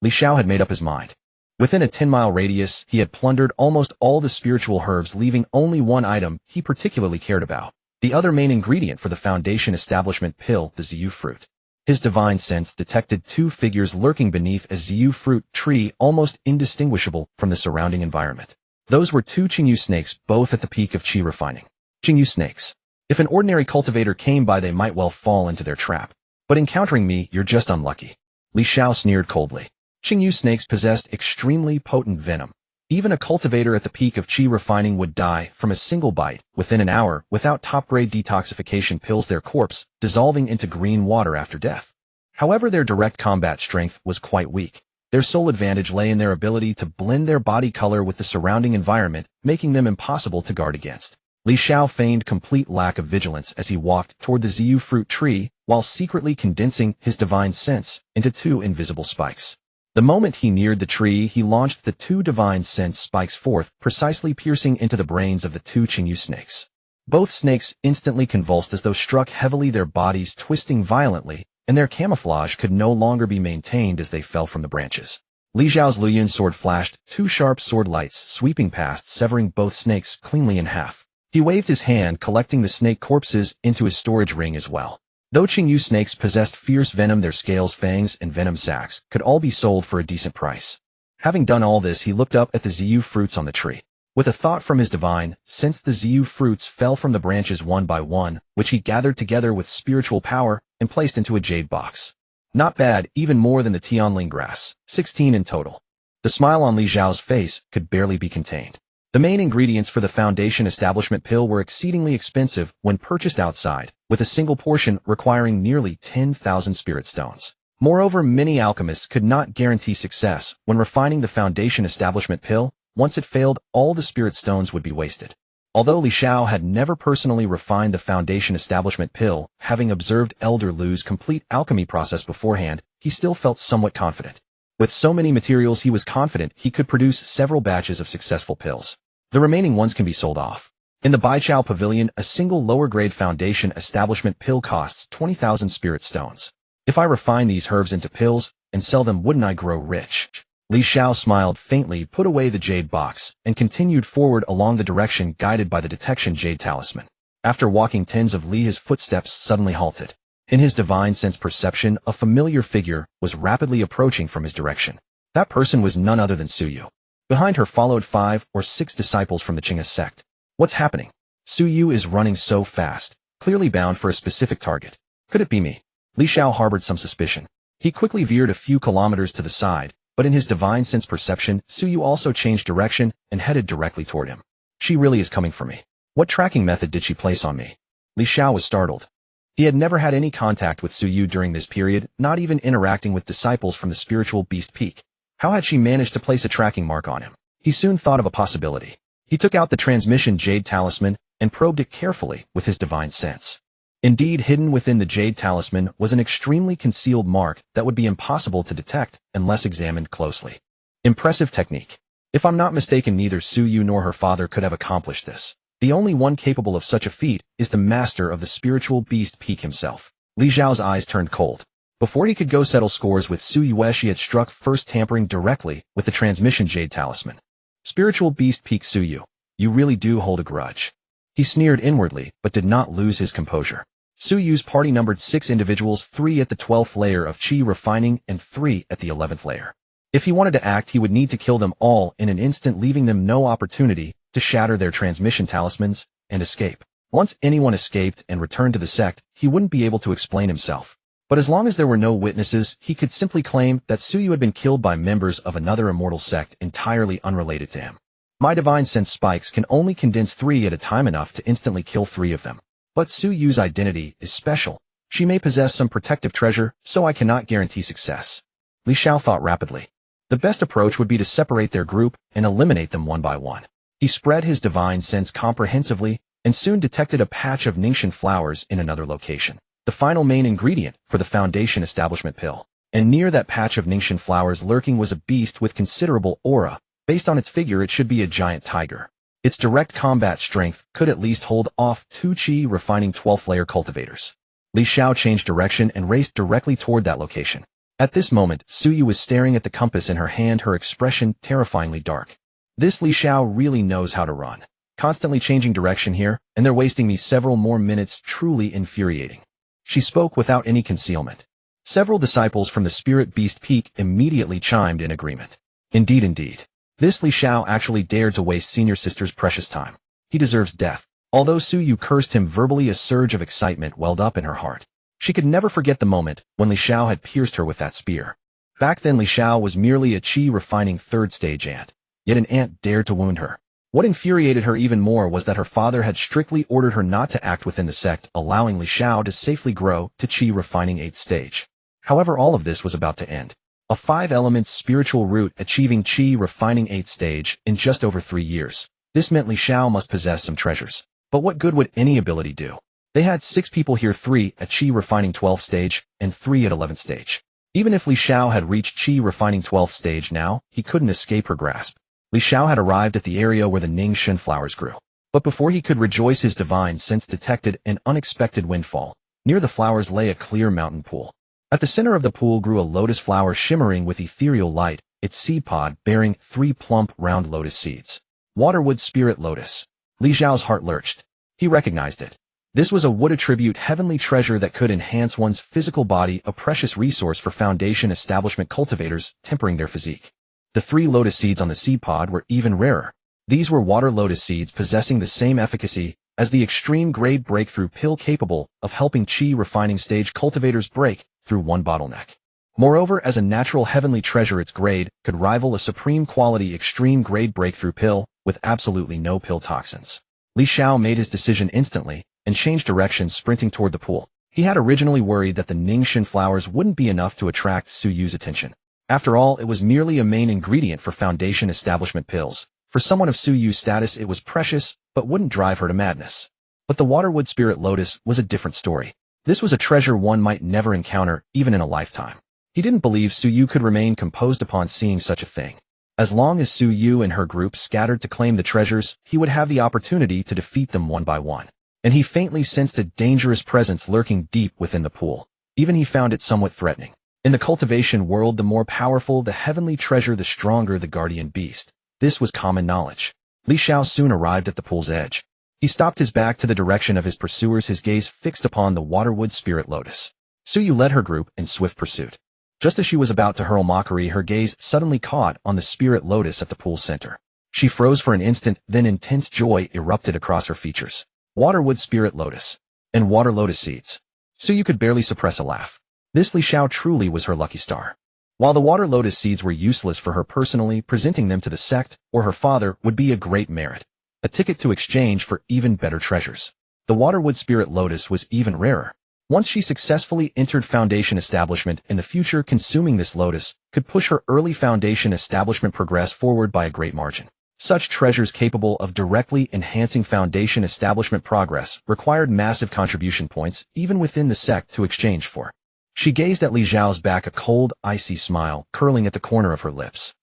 Li Xiao had made up his mind. Within a 10-mile radius, he had plundered almost all the spiritual herbs, leaving only one item he particularly cared about. The other main ingredient for the Foundation establishment pill, the Xiu fruit. His divine sense detected two figures lurking beneath a Xiu fruit tree, almost indistinguishable from the surrounding environment. Those were two Qingyu snakes, both at the peak of qi refining. Qingyu snakes. If an ordinary cultivator came by, they might well fall into their trap. But encountering me, you're just unlucky. Li Xiao sneered coldly. Qingyu snakes possessed extremely potent venom. Even a cultivator at the peak of qi refining would die from a single bite within an hour without top-grade detoxification pills, their corpse dissolving into green water after death. However, their direct combat strength was quite weak. Their sole advantage lay in their ability to blend their body color with the surrounding environment, making them impossible to guard against. Li Xiao feigned complete lack of vigilance as he walked toward the Xiu fruit tree, while secretly condensing his divine sense into two invisible spikes. The moment he neared the tree, he launched the two divine sense spikes forth, precisely piercing into the brains of the two Qingyu snakes. Both snakes instantly convulsed as though struck heavily, their bodies twisting violently, and their camouflage could no longer be maintained as they fell from the branches. Li Xiao's Luyun sword flashed, two sharp sword lights sweeping past, severing both snakes cleanly in half. He waved his hand, collecting the snake corpses into his storage ring as well. Though Qingyu snakes possessed fierce venom, their scales, fangs, and venom sacs could all be sold for a decent price. Having done all this, he looked up at the Xiu fruits on the tree. With a thought from his divine sense, the Xiu fruits fell from the branches one by one, which he gathered together with spiritual power and placed into a jade box. Not bad, even more than the Tianling grass, 16 in total. The smile on Li Xiao's face could barely be contained. The main ingredients for the Foundation establishment pill were exceedingly expensive when purchased outside, with a single portion requiring nearly 10,000 spirit stones. Moreover, many alchemists could not guarantee success when refining the Foundation establishment pill. Once it failed, all the spirit stones would be wasted. Although Li Xiao had never personally refined the Foundation establishment pill, having observed Elder Lu's complete alchemy process beforehand, he still felt somewhat confident. With so many materials, he was confident he could produce several batches of successful pills. The remaining ones can be sold off. In the Baichao Pavilion, a single lower-grade Foundation establishment pill costs 20,000 spirit stones. If I refine these herbs into pills and sell them, wouldn't I grow rich? Li Xiao smiled faintly, put away the jade box, and continued forward along the direction guided by the detection jade talisman. After walking tens of li, his footsteps suddenly halted. In his divine sense perception, a familiar figure was rapidly approaching from his direction. That person was none other than Suyu. Behind her followed 5 or 6 disciples from the Qingya sect. What's happening? Suyu is running so fast, clearly bound for a specific target. Could it be me? Li Xiao harbored some suspicion. He quickly veered a few kilometers to the side, but in his divine sense perception, Suyu also changed direction and headed directly toward him. She really is coming for me. What tracking method did she place on me? Li Xiao was startled. He had never had any contact with Suyu during this period, not even interacting with disciples from the spiritual beast peak. How had she managed to place a tracking mark on him? He soon thought of a possibility. He took out the transmission jade talisman and probed it carefully with his divine sense. Indeed, hidden within the jade talisman was an extremely concealed mark that would be impossible to detect unless examined closely. Impressive technique. If I'm not mistaken, neither Suyu nor her father could have accomplished this. The only one capable of such a feat is the master of the spiritual beast peak himself. Li Xiao's eyes turned cold. Before he could go settle scores with Suyu, she had struck first, tampering directly with the transmission jade talisman. Spiritual beast peak Suyu, you really do hold a grudge. He sneered inwardly, but did not lose his composure. Suyu's party numbered 6 individuals, 3 at the 12th layer of qi refining and 3 at the 11th layer. If he wanted to act, he would need to kill them all in an instant, leaving them no opportunity to shatter their transmission talismans and escape. Once anyone escaped and returned to the sect, he wouldn't be able to explain himself. But as long as there were no witnesses, he could simply claim that Suyu had been killed by members of another immortal sect entirely unrelated to him. My divine sense spikes can only condense 3 at a time, enough to instantly kill 3 of them. But Suyu's identity is special. She may possess some protective treasure, so I cannot guarantee success. Li Xiao thought rapidly. The best approach would be to separate their group and eliminate them one by one. He spread his divine sense comprehensively and soon detected a patch of Ningxian flowers in another location, the final main ingredient for the Foundation Establishment pill. And near that patch of Ningxian flowers lurking was a beast with considerable aura. Based on its figure, it should be a giant tiger. Its direct combat strength could at least hold off 2 Qi refining 12th layer cultivators. Li Xiao changed direction and raced directly toward that location. At this moment, Suyu was staring at the compass in her hand, her expression terrifyingly dark. This Li Xiao really knows how to run. Constantly changing direction here, and they're wasting me several more minutes, truly infuriating. She spoke without any concealment. Several disciples from the Spirit Beast Peak immediately chimed in agreement. Indeed. This Li Xiao actually dared to waste Senior Sister's precious time. He deserves death. Although Suyu cursed him verbally, a surge of excitement welled up in her heart. She could never forget the moment when Li Xiao had pierced her with that spear. Back then Li Xiao was merely a Qi refining 3rd stage ant. Yet an ant dared to wound her. What infuriated her even more was that her father had strictly ordered her not to act within the sect, allowing Li Xiao to safely grow to Qi refining 8th stage. However, all of this was about to end. A 5-elements spiritual route achieving Qi refining 8th stage in just over 3 years. This meant Li Xiao must possess some treasures. But what good would any ability do? They had 6 people here, 3 at Qi refining 12th stage and 3 at 11th stage. Even if Li Xiao had reached Qi refining 12th stage now, he couldn't escape her grasp. Li Xiao had arrived at the area where the Ningxian flowers grew. But before he could rejoice, his divine sense detected an unexpected windfall. Near the flowers lay a clear mountain pool. At the center of the pool grew a lotus flower shimmering with ethereal light, its seed pod bearing 3 plump, round lotus seeds. Waterwood Spirit Lotus. Li Xiao's heart lurched. He recognized it. This was a wood attribute heavenly treasure that could enhance one's physical body, a precious resource for Foundation Establishment cultivators, tempering their physique. The 3 lotus seeds on the seed pod were even rarer. These were water lotus seeds possessing the same efficacy as the extreme grade breakthrough pill, capable of helping Qi refining stage cultivators break through one bottleneck. Moreover, as a natural heavenly treasure, its grade could rival a supreme quality extreme grade breakthrough pill with absolutely no pill toxins. Li Xiao made his decision instantly and changed direction, sprinting toward the pool. He had originally worried that the Ningxian flowers wouldn't be enough to attract Suyu's attention. After all, it was merely a main ingredient for Foundation Establishment pills. For someone of Suyu's status, it was precious, but wouldn't drive her to madness. But the Waterwood Spirit Lotus was a different story. This was a treasure one might never encounter, even in a lifetime. He didn't believe Suyu could remain composed upon seeing such a thing. As long as Suyu and her group scattered to claim the treasures, he would have the opportunity to defeat them one by one. And he faintly sensed a dangerous presence lurking deep within the pool. Even he found it somewhat threatening. In the cultivation world, the more powerful the heavenly treasure, the stronger the guardian beast. This was common knowledge. Li Xiao soon arrived at the pool's edge. He stopped his back to the direction of his pursuers, his gaze fixed upon the Waterwood Spirit Lotus. Suyu led her group in swift pursuit. Just as she was about to hurl mockery, her gaze suddenly caught on the Spirit Lotus at the pool's center. She froze for an instant, then intense joy erupted across her features. Waterwood Spirit Lotus. And water lotus seeds. Suyu could barely suppress a laugh. This Li Xiao truly was her lucky star. While the water lotus seeds were useless for her personally, presenting them to the sect or her father would be a great merit. A ticket to exchange for even better treasures. The Waterwood Spirit Lotus was even rarer. Once she successfully entered Foundation Establishment, in the future consuming this lotus could push her early Foundation Establishment progress forward by a great margin. Such treasures capable of directly enhancing Foundation Establishment progress required massive contribution points even within the sect to exchange for. She gazed at Li Xiao's back, a cold, icy smile curling at the corner of her lips.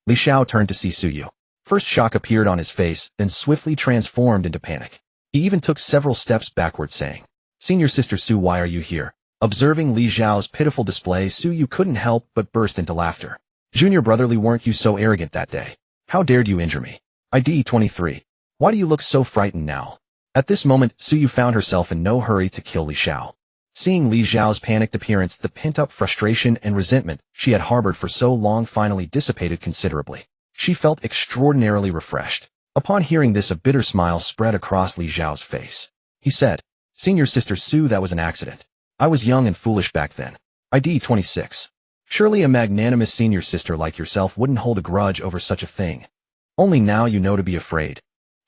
Li Xiao turned to see Suyu. First shock appeared on his face, then swiftly transformed into panic. He even took several steps backward, saying, "Senior Sister Su, why are you here?" Observing Li Xiao's pitiful display, Suyu couldn't help but burst into laughter. "Junior brotherly, weren't you so arrogant that day? How dared you injure me? ID 23. Why do you look so frightened now?" At this moment, Suyu found herself in no hurry to kill Li Xiao. Seeing Li Xiao's panicked appearance, the pent-up frustration and resentment she had harbored for so long finally dissipated considerably. She felt extraordinarily refreshed. Upon hearing this, a bitter smile spread across Li Xiao's face. He said, "Senior Sister Su, that was an accident. I was young and foolish back then. ID 26. Surely a magnanimous senior sister like yourself wouldn't hold a grudge over such a thing. Only now you know to be afraid.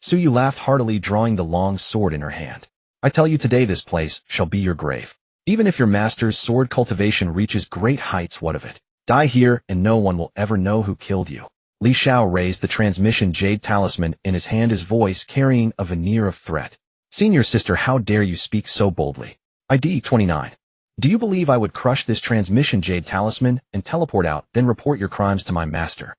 Suyu laughed heartily, drawing the long sword in her hand. I tell you today this place shall be your grave. Even if your master's sword cultivation reaches great heights, what of it? Die here and no one will ever know who killed you. Li Xiao raised the transmission jade talisman in his hand, his voice carrying a veneer of threat. Senior sister, how dare you speak so boldly? ID 29. Do you believe I would crush this transmission jade talisman and teleport out, then report your crimes to my master?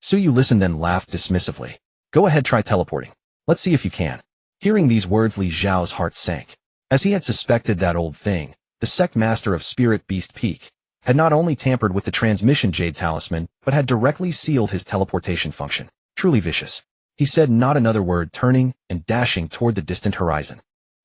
Suyu listened, then laughed dismissively. Go ahead, try teleporting. Let's see if you can. Hearing these words, Li Xiao's heart sank. As he had suspected, that old thing, the sect master of Spirit Beast Peak, had not only tampered with the transmission jade talisman, but had directly sealed his teleportation function. Truly vicious. He said not another word, turning and dashing toward the distant horizon.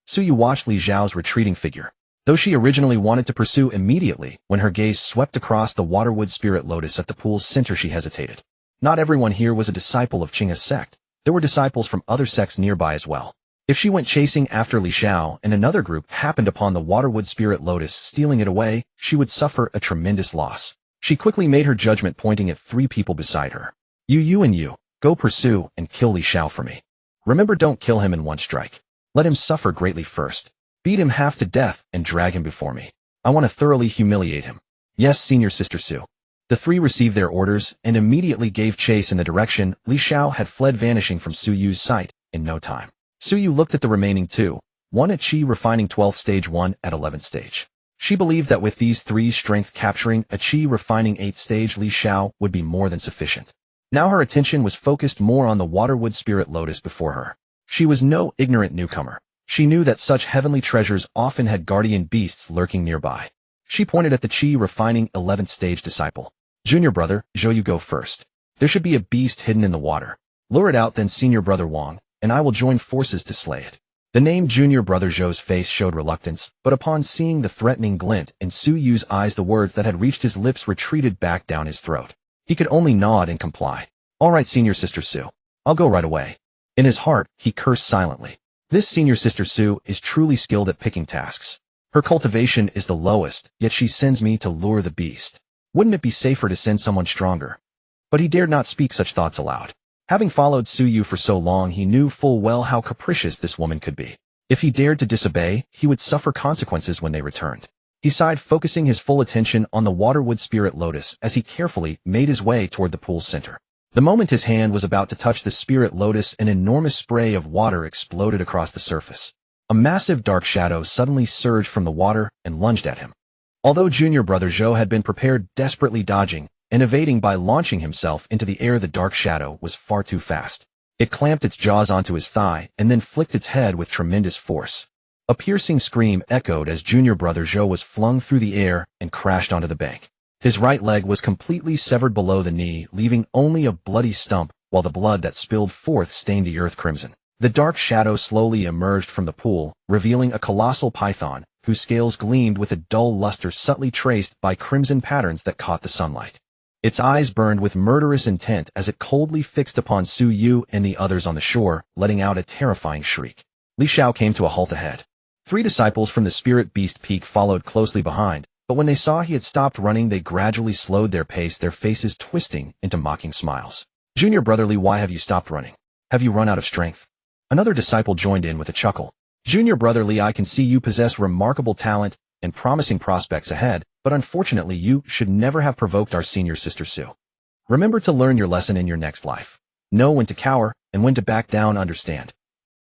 Suyu watched Li Xiao's retreating figure. Though she originally wanted to pursue immediately, when her gaze swept across the waterwood spirit lotus at the pool's center, she hesitated. Not everyone here was a disciple of Qing's sect. There were disciples from other sects nearby as well. If she went chasing after Li Xiao and another group happened upon the waterwood spirit lotus, stealing it away, she would suffer a tremendous loss. She quickly made her judgment, pointing at 3 people beside her. You and you, go pursue and kill Li Xiao for me. Remember, don't kill him in one strike. Let him suffer greatly first. Beat him half to death and drag him before me. I want to thoroughly humiliate him. Yes, Senior Sister Su. The 3 received their orders and immediately gave chase in the direction Li Xiao had fled, vanishing from Suyu's sight in no time. Suyu looked at the remaining 2, one at Qi refining 12th stage, one at 11th stage. She believed that with these 3 strength capturing a Qi refining 8th stage Li Xiao would be more than sufficient. Now her attention was focused more on the waterwood spirit lotus before her. She was no ignorant newcomer. She knew that such heavenly treasures often had guardian beasts lurking nearby. She pointed at the Qi refining 11th stage disciple. Junior brother, Zhou, you go first. There should be a beast hidden in the water. Lure it out, then senior brother Wang, and I will join forces to slay it. The name Junior Brother Zhou's face showed reluctance, but upon seeing the threatening glint in Suyu's eyes, the words that had reached his lips retreated back down his throat. He could only nod and comply. All right, Senior Sister Su. I'll go right away. In his heart, he cursed silently. This Senior Sister Su is truly skilled at picking tasks. Her cultivation is the lowest, yet she sends me to lure the beast. Wouldn't it be safer to send someone stronger? But he dared not speak such thoughts aloud. Having followed Suyu for so long, he knew full well how capricious this woman could be. If he dared to disobey, he would suffer consequences when they returned. He sighed, focusing his full attention on the waterwood spirit lotus as he carefully made his way toward the pool's center. The moment his hand was about to touch the spirit lotus, an enormous spray of water exploded across the surface. A massive dark shadow suddenly surged from the water and lunged at him. Although Junior Brother Zhou had been prepared, desperately dodging and evading by launching himself into the air, the dark shadow was far too fast. It clamped its jaws onto his thigh and then flicked its head with tremendous force. A piercing scream echoed as Junior Brother Zhou was flung through the air and crashed onto the bank. His right leg was completely severed below the knee, leaving only a bloody stump, while the blood that spilled forth stained the earth crimson. The dark shadow slowly emerged from the pool, revealing a colossal python, whose scales gleamed with a dull luster subtly traced by crimson patterns that caught the sunlight. Its eyes burned with murderous intent as it coldly fixed upon Su Yu and the others on the shore, letting out a terrifying shriek. Li Xiao came to a halt ahead. 3 disciples from the Spirit Beast Peak followed closely behind, but when they saw he had stopped running, they gradually slowed their pace, their faces twisting into mocking smiles. Junior Brother Li, why have you stopped running? Have you run out of strength? Another disciple joined in with a chuckle. Junior Brother Li, I can see you possess remarkable talent and promising prospects ahead, but unfortunately you should never have provoked our Senior Sister Su. Remember to learn your lesson in your next life. Know when to cower and when to back down, understand.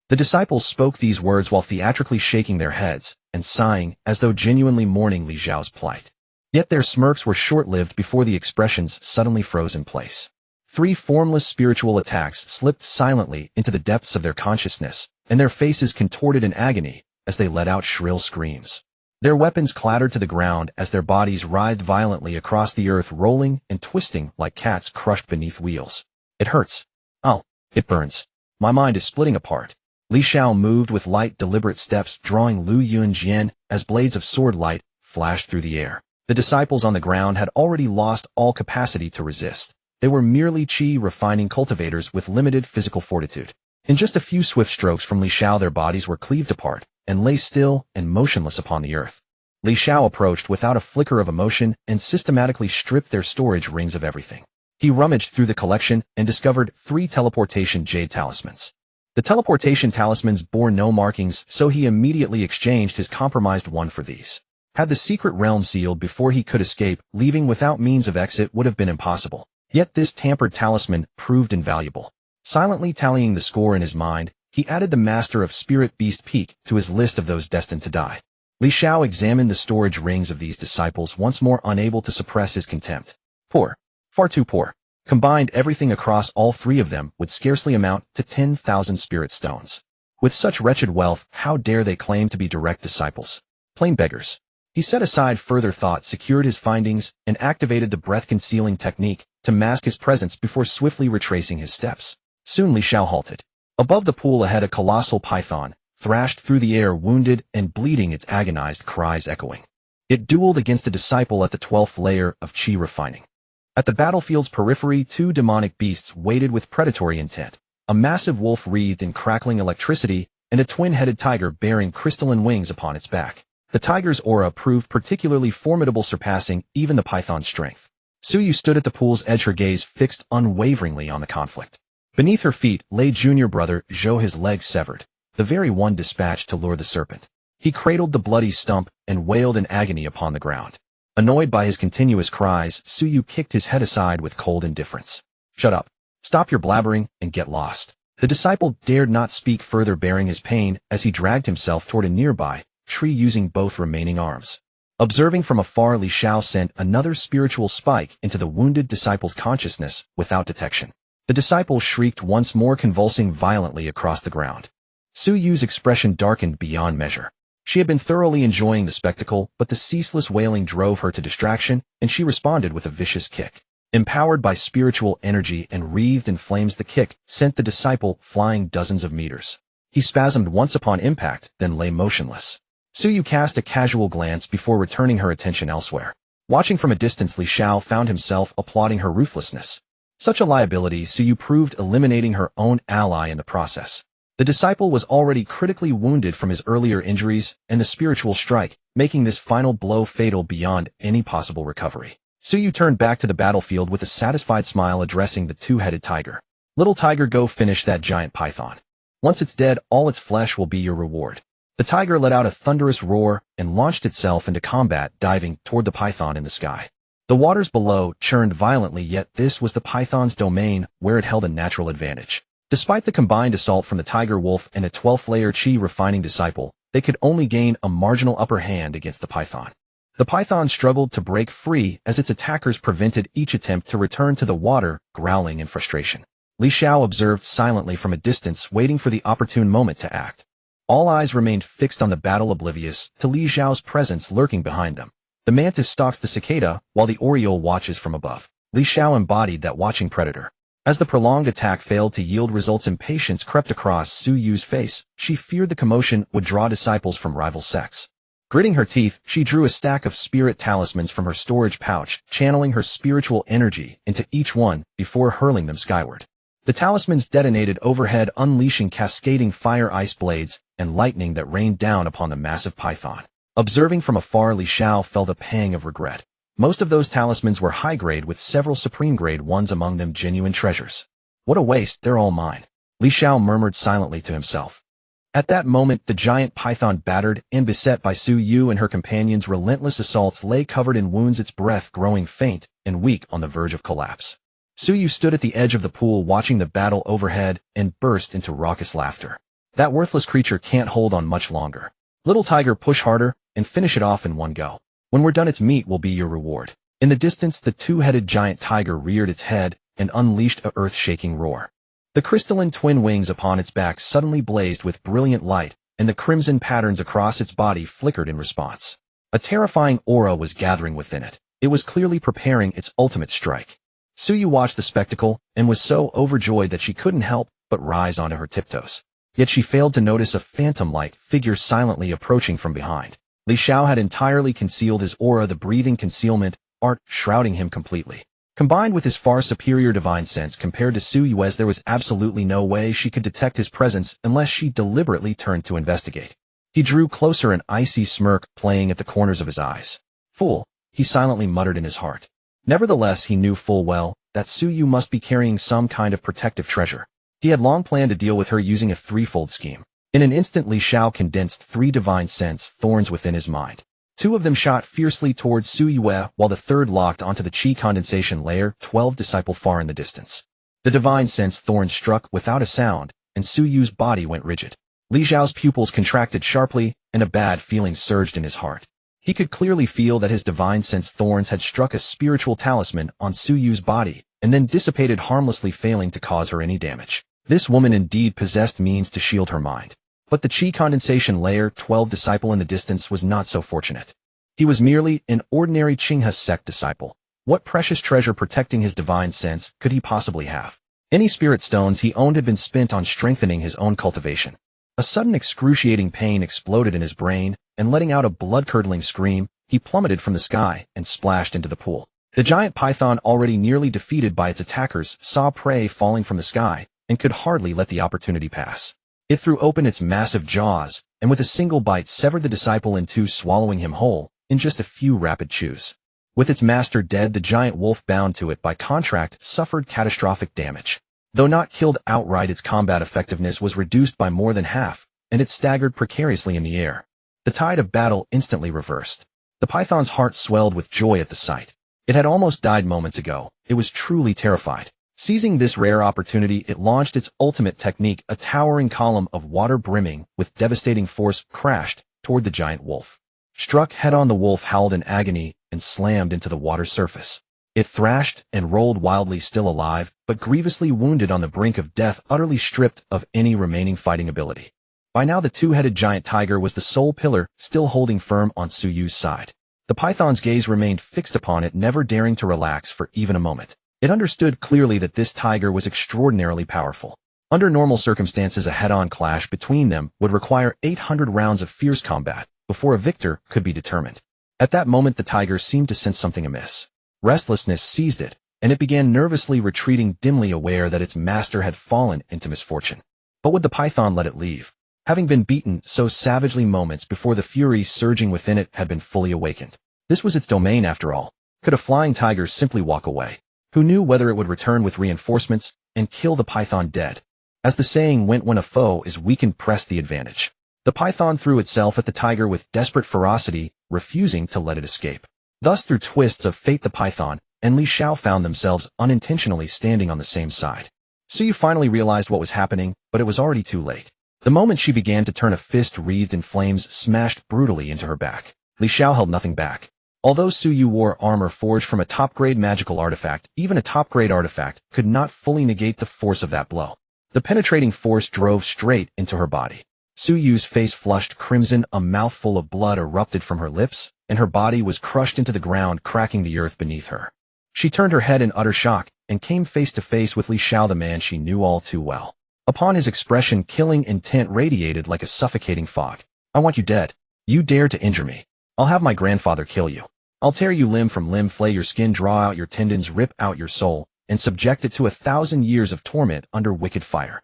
The disciples spoke these words while theatrically shaking their heads and sighing as though genuinely mourning Li Xiao's plight. Yet their smirks were short-lived before the expressions suddenly froze in place. 3 formless spiritual attacks slipped silently into the depths of their consciousness, and their faces contorted in agony as they let out shrill screams. Their weapons clattered to the ground as their bodies writhed violently across the earth, rolling and twisting like cats crushed beneath wheels. It hurts. Oh, it burns. My mind is splitting apart. Li Xiao moved with light, deliberate steps, drawing Lu Yunjian as blades of sword light flashed through the air. The disciples on the ground had already lost all capacity to resist. They were merely Qi refining cultivators with limited physical fortitude. In just a few swift strokes from Li Xiao, their bodies were cleaved apart and lay still and motionless upon the earth. Li Xiao approached without a flicker of emotion and systematically stripped their storage rings of everything. He rummaged through the collection and discovered 3 teleportation jade talismans. The teleportation talismans bore no markings, so he immediately exchanged his compromised one for these. Had the secret realm sealed before he could escape, leaving without means of exit would have been impossible. Yet this tampered talisman proved invaluable. Silently tallying the score in his mind, he added the Master of Spirit Beast Peak to his list of those destined to die. Li Xiao examined the storage rings of these disciples, once more unable to suppress his contempt. Poor. Far too poor. Combined, everything across all 3 of them would scarcely amount to 10,000 spirit stones. With such wretched wealth, how dare they claim to be direct disciples? Plain beggars. He set aside further thought, secured his findings, and activated the breath-concealing technique to mask his presence before swiftly retracing his steps. Soon Li Xiao halted. Above the pool ahead, a colossal python thrashed through the air, wounded and bleeding, its agonized cries echoing. It dueled against a disciple at the 12th layer of Qi refining. At the battlefield's periphery, 2 demonic beasts waited with predatory intent, a massive wolf wreathed in crackling electricity and a twin-headed tiger bearing crystalline wings upon its back. The tiger's aura proved particularly formidable, surpassing even the python's strength. Suyu stood at the pool's edge, her gaze fixed unwaveringly on the conflict. Beneath her feet lay junior brother Xiao, his legs severed, the very one dispatched to lure the serpent. He cradled the bloody stump and wailed in agony upon the ground. Annoyed by his continuous cries, Suyu kicked his head aside with cold indifference. Shut up. Stop your blabbering and get lost. The disciple dared not speak further, bearing his pain as he dragged himself toward a nearby tree using both remaining arms. Observing from afar, Li Xiao sent another spiritual spike into the wounded disciple's consciousness without detection. The disciple shrieked once more, convulsing violently across the ground. Suyu's expression darkened beyond measure. She had been thoroughly enjoying the spectacle, but the ceaseless wailing drove her to distraction, and she responded with a vicious kick. Empowered by spiritual energy and wreathed in flames, the kick sent the disciple flying dozens of meters. He spasmed once upon impact, then lay motionless. Suyu cast a casual glance before returning her attention elsewhere. Watching from a distance, Li Xiao found himself applauding her ruthlessness. Such a liability, Suyu proved, eliminating her own ally in the process. The disciple was already critically wounded from his earlier injuries and the spiritual strike, making this final blow fatal beyond any possible recovery. Suyu turned back to the battlefield with a satisfied smile, addressing the 2-headed tiger. Little tiger, go finish that giant python. Once it's dead, all its flesh will be your reward. The tiger let out a thunderous roar and launched itself into combat, diving toward the python in the sky. The waters below churned violently, yet this was the python's domain, where it held a natural advantage. Despite the combined assault from the tiger wolf and a 12th layer Qi refining disciple, they could only gain a marginal upper hand against the python. The python struggled to break free as its attackers prevented each attempt to return to the water, growling in frustration. Li Xiao observed silently from a distance, waiting for the opportune moment to act. All eyes remained fixed on the battle, oblivious to Li Xiao's presence lurking behind them. The mantis stalks the cicada, while the oriole watches from above. Li Xiao embodied that watching predator. As the prolonged attack failed to yield results, impatience crept across Suyu's face. She feared the commotion would draw disciples from rival sects. Gritting her teeth, she drew a stack of spirit talismans from her storage pouch, channeling her spiritual energy into each one before hurling them skyward. The talismans detonated overhead, unleashing cascading fire ice blades and lightning that rained down upon the massive python. Observing from afar, Li Xiao felt a pang of regret. Most of those talismans were high-grade, with several supreme-grade ones among them genuine treasures. What a waste, they're all mine. Li Xiao murmured silently to himself. At that moment, the giant python, battered and beset by Suyu and her companions' relentless assaults, lay covered in wounds, its breath growing faint and weak on the verge of collapse. Suyu stood at the edge of the pool, watching the battle overhead, and burst into raucous laughter. That worthless creature can't hold on much longer. Little tiger, push harder and finish it off in one go. When we're done, its meat will be your reward. In the distance, the 2-headed giant tiger reared its head and unleashed a earth-shaking roar. The crystalline twin wings upon its back suddenly blazed with brilliant light, and the crimson patterns across its body flickered in response. A terrifying aura was gathering within it. It was clearly preparing its ultimate strike. Suyu watched the spectacle and was so overjoyed that she couldn't help but rise onto her tiptoes. Yet she failed to notice a phantom-like figure silently approaching from behind. Li Xiao had entirely concealed his aura, the breathing concealment art shrouding him completely. Combined with his far superior divine sense compared to Suyu's, there was absolutely no way she could detect his presence unless she deliberately turned to investigate. He drew closer, an icy smirk playing at the corners of his eyes. Fool, he silently muttered in his heart. Nevertheless, he knew full well that Suyu must be carrying some kind of protective treasure. He had long planned to deal with her using a threefold scheme. In an instant, Xiao condensed 3 divine sense thorns within his mind. 2 of them shot fiercely towards Suyu, while the third locked onto the Qi condensation layer 12 disciple far in the distance. The divine sense thorns struck without a sound, and Suyu's body went rigid. Xiao's pupils contracted sharply, and a bad feeling surged in his heart. He could clearly feel that his divine sense thorns had struck a spiritual talisman on Suyu's body, and then dissipated harmlessly, failing to cause her any damage. This woman indeed possessed means to shield her mind. But the Qi condensation layer 12 disciple in the distance was not so fortunate. He was merely an ordinary Qinghe sect disciple. What precious treasure protecting his divine sense could he possibly have? Any spirit stones he owned had been spent on strengthening his own cultivation. A sudden excruciating pain exploded in his brain, and letting out a blood-curdling scream, he plummeted from the sky and splashed into the pool. The giant python, already nearly defeated by its attackers, saw prey falling from the sky, and could hardly let the opportunity pass. It threw open its massive jaws, and with a single bite severed the disciple in 2, swallowing him whole, in just a few rapid chews. With its master dead, the giant wolf bound to it by contract suffered catastrophic damage. Though not killed outright, its combat effectiveness was reduced by more than half, and it staggered precariously in the air. The tide of battle instantly reversed. The python's heart swelled with joy at the sight. It had almost died moments ago. It was truly terrified. Seizing this rare opportunity, it launched its ultimate technique. A towering column of water brimming with devastating force crashed toward the giant wolf. Struck head-on, the wolf howled in agony and slammed into the water surface. It thrashed and rolled wildly, still alive, but grievously wounded, on the brink of death, utterly stripped of any remaining fighting ability. By now, the 2-headed giant tiger was the sole pillar, still holding firm on Suyu's side. The python's gaze remained fixed upon it, never daring to relax for even a moment. It understood clearly that this tiger was extraordinarily powerful. Under normal circumstances, a head-on clash between them would require 800 rounds of fierce combat before a victor could be determined. At that moment, the tiger seemed to sense something amiss. Restlessness seized it, and it began nervously retreating, dimly aware that its master had fallen into misfortune. But would the python let it leave? Having been beaten so savagely moments before, the fury surging within it had been fully awakened. This was its domain after all. Could a flying tiger simply walk away? Who knew whether it would return with reinforcements and kill the python dead? As the saying went, when a foe is weakened, press the advantage. The python threw itself at the tiger with desperate ferocity, refusing to let it escape. Thus, through twists of fate, the python and Xiao found themselves unintentionally standing on the same side. Suyu finally realized what was happening, but it was already too late. The moment she began to turn, a fist wreathed in flames smashed brutally into her back. Xiao held nothing back. Although Suyu wore armor forged from a top-grade magical artifact, even a top-grade artifact could not fully negate the force of that blow. The penetrating force drove straight into her body. Suyu's face flushed crimson, a mouthful of blood erupted from her lips, and her body was crushed into the ground, cracking the earth beneath her. She turned her head in utter shock, and came face to face with Xiao, the man she knew all too well. Upon his expression, killing intent radiated like a suffocating fog. "I want you dead. You dare to injure me. I'll have my grandfather kill you. I'll tear you limb from limb, flay your skin, draw out your tendons, rip out your soul, and subject it to 1,000 years of torment under wicked fire."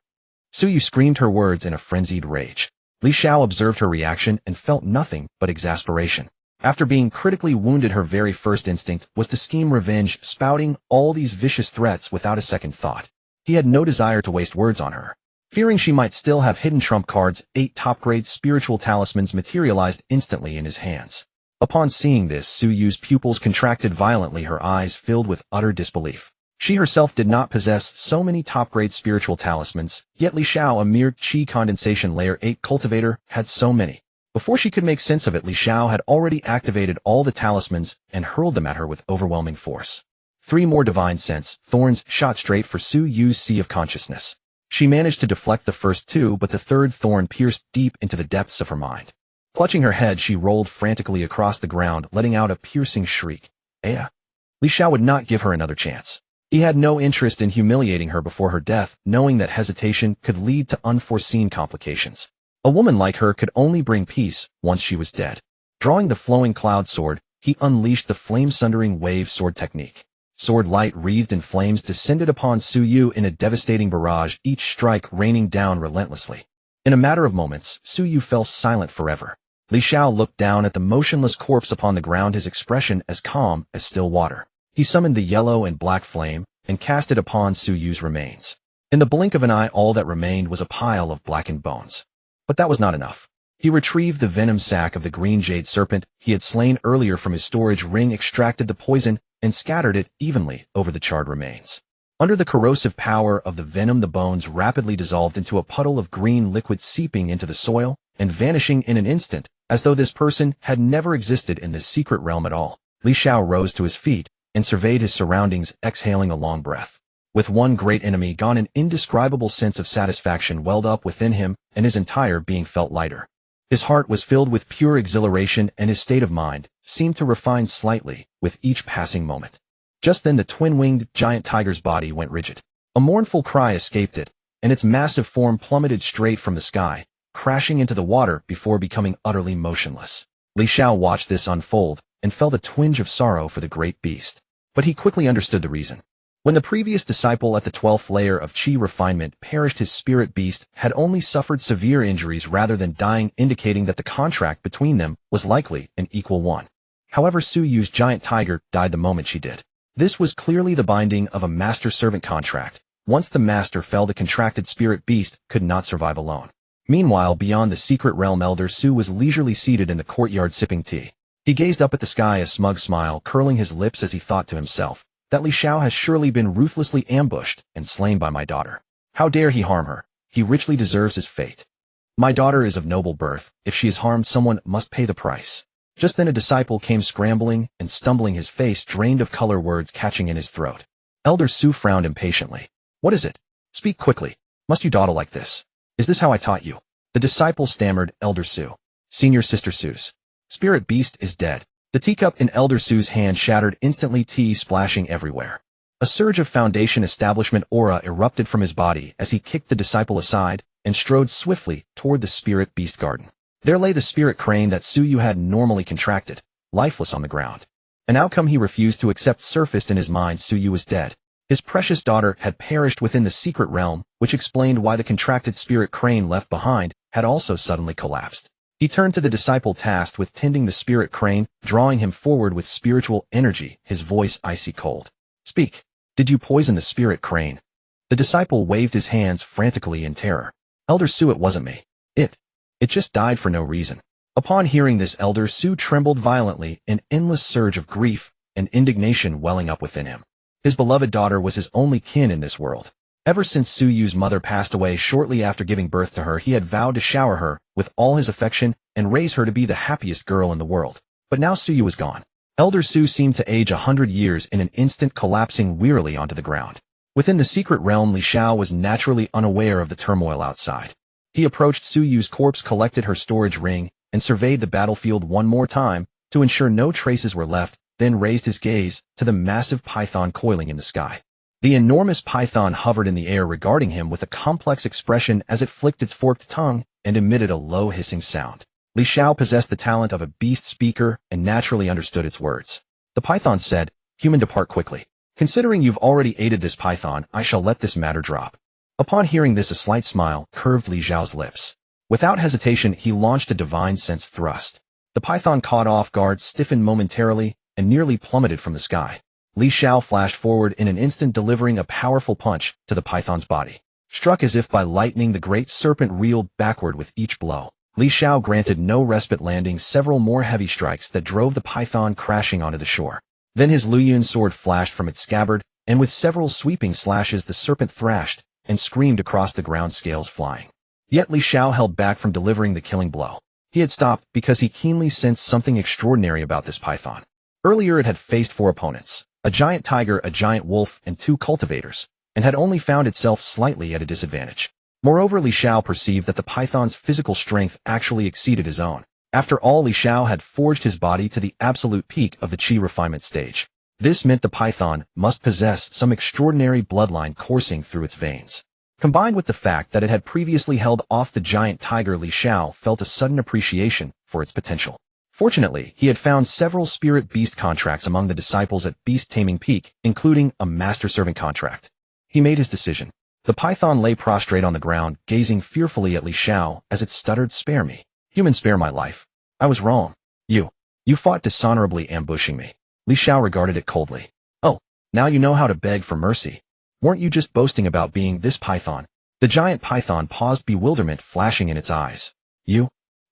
Suyu screamed her words in a frenzied rage. Xiao observed her reaction and felt nothing but exasperation. After being critically wounded, her very first instinct was to scheme revenge, spouting all these vicious threats without a second thought. He had no desire to waste words on her. Fearing she might still have hidden trump cards, 8 top-grade spiritual talismans materialized instantly in his hands. Upon seeing this, Suyu's pupils contracted violently, her eyes filled with utter disbelief. She herself did not possess so many top-grade spiritual talismans, yet Xiao, a mere Qi condensation layer 8 cultivator, had so many. Before she could make sense of it, Xiao had already activated all the talismans and hurled them at her with overwhelming force. 3 more divine sense thorns shot straight for Suyu's sea of consciousness. She managed to deflect the first 2, but the third thorn pierced deep into the depths of her mind. Clutching her head, she rolled frantically across the ground, letting out a piercing shriek. Xiao would not give her another chance. He had no interest in humiliating her before her death, knowing that hesitation could lead to unforeseen complications. A woman like her could only bring peace once she was dead. Drawing the flowing cloud sword, he unleashed the flame-sundering wave sword technique. Sword light wreathed in flames descended upon Suyu in a devastating barrage, each strike raining down relentlessly. In a matter of moments, Su Yu fell silent forever. Li Xiao looked down at the motionless corpse upon the ground, his expression as calm as still water. He summoned the yellow and black flame and cast it upon Su Yu's remains. In the blink of an eye, all that remained was a pile of blackened bones. But that was not enough. He retrieved the venom sac of the green jade serpent he had slain earlier from his storage ring, extracted the poison, and scattered it evenly over the charred remains. Under the corrosive power of the venom, the bones rapidly dissolved into a puddle of green liquid, seeping into the soil and vanishing in an instant, as though this person had never existed in this secret realm at all. Li Xiao rose to his feet and surveyed his surroundings, exhaling a long breath. With one great enemy gone, an indescribable sense of satisfaction welled up within him, and his entire being felt lighter. His heart was filled with pure exhilaration, and his state of mind seemed to refine slightly with each passing moment. Just then the twin-winged giant tiger's body went rigid. A mournful cry escaped it, and its massive form plummeted straight from the sky, crashing into the water before becoming utterly motionless. Li Xiao watched this unfold and felt a twinge of sorrow for the great beast. But he quickly understood the reason. When the previous disciple at the 12th layer of Qi refinement perished, his spirit beast had only suffered severe injuries rather than dying, indicating that the contract between them was likely an equal one. However, Su Yu's giant tiger died the moment she did. This was clearly the binding of a master-servant contract. Once the master fell, the contracted spirit beast could not survive alone. Meanwhile, beyond the secret realm, Elder Su was leisurely seated in the courtyard sipping tea. He gazed up at the sky, a smug smile curling his lips as he thought to himself, that Li Xiao has surely been ruthlessly ambushed and slain by my daughter. How dare he harm her? He richly deserves his fate. My daughter is of noble birth. If she is harmed, someone must pay the price. Just then a disciple came scrambling and stumbling, his face drained of color, words catching in his throat. Elder Su frowned impatiently. What is it? Speak quickly. Must you dawdle like this? Is this how I taught you? The disciple stammered. Elder Su. Senior Sister Su's spirit beast is dead. The teacup in Elder Su's hand shattered instantly, tea splashing everywhere. A surge of Foundation establishment aura erupted from his body as he kicked the disciple aside and strode swiftly toward the spirit beast garden. There lay the spirit crane that Su Yu had normally contracted, lifeless on the ground. An outcome he refused to accept surfaced in his mind. Su Yu was dead. His precious daughter had perished within the secret realm, which explained why the contracted spirit crane left behind had also suddenly collapsed. He turned to the disciple tasked with tending the spirit crane, drawing him forward with spiritual energy, his voice icy cold. Speak. Did you poison the spirit crane? The disciple waved his hands frantically in terror. Elder Su, it wasn't me. It just died for no reason. Upon hearing this, Elder Su trembled violently, an endless surge of grief and indignation welling up within him. His beloved daughter was his only kin in this world. Ever since Su Yu's mother passed away shortly after giving birth to her, he had vowed to shower her with all his affection and raise her to be the happiest girl in the world. But now Su Yu was gone. Elder Su seemed to age 100 years in an instant, collapsing wearily onto the ground. Within the secret realm, Li Xiao was naturally unaware of the turmoil outside. He approached Su Yu's corpse, collected her storage ring, and surveyed the battlefield one more time to ensure no traces were left, then raised his gaze to the massive python coiling in the sky. The enormous python hovered in the air, regarding him with a complex expression as it flicked its forked tongue and emitted a low hissing sound. Li Xiao possessed the talent of a beast speaker and naturally understood its words. The python said, "Human, depart quickly. Considering you've already aided this python, I shall let this matter drop." Upon hearing this, a slight smile curved Li Xiao's lips. Without hesitation, he launched a divine sense thrust. The python, caught off guard, stiffened momentarily and nearly plummeted from the sky. Li Xiao flashed forward in an instant, delivering a powerful punch to the python's body. Struck as if by lightning, the great serpent reeled backward with each blow. Li Xiao granted no respite, landing several more heavy strikes that drove the python crashing onto the shore. Then his Luyun sword flashed from its scabbard, and with several sweeping slashes the serpent thrashed and screamed across the ground, scales flying. Yet Li Xiao held back from delivering the killing blow. He had stopped because he keenly sensed something extraordinary about this python. Earlier it had faced 4 opponents, a giant tiger, a giant wolf, and 2 cultivators, and had only found itself slightly at a disadvantage. Moreover, Li Xiao perceived that the python's physical strength actually exceeded his own. After all, Li Xiao had forged his body to the absolute peak of the Qi refinement stage. This meant the python must possess some extraordinary bloodline coursing through its veins. Combined with the fact that it had previously held off the giant tiger, Li Xiao felt a sudden appreciation for its potential. Fortunately, he had found several spirit beast contracts among the disciples at Beast Taming Peak, including a master servant contract. He made his decision. The python lay prostrate on the ground, gazing fearfully at Li Xiao as it stuttered, "Spare me. Human, spare my life. I was wrong. You fought dishonorably, ambushing me." Li Xiao regarded it coldly. "Oh, now you know how to beg for mercy. Weren't you just boasting about being this python?" The giant python paused, bewilderment flashing in its eyes. You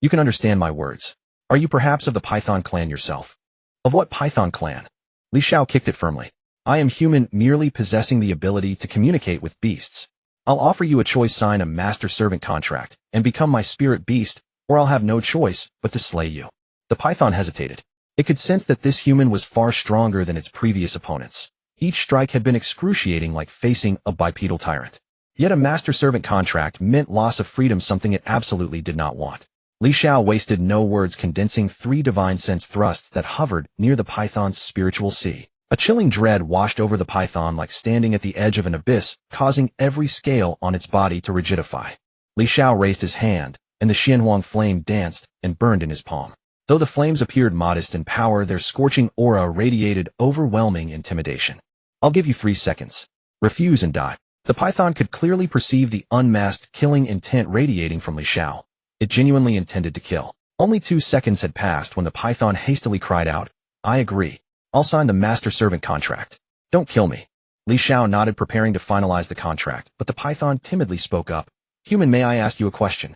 can understand my words. Are you perhaps of the python clan yourself?" "Of what python clan?" Li Xiao kicked it firmly. "I am human, merely possessing the ability to communicate with beasts. I'll offer you a choice: sign a master-servant contract and become my spirit beast, or I'll have no choice but to slay you." The python hesitated. It could sense that this human was far stronger than its previous opponents. Each strike had been excruciating, like facing a bipedal tyrant. Yet a master-servant contract meant loss of freedom, something it absolutely did not want. Li Xiao wasted no words, condensing 3 divine sense thrusts that hovered near the python's spiritual sea. A chilling dread washed over the python, like standing at the edge of an abyss, causing every scale on its body to rigidify. Li Xiao raised his hand, and the Xianhuang flame danced and burned in his palm. Though the flames appeared modest in power, their scorching aura radiated overwhelming intimidation. "I'll give you 3 seconds. Refuse and die." The python could clearly perceive the unmasked killing intent radiating from Li Xiao. It genuinely intended to kill. Only 2 seconds had passed when the python hastily cried out, "I agree. I'll sign the master-servant contract. Don't kill me." Li Xiao nodded, preparing to finalize the contract, but the python timidly spoke up. "Human, may I ask you a question?"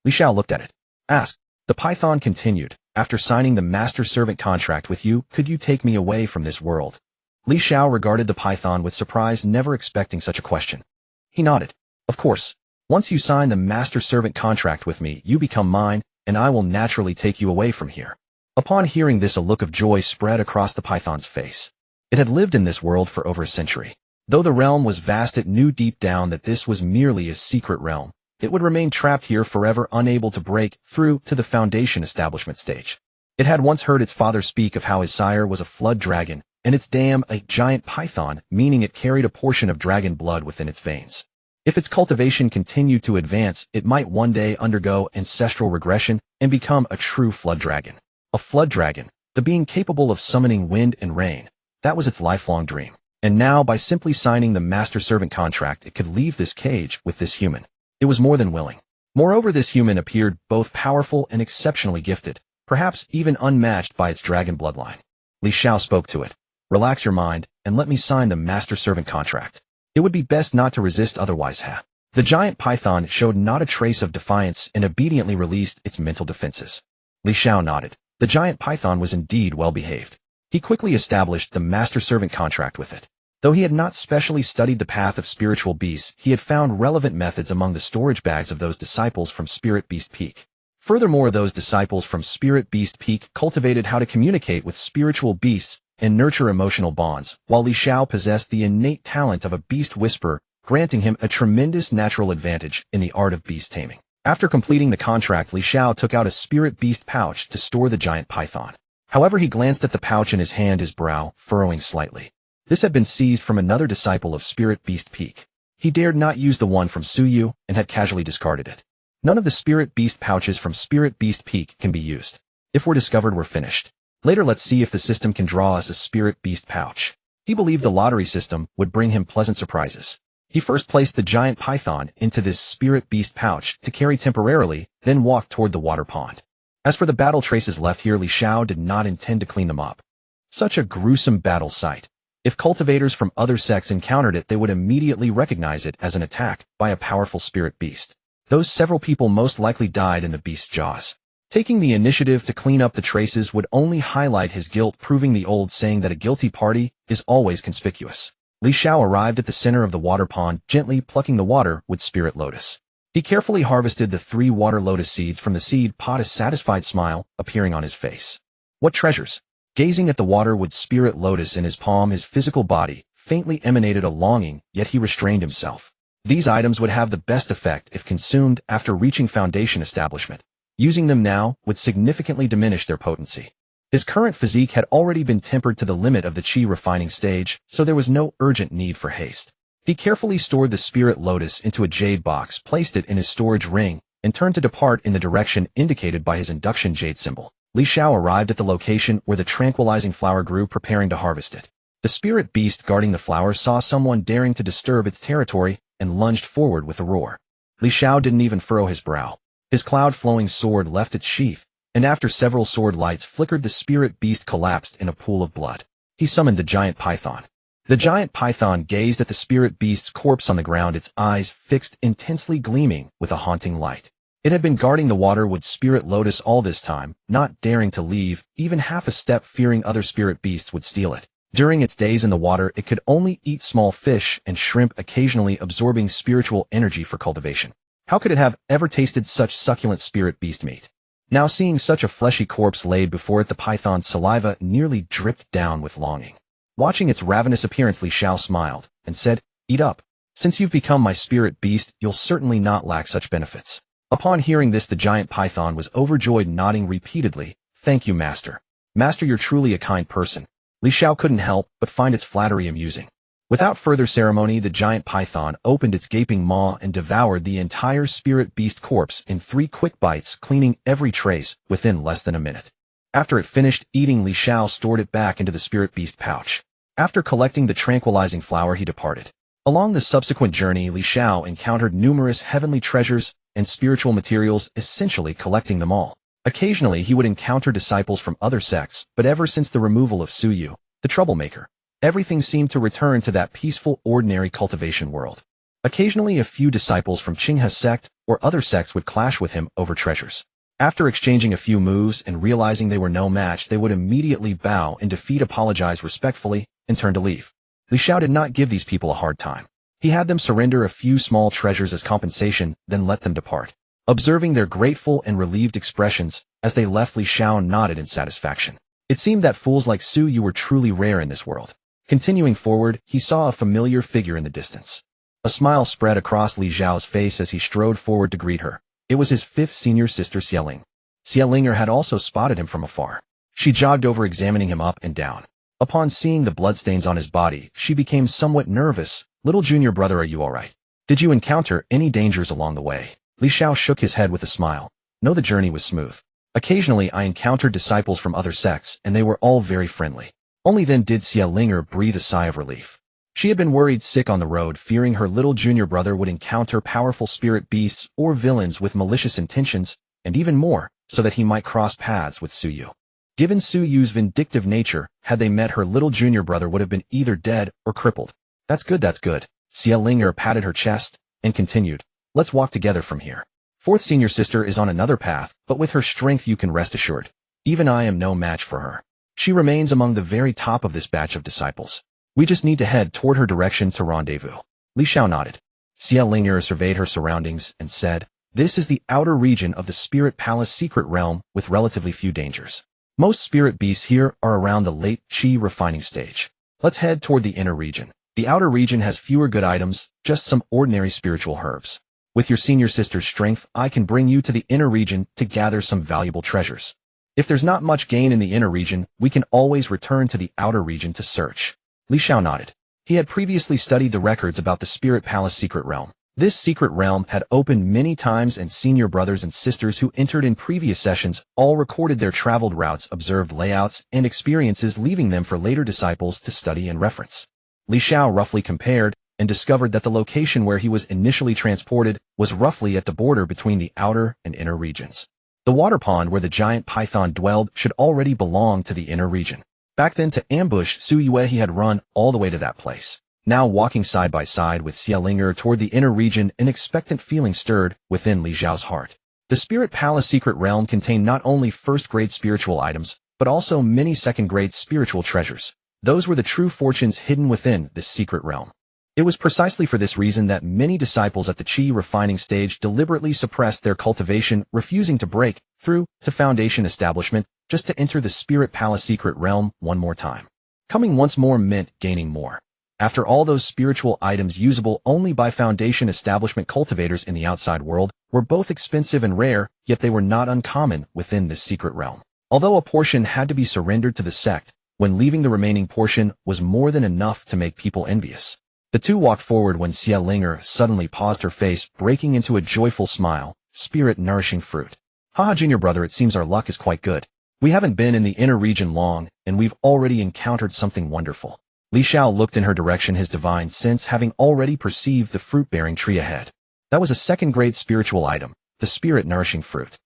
Li Xiao looked at it. "Ask." The python continued, "After signing the master-servant contract with you, could you take me away from this world?" Li Xiao regarded the python with surprise, never expecting such a question. He nodded. "Of course. Once you sign the master-servant contract with me, you become mine, and I will naturally take you away from here." Upon hearing this, a look of joy spread across the python's face. It had lived in this world for over a century. Though the realm was vast, it knew deep down that this was merely a secret realm. It would remain trapped here forever, unable to break through to the foundation establishment stage. It had once heard its father speak of how his sire was a flood dragon, and its dam a giant python, meaning it carried a portion of dragon blood within its veins. If its cultivation continued to advance, it might one day undergo ancestral regression and become a true flood dragon. A flood dragon, the being capable of summoning wind and rain. That was its lifelong dream. And now, by simply signing the master-servant contract, it could leave this cage with this human. It was more than willing. Moreover, this human appeared both powerful and exceptionally gifted, perhaps even unmatched by its dragon bloodline. Li Xiao spoke to it. "Relax your mind, and let me sign the master-servant contract. It would be best not to resist otherwise." The giant python showed not a trace of defiance and obediently released its mental defenses. Li Xiao nodded. The giant python was indeed well behaved. He quickly established the master-servant contract with it. Though he had not specially studied the path of spiritual beasts, he had found relevant methods among the storage bags of those disciples from Spirit Beast Peak. Furthermore, those disciples from Spirit Beast Peak cultivated how to communicate with spiritual beasts and nurture emotional bonds, while Li Xiao possessed the innate talent of a beast whisperer, granting him a tremendous natural advantage in the art of beast taming. After completing the contract, Li Xiao took out a spirit beast pouch to store the giant python. However, he glanced at the pouch in his hand, his brow furrowing slightly. This had been seized from another disciple of Spirit Beast Peak. He dared not use the one from Suyu and had casually discarded it. None of the Spirit Beast pouches from Spirit Beast Peak can be used. If we're discovered, we're finished. Later, let's see if the system can draw us a Spirit Beast pouch. He believed the lottery system would bring him pleasant surprises. He first placed the giant python into this Spirit Beast pouch to carry temporarily, then walked toward the water pond. As for the battle traces left here, Li Xiao did not intend to clean them up. Such a gruesome battle site. If cultivators from other sects encountered it, they would immediately recognize it as an attack by a powerful spirit beast. Those several people most likely died in the beast's jaws. Taking the initiative to clean up the traces would only highlight his guilt, proving the old saying that a guilty party is always conspicuous. Li Xiao arrived at the center of the water pond, gently plucking the water with Spirit Lotus. He carefully harvested the 3 water lotus seeds from the seed pot, a satisfied smile appearing on his face. What treasures! Gazing at the water with Spirit Lotus in his palm, his physical body faintly emanated a longing, yet he restrained himself. These items would have the best effect if consumed after reaching foundation establishment. Using them now would significantly diminish their potency. His current physique had already been tempered to the limit of the chi refining stage, so there was no urgent need for haste. He carefully stored the Spirit Lotus into a jade box, placed it in his storage ring, and turned to depart in the direction indicated by his induction jade symbol. Li Xiao arrived at the location where the tranquilizing flower grew, preparing to harvest it. The spirit beast guarding the flower saw someone daring to disturb its territory and lunged forward with a roar. Li Xiao didn't even furrow his brow. His cloud-flowing sword left its sheath, and after several sword lights flickered, the spirit beast collapsed in a pool of blood. He summoned the giant python. The giant python gazed at the spirit beast's corpse on the ground, its eyes fixed, intensely gleaming with a haunting light. It had been guarding the waterwood spirit lotus all this time, not daring to leave, even half a step, fearing other spirit beasts would steal it. During its days in the water, it could only eat small fish and shrimp, occasionally absorbing spiritual energy for cultivation. How could it have ever tasted such succulent spirit beast meat? Now seeing such a fleshy corpse laid before it, the python's saliva nearly dripped down with longing. Watching its ravenous appearance, Li Xiao smiled and said, "Eat up. Since you've become my spirit beast, you'll certainly not lack such benefits." Upon hearing this, the giant python was overjoyed, nodding repeatedly. "Thank you, Master. Master, you're truly a kind person." Li Xiao couldn't help but find its flattery amusing. Without further ceremony, the giant python opened its gaping maw and devoured the entire spirit beast corpse in 3 quick bites, cleaning every trace within less than a minute. After it finished eating, Li Xiao stored it back into the spirit beast pouch. After collecting the tranquilizing flower, he departed. Along the subsequent journey, Li Xiao encountered numerous heavenly treasures and spiritual materials, essentially collecting them all. Occasionally, he would encounter disciples from other sects, but ever since the removal of Su Yu, the troublemaker, everything seemed to return to that peaceful, ordinary cultivation world. Occasionally, a few disciples from Qinghe's sect or other sects would clash with him over treasures. After exchanging a few moves and realizing they were no match, they would immediately bow in defeat, apologize respectfully, and turn to leave. Li Xiao did not give these people a hard time. He had them surrender a few small treasures as compensation, then let them depart. Observing their grateful and relieved expressions as they left, Li Xiao nodded in satisfaction. It seemed that fools like Su Yu were truly rare in this world. Continuing forward, he saw a familiar figure in the distance. A smile spread across Li Xiao's face as he strode forward to greet her. It was his 5th senior sister, Xiaoling. Xiaolinger had also spotted him from afar. She jogged over, examining him up and down. Upon seeing the bloodstains on his body, she became somewhat nervous. "Little junior brother, are you all right? Did you encounter any dangers along the way?" Li Xiao shook his head with a smile. "No, the journey was smooth. Occasionally I encountered disciples from other sects, and they were all very friendly." Only then did Xiaolinger breathe a sigh of relief. She had been worried sick on the road, fearing her little junior brother would encounter powerful spirit beasts or villains with malicious intentions, and even more, so that he might cross paths with Su Yu. Given Su Yu's vindictive nature, had they met, her little junior brother would have been either dead or crippled. That's good, that's good." Xiaolinger patted her chest and continued, "Let's walk together from here. 4th senior sister is on another path, but with her strength you can rest assured. Even I am no match for her. She remains among the very top of this batch of disciples. We just need to head toward her direction to rendezvous." Li Xiao nodded. Xiaolinger surveyed her surroundings and said, "This is the outer region of the Spirit Palace secret realm with relatively few dangers. Most spirit beasts here are around the late Qi refining stage. Let's head toward the inner region. The outer region has fewer good items, just some ordinary spiritual herbs. With your senior sister's strength, I can bring you to the inner region to gather some valuable treasures. If there's not much gain in the inner region, we can always return to the outer region to search." Li Xiao nodded. He had previously studied the records about the Spirit Palace secret realm. This secret realm had opened many times, and senior brothers and sisters who entered in previous sessions all recorded their traveled routes, observed layouts, and experiences, leaving them for later disciples to study and reference. Li Xiao roughly compared and discovered that the location where he was initially transported was roughly at the border between the outer and inner regions. The water pond where the giant python dwelled should already belong to the inner region. Back then, to ambush Su Yue, he had run all the way to that place. Now walking side by side with Xiaolinger toward the inner region, an expectant feeling stirred within Li Xiao's heart. The Spirit Palace secret realm contained not only first-grade spiritual items, but also many second-grade spiritual treasures. Those were the true fortunes hidden within this secret realm. It was precisely for this reason that many disciples at the Qi refining stage deliberately suppressed their cultivation, refusing to break through to foundation establishment just to enter the Spirit Palace secret realm one more time. Coming once more meant gaining more. After all, those spiritual items usable only by foundation establishment cultivators in the outside world were both expensive and rare, yet they were not uncommon within this secret realm. Although a portion had to be surrendered to the sect, when leaving the remaining portion was more than enough to make people envious. The two walked forward when Xiaolinger suddenly paused, her face breaking into a joyful smile. "Spirit nourishing fruit. Haha, junior brother, it seems our luck is quite good. We haven't been in the inner region long, and we've already encountered something wonderful." Li Xiao looked in her direction, his divine sense having already perceived the fruit-bearing tree ahead. That was a second-grade spiritual item, the spirit-nourishing fruit.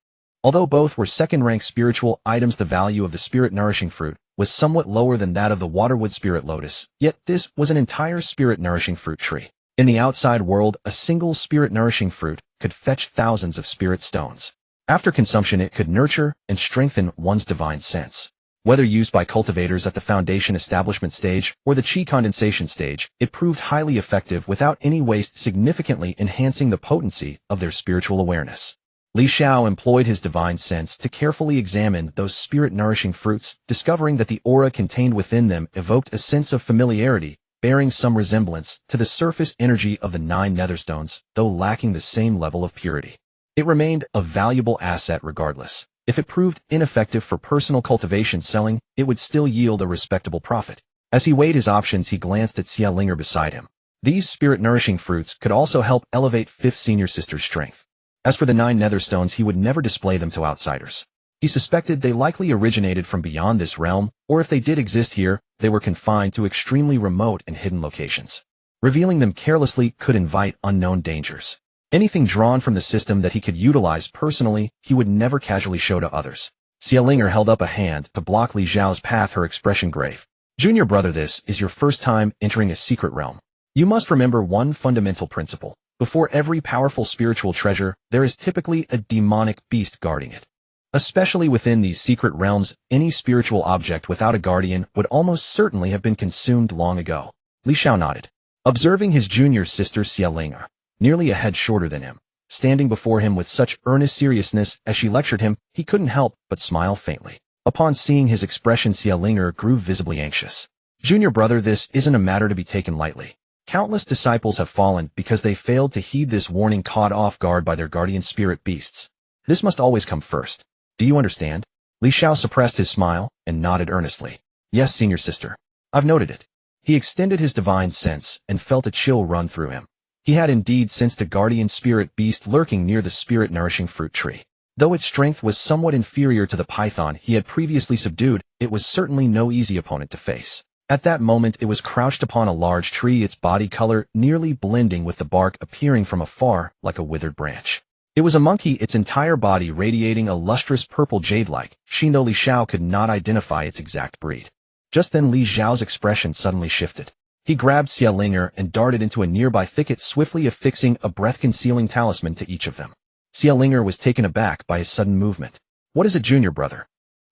Although both were second-rank spiritual items, the value of the spirit-nourishing fruit was somewhat lower than that of the waterwood spirit lotus, yet this was an entire spirit-nourishing fruit tree. In the outside world, a single spirit-nourishing fruit could fetch thousands of spirit stones. After consumption, it could nurture and strengthen one's divine sense. Whether used by cultivators at the foundation establishment stage or the chi condensation stage, it proved highly effective without any waste, significantly enhancing the potency of their spiritual awareness. Li Xiao employed his divine sense to carefully examine those spirit-nourishing fruits, discovering that the aura contained within them evoked a sense of familiarity, bearing some resemblance to the surface energy of the 9 netherstones, though lacking the same level of purity. It remained a valuable asset regardless. If it proved ineffective for personal cultivation selling, it would still yield a respectable profit. As he weighed his options, he glanced at Xia Linger beside him. These spirit-nourishing fruits could also help elevate 5th Senior Sister's strength. As for the 9 netherstones, he would never display them to outsiders. He suspected they likely originated from beyond this realm, or if they did exist here, they were confined to extremely remote and hidden locations. Revealing them carelessly could invite unknown dangers. Anything drawn from the system that he could utilize personally, he would never casually show to others. Xia Linger held up a hand to block Li Xiao's path, her expression grave. Junior brother, this is your first time entering a secret realm. You must remember one fundamental principle. Before every powerful spiritual treasure, there is typically a demonic beast guarding it. Especially within these secret realms, any spiritual object without a guardian would almost certainly have been consumed long ago. Li Xiao nodded, observing his junior sister Xia Linger, nearly a head shorter than him, standing before him with such earnest seriousness as she lectured him. He couldn't help but smile faintly. Upon seeing his expression, Xia Linger grew visibly anxious. Junior brother, this isn't a matter to be taken lightly. Countless disciples have fallen because they failed to heed this warning, caught off guard by their guardian spirit beasts. This must always come first. Do you understand? Li Xiao suppressed his smile and nodded earnestly. Yes, senior sister. I've noted it. He extended his divine sense and felt a chill run through him. He had indeed sensed a guardian spirit beast lurking near the spirit-nourishing fruit tree. Though its strength was somewhat inferior to the python he had previously subdued, it was certainly no easy opponent to face. At that moment, it was crouched upon a large tree, its body color nearly blending with the bark, appearing from afar like a withered branch. It was a monkey, its entire body radiating a lustrous purple jade-like sheen, though Li Xiao could not identify its exact breed. Just then Li Xiao's expression suddenly shifted. He grabbed Xia Linger and darted into a nearby thicket, swiftly affixing a breath-concealing talisman to each of them. Xia Linger was taken aback by his sudden movement. What is it, junior brother?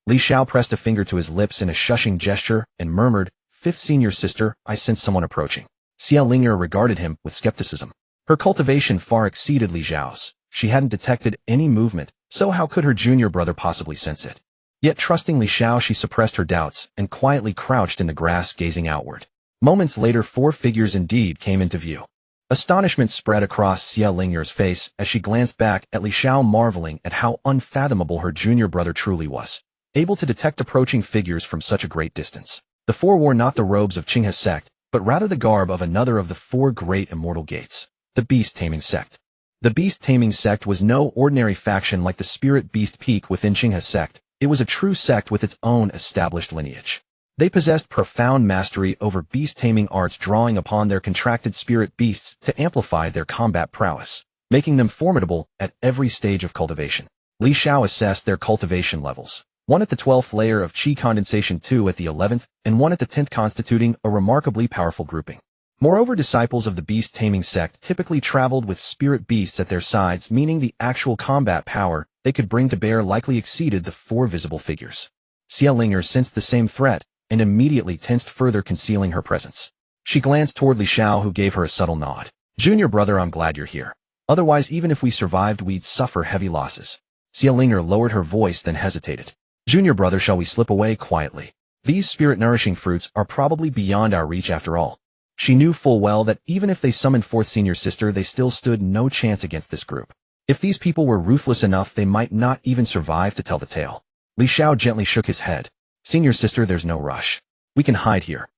Li Xiao pressed a finger to his lips in a shushing gesture and murmured, 5th Senior Sister, I sense someone approaching. Xia Linger regarded him with skepticism. Her cultivation far exceeded Li Xiao's. She hadn't detected any movement, so how could her junior brother possibly sense it? Yet trusting Li Xiao, she suppressed her doubts and quietly crouched in the grass, gazing outward. Moments later, 4 figures indeed came into view. Astonishment spread across Xia Linger's face as she glanced back at Li Xiao, marveling at how unfathomable her junior brother truly was, able to detect approaching figures from such a great distance. The 4 wore not the robes of Qinghe's sect, but rather the garb of another of the 4 great immortal gates, the beast-taming sect. The beast-taming sect was no ordinary faction like the spirit beast peak within Qinghe's sect. It was a true sect with its own established lineage. They possessed profound mastery over beast-taming arts, drawing upon their contracted spirit beasts to amplify their combat prowess, making them formidable at every stage of cultivation. Li Xiao assessed their cultivation levels. 1 at the 12th layer of chi condensation, 2 at the 11th, and 1 at the 10th, constituting a remarkably powerful grouping. Moreover, disciples of the beast-taming sect typically traveled with spirit beasts at their sides, meaning the actual combat power they could bring to bear likely exceeded the 4 visible figures. Xia Linger sensed the same threat and immediately tensed, further concealing her presence. She glanced toward Li Xiao, who gave her a subtle nod. Junior brother, I'm glad you're here. Otherwise, even if we survived, we'd suffer heavy losses. Xia Linger lowered her voice, then hesitated. Junior brother, shall we slip away quietly? These spirit-nourishing fruits are probably beyond our reach after all. She knew full well that even if they summoned 4th Senior Sister, they still stood no chance against this group. If these people were ruthless enough, they might not even survive to tell the tale. Li Xiao gently shook his head. Senior Sister, there's no rush. We can hide here.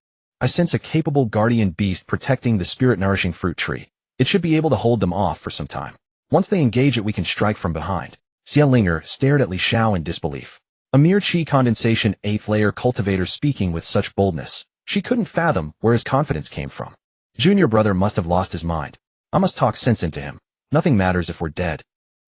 I sense a capable guardian beast protecting the spirit-nourishing fruit tree. It should be able to hold them off for some time. Once they engage it, we can strike from behind. Xia Linger stared at Li Xiao in disbelief. A mere chi condensation 8th layer cultivator speaking with such boldness. She couldn't fathom where his confidence came from. Junior brother must have lost his mind. I must talk sense into him. Nothing matters if we're dead.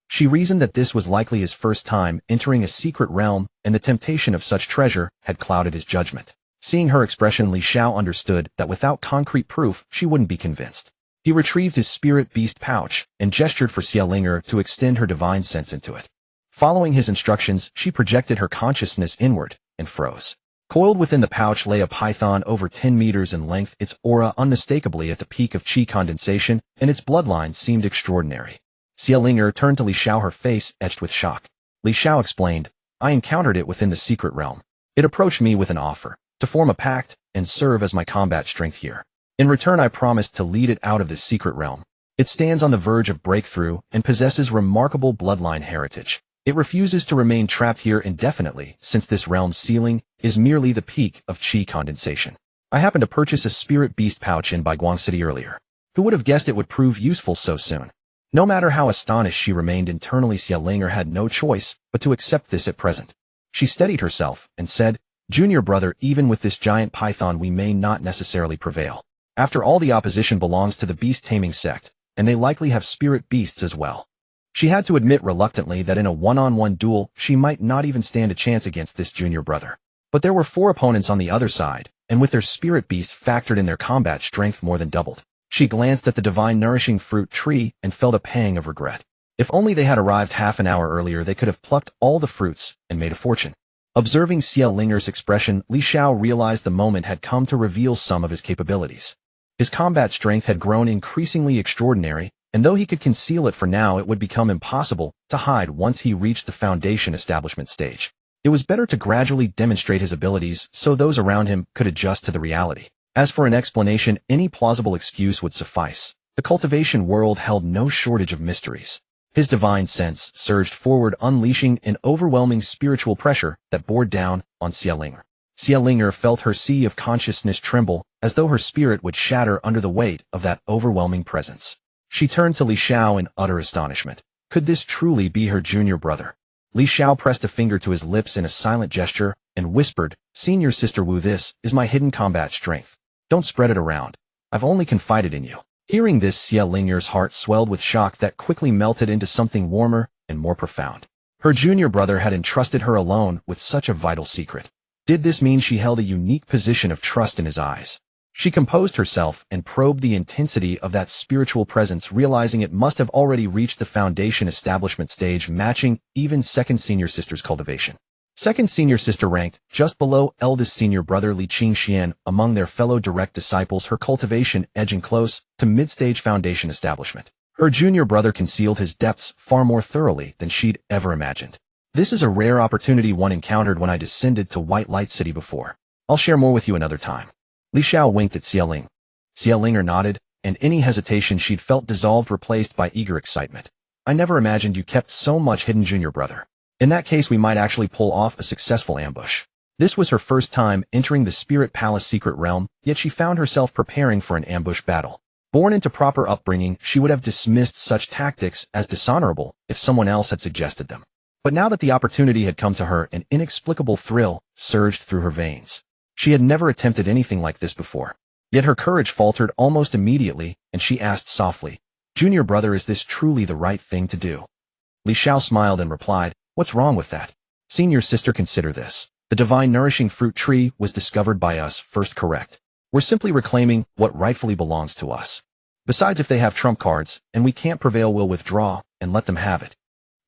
She reasoned that this was likely his first time entering a secret realm, and the temptation of such treasure had clouded his judgment. Seeing her expression, Li Xiao understood that without concrete proof, she wouldn't be convinced. He retrieved his spirit beast pouch and gestured for Xiao to extend her divine sense into it. Following his instructions, she projected her consciousness inward and froze. Coiled within the pouch lay a python over 10 meters in length, its aura unmistakably at the peak of qi condensation, and its bloodline seemed extraordinary. Xiao turned to Li Xiao, her face etched with shock. Li Xiao explained, I encountered it within the secret realm. It approached me with an offer to form a pact and serve as my combat strength here. In return, I promised to lead it out of this secret realm. It stands on the verge of breakthrough and possesses remarkable bloodline heritage. It refuses to remain trapped here indefinitely, since this realm's ceiling is merely the peak of qi condensation. I happened to purchase a spirit beast pouch in Baiguang City earlier. Who would have guessed it would prove useful so soon? No matter how astonished she remained internally, Xiao had no choice but to accept this at present. She steadied herself and said, Junior brother, even with this giant python we may not necessarily prevail. After all, the opposition belongs to the beast-taming sect, and they likely have spirit beasts as well. She had to admit reluctantly that in a one-on-one duel, she might not even stand a chance against this junior brother. But there were 4 opponents on the other side, and with their spirit beasts factored in, their combat strength more than doubled. She glanced at the divine nourishing fruit tree and felt a pang of regret. If only they had arrived half an hour earlier, they could have plucked all the fruits and made a fortune. Observing Xiao expression, Li Xiao realized the moment had come to reveal some of his capabilities. His combat strength had grown increasingly extraordinary, and though he could conceal it for now, it would become impossible to hide once he reached the foundation establishment stage. It was better to gradually demonstrate his abilities so those around him could adjust to the reality. As for an explanation, any plausible excuse would suffice. The cultivation world held no shortage of mysteries. His divine sense surged forward, unleashing an overwhelming spiritual pressure that bore down on Xiao. Xiao felt her sea of consciousness tremble, as though her spirit would shatter under the weight of that overwhelming presence. She turned to Li Xiao in utter astonishment. Could this truly be her junior brother? Li Xiao pressed a finger to his lips in a silent gesture and whispered, Senior Sister Wu, this is my hidden combat strength. Don't spread it around. I've only confided in you. Hearing this, Xiao heart swelled with shock that quickly melted into something warmer and more profound. Her junior brother had entrusted her alone with such a vital secret. Did this mean she held a unique position of trust in his eyes? She composed herself and probed the intensity of that spiritual presence, realizing it must have already reached the foundation establishment stage, matching even second senior sister's cultivation. Second senior sister ranked just below eldest senior brother Li Qingxian among their fellow direct disciples, her cultivation edging close to mid-stage foundation establishment. Her junior brother concealed his depths far more thoroughly than she'd ever imagined. This is a rare opportunity one encountered when I descended to White Light City before. I'll share more with you another time. Li Xiao winked at Xiao. Xiao nodded, and any hesitation she'd felt dissolved, replaced by eager excitement. I never imagined you kept so much hidden, junior brother. In that case, we might actually pull off a successful ambush. This was her first time entering the Spirit Palace secret realm, yet she found herself preparing for an ambush battle. Born into proper upbringing, she would have dismissed such tactics as dishonorable if someone else had suggested them. But now that the opportunity had come to her, an inexplicable thrill surged through her veins. She had never attempted anything like this before. Yet her courage faltered almost immediately, and she asked softly, Junior brother, is this truly the right thing to do? Li Xiao smiled and replied, What's wrong with that? Senior sister, consider this. The divine nourishing fruit tree was discovered by us first, correct? We're simply reclaiming what rightfully belongs to us. Besides, if they have trump cards, and we can't prevail, we'll withdraw and let them have it.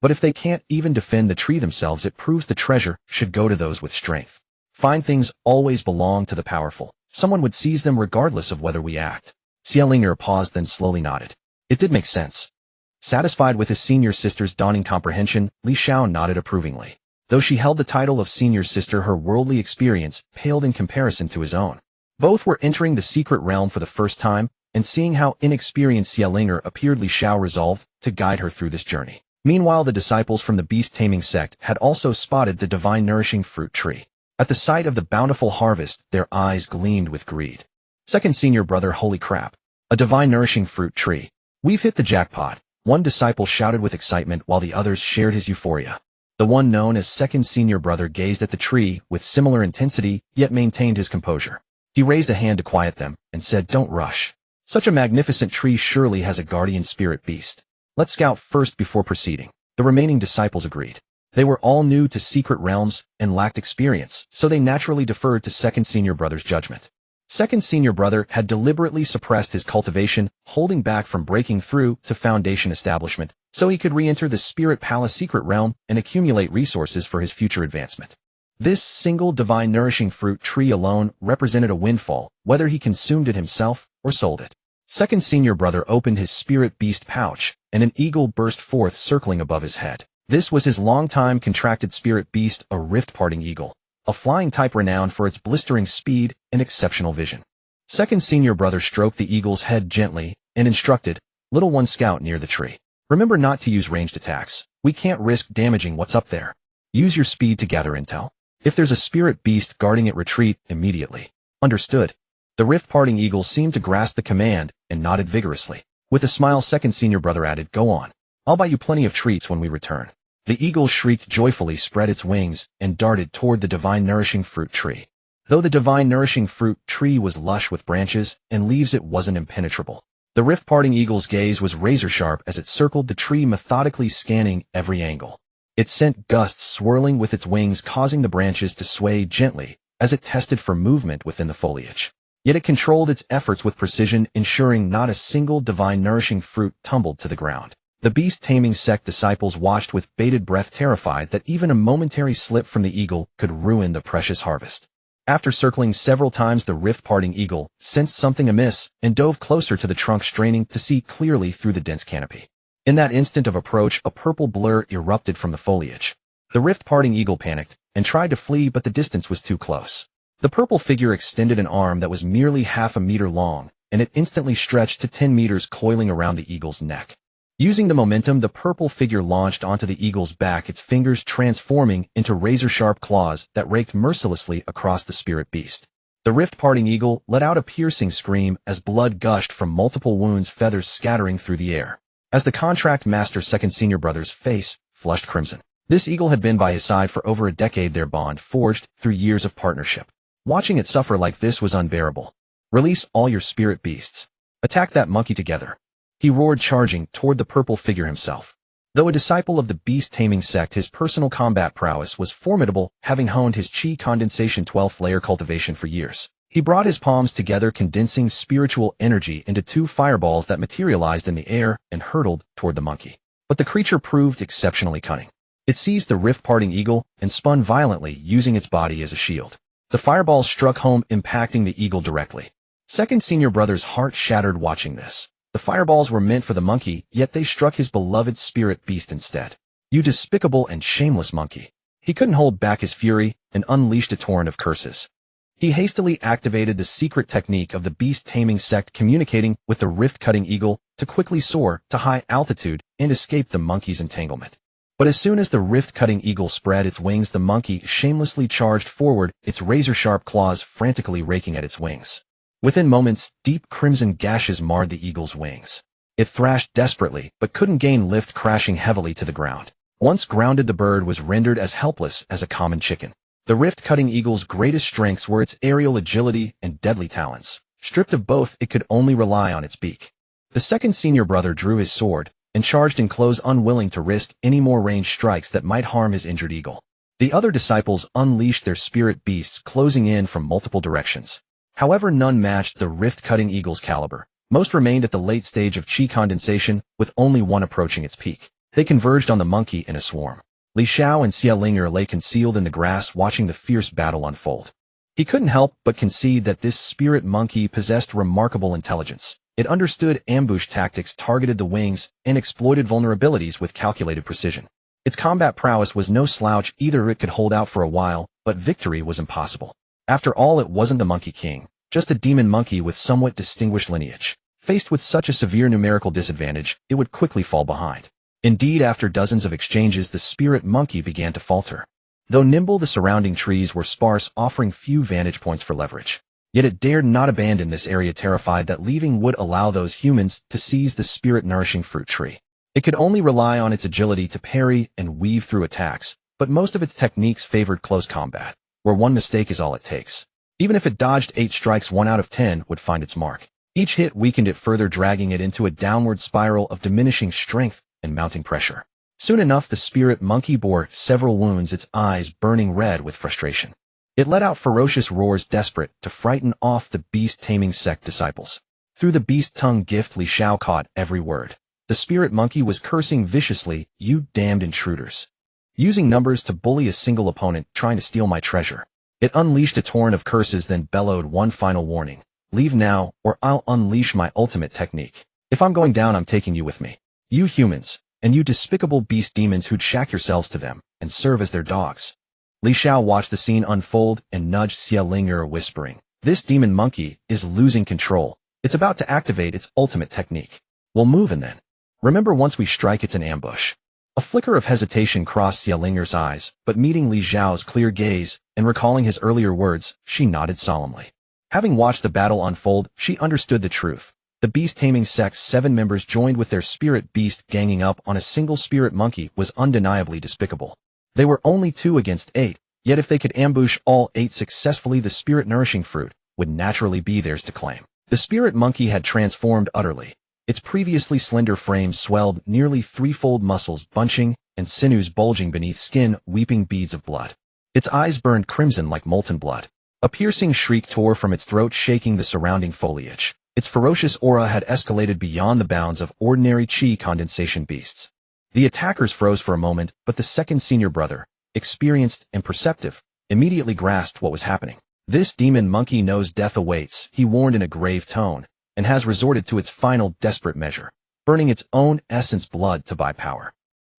But if they can't even defend the tree themselves, it proves the treasure should go to those with strength. Fine things always belong to the powerful. Someone would seize them regardless of whether we act. Xiao paused, then slowly nodded. It did make sense. Satisfied with his senior sister's dawning comprehension, Li Xiao nodded approvingly. Though she held the title of senior sister, her worldly experience paled in comparison to his own. Both were entering the secret realm for the first time, and seeing how inexperienced Xiao appeared, Li Xiao resolved to guide her through this journey. Meanwhile, the disciples from the beast-taming sect had also spotted the divine nourishing fruit tree. At the sight of the bountiful harvest, their eyes gleamed with greed. Second senior brother, holy crap. A divine nourishing fruit tree. We've hit the jackpot, one disciple shouted with excitement while the others shared his euphoria. The one known as second senior brother gazed at the tree with similar intensity, yet maintained his composure. He raised a hand to quiet them and said, "Don't rush. Such a magnificent tree surely has a guardian spirit beast. Let's scout first before proceeding." The remaining disciples agreed. They were all new to secret realms and lacked experience, so they naturally deferred to Second Senior Brother's judgment. Second Senior Brother had deliberately suppressed his cultivation, holding back from breaking through to Foundation establishment, so he could re-enter the Spirit Palace secret realm and accumulate resources for his future advancement. This single divine nourishing fruit tree alone represented a windfall, whether he consumed it himself or sold it. Second Senior Brother opened his spirit beast pouch, and an eagle burst forth circling above his head. This was his long-time contracted spirit beast, a rift-parting eagle, a flying type renowned for its blistering speed and exceptional vision. Second Senior Brother stroked the eagle's head gently and instructed, "Little one, scout near the tree. Remember not to use ranged attacks. We can't risk damaging what's up there. Use your speed to gather intel. If there's a spirit beast guarding it, retreat immediately." Understood. The rift-parting eagle seemed to grasp the command and nodded vigorously. With a smile, Second Senior Brother added, "Go on. I'll buy you plenty of treats when we return." The eagle shrieked joyfully, spread its wings, and darted toward the divine nourishing fruit tree. Though the divine nourishing fruit tree was lush with branches and leaves, it wasn't impenetrable. The rift-parting eagle's gaze was razor-sharp as it circled the tree, methodically scanning every angle. It sent gusts swirling with its wings, causing the branches to sway gently as it tested for movement within the foliage. Yet it controlled its efforts with precision, ensuring not a single divine nourishing fruit tumbled to the ground. The beast-taming sect disciples watched with bated breath, terrified that even a momentary slip from the eagle could ruin the precious harvest. After circling several times, the rift-parting eagle sensed something amiss and dove closer to the trunk, straining to see clearly through the dense canopy. In that instant of approach, a purple blur erupted from the foliage. The rift-parting eagle panicked and tried to flee, but the distance was too close. The purple figure extended an arm that was merely half a meter long, and it instantly stretched to 10 meters, coiling around the eagle's neck. Using the momentum, the purple figure launched onto the eagle's back, its fingers transforming into razor-sharp claws that raked mercilessly across the spirit beast. The rift-parting eagle let out a piercing scream as blood gushed from multiple wounds, feathers scattering through the air. As the contract master, Second Senior Brother's face flushed crimson. This eagle had been by his side for over a decade, their bond forged through years of partnership. Watching it suffer like this was unbearable. "Release all your spirit beasts. Attack that monkey together," he roared, charging toward the purple figure himself. Though a disciple of the beast-taming sect, his personal combat prowess was formidable, having honed his chi condensation 12th layer cultivation for years. He brought his palms together, condensing spiritual energy into 2 fireballs that materialized in the air and hurtled toward the monkey. But the creature proved exceptionally cunning. It seized the rift-parting eagle and spun violently, using its body as a shield. The fireballs struck home, impacting the eagle directly. Second Senior Brother's heart shattered watching this. The fireballs were meant for the monkey, yet they struck his beloved spirit beast instead. "You despicable and shameless monkey." He couldn't hold back his fury and unleashed a torrent of curses. He hastily activated the secret technique of the beast-taming sect, communicating with the rift-cutting eagle to quickly soar to high altitude and escape the monkey's entanglement. But as soon as the rift-cutting eagle spread its wings, the monkey shamelessly charged forward, its razor-sharp claws frantically raking at its wings. Within moments, deep crimson gashes marred the eagle's wings. It thrashed desperately, but couldn't gain lift, crashing heavily to the ground. Once grounded, the bird was rendered as helpless as a common chicken. The rift-cutting eagle's greatest strengths were its aerial agility and deadly talents. Stripped of both, it could only rely on its beak. The Second Senior Brother drew his sword and charged in close, unwilling to risk any more ranged strikes that might harm his injured eagle. The other disciples unleashed their spirit beasts, closing in from multiple directions. However, none matched the rift-cutting eagle's caliber. Most remained at the late stage of chi condensation, with only one approaching its peak. They converged on the monkey in a swarm. Xiao and Xiao lay concealed in the grass, watching the fierce battle unfold. He couldn't help but concede that this spirit monkey possessed remarkable intelligence. It understood ambush tactics, targeted the wings, and exploited vulnerabilities with calculated precision. Its combat prowess was no slouch either. It could hold out for a while, but victory was impossible. After all, it wasn't the Monkey King, just a demon monkey with somewhat distinguished lineage. Faced with such a severe numerical disadvantage, it would quickly fall behind. Indeed, after dozens of exchanges, the spirit monkey began to falter. Though nimble, the surrounding trees were sparse, offering few vantage points for leverage. Yet it dared not abandon this area, terrified that leaving would allow those humans to seize the spirit-nourishing fruit tree. It could only rely on its agility to parry and weave through attacks, but most of its techniques favored close combat, where one mistake is all it takes. Even if it dodged 8 strikes, 1 out of 10 would find its mark. Each hit weakened it further, dragging it into a downward spiral of diminishing strength and mounting pressure. Soon enough, the spirit monkey bore several wounds, its eyes burning red with frustration. It let out ferocious roars, desperate to frighten off the beast-taming sect disciples. Through the beast tongue gift, Xiao caught every word. The spirit monkey was cursing viciously, "You damned intruders. Using numbers to bully a single opponent, trying to steal my treasure." It unleashed a torrent of curses, then bellowed one final warning. "Leave now, or I'll unleash my ultimate technique. If I'm going down, I'm taking you with me. You humans, and you despicable beast demons who'd shack yourselves to them and serve as their dogs." Xiao watched the scene unfold and nudged Xiao, whispering, "This demon monkey is losing control. It's about to activate its ultimate technique. We'll move and then. Remember, once we strike, it's an ambush." A flicker of hesitation crossed Xiao's eyes, but meeting Xiao's clear gaze and recalling his earlier words, she nodded solemnly. Having watched the battle unfold, she understood the truth. The beast-taming sect's 7 members joined with their spirit beast, ganging up on a single spirit monkey was undeniably despicable. They were only 2 against 8, yet if they could ambush all 8 successfully, the spirit-nourishing fruit would naturally be theirs to claim. The spirit monkey had transformed utterly. Its previously slender frame swelled, nearly 3-fold, muscles bunching and sinews bulging beneath skin, weeping beads of blood. Its eyes burned crimson like molten blood. A piercing shriek tore from its throat, shaking the surrounding foliage. Its ferocious aura had escalated beyond the bounds of ordinary chi condensation beasts. The attackers froze for a moment, but the second senior brother, experienced and perceptive, immediately grasped what was happening. "This demon monkey knows death awaits," he warned in a grave tone, "and has resorted to its final desperate measure, burning its own essence blood to buy power.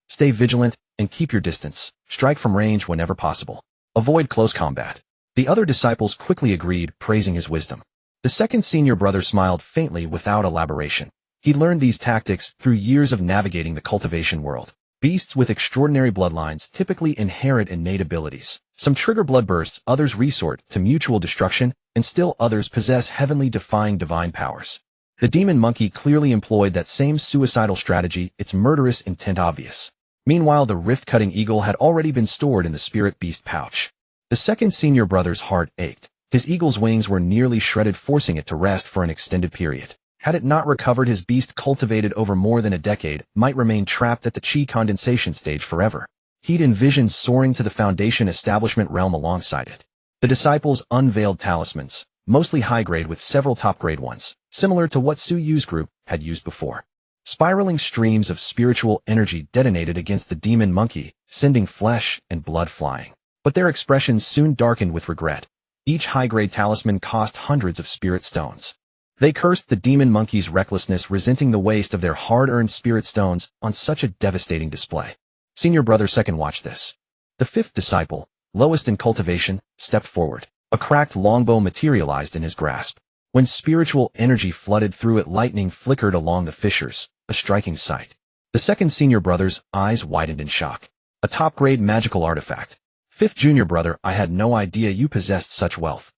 Stay vigilant and keep your distance. Strike from range whenever possible. Avoid close combat." The other disciples quickly agreed, praising his wisdom. The second senior brother smiled faintly without elaboration. He'd learned these tactics through years of navigating the cultivation world. Beasts with extraordinary bloodlines typically inherit innate abilities. Some trigger bloodbursts, others resort to mutual destruction, and still others possess heavenly defying divine powers. The demon monkey clearly employed that same suicidal strategy, its murderous intent obvious. Meanwhile, the rift-cutting eagle had already been stored in the spirit beast pouch. The second senior brother's heart ached. His eagle's wings were nearly shredded, forcing it to rest for an extended period. Had it not recovered, his beast, cultivated over more than a decade, might remain trapped at the chi condensation stage forever. He'd envisioned soaring to the Foundation establishment realm alongside it. The disciples unveiled talismans, mostly high-grade with several top-grade ones, similar to what Su Yu's group had used before. Spiraling streams of spiritual energy detonated against the demon monkey, sending flesh and blood flying. But their expressions soon darkened with regret. Each high-grade talisman cost hundreds of spirit stones. They cursed the demon monkey's recklessness, resenting the waste of their hard-earned spirit stones on such a devastating display. Senior brother second watched this. The 5th disciple, lowest in cultivation, stepped forward. A cracked longbow materialized in his grasp. When spiritual energy flooded through it, lightning flickered along the fissures, a striking sight. The second senior brother's eyes widened in shock. A top-grade magical artifact. 5th junior brother, I had no idea you possessed such wealth.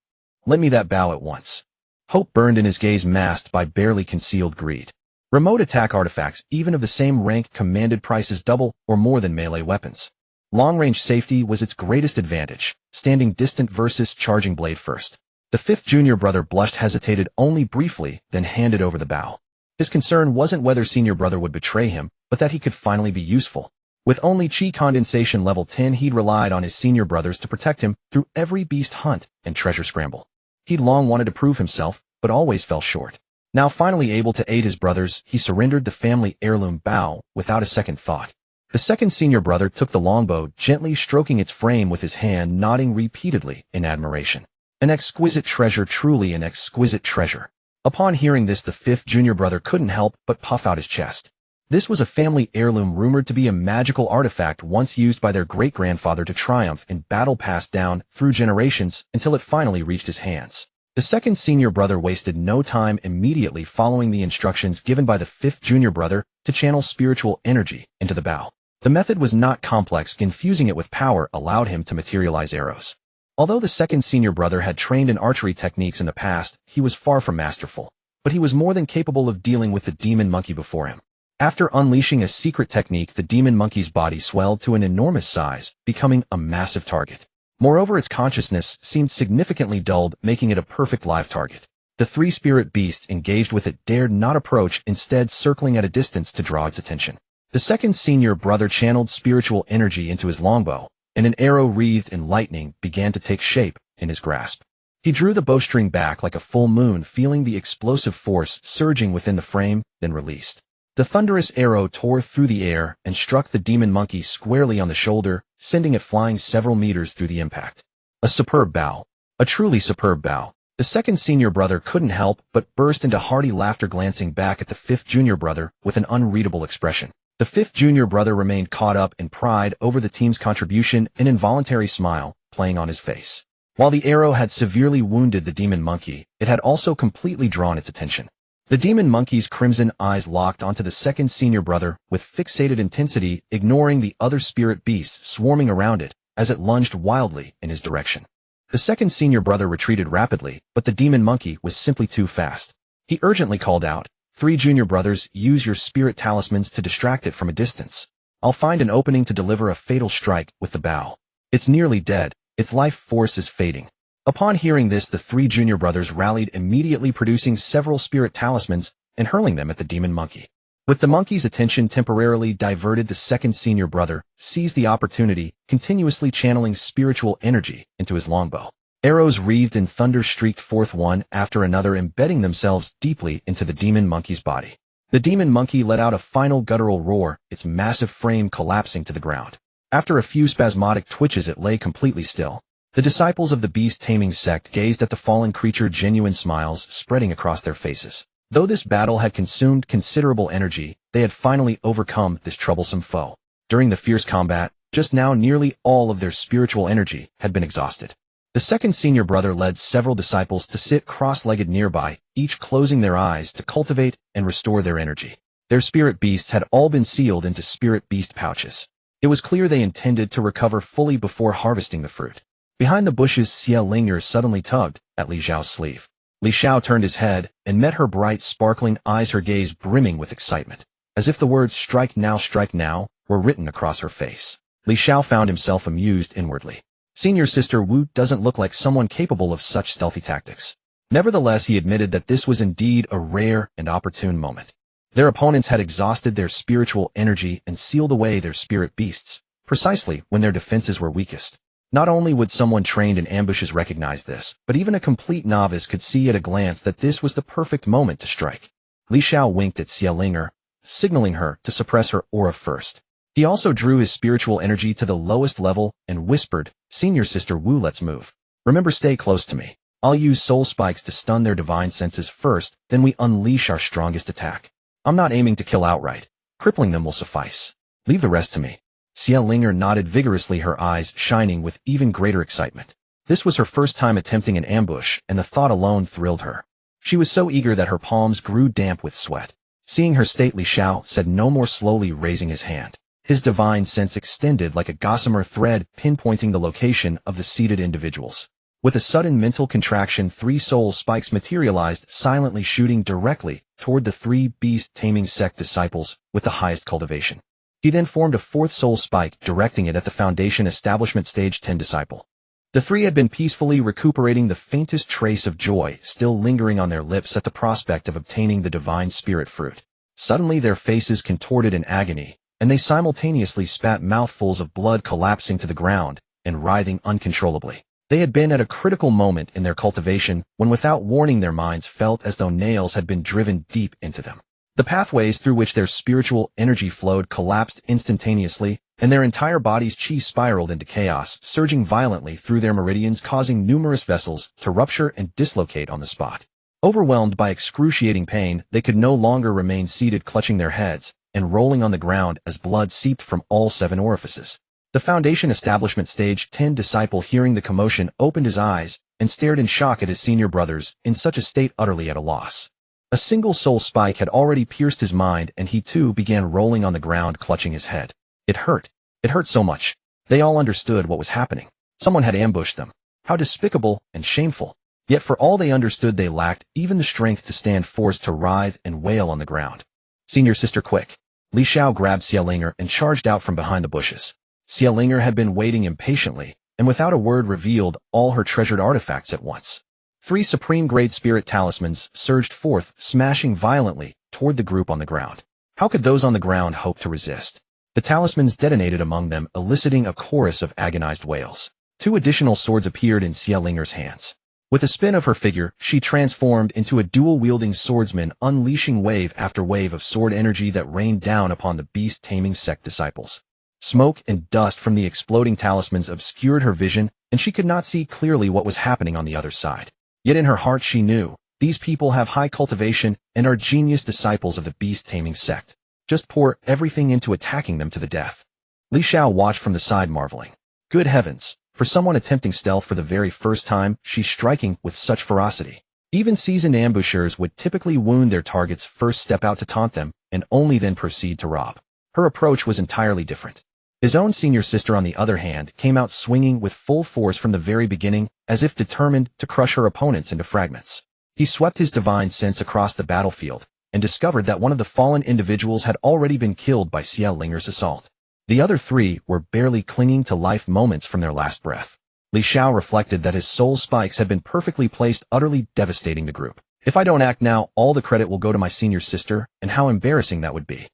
Lend me that bow at once. Hope burned in his gaze, masked by barely concealed greed. Remote attack artifacts, even of the same rank, commanded prices double or more than melee weapons. Long-range safety was its greatest advantage, standing distant versus charging blade first. The 5th junior brother blushed, hesitated only briefly, then handed over the bow. His concern wasn't whether senior brother would betray him, but that he could finally be useful. With only chi condensation level 10, he'd relied on his senior brothers to protect him through every beast hunt and treasure scramble. He'd long wanted to prove himself, but always fell short. Now finally able to aid his brothers, he surrendered the family heirloom bow without a second thought. The second senior brother took the longbow, gently stroking its frame with his hand, nodding repeatedly in admiration. An exquisite treasure, truly an exquisite treasure. Upon hearing this, the 5th junior brother couldn't help but puff out his chest. This was a family heirloom rumored to be a magical artifact once used by their great-grandfather to triumph in battle, passed down through generations until it finally reached his hands. The second senior brother wasted no time, immediately following the instructions given by the 5th junior brother to channel spiritual energy into the bow. The method was not complex. Infusing it with power allowed him to materialize arrows. Although the second senior brother had trained in archery techniques in the past, he was far from masterful. But he was more than capable of dealing with the demon monkey before him. After unleashing a secret technique, the demon monkey's body swelled to an enormous size, becoming a massive target. Moreover, its consciousness seemed significantly dulled, making it a perfect live target. The three spirit beasts engaged with it dared not approach, instead circling at a distance to draw its attention. The second senior brother channeled spiritual energy into his longbow, and an arrow wreathed in lightning began to take shape in his grasp. He drew the bowstring back like a full moon, feeling the explosive force surging within the frame, then released. The thunderous arrow tore through the air and struck the demon monkey squarely on the shoulder, sending it flying several meters through the impact. A superb bow. A truly superb bow. The second senior brother couldn't help but burst into hearty laughter, glancing back at the fifth junior brother with an unreadable expression. The fifth junior brother remained caught up in pride over the team's contribution, an involuntary smile playing on his face. While the arrow had severely wounded the demon monkey, it had also completely drawn its attention. The demon monkey's crimson eyes locked onto the second senior brother with fixated intensity, ignoring the other spirit beasts swarming around it as it lunged wildly in his direction. The second senior brother retreated rapidly, but the demon monkey was simply too fast. He urgently called out, "Three junior brothers, use your spirit talismans to distract it from a distance. I'll find an opening to deliver a fatal strike with the bow. It's nearly dead. Its life force is fading." Upon hearing this, the three junior brothers rallied immediately, producing several spirit talismans and hurling them at the demon monkey. With the monkey's attention temporarily diverted, the second senior brother seized the opportunity, continuously channeling spiritual energy into his longbow. Arrows wreathed in thunder streaked forth one after another, embedding themselves deeply into the demon monkey's body. The demon monkey let out a final guttural roar, its massive frame collapsing to the ground. After a few spasmodic twitches, it lay completely still. The disciples of the beast-taming sect gazed at the fallen creature, genuine smiles spreading across their faces. Though this battle had consumed considerable energy, they had finally overcome this troublesome foe. During the fierce combat, just now nearly all of their spiritual energy had been exhausted. The second senior brother led several disciples to sit cross-legged nearby, each closing their eyes to cultivate and restore their energy. Their spirit beasts had all been sealed into spirit beast pouches. It was clear they intended to recover fully before harvesting the fruit. Behind the bushes, Xiao suddenly tugged at Li Xiao's sleeve. Li Xiao turned his head and met her bright, sparkling eyes, her gaze brimming with excitement, as if the words strike now, were written across her face. Li Xiao found himself amused inwardly. Senior Sister Wu doesn't look like someone capable of such stealthy tactics. Nevertheless, he admitted that this was indeed a rare and opportune moment. Their opponents had exhausted their spiritual energy and sealed away their spirit beasts, precisely when their defenses were weakest. Not only would someone trained in ambushes recognize this, but even a complete novice could see at a glance that this was the perfect moment to strike. Li Xiao winked at Xiao, signaling her to suppress her aura first. He also drew his spiritual energy to the lowest level and whispered, "Senior Sister Wu, let's move. Remember, stay close to me. I'll use soul spikes to stun their divine senses first, then we unleash our strongest attack. I'm not aiming to kill outright. Crippling them will suffice. Leave the rest to me." Xiao nodded vigorously, her eyes shining with even greater excitement. This was her first time attempting an ambush, and the thought alone thrilled her. She was so eager that her palms grew damp with sweat. Seeing her stately, Xiao said no more, slowly raising his hand. His divine sense extended like a gossamer thread, pinpointing the location of the seated individuals. With a sudden mental contraction, 3 soul spikes materialized, silently shooting directly toward the 3 beast-taming sect disciples with the highest cultivation. He then formed a 4th soul spike, directing it at the Foundation Establishment Stage 10 disciple. The 3 had been peacefully recuperating, the faintest trace of joy still lingering on their lips at the prospect of obtaining the divine spirit fruit. Suddenly their faces contorted in agony, and they simultaneously spat mouthfuls of blood, collapsing to the ground and writhing uncontrollably. They had been at a critical moment in their cultivation when, without warning, their minds felt as though nails had been driven deep into them. The pathways through which their spiritual energy flowed collapsed instantaneously, and their entire bodies' chi spiraled into chaos, surging violently through their meridians, causing numerous vessels to rupture and dislocate on the spot. Overwhelmed by excruciating pain, they could no longer remain seated, clutching their heads and rolling on the ground as blood seeped from all 7 orifices. The Foundation Establishment Stage 10 disciple, hearing the commotion, opened his eyes and stared in shock at his senior brothers, in such a state utterly at a loss. A single soul spike had already pierced his mind, and he too began rolling on the ground, clutching his head. It hurt. It hurt so much. They all understood what was happening. Someone had ambushed them. How despicable and shameful. Yet for all they understood, they lacked even the strength to stand, forced to writhe and wail on the ground. "Senior Sister, quick." Li Xiao grabbed Xiao and charged out from behind the bushes. Xiao had been waiting impatiently, and without a word revealed all her treasured artifacts at once. 3 supreme-grade spirit talismans surged forth, smashing violently toward the group on the ground. How could those on the ground hope to resist? The talismans detonated among them, eliciting a chorus of agonized wails. 2 additional swords appeared in Xiao Linger's hands. With a spin of her figure, she transformed into a dual-wielding swordsman, unleashing wave after wave of sword energy that rained down upon the beast-taming sect disciples. Smoke and dust from the exploding talismans obscured her vision, and she could not see clearly what was happening on the other side. Yet in her heart she knew, these people have high cultivation and are genius disciples of the beast-taming sect. Just pour everything into attacking them to the death. Li Xiao watched from the side, marveling. Good heavens! For someone attempting stealth for the very first time, she's striking with such ferocity. Even seasoned ambushers would typically wound their targets, first step out to taunt them, and only then proceed to rob. Her approach was entirely different. His own senior sister, on the other hand, came out swinging with full force from the very beginning, as if determined to crush her opponents into fragments. He swept his divine sense across the battlefield, and discovered that one of the fallen individuals had already been killed by Xiao Linger's assault. The other 3 were barely clinging to life moments from their last breath. Li Xiao reflected that his soul spikes had been perfectly placed, utterly devastating the group. If I don't act now, all the credit will go to my senior sister, and how embarrassing that would be.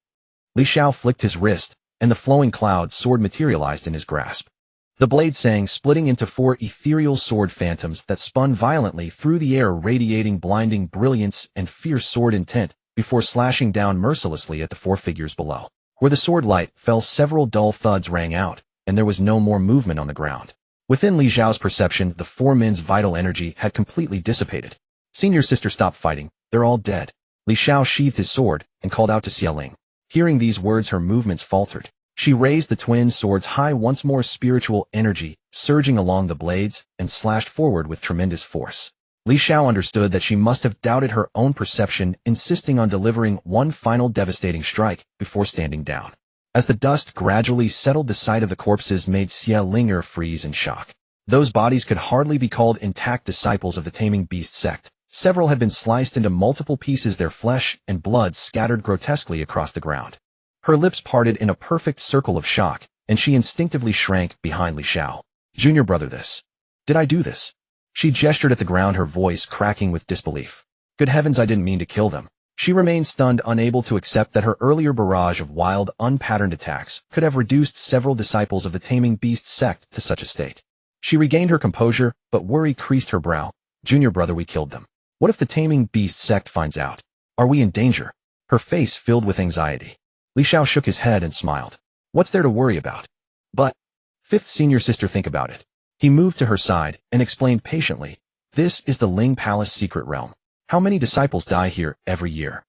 Li Xiao flicked his wrist, and the flowing cloud sword materialized in his grasp. The blade sang, splitting into 4 ethereal sword phantoms that spun violently through the air, radiating blinding brilliance and fierce sword intent, before slashing down mercilessly at the 4 figures below. Where the sword light fell, several dull thuds rang out, and there was no more movement on the ground. Within Li Xiao's perception, the 4 men's vital energy had completely dissipated. Senior sister, stop fighting. They're all dead. Li Xiao sheathed his sword and called out to Xiao Ling. Hearing these words, her movements faltered. She raised the twin swords high, once more spiritual energy surging along the blades, and slashed forward with tremendous force. Li Xiao understood that she must have doubted her own perception, insisting on delivering one final devastating strike before standing down. As the dust gradually settled, the sight of the corpses made Xiao Linger freeze in shock. Those bodies could hardly be called intact disciples of the taming beast sect. Several had been sliced into multiple pieces, their flesh and blood scattered grotesquely across the ground. Her lips parted in a perfect circle of shock, and she instinctively shrank behind Li Xiao. Junior brother, this. Did I do this? She gestured at the ground, her voice cracking with disbelief. Good heavens, I didn't mean to kill them. She remained stunned, unable to accept that her earlier barrage of wild, unpatterned attacks could have reduced several disciples of the taming beast sect to such a state. She regained her composure, but worry creased her brow. Junior brother, we killed them. What if the taming beast sect finds out? Are we in danger? Her face filled with anxiety. Li Xiao shook his head and smiled. What's there to worry about? But, 5th senior sister, think about it. He moved to her side and explained patiently. This is the Ling Palace secret realm. How many disciples die here every year?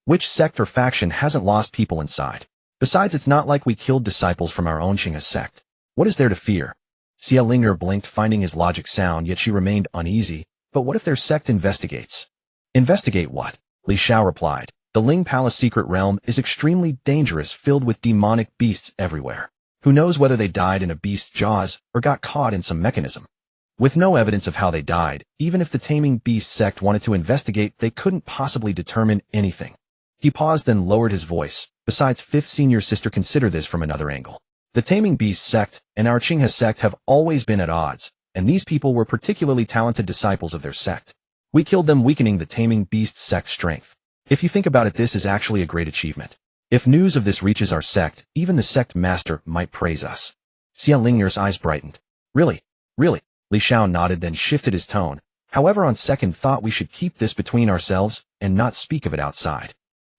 Which sect or faction hasn't lost people inside? Besides, it's not like we killed disciples from our own Qinghe sect. What is there to fear? Xiao Linger blinked, finding his logic sound, yet she remained uneasy. But what if their sect investigates? Investigate what? Li Xiao replied. The Ling Palace secret realm is extremely dangerous, filled with demonic beasts everywhere. Who knows whether they died in a beast's jaws or got caught in some mechanism. With no evidence of how they died, even if the taming beast sect wanted to investigate, they couldn't possibly determine anything. He paused, then lowered his voice. Besides, 5th senior sister, consider this from another angle. The taming beast sect and our Qinghe sect have always been at odds, and these people were particularly talented disciples of their sect. We killed them, weakening the taming beast sect's strength. If you think about it, this is actually a great achievement. If news of this reaches our sect, even the sect master might praise us. Xiao Linger's eyes brightened. Really? Really? Li Xiao nodded, then shifted his tone. However, on second thought, we should keep this between ourselves and not speak of it outside.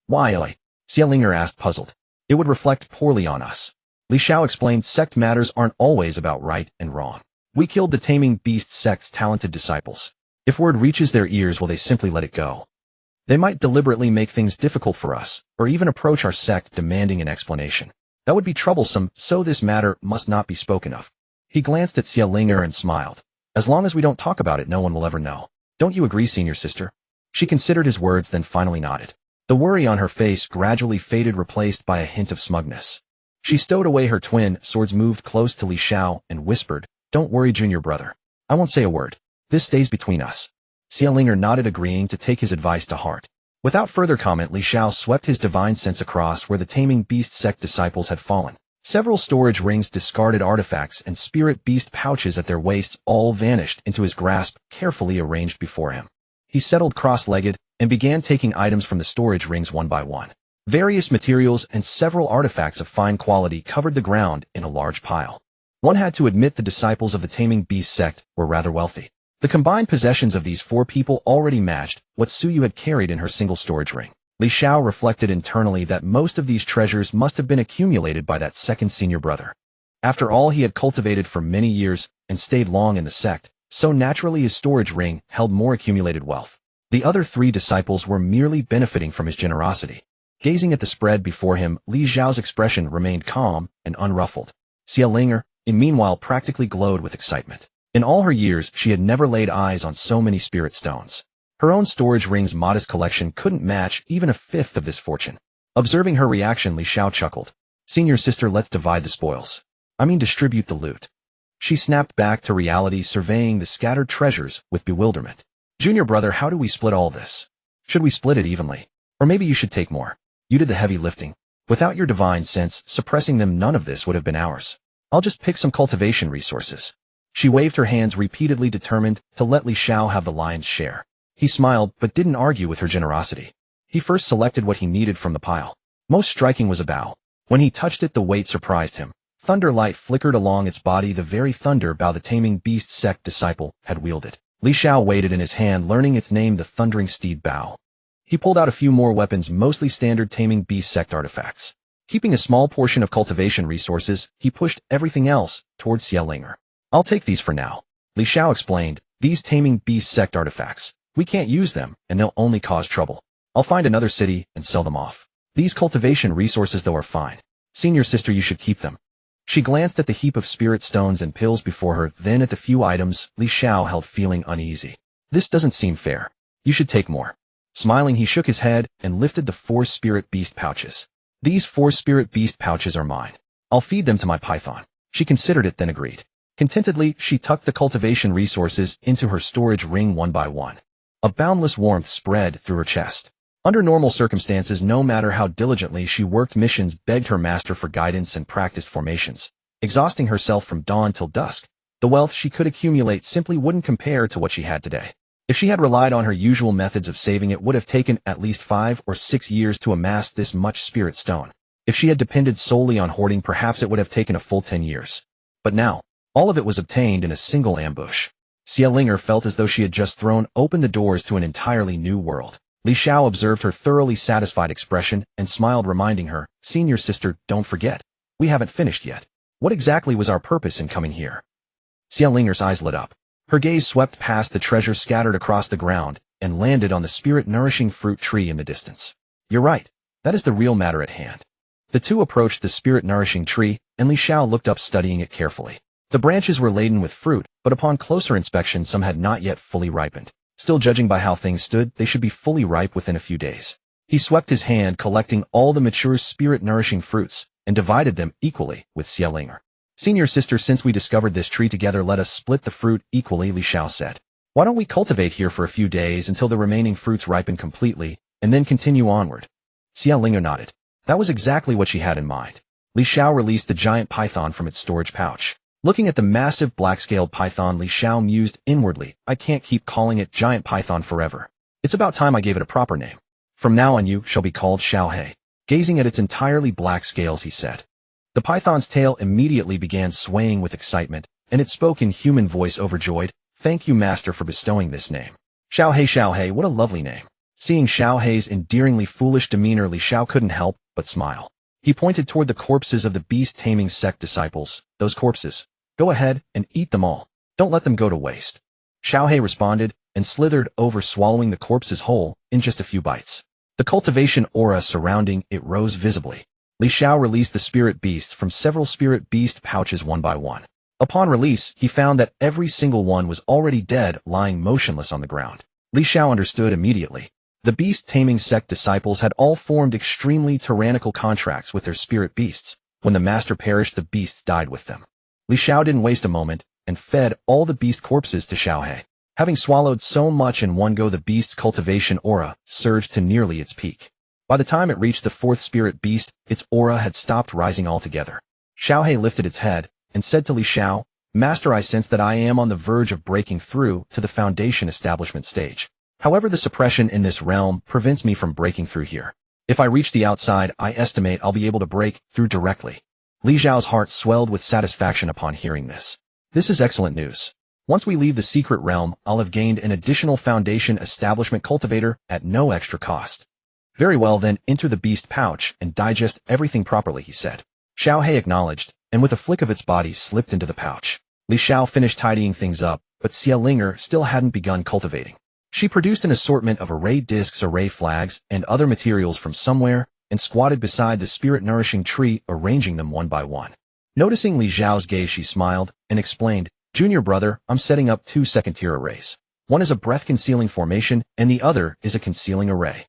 Why? Xiao Linger asked, puzzled. It would reflect poorly on us. Li Xiao explained, sect matters aren't always about right and wrong. We killed the taming beast sect's talented disciples. If word reaches their ears, will they simply let it go? They might deliberately make things difficult for us, or even approach our sect demanding an explanation. That would be troublesome, so this matter must not be spoken of. He glanced at Xiao Linger and smiled. As long as we don't talk about it, no one will ever know. Don't you agree, senior sister? She considered his words, then finally nodded. The worry on her face gradually faded, replaced by a hint of smugness. She stowed away her twin swords, moved close to Li Xiao, and whispered, Don't worry, junior brother. I won't say a word. This stays between us. Xiao Linger nodded, agreeing to take his advice to heart. Without further comment, Li Xiao swept his divine sense across where the taming beast sect disciples had fallen. Several storage rings, discarded artifacts, and spirit beast pouches at their waists all vanished into his grasp, carefully arranged before him. He settled cross-legged and began taking items from the storage rings one by one. Various materials and several artifacts of fine quality covered the ground in a large pile. One had to admit the disciples of the Taming Beast sect were rather wealthy. The combined possessions of these four people already matched what Suyu had carried in her single storage ring. Li Xiao reflected internally that most of these treasures must have been accumulated by that second senior brother. After all, he had cultivated for many years and stayed long in the sect, so naturally his storage ring held more accumulated wealth. The other three disciples were merely benefiting from his generosity. Gazing at the spread before him, Li Xiao's expression remained calm and unruffled. Xiao, meanwhile, practically glowed with excitement. In all her years, she had never laid eyes on so many spirit stones. Her own storage ring's modest collection couldn't match even a fifth of this fortune. Observing her reaction, Li Xiao chuckled. "Senior sister, let's divide the spoils. I mean distribute the loot." She snapped back to reality, surveying the scattered treasures with bewilderment. "Junior brother, how do we split all this? Should we split it evenly? Or maybe you should take more. You did the heavy lifting. Without your divine sense suppressing them, none of this would have been ours. I'll just pick some cultivation resources." She waved her hands repeatedly, determined to let Li Xiao have the lion's share. He smiled, but didn't argue with her generosity. He first selected what he needed from the pile. Most striking was a bow. When he touched it, the weight surprised him. Thunder light flickered along its body, the very thunder bow the Taming Beast sect disciple had wielded. Li Xiao weighed it in his hand, learning its name, the Thundering Steed Bow. He pulled out a few more weapons, mostly standard Taming Beast sect artifacts. Keeping a small portion of cultivation resources, he pushed everything else towards Xiao. "I'll take these for now," Li Xiao explained. "These Taming Beast sect artifacts. We can't use them, and they'll only cause trouble. I'll find another city and sell them off. These cultivation resources, though, are fine. Senior sister, you should keep them." She glanced at the heap of spirit stones and pills before her, then at the few items Li Xiao held, feeling uneasy. "This doesn't seem fair. You should take more." Smiling, he shook his head and lifted the 4 spirit beast pouches. "These 4 spirit beast pouches are mine. I'll feed them to my python." She considered it, then agreed. Contentedly, she tucked the cultivation resources into her storage ring one by one. A boundless warmth spread through her chest. Under normal circumstances, no matter how diligently she worked missions, begged her master for guidance, and practiced formations, exhausting herself from dawn till dusk, the wealth she could accumulate simply wouldn't compare to what she had today. If she had relied on her usual methods of saving, it would have taken at least 5 or 6 years to amass this much spirit stone. If she had depended solely on hoarding, perhaps it would have taken a full 10 years. But now, all of it was obtained in a single ambush. Xiao felt as though she had just thrown open the doors to an entirely new world. Li Xiao observed her thoroughly satisfied expression and smiled, reminding her, "Senior sister, don't forget. We haven't finished yet. What exactly was our purpose in coming here?" Xiao eyes lit up. Her gaze swept past the treasure scattered across the ground and landed on the spirit-nourishing fruit tree in the distance. "You're right. That is the real matter at hand." The two approached the spirit-nourishing tree, and Li Xiao looked up, studying it carefully. The branches were laden with fruit, but upon closer inspection some had not yet fully ripened. Still, judging by how things stood, they should be fully ripe within a few days. He swept his hand, collecting all the mature spirit-nourishing fruits, and divided them equally with Xiao. "Senior sister, since we discovered this tree together, let us split the fruit equally," Li Xiao said. "Why don't we cultivate here for a few days until the remaining fruits ripen completely, and then continue onward?" Xiao nodded. That was exactly what she had in mind. Li Xiao released the giant python from its storage pouch. Looking at the massive black-scaled python, Li Xiao mused inwardly, "I can't keep calling it giant python forever. It's about time I gave it a proper name. From now on you shall be called Xiao." Gazing at its entirely black scales, he said. The python's tail immediately began swaying with excitement, and it spoke in human voice, overjoyed, "Thank you, master, for bestowing this name. Xiao, what a lovely name." Seeing Xiao's endearingly foolish demeanor, Li Xiao couldn't help but smile. He pointed toward the corpses of the beast-taming sect disciples. "Those corpses. Go ahead and eat them all. Don't let them go to waste." Xiao responded and slithered over, swallowing the corpses whole in just a few bites. The cultivation aura surrounding it rose visibly. Li Xiao released the spirit beasts from several spirit beast pouches one by one. Upon release, he found that every single one was already dead, lying motionless on the ground. Li Xiao understood immediately. The beast-taming sect disciples had all formed extremely tyrannical contracts with their spirit beasts. When the master perished, the beasts died with them. Li Xiao didn't waste a moment and fed all the beast corpses to Xiao. Having swallowed so much in one go, the beast's cultivation aura surged to nearly its peak. By the time it reached the 4th spirit beast, its aura had stopped rising altogether. Xiao lifted its head and said to Li Xiao, Master, I sense that I am on the verge of breaking through to the foundation establishment stage. However, the suppression in this realm prevents me from breaking through here. If I reach the outside, I estimate I'll be able to break through directly. Li Xiao's heart swelled with satisfaction upon hearing this. This is excellent news. Once we leave the secret realm, I'll have gained an additional foundation establishment cultivator at no extra cost. Very well, then enter the beast pouch and digest everything properly, he said. Xiao acknowledged, and with a flick of its body slipped into the pouch. Li Xiao finished tidying things up, but Xiao still hadn't begun cultivating. She produced an assortment of array discs, array flags, and other materials from somewhere, and squatted beside the spirit-nourishing tree, arranging them one by one. Noticing Li Xiao's gaze, she smiled and explained, Junior brother, I'm setting up 2 second-tier arrays. One is a breath-concealing formation, and the other is a concealing array.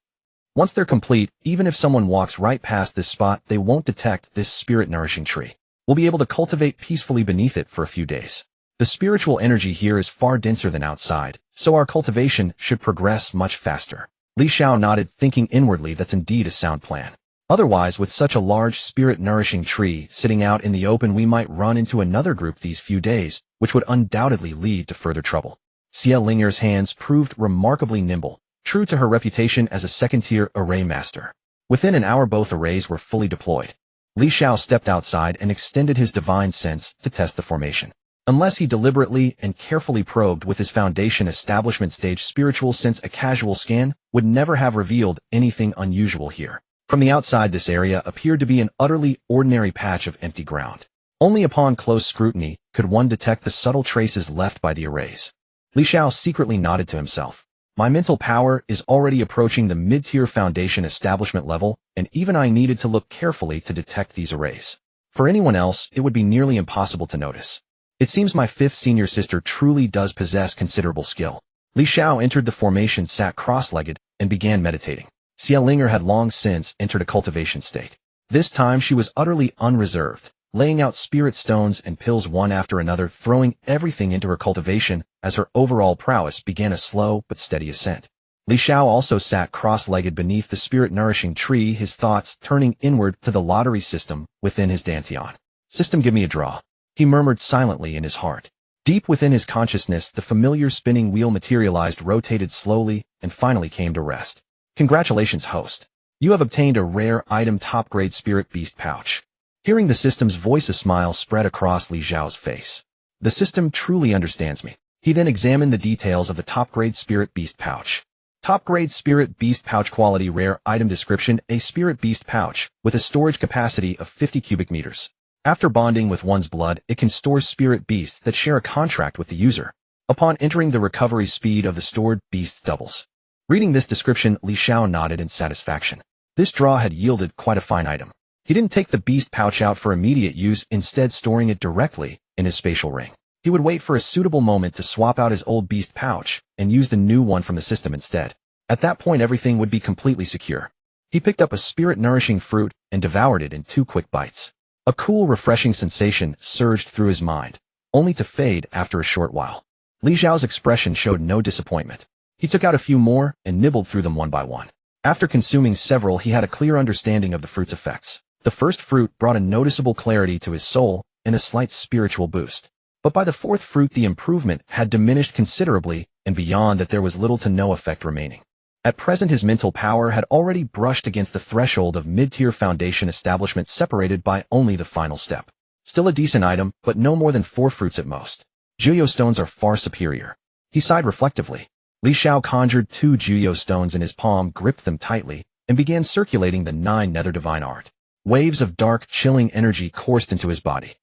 Once they're complete, even if someone walks right past this spot, they won't detect this spirit-nourishing tree. We'll be able to cultivate peacefully beneath it for a few days. The spiritual energy here is far denser than outside, so our cultivation should progress much faster. Li Xiao nodded, thinking inwardly that's indeed a sound plan. Otherwise, with such a large spirit-nourishing tree sitting out in the open, we might run into another group these few days, which would undoubtedly lead to further trouble. Xiao hands proved remarkably nimble, true to her reputation as a second-tier array master. Within an hour, both arrays were fully deployed. Li Xiao stepped outside and extended his divine sense to test the formation. Unless he deliberately and carefully probed with his foundation establishment stage spiritual sense, a casual scan would never have revealed anything unusual here. From the outside, this area appeared to be an utterly ordinary patch of empty ground. Only upon close scrutiny could one detect the subtle traces left by the arrays. Li Xiao secretly nodded to himself. My mental power is already approaching the mid-tier foundation establishment level, and even I needed to look carefully to detect these arrays. For anyone else, it would be nearly impossible to notice. It seems my 5th senior sister truly does possess considerable skill. Li Xiao entered the formation, sat cross-legged, and began meditating. Xiao had long since entered a cultivation state. This time she was utterly unreserved, laying out spirit stones and pills one after another, throwing everything into her cultivation as her overall prowess began a slow but steady ascent. Li Xiao also sat cross-legged beneath the spirit-nourishing tree, his thoughts turning inward to the lottery system within his dantian. System, give me a draw, he murmured silently in his heart. Deep within his consciousness, the familiar spinning wheel materialized, rotated slowly, and finally came to rest. Congratulations, host. You have obtained a rare item, top-grade spirit beast pouch. Hearing the system's voice, a smile spread across Li Xiao's face. The system truly understands me. He then examined the details of the top-grade spirit beast pouch. Top-grade spirit beast pouch quality, rare item description, a spirit beast pouch with a storage capacity of 50 cubic meters. After bonding with one's blood, it can store spirit beasts that share a contract with the user. Upon entering, the recovery speed of the stored beasts doubles. Reading this description, Li Xiao nodded in satisfaction. This draw had yielded quite a fine item. He didn't take the beast pouch out for immediate use, instead storing it directly in his spatial ring. He would wait for a suitable moment to swap out his old beast pouch and use the new one from the system instead. At that point, everything would be completely secure. He picked up a spirit-nourishing fruit and devoured it in 2 quick bites. A cool, refreshing sensation surged through his mind, only to fade after a short while. Li Xiao's expression showed no disappointment. He took out a few more and nibbled through them one by one. After consuming several, he had a clear understanding of the fruit's effects. The first fruit brought a noticeable clarity to his soul and a slight spiritual boost. But by the 4th fruit, the improvement had diminished considerably, and beyond that there was little to no effect remaining. At present, his mental power had already brushed against the threshold of mid-tier foundation establishment, separated by only the final step. Still a decent item, but no more than 4 fruits at most. Juyo stones are far superior. He sighed reflectively. Li Xiao conjured 2 Juyo stones in his palm, gripped them tightly, and began circulating the 9 nether divine art. Waves of dark, chilling energy coursed into his body.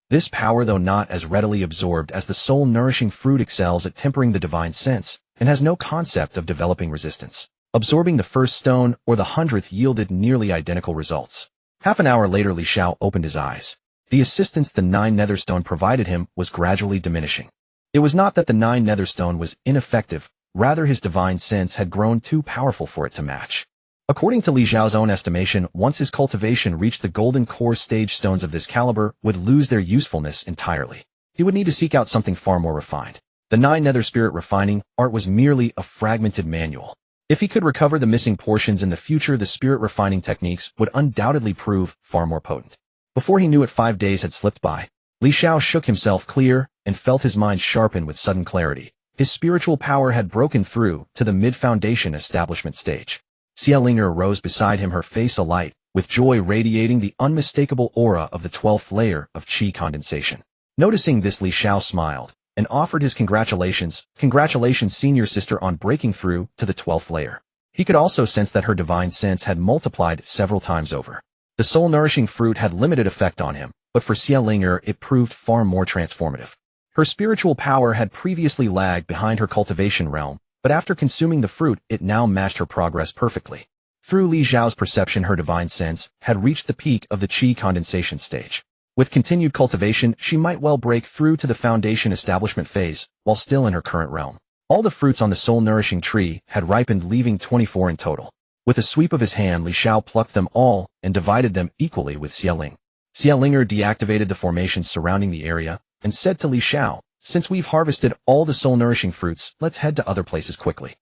This power, though not as readily absorbed as the soul-nourishing fruit, excels at tempering the divine sense, and has no concept of developing resistance. Absorbing the first stone or the 100th yielded nearly identical results. Half an hour later, Li Xiao opened his eyes. The assistance the 9 netherstone provided him was gradually diminishing. It was not that the 9 netherstone was ineffective, rather his divine sense had grown too powerful for it to match. According to Li Xiao's own estimation, once his cultivation reached the golden core stage, stones of this caliber would lose their usefulness entirely. He would need to seek out something far more refined. The 9 nether spirit refining art was merely a fragmented manual. If he could recover the missing portions in the future, the spirit refining techniques would undoubtedly prove far more potent. Before he knew it, 5 days had slipped by. Li Xiao shook himself clear and felt his mind sharpen with sudden clarity. His spiritual power had broken through to the mid-foundation establishment stage. Xiao rose beside him, her face alight, with joy radiating the unmistakable aura of the 12th layer of qi condensation. Noticing this, Li Xiao smiled and offered his congratulations. Congratulations, senior sister, on breaking through to the 12th layer. He could also sense that her divine sense had multiplied several times over. The soul-nourishing fruit had limited effect on him, but for Xiao it proved far more transformative. Her spiritual power had previously lagged behind her cultivation realm, but after consuming the fruit, it now matched her progress perfectly. Through Li Xiao's perception, her divine sense had reached the peak of the qi condensation stage. With continued cultivation, she might well break through to the foundation establishment phase, while still in her current realm. All the fruits on the soul-nourishing tree had ripened, leaving 24 in total. With a sweep of his hand, Li Xiao plucked them all and divided them equally with Xiao. Xiao deactivated the formations surrounding the area and said to Li Xiao, "Since we've harvested all the soul-nourishing fruits, let's head to other places quickly.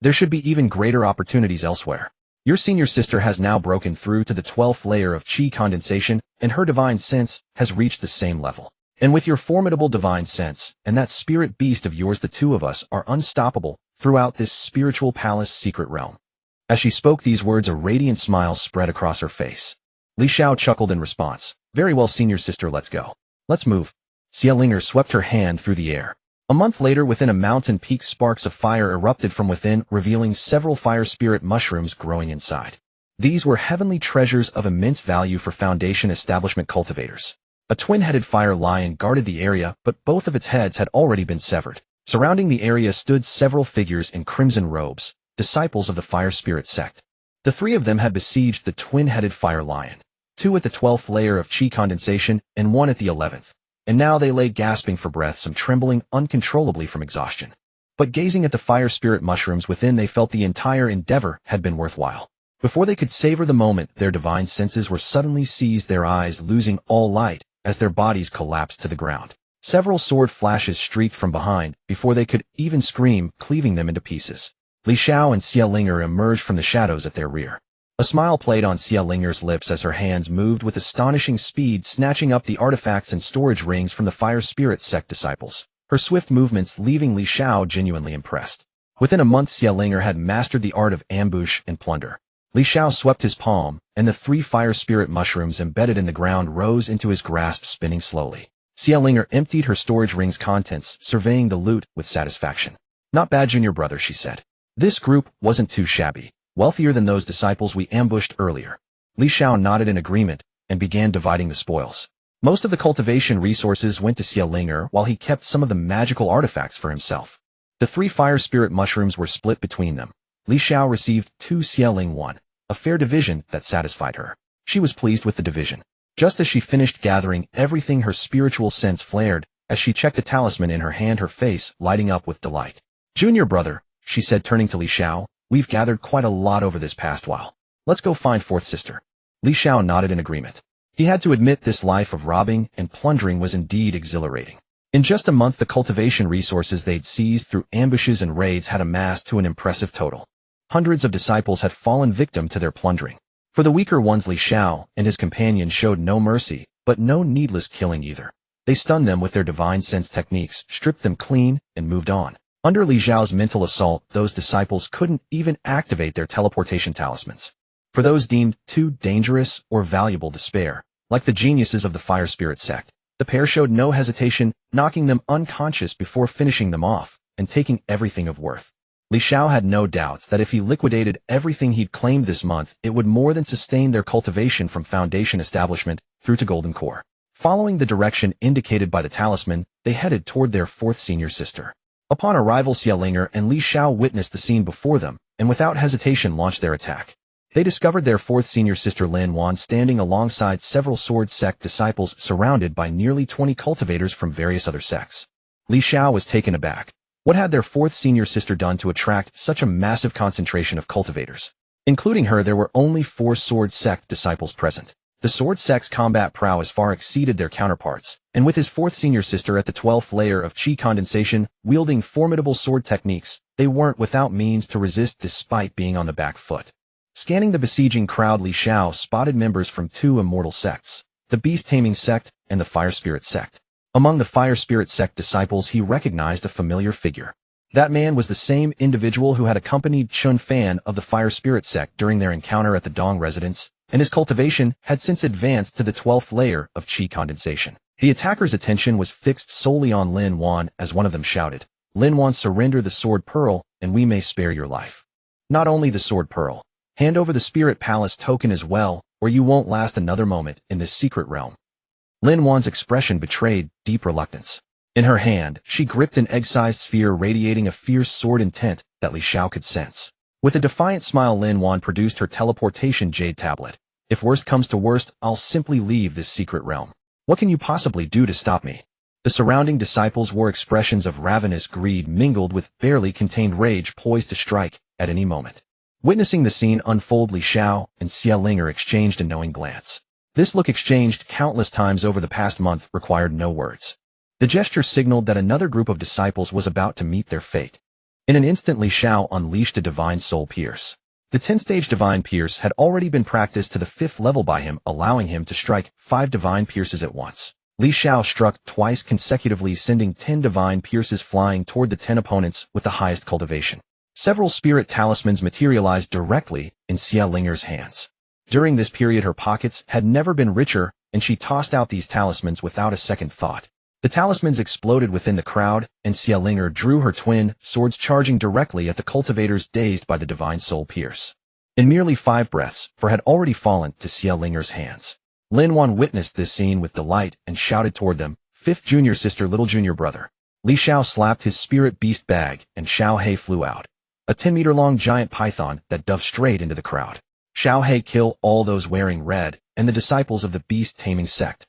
There should be even greater opportunities elsewhere. Your senior sister has now broken through to the 12th layer of qi condensation, and her divine sense has reached the same level. And with your formidable divine sense and that spirit beast of yours, the two of us are unstoppable throughout this spiritual palace secret realm." As she spoke these words, a radiant smile spread across her face. Li Xiao chuckled in response. "Very well, senior sister, let's go. Let's move." Xiao swept her hand through the air. A month later, within a mountain peak, sparks of fire erupted from within, revealing several fire spirit mushrooms growing inside. These were heavenly treasures of immense value for foundation establishment cultivators. A twin-headed fire lion guarded the area, but both of its heads had already been severed. Surrounding the area stood several figures in crimson robes, disciples of the fire spirit sect. The three of them had besieged the twin-headed fire lion, 2 at the 12th layer of qi condensation and 1 at the 11th. And now they lay gasping for breath, some trembling uncontrollably from exhaustion. But gazing at the fire spirit mushrooms within, they felt the entire endeavor had been worthwhile. Before they could savor the moment, their divine senses were suddenly seized, their eyes losing all light as their bodies collapsed to the ground. Several sword flashes streaked from behind before they could even scream, cleaving them into pieces. Li Xiao and Xiao emerged from the shadows at their rear. A smile played on Xiao lips as her hands moved with astonishing speed, snatching up the artifacts and storage rings from the fire spirit sect disciples. Her swift movements leaving Li Xiao genuinely impressed. Within a month, Xiao had mastered the art of ambush and plunder. Li Xiao swept his palm, and the 3 fire spirit mushrooms embedded in the ground rose into his grasp, spinning slowly. Xiao emptied her storage ring's contents, surveying the loot with satisfaction. "Not bad, junior brother," she said. "This group wasn't too shabby. Wealthier than those disciples we ambushed earlier." Li Xiao nodded in agreement and began dividing the spoils. Most of the cultivation resources went to Xiao while he kept some of the magical artifacts for himself. The 3 fire spirit mushrooms were split between them. Li Xiao received 2, Xiao 1, a fair division that satisfied her. She was pleased with the division. Just as she finished gathering everything, her spiritual sense flared as she checked a talisman in her hand, her face lighting up with delight. "Junior brother," she said, turning to Li Xiao, "we've gathered quite a lot over this past while. Let's go find 4th sister." Li Xiao nodded in agreement. He had to admit this life of robbing and plundering was indeed exhilarating. In just a month, the cultivation resources they'd seized through ambushes and raids had amassed to an impressive total. Hundreds of disciples had fallen victim to their plundering. For the weaker ones, Li Xiao and his companion showed no mercy, but no needless killing either. They stunned them with their divine sense techniques, stripped them clean, and moved on. Under Li Xiao's mental assault, those disciples couldn't even activate their teleportation talismans. For those deemed too dangerous or valuable to spare, like the geniuses of the fire spirit sect, the pair showed no hesitation, knocking them unconscious before finishing them off and taking everything of worth. Li Xiao had no doubts that if he liquidated everything he'd claimed this month, it would more than sustain their cultivation from foundation establishment through to golden core. Following the direction indicated by the talisman, they headed toward their 4th senior sister. Upon arrival, Xiao and Li Xiao witnessed the scene before them, and without hesitation launched their attack. They discovered their 4th senior sister Lin Wan standing alongside several sword sect disciples, surrounded by nearly 20 cultivators from various other sects. Li Xiao was taken aback. What had their 4th senior sister done to attract such a massive concentration of cultivators? Including her, there were only 4 sword sect disciples present. The sword sect's combat prowess far exceeded their counterparts, and with his 4th senior sister at the 12th layer of qi condensation, wielding formidable sword techniques, they weren't without means to resist despite being on the back foot. Scanning the besieging crowd, Li Xiao spotted members from 2 immortal sects. the beast-taming sect, and the fire spirit sect. Among the fire spirit sect disciples he recognized a familiar figure. That man was the same individual who had accompanied Chun Fan of the fire spirit sect during their encounter at the Dong residence, and his cultivation had since advanced to the 12th layer of qi condensation. The attacker's attention was fixed solely on Lin Wan as one of them shouted, "Lin Wan, surrender the sword pearl, and we may spare your life." Not only the sword pearl, hand over the spirit palace token as well, or you won't last another moment in this secret realm. Lin Wan's expression betrayed deep reluctance. In her hand, she gripped an egg-sized sphere radiating a fierce sword intent that Li Xiao could sense. With a defiant smile, Lin Wan produced her teleportation jade tablet. "If worst comes to worst, I'll simply leave this secret realm. What can you possibly do to stop me?" The surrounding disciples wore expressions of ravenous greed mingled with barely contained rage, poised to strike at any moment. Witnessing the scene unfold, Li Xiao and Xia Linger exchanged a knowing glance. This look, exchanged countless times over the past month, required no words. The gesture signaled that another group of disciples was about to meet their fate. In an instant, Li Xiao unleashed a divine soul pierce. The 10-stage divine pierce had already been practiced to the 5th level by him, allowing him to strike 5 divine pierces at once. Li Xiao struck twice consecutively, sending 10 divine pierces flying toward the 10 opponents with the highest cultivation. Several spirit talismans materialized directly in Xia Linger's hands. During this period, her pockets had never been richer, and she tossed out these talismans without a second thought. The talismans exploded within the crowd, and Xia Linger drew her twin swords, charging directly at the cultivators dazed by the divine soul pierce. In merely 5 breaths, 4 had already fallen to Xia Linger's hands. Lin Wan witnessed this scene with delight and shouted toward them, "Fifth junior sister, little junior brother." Li Xiao slapped his spirit beast bag, and Xiao He flew out. A 10-meter-long giant python that dove straight into the crowd. Xiao He, kill all those wearing red, and the disciples of the beast-taming sect.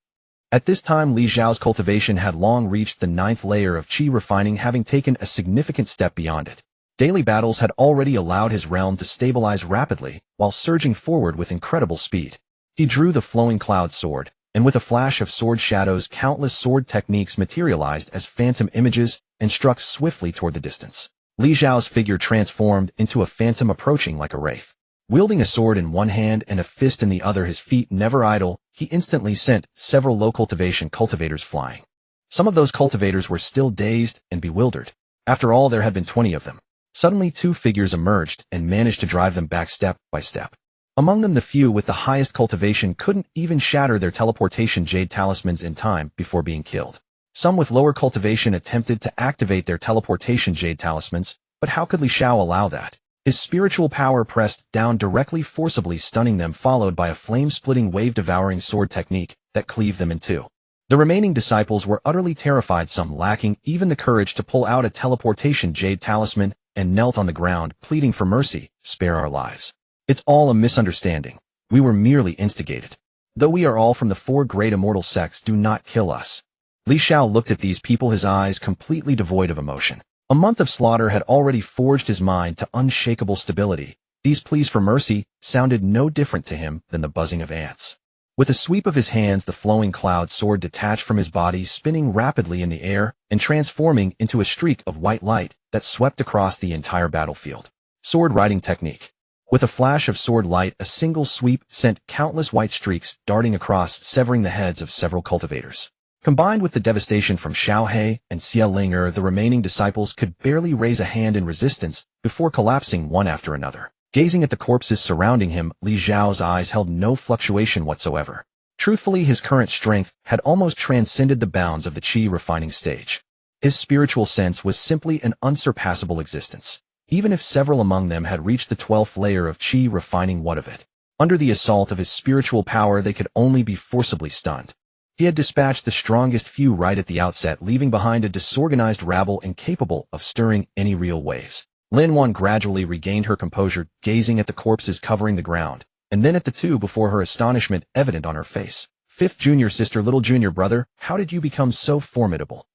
At this time, Li Xiao's cultivation had long reached the 9th layer of qi refining, having taken a significant step beyond it. Daily battles had already allowed his realm to stabilize rapidly, while surging forward with incredible speed. He drew the flowing cloud sword, and with a flash of sword shadows, countless sword techniques materialized as phantom images and struck swiftly toward the distance. Li Xiao's figure transformed into a phantom, approaching like a wraith. Wielding a sword in one hand and a fist in the other, his feet never idle, he instantly sent several low cultivation cultivators flying. Some of those cultivators were still dazed and bewildered. After all, there had been 20 of them. Suddenly 2 figures emerged and managed to drive them back step by step. Among them, the few with the highest cultivation couldn't even shatter their teleportation jade talismans in time before being killed. Some with lower cultivation attempted to activate their teleportation jade talismans, but how could Li Xiao allow that? His spiritual power pressed down directly, forcibly stunning them, followed by a flame-splitting, wave-devouring sword technique that cleaved them in 2. The remaining disciples were utterly terrified, some lacking even the courage to pull out a teleportation jade talisman, and knelt on the ground, pleading for mercy, "Spare our lives. It's all a misunderstanding. We were merely instigated. Though we are all from the 4 great immortal sects, do not kill us." Li Xiao looked at these people, his eyes completely devoid of emotion. A month of slaughter had already forged his mind to unshakable stability. These pleas for mercy sounded no different to him than the buzzing of ants. With a sweep of his hands, the flowing cloud sword detached from his body, spinning rapidly in the air and transforming into a streak of white light that swept across the entire battlefield. Sword riding technique. With a flash of sword light, a single sweep sent countless white streaks darting across, severing the heads of several cultivators. Combined with the devastation from Xiao He and Xia Linger, the remaining disciples could barely raise a hand in resistance before collapsing one after another. Gazing at the corpses surrounding him, Li Xiao's eyes held no fluctuation whatsoever. Truthfully, his current strength had almost transcended the bounds of the qi refining stage. His spiritual sense was simply an unsurpassable existence. Even if several among them had reached the 12th layer of qi refining, what of it? Under the assault of his spiritual power, they could only be forcibly stunned. He had dispatched the strongest few right at the outset, leaving behind a disorganized rabble incapable of stirring any real waves. Lin Wan gradually regained her composure, gazing at the corpses covering the ground, and then at the 2 before her, astonishment evident on her face. "Fifth junior sister, little junior brother, how did you become so formidable?"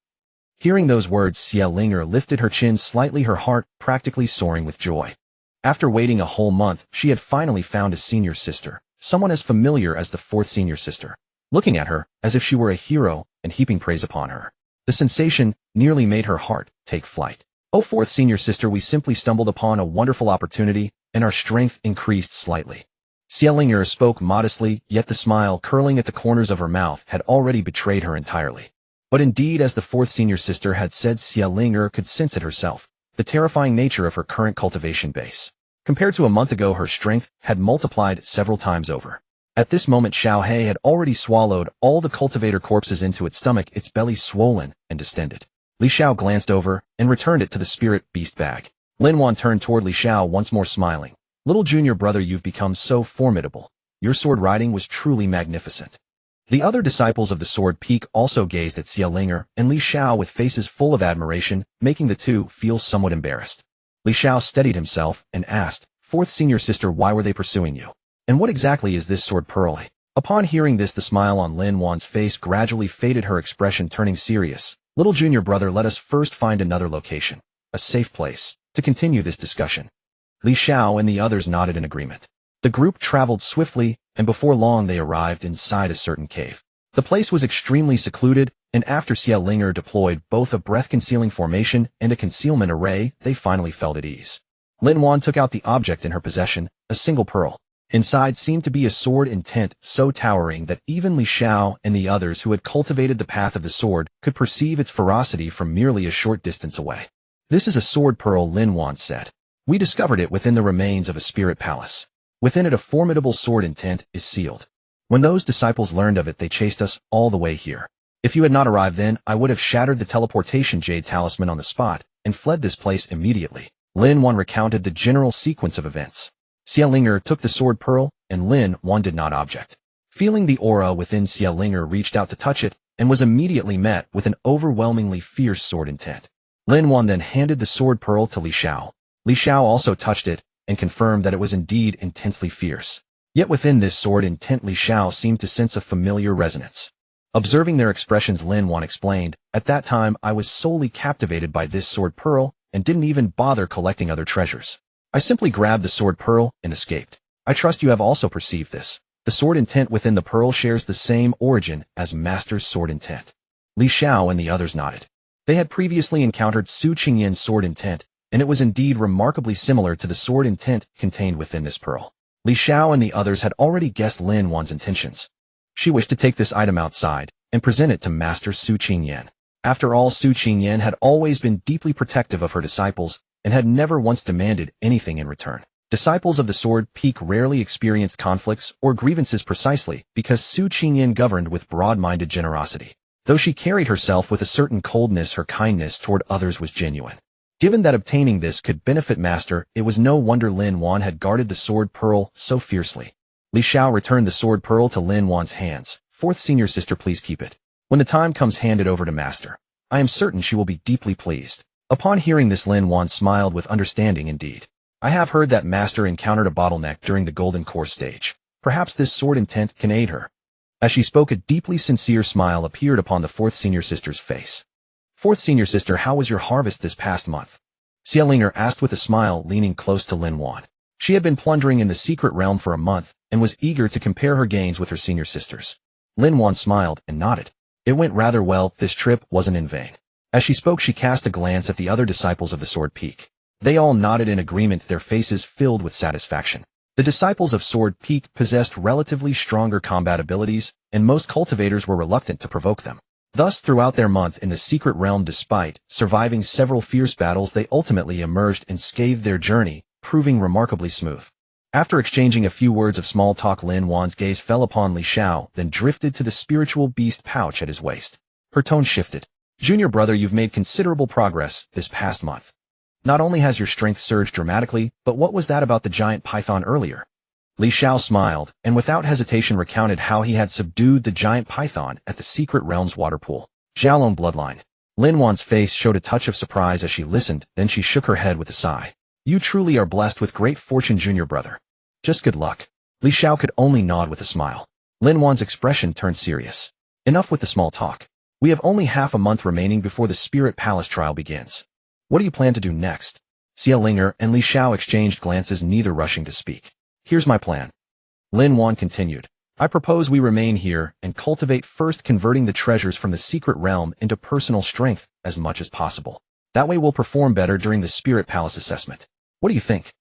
Hearing those words, Xia Linger lifted her chin slightly, her heart practically soaring with joy. After waiting a whole month, she had finally found a senior sister, someone as familiar as the 4th senior sister, looking at her as if she were a hero and heaping praise upon her. The sensation nearly made her heart take flight. "Oh, 4th senior sister, we simply stumbled upon a wonderful opportunity, and our strength increased slightly." Xiao spoke modestly, yet the smile curling at the corners of her mouth had already betrayed her entirely. But indeed, as the fourth senior sister had said, Xiao could sense it herself, the terrifying nature of her current cultivation base. Compared to a month ago, her strength had multiplied several times over. At this moment, Xiao He had already swallowed all the cultivator corpses into its stomach, its belly swollen and distended. Li Xiao glanced over and returned it to the spirit beast bag. Lin Wan turned toward Li Xiao once more, smiling. Little junior brother, you've become so formidable. Your sword riding was truly magnificent. The other disciples of the Sword Peak also gazed at Xiao and Li Xiao with faces full of admiration, making the two feel somewhat embarrassed. Li Xiao steadied himself and asked, "Fourth senior sister, why were they pursuing you? And what exactly is this sword pearl?" Upon hearing this, the smile on Lin Wan's face gradually faded, her expression turning serious. "Little junior brother, let us first find another location, a safe place, to continue this discussion." Li Xiao and the others nodded in agreement. The group traveled swiftly, and before long they arrived inside a certain cave. The place was extremely secluded, and after Xiao deployed both a breath-concealing formation and a concealment array, they finally felt at ease. Lin Wan took out the object in her possession, a single pearl. Inside seemed to be a sword intent so towering that even Li Xiao and the others who had cultivated the path of the sword could perceive its ferocity from merely a short distance away. "This is a sword pearl," Lin Wan said. "We discovered it within the remains of a spirit palace. Within it a formidable sword intent is sealed. When those disciples learned of it, they chased us all the way here. If you had not arrived then, I would have shattered the teleportation jade talisman on the spot and fled this place immediately." Lin Wan recounted the general sequence of events. Xiao took the sword pearl, and Lin Wan did not object. Feeling the aura within, Xiao reached out to touch it and was immediately met with an overwhelmingly fierce sword intent. Lin Wan then handed the sword pearl to Li Xiao. Li Xiao also touched it and confirmed that it was indeed intensely fierce. Yet within this sword intent, Li Xiao seemed to sense a familiar resonance. Observing their expressions, Lin Wan explained, "At that time I was solely captivated by this sword pearl and didn't even bother collecting other treasures. I simply grabbed the sword pearl and escaped. I trust you have also perceived this. The sword intent within the pearl shares the same origin as Master's sword intent." Li Xiao and the others nodded. They had previously encountered Su Qingyan's sword intent, and it was indeed remarkably similar to the sword intent contained within this pearl. Li Xiao and the others had already guessed Lin Wan's intentions. She wished to take this item outside and present it to Master Su Qingyan. After all, Su Qingyan had always been deeply protective of her disciples and had never once demanded anything in return. Disciples of the Sword Peak rarely experienced conflicts or grievances precisely because Su Qingyan governed with broad-minded generosity. Though she carried herself with a certain coldness, her kindness toward others was genuine. Given that obtaining this could benefit Master, it was no wonder Lin Wan had guarded the sword pearl so fiercely. Li Xiao returned the sword pearl to Lin Wan's hands. "Fourth senior sister, please keep it. When the time comes, hand it over to Master. I am certain she will be deeply pleased." Upon hearing this, Lin Wan smiled with understanding indeed. "I have heard that Master encountered a bottleneck during the Golden Course stage. Perhaps this sword intent can aid her." As she spoke, a deeply sincere smile appeared upon the fourth senior sister's face. "Fourth senior sister, how was your harvest this past month?" Xiao asked with a smile, leaning close to Lin Wan. She had been plundering in the secret realm for a month and was eager to compare her gains with her senior sisters. Lin Wan smiled and nodded. "It went rather well. This trip wasn't in vain." As she spoke, she cast a glance at the other disciples of the Sword Peak. They all nodded in agreement, their faces filled with satisfaction. The disciples of Sword Peak possessed relatively stronger combat abilities, and most cultivators were reluctant to provoke them. Thus, throughout their month in the secret realm, despite surviving several fierce battles, they ultimately emerged unscathed, their journey proving remarkably smooth. After exchanging a few words of small talk, Lin Wan's gaze fell upon Li Xiao, then drifted to the spiritual beast pouch at his waist. Her tone shifted. "Junior brother, you've made considerable progress this past month. Not only has your strength surged dramatically, but what was that about the giant python earlier?" Li Xiao smiled, and without hesitation recounted how he had subdued the giant python at the secret realm's water pool. Xiaolong bloodline. Lin Wan's face showed a touch of surprise as she listened, then she shook her head with a sigh. "You truly are blessed with great fortune, junior brother. Just good luck." Li Xiao could only nod with a smile. Lin Wan's expression turned serious. "Enough with the small talk. We have only half a month remaining before the Spirit Palace trial begins. What do you plan to do next?" Xiao and Li Xiao exchanged glances, neither rushing to speak. "Here's my plan." Lin Wan continued. "I propose we remain here and cultivate, first converting the treasures from the secret realm into personal strength as much as possible. That way we'll perform better during the Spirit Palace assessment. What do you think?"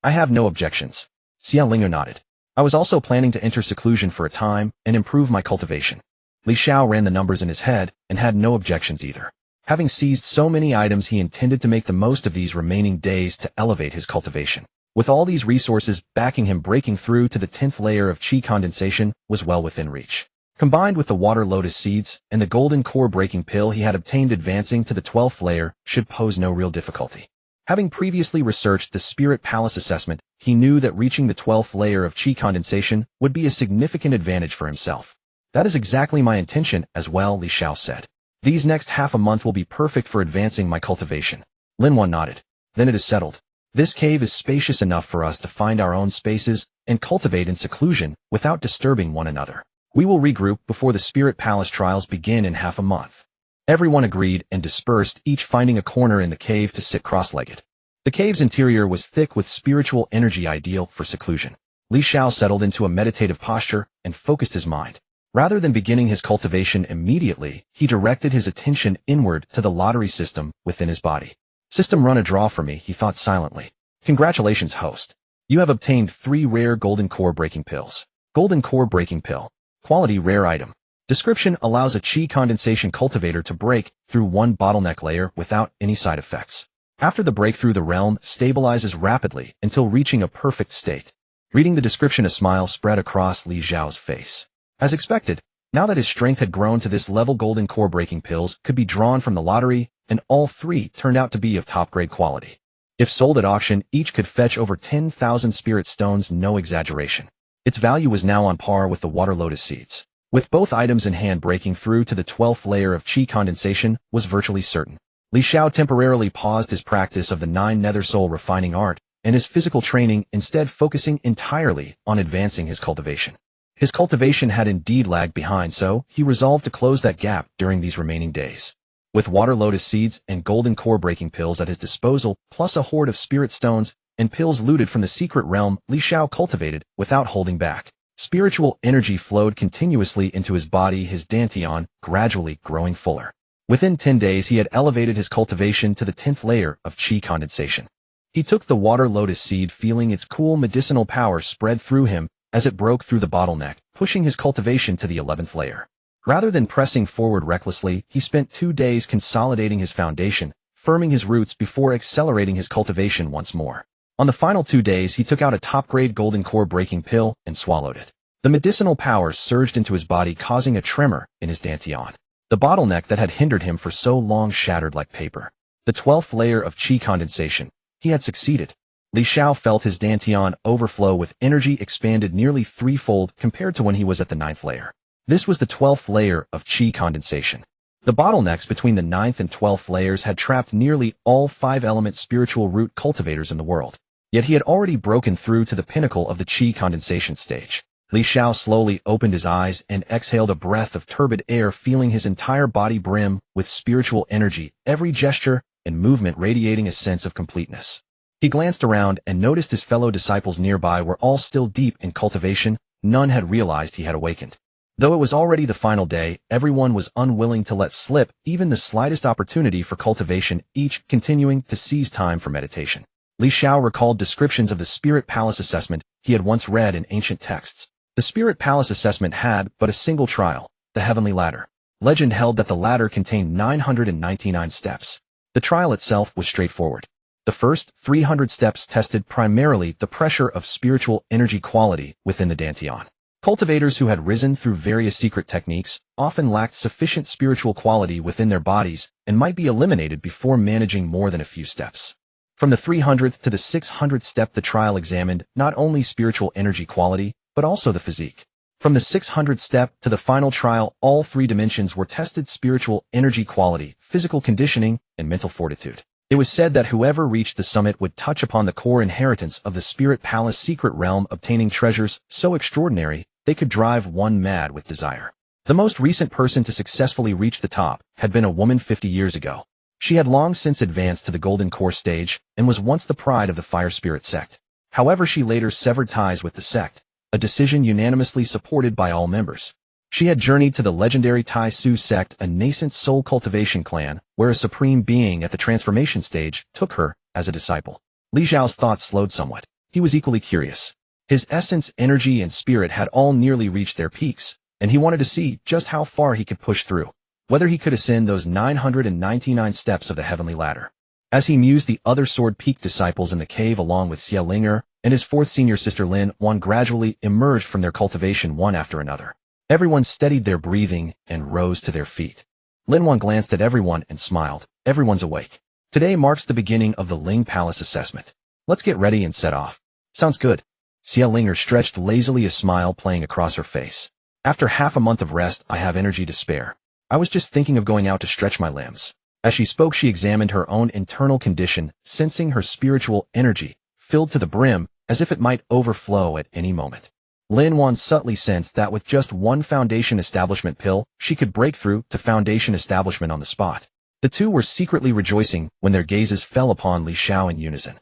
"I have no objections." Xiao nodded. I was also planning to enter seclusion for a time and improve my cultivation. Li Xiao ran the numbers in his head and had no objections either. Having seized so many items, he intended to make the most of these remaining days to elevate his cultivation. With all these resources backing him, breaking through to the 10th layer of chi condensation was well within reach. Combined with the water lotus seeds and the golden core breaking pill he had obtained, advancing to the 12th layer should pose no real difficulty. Having previously researched the Spirit Palace assessment, he knew that reaching the 12th layer of chi condensation would be a significant advantage for himself. That is exactly my intention as well, Li Xiao said. These next half a month will be perfect for advancing my cultivation. Lin Wan nodded. Then it is settled. This cave is spacious enough for us to find our own spaces and cultivate in seclusion without disturbing one another. We will regroup before the Spirit Palace trials begin in half a month. Everyone agreed and dispersed, each finding a corner in the cave to sit cross-legged. The cave's interior was thick with spiritual energy ideal for seclusion. Li Xiao settled into a meditative posture and focused his mind. Rather than beginning his cultivation immediately, he directed his attention inward to the lottery system within his body. System, run a draw for me, he thought silently. Congratulations, host. You have obtained 3 rare golden core breaking pills. Golden core breaking pill. Quality rare item. Description: allows a chi condensation cultivator to break through one bottleneck layer without any side effects. After the breakthrough, the realm stabilizes rapidly until reaching a perfect state. Reading the description, a smile spread across Li Xiao's face. As expected, now that his strength had grown to this level, golden core breaking pills could be drawn from the lottery, and all 3 turned out to be of top-grade quality. If sold at auction, each could fetch over 10,000 spirit stones, no exaggeration. Its value was now on par with the water lotus seeds. With both items in hand, breaking through to the 12th layer of chi condensation was virtually certain. Li Xiao temporarily paused his practice of the 9 nether soul refining art and his physical training, instead focusing entirely on advancing his cultivation. His cultivation had indeed lagged behind, so he resolved to close that gap during these remaining days. With water lotus seeds and golden core breaking pills at his disposal, plus a hoard of spirit stones and pills looted from the secret realm, Li Xiao cultivated without holding back. Spiritual energy flowed continuously into his body, his dantian gradually growing fuller. Within 10 days, he had elevated his cultivation to the 10th layer of chi condensation. He took the water lotus seed, feeling its cool medicinal power spread through him as it broke through the bottleneck, pushing his cultivation to the 11th layer. Rather than pressing forward recklessly, he spent 2 days consolidating his foundation, firming his roots before accelerating his cultivation once more. On the final 2 days, he took out a top-grade golden core breaking pill and swallowed it. The medicinal power surged into his body, causing a tremor in his dantian. The bottleneck that had hindered him for so long shattered like paper. The 12th layer of chi condensation. He had succeeded. Li Xiao felt his dantian overflow with energy, expanded nearly 3-fold compared to when he was at the 9th layer. This was the 12th layer of chi condensation. The bottlenecks between the 9th and 12th layers had trapped nearly all 5-element spiritual root cultivators in the world. Yet he had already broken through to the pinnacle of the chi condensation stage. Li Xiao slowly opened his eyes and exhaled a breath of turbid air, feeling his entire body brim with spiritual energy, every gesture and movement radiating a sense of completeness. He glanced around and noticed his fellow disciples nearby were all still deep in cultivation. None had realized he had awakened. Though it was already the final day, everyone was unwilling to let slip even the slightest opportunity for cultivation, each continuing to seize time for meditation. Li Xiao recalled descriptions of the Spirit Palace assessment he had once read in ancient texts. The Spirit Palace assessment had but a single trial, the Heavenly Ladder. Legend held that the ladder contained 999 steps. The trial itself was straightforward. The first 300 steps tested primarily the pressure of spiritual energy quality within the dantian. Cultivators who had risen through various secret techniques often lacked sufficient spiritual quality within their bodies and might be eliminated before managing more than a few steps. From the 300th to the 600th step, the trial examined not only spiritual energy quality, but also the physique. From the 600th step to the final trial, all 3 dimensions were tested: spiritual energy quality, physical conditioning, and mental fortitude. It was said that whoever reached the summit would touch upon the core inheritance of the Spirit Palace secret realm, obtaining treasures so extraordinary they could drive one mad with desire. The most recent person to successfully reach the top had been a woman 50 years ago. She had long since advanced to the golden core stage and was once the pride of the fire spirit sect. However, she later severed ties with the sect, a decision unanimously supported by all members. She had journeyed to the legendary Tai Su sect, a nascent soul cultivation clan, where a supreme being at the transformation stage took her as a disciple. Li Xiao's thoughts slowed somewhat. He was equally curious. His essence, energy, and spirit had all nearly reached their peaks, and he wanted to see just how far he could push through, whether he could ascend those 999 steps of the heavenly ladder. As he mused, the other Sword Peak disciples in the cave along with Xiao and his fourth senior sister Lin Wan gradually emerged from their cultivation one after another. Everyone steadied their breathing and rose to their feet. Lin Wan glanced at everyone and smiled. Everyone's awake. Today marks the beginning of the Ling Palace assessment. Let's get ready and set off. Sounds good. Xiao stretched lazily, a smile playing across her face. After half a month of rest, I have energy to spare. I was just thinking of going out to stretch my limbs. As she spoke, she examined her own internal condition, sensing her spiritual energy filled to the brim, as if it might overflow at any moment. Lin Wan subtly sensed that with just one foundation establishment pill, she could break through to foundation establishment on the spot. The two were secretly rejoicing when their gazes fell upon Li Xiao in unison.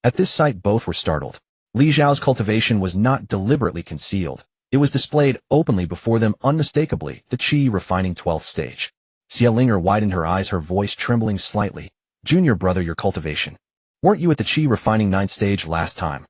At this sight, both were startled. Li Xiao's cultivation was not deliberately concealed. It was displayed openly before them, unmistakably, the Qi refining 12th stage. Xiao widened her eyes, her voice trembling slightly. Junior brother, your cultivation. Weren't you at the Qi refining 9th stage last time?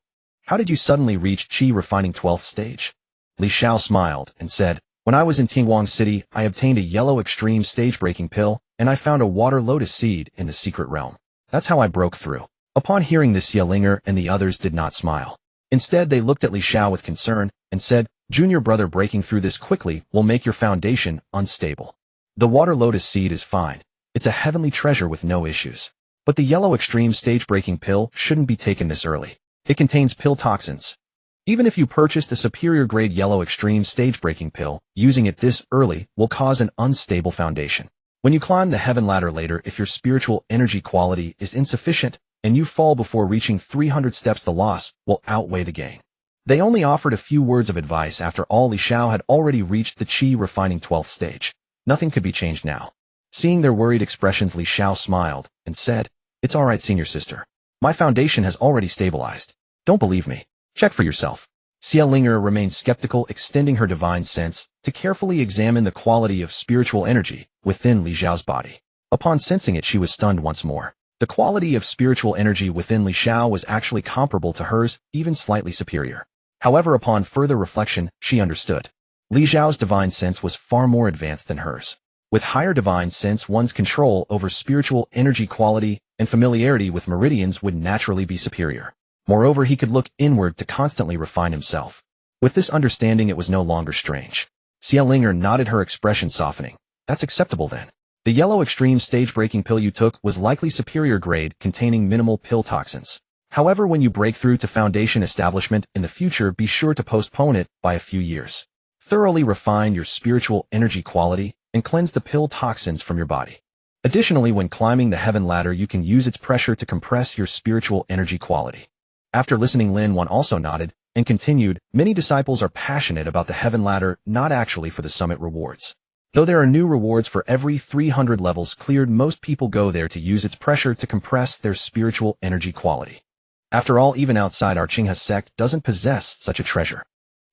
How did you suddenly reach Qi refining 12th stage? Li Xiao smiled and said, when I was in Tingguang City, I obtained a yellow extreme stage-breaking pill, and I found a water lotus seed in the secret realm. That's how I broke through. Upon hearing this, Xiao and the others did not smile. Instead, they looked at Li Xiao with concern and said, Junior brother, breaking through this quickly will make your foundation unstable. The water lotus seed is fine. It's a heavenly treasure with no issues. But the yellow extreme stage-breaking pill shouldn't be taken this early. It contains pill toxins. Even if you purchased a superior grade yellow extreme stage-breaking pill, using it this early will cause an unstable foundation. When you climb the heaven ladder later, if your spiritual energy quality is insufficient, and you fall before reaching 300 steps, the loss will outweigh the gain. They only offered a few words of advice. After all, Li Xiao had already reached the Qi refining 12th stage. Nothing could be changed now. Seeing their worried expressions, Li Xiao smiled and said, it's all right, senior sister. My foundation has already stabilized. Don't believe me? Check for yourself. Xiao remained skeptical, extending her divine sense to carefully examine the quality of spiritual energy within Li Xiao's body. Upon sensing it, she was stunned once more. The quality of spiritual energy within Li Xiao was actually comparable to hers, even slightly superior. However, upon further reflection, she understood. Li Xiao's divine sense was far more advanced than hers. With higher divine sense, one's control over spiritual energy quality and familiarity with meridians would naturally be superior. Moreover, he could look inward to constantly refine himself. With this understanding, it was no longer strange. Xiao nodded, her expression softening. That's acceptable then. The yellow extreme stage-breaking pill you took was likely superior grade, containing minimal pill toxins. However, when you break through to foundation establishment in the future, be sure to postpone it by a few years. Thoroughly refine your spiritual energy quality and cleanse the pill toxins from your body. Additionally, when climbing the heaven ladder, you can use its pressure to compress your spiritual energy quality. After listening, Lin Wan also nodded and continued, many disciples are passionate about the heaven ladder, not actually for the summit rewards. Though there are new rewards for every 300 levels cleared, most people go there to use its pressure to compress their spiritual energy quality. After all, even outside our Qinghe sect doesn't possess such a treasure.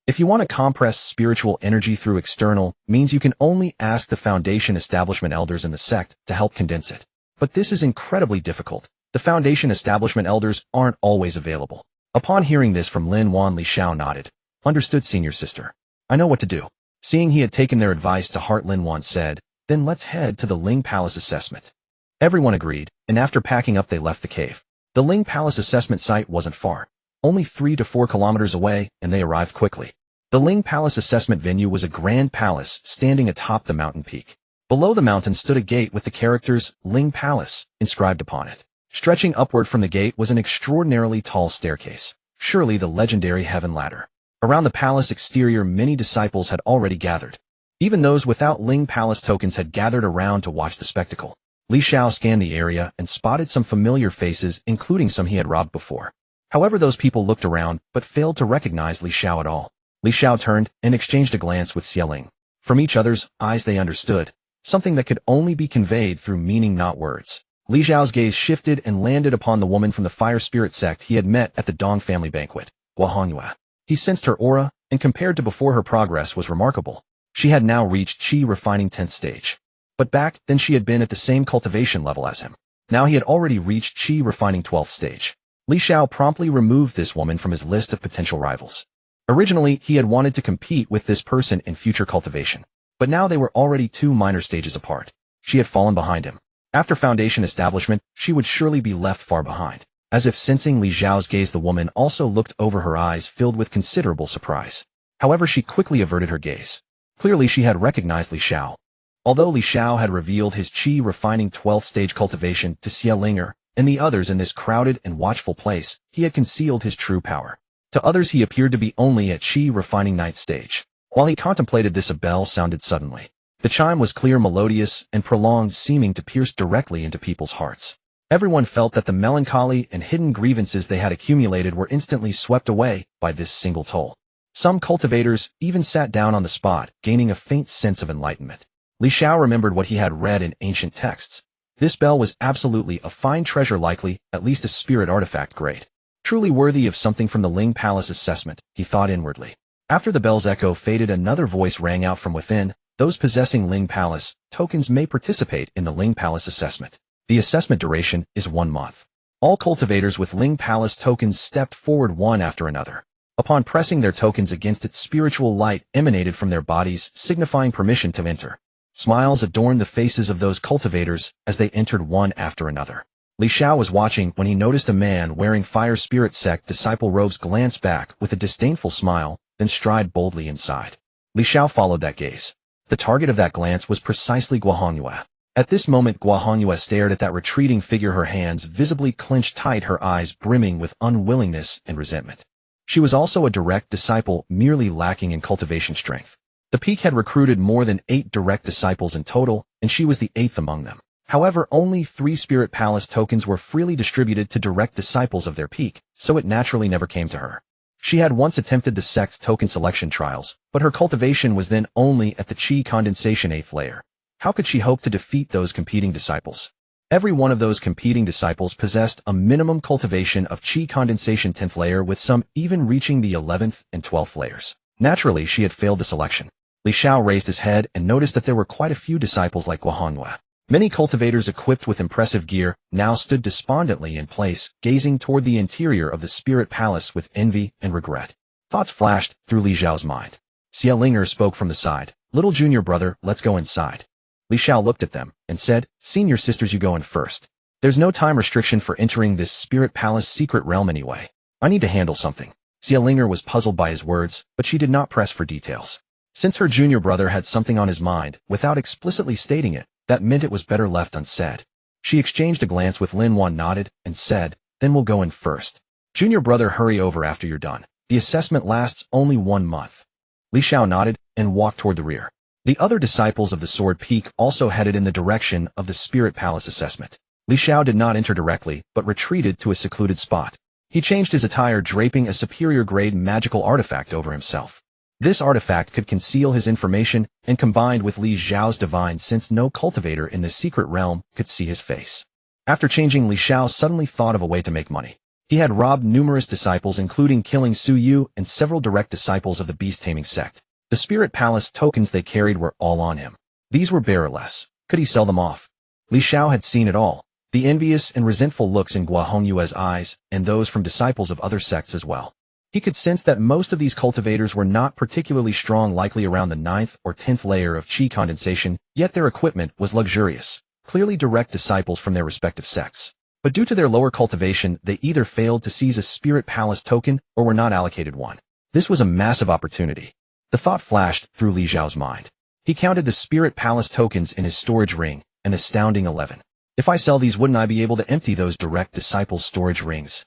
If you want to compress spiritual energy through external means, you can only ask the foundation establishment elders in the sect to help condense it. But this is incredibly difficult. The foundation establishment elders aren't always available. Upon hearing this from Lin Wan, Li Xiao nodded. Understood, senior sister. I know what to do. Seeing he had taken their advice to heart, Lin Wan said, then let's head to the Ling Palace assessment. Everyone agreed, and after packing up, they left the cave. The Ling Palace assessment site wasn't far. Only 3 to 4 kilometers away, and they arrived quickly. The Ling Palace assessment venue was a grand palace standing atop the mountain peak. Below the mountain stood a gate with the characters Ling Palace inscribed upon it. Stretching upward from the gate was an extraordinarily tall staircase, surely the legendary heaven ladder. Around the palace exterior, many disciples had already gathered. Even those without Ling Palace tokens had gathered around to watch the spectacle. Li Xiao scanned the area and spotted some familiar faces, including some he had robbed before. However, those people looked around but failed to recognize Li Xiao at all. Li Xiao turned and exchanged a glance with Xiao. From each other's eyes they understood, something that could only be conveyed through meaning, not words. Li Xiao's gaze shifted and landed upon the woman from the Fire Spirit sect he had met at the Dong family banquet, Guo Hongyue. He sensed her aura, and compared to before, her progress was remarkable. She had now reached Qi refining 10th stage. But back then she had been at the same cultivation level as him. Now he had already reached Qi refining 12th stage. Li Xiao promptly removed this woman from his list of potential rivals. Originally, he had wanted to compete with this person in future cultivation. But now they were already 2 minor stages apart. She had fallen behind him. After foundation establishment, she would surely be left far behind. As if sensing Li Xiao's gaze, the woman also looked over, her eyes filled with considerable surprise. However, she quickly averted her gaze. Clearly she had recognized Li Xiao. Although Li Xiao had revealed his Qi refining 12th stage cultivation to Xiao and the others in this crowded and watchful place, he had concealed his true power. To others he appeared to be only at Qi refining 9th stage. While he contemplated this, a bell sounded suddenly. The chime was clear, melodious, and prolonged, seeming to pierce directly into people's hearts. Everyone felt that the melancholy and hidden grievances they had accumulated were instantly swept away by this single toll. Some cultivators even sat down on the spot, gaining a faint sense of enlightenment. Li Xiao remembered what he had read in ancient texts. This bell was absolutely a fine treasure, likely at least a spirit artifact grade. Truly worthy of something from the Ling Palace assessment, he thought inwardly. After the bell's echo faded, another voice rang out from within. Those possessing Ling Palace tokens may participate in the Ling Palace assessment. The assessment duration is 1 month. All cultivators with Ling Palace tokens stepped forward one after another. Upon pressing their tokens against it, spiritual light emanated from their bodies, signifying permission to enter. Smiles adorned the faces of those cultivators as they entered one after another. Li Xiao was watching when he noticed a man wearing Fire Spirit Sect disciple robes glance back with a disdainful smile, then stride boldly inside. Li Xiao followed that gaze. The target of that glance was precisely Guohongyue. At this moment, Guohongyue stared at that retreating figure, her hands visibly clenched tight, her eyes brimming with unwillingness and resentment. She was also a direct disciple, merely lacking in cultivation strength. The peak had recruited more than 8 direct disciples in total, and she was the 8th among them. However, only 3 Spirit Palace tokens were freely distributed to direct disciples of their peak, so it naturally never came to her. She had once attempted the sect's token selection trials, but her cultivation was then only at the Qi condensation 8th layer. How could she hope to defeat those competing disciples? Every one of those competing disciples possessed a minimum cultivation of Qi condensation 10th layer, with some even reaching the 11th and 12th layers. Naturally, she had failed the selection. Li Xiao raised his head and noticed that there were quite a few disciples like Guohongyue. Many cultivators equipped with impressive gear now stood despondently in place, gazing toward the interior of the Spirit Palace with envy and regret. Thoughts flashed through Li Xiao's mind. Xiao spoke from the side. "Little junior brother, let's go inside." Li Xiao looked at them and said, "Senior sisters, you go in first. There's no time restriction for entering this Spirit Palace secret realm anyway. I need to handle something." Xiao was puzzled by his words, but she did not press for details. Since her junior brother had something on his mind, without explicitly stating it, that meant it was better left unsaid. She exchanged a glance with Lin Wan, nodded, and said, "Then we'll go in first. Junior brother, hurry over after you're done. The assessment lasts only 1 month." Li Xiao nodded and walked toward the rear. The other disciples of the Sword Peak also headed in the direction of the Spirit Palace assessment. Li Xiao did not enter directly, but retreated to a secluded spot. He changed his attire, draping a superior-grade magical artifact over himself. This artifact could conceal his information, and combined with Li Xiao's divine sense, no cultivator in the secret realm could see his face. After changing, Li Xiao suddenly thought of a way to make money. He had robbed numerous disciples, including killing Su Yu and several direct disciples of the beast-taming sect. The Spirit Palace tokens they carried were all on him. These were bearerless. Could he sell them off? Li Xiao had seen it all. The envious and resentful looks in Guohongyue's eyes, and those from disciples of other sects as well. He could sense that most of these cultivators were not particularly strong, likely around the 9th or 10th layer of Qi condensation, yet their equipment was luxurious, clearly direct disciples from their respective sects. But due to their lower cultivation, they either failed to seize a Spirit Palace token or were not allocated one. This was a massive opportunity. The thought flashed through Li Xiao's mind. He counted the Spirit Palace tokens in his storage ring, an astounding 11. If I sell these, wouldn't I be able to empty those direct disciples' storage rings?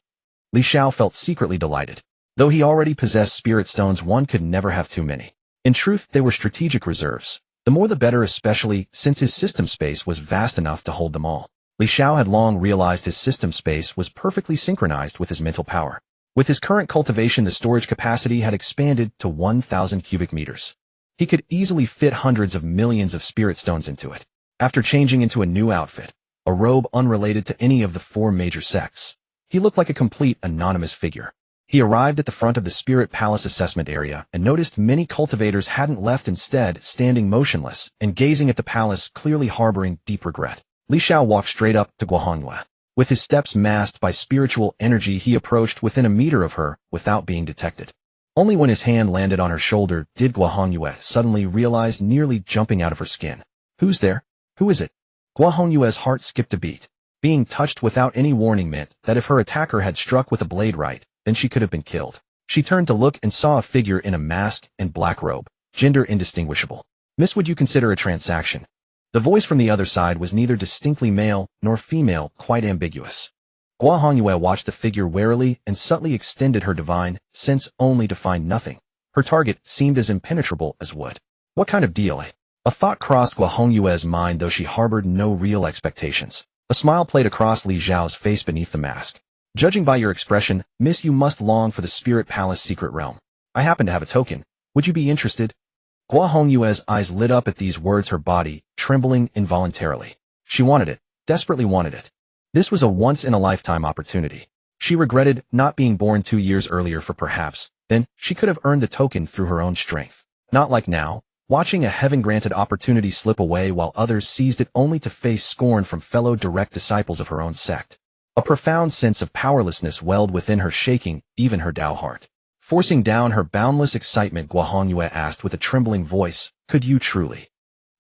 Li Xiao felt secretly delighted. Though he already possessed spirit stones, one could never have too many. In truth, they were strategic reserves. The more the better, especially since his system space was vast enough to hold them all. Li Xiao had long realized his system space was perfectly synchronized with his mental power. With his current cultivation, the storage capacity had expanded to 1,000 cubic meters. He could easily fit hundreds of millions of spirit stones into it. After changing into a new outfit, a robe unrelated to any of the 4 major sects, he looked like a complete anonymous figure. He arrived at the front of the Spirit Palace assessment area and noticed many cultivators hadn't left, instead standing motionless and gazing at the palace, clearly harboring deep regret. Li Xiao walked straight up to Guohongyue. With his steps masked by spiritual energy, he approached within a meter of her without being detected. Only when his hand landed on her shoulder did Guohongyue suddenly realize, nearly jumping out of her skin. Who's there? Who is it? Guohongyue's heart skipped a beat. Being touched without any warning meant that if her attacker had struck with a blade right, then she could have been killed. She turned to look and saw a figure in a mask and black robe, gender indistinguishable. Miss, would you consider a transaction? The voice from the other side was neither distinctly male nor female, quite ambiguous. Guohongyue watched the figure warily and subtly extended her divine sense, only to find nothing. Her target seemed as impenetrable as wood. What kind of deal? A thought crossed Guohongyue's mind, though she harbored no real expectations. A smile played across Li Xiao's face beneath the mask. Judging by your expression, miss, you must long for the Spirit Palace secret realm. I happen to have a token. Would you be interested? Guohongyue's eyes lit up at these words, her body trembling involuntarily. She wanted it, desperately wanted it. This was a once-in-a-lifetime opportunity. She regretted not being born 2 years earlier, for perhaps then she could have earned the token through her own strength. Not like now, watching a heaven-granted opportunity slip away while others seized it only to face scorn from fellow direct disciples of her own sect. A profound sense of powerlessness welled within her, shaking even her Tao heart. Forcing down her boundless excitement, Guohongyue asked with a trembling voice, "Could you truly?"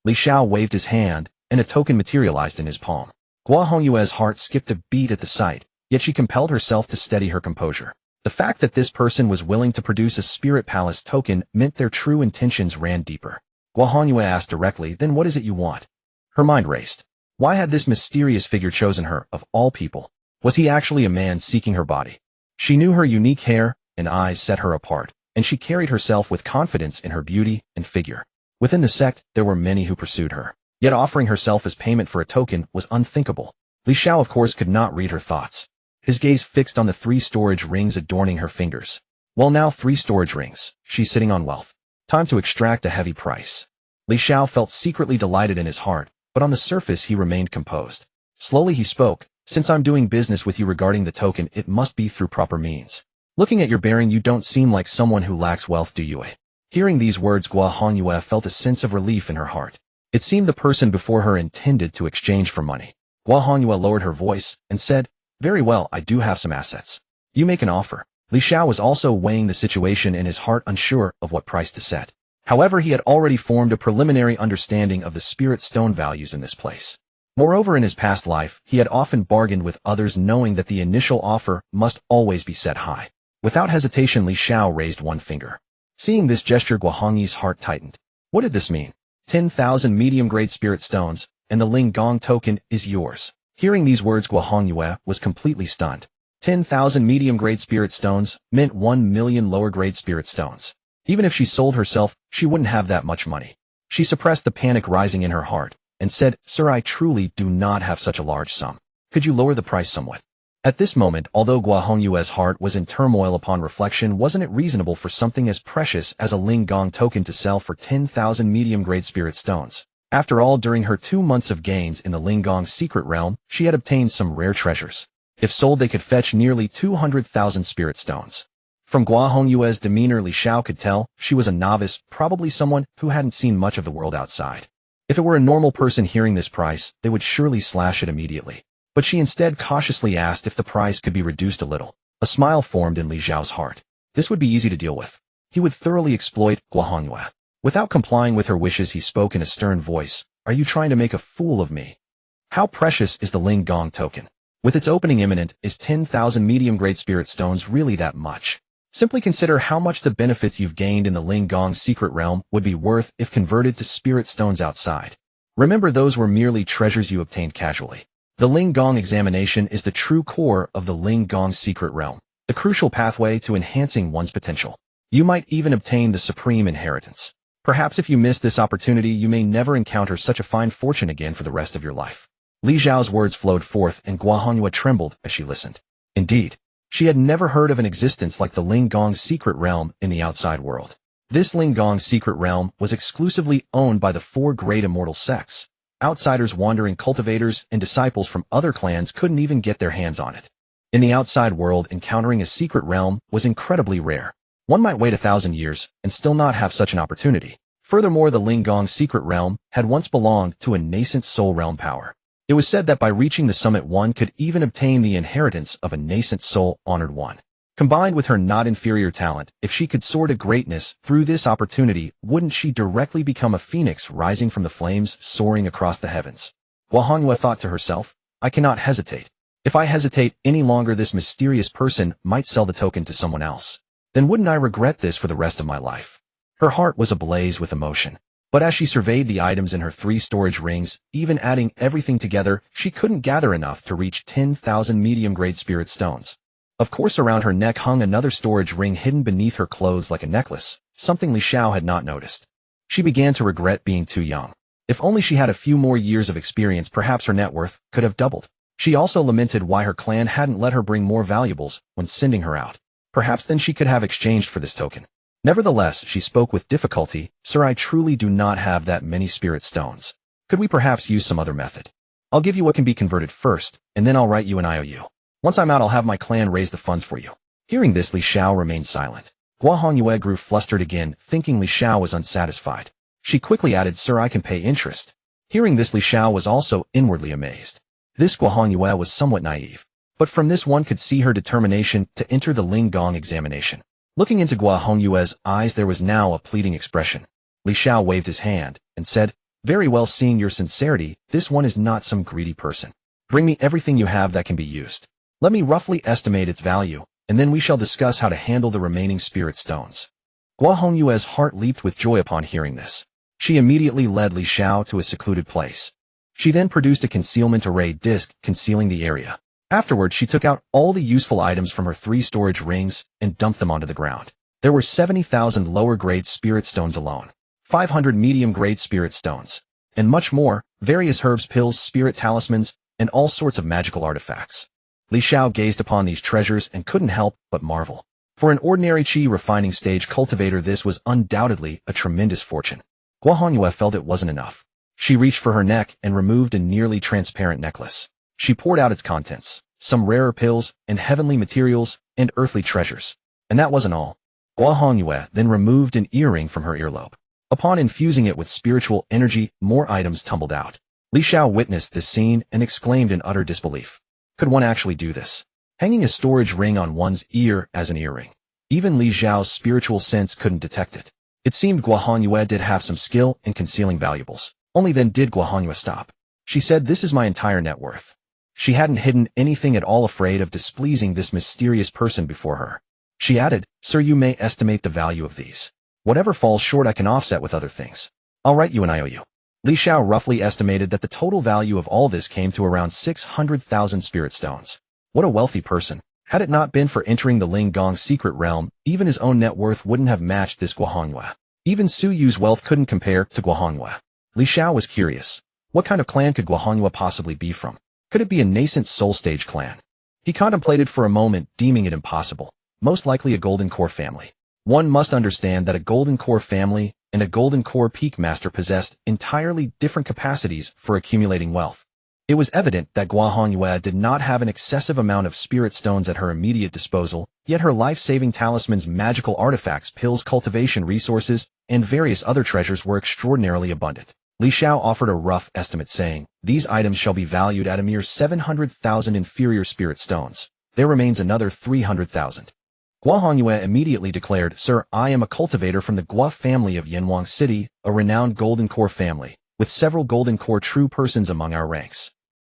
Li Xiao waved his hand, and a token materialized in his palm. Guohongyue's heart skipped a beat at the sight, yet she compelled herself to steady her composure. The fact that this person was willing to produce a Spirit Palace token meant their true intentions ran deeper. Guohongyue asked directly, "Then what is it you want?" Her mind raced. Why had this mysterious figure chosen her, of all people? Was he actually a man seeking her body? She knew her unique hair and eyes set her apart, and she carried herself with confidence in her beauty and figure. Within the sect, there were many who pursued her, yet offering herself as payment for a token was unthinkable. Li Xiao, of course, could not read her thoughts. His gaze fixed on the 3 storage rings adorning her fingers. Well, now 3 storage rings. She's sitting on wealth. Time to extract a heavy price. Li Xiao felt secretly delighted in his heart, but on the surface he remained composed. Slowly he spoke, "Since I'm doing business with you regarding the token, it must be through proper means. Looking at your bearing, you don't seem like someone who lacks wealth, do you?" Hearing these words, Guohongyue felt a sense of relief in her heart. It seemed the person before her intended to exchange for money. Guohongyue lowered her voice and said, "Very well, I do have some assets. You make an offer." Li Xiao was also weighing the situation in his heart, unsure of what price to set. However, he had already formed a preliminary understanding of the spirit stone values in this place. Moreover, in his past life, he had often bargained with others, knowing that the initial offer must always be set high. Without hesitation, Li Xiao raised one finger. Seeing this gesture, Guohongyue's heart tightened. What did this mean? 10,000 medium-grade spirit stones, and the Ling Gong token is yours. Hearing these words, Guohongyue was completely stunned. 10,000 medium-grade spirit stones meant 1 million lower-grade spirit stones. Even if she sold herself, she wouldn't have that much money. She suppressed the panic rising in her heart and said, "Sir, I truly do not have such a large sum. Could you lower the price somewhat?" At this moment, although Guohongyue's heart was in turmoil, upon reflection, wasn't it reasonable for something as precious as a Ling Gong token to sell for 10,000 medium-grade spirit stones? After all, during her 2 months of gains in the Ling Gong secret realm, she had obtained some rare treasures. If sold, they could fetch nearly 200,000 spirit stones. From Guohongyue's demeanor, Li Xiao could tell she was a novice, probably someone who hadn't seen much of the world outside. If it were a normal person hearing this price, they would surely slash it immediately. But she instead cautiously asked if the price could be reduced a little. A smile formed in Li Xiao's heart. This would be easy to deal with. He would thoroughly exploit Guohongyue. Without complying with her wishes, he spoke in a stern voice. "Are you trying to make a fool of me? How precious is the Ling Gong token? With its opening imminent, is 10,000 medium-grade spirit stones really that much? Simply consider how much the benefits you've gained in the Ling Gong secret realm would be worth if converted to spirit stones outside. Remember, those were merely treasures you obtained casually. The Ling Gong examination is the true core of the Ling Gong secret realm, the crucial pathway to enhancing one's potential. You might even obtain the supreme inheritance. Perhaps if you miss this opportunity, you may never encounter such a fine fortune again for the rest of your life." Li Xiao's words flowed forth, and Guohongyue trembled as she listened. Indeed, she had never heard of an existence like the Ling Gong secret realm in the outside world. This Ling Gong secret realm was exclusively owned by the 4 great immortal sects. Outsiders, wandering cultivators, and disciples from other clans couldn't even get their hands on it. In the outside world, encountering a secret realm was incredibly rare. One might wait 1,000 years and still not have such an opportunity. Furthermore, the Linggong secret realm had once belonged to a nascent soul realm power. It was said that by reaching the summit, one could even obtain the inheritance of a nascent soul-honored one. Combined with her not inferior talent, if she could soar to greatness through this opportunity, wouldn't she directly become a phoenix rising from the flames, soaring across the heavens? Gua Hongyue thought to herself, I cannot hesitate. If I hesitate any longer, this mysterious person might sell the token to someone else. Then wouldn't I regret this for the rest of my life? Her heart was ablaze with emotion. But as she surveyed the items in her 3 storage rings, even adding everything together, she couldn't gather enough to reach 10,000 medium-grade spirit stones. Of course, around her neck hung another storage ring hidden beneath her clothes like a necklace, something Li Xiao had not noticed. She began to regret being too young. If only she had a few more years of experience, perhaps her net worth could have doubled. She also lamented why her clan hadn't let her bring more valuables when sending her out. Perhaps then she could have exchanged for this token. Nevertheless, she spoke with difficulty, Sir, I truly do not have that many spirit stones. Could we perhaps use some other method? I'll give you what can be converted first, and then I'll write you an IOU. Once I'm out, I'll have my clan raise the funds for you. Hearing this, Li Xiao remained silent. Gua Hongyue grew flustered again, thinking Li Xiao was unsatisfied. She quickly added, Sir, I can pay interest. Hearing this, Li Xiao was also inwardly amazed. This Gua Hongyue was somewhat naive. But from this one could see her determination to enter the Linggong examination. Looking into Gua Hongyue's eyes, there was now a pleading expression. Li Xiao waved his hand and said, Very well, seeing your sincerity, this one is not some greedy person. Bring me everything you have that can be used. Let me roughly estimate its value, and then we shall discuss how to handle the remaining spirit stones. Gua Hongyue's heart leaped with joy upon hearing this. She immediately led Li Xiao to a secluded place. She then produced a concealment array disc concealing the area. Afterward, she took out all the useful items from her 3 storage rings and dumped them onto the ground. There were 70,000 lower-grade spirit stones alone, 500 medium-grade spirit stones, and much more, various herbs, pills, spirit talismans, and all sorts of magical artifacts. Li Xiao gazed upon these treasures and couldn't help but marvel. For an ordinary qi refining stage cultivator, this was undoubtedly a tremendous fortune. Gua Hongyue felt it wasn't enough. She reached for her neck and removed a nearly transparent necklace. She poured out its contents, some rarer pills and heavenly materials and earthly treasures. And that wasn't all. Gua Hongyue then removed an earring from her earlobe. Upon infusing it with spiritual energy, more items tumbled out. Li Xiao witnessed this scene and exclaimed in utter disbelief. Could one actually do this? Hanging a storage ring on one's ear as an earring. Even Li Xiao's spiritual sense couldn't detect it. It seemed Gua Hongyue did have some skill in concealing valuables. Only then did Gua Hongyue stop. She said, This is my entire net worth. She hadn't hidden anything at all, afraid of displeasing this mysterious person before her. She added, Sir, you may estimate the value of these. Whatever falls short I can offset with other things. I'll write you an IOU. Li Xiao roughly estimated that the total value of all this came to around 600,000 spirit stones. What a wealthy person. Had it not been for entering the Linggong secret realm, even his own net worth wouldn't have matched this Gua Hongyue. Even Su Yu's wealth couldn't compare to Gua Hongyue. Li Xiao was curious. What kind of clan could Gua Hongyue possibly be from? Could it be a nascent soul stage clan? He contemplated for a moment, deeming it impossible. Most likely a Golden Core family. One must understand that a Golden Core family and a Golden Core Peak Master possessed entirely different capacities for accumulating wealth. It was evident that Gua Hongyue did not have an excessive amount of spirit stones at her immediate disposal, yet her life-saving talismans, magical artifacts, pills, cultivation resources, and various other treasures were extraordinarily abundant. Li Xiao offered a rough estimate, saying, These items shall be valued at a mere 700,000 inferior spirit stones. There remains another 300,000. Gua Hongyue immediately declared, Sir, I am a cultivator from the Gua family of Yanwang City, a renowned Golden Core family, with several Golden Core true persons among our ranks.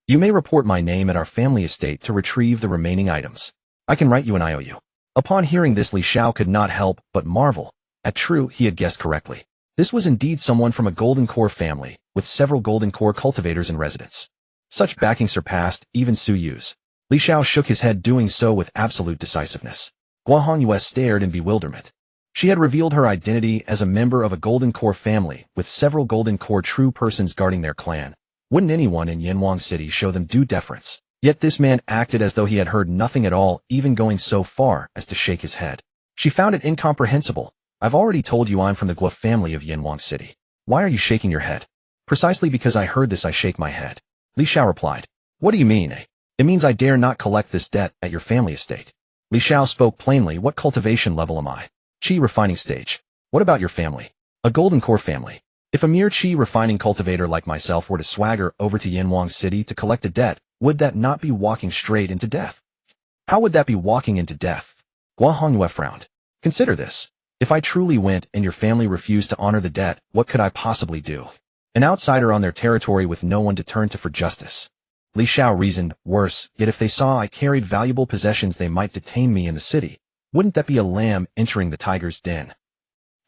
You may report my name at our family estate to retrieve the remaining items. I can write you an IOU. Upon hearing this, Li Xiao could not help but marvel. At true, he had guessed correctly. This was indeed someone from a Golden Core family, with several Golden Core cultivators in residence. Such backing surpassed even Su Yu's. Li Xiao shook his head, doing so with absolute decisiveness. Gua Hongyue stared in bewilderment. She had revealed her identity as a member of a Golden Core family, with several Golden Core true persons guarding their clan. Wouldn't anyone in Yanwang City show them due deference? Yet this man acted as though he had heard nothing at all, even going so far as to shake his head. She found it incomprehensible. I've already told you I'm from the Gua family of Yanwang City. Why are you shaking your head? Precisely because I heard this I shake my head. Li Xiao replied. What do you mean, eh? It means I dare not collect this debt at your family estate. Li Xiao spoke plainly. What cultivation level am I? Qi refining stage. What about your family? A golden core family. If a mere qi refining cultivator like myself were to swagger over to Yanwang City to collect a debt, would that not be walking straight into death? How would that be walking into death? Gua Hongyue frowned. Consider this. If I truly went and your family refused to honor the debt, what could I possibly do? An outsider on their territory with no one to turn to for justice. Li Xiao reasoned, worse, yet if they saw I carried valuable possessions they might detain me in the city. Wouldn't that be a lamb entering the tiger's den?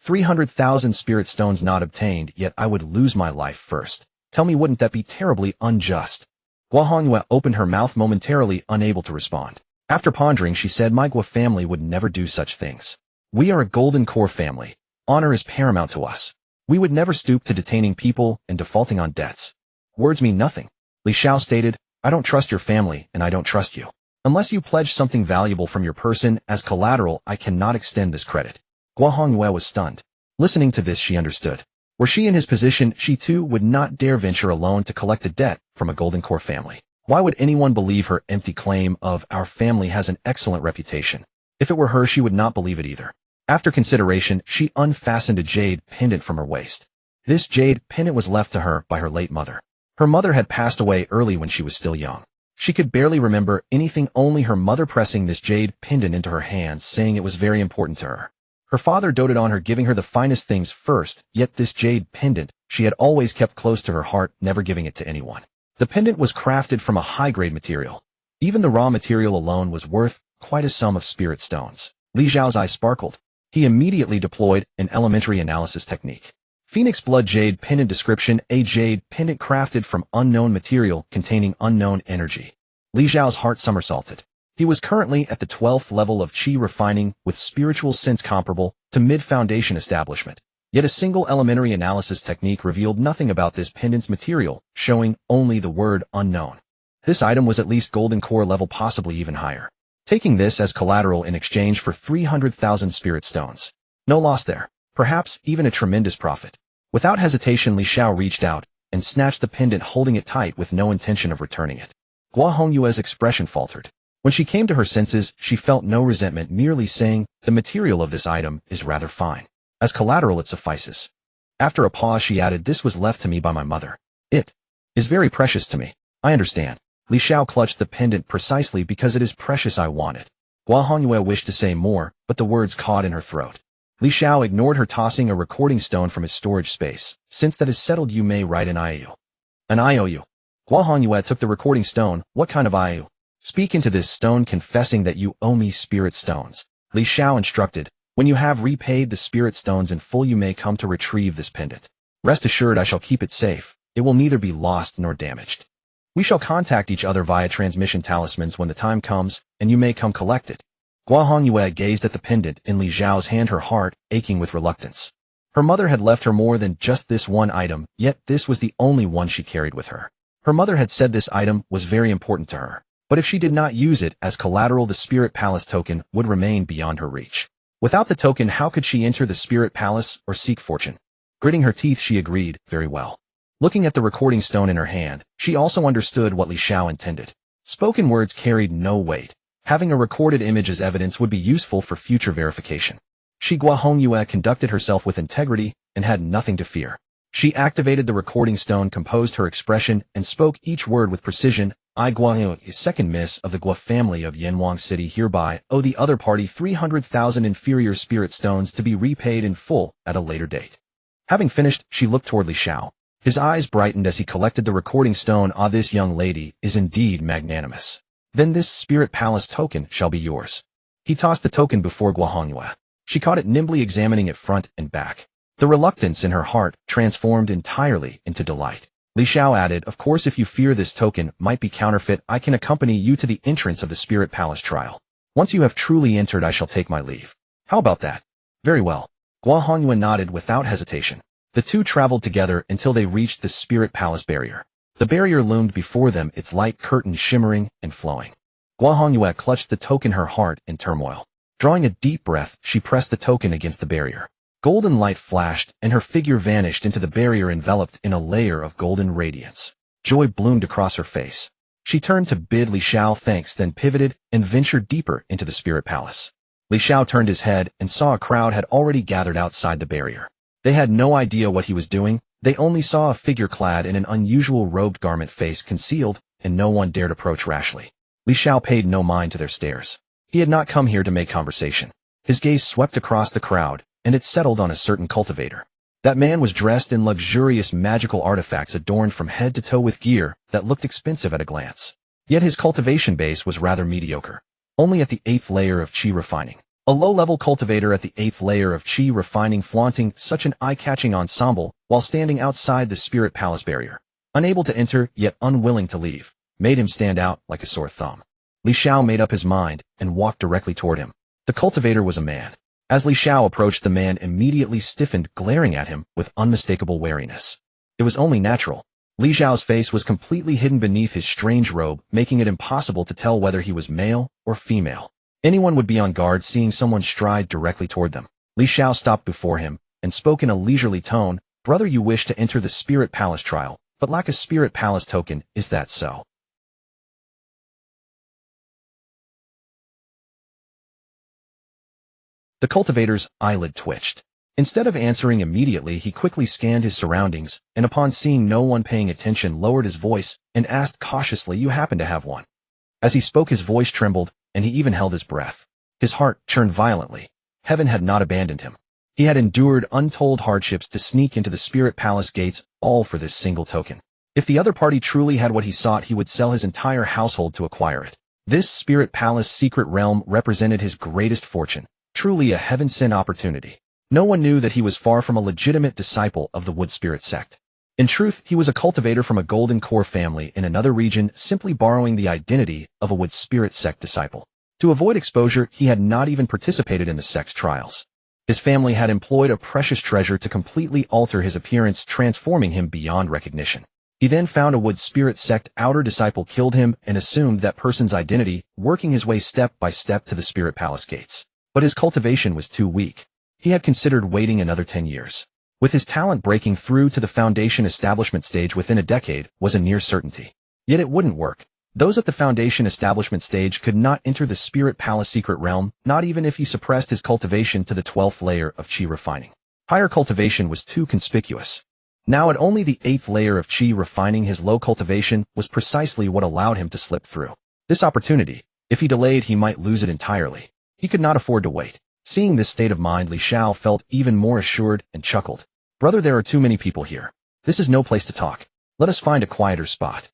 300,000 spirit stones not obtained, yet I would lose my life first. Tell me, wouldn't that be terribly unjust? Gua Hongyue opened her mouth momentarily, unable to respond. After pondering, she said, my Gua family would never do such things. We are a golden core family. Honor is paramount to us. We would never stoop to detaining people and defaulting on debts. Words mean nothing. Li Xiao stated, I don't trust your family, and I don't trust you. Unless you pledge something valuable from your person as collateral, I cannot extend this credit. Gua Hongyue was stunned. Listening to this, she understood. Were she in his position, she too would not dare venture alone to collect a debt from a golden core family. Why would anyone believe her empty claim of, our family has an excellent reputation? If it were her, she would not believe it either. After consideration, she unfastened a jade pendant from her waist. This jade pendant was left to her by her late mother. Her mother had passed away early when she was still young. She could barely remember anything, only her mother pressing this jade pendant into her hands, saying it was very important to her. Her father doted on her, giving her the finest things first, yet this jade pendant she had always kept close to her heart, never giving it to anyone. The pendant was crafted from a high-grade material. Even the raw material alone was worth quite a sum of spirit stones. Li Xiao's eyes sparkled. He immediately deployed an elementary analysis technique. Phoenix Blood Jade Pendant description: a jade pendant crafted from unknown material containing unknown energy. Li Xiao's heart somersaulted. He was currently at the 12th level of qi refining with spiritual sense comparable to mid-foundation establishment. Yet a single elementary analysis technique revealed nothing about this pendant's material, showing only the word unknown. This item was at least golden core level, possibly even higher. Taking this as collateral in exchange for 300,000 spirit stones. No loss there. Perhaps even a tremendous profit. Without hesitation, Li Xiao reached out and snatched the pendant, holding it tight with no intention of returning it. Gua Hongyue's expression faltered. When she came to her senses, she felt no resentment, merely saying, the material of this item is rather fine. As collateral it suffices. After a pause she added, this was left to me by my mother. It is very precious to me. I understand. Li Xiao clutched the pendant. Precisely because it is precious I want it. Gua Hongyue wished to say more, but the words caught in her throat. Li Xiao ignored her, tossing a recording stone from his storage space. Since that is settled, you may write an IOU. An IOU. Gua Hongyue took the recording stone. What kind of IOU? Speak into this stone, confessing that you owe me spirit stones. Li Xiao instructed. When you have repaid the spirit stones in full, you may come to retrieve this pendant. Rest assured I shall keep it safe. It will neither be lost nor damaged. We shall contact each other via transmission talismans when the time comes, and you may come collect it. Gua Hongyue gazed at the pendant in Li Xiao's hand, her heart aching with reluctance. Her mother had left her more than just this one item, yet this was the only one she carried with her. Her mother had said this item was very important to her, but if she did not use it as collateral, the Spirit Palace token would remain beyond her reach. Without the token, how could she enter the Spirit Palace or seek fortune? Gritting her teeth, she agreed, very well. Looking at the recording stone in her hand, she also understood what Li Xiao intended. Spoken words carried no weight. Having a recorded image as evidence would be useful for future verification. Gua Hongyue conducted herself with integrity and had nothing to fear. She activated the recording stone, composed her expression, and spoke each word with precision. I, Gua Hongyue, second miss of the Gua family of Yanwang City, hereby owe the other party 300,000 inferior spirit stones to be repaid in full at a later date. Having finished, she looked toward Li Xiao. His eyes brightened as he collected the recording stone. Ah, this young lady is indeed magnanimous. Then this Spirit Palace token shall be yours. He tossed the token before Gua Hongyue. She caught it, nimbly examining it front and back. The reluctance in her heart transformed entirely into delight. Li Xiao added, of course, if you fear this token might be counterfeit, I can accompany you to the entrance of the Spirit Palace trial. Once you have truly entered, I shall take my leave. How about that? Very well. Gua Hongyue nodded without hesitation. The two traveled together until they reached the Spirit Palace barrier. The barrier loomed before them, its light curtain shimmering and flowing. Gua Hongyue clutched the token, her heart in turmoil. Drawing a deep breath, she pressed the token against the barrier. Golden light flashed, and her figure vanished into the barrier, enveloped in a layer of golden radiance. Joy bloomed across her face. She turned to bid Li Xiao thanks, then pivoted and ventured deeper into the spirit palace. Li Xiao turned his head and saw a crowd had already gathered outside the barrier. They had no idea what he was doing. They only saw a figure clad in an unusual robed garment, face concealed, and no one dared approach rashly. Li Xiao paid no mind to their stares. He had not come here to make conversation. His gaze swept across the crowd, and it settled on a certain cultivator. That man was dressed in luxurious magical artifacts adorned from head to toe with gear that looked expensive at a glance. Yet his cultivation base was rather mediocre, only at the 8th layer of Qi refining. A low-level cultivator at the 8th layer of Qi refining flaunting such an eye-catching ensemble while standing outside the spirit palace barrier, unable to enter yet unwilling to leave, made him stand out like a sore thumb. Li Xiao made up his mind and walked directly toward him. The cultivator was a man. As Li Xiao approached, the man immediately stiffened, glaring at him with unmistakable wariness. It was only natural. Li Xiao's face was completely hidden beneath his strange robe, making it impossible to tell whether he was male or female. Anyone would be on guard seeing someone stride directly toward them. Li Xiao stopped before him and spoke in a leisurely tone. "Brother, you wish to enter the Spirit Palace trial, but lack a Spirit Palace token, is that so?" The cultivator's eyelid twitched. Instead of answering immediately, he quickly scanned his surroundings, and upon seeing no one paying attention, lowered his voice and asked cautiously, "You happen to have one?" As he spoke, his voice trembled, and he even held his breath. His heart churned violently. Heaven had not abandoned him. He had endured untold hardships to sneak into the Spirit Palace gates, all for this single token. If the other party truly had what he sought, he would sell his entire household to acquire it. This Spirit Palace secret realm represented his greatest fortune, truly a heaven-sent opportunity. No one knew that he was far from a legitimate disciple of the Wood Spirit sect. In truth, he was a cultivator from a Golden Core family in another region, simply borrowing the identity of a Wood Spirit sect disciple. To avoid exposure, he had not even participated in the sect's trials. His family had employed a precious treasure to completely alter his appearance, transforming him beyond recognition. He then found a Wood Spirit sect outer disciple, killed him, and assumed that person's identity, working his way step by step to the Spirit Palace gates. But his cultivation was too weak. He had considered waiting another 10 years. With his talent, breaking through to the Foundation establishment stage within a decade was a near certainty. Yet it wouldn't work. Those at the Foundation establishment stage could not enter the Spirit Palace secret realm, not even if he suppressed his cultivation to the 12th layer of Qi refining. Higher cultivation was too conspicuous. Now at only the 8th layer of Qi refining, his low cultivation was precisely what allowed him to slip through. This opportunity, if he delayed, he might lose it entirely. He could not afford to wait. Seeing this state of mind, Li Xiao felt even more assured and chuckled. "Brother, there are too many people here. This is no place to talk. Let us find a quieter spot."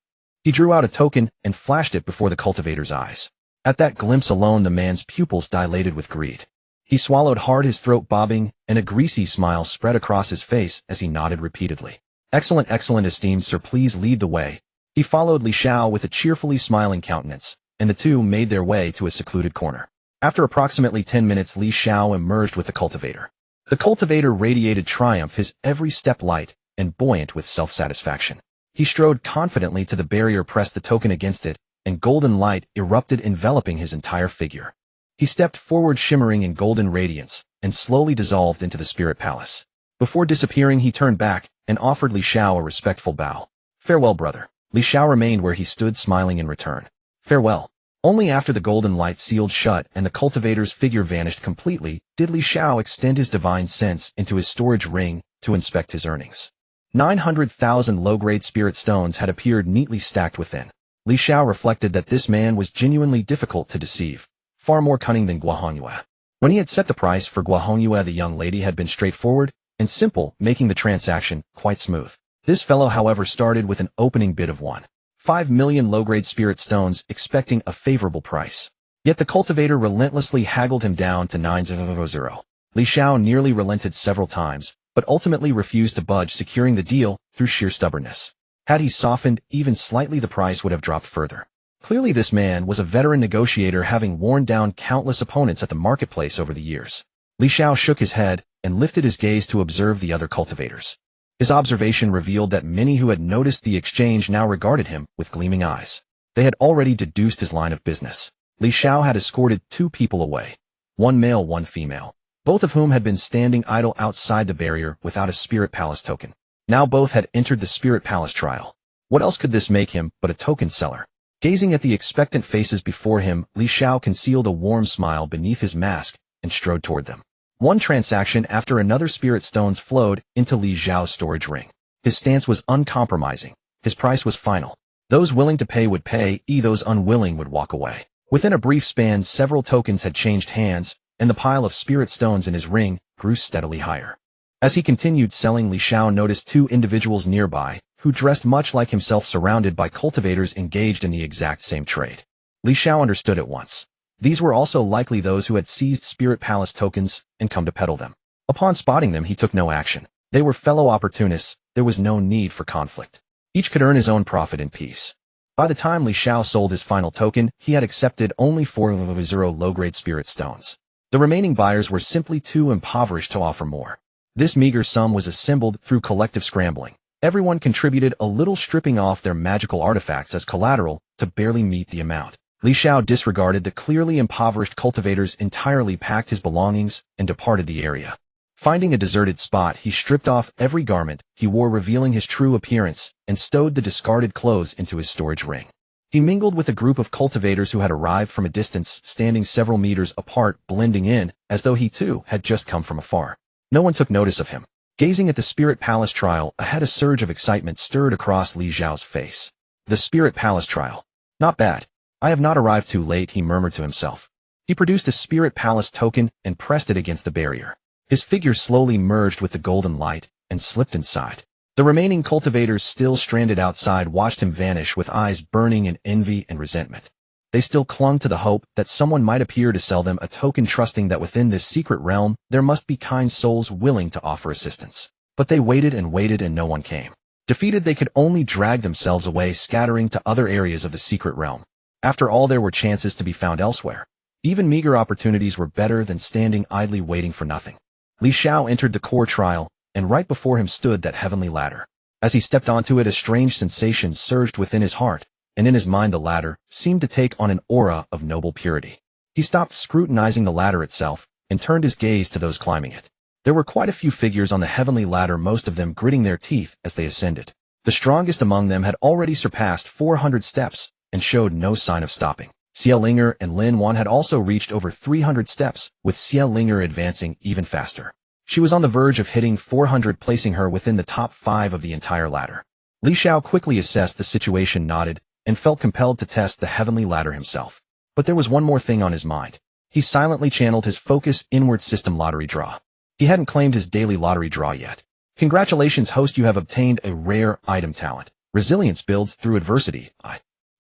He drew out a token and flashed it before the cultivator's eyes. At that glimpse alone, the man's pupils dilated with greed. He swallowed hard, his throat bobbing, and a greasy smile spread across his face as he nodded repeatedly. "Excellent, excellent, esteemed sir, please lead the way." He followed Li Xiao with a cheerfully smiling countenance, and the two made their way to a secluded corner. After approximately 10 minutes, Li Xiao emerged with the cultivator. The cultivator radiated triumph, his every step light and buoyant with self-satisfaction. He strode confidently to the barrier, pressed the token against it, and golden light erupted, enveloping his entire figure. He stepped forward, shimmering in golden radiance, and slowly dissolved into the Spirit Palace. Before disappearing, he turned back and offered Li Xiao a respectful bow. "Farewell, brother." Li Xiao remained where he stood, smiling in return. "Farewell." Only after the golden light sealed shut and the cultivator's figure vanished completely did Li Xiao extend his divine sense into his storage ring to inspect his earnings. 900,000 low-grade spirit stones had appeared neatly stacked within. Li Xiao reflected that this man was genuinely difficult to deceive, far more cunning than Guohongyue. When he had set the price for Guohongyue, the young lady had been straightforward and simple, making the transaction quite smooth. This fellow, however, started with an opening bid of 1.5 million low-grade spirit stones, expecting a favorable price. Yet the cultivator relentlessly haggled him down to 900. Li Xiao nearly relented several times, but ultimately refused to budge, securing the deal through sheer stubbornness. Had he softened even slightly, the price would have dropped further. Clearly this man was a veteran negotiator, having worn down countless opponents at the marketplace over the years. Li Xiao shook his head and lifted his gaze to observe the other cultivators. His observation revealed that many who had noticed the exchange now regarded him with gleaming eyes. They had already deduced his line of business. Li Xiao had escorted 2 people away, 1 male, 1 female, both of whom had been standing idle outside the barrier without a Spirit Palace token. Now both had entered the Spirit Palace trial. What else could this make him but a token seller? Gazing at the expectant faces before him, Li Xiao concealed a warm smile beneath his mask and strode toward them. One transaction after another spirit stones flowed into Li Xiao's storage ring. His stance was uncompromising. His price was final. Those willing to pay would pay, those unwilling would walk away. Within a brief span, several tokens had changed hands, and the pile of spirit stones in his ring grew steadily higher. As he continued selling, Li Xiao noticed two individuals nearby, who dressed much like himself, surrounded by cultivators engaged in the exact same trade. Li Xiao understood at once. These were also likely those who had seized Spirit Palace tokens and come to peddle them. Upon spotting them, he took no action. They were fellow opportunists. There was no need for conflict. Each could earn his own profit in peace. By the time Li Xiao sold his final token, he had accepted only 4 of his 0 low-grade spirit stones. The remaining buyers were simply too impoverished to offer more. This meager sum was assembled through collective scrambling. Everyone contributed a little, stripping off their magical artifacts as collateral to barely meet the amount. Li Xiao disregarded the clearly impoverished cultivators entirely, packed his belongings, and departed the area. Finding a deserted spot, he stripped off every garment he wore, revealing his true appearance, and stowed the discarded clothes into his storage ring. He mingled with a group of cultivators who had arrived from a distance, standing several meters apart, blending in, as though he too had just come from afar. No one took notice of him. Gazing at the Spirit Palace trial ahead, a surge of excitement stirred across Li Xiao's face. The Spirit Palace trial. Not bad. I have not arrived too late, he murmured to himself. He produced a Spirit Palace token and pressed it against the barrier. His figure slowly merged with the golden light and slipped inside. The remaining cultivators, still stranded outside, watched him vanish with eyes burning in envy and resentment. They still clung to the hope that someone might appear to sell them a token, trusting that within this secret realm there must be kind souls willing to offer assistance. But they waited and no one came. Defeated, they could only drag themselves away, scattering to other areas of the secret realm. After all, there were chances to be found elsewhere. Even meager opportunities were better than standing idly waiting for nothing. Li Xiao entered the core trial, and right before him stood that heavenly ladder. As he stepped onto it, a strange sensation surged within his heart, and in his mind the ladder seemed to take on an aura of noble purity. He stopped scrutinizing the ladder itself, and turned his gaze to those climbing it. There were quite a few figures on the heavenly ladder, most of them gritting their teeth as they ascended. The strongest among them had already surpassed 400 steps, and showed no sign of stopping. Xie Linger and Lin Wan had also reached over 300 steps, with Xie Linger advancing even faster. She was on the verge of hitting 400, placing her within the top 5 of the entire ladder. Li Xiao quickly assessed the situation, nodded, and felt compelled to test the heavenly ladder himself. But there was one more thing on his mind. He silently channeled his focus inward. System lottery draw. He hadn't claimed his daily lottery draw yet. Congratulations, host, you have obtained a rare item talent. Resilience builds through adversity.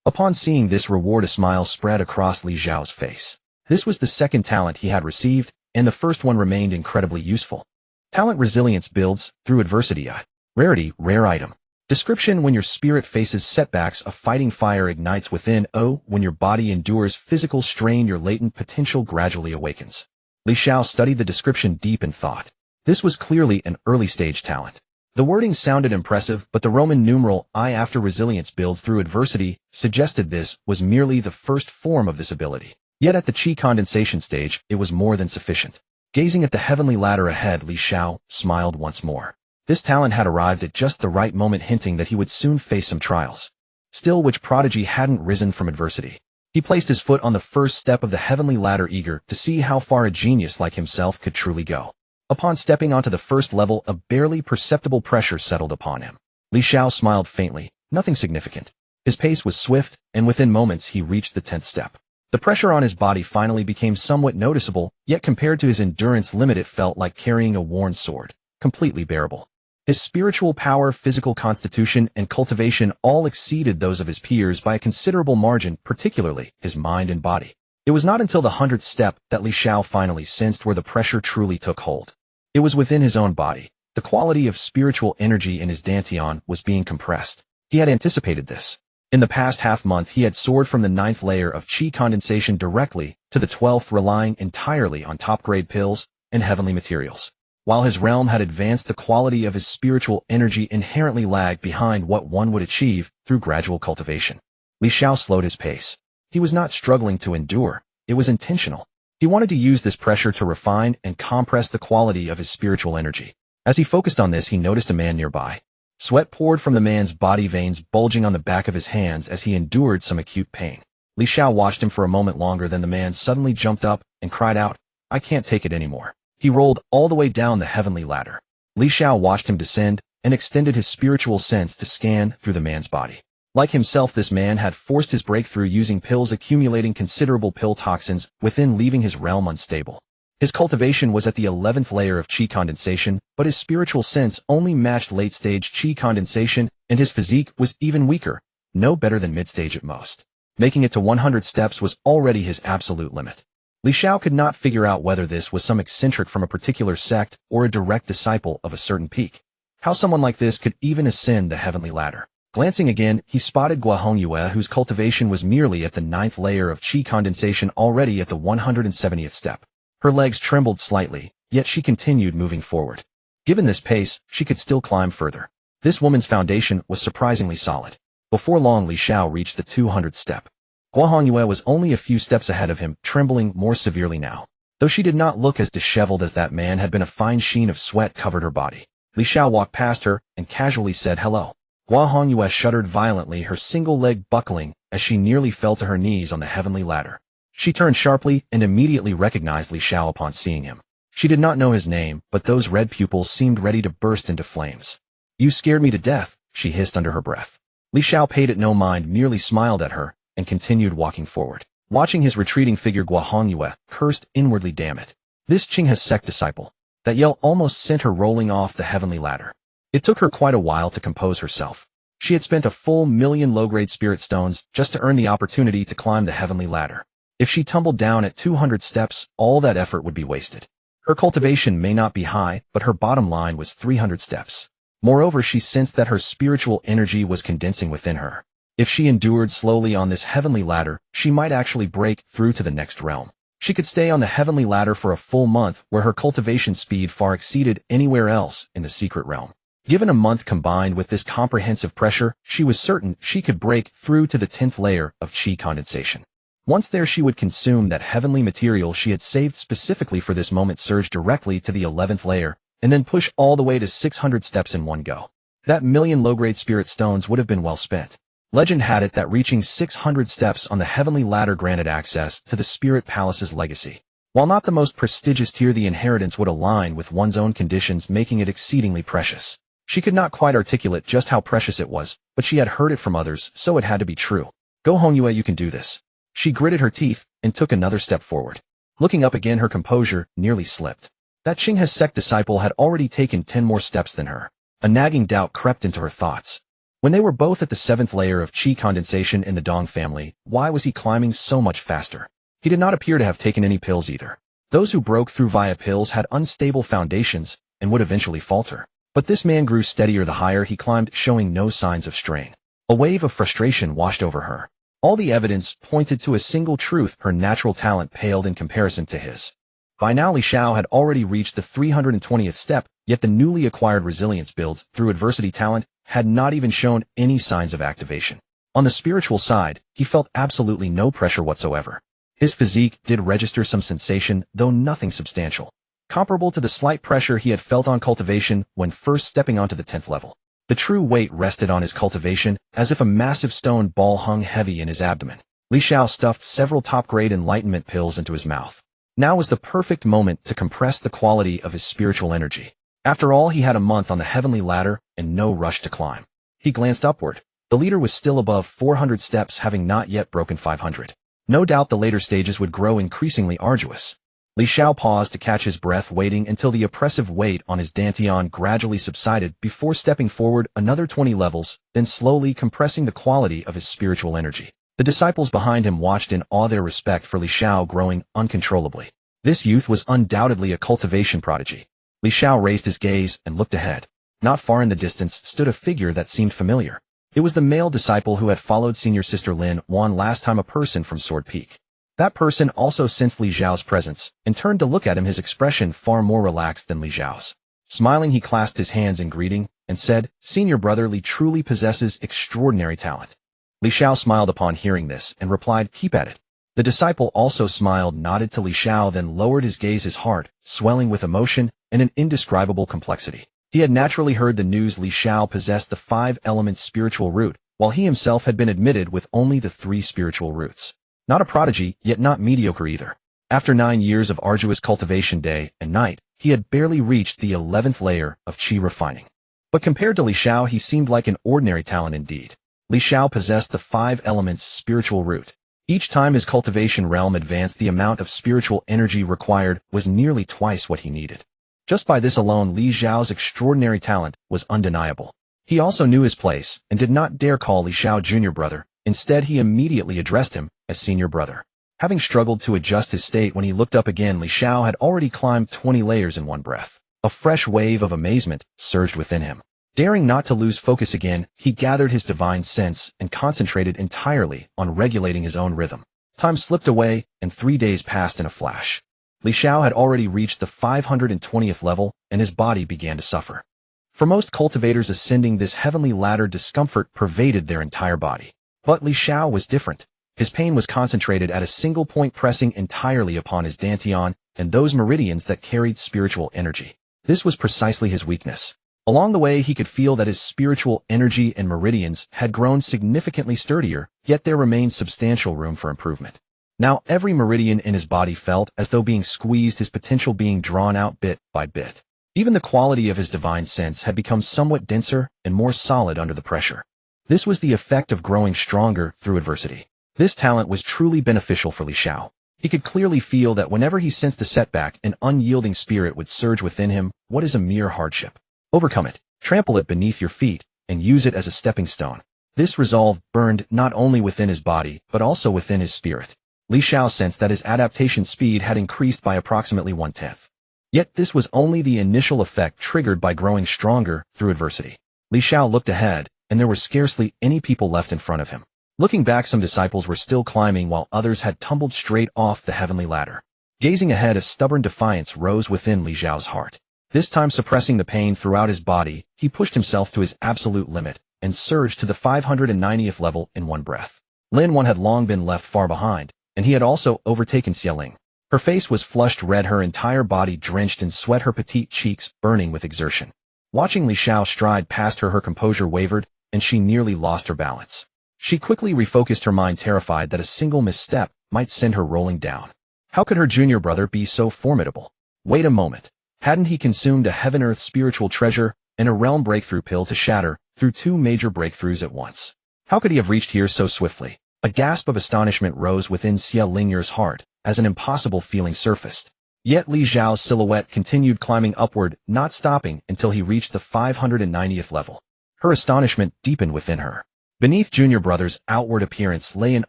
Upon seeing this reward, a smile spread across Li Xiao's face. This was the second talent he had received, and the first one remained incredibly useful. Talent Resilience builds through adversity. Rarity, rare item. Description: when your spirit faces setbacks, a fighting fire ignites within. When your body endures physical strain, your latent potential gradually awakens. Li Xiao studied the description deep in thought. This was clearly an early-stage talent. The wording sounded impressive, but the Roman numeral I after resilience builds through adversity suggested this was merely the first form of this ability. Yet at the chi condensation stage, it was more than sufficient. Gazing at the heavenly ladder ahead, Li Xiao smiled once more. This talent had arrived at just the right moment, hinting that he would soon face some trials. Still, which prodigy hadn't risen from adversity? He placed his foot on the first step of the heavenly ladder, eager to see how far a genius like himself could truly go. Upon stepping onto the first level, a barely perceptible pressure settled upon him. Li Xiao smiled faintly, nothing significant. His pace was swift, and within moments he reached the 10th step. The pressure on his body finally became somewhat noticeable, yet compared to his endurance limit it felt like carrying a worn sword, completely bearable. His spiritual power, physical constitution, and cultivation all exceeded those of his peers by a considerable margin, particularly his mind and body. It was not until the 100th step that Li Xiao finally sensed where the pressure truly took hold. It was within his own body. The quality of spiritual energy in his dantian was being compressed. He had anticipated this. In the past half-month he had soared from the 9th layer of chi condensation directly to the 12th, relying entirely on top-grade pills and heavenly materials. While his realm had advanced, the quality of his spiritual energy inherently lagged behind what one would achieve through gradual cultivation. Li Xiao slowed his pace. He was not struggling to endure, it was intentional. He wanted to use this pressure to refine and compress the quality of his spiritual energy. As he focused on this, he noticed a man nearby. Sweat poured from the man's body, veins bulging on the back of his hands as he endured some acute pain. Li Xiao watched him for a moment longer, then the man suddenly jumped up and cried out, "I can't take it anymore." He rolled all the way down the heavenly ladder. Li Xiao watched him descend and extended his spiritual sense to scan through the man's body. Like himself, this man had forced his breakthrough using pills, accumulating considerable pill toxins within, leaving his realm unstable. His cultivation was at the 11th layer of chi condensation, but his spiritual sense only matched late-stage chi condensation, and his physique was even weaker, no better than mid-stage at most. Making it to 100 steps was already his absolute limit. Li Xiao could not figure out whether this was some eccentric from a particular sect or a direct disciple of a certain peak. How someone like this could even ascend the heavenly ladder. Glancing again, he spotted Guahongyue, whose cultivation was merely at the 9th layer of chi condensation, already at the 170th step. Her legs trembled slightly, yet she continued moving forward. Given this pace, she could still climb further. This woman's foundation was surprisingly solid. Before long, Li Xiao reached the 200th step. Guahongyue was only a few steps ahead of him, trembling more severely now. Though she did not look as disheveled as that man had been, a fine sheen of sweat covered her body. Li Xiao walked past her and casually said hello. Guahongyue shuddered violently, her single leg buckling as she nearly fell to her knees on the heavenly ladder. She turned sharply and immediately recognized Li Xiao upon seeing him. She did not know his name, but those red pupils seemed ready to burst into flames. "You scared me to death," she hissed under her breath. Li Xiao paid it no mind, merely smiled at her and continued walking forward. Watching his retreating figure, Guahongyue cursed inwardly, "Damn it. This Qinghe sect disciple." That yell almost sent her rolling off the heavenly ladder. It took her quite a while to compose herself. She had spent a full 1,000,000 low-grade spirit stones just to earn the opportunity to climb the heavenly ladder. If she tumbled down at 200 steps, all that effort would be wasted. Her cultivation may not be high, but her bottom line was 300 steps. Moreover, she sensed that her spiritual energy was condensing within her. If she endured slowly on this heavenly ladder, she might actually break through to the next realm. She could stay on the heavenly ladder for a full month, where her cultivation speed far exceeded anywhere else in the secret realm. Given a month combined with this comprehensive pressure, she was certain she could break through to the 10th layer of chi condensation. Once there, she would consume that heavenly material she had saved specifically for this moment, surge directly to the 11th layer, and then push all the way to 600 steps in one go. That 1,000,000 low-grade spirit stones would have been well spent. Legend had it that reaching 600 steps on the heavenly ladder granted access to the Spirit Palace's legacy. While not the most prestigious tier, the inheritance would align with one's own conditions, making it exceedingly precious. She could not quite articulate just how precious it was, but she had heard it from others, so it had to be true. "Guahongyue, you can do this." She gritted her teeth and took another step forward. Looking up again, her composure nearly slipped. That Qinghe sect disciple had already taken 10 more steps than her. A nagging doubt crept into her thoughts. When they were both at the 7th layer of chi condensation in the Dong family, why was he climbing so much faster? He did not appear to have taken any pills either. Those who broke through via pills had unstable foundations and would eventually falter. But this man grew steadier the higher he climbed, showing no signs of strain. A wave of frustration washed over her. All the evidence pointed to a single truth: her natural talent paled in comparison to his. By now, Li Xiao had already reached the 320th step, yet the newly acquired resilience builds through adversity talent had not even shown any signs of activation. On the spiritual side, he felt absolutely no pressure whatsoever. His physique did register some sensation, though nothing substantial, comparable to the slight pressure he had felt on cultivation when first stepping onto the 10th level. The true weight rested on his cultivation, as if a massive stone ball hung heavy in his abdomen. Li Xiao stuffed several top-grade enlightenment pills into his mouth. Now was the perfect moment to compress the quality of his spiritual energy. After all, he had a month on the heavenly ladder and no rush to climb. He glanced upward. The leader was still above 400 steps, having not yet broken 500. No doubt the later stages would grow increasingly arduous. Li Xiao paused to catch his breath, waiting until the oppressive weight on his dantian gradually subsided before stepping forward another 20 levels, then slowly compressing the quality of his spiritual energy. The disciples behind him watched in awe, their respect for Li Xiao growing uncontrollably. This youth was undoubtedly a cultivation prodigy. Li Xiao raised his gaze and looked ahead. Not far in the distance stood a figure that seemed familiar. It was the male disciple who had followed senior sister Lin Wan last time, a person from Sword Peak. That person also sensed Li Xiao's presence and turned to look at him, his expression far more relaxed than Li Xiao's. Smiling, he clasped his hands in greeting and said, "Senior brother Li truly possesses extraordinary talent." Li Xiao smiled upon hearing this and replied, "Keep at it." The disciple also smiled, nodded to Li Xiao, then lowered his gaze, his heart swelling with emotion and an indescribable complexity. He had naturally heard the news Li Xiao possessed the 5 elements spiritual root, while he himself had been admitted with only the 3 spiritual roots. Not a prodigy, yet not mediocre either. After 9 years of arduous cultivation day and night, he had barely reached the 11th layer of qi refining. But compared to Li Xiao, he seemed like an ordinary talent indeed. Li Xiao possessed the 5 elements spiritual root. Each time his cultivation realm advanced, the amount of spiritual energy required was nearly twice what he needed. Just by this alone, Li Xiao's extraordinary talent was undeniable. He also knew his place and did not dare call Li Xiao junior brother. Instead, he immediately addressed him as senior brother. Having struggled to adjust his state when he looked up again, Li Xiao had already climbed 20 layers in one breath. A fresh wave of amazement surged within him. Daring not to lose focus again, he gathered his divine sense and concentrated entirely on regulating his own rhythm. Time slipped away, and 3 days passed in a flash. Li Xiao had already reached the 520th level, and his body began to suffer. For most cultivators ascending this heavenly ladder, discomfort pervaded their entire body. But Li Xiao was different. His pain was concentrated at a single point, pressing entirely upon his dantian and those meridians that carried spiritual energy. This was precisely his weakness. Along the way, he could feel that his spiritual energy and meridians had grown significantly sturdier, yet there remained substantial room for improvement. Now every meridian in his body felt as though being squeezed, his potential being drawn out bit by bit. Even the quality of his divine sense had become somewhat denser and more solid under the pressure. This was the effect of growing stronger through adversity. This talent was truly beneficial for Li Xiao. He could clearly feel that whenever he sensed a setback, an unyielding spirit would surge within him. What is a mere hardship? Overcome it, trample it beneath your feet, and use it as a stepping stone. This resolve burned not only within his body, but also within his spirit. Li Xiao sensed that his adaptation speed had increased by approximately 1/10. Yet this was only the initial effect triggered by growing stronger through adversity. Li Xiao looked ahead, and there were scarcely any people left in front of him. Looking back, some disciples were still climbing while others had tumbled straight off the heavenly ladder. Gazing ahead, a stubborn defiance rose within Li Xiao's heart. This time, suppressing the pain throughout his body, he pushed himself to his absolute limit and surged to the 590th level in one breath. Lin Wan had long been left far behind, and he had also overtaken Xiaoling. Her face was flushed red, her entire body drenched in sweat, her petite cheeks burning with exertion. Watching Li Xiao stride past her, her composure wavered, and she nearly lost her balance. She quickly refocused her mind, terrified that a single misstep might send her rolling down. How could her junior brother be so formidable? Wait a moment. Hadn't he consumed a heaven-earth spiritual treasure and a realm breakthrough pill to shatter through 2 major breakthroughs at once? How could he have reached here so swiftly? A gasp of astonishment rose within Xia Ling'er's heart as an impossible feeling surfaced. Yet Li Xiao's silhouette continued climbing upward, not stopping until he reached the 590th level. Her astonishment deepened within her. Beneath junior brother's outward appearance lay an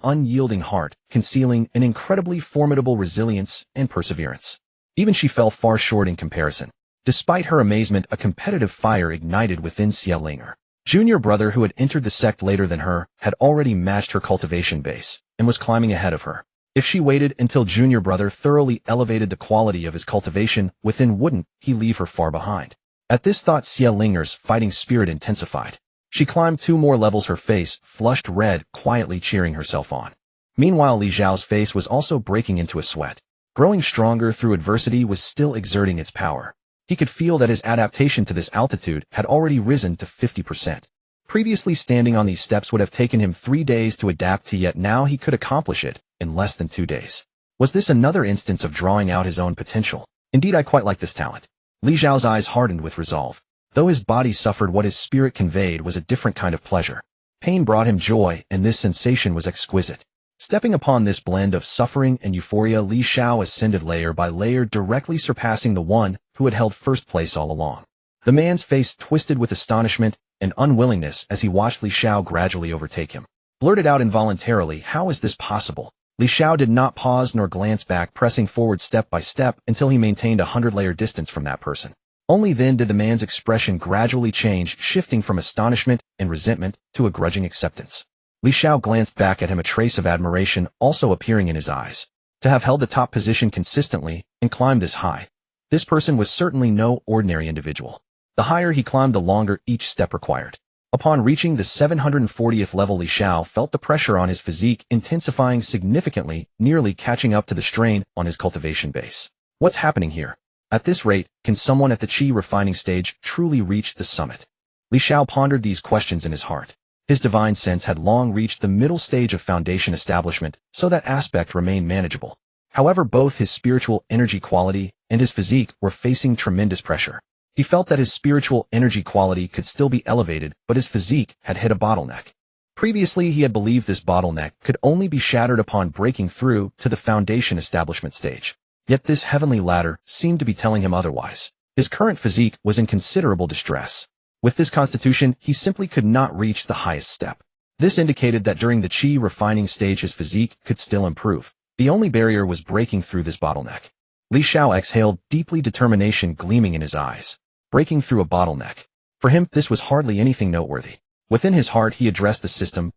unyielding heart, concealing an incredibly formidable resilience and perseverance. Even she fell far short in comparison. Despite her amazement, a competitive fire ignited within Xia Ling'er. Junior brother, who had entered the sect later than her, had already matched her cultivation base and was climbing ahead of her. If she waited until junior brother thoroughly elevated the quality of his cultivation within, wouldn't he leave her far behind? At this thought, Xia Ling'er's fighting spirit intensified. She climbed 2 more levels, her face flushed red, quietly cheering herself on. Meanwhile, Li Xiao's face was also breaking into a sweat. Growing stronger through adversity was still exerting its power. He could feel that his adaptation to this altitude had already risen to 50%. Previously, standing on these steps would have taken him 3 days to adapt to, yet now he could accomplish it in less than 2 days. Was this another instance of drawing out his own potential? Indeed, I quite like this talent. Li Xiao's eyes hardened with resolve. Though his body suffered, what his spirit conveyed was a different kind of pleasure. Pain brought him joy, and this sensation was exquisite. Stepping upon this blend of suffering and euphoria, Li Xiao ascended layer by layer, directly surpassing the one who had held first place all along. The man's face twisted with astonishment and unwillingness as he watched Li Xiao gradually overtake him. Blurted out involuntarily, "How is this possible?" Li Xiao did not pause nor glance back, pressing forward step by step until he maintained a 100-layer distance from that person. Only then did the man's expression gradually change, shifting from astonishment and resentment to a grudging acceptance. Li Xiao glanced back at him, a trace of admiration also appearing in his eyes. To have held the top position consistently and climbed this high, this person was certainly no ordinary individual. The higher he climbed, the longer each step required. Upon reaching the 740th level, Li Xiao felt the pressure on his physique intensifying significantly, nearly catching up to the strain on his cultivation base. What's happening here? At this rate, can someone at the Qi refining stage truly reach the summit? Li Xiao pondered these questions in his heart. His divine sense had long reached the middle stage of foundation establishment, so that aspect remained manageable. However, both his spiritual energy quality and his physique were facing tremendous pressure. He felt that his spiritual energy quality could still be elevated, but his physique had hit a bottleneck. Previously, he had believed this bottleneck could only be shattered upon breaking through to the foundation establishment stage. Yet this heavenly ladder seemed to be telling him otherwise. His current physique was in considerable distress. With this constitution, he simply could not reach the highest step. This indicated that during the Qi refining stage his physique could still improve. The only barrier was breaking through this bottleneck. Li Xiao exhaled, deeply determination gleaming in his eyes. Breaking through a bottleneck. For him, this was hardly anything noteworthy. Within his heart he addressed the system,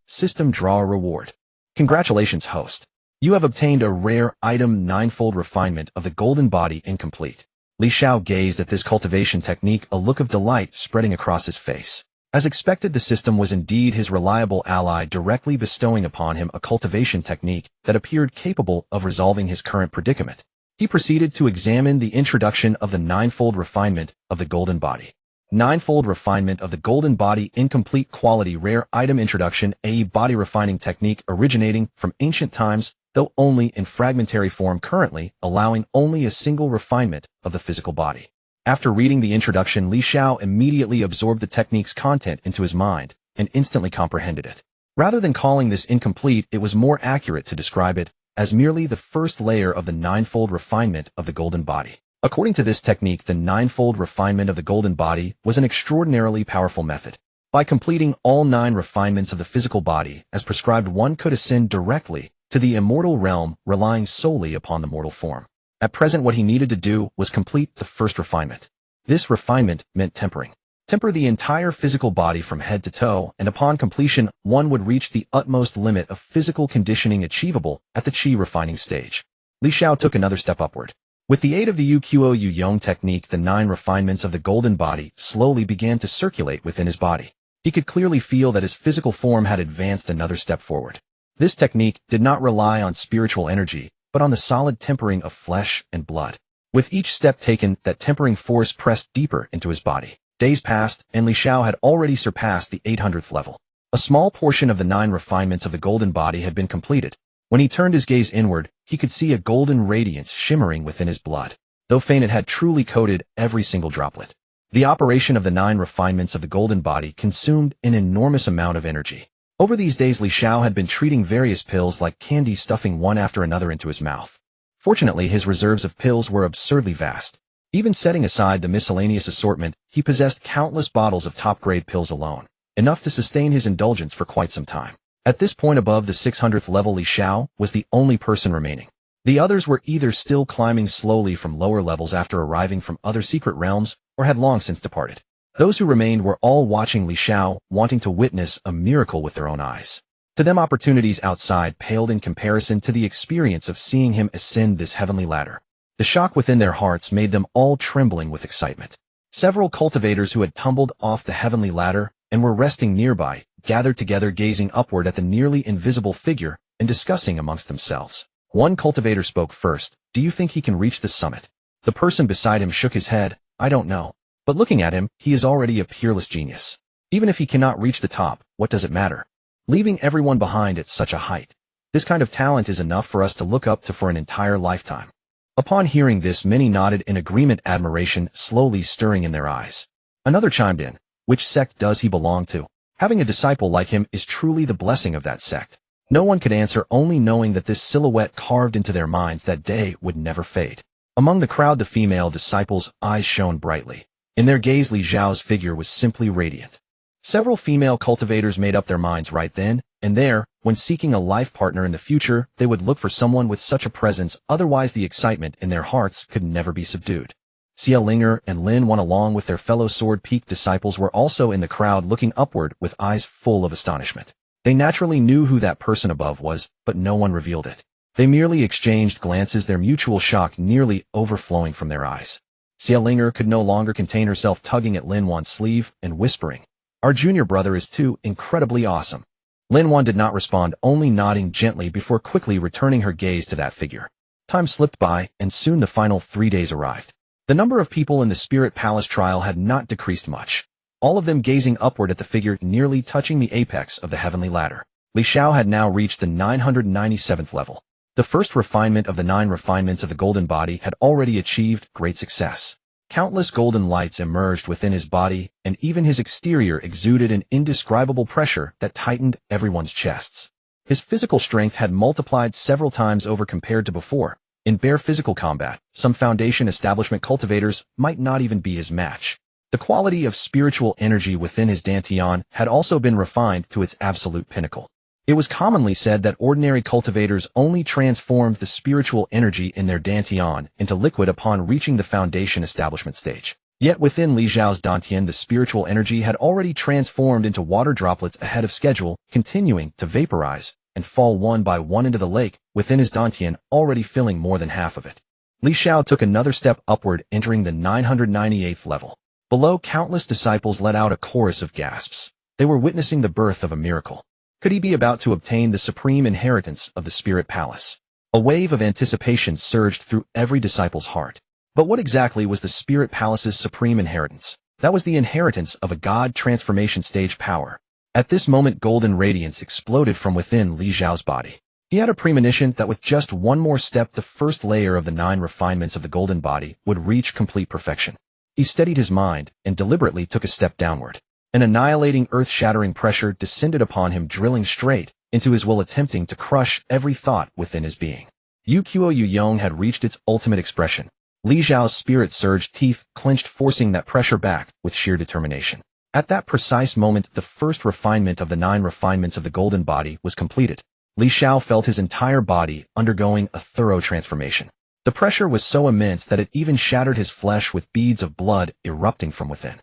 draw a reward. Congratulations, host. You have obtained a rare item, ninefold refinement of the golden body incomplete. Li Xiao gazed at this cultivation technique, a look of delight spreading across his face. As expected, the system was indeed his reliable ally, directly bestowing upon him a cultivation technique that appeared capable of resolving his current predicament. He proceeded to examine the introduction of the ninefold refinement of the golden body. Ninefold refinement of the golden body incomplete quality rare item introduction, a body refining technique originating from ancient times, though only in fragmentary form currently, allowing only a single refinement of the physical body. After reading the introduction, Li Xiao immediately absorbed the technique's content into his mind and instantly comprehended it. Rather than calling this incomplete, it was more accurate to describe it as merely the first layer of the ninefold refinement of the golden body. According to this technique, the ninefold refinement of the golden body was an extraordinarily powerful method. By completing all 9 refinements of the physical body as prescribed, one could ascend directly to the immortal realm, relying solely upon the mortal form. At present, what he needed to do was complete the first refinement. This refinement meant tempering. Temper the entire physical body from head to toe, and upon completion, one would reach the utmost limit of physical conditioning achievable at the Qi refining stage. Li Xiao took another step upward. With the aid of the Uqiu Yong technique, the 9 refinements of the golden body slowly began to circulate within his body. He could clearly feel that his physical form had advanced another step forward. This technique did not rely on spiritual energy, but on the solid tempering of flesh and blood. With each step taken, that tempering force pressed deeper into his body. Days passed, and Li Xiao had already surpassed the 800th level. A small portion of the 9 refinements of the golden body had been completed. When he turned his gaze inward, he could see a golden radiance shimmering within his blood. Though faint, it had truly coated every single droplet. The operation of the 9 refinements of the golden body consumed an enormous amount of energy. Over these days, Li Xiao had been treating various pills like candy, stuffing one after another into his mouth. Fortunately, his reserves of pills were absurdly vast. Even setting aside the miscellaneous assortment, he possessed countless bottles of top-grade pills alone, enough to sustain his indulgence for quite some time. At this point, above the 600th level, Li Xiao was the only person remaining. The others were either still climbing slowly from lower levels after arriving from other secret realms, or had long since departed. Those who remained were all watching Li Xiao, wanting to witness a miracle with their own eyes. To them, opportunities outside paled in comparison to the experience of seeing him ascend this heavenly ladder. The shock within their hearts made them all trembling with excitement. Several cultivators who had tumbled off the heavenly ladder and were resting nearby gathered together, gazing upward at the nearly invisible figure and discussing amongst themselves. One cultivator spoke first. "Do you think he can reach the summit?" The person beside him shook his head. "I don't know. But looking at him, he is already a peerless genius. Even if he cannot reach the top, what does it matter? Leaving everyone behind at such a height. This kind of talent is enough for us to look up to for an entire lifetime." Upon hearing this, many nodded in agreement, admiration slowly stirring in their eyes. Another chimed in. "Which sect does he belong to? Having a disciple like him is truly the blessing of that sect." No one could answer, only knowing that this silhouette carved into their minds that day would never fade. Among the crowd, the female disciples' eyes shone brightly. In their gaze, Li Xiao's figure was simply radiant. Several female cultivators made up their minds right then and there, when seeking a life partner in the future, they would look for someone with such a presence, otherwise the excitement in their hearts could never be subdued. Xiao and Lin Wan, along with their fellow Sword Peak disciples, were also in the crowd, looking upward with eyes full of astonishment. They naturally knew who that person above was, but no one revealed it. They merely exchanged glances, their mutual shock nearly overflowing from their eyes. Xiao could no longer contain herself, tugging at Lin Wan's sleeve and whispering, "Our junior brother is too incredibly awesome." Lin Wan did not respond, only nodding gently before quickly returning her gaze to that figure. Time slipped by, and soon the final 3 days arrived. The number of people in the Spirit Palace trial had not decreased much, all of them gazing upward at the figure nearly touching the apex of the heavenly ladder. Xiao had now reached the 997th level. The first refinement of the 9 refinements of the golden body had already achieved great success. Countless golden lights emerged within his body, and even his exterior exuded an indescribable pressure that tightened everyone's chests. His physical strength had multiplied several times over compared to before. In bare physical combat, some Foundation establishment cultivators might not even be his match. The quality of spiritual energy within his dantian had also been refined to its absolute pinnacle. It was commonly said that ordinary cultivators only transformed the spiritual energy in their dantian into liquid upon reaching the Foundation establishment stage. Yet within Li Xiao's dantian, the spiritual energy had already transformed into water droplets ahead of schedule, continuing to vaporize and fall one by one into the lake within his dantian, already filling more than half of it. Li Xiao took another step upward, entering the 998th level. Below, countless disciples let out a chorus of gasps. They were witnessing the birth of a miracle. Could he be about to obtain the supreme inheritance of the Spirit Palace? A wave of anticipation surged through every disciple's heart. But what exactly was the Spirit Palace's supreme inheritance? That was the inheritance of a god transformation stage power. At this moment, golden radiance exploded from within Li Xiao's body. He had a premonition that with just one more step, the first layer of the 9 refinements of the golden body would reach complete perfection. He steadied his mind and deliberately took a step downward. An annihilating, earth-shattering pressure descended upon him, drilling straight into his will, attempting to crush every thought within his being. Yuqiu Yuyong had reached its ultimate expression. Li Xiao's spirit surged, teeth clenched, forcing that pressure back with sheer determination. At that precise moment, the first refinement of the 9 refinements of the golden body was completed. Li Xiao felt his entire body undergoing a thorough transformation. The pressure was so immense that it even shattered his flesh, with beads of blood erupting from within.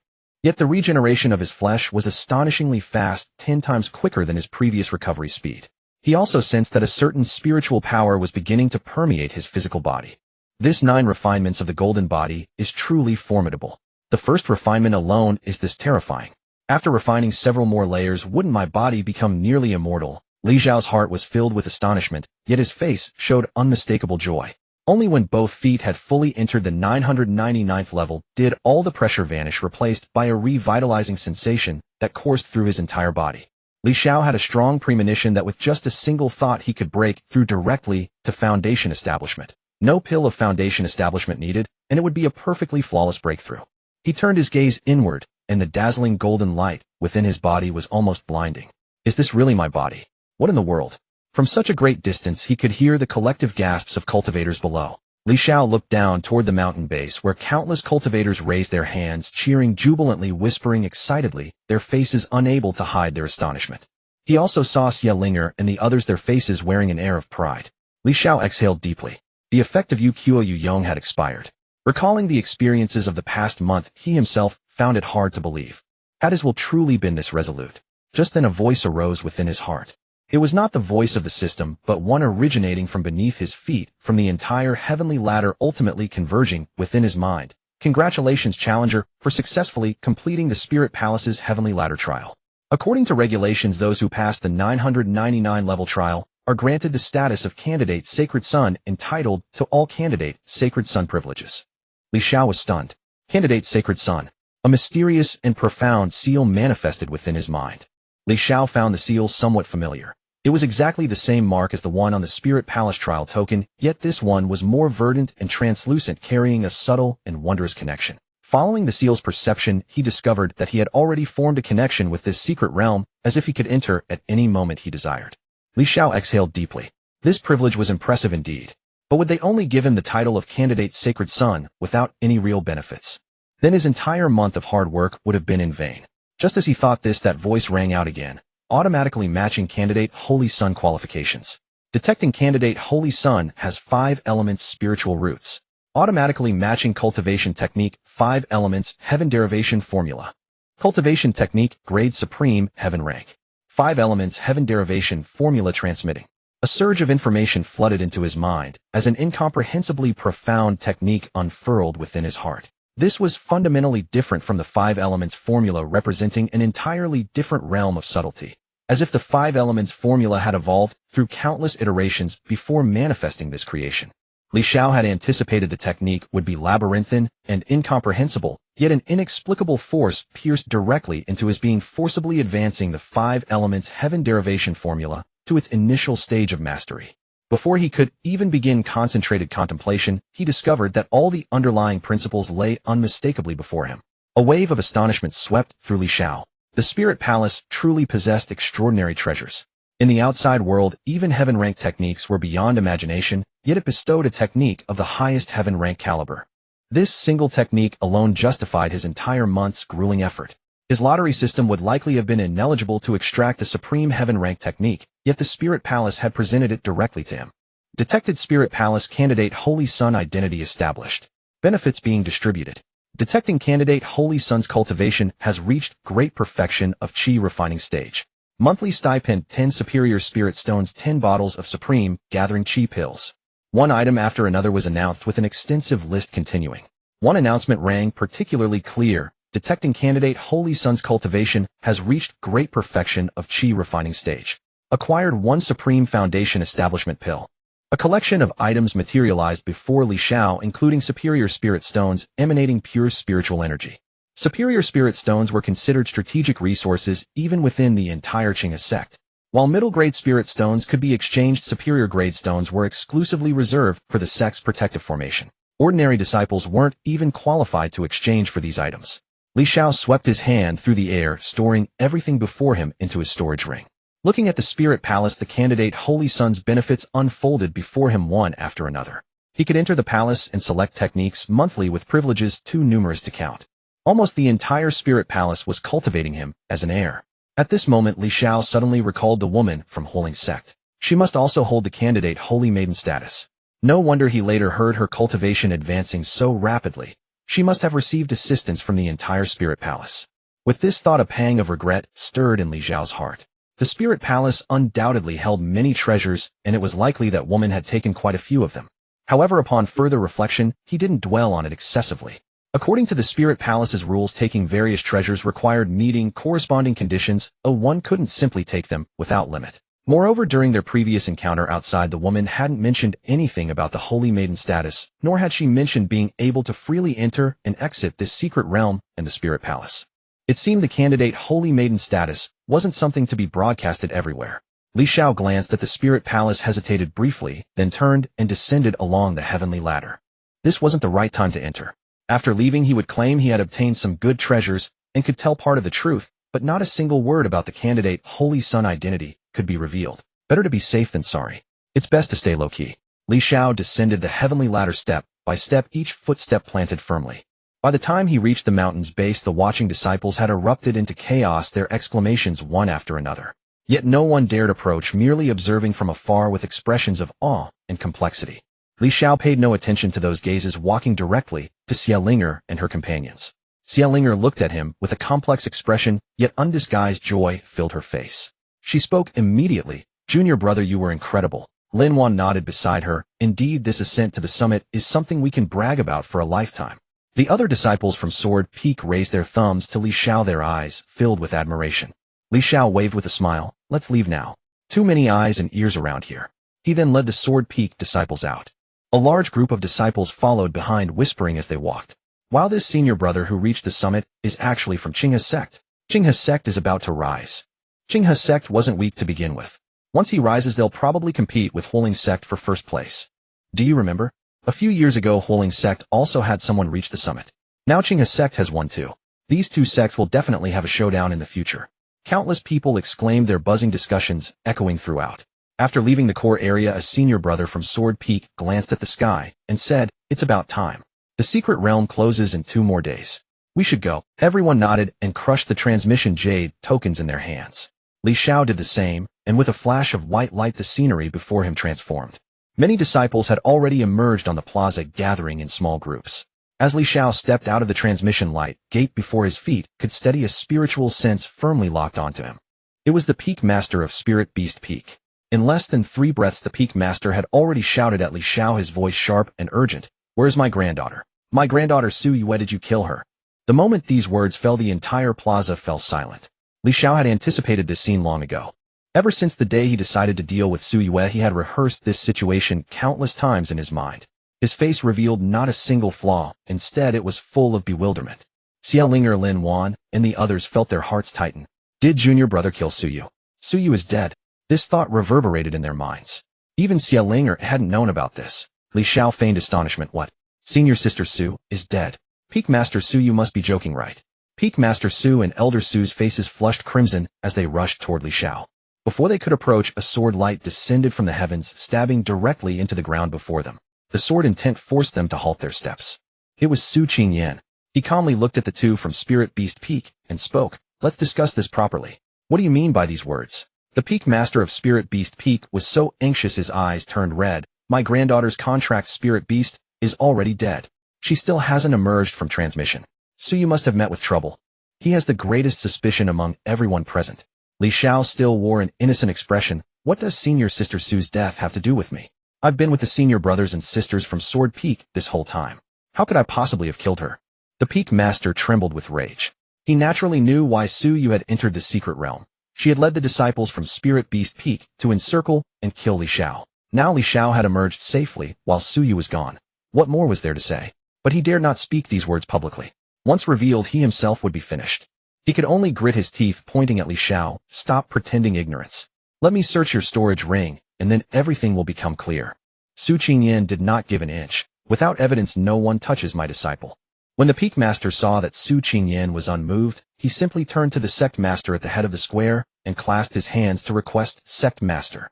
Yet the regeneration of his flesh was astonishingly fast, 10 times quicker than his previous recovery speed. He also sensed that a certain spiritual power was beginning to permeate his physical body. This 9 refinements of the golden body is truly formidable. The first refinement alone is this terrifying. After refining several more layers, wouldn't my body become nearly immortal? Li Xiao's heart was filled with astonishment, yet his face showed unmistakable joy. Only when both feet had fully entered the 999th level did all the pressure vanish, replaced by a revitalizing sensation that coursed through his entire body. Li Xiao had a strong premonition that with just a single thought he could break through directly to Foundation establishment. No pill of Foundation establishment needed, and it would be a perfectly flawless breakthrough. He turned his gaze inward, and the dazzling golden light within his body was almost blinding. Is this really my body? What in the world? From such a great distance, he could hear the collective gasps of cultivators below. Li Xiao looked down toward the mountain base, where countless cultivators raised their hands, cheering jubilantly, whispering excitedly, their faces unable to hide their astonishment. He also saw Xiao and the others, their faces wearing an air of pride. Li Xiao exhaled deeply. The effect of Yuqiu Yuyong had expired. Recalling the experiences of the past month, he himself found it hard to believe. Had his will truly been this resolute? Just then a voice arose within his heart. It was not the voice of the system, but one originating from beneath his feet, from the entire heavenly ladder, ultimately converging within his mind. Congratulations, Challenger, for successfully completing the Spirit Palace's heavenly ladder trial. According to regulations, those who pass the 999 level trial are granted the status of Candidate Sacred Son, entitled to all Candidate Sacred Son privileges. Li Xiao was stunned. Candidate Sacred Son. A mysterious and profound seal manifested within his mind. Li Xiao found the seal somewhat familiar. It was exactly the same mark as the one on the Spirit Palace trial token, yet this one was more verdant and translucent, carrying a subtle and wondrous connection. Following the seal's perception, he discovered that he had already formed a connection with this secret realm, as if he could enter at any moment he desired. Li Xiao exhaled deeply. This privilege was impressive indeed. But would they only give him the title of Candidate Sacred Son without any real benefits? Then his entire month of hard work would have been in vain. Just as he thought this, that voice rang out again, automatically matching Candidate Holy Son qualifications. Detecting Candidate Holy Son has 5 elements spiritual roots. Automatically matching Cultivation Technique, 5 elements Heaven Derivation Formula. Cultivation Technique, Grade Supreme, Heaven Rank. 5 elements Heaven Derivation Formula transmitting. A surge of information flooded into his mind, as an incomprehensibly profound technique unfurled within his heart. This was fundamentally different from the 5 elements formula, representing an entirely different realm of subtlety, as if the 5 elements formula had evolved through countless iterations before manifesting this creation. Li Xiao had anticipated the technique would be labyrinthine and incomprehensible, yet an inexplicable force pierced directly into his being, forcibly advancing the 5 elements heaven derivation formula to its initial stage of mastery. Before he could even begin concentrated contemplation, he discovered that all the underlying principles lay unmistakably before him. A wave of astonishment swept through Li Xiao. The Spirit Palace truly possessed extraordinary treasures. In the outside world, even heaven-rank techniques were beyond imagination, yet it bestowed a technique of the highest heaven-rank caliber. This single technique alone justified his entire month's grueling effort. His lottery system would likely have been ineligible to extract a supreme heaven-rank technique, yet the Spirit Palace had presented it directly to him. Detected Spirit Palace candidate Holy Sun identity established. Benefits being distributed. Detecting candidate Holy Sun's cultivation has reached great perfection of Qi refining stage. Monthly stipend 10 superior spirit stones, 10 bottles of supreme gathering Qi pills. One item after another was announced with an extensive list continuing. One announcement rang particularly clear. Detecting candidate Holy Sun's cultivation has reached great perfection of Qi refining stage. Acquired 1 supreme foundation establishment pill. A collection of items materialized before Li Xiao, including superior spirit stones emanating pure spiritual energy. Superior spirit stones were considered strategic resources even within the entire Qinghe sect. While middle-grade spirit stones could be exchanged, superior-grade stones were exclusively reserved for the sect's protective formation. Ordinary disciples weren't even qualified to exchange for these items. Li Xiao swept his hand through the air, storing everything before him into his storage ring. Looking at the Spirit Palace, the candidate Holy Sun's benefits unfolded before him one after another. He could enter the palace and select techniques monthly with privileges too numerous to count. Almost the entire Spirit Palace was cultivating him as an heir. At this moment, Li Xiao suddenly recalled the woman from Holing Sect. She must also hold the candidate Holy Maiden status. No wonder he later heard her cultivation advancing so rapidly. She must have received assistance from the entire Spirit Palace. With this thought, a pang of regret stirred in Li Xiao's heart. The Spirit Palace undoubtedly held many treasures, and it was likely that woman had taken quite a few of them. However, upon further reflection, he didn't dwell on it excessively. According to the Spirit Palace's rules, taking various treasures required meeting corresponding conditions, one couldn't simply take them without limit. Moreover, during their previous encounter outside, the woman hadn't mentioned anything about the Holy Maiden status, nor had she mentioned being able to freely enter and exit this secret realm and the Spirit Palace. It seemed the candidate Holy Maiden status wasn't something to be broadcasted everywhere. Li Xiao glanced at the Spirit Palace, hesitated briefly, then turned and descended along the heavenly ladder. This wasn't the right time to enter. After leaving, he would claim he had obtained some good treasures and could tell part of the truth, but not a single word about the candidate Holy Sun identity could be revealed. Better to be safe than sorry. It's best to stay low-key. Li Xiao descended the heavenly ladder step by step, each footstep planted firmly. By the time he reached the mountain's base, the watching disciples had erupted into chaos, their exclamations one after another. Yet no one dared approach, merely observing from afar with expressions of awe and complexity. Li Xiao paid no attention to those gazes, walking directly to Xiao and her companions. Xiao looked at him with a complex expression, yet undisguised joy filled her face. She spoke immediately. "Junior brother, you were incredible." Lin Wan nodded beside her. "Indeed, this ascent to the summit is something we can brag about for a lifetime." The other disciples from Sword Peak raised their thumbs to Li Xiao, their eyes filled with admiration. Li Xiao waved with a smile. "Let's leave now. Too many eyes and ears around here." He then led the Sword Peak disciples out. A large group of disciples followed behind, whispering as they walked. While this senior brother who reached the summit is actually from Qinghe sect. Qinghe sect is about to rise. Qinghe sect wasn't weak to begin with. Once he rises, they'll probably compete with Holing sect for first place. Do you remember? A few years ago, Holing sect also had someone reach the summit. Now Qinghe sect has one too. These two sects will definitely have a showdown in the future. Countless people exclaimed, their buzzing discussions echoing throughout. After leaving the core area, a senior brother from Sword Peak glanced at the sky and said, "It's about time. The secret realm closes in 2 more days. We should go." Everyone nodded and crushed the transmission jade tokens in their hands. Li Xiao did the same, and with a flash of white light, the scenery before him transformed. Many disciples had already emerged on the plaza, gathering in small groups. As Li Xiao stepped out of the transmission light gate before his feet could steady, a spiritual sense firmly locked onto him. It was the Peak Master of Spirit Beast Peak. In less than 3 breaths, the Peak Master had already shouted at Li Xiao, his voice sharp and urgent. "Where's my granddaughter? My granddaughter Su Yue, did you kill her?" The moment these words fell, the entire plaza fell silent. Li Xiao had anticipated this scene long ago. Ever since the day he decided to deal with Su Yue, he had rehearsed this situation countless times in his mind. His face revealed not a single flaw, instead it was full of bewilderment. Xiao Linger, Lin Wan, and the others felt their hearts tighten. Did junior brother kill Suyu? Suyu is dead. This thought reverberated in their minds. Even Xiao Linger hadn't known about this. Li Xiao feigned astonishment. What? Senior sister Su is dead. Peak Master Su, you must be joking, right? Peak Master Su and Elder Su's faces flushed crimson as they rushed toward Li Xiao. Before they could approach, a sword light descended from the heavens, stabbing directly into the ground before them. The sword intent forced them to halt their steps. It was Su Qingyan. He calmly looked at the two from Spirit Beast Peak and spoke. Let's discuss this properly. What do you mean by these words? The Peak Master of Spirit Beast Peak was so anxious his eyes turned red. My granddaughter's contract Spirit Beast is already dead. She still hasn't emerged from transmission. So you must have met with trouble. He has the greatest suspicion among everyone present. Li Xiao still wore an innocent expression. What does senior sister Su's death have to do with me? I've been with the senior brothers and sisters from Sword Peak this whole time. How could I possibly have killed her? The Peak Master trembled with rage. He naturally knew why Su Yu had entered the secret realm. She had led the disciples from Spirit Beast Peak to encircle and kill Li Xiao. Now Li Xiao had emerged safely while Su Yu was gone. What more was there to say? But he dared not speak these words publicly. Once revealed, he himself would be finished. He could only grit his teeth, pointing at Li Xiao. Stop pretending ignorance. Let me search your storage ring, and then everything will become clear. Su Qingyan did not give an inch. Without evidence, no one touches my disciple. When the Peak Master saw that Su Qingyan was unmoved, he simply turned to the Sect Master at the head of the square and clasped his hands to request, Sect Master.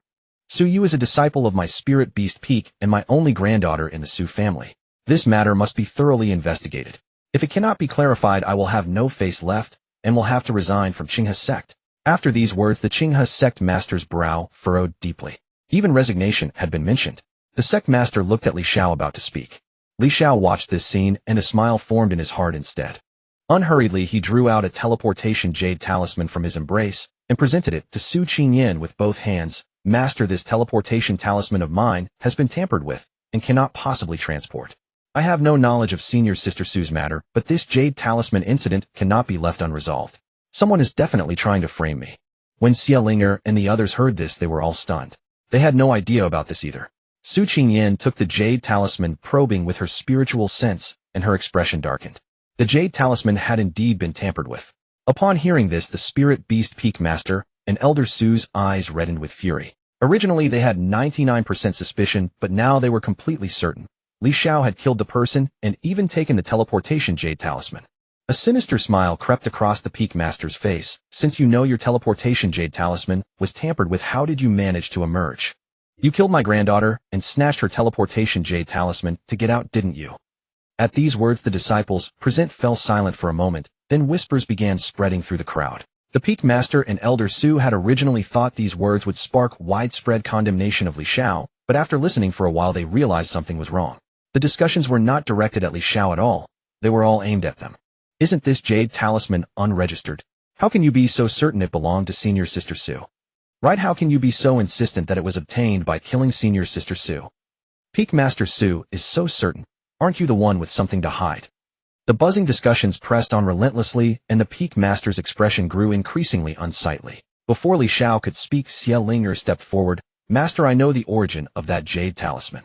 Su Yu is a disciple of my Spirit Beast Peak and my only granddaughter in the Su family. This matter must be thoroughly investigated. If it cannot be clarified, I will have no face left and will have to resign from Qinghe's sect. After these words, the Qinghe sect master's brow furrowed deeply. Even resignation had been mentioned. The sect master looked at Li Xiao about to speak. Li Xiao watched this scene and a smile formed in his heart instead. Unhurriedly, he drew out a teleportation jade talisman from his embrace and presented it to Su Qingyan with both hands. Master, this teleportation talisman of mine has been tampered with and cannot possibly transport. I have no knowledge of senior sister Su's matter, but this jade talisman incident cannot be left unresolved. Someone is definitely trying to frame me. When Xia Linger and the others heard this, they were all stunned. They had no idea about this either. Su Qingyan took the jade talisman, probing with her spiritual sense, and her expression darkened. The jade talisman had indeed been tampered with. Upon hearing this, the Spirit Beast Peak Master and Elder Su's eyes reddened with fury. Originally, they had 99% suspicion, but now they were completely certain. Li Xiao had killed the person and even taken the teleportation jade talisman. A sinister smile crept across the Peak Master's face. Since you know your teleportation jade talisman was tampered with, how did you manage to emerge? You killed my granddaughter and snatched her teleportation jade talisman to get out, didn't you? At these words, the disciples present fell silent for a moment, then whispers began spreading through the crowd. The Peak Master and Elder Su had originally thought these words would spark widespread condemnation of Li Xiao, but after listening for a while they realized something was wrong. The discussions were not directed at Li Xiao at all. They were all aimed at them. Isn't this jade talisman unregistered? How can you be so certain it belonged to Senior Sister Su? Right, how can you be so insistent that it was obtained by killing Senior Sister Su? Peak Master Su is so certain. Aren't you the one with something to hide? The buzzing discussions pressed on relentlessly, and the Peak Master's expression grew increasingly unsightly. Before Li Xiao could speak, Xia Linger stepped forward. Master, I know the origin of that jade talisman.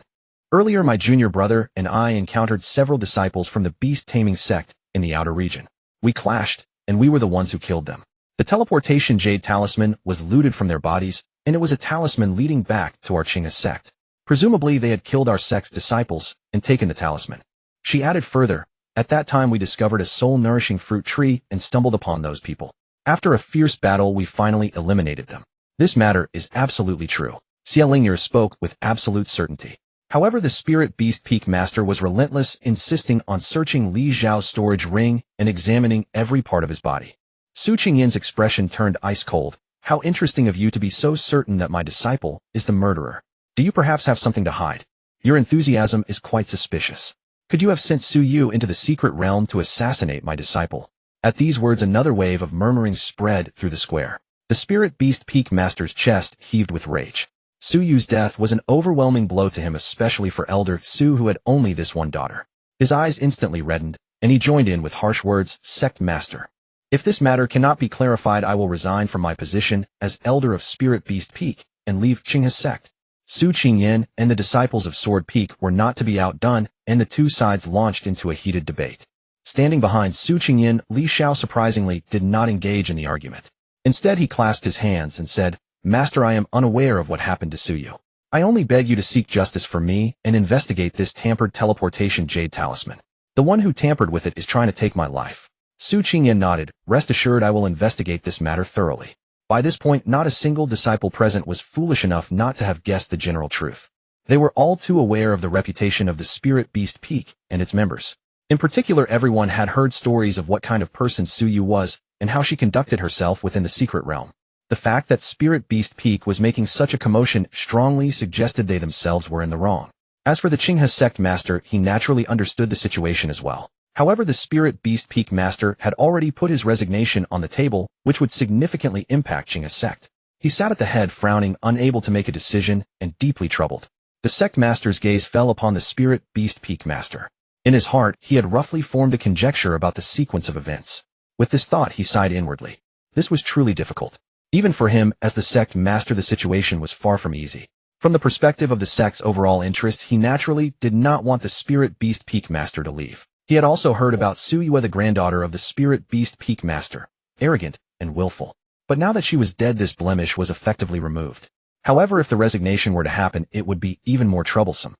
Earlier, my junior brother and I encountered several disciples from the beast-taming sect in the outer region. We clashed, and we were the ones who killed them. The teleportation jade talisman was looted from their bodies, and it was a talisman leading back to our Qinghe sect. Presumably, they had killed our sect's disciples and taken the talisman. She added further, at that time we discovered a soul-nourishing fruit tree and stumbled upon those people. After a fierce battle, we finally eliminated them. This matter is absolutely true. Xia Linger spoke with absolute certainty. However, the Spirit Beast Peak Master was relentless, insisting on searching Li Xiao's storage ring and examining every part of his body. Su Qingyan's expression turned ice cold. How interesting of you to be so certain that my disciple is the murderer. Do you perhaps have something to hide? Your enthusiasm is quite suspicious. Could you have sent Su Yu into the secret realm to assassinate my disciple? At these words, another wave of murmuring spread through the square. The Spirit Beast Peak Master's chest heaved with rage. Su Yu's death was an overwhelming blow to him, especially for Elder Su, who had only this one daughter. His eyes instantly reddened, and he joined in with harsh words, Sect Master. If this matter cannot be clarified, I will resign from my position as Elder of Spirit Beast Peak and leave Qinghe's sect. Su Qingyan and the disciples of Sword Peak were not to be outdone, and the two sides launched into a heated debate. Standing behind Su Qingyan, Li Xiao surprisingly did not engage in the argument. Instead, he clasped his hands and said, "Master, I am unaware of what happened to Su Yu. I only beg you to seek justice for me and investigate this tampered teleportation jade talisman. The one who tampered with it is trying to take my life." Su Qingyan nodded. "Rest assured I will investigate this matter thoroughly." By this point, not a single disciple present was foolish enough not to have guessed the general truth. They were all too aware of the reputation of the Spirit Beast Peak and its members. In particular, everyone had heard stories of what kind of person Su Yu was and how she conducted herself within the secret realm. The fact that Spirit Beast Peak was making such a commotion strongly suggested they themselves were in the wrong. As for the Qinghe sect master, he naturally understood the situation as well. However, the Spirit Beast Peak master had already put his resignation on the table, which would significantly impact Qinghe sect. He sat at the head, frowning, unable to make a decision, and deeply troubled. The sect master's gaze fell upon the Spirit Beast Peak master. In his heart, he had roughly formed a conjecture about the sequence of events. With this thought, he sighed inwardly. This was truly difficult. Even for him, as the sect master, the situation was far from easy. From the perspective of the sect's overall interests, he naturally did not want the Spirit Beast Peak master to leave. He had also heard about Su Yu, the granddaughter of the Spirit Beast Peak master, arrogant and willful. But now that she was dead, this blemish was effectively removed. However, if the resignation were to happen, it would be even more troublesome.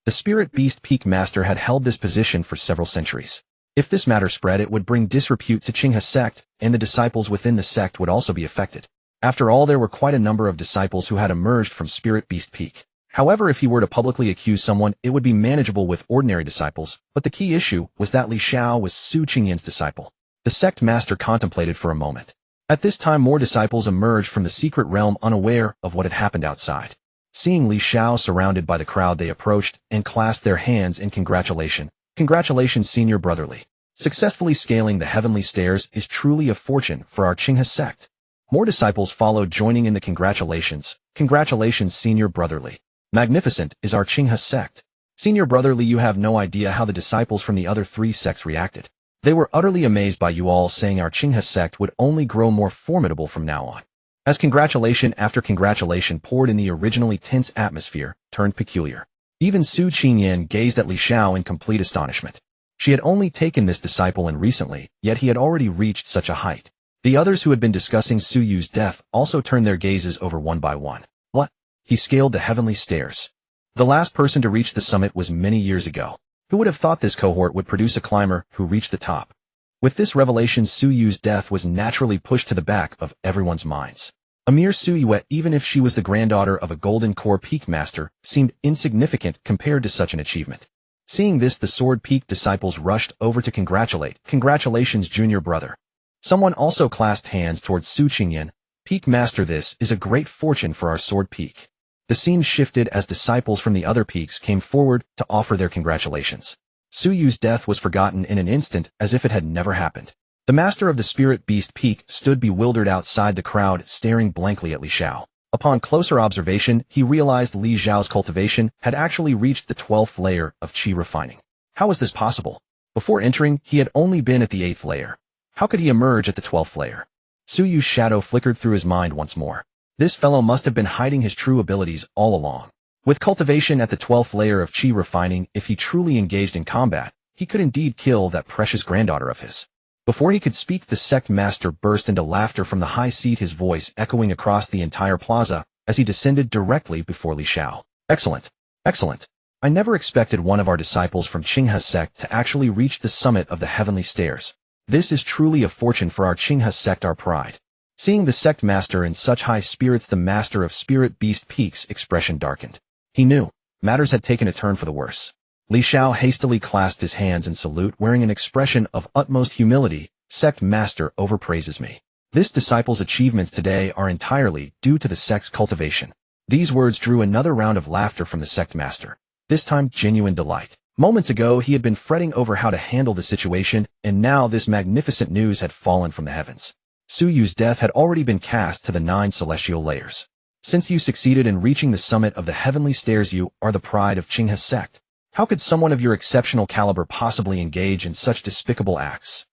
The Spirit Beast Peak master had held this position for several centuries. If this matter spread, it would bring disrepute to Qinghe sect, and the disciples within the sect would also be affected. After all, there were quite a number of disciples who had emerged from Spirit Beast Peak. However, if he were to publicly accuse someone, it would be manageable with ordinary disciples, but the key issue was that Li Xiao was Su Qingyan's disciple. The sect master contemplated for a moment. At this time, more disciples emerged from the secret realm, unaware of what had happened outside. Seeing Li Xiao surrounded by the crowd, they approached and clasped their hands in congratulation. "Congratulations, Senior Brother Li. Successfully scaling the heavenly stairs is truly a fortune for our Qinghe sect." More disciples followed, joining in the congratulations. "Congratulations, Senior Brother Li. Magnificent is our Qinghe sect. Senior Brother Li, you have no idea how the disciples from the other three sects reacted. They were utterly amazed by you all, saying our Qinghe sect would only grow more formidable from now on." As congratulation after congratulation poured in, the originally tense atmosphere turned peculiar. Even Su Qingyan gazed at Li Xiao in complete astonishment. She had only taken this disciple in recently, yet he had already reached such a height. The others who had been discussing Su Yu's death also turned their gazes over one by one. What? He scaled the heavenly stairs. The last person to reach the summit was many years ago. Who would have thought this cohort would produce a climber who reached the top? With this revelation, Su Yu's death was naturally pushed to the back of everyone's minds. A mere Su Yu, even if she was the granddaughter of a Golden Core Peak master, seemed insignificant compared to such an achievement. Seeing this, the Sword Peak disciples rushed over to congratulate. "Congratulations, junior brother." Someone also clasped hands towards Su Qingyan. "Peak master, this is a great fortune for our Sword Peak." The scene shifted as disciples from the other peaks came forward to offer their congratulations. Su Yu's death was forgotten in an instant, as if it had never happened. The master of the Spirit Beast Peak stood bewildered outside the crowd, staring blankly at Li Xiao. Upon closer observation, he realized Li Xiao's cultivation had actually reached the 12th layer of qi refining. How was this possible? Before entering, he had only been at the 8th layer. How could he emerge at the 12th layer? Su Yu's shadow flickered through his mind once more. This fellow must have been hiding his true abilities all along. With cultivation at the 12th layer of qi refining, if he truly engaged in combat, he could indeed kill that precious granddaughter of his. Before he could speak, the sect master burst into laughter from the high seat, his voice echoing across the entire plaza as he descended directly before Li Xiao. "Excellent. Excellent. I never expected one of our disciples from Qinghe sect to actually reach the summit of the heavenly stairs. This is truly a fortune for our Qinghe sect, our pride." Seeing the sect master in such high spirits, the master of Spirit Beast Peak's expression darkened. He knew matters had taken a turn for the worse. Li Xiao hastily clasped his hands in salute, wearing an expression of utmost humility. "Sect master overpraises me. This disciple's achievements today are entirely due to the sect's cultivation." These words drew another round of laughter from the sect master, this time genuine delight. Moments ago, he had been fretting over how to handle the situation, and now this magnificent news had fallen from the heavens. Su Yu's death had already been cast to the 9 celestial layers. Since you succeeded in reaching the summit of the heavenly stairs, you are the pride of Qinghe sect. How could someone of your exceptional caliber possibly engage in such despicable acts?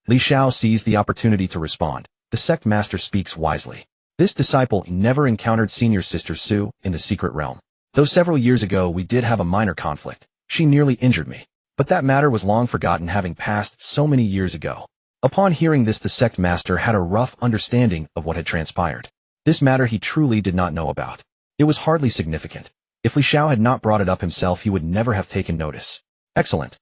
Li Xiao seized the opportunity to respond. The sect master speaks wisely. This disciple never encountered senior sister Su in the secret realm. Though several years ago we did have a minor conflict, she nearly injured me. But that matter was long forgotten, having passed so many years ago. Upon hearing this, the sect master had a rough understanding of what had transpired. This matter he truly did not know about. It was hardly significant. If Li Xiao had not brought it up himself, he would never have taken notice. Excellent.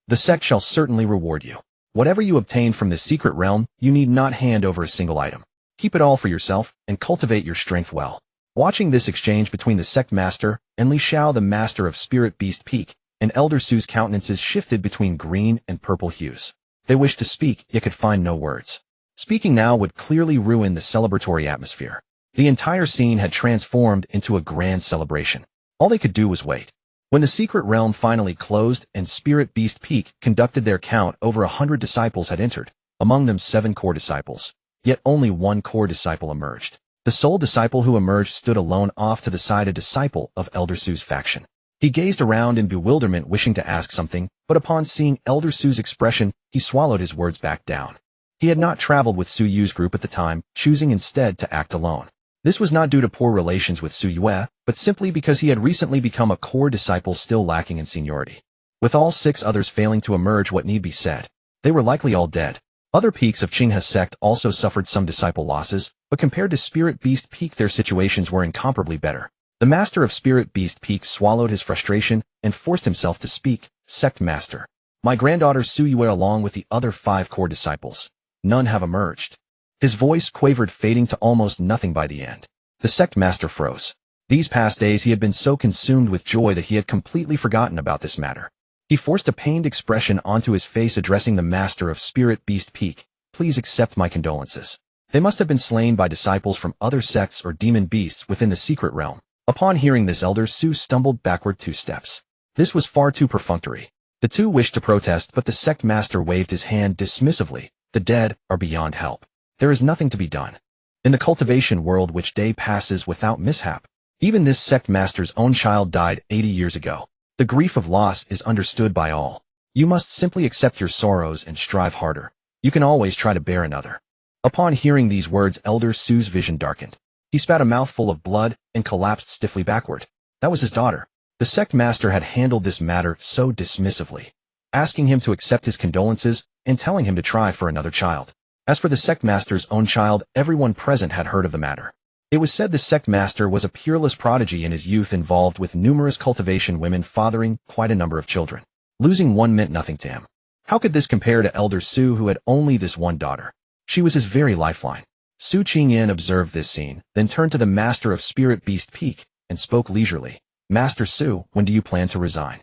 The sect shall certainly reward you. Whatever you obtain from this secret realm, you need not hand over a single item. Keep it all for yourself, and cultivate your strength well. Watching this exchange between the sect master and Li Xiao, the master of Spirit Beast Peak, and Elder Su's countenances shifted between green and purple hues. They wished to speak, yet could find no words. Speaking now would clearly ruin the celebratory atmosphere. The entire scene had transformed into a grand celebration. All they could do was wait. When the secret realm finally closed and Spirit Beast Peak conducted their count, over 100 disciples had entered, among them 7 core disciples. Yet only 1 core disciple emerged. The sole disciple who emerged stood alone off to the side, a disciple of Elder Su's faction. He gazed around in bewilderment, wishing to ask something, but upon seeing Elder Su's expression, he swallowed his words back down. He had not traveled with Su Yu's group at the time, choosing instead to act alone. This was not due to poor relations with Su Yue, but simply because he had recently become a core disciple still lacking in seniority. With all 6 others failing to emerge, what need be said? They were likely all dead. Other peaks of Qinghe's sect also suffered some disciple losses, but compared to Spirit Beast Peak their situations were incomparably better. The master of Spirit Beast Peak swallowed his frustration and forced himself to speak. Sect Master. My granddaughter Su Yue along with the other 5 core disciples. None have emerged. His voice quavered, fading to almost nothing by the end. The sect master froze. These past days he had been so consumed with joy that he had completely forgotten about this matter. He forced a pained expression onto his face, addressing the master of Spirit Beast Peak. Please accept my condolences. They must have been slain by disciples from other sects or demon beasts within the secret realm. Upon hearing this, Elder Su stumbled backward 2 steps. This was far too perfunctory. The 2 wished to protest, but the sect master waved his hand dismissively. The dead are beyond help. There is nothing to be done. In the cultivation world, which day passes without mishap? Even this sect master's own child died 80 years ago. The grief of loss is understood by all. You must simply accept your sorrows and strive harder. You can always try to bear another. Upon hearing these words, Elder Su's vision darkened. He spat a mouthful of blood and collapsed stiffly backward. That was his daughter. The sect master had handled this matter so dismissively, asking him to accept his condolences and telling him to try for another child. As for the sect master's own child, everyone present had heard of the matter. It was said the sect master was a peerless prodigy in his youth, involved with numerous cultivation women, fathering quite a number of children. Losing one meant nothing to him. How could this compare to Elder Su, who had only this one daughter? She was his very lifeline. Su Qingyan observed this scene, then turned to the master of Spirit Beast Peak and spoke leisurely. Master Su, when do you plan to resign?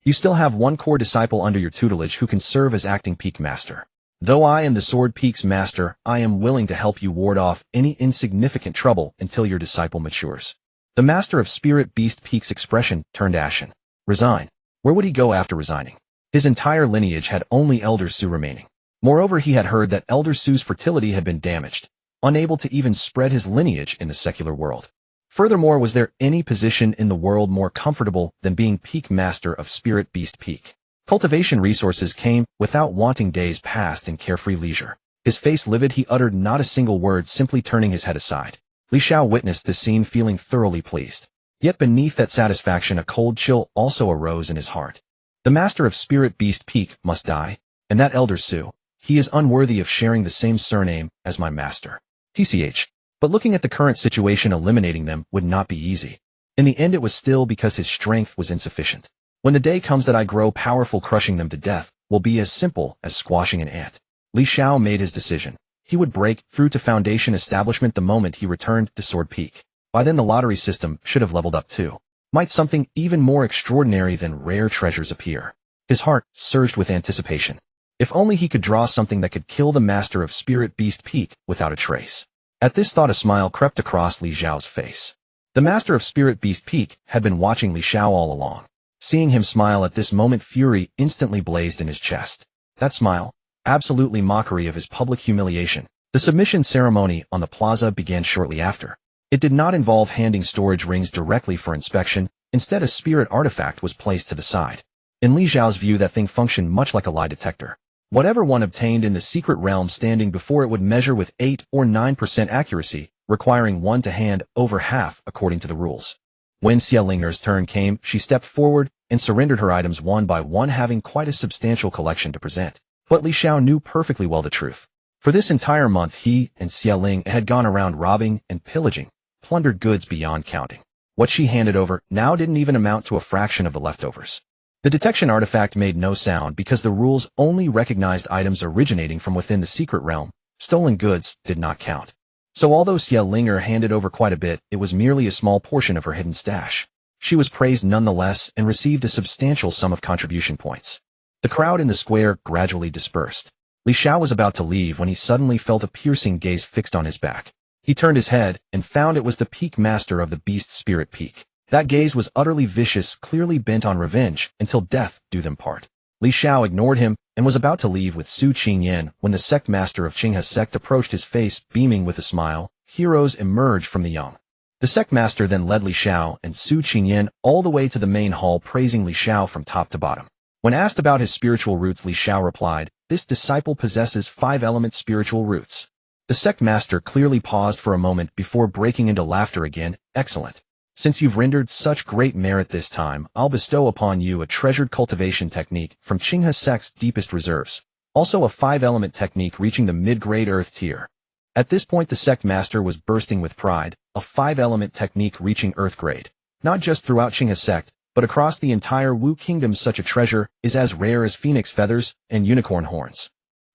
You still have 1 core disciple under your tutelage who can serve as acting peak master. Though I am the Sword Peak's master, I am willing to help you ward off any insignificant trouble until your disciple matures. The master of Spirit Beast Peak's expression turned ashen. Resign? Where would he go after resigning? His entire lineage had only Elder Su remaining. Moreover, he had heard that Elder Su's fertility had been damaged, unable to even spread his lineage in the secular world. Furthermore, was there any position in the world more comfortable than being peak master of Spirit Beast Peak? Cultivation resources came without wanting. Days passed in carefree leisure. His face livid, he uttered not a single word, simply turning his head aside. Li Xiao witnessed this scene, feeling thoroughly pleased. Yet beneath that satisfaction, a cold chill also arose in his heart. The master of Spirit Beast Peak must die, and that Elder Su, he is unworthy of sharing the same surname as my master. TCH. But looking at the current situation, eliminating them would not be easy. In the end, it was still because his strength was insufficient. When the day comes that I grow powerful, crushing them to death will be as simple as squashing an ant. Li Xiao made his decision. He would break through to Foundation Establishment the moment he returned to Sword Peak. By then the lottery system should have leveled up too. Might something even more extraordinary than rare treasures appear? His heart surged with anticipation. If only he could draw something that could kill the master of Spirit Beast Peak without a trace. At this thought, a smile crept across Li Xiao's face. The master of Spirit Beast Peak had been watching Li Xiao all along. Seeing him smile at this moment, fury instantly blazed in his chest. That smile, absolutely mockery of his public humiliation. The submission ceremony on the plaza began shortly after. It did not involve handing storage rings directly for inspection. Instead, a spirit artifact was placed to the side. In Li Xiao's view, that thing functioned much like a lie detector. Whatever one obtained in the secret realm standing before it would measure with 8 or 9% accuracy, requiring one to hand over half according to the rules. When Xiaolinger's turn came, she stepped forward and surrendered her items one by one, having quite a substantial collection to present. But Li Xiao knew perfectly well the truth. For this entire month he and Xiaoling had gone around robbing and pillaging, plundered goods beyond counting. What she handed over now didn't even amount to a fraction of the leftovers. The detection artifact made no sound because the rules only recognized items originating from within the secret realm. Stolen goods did not count. So although Xiaolinger handed over quite a bit, it was merely a small portion of her hidden stash. She was praised nonetheless and received a substantial sum of contribution points. The crowd in the square gradually dispersed. Li Xiao was about to leave when he suddenly felt a piercing gaze fixed on his back. He turned his head and found it was the peak master of the beast spirit peak. That gaze was utterly vicious, clearly bent on revenge, until death do them part. Li Xiao ignored him and was about to leave with Su Qingyan when the sect master of Qinghe's sect approached his face, beaming with a smile. Heroes emerged from the young. The sect master then led Li Xiao and Su Qingyan all the way to the main hall, praising Li Xiao from top to bottom. When asked about his spiritual roots, Li Xiao replied, "This disciple possesses 5-element spiritual roots." The sect master clearly paused for a moment before breaking into laughter again. "Excellent. Since you've rendered such great merit this time, I'll bestow upon you a treasured cultivation technique from Qinghe sect's deepest reserves. Also a 5-element technique reaching the mid-grade earth tier." At this point the sect master was bursting with pride, a 5-element technique reaching earth grade. Not just throughout Qinghe sect, but across the entire Wu kingdom such a treasure is as rare as phoenix feathers and unicorn horns.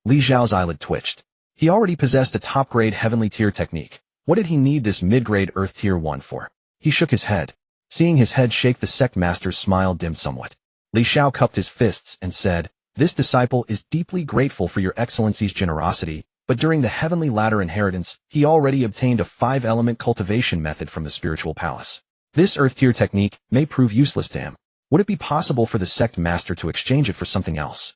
Li Xiao's eyelid twitched. He already possessed a top-grade heavenly tier technique. What did he need this mid-grade earth tier 1 for? He shook his head. Seeing his head shake, the sect master's smile dimmed somewhat. Li Xiao cupped his fists and said, "This disciple is deeply grateful for your excellency's generosity, but during the heavenly ladder inheritance, he already obtained a 5-element cultivation method from the spiritual palace. This earth tier technique may prove useless to him. Would it be possible for the sect master to exchange it for something else?"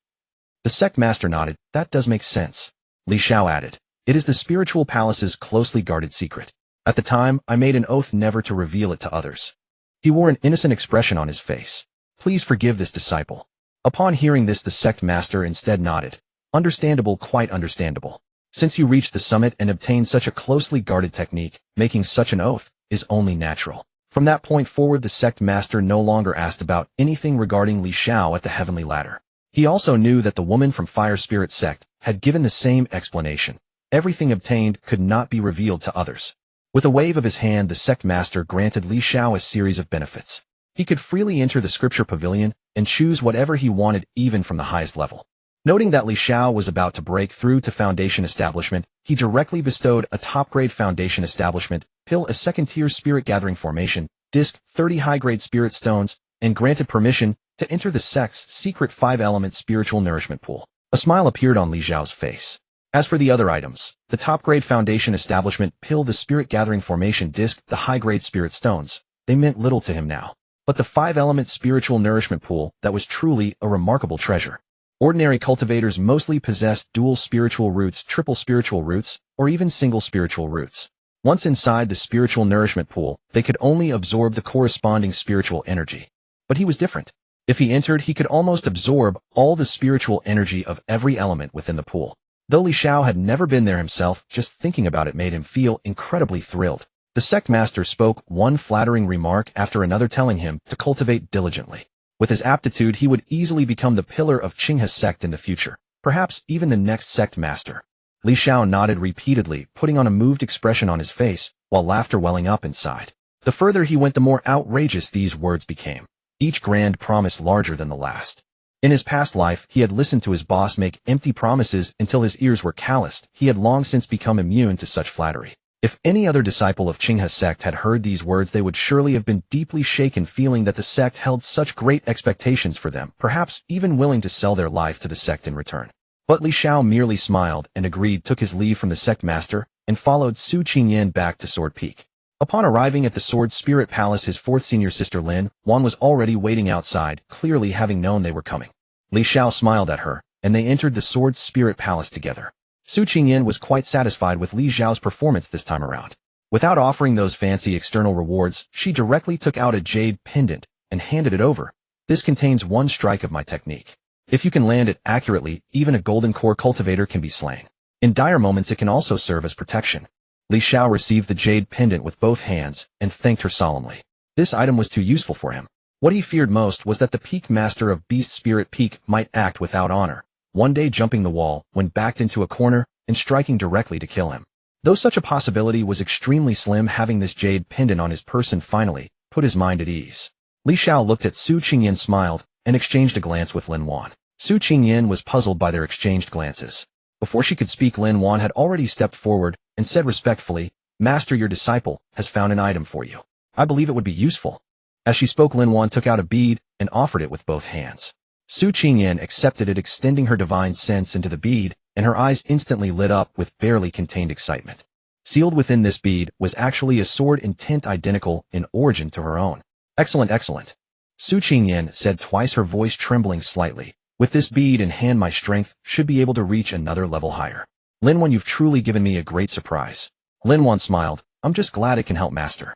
The sect master nodded. "That does make sense." Li Xiao added, "It is the spiritual palace's closely guarded secret. At the time, I made an oath never to reveal it to others." He wore an innocent expression on his face. "Please forgive this disciple." Upon hearing this, the sect master instead nodded. "Understandable, quite understandable. Since you reached the summit and obtained such a closely guarded technique, making such an oath is only natural." From that point forward, the sect master no longer asked about anything regarding Li Xiao at the heavenly ladder. He also knew that the woman from Fire Spirit sect had given the same explanation. Everything obtained could not be revealed to others. With a wave of his hand, the sect master granted Li Xiao a series of benefits. He could freely enter the scripture pavilion and choose whatever he wanted, even from the highest level. Noting that Li Xiao was about to break through to foundation establishment, he directly bestowed a top-grade foundation establishment, pill, a second-tier spirit gathering formation, disc, 30 high-grade spirit stones, and granted permission to enter the sect's secret 5-element spiritual nourishment pool. A smile appeared on Li Xiao's face. As for the other items, the top-grade foundation establishment pill, the spirit gathering formation disc, the high-grade spirit stones, they meant little to him now. But the 5-element spiritual nourishment pool, that was truly a remarkable treasure. Ordinary cultivators mostly possessed dual spiritual roots, triple spiritual roots, or even single spiritual roots. Once inside the spiritual nourishment pool, they could only absorb the corresponding spiritual energy. But he was different. If he entered, he could almost absorb all the spiritual energy of every element within the pool. Though Li Xiao had never been there himself, just thinking about it made him feel incredibly thrilled. The sect master spoke one flattering remark after another, telling him to cultivate diligently. With his aptitude, he would easily become the pillar of Qinghe's sect in the future, perhaps even the next sect master. Li Xiao nodded repeatedly, putting on a moved expression on his face, while laughter welling up inside. The further he went, the more outrageous these words became. Each grand promise larger than the last. In his past life, he had listened to his boss make empty promises until his ears were calloused. He had long since become immune to such flattery. If any other disciple of Qinghe's sect had heard these words, they would surely have been deeply shaken, feeling that the sect held such great expectations for them, perhaps even willing to sell their life to the sect in return. But Li Xiao merely smiled and agreed, took his leave from the sect master, and followed Su Qingyan back to Sword Peak. Upon arriving at the Sword Spirit Palace, his fourth senior sister Lin Wan was already waiting outside, clearly having known they were coming. Li Xiao smiled at her, and they entered the Sword Spirit Palace together. Su Qingyan was quite satisfied with Li Xiao's performance this time around. Without offering those fancy external rewards, she directly took out a jade pendant and handed it over. "This contains one strike of my technique. If you can land it accurately, even a golden core cultivator can be slain. In dire moments, it can also serve as protection." Li Xiao received the jade pendant with both hands and thanked her solemnly. This item was too useful for him. What he feared most was that the peak master of Beast Spirit Peak might act without honor, one day jumping the wall when backed into a corner and striking directly to kill him. Though such a possibility was extremely slim, having this jade pendant on his person finally put his mind at ease. Li Xiao looked at Su Qingyan, smiled, and exchanged a glance with Lin Wan. Su Qingyan was puzzled by their exchanged glances. Before she could speak, Lin Wan had already stepped forward and said respectfully, "Master, your disciple has found an item for you. I believe it would be useful." As she spoke, Lin Wan took out a bead and offered it with both hands. Su Qingyan accepted it, extending her divine sense into the bead, and her eyes instantly lit up with barely contained excitement. Sealed within this bead was actually a sword in tint identical in origin to her own. "Excellent, excellent," Su Qingyan said twice, her voice trembling slightly. "With this bead in hand, my strength should be able to reach another level higher. Lin Wan, you've truly given me a great surprise." Lin Wan smiled. "I'm just glad it can help, Master."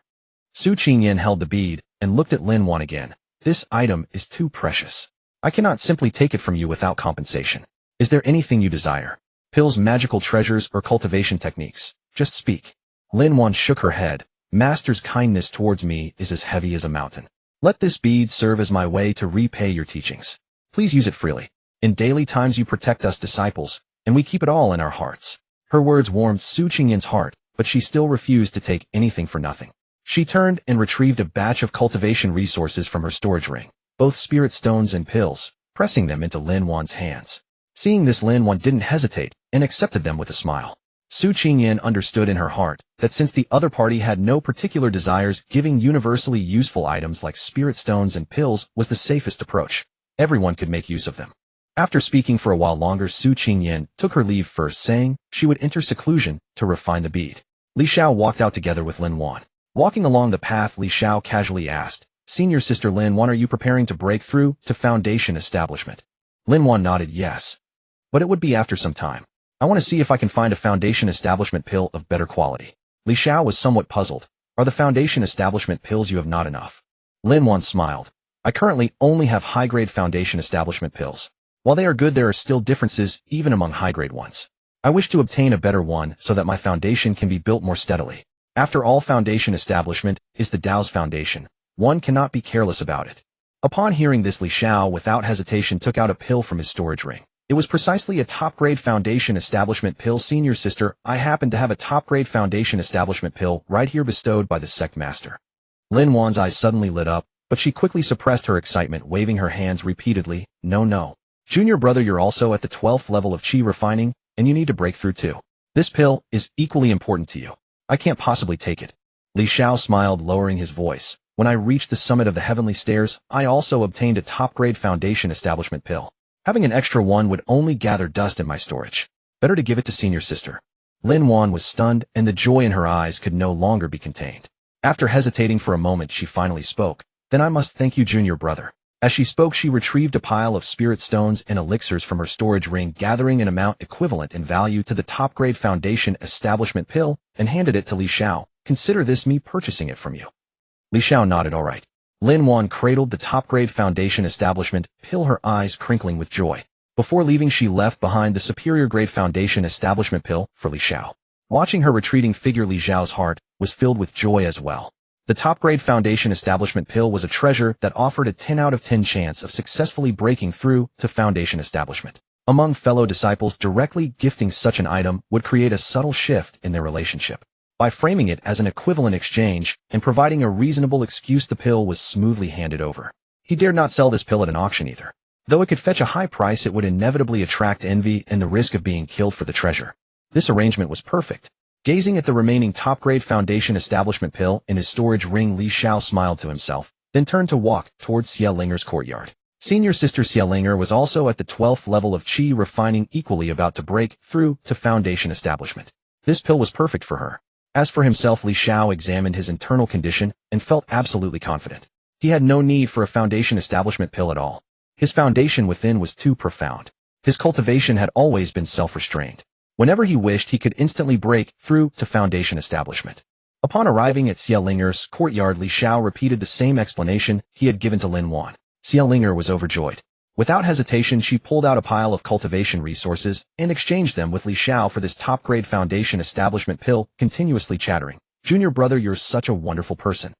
Su Qingyan held the bead and looked at Lin Wan again. "This item is too precious. I cannot simply take it from you without compensation. Is there anything you desire? Pills, magical treasures, or cultivation techniques? Just speak." Lin Wan shook her head. "Master's kindness towards me is as heavy as a mountain. Let this bead serve as my way to repay your teachings. Please use it freely. In daily times you protect us disciples, and we keep it all in our hearts." Her words warmed Su Qingyan's heart, but she still refused to take anything for nothing. She turned and retrieved a batch of cultivation resources from her storage ring, both spirit stones and pills, pressing them into Lin Wan's hands. Seeing this, Lin Wan didn't hesitate and accepted them with a smile. Su Qingyan understood in her heart that since the other party had no particular desires, giving universally useful items like spirit stones and pills was the safest approach. Everyone could make use of them. After speaking for a while longer, Su Qingyan took her leave first, saying she would enter seclusion to refine the bead. Li Xiao walked out together with Lin Wan. Walking along the path, Li Xiao casually asked, "Senior Sister Lin Wan, are you preparing to break through to Foundation Establishment?" Lin Wan nodded yes. "But it would be after some time. I want to see if I can find a Foundation Establishment pill of better quality." Li Xiao was somewhat puzzled. "Are the Foundation Establishment pills you have not enough?" Lin Wan smiled. "I currently only have high-grade Foundation Establishment pills. While they are good, there are still differences even among high-grade ones. I wish to obtain a better one so that my foundation can be built more steadily. After all, Foundation Establishment is the Tao's foundation. One cannot be careless about it." Upon hearing this, Li Xiao without hesitation took out a pill from his storage ring. It was precisely a top-grade Foundation Establishment pill. "Senior Sister, I happen to have a top-grade Foundation Establishment pill right here bestowed by the sect master." Lin Wan's eyes suddenly lit up, but she quickly suppressed her excitement, waving her hands repeatedly. "No. Junior brother, you're also at the 12th level of Qi refining, and you need to break through too. This pill is equally important to you. I can't possibly take it." Li Xiao smiled, lowering his voice. "When I reached the summit of the heavenly stairs, I also obtained a top-grade Foundation Establishment pill. Having an extra one would only gather dust in my storage. Better to give it to Senior Sister." Lin Wan was stunned, and the joy in her eyes could no longer be contained. After hesitating for a moment, she finally spoke. "Then I must thank you, Junior brother." As she spoke, she retrieved a pile of spirit stones and elixirs from her storage ring, gathering an amount equivalent in value to the top-grade Foundation Establishment pill, and handed it to Li Xiao. "Consider this me purchasing it from you." Li Xiao nodded all right. Lin Wan cradled the top-grade Foundation Establishment pill, her eyes crinkling with joy. Before leaving, she left behind the superior-grade Foundation Establishment pill for Li Xiao. Watching her retreating figure, Li Xiao's heart was filled with joy as well. The top-grade Foundation Establishment pill was a treasure that offered a 10 out of 10 chance of successfully breaking through to Foundation Establishment. Among fellow disciples, directly gifting such an item would create a subtle shift in their relationship. By framing it as an equivalent exchange and providing a reasonable excuse, the pill was smoothly handed over. He dared not sell this pill at an auction either. Though it could fetch a high price, it would inevitably attract envy and the risk of being killed for the treasure. This arrangement was perfect. Gazing at the remaining top-grade Foundation Establishment pill in his storage ring, Li Xiao smiled to himself, then turned to walk towards Xia Linger's courtyard. Senior Sister Xia Linger was also at the 12th level of Qi refining, equally about to break through to Foundation Establishment. This pill was perfect for her. As for himself, Li Xiao examined his internal condition and felt absolutely confident. He had no need for a Foundation Establishment pill at all. His foundation within was too profound. His cultivation had always been self-restrained. Whenever he wished, he could instantly break through to Foundation Establishment. Upon arriving at Xia Linger's courtyard, Li Xiao repeated the same explanation he had given to Lin Wan. Xia Linger was overjoyed. Without hesitation, she pulled out a pile of cultivation resources and exchanged them with Li Xiao for this top-grade Foundation Establishment pill, continuously chattering. "Junior brother, you're such a wonderful person.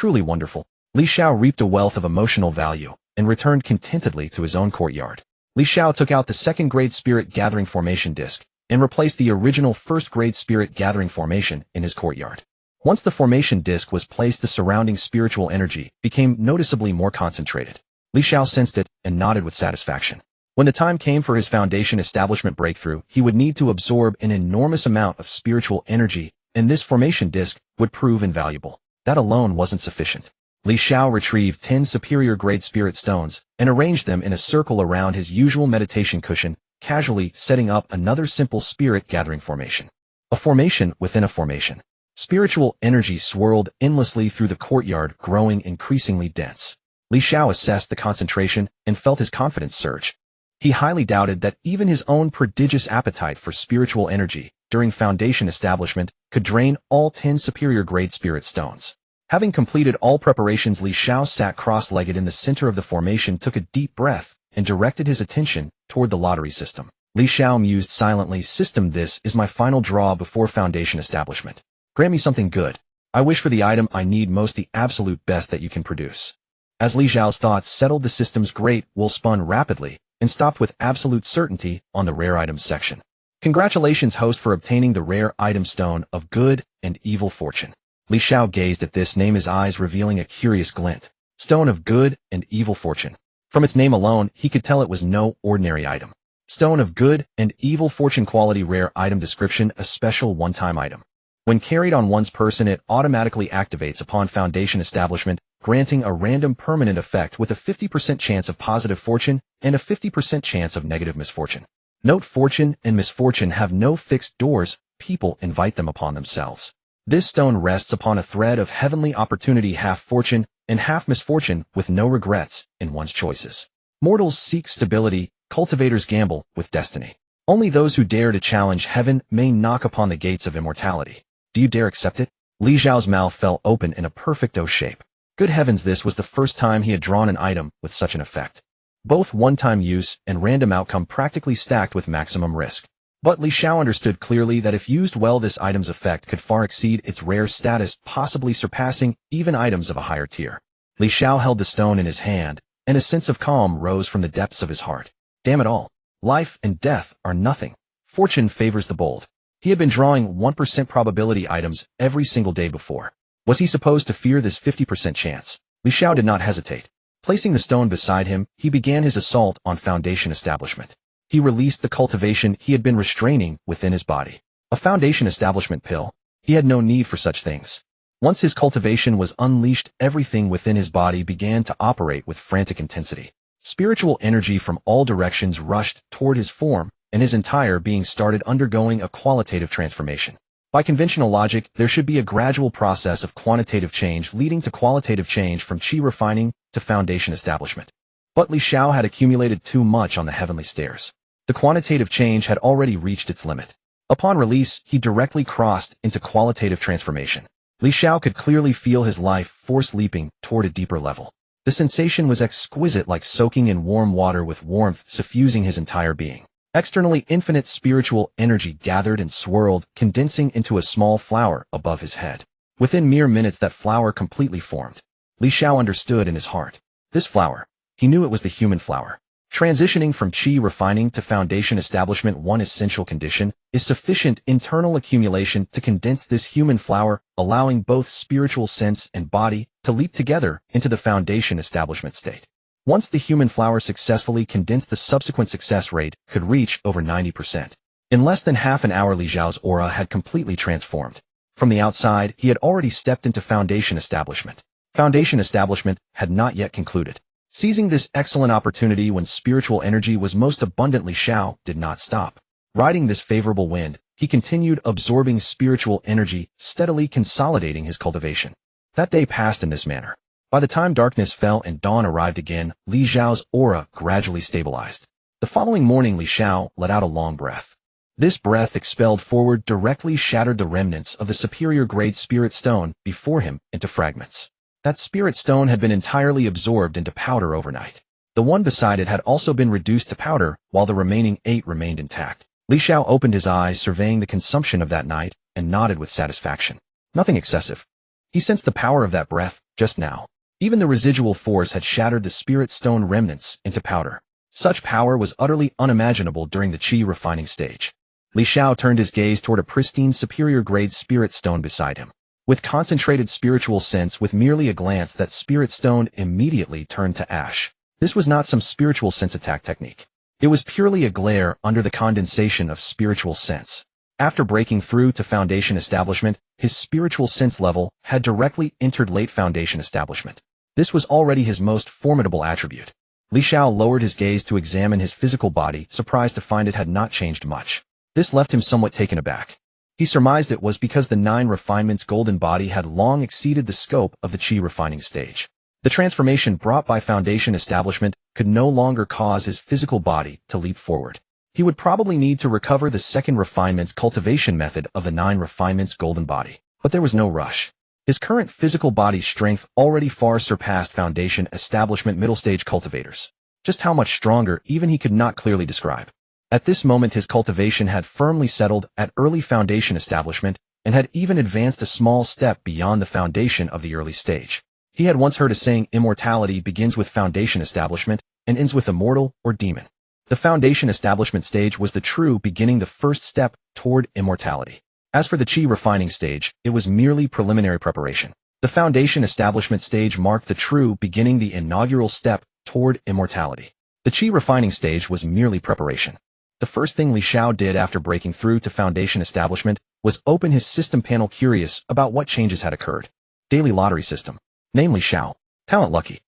Truly wonderful. Li Xiao reaped a wealth of emotional value and returned contentedly to his own courtyard. Li Xiao took out the second-grade spirit gathering formation disc and replaced the original first-grade spirit gathering formation in his courtyard. Once the formation disc was placed, the surrounding spiritual energy became noticeably more concentrated. Li Xiao sensed it and nodded with satisfaction. When the time came for his foundation establishment breakthrough, he would need to absorb an enormous amount of spiritual energy, and this formation disc would prove invaluable. That alone wasn't sufficient. Li Xiao retrieved 10 superior-grade spirit stones and arranged them in a circle around his usual meditation cushion, casually setting up another simple spirit gathering formation. A formation within a formation. Spiritual energy swirled endlessly through the courtyard, growing increasingly dense. Li Xiao assessed the concentration and felt his confidence surge. He highly doubted that even his own prodigious appetite for spiritual energy during foundation establishment could drain all 10 superior-grade spirit stones. Having completed all preparations, Li Xiao sat cross-legged in the center of the formation, took a deep breath, and directed his attention toward the lottery system. Li Xiao mused silently, "System, this is my final draw before foundation establishment. Grant me something good. I wish for the item I need most, the absolute best that you can produce." As Li Xiao's thoughts settled, the system's great wheel spun rapidly and stopped with absolute certainty on the rare items section. "Congratulations, host, for obtaining the rare item Stone of Good and Evil Fortune." Li Xiao gazed at this name, his eyes revealing a curious glint. Stone of Good and Evil Fortune. From its name alone, he could tell it was no ordinary item. Stone of Good and Evil Fortune, quality rare item description, a special one-time item. When carried on one's person, it automatically activates upon foundation establishment, granting a random permanent effect with a 50% chance of positive fortune and a 50% chance of negative misfortune. Note: fortune and misfortune have no fixed doors, people invite them upon themselves. This stone rests upon a thread of heavenly opportunity, half fortune and half misfortune, with no regrets in one's choices. Mortals seek stability, cultivators gamble with destiny. Only those who dare to challenge heaven may knock upon the gates of immortality. Do you dare accept it? Li Xiao's mouth fell open in a perfect O shape. Good heavens, this was the first time he had drawn an item with such an effect. Both one-time use and random outcome practically stacked with maximum risk. But Li Xiao understood clearly that if used well, this item's effect could far exceed its rare status, possibly surpassing even items of a higher tier. Li Xiao held the stone in his hand, and a sense of calm rose from the depths of his heart. Damn it all. Life and death are nothing. Fortune favors the bold. He had been drawing 1% probability items every single day before. Was he supposed to fear this 50% chance? Li Xiao did not hesitate. Placing the stone beside him, he began his assault on foundation establishment. He released the cultivation he had been restraining within his body. A foundation establishment pill. He had no need for such things. Once his cultivation was unleashed, everything within his body began to operate with frantic intensity. Spiritual energy from all directions rushed toward his form, and his entire being started undergoing a qualitative transformation. By conventional logic, there should be a gradual process of quantitative change leading to qualitative change, from chi refining to foundation establishment. But Li Xiao had accumulated too much on the heavenly stairs. The quantitative change had already reached its limit. Upon release, he directly crossed into qualitative transformation. Li Xiao could clearly feel his life force leaping toward a deeper level. The sensation was exquisite, like soaking in warm water with warmth suffusing his entire being. Externally, infinite spiritual energy gathered and swirled, condensing into a small flower above his head. Within mere minutes, that flower completely formed. Li Xiao understood in his heart. This flower. He knew it was the human flower. Transitioning from chi refining to foundation establishment, one essential condition is sufficient internal accumulation to condense this human flower, allowing both spiritual sense and body to leap together into the foundation establishment state. Once the human flower successfully condensed, the subsequent success rate could reach over 90%. In less than half an hour, Li Xiao's aura had completely transformed. From the outside, he had already stepped into foundation establishment. Foundation establishment had not yet concluded. Seizing this excellent opportunity when spiritual energy was most abundant, Li Xiao did not stop. Riding this favorable wind, he continued absorbing spiritual energy, steadily consolidating his cultivation. That day passed in this manner. By the time darkness fell and dawn arrived again, Li Xiao's aura gradually stabilized. The following morning, Li Xiao let out a long breath. This breath, expelled forward, directly shattered the remnants of the superior grade spirit stone before him into fragments. That spirit stone had been entirely absorbed into powder overnight. The one beside it had also been reduced to powder, while the remaining 8 remained intact. Li Xiao opened his eyes, surveying the consumption of that night, and nodded with satisfaction. Nothing excessive. He sensed the power of that breath, just now. Even the residual force had shattered the spirit stone remnants into powder. Such power was utterly unimaginable during the Qi refining stage. Li Xiao turned his gaze toward a pristine superior-grade spirit stone beside him. With concentrated spiritual sense, with merely a glance, that spirit stone immediately turned to ash. This was not some spiritual sense attack technique. It was purely a glare under the condensation of spiritual sense. After breaking through to Foundation Establishment, his spiritual sense level had directly entered late Foundation Establishment. This was already his most formidable attribute. Li Xiao lowered his gaze to examine his physical body, surprised to find it had not changed much. This left him somewhat taken aback. He surmised it was because the 9 refinements golden body had long exceeded the scope of the Qi refining stage. The transformation brought by Foundation Establishment could no longer cause his physical body to leap forward. He would probably need to recover the second refinement's cultivation method of the 9 refinements golden body. But there was no rush. His current physical body's strength already far surpassed Foundation Establishment middle stage cultivators. Just how much stronger, even he could not clearly describe. At this moment his cultivation had firmly settled at early Foundation Establishment and had even advanced a small step beyond the foundation of the early stage. He had once heard a saying, immortality begins with Foundation Establishment and ends with immortal or demon. The Foundation Establishment stage was the true beginning, the first step toward immortality. As for the Qi refining stage, it was merely preliminary preparation. The Foundation Establishment stage marked the true beginning, the inaugural step toward immortality. The Qi refining stage was merely preparation. The first thing Li Xiao did after breaking through to Foundation Establishment was open his system panel, curious about what changes had occurred. Daily lottery system. Namely Xiao. Talent lucky.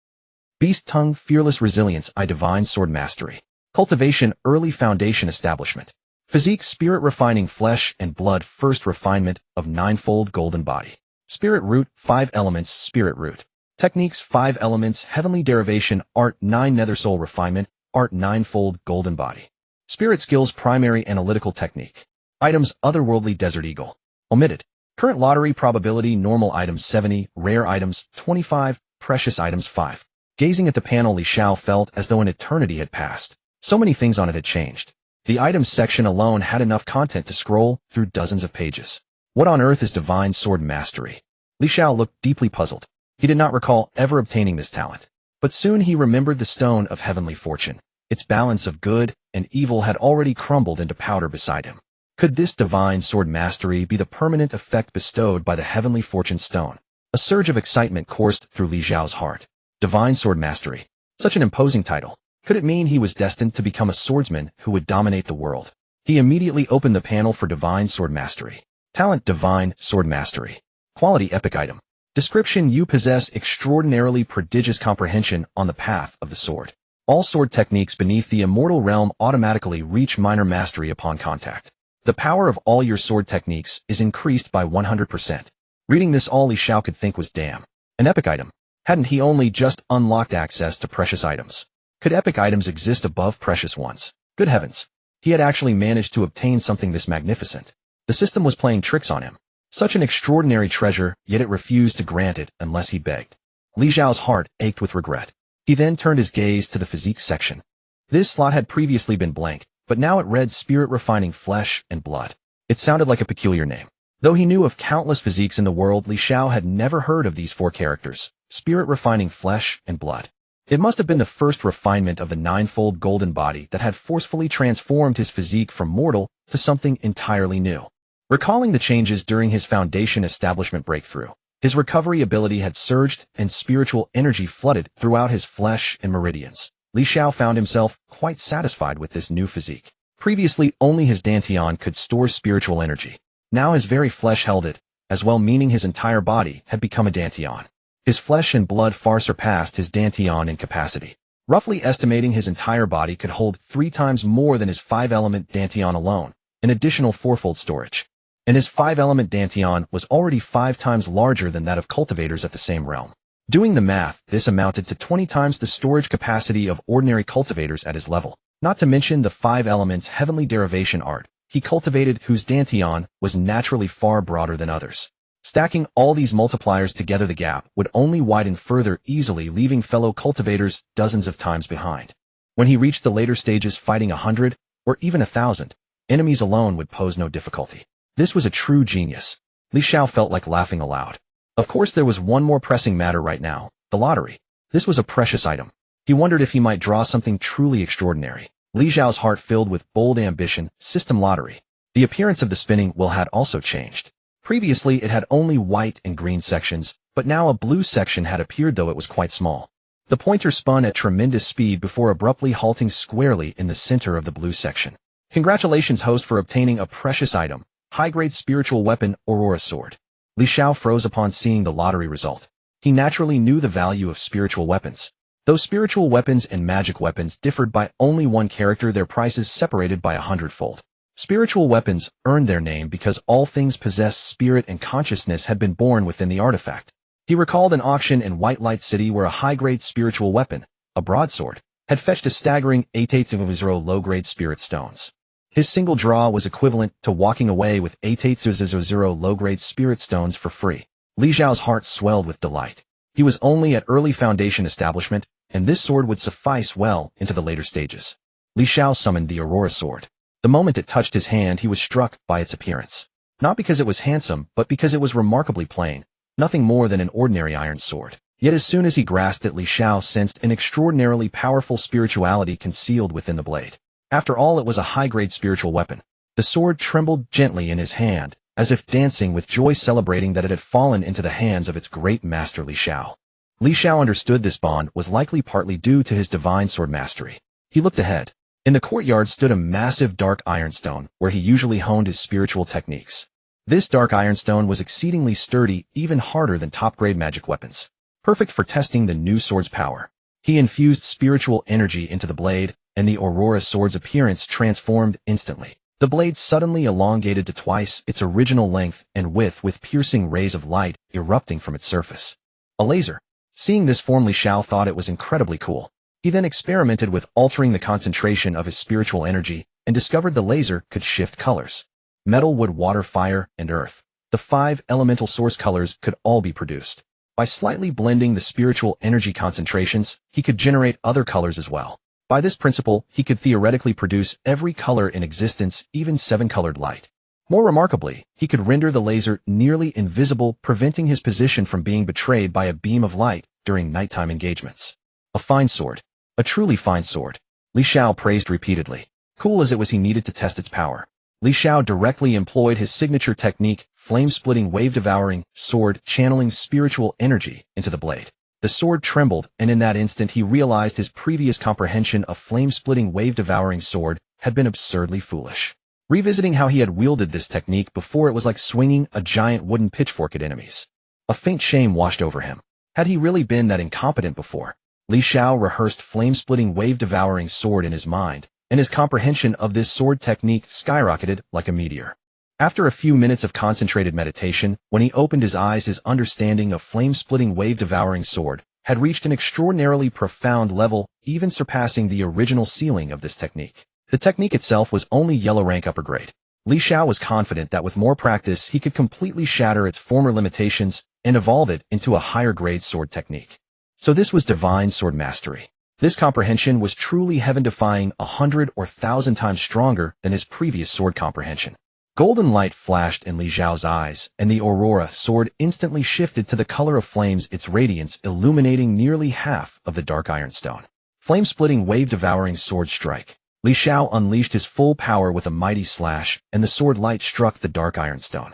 Beast tongue, fearless resilience, divine sword mastery. Cultivation, early Foundation Establishment. Physique, spirit refining flesh and blood, first refinement of 9-fold golden body. Spirit root, 5 elements, spirit root. Techniques, 5 elements, heavenly derivation, art, 9 nether soul refinement, art, 9-fold golden body. Spirit skills, primary analytical technique. Items, otherworldly desert eagle. Omitted. Current lottery probability, normal items 70, rare items 25, precious items 5. Gazing at the panel, Li Xiao felt as though an eternity had passed. So many things on it had changed. The items section alone had enough content to scroll through dozens of pages. What on earth is divine sword mastery? Li Xiao looked deeply puzzled. He did not recall ever obtaining this talent. But soon he remembered the stone of heavenly fortune. Its balance of good and evil had already crumbled into powder beside him. Could this divine sword mastery be the permanent effect bestowed by the heavenly fortune stone? A surge of excitement coursed through Li Xiao's heart. Divine sword mastery. Such an imposing title. Could it mean he was destined to become a swordsman who would dominate the world? He immediately opened the panel for divine sword mastery. Talent, divine sword mastery. Quality, epic item. Description, you possess extraordinarily prodigious comprehension on the path of the sword. All sword techniques beneath the immortal realm automatically reach minor mastery upon contact. The power of all your sword techniques is increased by 100%. Reading this, all Li Xiao could think was, damn. An epic item. Hadn't he only just unlocked access to precious items? Could epic items exist above precious ones? Good heavens. He had actually managed to obtain something this magnificent. The system was playing tricks on him. Such an extraordinary treasure, yet it refused to grant it unless he begged. Li Xiao's heart ached with regret. He then turned his gaze to the physique section. This slot had previously been blank, but now it read spirit refining flesh and blood. It sounded like a peculiar name. Though he knew of countless physiques in the world, Li Xiao had never heard of these 4 characters. Spirit refining flesh and blood. It must have been the first refinement of the 9-fold golden body that had forcefully transformed his physique from mortal to something entirely new. Recalling the changes during his Foundation Establishment breakthrough, his recovery ability had surged and spiritual energy flooded throughout his flesh and meridians. Li Xiao found himself quite satisfied with this new physique. Previously, only his dantian could store spiritual energy. Now his very flesh held it, as well, meaning his entire body had become a dantian. His flesh and blood far surpassed his dantian in capacity. Roughly estimating his entire body could hold 3 times more than his 5-element dantian alone, an additional 4-fold storage. And his 5-element dantian was already 5 times larger than that of cultivators at the same realm. Doing the math, this amounted to 20 times the storage capacity of ordinary cultivators at his level. Not to mention the 5 elements heavenly derivation art he cultivated, whose dantian was naturally far broader than others. Stacking all these multipliers together, the gap would only widen further, easily leaving fellow cultivators dozens of times behind. When he reached the later stages, fighting 100 or even 1,000 enemies alone would pose no difficulty. This was a true genius. Li Xiao felt like laughing aloud. Of course there was one more pressing matter right now, the lottery. This was a precious item. He wondered if he might draw something truly extraordinary. Li Xiao's heart filled with bold ambition, system lottery. The appearance of the spinning wheel had also changed. Previously it had only white and green sections, but now a blue section had appeared, though it was quite small. The pointer spun at tremendous speed before abruptly halting squarely in the center of the blue section. Congratulations, host, for obtaining a precious item, high-grade spiritual weapon, Aurora Sword. Li Xiao froze upon seeing the lottery result. He naturally knew the value of spiritual weapons. Though spiritual weapons and magic weapons differed by only one character, their prices separated by 100-fold. Spiritual weapons earned their name because all things possessed spirit and consciousness had been born within the artifact. He recalled an auction in White Light City where a high-grade spiritual weapon, a broadsword, had fetched a staggering 880 low-grade spirit stones. His single draw was equivalent to walking away with 880 low-grade spirit stones for free. Li Xiao's heart swelled with delight. He was only at early foundation establishment, and this sword would suffice well into the later stages. Li Xiao summoned the Aurora Sword. The moment it touched his hand, he was struck by its appearance. Not because it was handsome, but because it was remarkably plain, nothing more than an ordinary iron sword. Yet as soon as he grasped it, Li Xiao sensed an extraordinarily powerful spirituality concealed within the blade. After all, it was a high-grade spiritual weapon. The sword trembled gently in his hand, as if dancing with joy, celebrating that it had fallen into the hands of its great master Li Xiao. Li Xiao understood this bond was likely partly due to his divine sword mastery. He looked ahead. In the courtyard stood a massive dark ironstone, where he usually honed his spiritual techniques. This dark ironstone was exceedingly sturdy, even harder than top-grade magic weapons. Perfect for testing the new sword's power. He infused spiritual energy into the blade, and the Aurora Sword's appearance transformed instantly. The blade suddenly elongated to twice its original length and width, with piercing rays of light erupting from its surface. A laser. Seeing this form, Li Xiao thought it was incredibly cool. He then experimented with altering the concentration of his spiritual energy and discovered the laser could shift colors. Metal, wood, water, fire, and earth. The 5 elemental source colors could all be produced. By slightly blending the spiritual energy concentrations, he could generate other colors as well. By this principle, he could theoretically produce every color in existence, even 7-colored light. More remarkably, he could render the laser nearly invisible, preventing his position from being betrayed by a beam of light during nighttime engagements. A fine sword. A truly fine sword. Li Xiao praised repeatedly. Cool as it was, he needed to test its power. Li Xiao directly employed his signature technique, flame-splitting, wave-devouring sword, channeling spiritual energy into the blade. The sword trembled, and in that instant he realized his previous comprehension of flame-splitting, wave-devouring sword had been absurdly foolish. Revisiting how he had wielded this technique before, it was like swinging a giant wooden pitchfork at enemies. A faint shame washed over him. Had he really been that incompetent before? Li Xiao rehearsed flame-splitting, wave-devouring sword in his mind, and his comprehension of this sword technique skyrocketed like a meteor. After a few minutes of concentrated meditation, when he opened his eyes, his understanding of flame-splitting, wave-devouring sword had reached an extraordinarily profound level, even surpassing the original ceiling of this technique. The technique itself was only yellow rank upper grade. Li Xiao was confident that with more practice he could completely shatter its former limitations and evolve it into a higher grade sword technique. So this was divine sword mastery. This comprehension was truly heaven-defying, 100 or 1,000 times stronger than his previous sword comprehension. Golden light flashed in Li Xiao's eyes, and the Aurora Sword instantly shifted to the color of flames, its radiance illuminating nearly half of the dark ironstone. Flame-splitting, wave-devouring sword strike. Li Xiao unleashed his full power with a mighty slash, and the sword light struck the dark ironstone.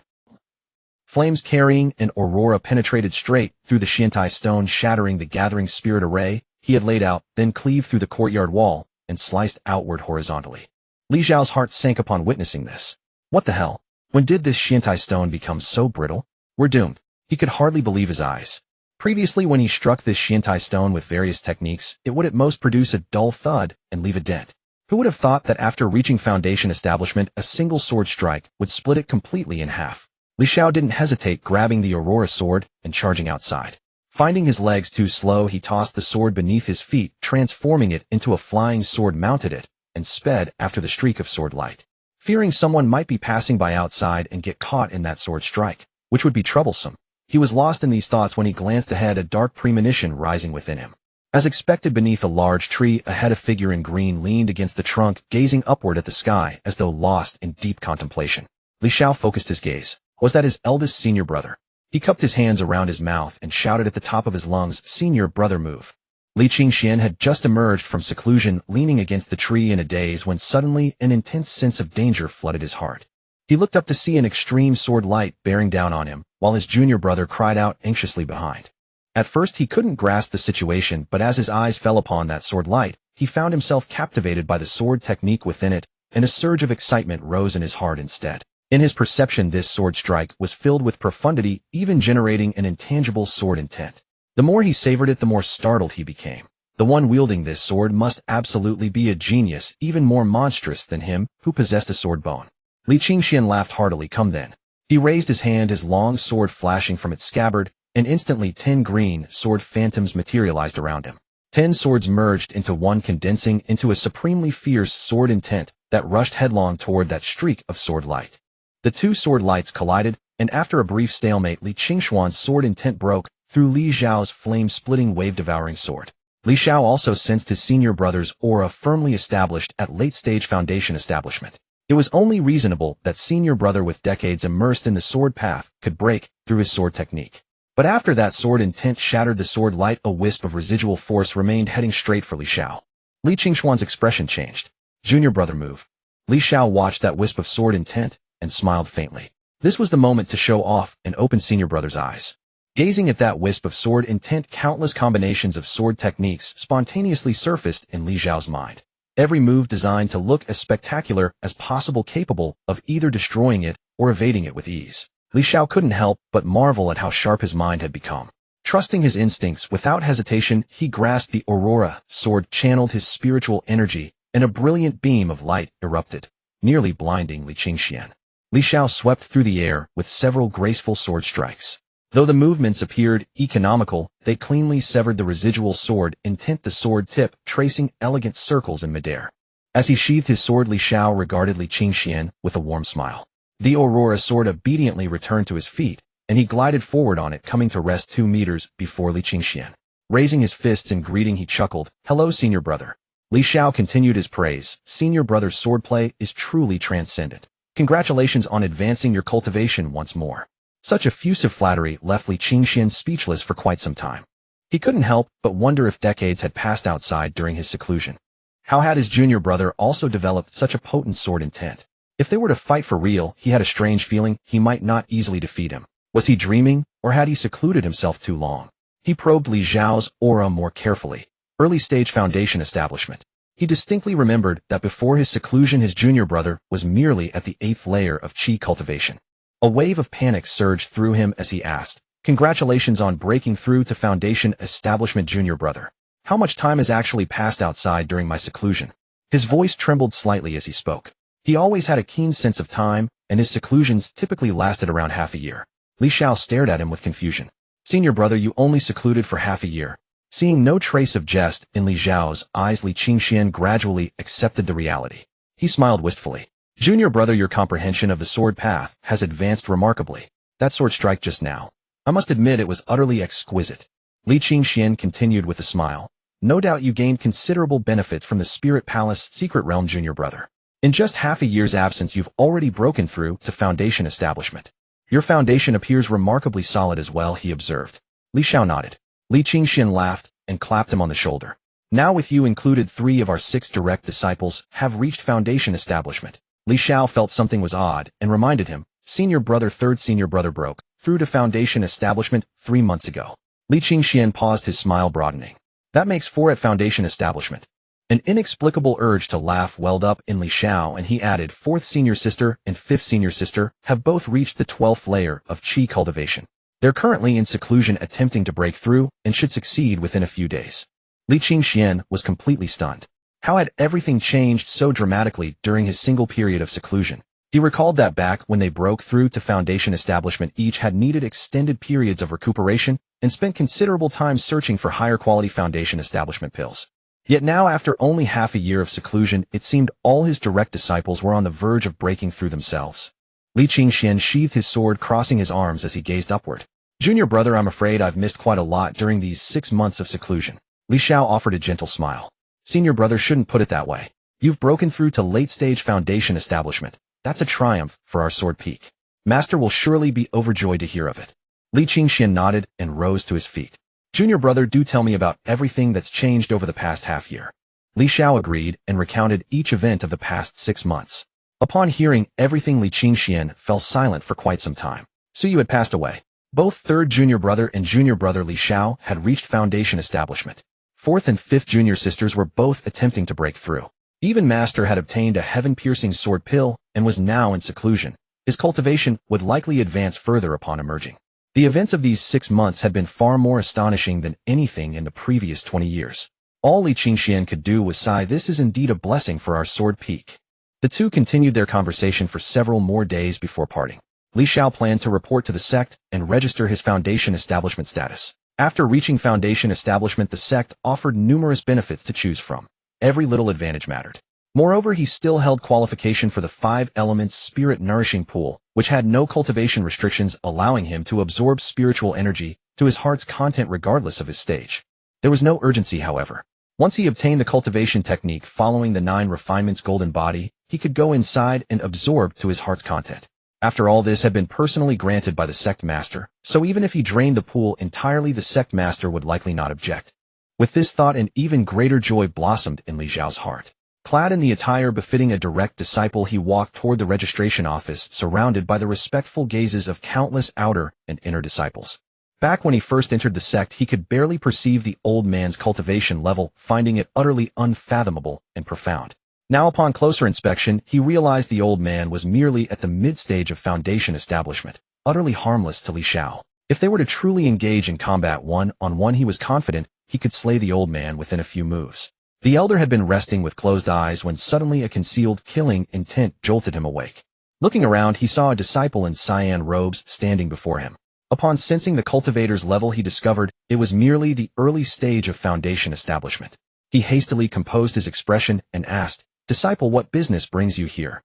Flames carrying an aurora penetrated straight through the Shintai stone, shattering the gathering spirit array he had laid out, then cleaved through the courtyard wall and sliced outward horizontally. Li Xiao's heart sank upon witnessing this. What the hell? When did this Shintai stone become so brittle? We're doomed. He could hardly believe his eyes. Previously, when he struck this Shintai stone with various techniques, it would at most produce a dull thud and leave a dent. Who would have thought that after reaching foundation establishment, a single sword strike would split it completely in half? Li Xiao didn't hesitate, grabbing the Aurora Sword and charging outside. Finding his legs too slow, he tossed the sword beneath his feet, transforming it into a flying sword, mounted it, and sped after the streak of sword light. Fearing someone might be passing by outside and get caught in that sword strike, which would be troublesome, he was lost in these thoughts when he glanced ahead, a dark premonition rising within him. As expected, beneath a large tree ahead, a figure in green leaned against the trunk, gazing upward at the sky as though lost in deep contemplation. Li Xiao focused his gaze. Was that his eldest senior brother? He cupped his hands around his mouth and shouted at the top of his lungs, "Senior brother, move." Li Qingxian had just emerged from seclusion, leaning against the tree in a daze when suddenly an intense sense of danger flooded his heart. He looked up to see an extreme sword light bearing down on him, while his junior brother cried out anxiously behind. At first he couldn't grasp the situation, but as his eyes fell upon that sword light, he found himself captivated by the sword technique within it, and a surge of excitement rose in his heart instead. In his perception, this sword strike was filled with profundity, even generating an intangible sword intent. The more he savored it, the more startled he became. The one wielding this sword must absolutely be a genius, even more monstrous than him, who possessed a sword bone. Li Qingxian laughed heartily. Come then. He raised his hand, his long sword flashing from its scabbard, and instantly 10 green sword phantoms materialized around him. 10 swords merged into one, condensing into a supremely fierce sword intent that rushed headlong toward that streak of sword light. The two sword lights collided, and after a brief stalemate, Li Qingxuan's sword intent broke through Li Xiao's flame-splitting, wave-devouring sword. Li Xiao also sensed his senior brother's aura firmly established at late-stage foundation establishment. It was only reasonable that senior brother with decades immersed in the sword path could break through his sword technique. But after that sword intent shattered the sword light, a wisp of residual force remained, heading straight for Li Xiao. Li Qingxuan's expression changed. Junior brother, move. Li Xiao watched that wisp of sword intent and smiled faintly. This was the moment to show off and open senior brother's eyes. Gazing at that wisp of sword intent, countless combinations of sword techniques spontaneously surfaced in Li Xiao's mind. Every move designed to look as spectacular as possible, capable of either destroying it or evading it with ease. Li Xiao couldn't help but marvel at how sharp his mind had become. Trusting his instincts without hesitation, he grasped the Aurora sword, channeled his spiritual energy, and a brilliant beam of light erupted, nearly blinding Li Qingxian. Li Xiao swept through the air with several graceful sword strikes. Though the movements appeared economical, they cleanly severed the residual sword intent, the sword tip tracing elegant circles in midair. As he sheathed his sword, Li Xiao regarded Li Qingxian with a warm smile. The Aurora sword obediently returned to his feet, and he glided forward on it, coming to rest 2 meters before Li Qingxian. Raising his fists in greeting, he chuckled, "Hello, senior brother." Li Xiao continued his praise. "Senior brother's swordplay is truly transcendent. Congratulations on advancing your cultivation once more." Such effusive flattery left Li Qingxian speechless for quite some time. He couldn't help but wonder if decades had passed outside during his seclusion. How had his junior brother also developed such a potent sword intent? If they were to fight for real, he had a strange feeling he might not easily defeat him. Was he dreaming, or had he secluded himself too long? He probed Li Xiao's aura more carefully. Early-stage foundation establishment. He distinctly remembered that before his seclusion, his junior brother was merely at the 8th layer of qi cultivation. A wave of panic surged through him as he asked, "Congratulations on breaking through to foundation establishment, junior brother. How much time has actually passed outside during my seclusion?" His voice trembled slightly as he spoke. He always had a keen sense of time, and his seclusions typically lasted around half a year. Li Xiao stared at him with confusion. "Senior brother, you only secluded for half a year." Seeing no trace of jest in Li Xiao's eyes, Li Qingxian gradually accepted the reality. He smiled wistfully. "Junior brother, your comprehension of the sword path has advanced remarkably. That sword strike just now, I must admit it was utterly exquisite." Li Qingxian continued with a smile. "No doubt you gained considerable benefits from the Spirit Palace secret realm, junior brother. In just half a year's absence, you've already broken through to foundation establishment. Your foundation appears remarkably solid as well," he observed. Li Xiao nodded. Li Qingxian laughed and clapped him on the shoulder. "Now with you included, 3 of our 6 direct disciples have reached foundation establishment." Li Xiao felt something was odd and reminded him, "Senior brother, 3rd senior brother broke through to foundation establishment 3 months ago." Li Qingxian paused, his smile broadening. "That makes 4 at foundation establishment." An inexplicable urge to laugh welled up in Li Xiao, and he added, 4th senior sister and 5th senior sister have both reached the 12th layer of qi cultivation. They're currently in seclusion attempting to break through and should succeed within a few days. Li Qingxian was completely stunned. How had everything changed so dramatically during his single period of seclusion? He recalled that back when they broke through to foundation establishment, each had needed extended periods of recuperation and spent considerable time searching for higher quality foundation establishment pills. Yet now, after only half a year of seclusion, it seemed all his direct disciples were on the verge of breaking through themselves. Li Qingxian sheathed his sword, crossing his arms as he gazed upward. "Junior brother, I'm afraid I've missed quite a lot during these 6 months of seclusion." Li Xiao offered a gentle smile. "Senior brother shouldn't put it that way. You've broken through to late-stage foundation establishment. That's a triumph for our sword peak. Master will surely be overjoyed to hear of it." Li Qingxian nodded and rose to his feet. Junior brother, do tell me about everything that's changed over the past half year. Li Xiao agreed and recounted each event of the past 6 months. Upon hearing everything, Li Qingxian fell silent for quite some time. Su Yu had passed away. Both third junior brother and junior brother Li Xiao had reached foundation establishment. Fourth and fifth junior sisters were both attempting to break through. Even Master had obtained a heaven-piercing sword pill and was now in seclusion. His cultivation would likely advance further upon emerging. The events of these 6 months had been far more astonishing than anything in the previous 20 years. All Li Qingxian could do was sigh. This is indeed a blessing for our sword peak. The two continued their conversation for several more days before parting. Li Xiao planned to report to the sect and register his foundation establishment status. After reaching foundation establishment, the sect offered numerous benefits to choose from. Every little advantage mattered. Moreover, he still held qualification for the 5 elements spirit nourishing pool, which had no cultivation restrictions, allowing him to absorb spiritual energy to his heart's content regardless of his stage. There was no urgency, however. Once he obtained the cultivation technique following the 9 refinements golden body, he could go inside and absorb to his heart's content. After all, this had been personally granted by the sect master, so even if he drained the pool entirely, the sect master would likely not object. With this thought, an even greater joy blossomed in Li Xiao's heart. Clad in the attire befitting a direct disciple, he walked toward the registration office, surrounded by the respectful gazes of countless outer and inner disciples. Back when he first entered the sect, he could barely perceive the old man's cultivation level, finding it utterly unfathomable and profound. Now, upon closer inspection, he realized the old man was merely at the mid-stage of foundation establishment, utterly harmless to Li Xiao. If they were to truly engage in combat one-on-one, he was confident he could slay the old man within a few moves. The elder had been resting with closed eyes when suddenly a concealed killing intent jolted him awake. Looking around, he saw a disciple in cyan robes standing before him. Upon sensing the cultivator's level, he discovered it was merely the early stage of foundation establishment. He hastily composed his expression and asked, "Disciple, what business brings you here?"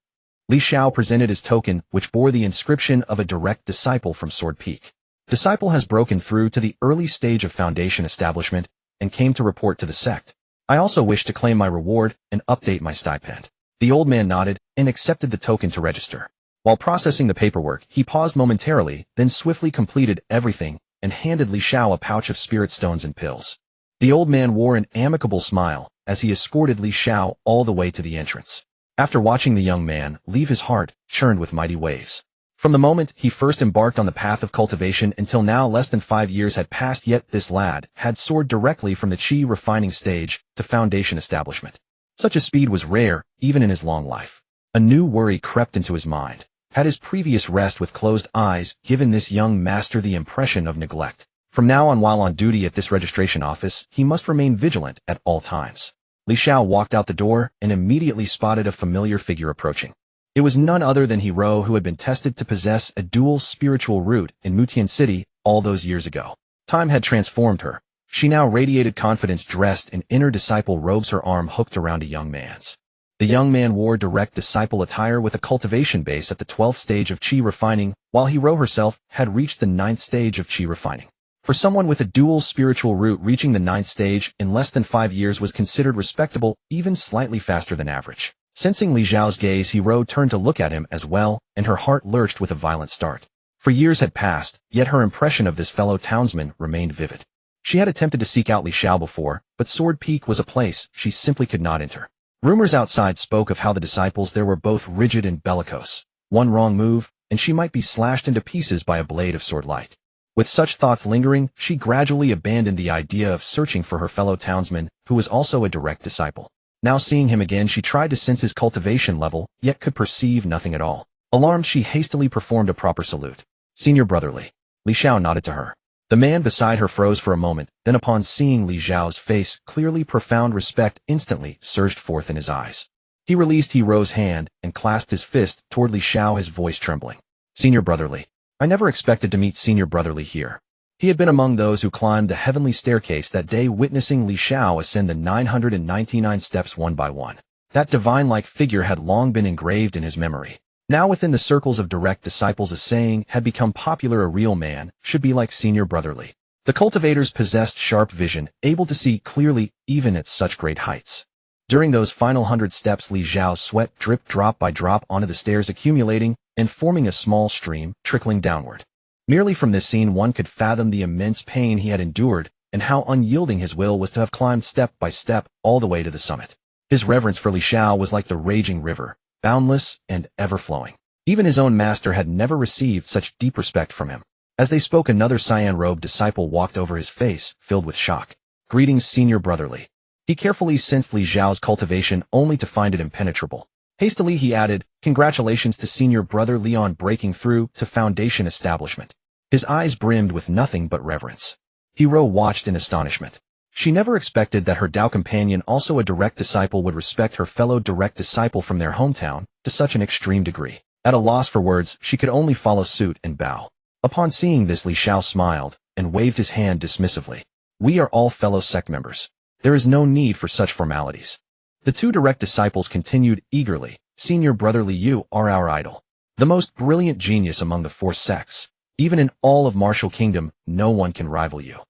Li Xiao presented his token, which bore the inscription of a direct disciple from Sword Peak. Disciple has broken through to the early stage of foundation establishment and came to report to the sect. I also wish to claim my reward and update my stipend. The old man nodded and accepted the token to register. While processing the paperwork, he paused momentarily, then swiftly completed everything and handed Li Xiao a pouch of spirit stones and pills. The old man wore an amicable smile as he escorted Li Xiao all the way to the entrance. After watching the young man leave, his heart churned with mighty waves. From the moment he first embarked on the path of cultivation until now, less than 5 years had passed, yet this lad had soared directly from the chi refining stage to foundation establishment. Such a speed was rare, even in his long life. A new worry crept into his mind. Had his previous rest with closed eyes given this young master the impression of neglect? From now on, while on duty at this registration office, he must remain vigilant at all times. Li Xiao walked out the door and immediately spotted a familiar figure approaching. It was none other than Hero, who had been tested to possess a dual spiritual root in Mutian City all those years ago. Time had transformed her. She now radiated confidence, dressed in inner disciple robes, her arm hooked around a young man's. The young man wore direct disciple attire with a cultivation base at the 12th stage of chi refining, while Hero herself had reached the 9th stage of chi refining. For someone with a dual spiritual root, reaching the 9th stage in less than 5 years was considered respectable, even slightly faster than average. Sensing Li Xiao's gaze, Hero turned to look at him as well, and her heart lurched with a violent start. For years had passed, yet her impression of this fellow townsman remained vivid. She had attempted to seek out Li Xiao before, but Sword Peak was a place she simply could not enter. Rumors outside spoke of how the disciples there were both rigid and bellicose. One wrong move, and she might be slashed into pieces by a blade of sword light. With such thoughts lingering, she gradually abandoned the idea of searching for her fellow townsman, who was also a direct disciple. Now seeing him again, she tried to sense his cultivation level, yet could perceive nothing at all. Alarmed, she hastily performed a proper salute. "Senior brotherly." Li Xiao nodded to her. The man beside her froze for a moment, then upon seeing Li Xiao's face clearly, profound respect instantly surged forth in his eyes. He released Hero's hand and clasped his fist toward Li Xiao, his voice trembling. "Senior brotherly. I never expected to meet Senior brotherly here." He had been among those who climbed the heavenly staircase that day, witnessing Li Xiao ascend the 999 steps one by one. That divine-like figure had long been engraved in his memory. Now within the circles of direct disciples, a saying had become popular: a real man should be like Senior brotherly. The cultivators possessed sharp vision, able to see clearly even at such great heights. During those final 100 steps, Li Xiao's sweat dripped drop by drop onto the stairs, accumulating and forming a small stream trickling downward. Merely from this scene one could fathom the immense pain he had endured and how unyielding his will was to have climbed step by step all the way to the summit. His reverence for Li Xiao was like the raging river, boundless and ever-flowing. Even his own master had never received such deep respect from him. As they spoke, another cyan-robed disciple walked over, his face filled with shock. "Greetings, Senior Brother Li." He carefully sensed Li Xiao's cultivation only to find it impenetrable. Hastily he added, "Congratulations to Senior Brother Li on breaking through to Foundation Establishment." His eyes brimmed with nothing but reverence. Hero watched in astonishment. She never expected that her Dao companion, also a direct disciple, would respect her fellow direct disciple from their hometown to such an extreme degree. At a loss for words, she could only follow suit and bow. Upon seeing this, Li Xiao smiled and waved his hand dismissively. "We are all fellow sect members. There is no need for such formalities." The two direct disciples continued eagerly, "Senior Brother Li, you are our idol. The most brilliant genius among the 4 sects. Even in all of Martial Kingdom, no one can rival you."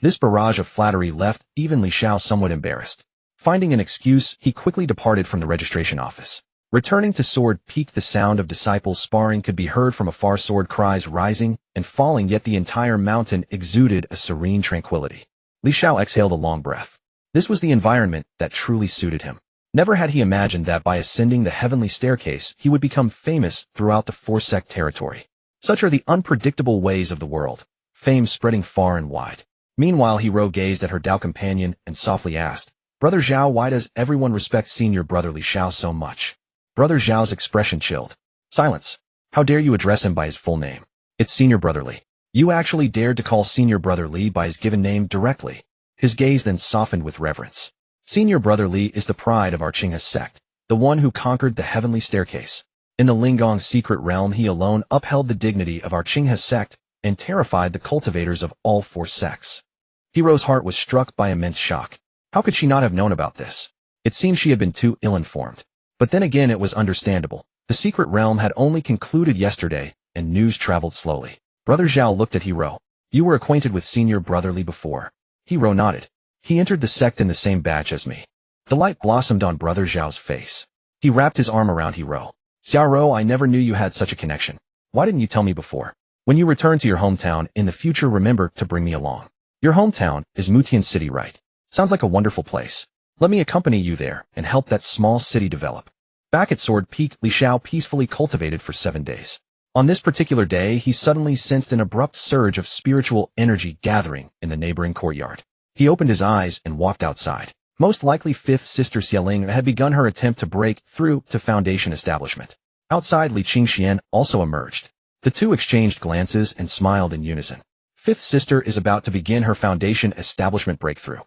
This barrage of flattery left even Li Xiao somewhat embarrassed. Finding an excuse, he quickly departed from the registration office. Returning to Sword Peak, the sound of disciples sparring could be heard from afar, sword cries rising and falling, yet the entire mountain exuded a serene tranquility. Li Xiao exhaled a long breath. This was the environment that truly suited him. Never had he imagined that by ascending the heavenly staircase he would become famous throughout the 4-sect territory. Such are the unpredictable ways of the world, fame spreading far and wide. Meanwhile, Hero gazed at her Dao companion and softly asked, "Brother Xiao, why does everyone respect Senior Brother Li Xiao so much?" Brother Xiao's expression chilled. "Silence. How dare you address him by his full name? It's Senior Brother Li. You actually dared to call Senior Brother Li by his given name directly." His gaze then softened with reverence. "Senior Brother Li is the pride of our Qinghe sect, the one who conquered the heavenly staircase. In the Lingong secret realm, he alone upheld the dignity of our Qinghe sect and terrified the cultivators of all 4 sects." Hero's heart was struck by immense shock. How could she not have known about this? It seemed she had been too ill-informed. But then again, it was understandable. The secret realm had only concluded yesterday, and news traveled slowly. Brother Xiao looked at Hero. "You were acquainted with Senior Brother Li before?" Hero nodded. "He entered the sect in the same batch as me." The light blossomed on Brother Xiao's face. He wrapped his arm around Hero. "Xiao, I never knew you had such a connection. Why didn't you tell me before? When you return to your hometown in the future, remember to bring me along. Your hometown is Mutian City, right? Sounds like a wonderful place. Let me accompany you there and help that small city develop." Back at Sword Peak, Li Xiao peacefully cultivated for 7 days. On this particular day, he suddenly sensed an abrupt surge of spiritual energy gathering in the neighboring courtyard. He opened his eyes and walked outside. Most likely 5th Sister Xiaoling had begun her attempt to break through to Foundation Establishment. Outside, Li Qingxian also emerged. The two exchanged glances and smiled in unison. 5th Sister is about to begin her Foundation Establishment breakthrough.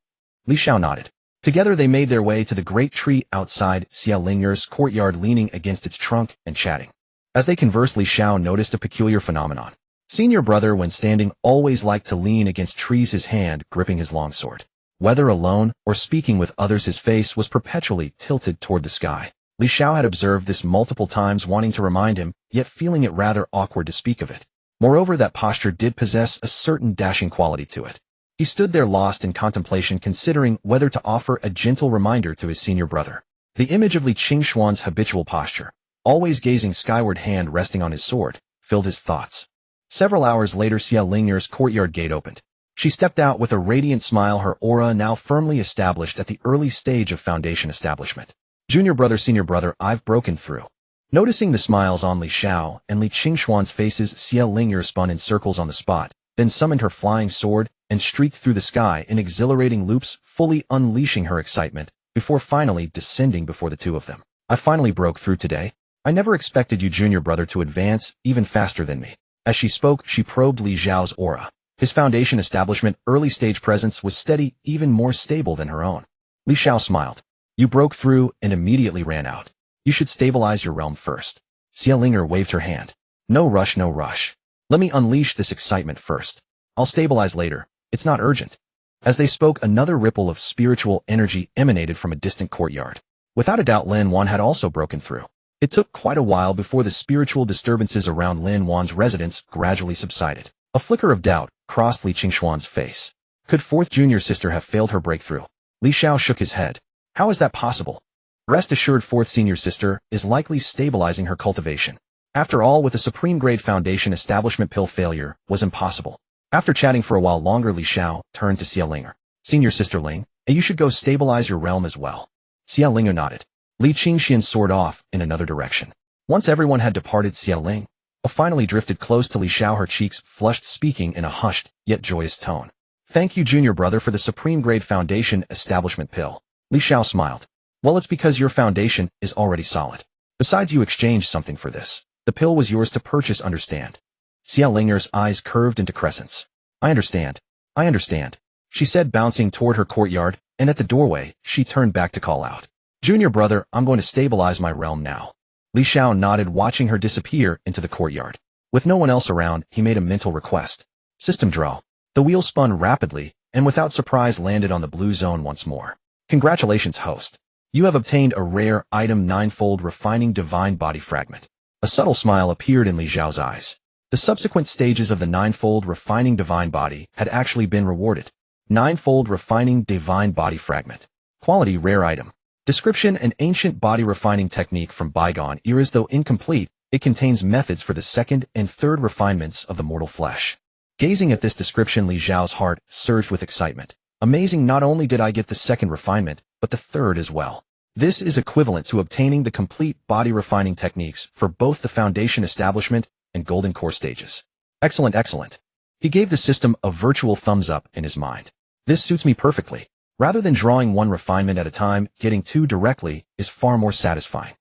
Li Xiao nodded. Together they made their way to the great tree outside Xiaoling's courtyard, leaning against its trunk and chatting. As they conversed, Li Xiao noticed a peculiar phenomenon. Senior Brother, when standing, always liked to lean against trees, his hand gripping his longsword. Whether alone or speaking with others, his face was perpetually tilted toward the sky. Li Xiao had observed this multiple times, wanting to remind him, yet feeling it rather awkward to speak of it. Moreover, that posture did possess a certain dashing quality to it. He stood there lost in contemplation, considering whether to offer a gentle reminder to his senior brother. The image of Li Qingxuan's habitual posture, always gazing skyward, hand resting on his sword, filled his thoughts. Several hours later, Xiaoling's courtyard gate opened. She stepped out with a radiant smile, her aura now firmly established at the early stage of Foundation Establishment. "Junior brother, senior brother, I've broken through." Noticing the smiles on Li Xiao and Li Qingxuan's faces, Xiaolinger spun in circles on the spot, then summoned her flying sword and streaked through the sky in exhilarating loops, fully unleashing her excitement, before finally descending before the two of them. "I finally broke through today. I never expected you, junior brother, to advance even faster than me." As she spoke, she probed Li Xiao's aura. His Foundation Establishment early-stage presence was steady, even more stable than her own. Li Xiao smiled. "You broke through and immediately ran out. You should stabilize your realm first." Xiaolinger waved her hand. "No rush, no rush. Let me unleash this excitement first. I'll stabilize later. It's not urgent." As they spoke, another ripple of spiritual energy emanated from a distant courtyard. Without a doubt, Lin Wan had also broken through. It took quite a while before the spiritual disturbances around Lin Wan's residence gradually subsided. A flicker of doubt crossed Li Qingxuan's face. Could 4th junior sister have failed her breakthrough? Li Xiao shook his head. "How is that possible? Rest assured, 4th senior sister is likely stabilizing her cultivation. After all, with a supreme-grade foundation establishment pill, failure was impossible. After chatting for a while longer, Li Xiao turned to Xia Linger. Senior Sister Ling, and you should go stabilize your realm as well. Xia Linger nodded. Li Qingxian soared off in another direction. Once everyone had departed, Xia Ling finally drifted close to Li Xiao, her cheeks flushed, speaking in a hushed yet joyous tone. Thank you, junior brother, for the supreme-grade foundation establishment pill. Li Xiao smiled. Well, it's because your foundation is already solid. Besides, you exchanged something for this. The pill was yours to purchase, understand? Xia Linger's eyes curved into crescents. I understand. I understand, she said, bouncing toward her courtyard, and at the doorway, she turned back to call out. Junior brother, I'm going to stabilize my realm now. Li Xiao nodded, watching her disappear into the courtyard. With no one else around, he made a mental request. System draw. The wheel spun rapidly, and without surprise landed on the blue zone once more. Congratulations, host. You have obtained a rare item, ninefold refining divine body fragment. A subtle smile appeared in Li Xiao's eyes. The subsequent stages of the ninefold refining divine body had actually been rewarded. Ninefold refining divine body fragment. Quality rare item. Description: an ancient body refining technique from bygone eras. Though incomplete, it contains methods for the second and third refinements of the mortal flesh. Gazing at this description, Li Xiao's heart surged with excitement. Amazing, not only did I get the second refinement, but the third as well. This is equivalent to obtaining the complete body refining techniques for both the foundation establishment and golden core stages. Excellent, excellent. He gave the system a virtual thumbs up in his mind. This suits me perfectly. Rather than drawing one refinement at a time, getting two directly is far more satisfying.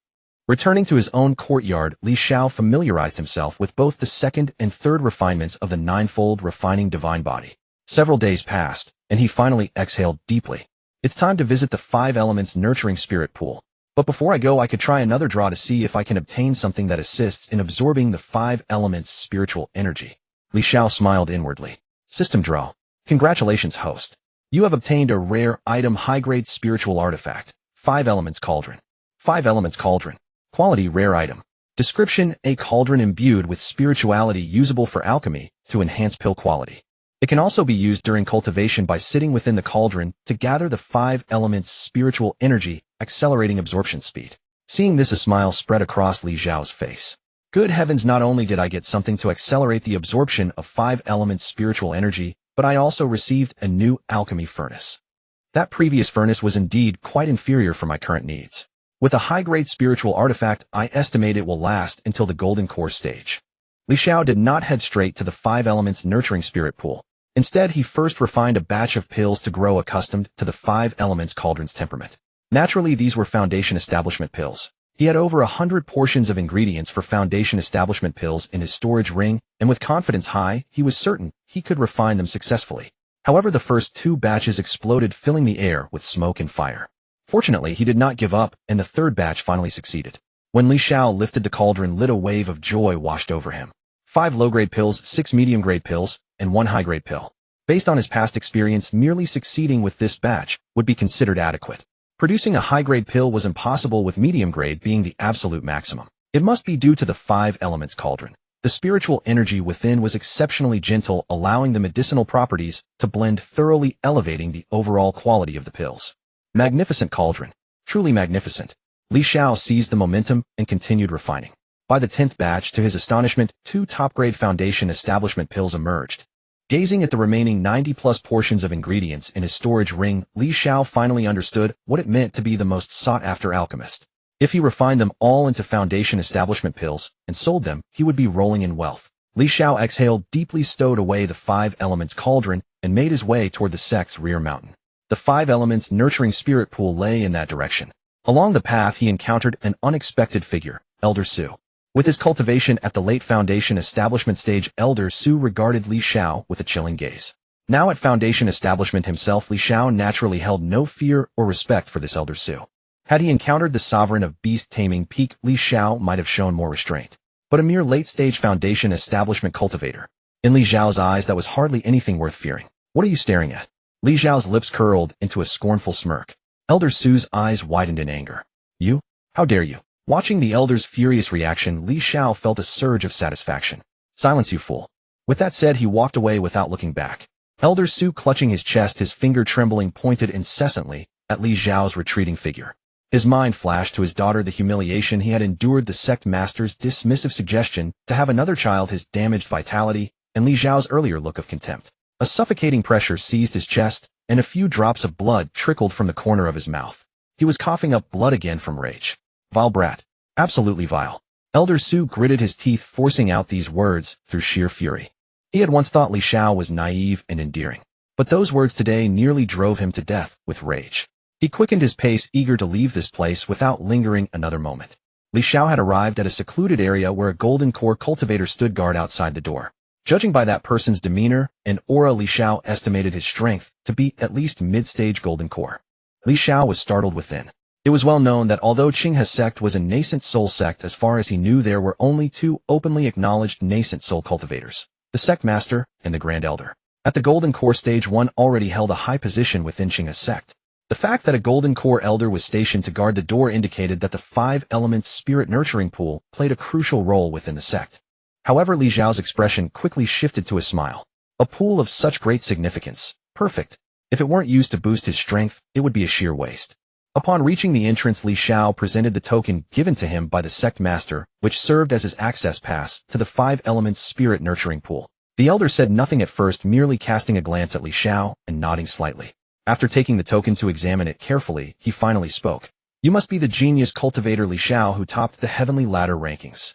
Returning to his own courtyard, Li Xiao familiarized himself with both the second and third refinements of the ninefold refining divine body. Several days passed, and he finally exhaled deeply. It's time to visit the 5 elements nurturing spirit pool. But before I go, I could try another draw to see if I can obtain something that assists in absorbing the 5 elements' spiritual energy. Li Xiao smiled inwardly. System draw. Congratulations, host. You have obtained a rare item, high-grade spiritual artifact. 5 elements cauldron. 5 elements cauldron. Quality rare item. Description: a cauldron imbued with spirituality, usable for alchemy to enhance pill quality. It can also be used during cultivation by sitting within the cauldron to gather the 5 elements' spiritual energy, accelerating absorption speed. Seeing this, a smile spread across Li Xiao's face. Good heavens, not only did I get something to accelerate the absorption of 5 elements' spiritual energy, but I also received a new alchemy furnace. That previous furnace was indeed quite inferior for my current needs. With a high-grade spiritual artifact, I estimate it will last until the golden core stage. Li Xiao did not head straight to the 5 elements nurturing spirit pool. Instead, he first refined a batch of pills to grow accustomed to the 5 elements cauldron's temperament. Naturally, these were foundation establishment pills. He had over 100 portions of ingredients for foundation establishment pills in his storage ring, and with confidence high, he was certain he could refine them successfully. However, the first 2 batches exploded, filling the air with smoke and fire. Fortunately, he did not give up, and the 3rd batch finally succeeded. When Li Xiao lifted the cauldron, lit a wave of joy washed over him. 5 low-grade pills, 6 medium-grade pills, and 1 high-grade pill. Based on his past experience, merely succeeding with this batch would be considered adequate. Producing a high-grade pill was impossible, with medium-grade being the absolute maximum. It must be due to the 5 elements cauldron. The spiritual energy within was exceptionally gentle, allowing the medicinal properties to blend, thoroughly elevating the overall quality of the pills. Magnificent cauldron. Truly magnificent. Li Xiao seized the momentum and continued refining. By the 10th batch, to his astonishment, 2 top-grade foundation establishment pills emerged. Gazing at the remaining 90-plus portions of ingredients in his storage ring, Li Xiao finally understood what it meant to be the most sought-after alchemist. If he refined them all into foundation establishment pills and sold them, he would be rolling in wealth. Li Xiao exhaled deeply, stowed away the 5 elements cauldron, and made his way toward the sect's rear mountain. The 5 elements nurturing spirit pool lay in that direction. Along the path, he encountered an unexpected figure, Elder Su. With his cultivation at the late foundation establishment stage, Elder Su regarded Li Xiao with a chilling gaze. Now at foundation establishment himself, Li Xiao naturally held no fear or respect for this Elder Su. Had he encountered the sovereign of beast-taming peak, Li Xiao might have shown more restraint. But a mere late-stage foundation establishment cultivator. In Li Xiao's eyes, that was hardly anything worth fearing. What are you staring at? Li Xiao's lips curled into a scornful smirk. Elder Su's eyes widened in anger. You? How dare you? Watching the elder's furious reaction, Li Xiao felt a surge of satisfaction. Silence, you fool. With that said, he walked away without looking back. Elder Su, clutching his chest, his finger trembling, pointed incessantly at Li Xiao's retreating figure. His mind flashed to his daughter the humiliation he had endured, the sect master's dismissive suggestion to have another child, his damaged vitality, and Li Xiao's earlier look of contempt. A suffocating pressure seized his chest, and a few drops of blood trickled from the corner of his mouth. He was coughing up blood again from rage. Vile brat. Absolutely vile. Elder Su gritted his teeth, forcing out these words through sheer fury. He had once thought Li Xiao was naive and endearing, but those words today nearly drove him to death with rage. He quickened his pace, eager to leave this place without lingering another moment. Li Xiao had arrived at a secluded area where a golden core cultivator stood guard outside the door. Judging by that person's demeanor and aura, Li Xiao estimated his strength to be at least mid-stage golden core. Li Xiao was startled within. It was well known that although Qinghe's sect was a nascent soul sect, as far as he knew there were only two openly acknowledged nascent soul cultivators, the sect master and the grand elder. At the golden core stage, one already held a high position within Qinghe's sect. The fact that a golden core elder was stationed to guard the door indicated that the 5 elements spirit nurturing pool played a crucial role within the sect. However, Li Xiao's expression quickly shifted to a smile. A pool of such great significance. Perfect. If it weren't used to boost his strength, it would be a sheer waste. Upon reaching the entrance, Li Xiao presented the token given to him by the sect master, which served as his access pass to the 5 elements spirit nurturing pool. The elder said nothing at first, merely casting a glance at Li Xiao and nodding slightly. After taking the token to examine it carefully, he finally spoke. You must be the genius cultivator Li Xiao who topped the heavenly ladder rankings.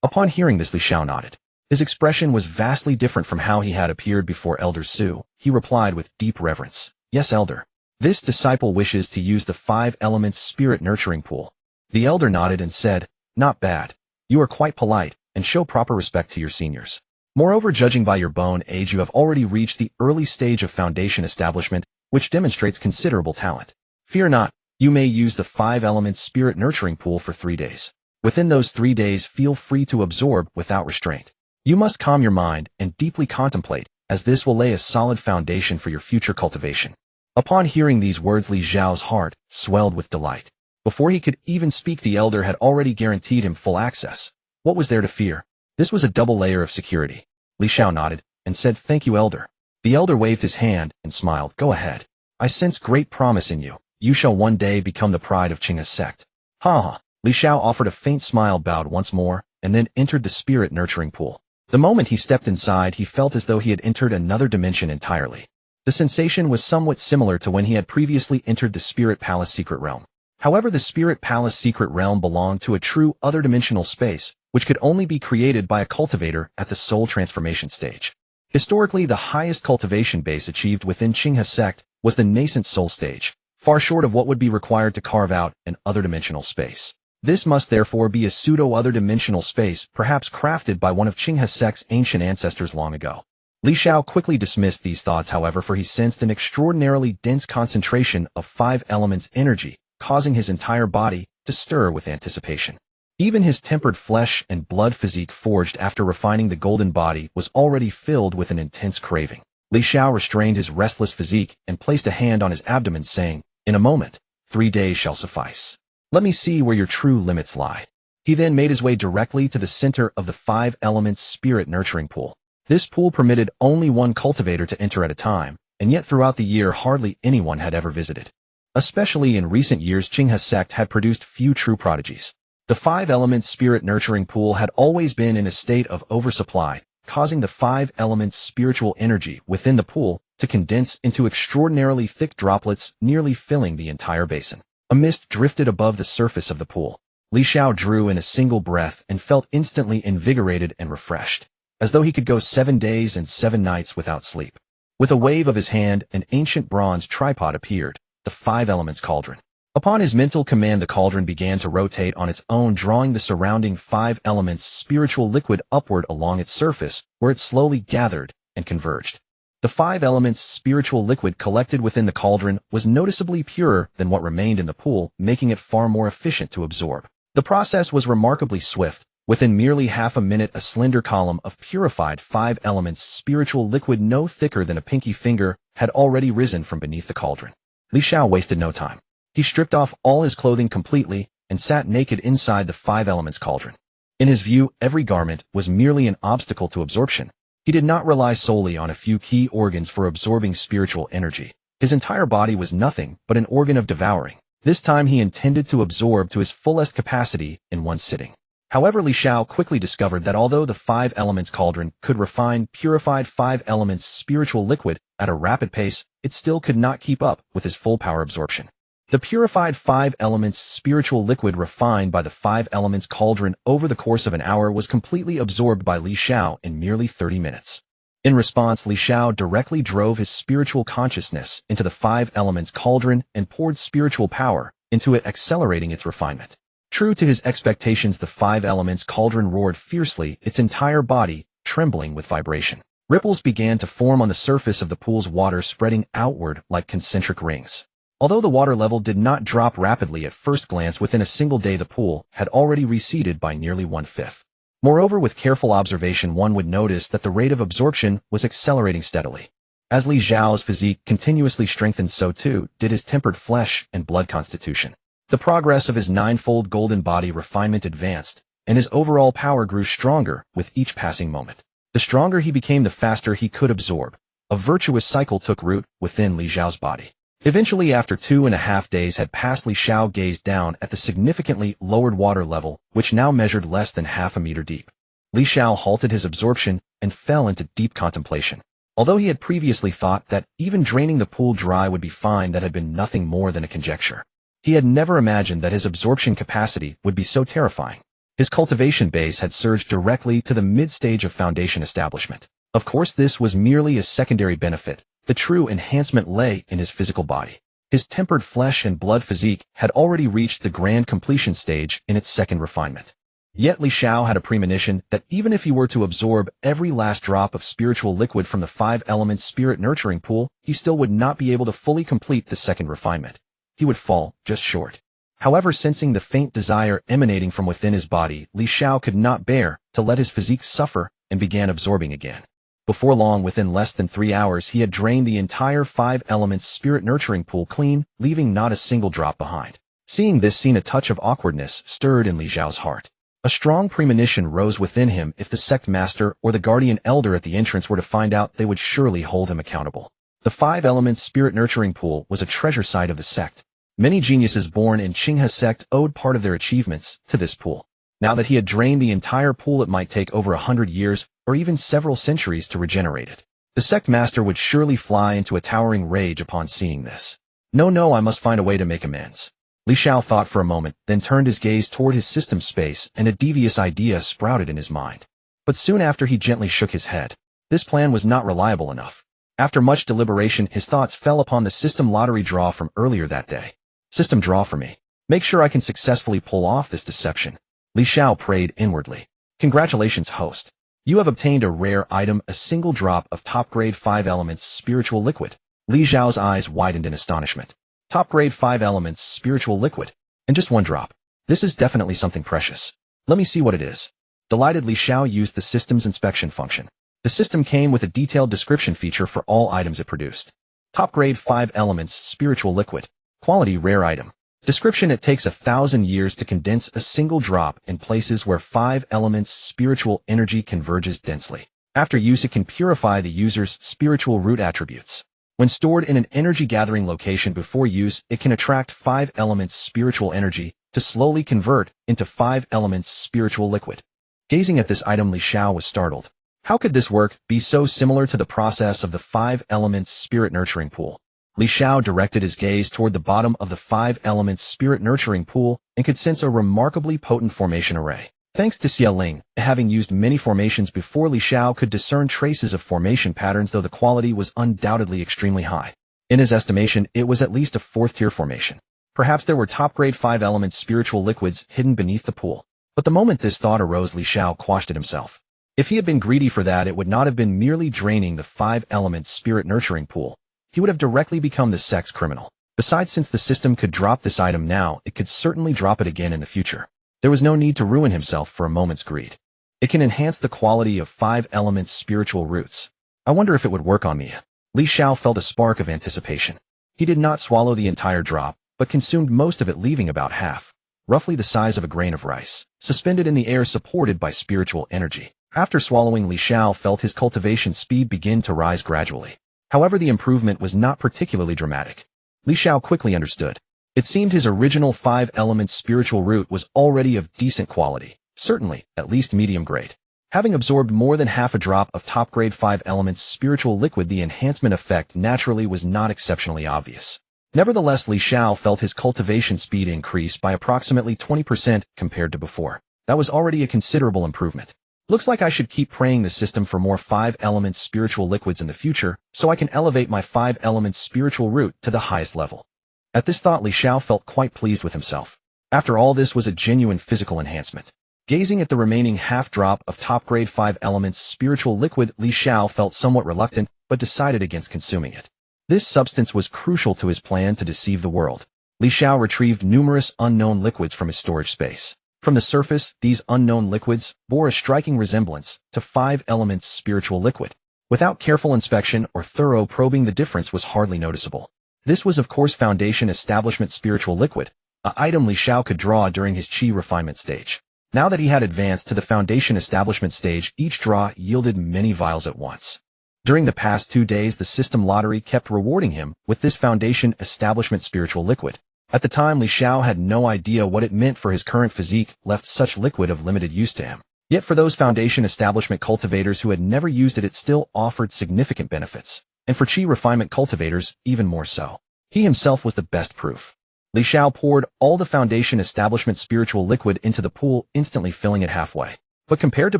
Upon hearing this, Li Xiao nodded. His expression was vastly different from how he had appeared before Elder Su. He replied with deep reverence. Yes, Elder. This disciple wishes to use the 5 elements spirit nurturing pool. The elder nodded and said, Not bad. You are quite polite and show proper respect to your seniors. Moreover, judging by your bone age, you have already reached the early stage of foundation establishment, which demonstrates considerable talent. Fear not, you may use the 5 elements spirit nurturing pool for 3 days. Within those 3 days, feel free to absorb without restraint. You must calm your mind and deeply contemplate, as this will lay a solid foundation for your future cultivation. Upon hearing these words, Li Xiao's heart swelled with delight. Before he could even speak, the elder had already guaranteed him full access. What was there to fear? This was a double layer of security. Li Xiao nodded and said, Thank you, elder. The elder waved his hand and smiled. Go ahead. I sense great promise in you. You shall one day become the pride of Qinghe's sect. Ha ha. Li Xiao offered a faint smile, bowed once more, and then entered the spirit nurturing pool. The moment he stepped inside, he felt as though he had entered another dimension entirely. The sensation was somewhat similar to when he had previously entered the Spirit Palace Secret Realm. However, the Spirit Palace Secret Realm belonged to a true other-dimensional space, which could only be created by a cultivator at the soul transformation stage. Historically, the highest cultivation base achieved within Qinghe's sect was the nascent soul stage, far short of what would be required to carve out an other-dimensional space. This must therefore be a pseudo-other-dimensional space, perhaps crafted by one of Qinghe's sect's ancient ancestors long ago. Li Xiao quickly dismissed these thoughts, however, for he sensed an extraordinarily dense concentration of 5 elements energy, causing his entire body to stir with anticipation. Even his tempered flesh and blood physique forged after refining the golden body was already filled with an intense craving. Li Xiao restrained his restless physique and placed a hand on his abdomen, saying, In a moment, 3 days shall suffice. Let me see where your true limits lie. He then made his way directly to the center of the 5 elements spirit nurturing pool. This pool permitted only one cultivator to enter at a time, and yet throughout the year hardly anyone had ever visited. Especially in recent years, Qinghe's sect had produced few true prodigies. The 5 elements spirit nurturing pool had always been in a state of oversupply, causing the 5 elements spiritual energy within the pool to condense into extraordinarily thick droplets, nearly filling the entire basin. A mist drifted above the surface of the pool. Li Xiao drew in a single breath and felt instantly invigorated and refreshed, as though he could go 7 days and 7 nights without sleep. With a wave of his hand, an ancient bronze tripod appeared, the 5 elements cauldron. Upon his mental command, the cauldron began to rotate on its own, drawing the surrounding 5 elements spiritual liquid upward along its surface, where it slowly gathered and converged. The 5 elements spiritual liquid collected within the cauldron was noticeably purer than what remained in the pool, making it far more efficient to absorb. The process was remarkably swift. Within merely half a minute, a slender column of purified 5 elements spiritual liquid no thicker than a pinky finger had already risen from beneath the cauldron. Li Xiao wasted no time. He stripped off all his clothing completely and sat naked inside the 5 elements cauldron. In his view, every garment was merely an obstacle to absorption. He did not rely solely on a few key organs for absorbing spiritual energy. His entire body was nothing but an organ of devouring. This time he intended to absorb to his fullest capacity in one sitting. However, Li Xiao quickly discovered that although the 5 elements cauldron could refine purified 5 elements spiritual liquid at a rapid pace, it still could not keep up with his full power absorption. The purified 5 elements spiritual liquid refined by the 5 elements cauldron over the course of an hour was completely absorbed by Li Xiao in merely 30 minutes. In response, Li Xiao directly drove his spiritual consciousness into the 5 elements cauldron and poured spiritual power into it, accelerating its refinement. True to his expectations, the 5 elements cauldron roared fiercely, its entire body trembling with vibration. Ripples began to form on the surface of the pool's water, spreading outward like concentric rings. Although the water level did not drop rapidly at first glance, within a single day the pool had already receded by nearly 1/5. Moreover, with careful observation one would notice that the rate of absorption was accelerating steadily. As Li Xiao's physique continuously strengthened, so too did his tempered flesh and blood constitution. The progress of his 9-fold golden body refinement advanced, and his overall power grew stronger with each passing moment. The stronger he became, the faster he could absorb. A virtuous cycle took root within Li Xiao's body. Eventually, after 2.5 days had passed, Li Xiao gazed down at the significantly lowered water level, which now measured less than half a meter deep. Li Xiao halted his absorption and fell into deep contemplation. Although he had previously thought that even draining the pool dry would be fine, that had been nothing more than a conjecture. He had never imagined that his absorption capacity would be so terrifying. His cultivation base had surged directly to the mid-stage of foundation establishment. Of course, this was merely a secondary benefit. The true enhancement lay in his physical body. His tempered flesh and blood physique had already reached the grand completion stage in its second refinement. Yet Li Xiao had a premonition that even if he were to absorb every last drop of spiritual liquid from the 5 elements spirit nurturing pool, he still would not be able to fully complete the second refinement. He would fall just short. However, sensing the faint desire emanating from within his body, Li Xiao could not bear to let his physique suffer and began absorbing again. Before long, within less than 3 hours, he had drained the entire 5 elements spirit nurturing pool clean, leaving not a single drop behind. Seeing this scene, a touch of awkwardness stirred in Li Xiao's heart. A strong premonition rose within him. If the sect master or the guardian elder at the entrance were to find out, they would surely hold him accountable. The 5 elements spirit nurturing pool was a treasure site of the sect. Many geniuses born in Qinghe's sect owed part of their achievements to this pool. Now that he had drained the entire pool, it might take over 100 years or even several centuries to regenerate it. The sect master would surely fly into a towering rage upon seeing this. No, I must find a way to make amends. Li Xiao thought for a moment, then turned his gaze toward his system space, and a devious idea sprouted in his mind. But soon after he gently shook his head. This plan was not reliable enough. After much deliberation, his thoughts fell upon the system lottery draw from earlier that day. System draw for me. Make sure I can successfully pull off this deception. Li Xiao prayed inwardly. Congratulations, host. You have obtained a rare item, a single drop of top-grade 5 elements spiritual liquid. Li Xiao's eyes widened in astonishment. Top-grade 5 elements spiritual liquid. And just 1 drop. This is definitely something precious. Let me see what it is. Delighted, Li Xiao used the system's inspection function. The system came with a detailed description feature for all items it produced. Top-grade 5 elements spiritual liquid. Quality rare item. Description: it takes 1,000 years to condense a single drop in places where 5 elements spiritual energy converges densely. After use, it can purify the user's spiritual root attributes. When stored in an energy-gathering location before use, it can attract 5 elements spiritual energy to slowly convert into 5 elements spiritual liquid. Gazing at this item, Li Xiao was startled. How could this work be so similar to the process of the 5 elements spirit nurturing pool? Li Xiao directed his gaze toward the bottom of the 5 elements spirit nurturing pool and could sense a remarkably potent formation array. Thanks to Xia Ling, having used many formations before, Li Xiao could discern traces of formation patterns, though the quality was undoubtedly extremely high. In his estimation, it was at least a 4th-tier formation. Perhaps there were top-grade 5 elements spiritual liquids hidden beneath the pool. But the moment this thought arose, Li Xiao quashed it himself. If he had been greedy for that, it would not have been merely draining the 5 elements spirit nurturing pool. He would have directly become the sect's criminal. Besides, since the system could drop this item now, it could certainly drop it again in the future. There was no need to ruin himself for a moment's greed. It can enhance the quality of 5 elements spiritual roots. I wonder if it would work on me. Li Xiao felt a spark of anticipation. He did not swallow the entire drop, but consumed most of it, leaving about half, roughly the size of a grain of rice, suspended in the air, supported by spiritual energy. After swallowing, Li Xiao felt his cultivation speed begin to rise gradually. However, the improvement was not particularly dramatic. Li Xiao quickly understood. It seemed his original 5 elements spiritual root was already of decent quality, certainly, at least medium grade. Having absorbed more than half a drop of top-grade 5 elements spiritual liquid, the enhancement effect naturally was not exceptionally obvious. Nevertheless, Li Xiao felt his cultivation speed increase by approximately 20% compared to before. That was already a considerable improvement. Looks like I should keep praying the system for more 5 elements spiritual liquids in the future, so I can elevate my 5 elements spiritual root to the highest level. At this thought, Li Xiao felt quite pleased with himself. After all, this was a genuine physical enhancement. Gazing at the remaining half drop of top-grade 5 elements spiritual liquid, Li Xiao felt somewhat reluctant, but decided against consuming it. This substance was crucial to his plan to deceive the world. Li Xiao retrieved numerous unknown liquids from his storage space. From the surface, these unknown liquids bore a striking resemblance to 5 elements spiritual liquid. Without careful inspection or thorough probing, the difference was hardly noticeable. This was of course Foundation Establishment spiritual liquid, an item Li Xiao could draw during his qi refinement stage. Now that he had advanced to the Foundation Establishment stage, each draw yielded many vials at once. During the past 2 days, the system lottery kept rewarding him with this Foundation Establishment spiritual liquid. At the time, Li Xiao had no idea what it meant for his current physique, left such liquid of limited use to him. Yet for those Foundation Establishment cultivators who had never used it, it still offered significant benefits. And for qi refinement cultivators, even more so. He himself was the best proof. Li Xiao poured all the Foundation Establishment spiritual liquid into the pool, instantly filling it halfway. But compared to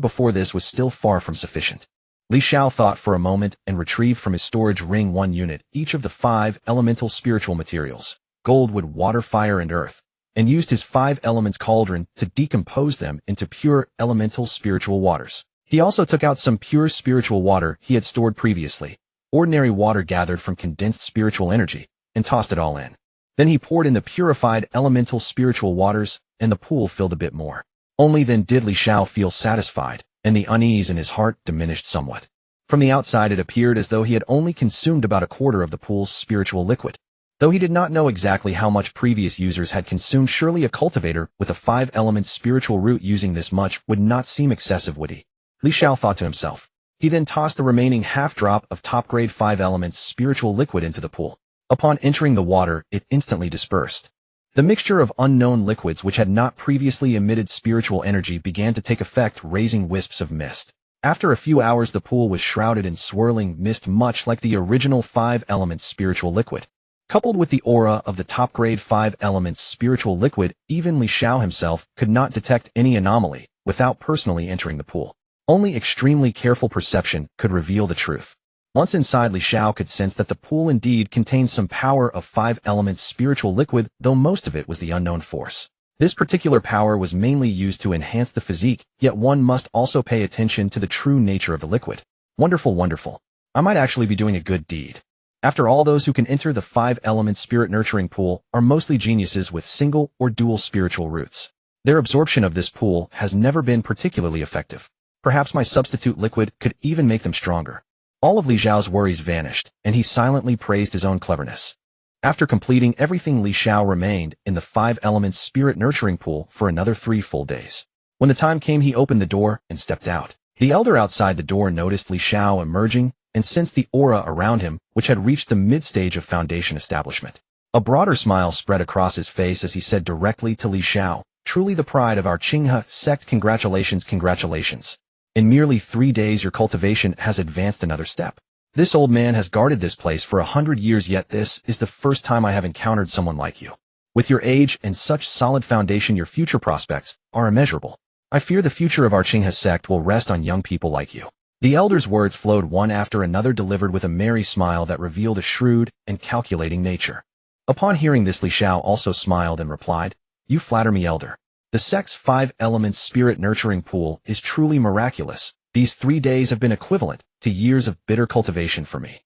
before, this was still far from sufficient. Li Xiao thought for a moment and retrieved from his storage ring 1 unit, each of the 5 elemental spiritual materials, gold, wood, water, fire, and earth, and used his 5 elements cauldron to decompose them into pure elemental spiritual waters. He also took out some pure spiritual water he had stored previously, ordinary water gathered from condensed spiritual energy, and tossed it all in. Then he poured in the purified elemental spiritual waters, and the pool filled a bit more. Only then did Li Xiao feel satisfied, and the unease in his heart diminished somewhat. From the outside, it appeared as though he had only consumed about a quarter of the pool's spiritual liquid. Though he did not know exactly how much previous users had consumed, surely a cultivator with a 5 elements spiritual root using this much would not seem excessive, would he? Li Xiao thought to himself. He then tossed the remaining half drop of top-grade 5 elements spiritual liquid into the pool. Upon entering the water, it instantly dispersed. The mixture of unknown liquids which had not previously emitted spiritual energy began to take effect, raising wisps of mist. After a few hours, the pool was shrouded in swirling mist, much like the original 5 elements spiritual liquid. Coupled with the aura of the top-grade 5 elements spiritual liquid, even Li Xiao himself could not detect any anomaly without personally entering the pool. Only extremely careful perception could reveal the truth. Once inside, Li Xiao could sense that the pool indeed contained some power of 5 elements spiritual liquid, though most of it was the unknown force. This particular power was mainly used to enhance the physique, yet one must also pay attention to the true nature of the liquid. Wonderful, wonderful. I might actually be doing a good deed. After all, those who can enter the 5 element spirit nurturing pool are mostly geniuses with single or dual spiritual roots. Their absorption of this pool has never been particularly effective. Perhaps my substitute liquid could even make them stronger. All of Li Xiao's worries vanished, and he silently praised his own cleverness. After completing everything, Li Xiao remained in the 5 elements spirit nurturing pool for another 3 full days. When the time came, he opened the door and stepped out. The elder outside the door noticed Li Xiao emerging and sensed the aura around him, which had reached the mid-stage of Foundation Establishment. A broader smile spread across his face as he said directly to Li Xiao, "Truly the pride of our Qinghe sect. Congratulations, congratulations. In merely 3 days your cultivation has advanced another step. This old man has guarded this place for 100 years, yet this is the first time I have encountered someone like you. With your age and such solid foundation, your future prospects are immeasurable. I fear the future of our Qinghe sect will rest on young people like you." The elder's words flowed one after another, delivered with a merry smile that revealed a shrewd and calculating nature. Upon hearing this, Li Xiao also smiled and replied, "You flatter me, elder. The sect's 5 elements spirit nurturing pool is truly miraculous. These 3 days have been equivalent to years of bitter cultivation for me.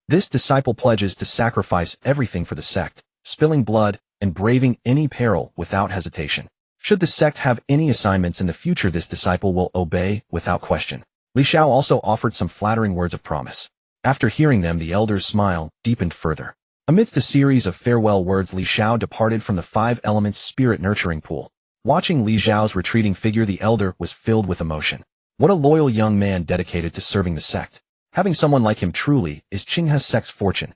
This disciple pledges to sacrifice everything for the sect, spilling blood and braving any peril without hesitation. Should the sect have any assignments in the future, this disciple will obey without question." Li Xiao also offered some flattering words of promise. After hearing them, the elder's smile deepened further. Amidst a series of farewell words, Li Xiao departed from the 5 elements spirit nurturing pool. Watching Li Xiao's retreating figure, the elder was filled with emotion. What a loyal young man dedicated to serving the sect. Having someone like him truly is Qinghe sect's fortune.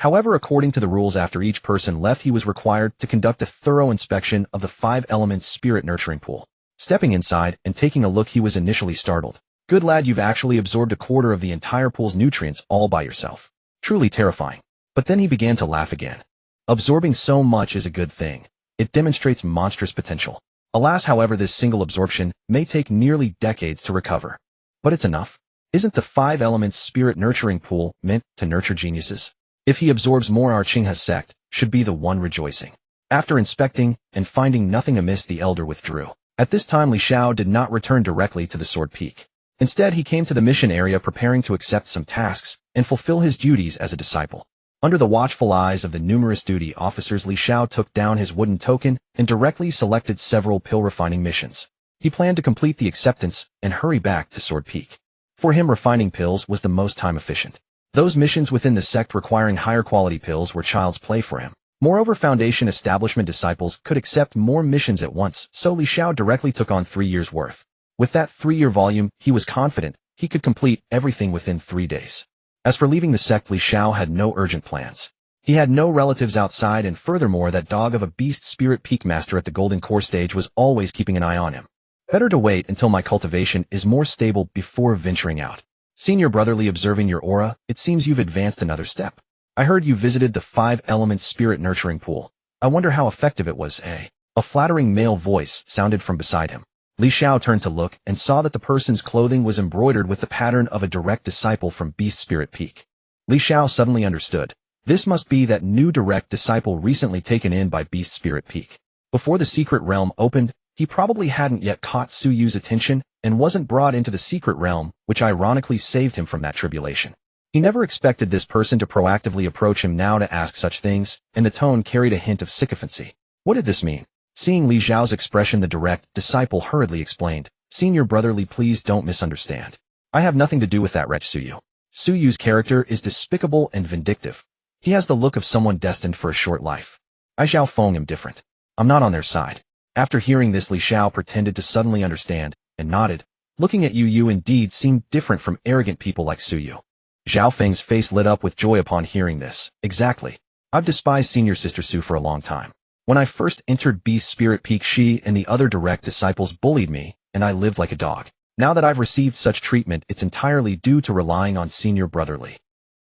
However, according to the rules, after each person left, he was required to conduct a thorough inspection of the 5 elements spirit nurturing pool. Stepping inside and taking a look, he was initially startled. Good lad, you've actually absorbed a quarter of the entire pool's nutrients all by yourself. Truly terrifying. But then he began to laugh again. Absorbing so much is a good thing. It demonstrates monstrous potential. Alas, however, this single absorption may take nearly decades to recover. But it's enough. Isn't the 5 elements spirit nurturing pool meant to nurture geniuses? If he absorbs more, our Qinghe sect should be the one rejoicing. After inspecting and finding nothing amiss, the elder withdrew. At this time, Li Xiao did not return directly to the Sword Peak. Instead, he came to the mission area, preparing to accept some tasks and fulfill his duties as a disciple. Under the watchful eyes of the numerous duty officers, Li Xiao took down his wooden token and directly selected several pill refining missions. He planned to complete the acceptance and hurry back to Sword Peak. For him, refining pills was the most time efficient. Those missions within the sect requiring higher quality pills were child's play for him. Moreover, Foundation establishment disciples could accept more missions at once, so Li Xiao directly took on 3 years' worth. With that 3-year volume, he was confident he could complete everything within 3 days. As for leaving the sect, Li Xiao had no urgent plans. He had no relatives outside, and furthermore, that dog of a beast spirit peak master at the Golden Core stage was always keeping an eye on him. Better to wait until my cultivation is more stable before venturing out. Senior brotherly, observing your aura, it seems you've advanced another step. I heard you visited the 5 elements spirit nurturing pool. I wonder how effective it was, eh? A flattering male voice sounded from beside him. Li Xiao turned to look and saw that the person's clothing was embroidered with the pattern of a direct disciple from Beast Spirit Peak. Li Xiao suddenly understood. This must be that new direct disciple recently taken in by Beast Spirit Peak. Before the secret realm opened, he probably hadn't yet caught Su Yu's attention and wasn't brought into the secret realm, which ironically saved him from that tribulation. He never expected this person to proactively approach him now to ask such things, and the tone carried a hint of sycophancy. What did this mean? Seeing Li Xiao's expression, the direct disciple hurriedly explained, Senior brotherly, please don't misunderstand. I have nothing to do with that wretch Su Yu. Su Yu's character is despicable and vindictive. He has the look of someone destined for a short life. I Xiao Feng am different. I'm not on their side. After hearing this, Li Xiao pretended to suddenly understand, and nodded. Looking at you, you indeed seem different from arrogant people like Su Yu. Xiao Feng's face lit up with joy upon hearing this. Exactly. I've despised Senior Sister Su for a long time. When I first entered Beast Spirit Peak, she and the other direct disciples bullied me, and I lived like a dog. Now that I've received such treatment, it's entirely due to relying on Senior brotherly.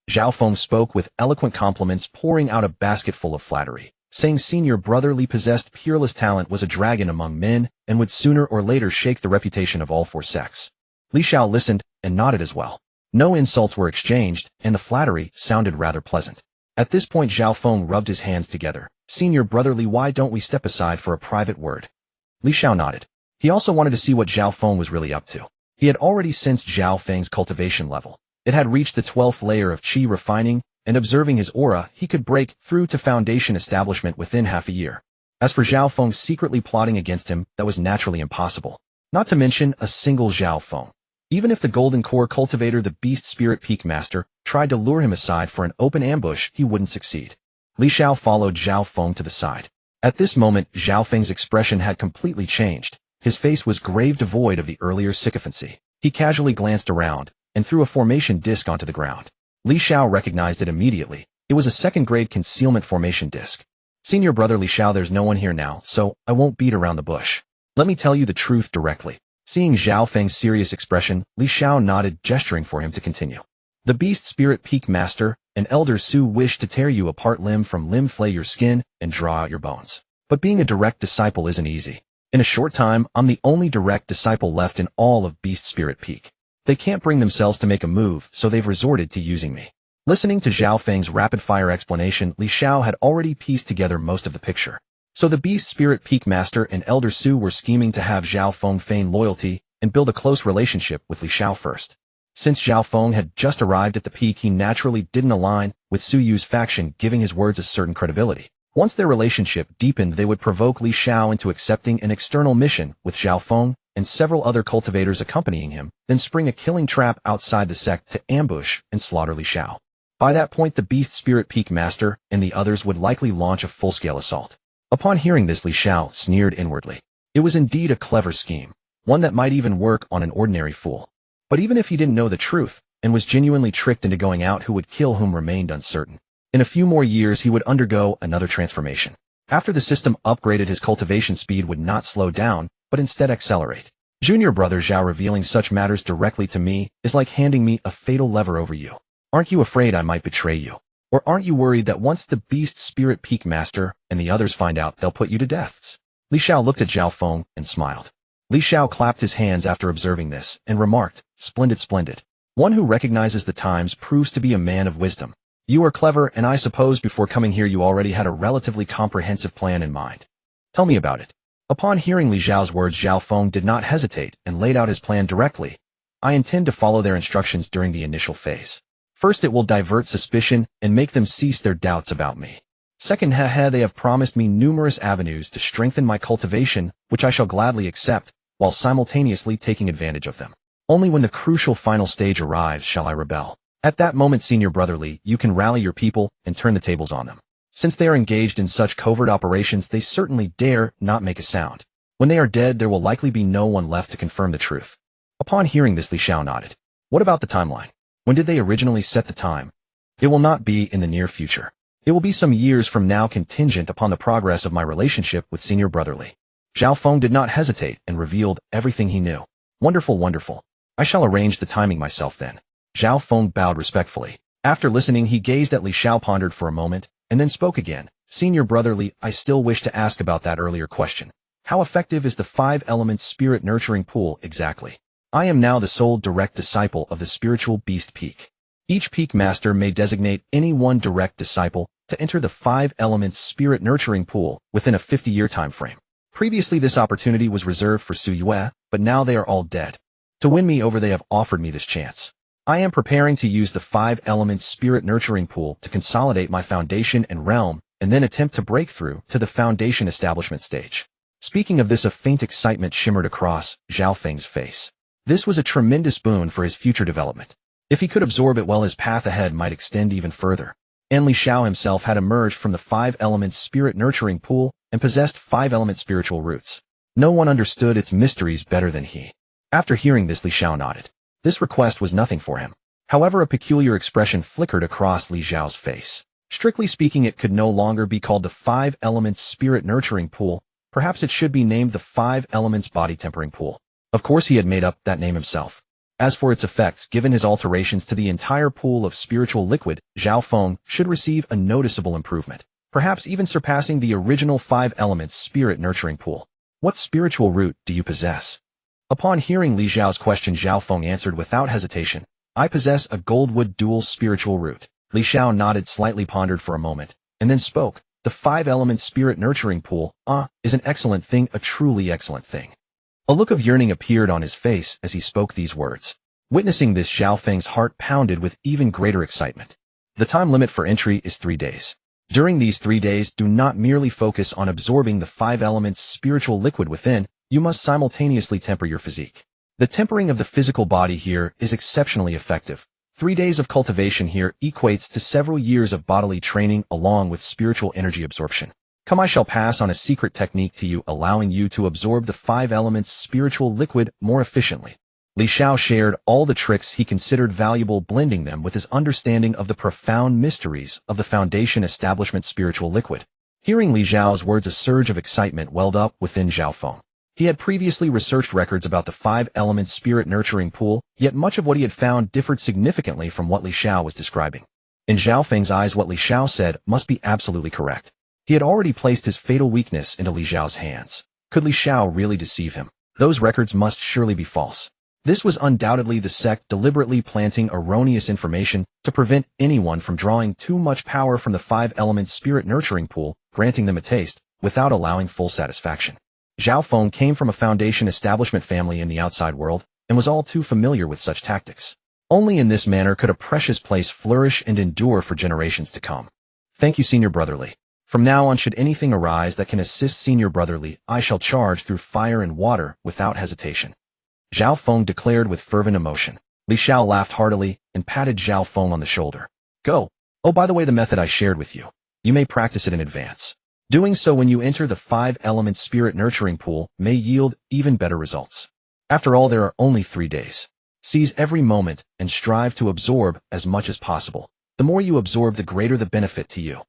Xiao Feng spoke with eloquent compliments, pouring out a basket full of flattery, saying Senior brotherly possessed peerless talent, was a dragon among men, and would sooner or later shake the reputation of all 4 sects. Li Xiao listened and nodded as well. No insults were exchanged, and the flattery sounded rather pleasant. At this point, Xiao Feng rubbed his hands together. Senior brotherly, why don't we step aside for a private word? Li Xiao nodded. He also wanted to see what Xiao Feng was really up to. He had already sensed Xiao Feng's cultivation level. It had reached the 12th layer of qi refining, and observing his aura, he could break through to Foundation establishment within half a year. As for Xiao Feng secretly plotting against him, that was naturally impossible. Not to mention a single Xiao Feng. Even if the Golden Core cultivator, the Beast Spirit Peak Master, tried to lure him aside for an open ambush, he wouldn't succeed. Li Xiao followed Xiao Feng to the side. At this moment, Xiao Feng's expression had completely changed. His face was grave, devoid of the earlier sycophancy. He casually glanced around and threw a formation disc onto the ground. Li Xiao recognized it immediately. It was a second-grade concealment formation disc. Senior brother Li Xiao, there's no one here now, so I won't beat around the bush. Let me tell you the truth directly. Seeing Xiao Feng's serious expression, Li Xiao nodded, gesturing for him to continue. The Beast Spirit Peak Master and Elder Su wish to tear you apart limb from limb, flay your skin, and draw out your bones. But being a direct disciple isn't easy. In a short time, I'm the only direct disciple left in all of Beast Spirit Peak. They can't bring themselves to make a move, so they've resorted to using me. Listening to Xiao Feng's rapid-fire explanation, Li Xiao had already pieced together most of the picture. So the Beast Spirit Peak Master and Elder Su were scheming to have Xiao Feng feign loyalty and build a close relationship with Li Xiao first. Since Xiao Feng had just arrived at the peak, he naturally didn't align with Su Yu's faction, giving his words a certain credibility. Once their relationship deepened, they would provoke Li Xiao into accepting an external mission with Xiao Feng and several other cultivators accompanying him, then spring a killing trap outside the sect to ambush and slaughter Li Xiao. By that point, the Beast Spirit Peak Master and the others would likely launch a full-scale assault. Upon hearing this, Li Xiao sneered inwardly. It was indeed a clever scheme, one that might even work on an ordinary fool. But even if he didn't know the truth, and was genuinely tricked into going out, who would kill whom remained uncertain. In a few more years he would undergo another transformation. After the system upgraded, his cultivation speed would not slow down, but instead accelerate. Junior brother Xiao, revealing such matters directly to me is like handing me a fatal lever over you. Aren't you afraid I might betray you? Or aren't you worried that once the beast spirit peak master and the others find out, they'll put you to death? Li Xiao looked at Zhao Feng and smiled. Li Xiao clapped his hands after observing this and remarked, "Splendid, splendid. One who recognizes the times proves to be a man of wisdom. You are clever, and I suppose before coming here you already had a relatively comprehensive plan in mind. Tell me about it." Upon hearing Li Xiao's words, Zhao Feng did not hesitate and laid out his plan directly. "I intend to follow their instructions during the initial phase. First, it will divert suspicion and make them cease their doubts about me. Second, they have promised me numerous avenues to strengthen my cultivation, which I shall gladly accept, while simultaneously taking advantage of them. Only when the crucial final stage arrives shall I rebel. At that moment, Senior Brother Li, you can rally your people and turn the tables on them. Since they are engaged in such covert operations, they certainly dare not make a sound. When they are dead, there will likely be no one left to confirm the truth." Upon hearing this, Li Xiao nodded. "What about the timeline? When did they originally set the time?" "It will not be in the near future. It will be some years from now, contingent upon the progress of my relationship with Senior Brother Li." Zhao Feng did not hesitate and revealed everything he knew. "Wonderful, wonderful. I shall arrange the timing myself then." Zhao Feng bowed respectfully. After listening, he gazed at Li Xiao, pondered for a moment, and then spoke again. "Senior Brother Li, I still wish to ask about that earlier question. How effective is the 5 elements spirit nurturing pool exactly? I am now the sole direct disciple of the spiritual beast peak. Each peak master may designate any one direct disciple to enter the 5 elements spirit nurturing pool within a 50-year time frame. Previously, this opportunity was reserved for Su Yue, but now they are all dead. To win me over, they have offered me this chance. I am preparing to use the 5 elements spirit nurturing pool to consolidate my foundation and realm, and then attempt to break through to the foundation establishment stage." Speaking of this, a faint excitement shimmered across Zhao Feng's face. This was a tremendous boon for his future development. If he could absorb it well, his path ahead might extend even further. And Li Xiao himself had emerged from the 5 elements spirit nurturing pool and possessed 5 element spiritual roots. No one understood its mysteries better than he. After hearing this, Li Xiao nodded. This request was nothing for him. However, a peculiar expression flickered across Li Xiao's face. Strictly speaking, it could no longer be called the 5 elements spirit nurturing pool. Perhaps it should be named the 5 elements body tempering pool. Of course, he had made up that name himself. As for its effects, given his alterations to the entire pool of spiritual liquid, Zhao Feng should receive a noticeable improvement, perhaps even surpassing the original 5 elements spirit nurturing pool. "What spiritual root do you possess?" Upon hearing Li Xiao's question, Zhao Feng answered without hesitation, "I possess a goldwood dual spiritual root." Li Xiao nodded, slightly pondered for a moment, and then spoke. "The 5 elements spirit nurturing pool, is an excellent thing, a truly excellent thing." A look of yearning appeared on his face as he spoke these words. Witnessing this, Zhao Feng's heart pounded with even greater excitement. The time limit for entry is 3 days. During these 3 days, do not merely focus on absorbing the 5 elements spiritual liquid within, you must simultaneously temper your physique. The tempering of the physical body here is exceptionally effective. 3 days of cultivation here equates to several years of bodily training along with spiritual energy absorption. Come, I shall pass on a secret technique to you, allowing you to absorb the 5 elements spiritual liquid more efficiently. Li Xiao shared all the tricks he considered valuable, blending them with his understanding of the profound mysteries of the foundation establishment spiritual liquid. Hearing Li Xiao's words, a surge of excitement welled up within Zhao Feng. He had previously researched records about the 5 elements spirit nurturing pool, yet much of what he had found differed significantly from what Li Xiao was describing. In Zhao Feng's eyes, what Li Xiao said must be absolutely correct. He had already placed his fatal weakness into Li Xiao's hands. Could Li Xiao really deceive him? Those records must surely be false. This was undoubtedly the sect deliberately planting erroneous information to prevent anyone from drawing too much power from the 5 elements spirit nurturing pool, granting them a taste, without allowing full satisfaction. Zhao Feng came from a foundation establishment family in the outside world, and was all too familiar with such tactics. Only in this manner could a precious place flourish and endure for generations to come. "Thank you, Senior Brother Li. From now on, should anything arise that can assist Senior Brother Li, I shall charge through fire and water without hesitation," Zhao Feng declared with fervent emotion. Li Xiao laughed heartily and patted Zhao Feng on the shoulder. "Go. Oh, by the way, the method I shared with you. You may practice it in advance. Doing so when you enter the 5 elements spirit nurturing pool may yield even better results. After all, there are only 3 days. Seize every moment and strive to absorb as much as possible. The more you absorb, the greater the benefit to you.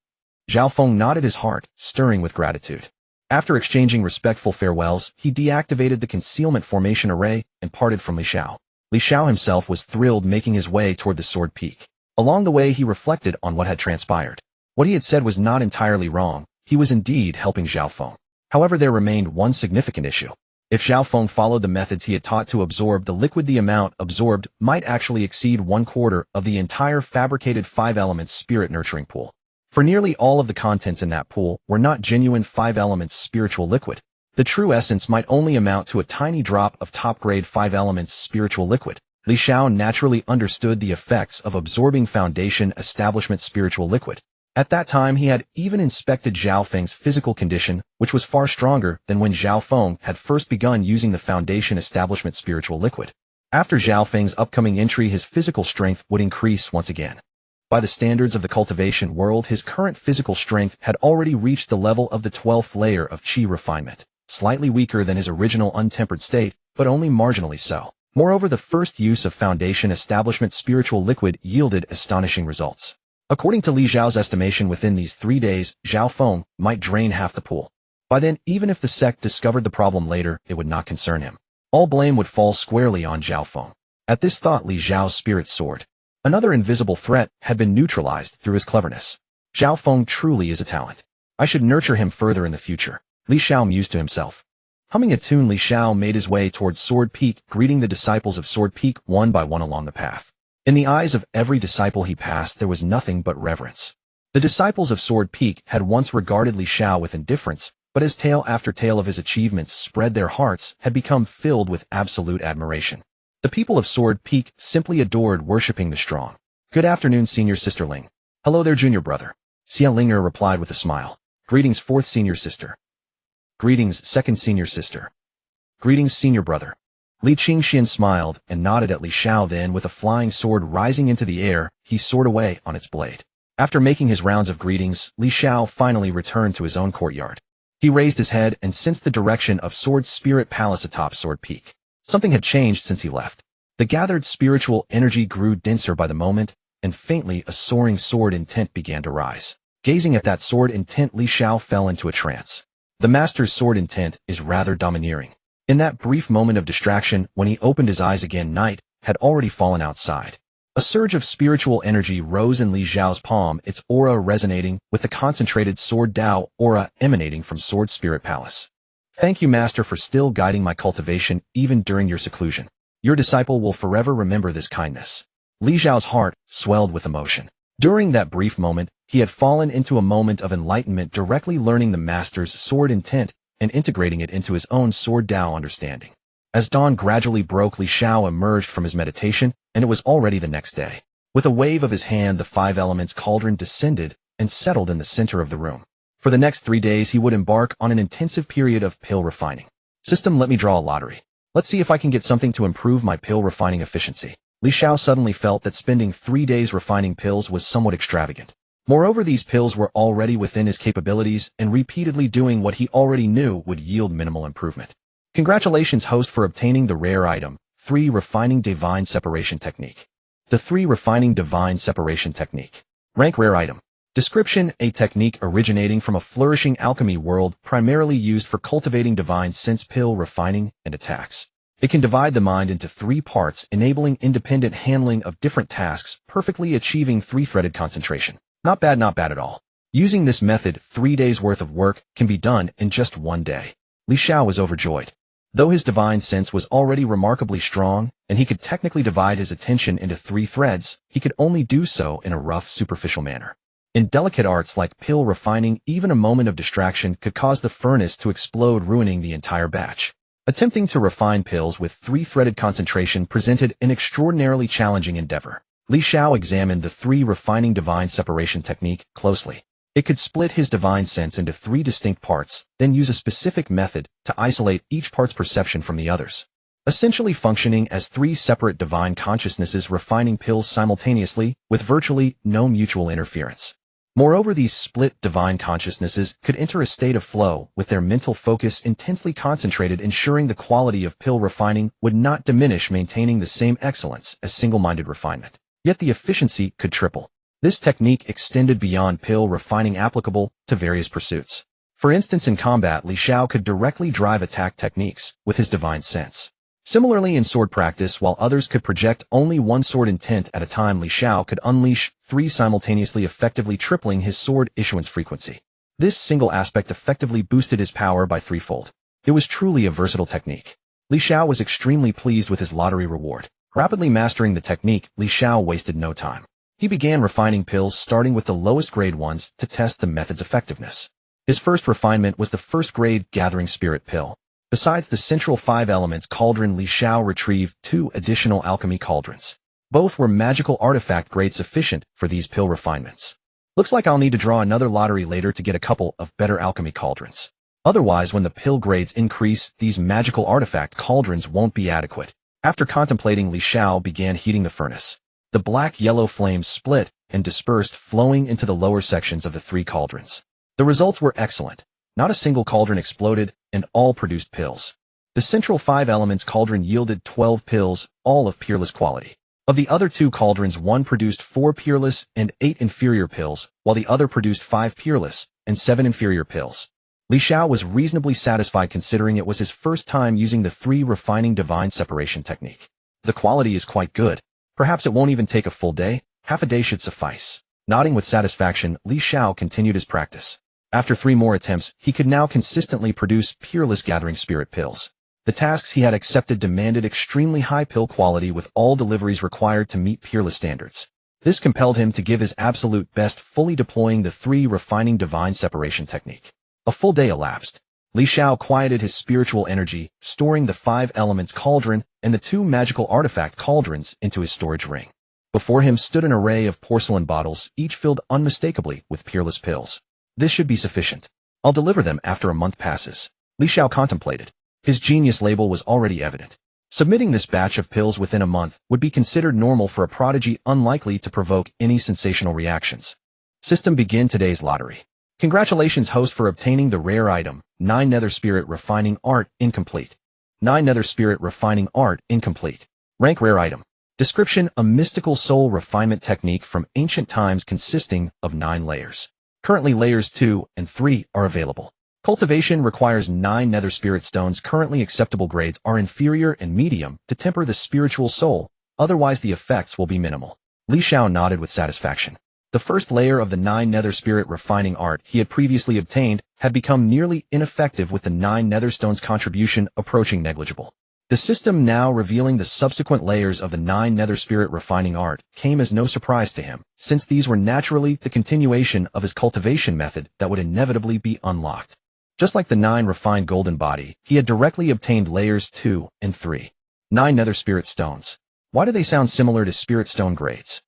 Xiao Feng nodded his heart, stirring with gratitude. After exchanging respectful farewells, he deactivated the concealment formation array and parted from Li Xiao. Li Xiao himself was thrilled, making his way toward the sword peak. Along the way, he reflected on what had transpired. What he had said was not entirely wrong. He was indeed helping Xiao Feng. However, there remained one significant issue. If Xiao Feng followed the methods he had taught to absorb the liquid, the amount absorbed might actually exceed 1/4 of the entire fabricated 5-elements spirit nurturing pool. For nearly all of the contents in that pool were not genuine 5-elements spiritual liquid. The true essence might only amount to a tiny drop of top-grade 5-elements spiritual liquid. Li Xiao naturally understood the effects of absorbing foundation establishment spiritual liquid. At that time, he had even inspected Xiao Feng's physical condition, which was far stronger than when Xiao Feng had first begun using the foundation establishment spiritual liquid. After Xiao Feng's upcoming entry, his physical strength would increase once again. By the standards of the cultivation world, his current physical strength had already reached the level of the 12th layer of Qi refinement, slightly weaker than his original untempered state, but only marginally so. Moreover, the first use of foundation establishment spiritual liquid yielded astonishing results. According to Li Xiao's estimation, within these 3 days, Xiao Feng might drain half the pool. By then, even if the sect discovered the problem later, it would not concern him. All blame would fall squarely on Xiao Feng. At this thought, Li Xiao's spirit soared. Another invisible threat had been neutralized through his cleverness. Xiao Feng truly is a talent. I should nurture him further in the future. Li Xiao mused to himself. Humming a tune, Li Xiao made his way towards Sword Peak, greeting the disciples of Sword Peak one by one along the path. In the eyes of every disciple he passed, there was nothing but reverence. The disciples of Sword Peak had once regarded Li Xiao with indifference, but as tale after tale of his achievements spread, their hearts had become filled with absolute admiration. The people of Sword Peak simply adored worshipping the strong. Good afternoon, Senior Sister Ling. Hello there, Junior Brother. Xia Linger replied with a smile. Greetings, Fourth Senior Sister. Greetings, Second Senior Sister. Greetings, Senior Brother. Li Qingxian smiled and nodded at Li Xiao. Then, with a flying sword rising into the air, he soared away on its blade. After making his rounds of greetings, Li Xiao finally returned to his own courtyard. He raised his head and sensed the direction of Sword Spirit Palace atop Sword Peak. Something had changed since he left. The gathered spiritual energy grew denser by the moment, and faintly a soaring sword intent began to rise. Gazing at that sword intent, Li Xiao fell into a trance. The master's sword intent is rather domineering. In that brief moment of distraction, when he opened his eyes again, night had already fallen outside. A surge of spiritual energy rose in Li Xiao's palm, its aura resonating with the concentrated Sword Dao aura emanating from Sword Spirit Palace. Thank you, Master, for still guiding my cultivation even during your seclusion. Your disciple will forever remember this kindness. Li Xiao's heart swelled with emotion. During that brief moment, he had fallen into a moment of enlightenment, directly learning the Master's sword intent and integrating it into his own Sword Dao understanding. As dawn gradually broke, Li Xiao emerged from his meditation, and it was already the next day. With a wave of his hand, the 5 elements cauldron descended and settled in the center of the room. For the next 3 days, he would embark on an intensive period of pill refining. System, let me draw a lottery. Let's see if I can get something to improve my pill refining efficiency. Li Xiao suddenly felt that spending 3 days refining pills was somewhat extravagant. Moreover, these pills were already within his capabilities, and repeatedly doing what he already knew would yield minimal improvement. Congratulations, host, for obtaining the rare item, 3 Refining Divine Separation Technique. The 3 Refining Divine Separation Technique. Rank rare item. Description: a technique originating from a flourishing alchemy world, primarily used for cultivating divine sense pill refining and attacks. It can divide the mind into 3 parts, enabling independent handling of different tasks, perfectly achieving 3-threaded concentration. Not bad at all. Using this method, 3 days worth of work can be done in just 1 day. Li Xiao was overjoyed. Though his divine sense was already remarkably strong, and he could technically divide his attention into 3 threads, he could only do so in a rough, superficial manner. In delicate arts like pill refining, even a moment of distraction could cause the furnace to explode, ruining the entire batch. Attempting to refine pills with 3-threaded concentration presented an extraordinarily challenging endeavor. Li Xiao examined the 3 Refining Divine Separation Technique closely. It could split his divine sense into 3 distinct parts, then use a specific method to isolate each part's perception from the others. Essentially functioning as 3 separate divine consciousnesses, refining pills simultaneously, with virtually no mutual interference. Moreover, these split divine consciousnesses could enter a state of flow, with their mental focus intensely concentrated, ensuring the quality of pill refining would not diminish, maintaining the same excellence as single-minded refinement. Yet the efficiency could triple. This technique extended beyond pill refining, applicable to various pursuits. For instance, in combat, Li Xiao could directly drive attack techniques with his divine sense. Similarly, in sword practice, while others could project only one sword intent at a time, Li Xiao could unleash 3 simultaneously, effectively tripling his sword issuance frequency. This single aspect effectively boosted his power by 3-fold. It was truly a versatile technique. Li Xiao was extremely pleased with his lottery reward. Rapidly mastering the technique, Li Xiao wasted no time. He began refining pills, starting with the lowest grade ones to test the method's effectiveness. His first refinement was the first grade Gathering Spirit pill. Besides the central 5 elements cauldron, Li Xiao retrieved 2 additional alchemy cauldrons. Both were magical artifact grade, sufficient for these pill refinements. Looks like I'll need to draw another lottery later to get a couple of better alchemy cauldrons. Otherwise, when the pill grades increase, these magical artifact cauldrons won't be adequate. After contemplating, Li Xiao began heating the furnace. The black-yellow flames split and dispersed, flowing into the lower sections of the 3 cauldrons. The results were excellent. Not a single cauldron exploded, and all produced pills. The central 5 elements cauldron yielded 12 pills, all of peerless quality. Of the other 2 cauldrons, one produced 4 peerless and 8 inferior pills, while the other produced 5 peerless and 7 inferior pills. Li Xiao was reasonably satisfied, considering it was his first time using the 3 refining divine separation technique. The quality is quite good. Perhaps it won't even take a full day. Half a day should suffice. Nodding with satisfaction, Li Xiao continued his practice. After 3 more attempts, he could now consistently produce peerless Gathering Spirit pills. The tasks he had accepted demanded extremely high pill quality, with all deliveries required to meet peerless standards. This compelled him to give his absolute best, fully deploying the 3 refining divine separation technique. A full day elapsed. Li Xiao quieted his spiritual energy, storing the 5 elements cauldron and the 2 magical artifact cauldrons into his storage ring. Before him stood an array of porcelain bottles, each filled unmistakably with peerless pills. This should be sufficient. I'll deliver them after a month passes. Li Xiao contemplated. His genius label was already evident. Submitting this batch of pills within a month would be considered normal for a prodigy, unlikely to provoke any sensational reactions. System, begin today's lottery. Congratulations, host, for obtaining the rare item, 9 Nether Spirit Refining Art, incomplete. 9 Nether Spirit Refining Art, incomplete. Rank, rare item. Description: a mystical soul refinement technique from ancient times consisting of 9 layers. Currently, layers 2 and 3 are available. Cultivation requires 9 Nether Spirit stones. Currently acceptable grades are inferior and medium to temper the spiritual soul, otherwise the effects will be minimal. Li Xiao nodded with satisfaction. The first layer of the 9 Nether Spirit Refining Art he had previously obtained had become nearly ineffective, with the 9 Nether stones contribution approaching negligible. The system now revealing the subsequent layers of the 9 Nether Spirit Refining Art came as no surprise to him, since these were naturally the continuation of his cultivation method that would inevitably be unlocked. Just like the 9 refined golden body, he had directly obtained layers 2 and 3. 9 Nether Spirit Stones. Why do they sound similar to Spirit Stone grades?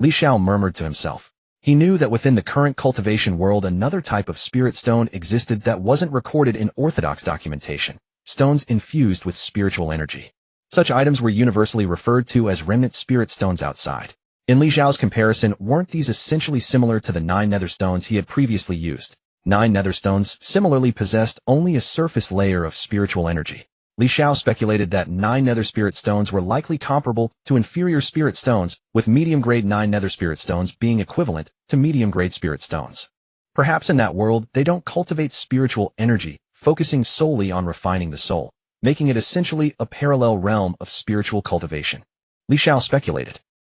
Li Xiao murmured to himself. He knew that within the current cultivation world another type of Spirit Stone existed that wasn't recorded in orthodox documentation. Stones infused with spiritual energy. Such items were universally referred to as remnant spirit stones outside. In Li Xiao's comparison, weren't these essentially similar to the 9 nether stones he had previously used? 9 nether stones similarly possessed only a surface layer of spiritual energy. Li Xiao speculated that 9 nether spirit stones were likely comparable to inferior spirit stones, with medium-grade 9 nether spirit stones being equivalent to medium-grade spirit stones. Perhaps in that world, they don't cultivate spiritual energy, focusing solely on refining the soul, making it essentially a parallel realm of spiritual cultivation. Li Xiao speculated.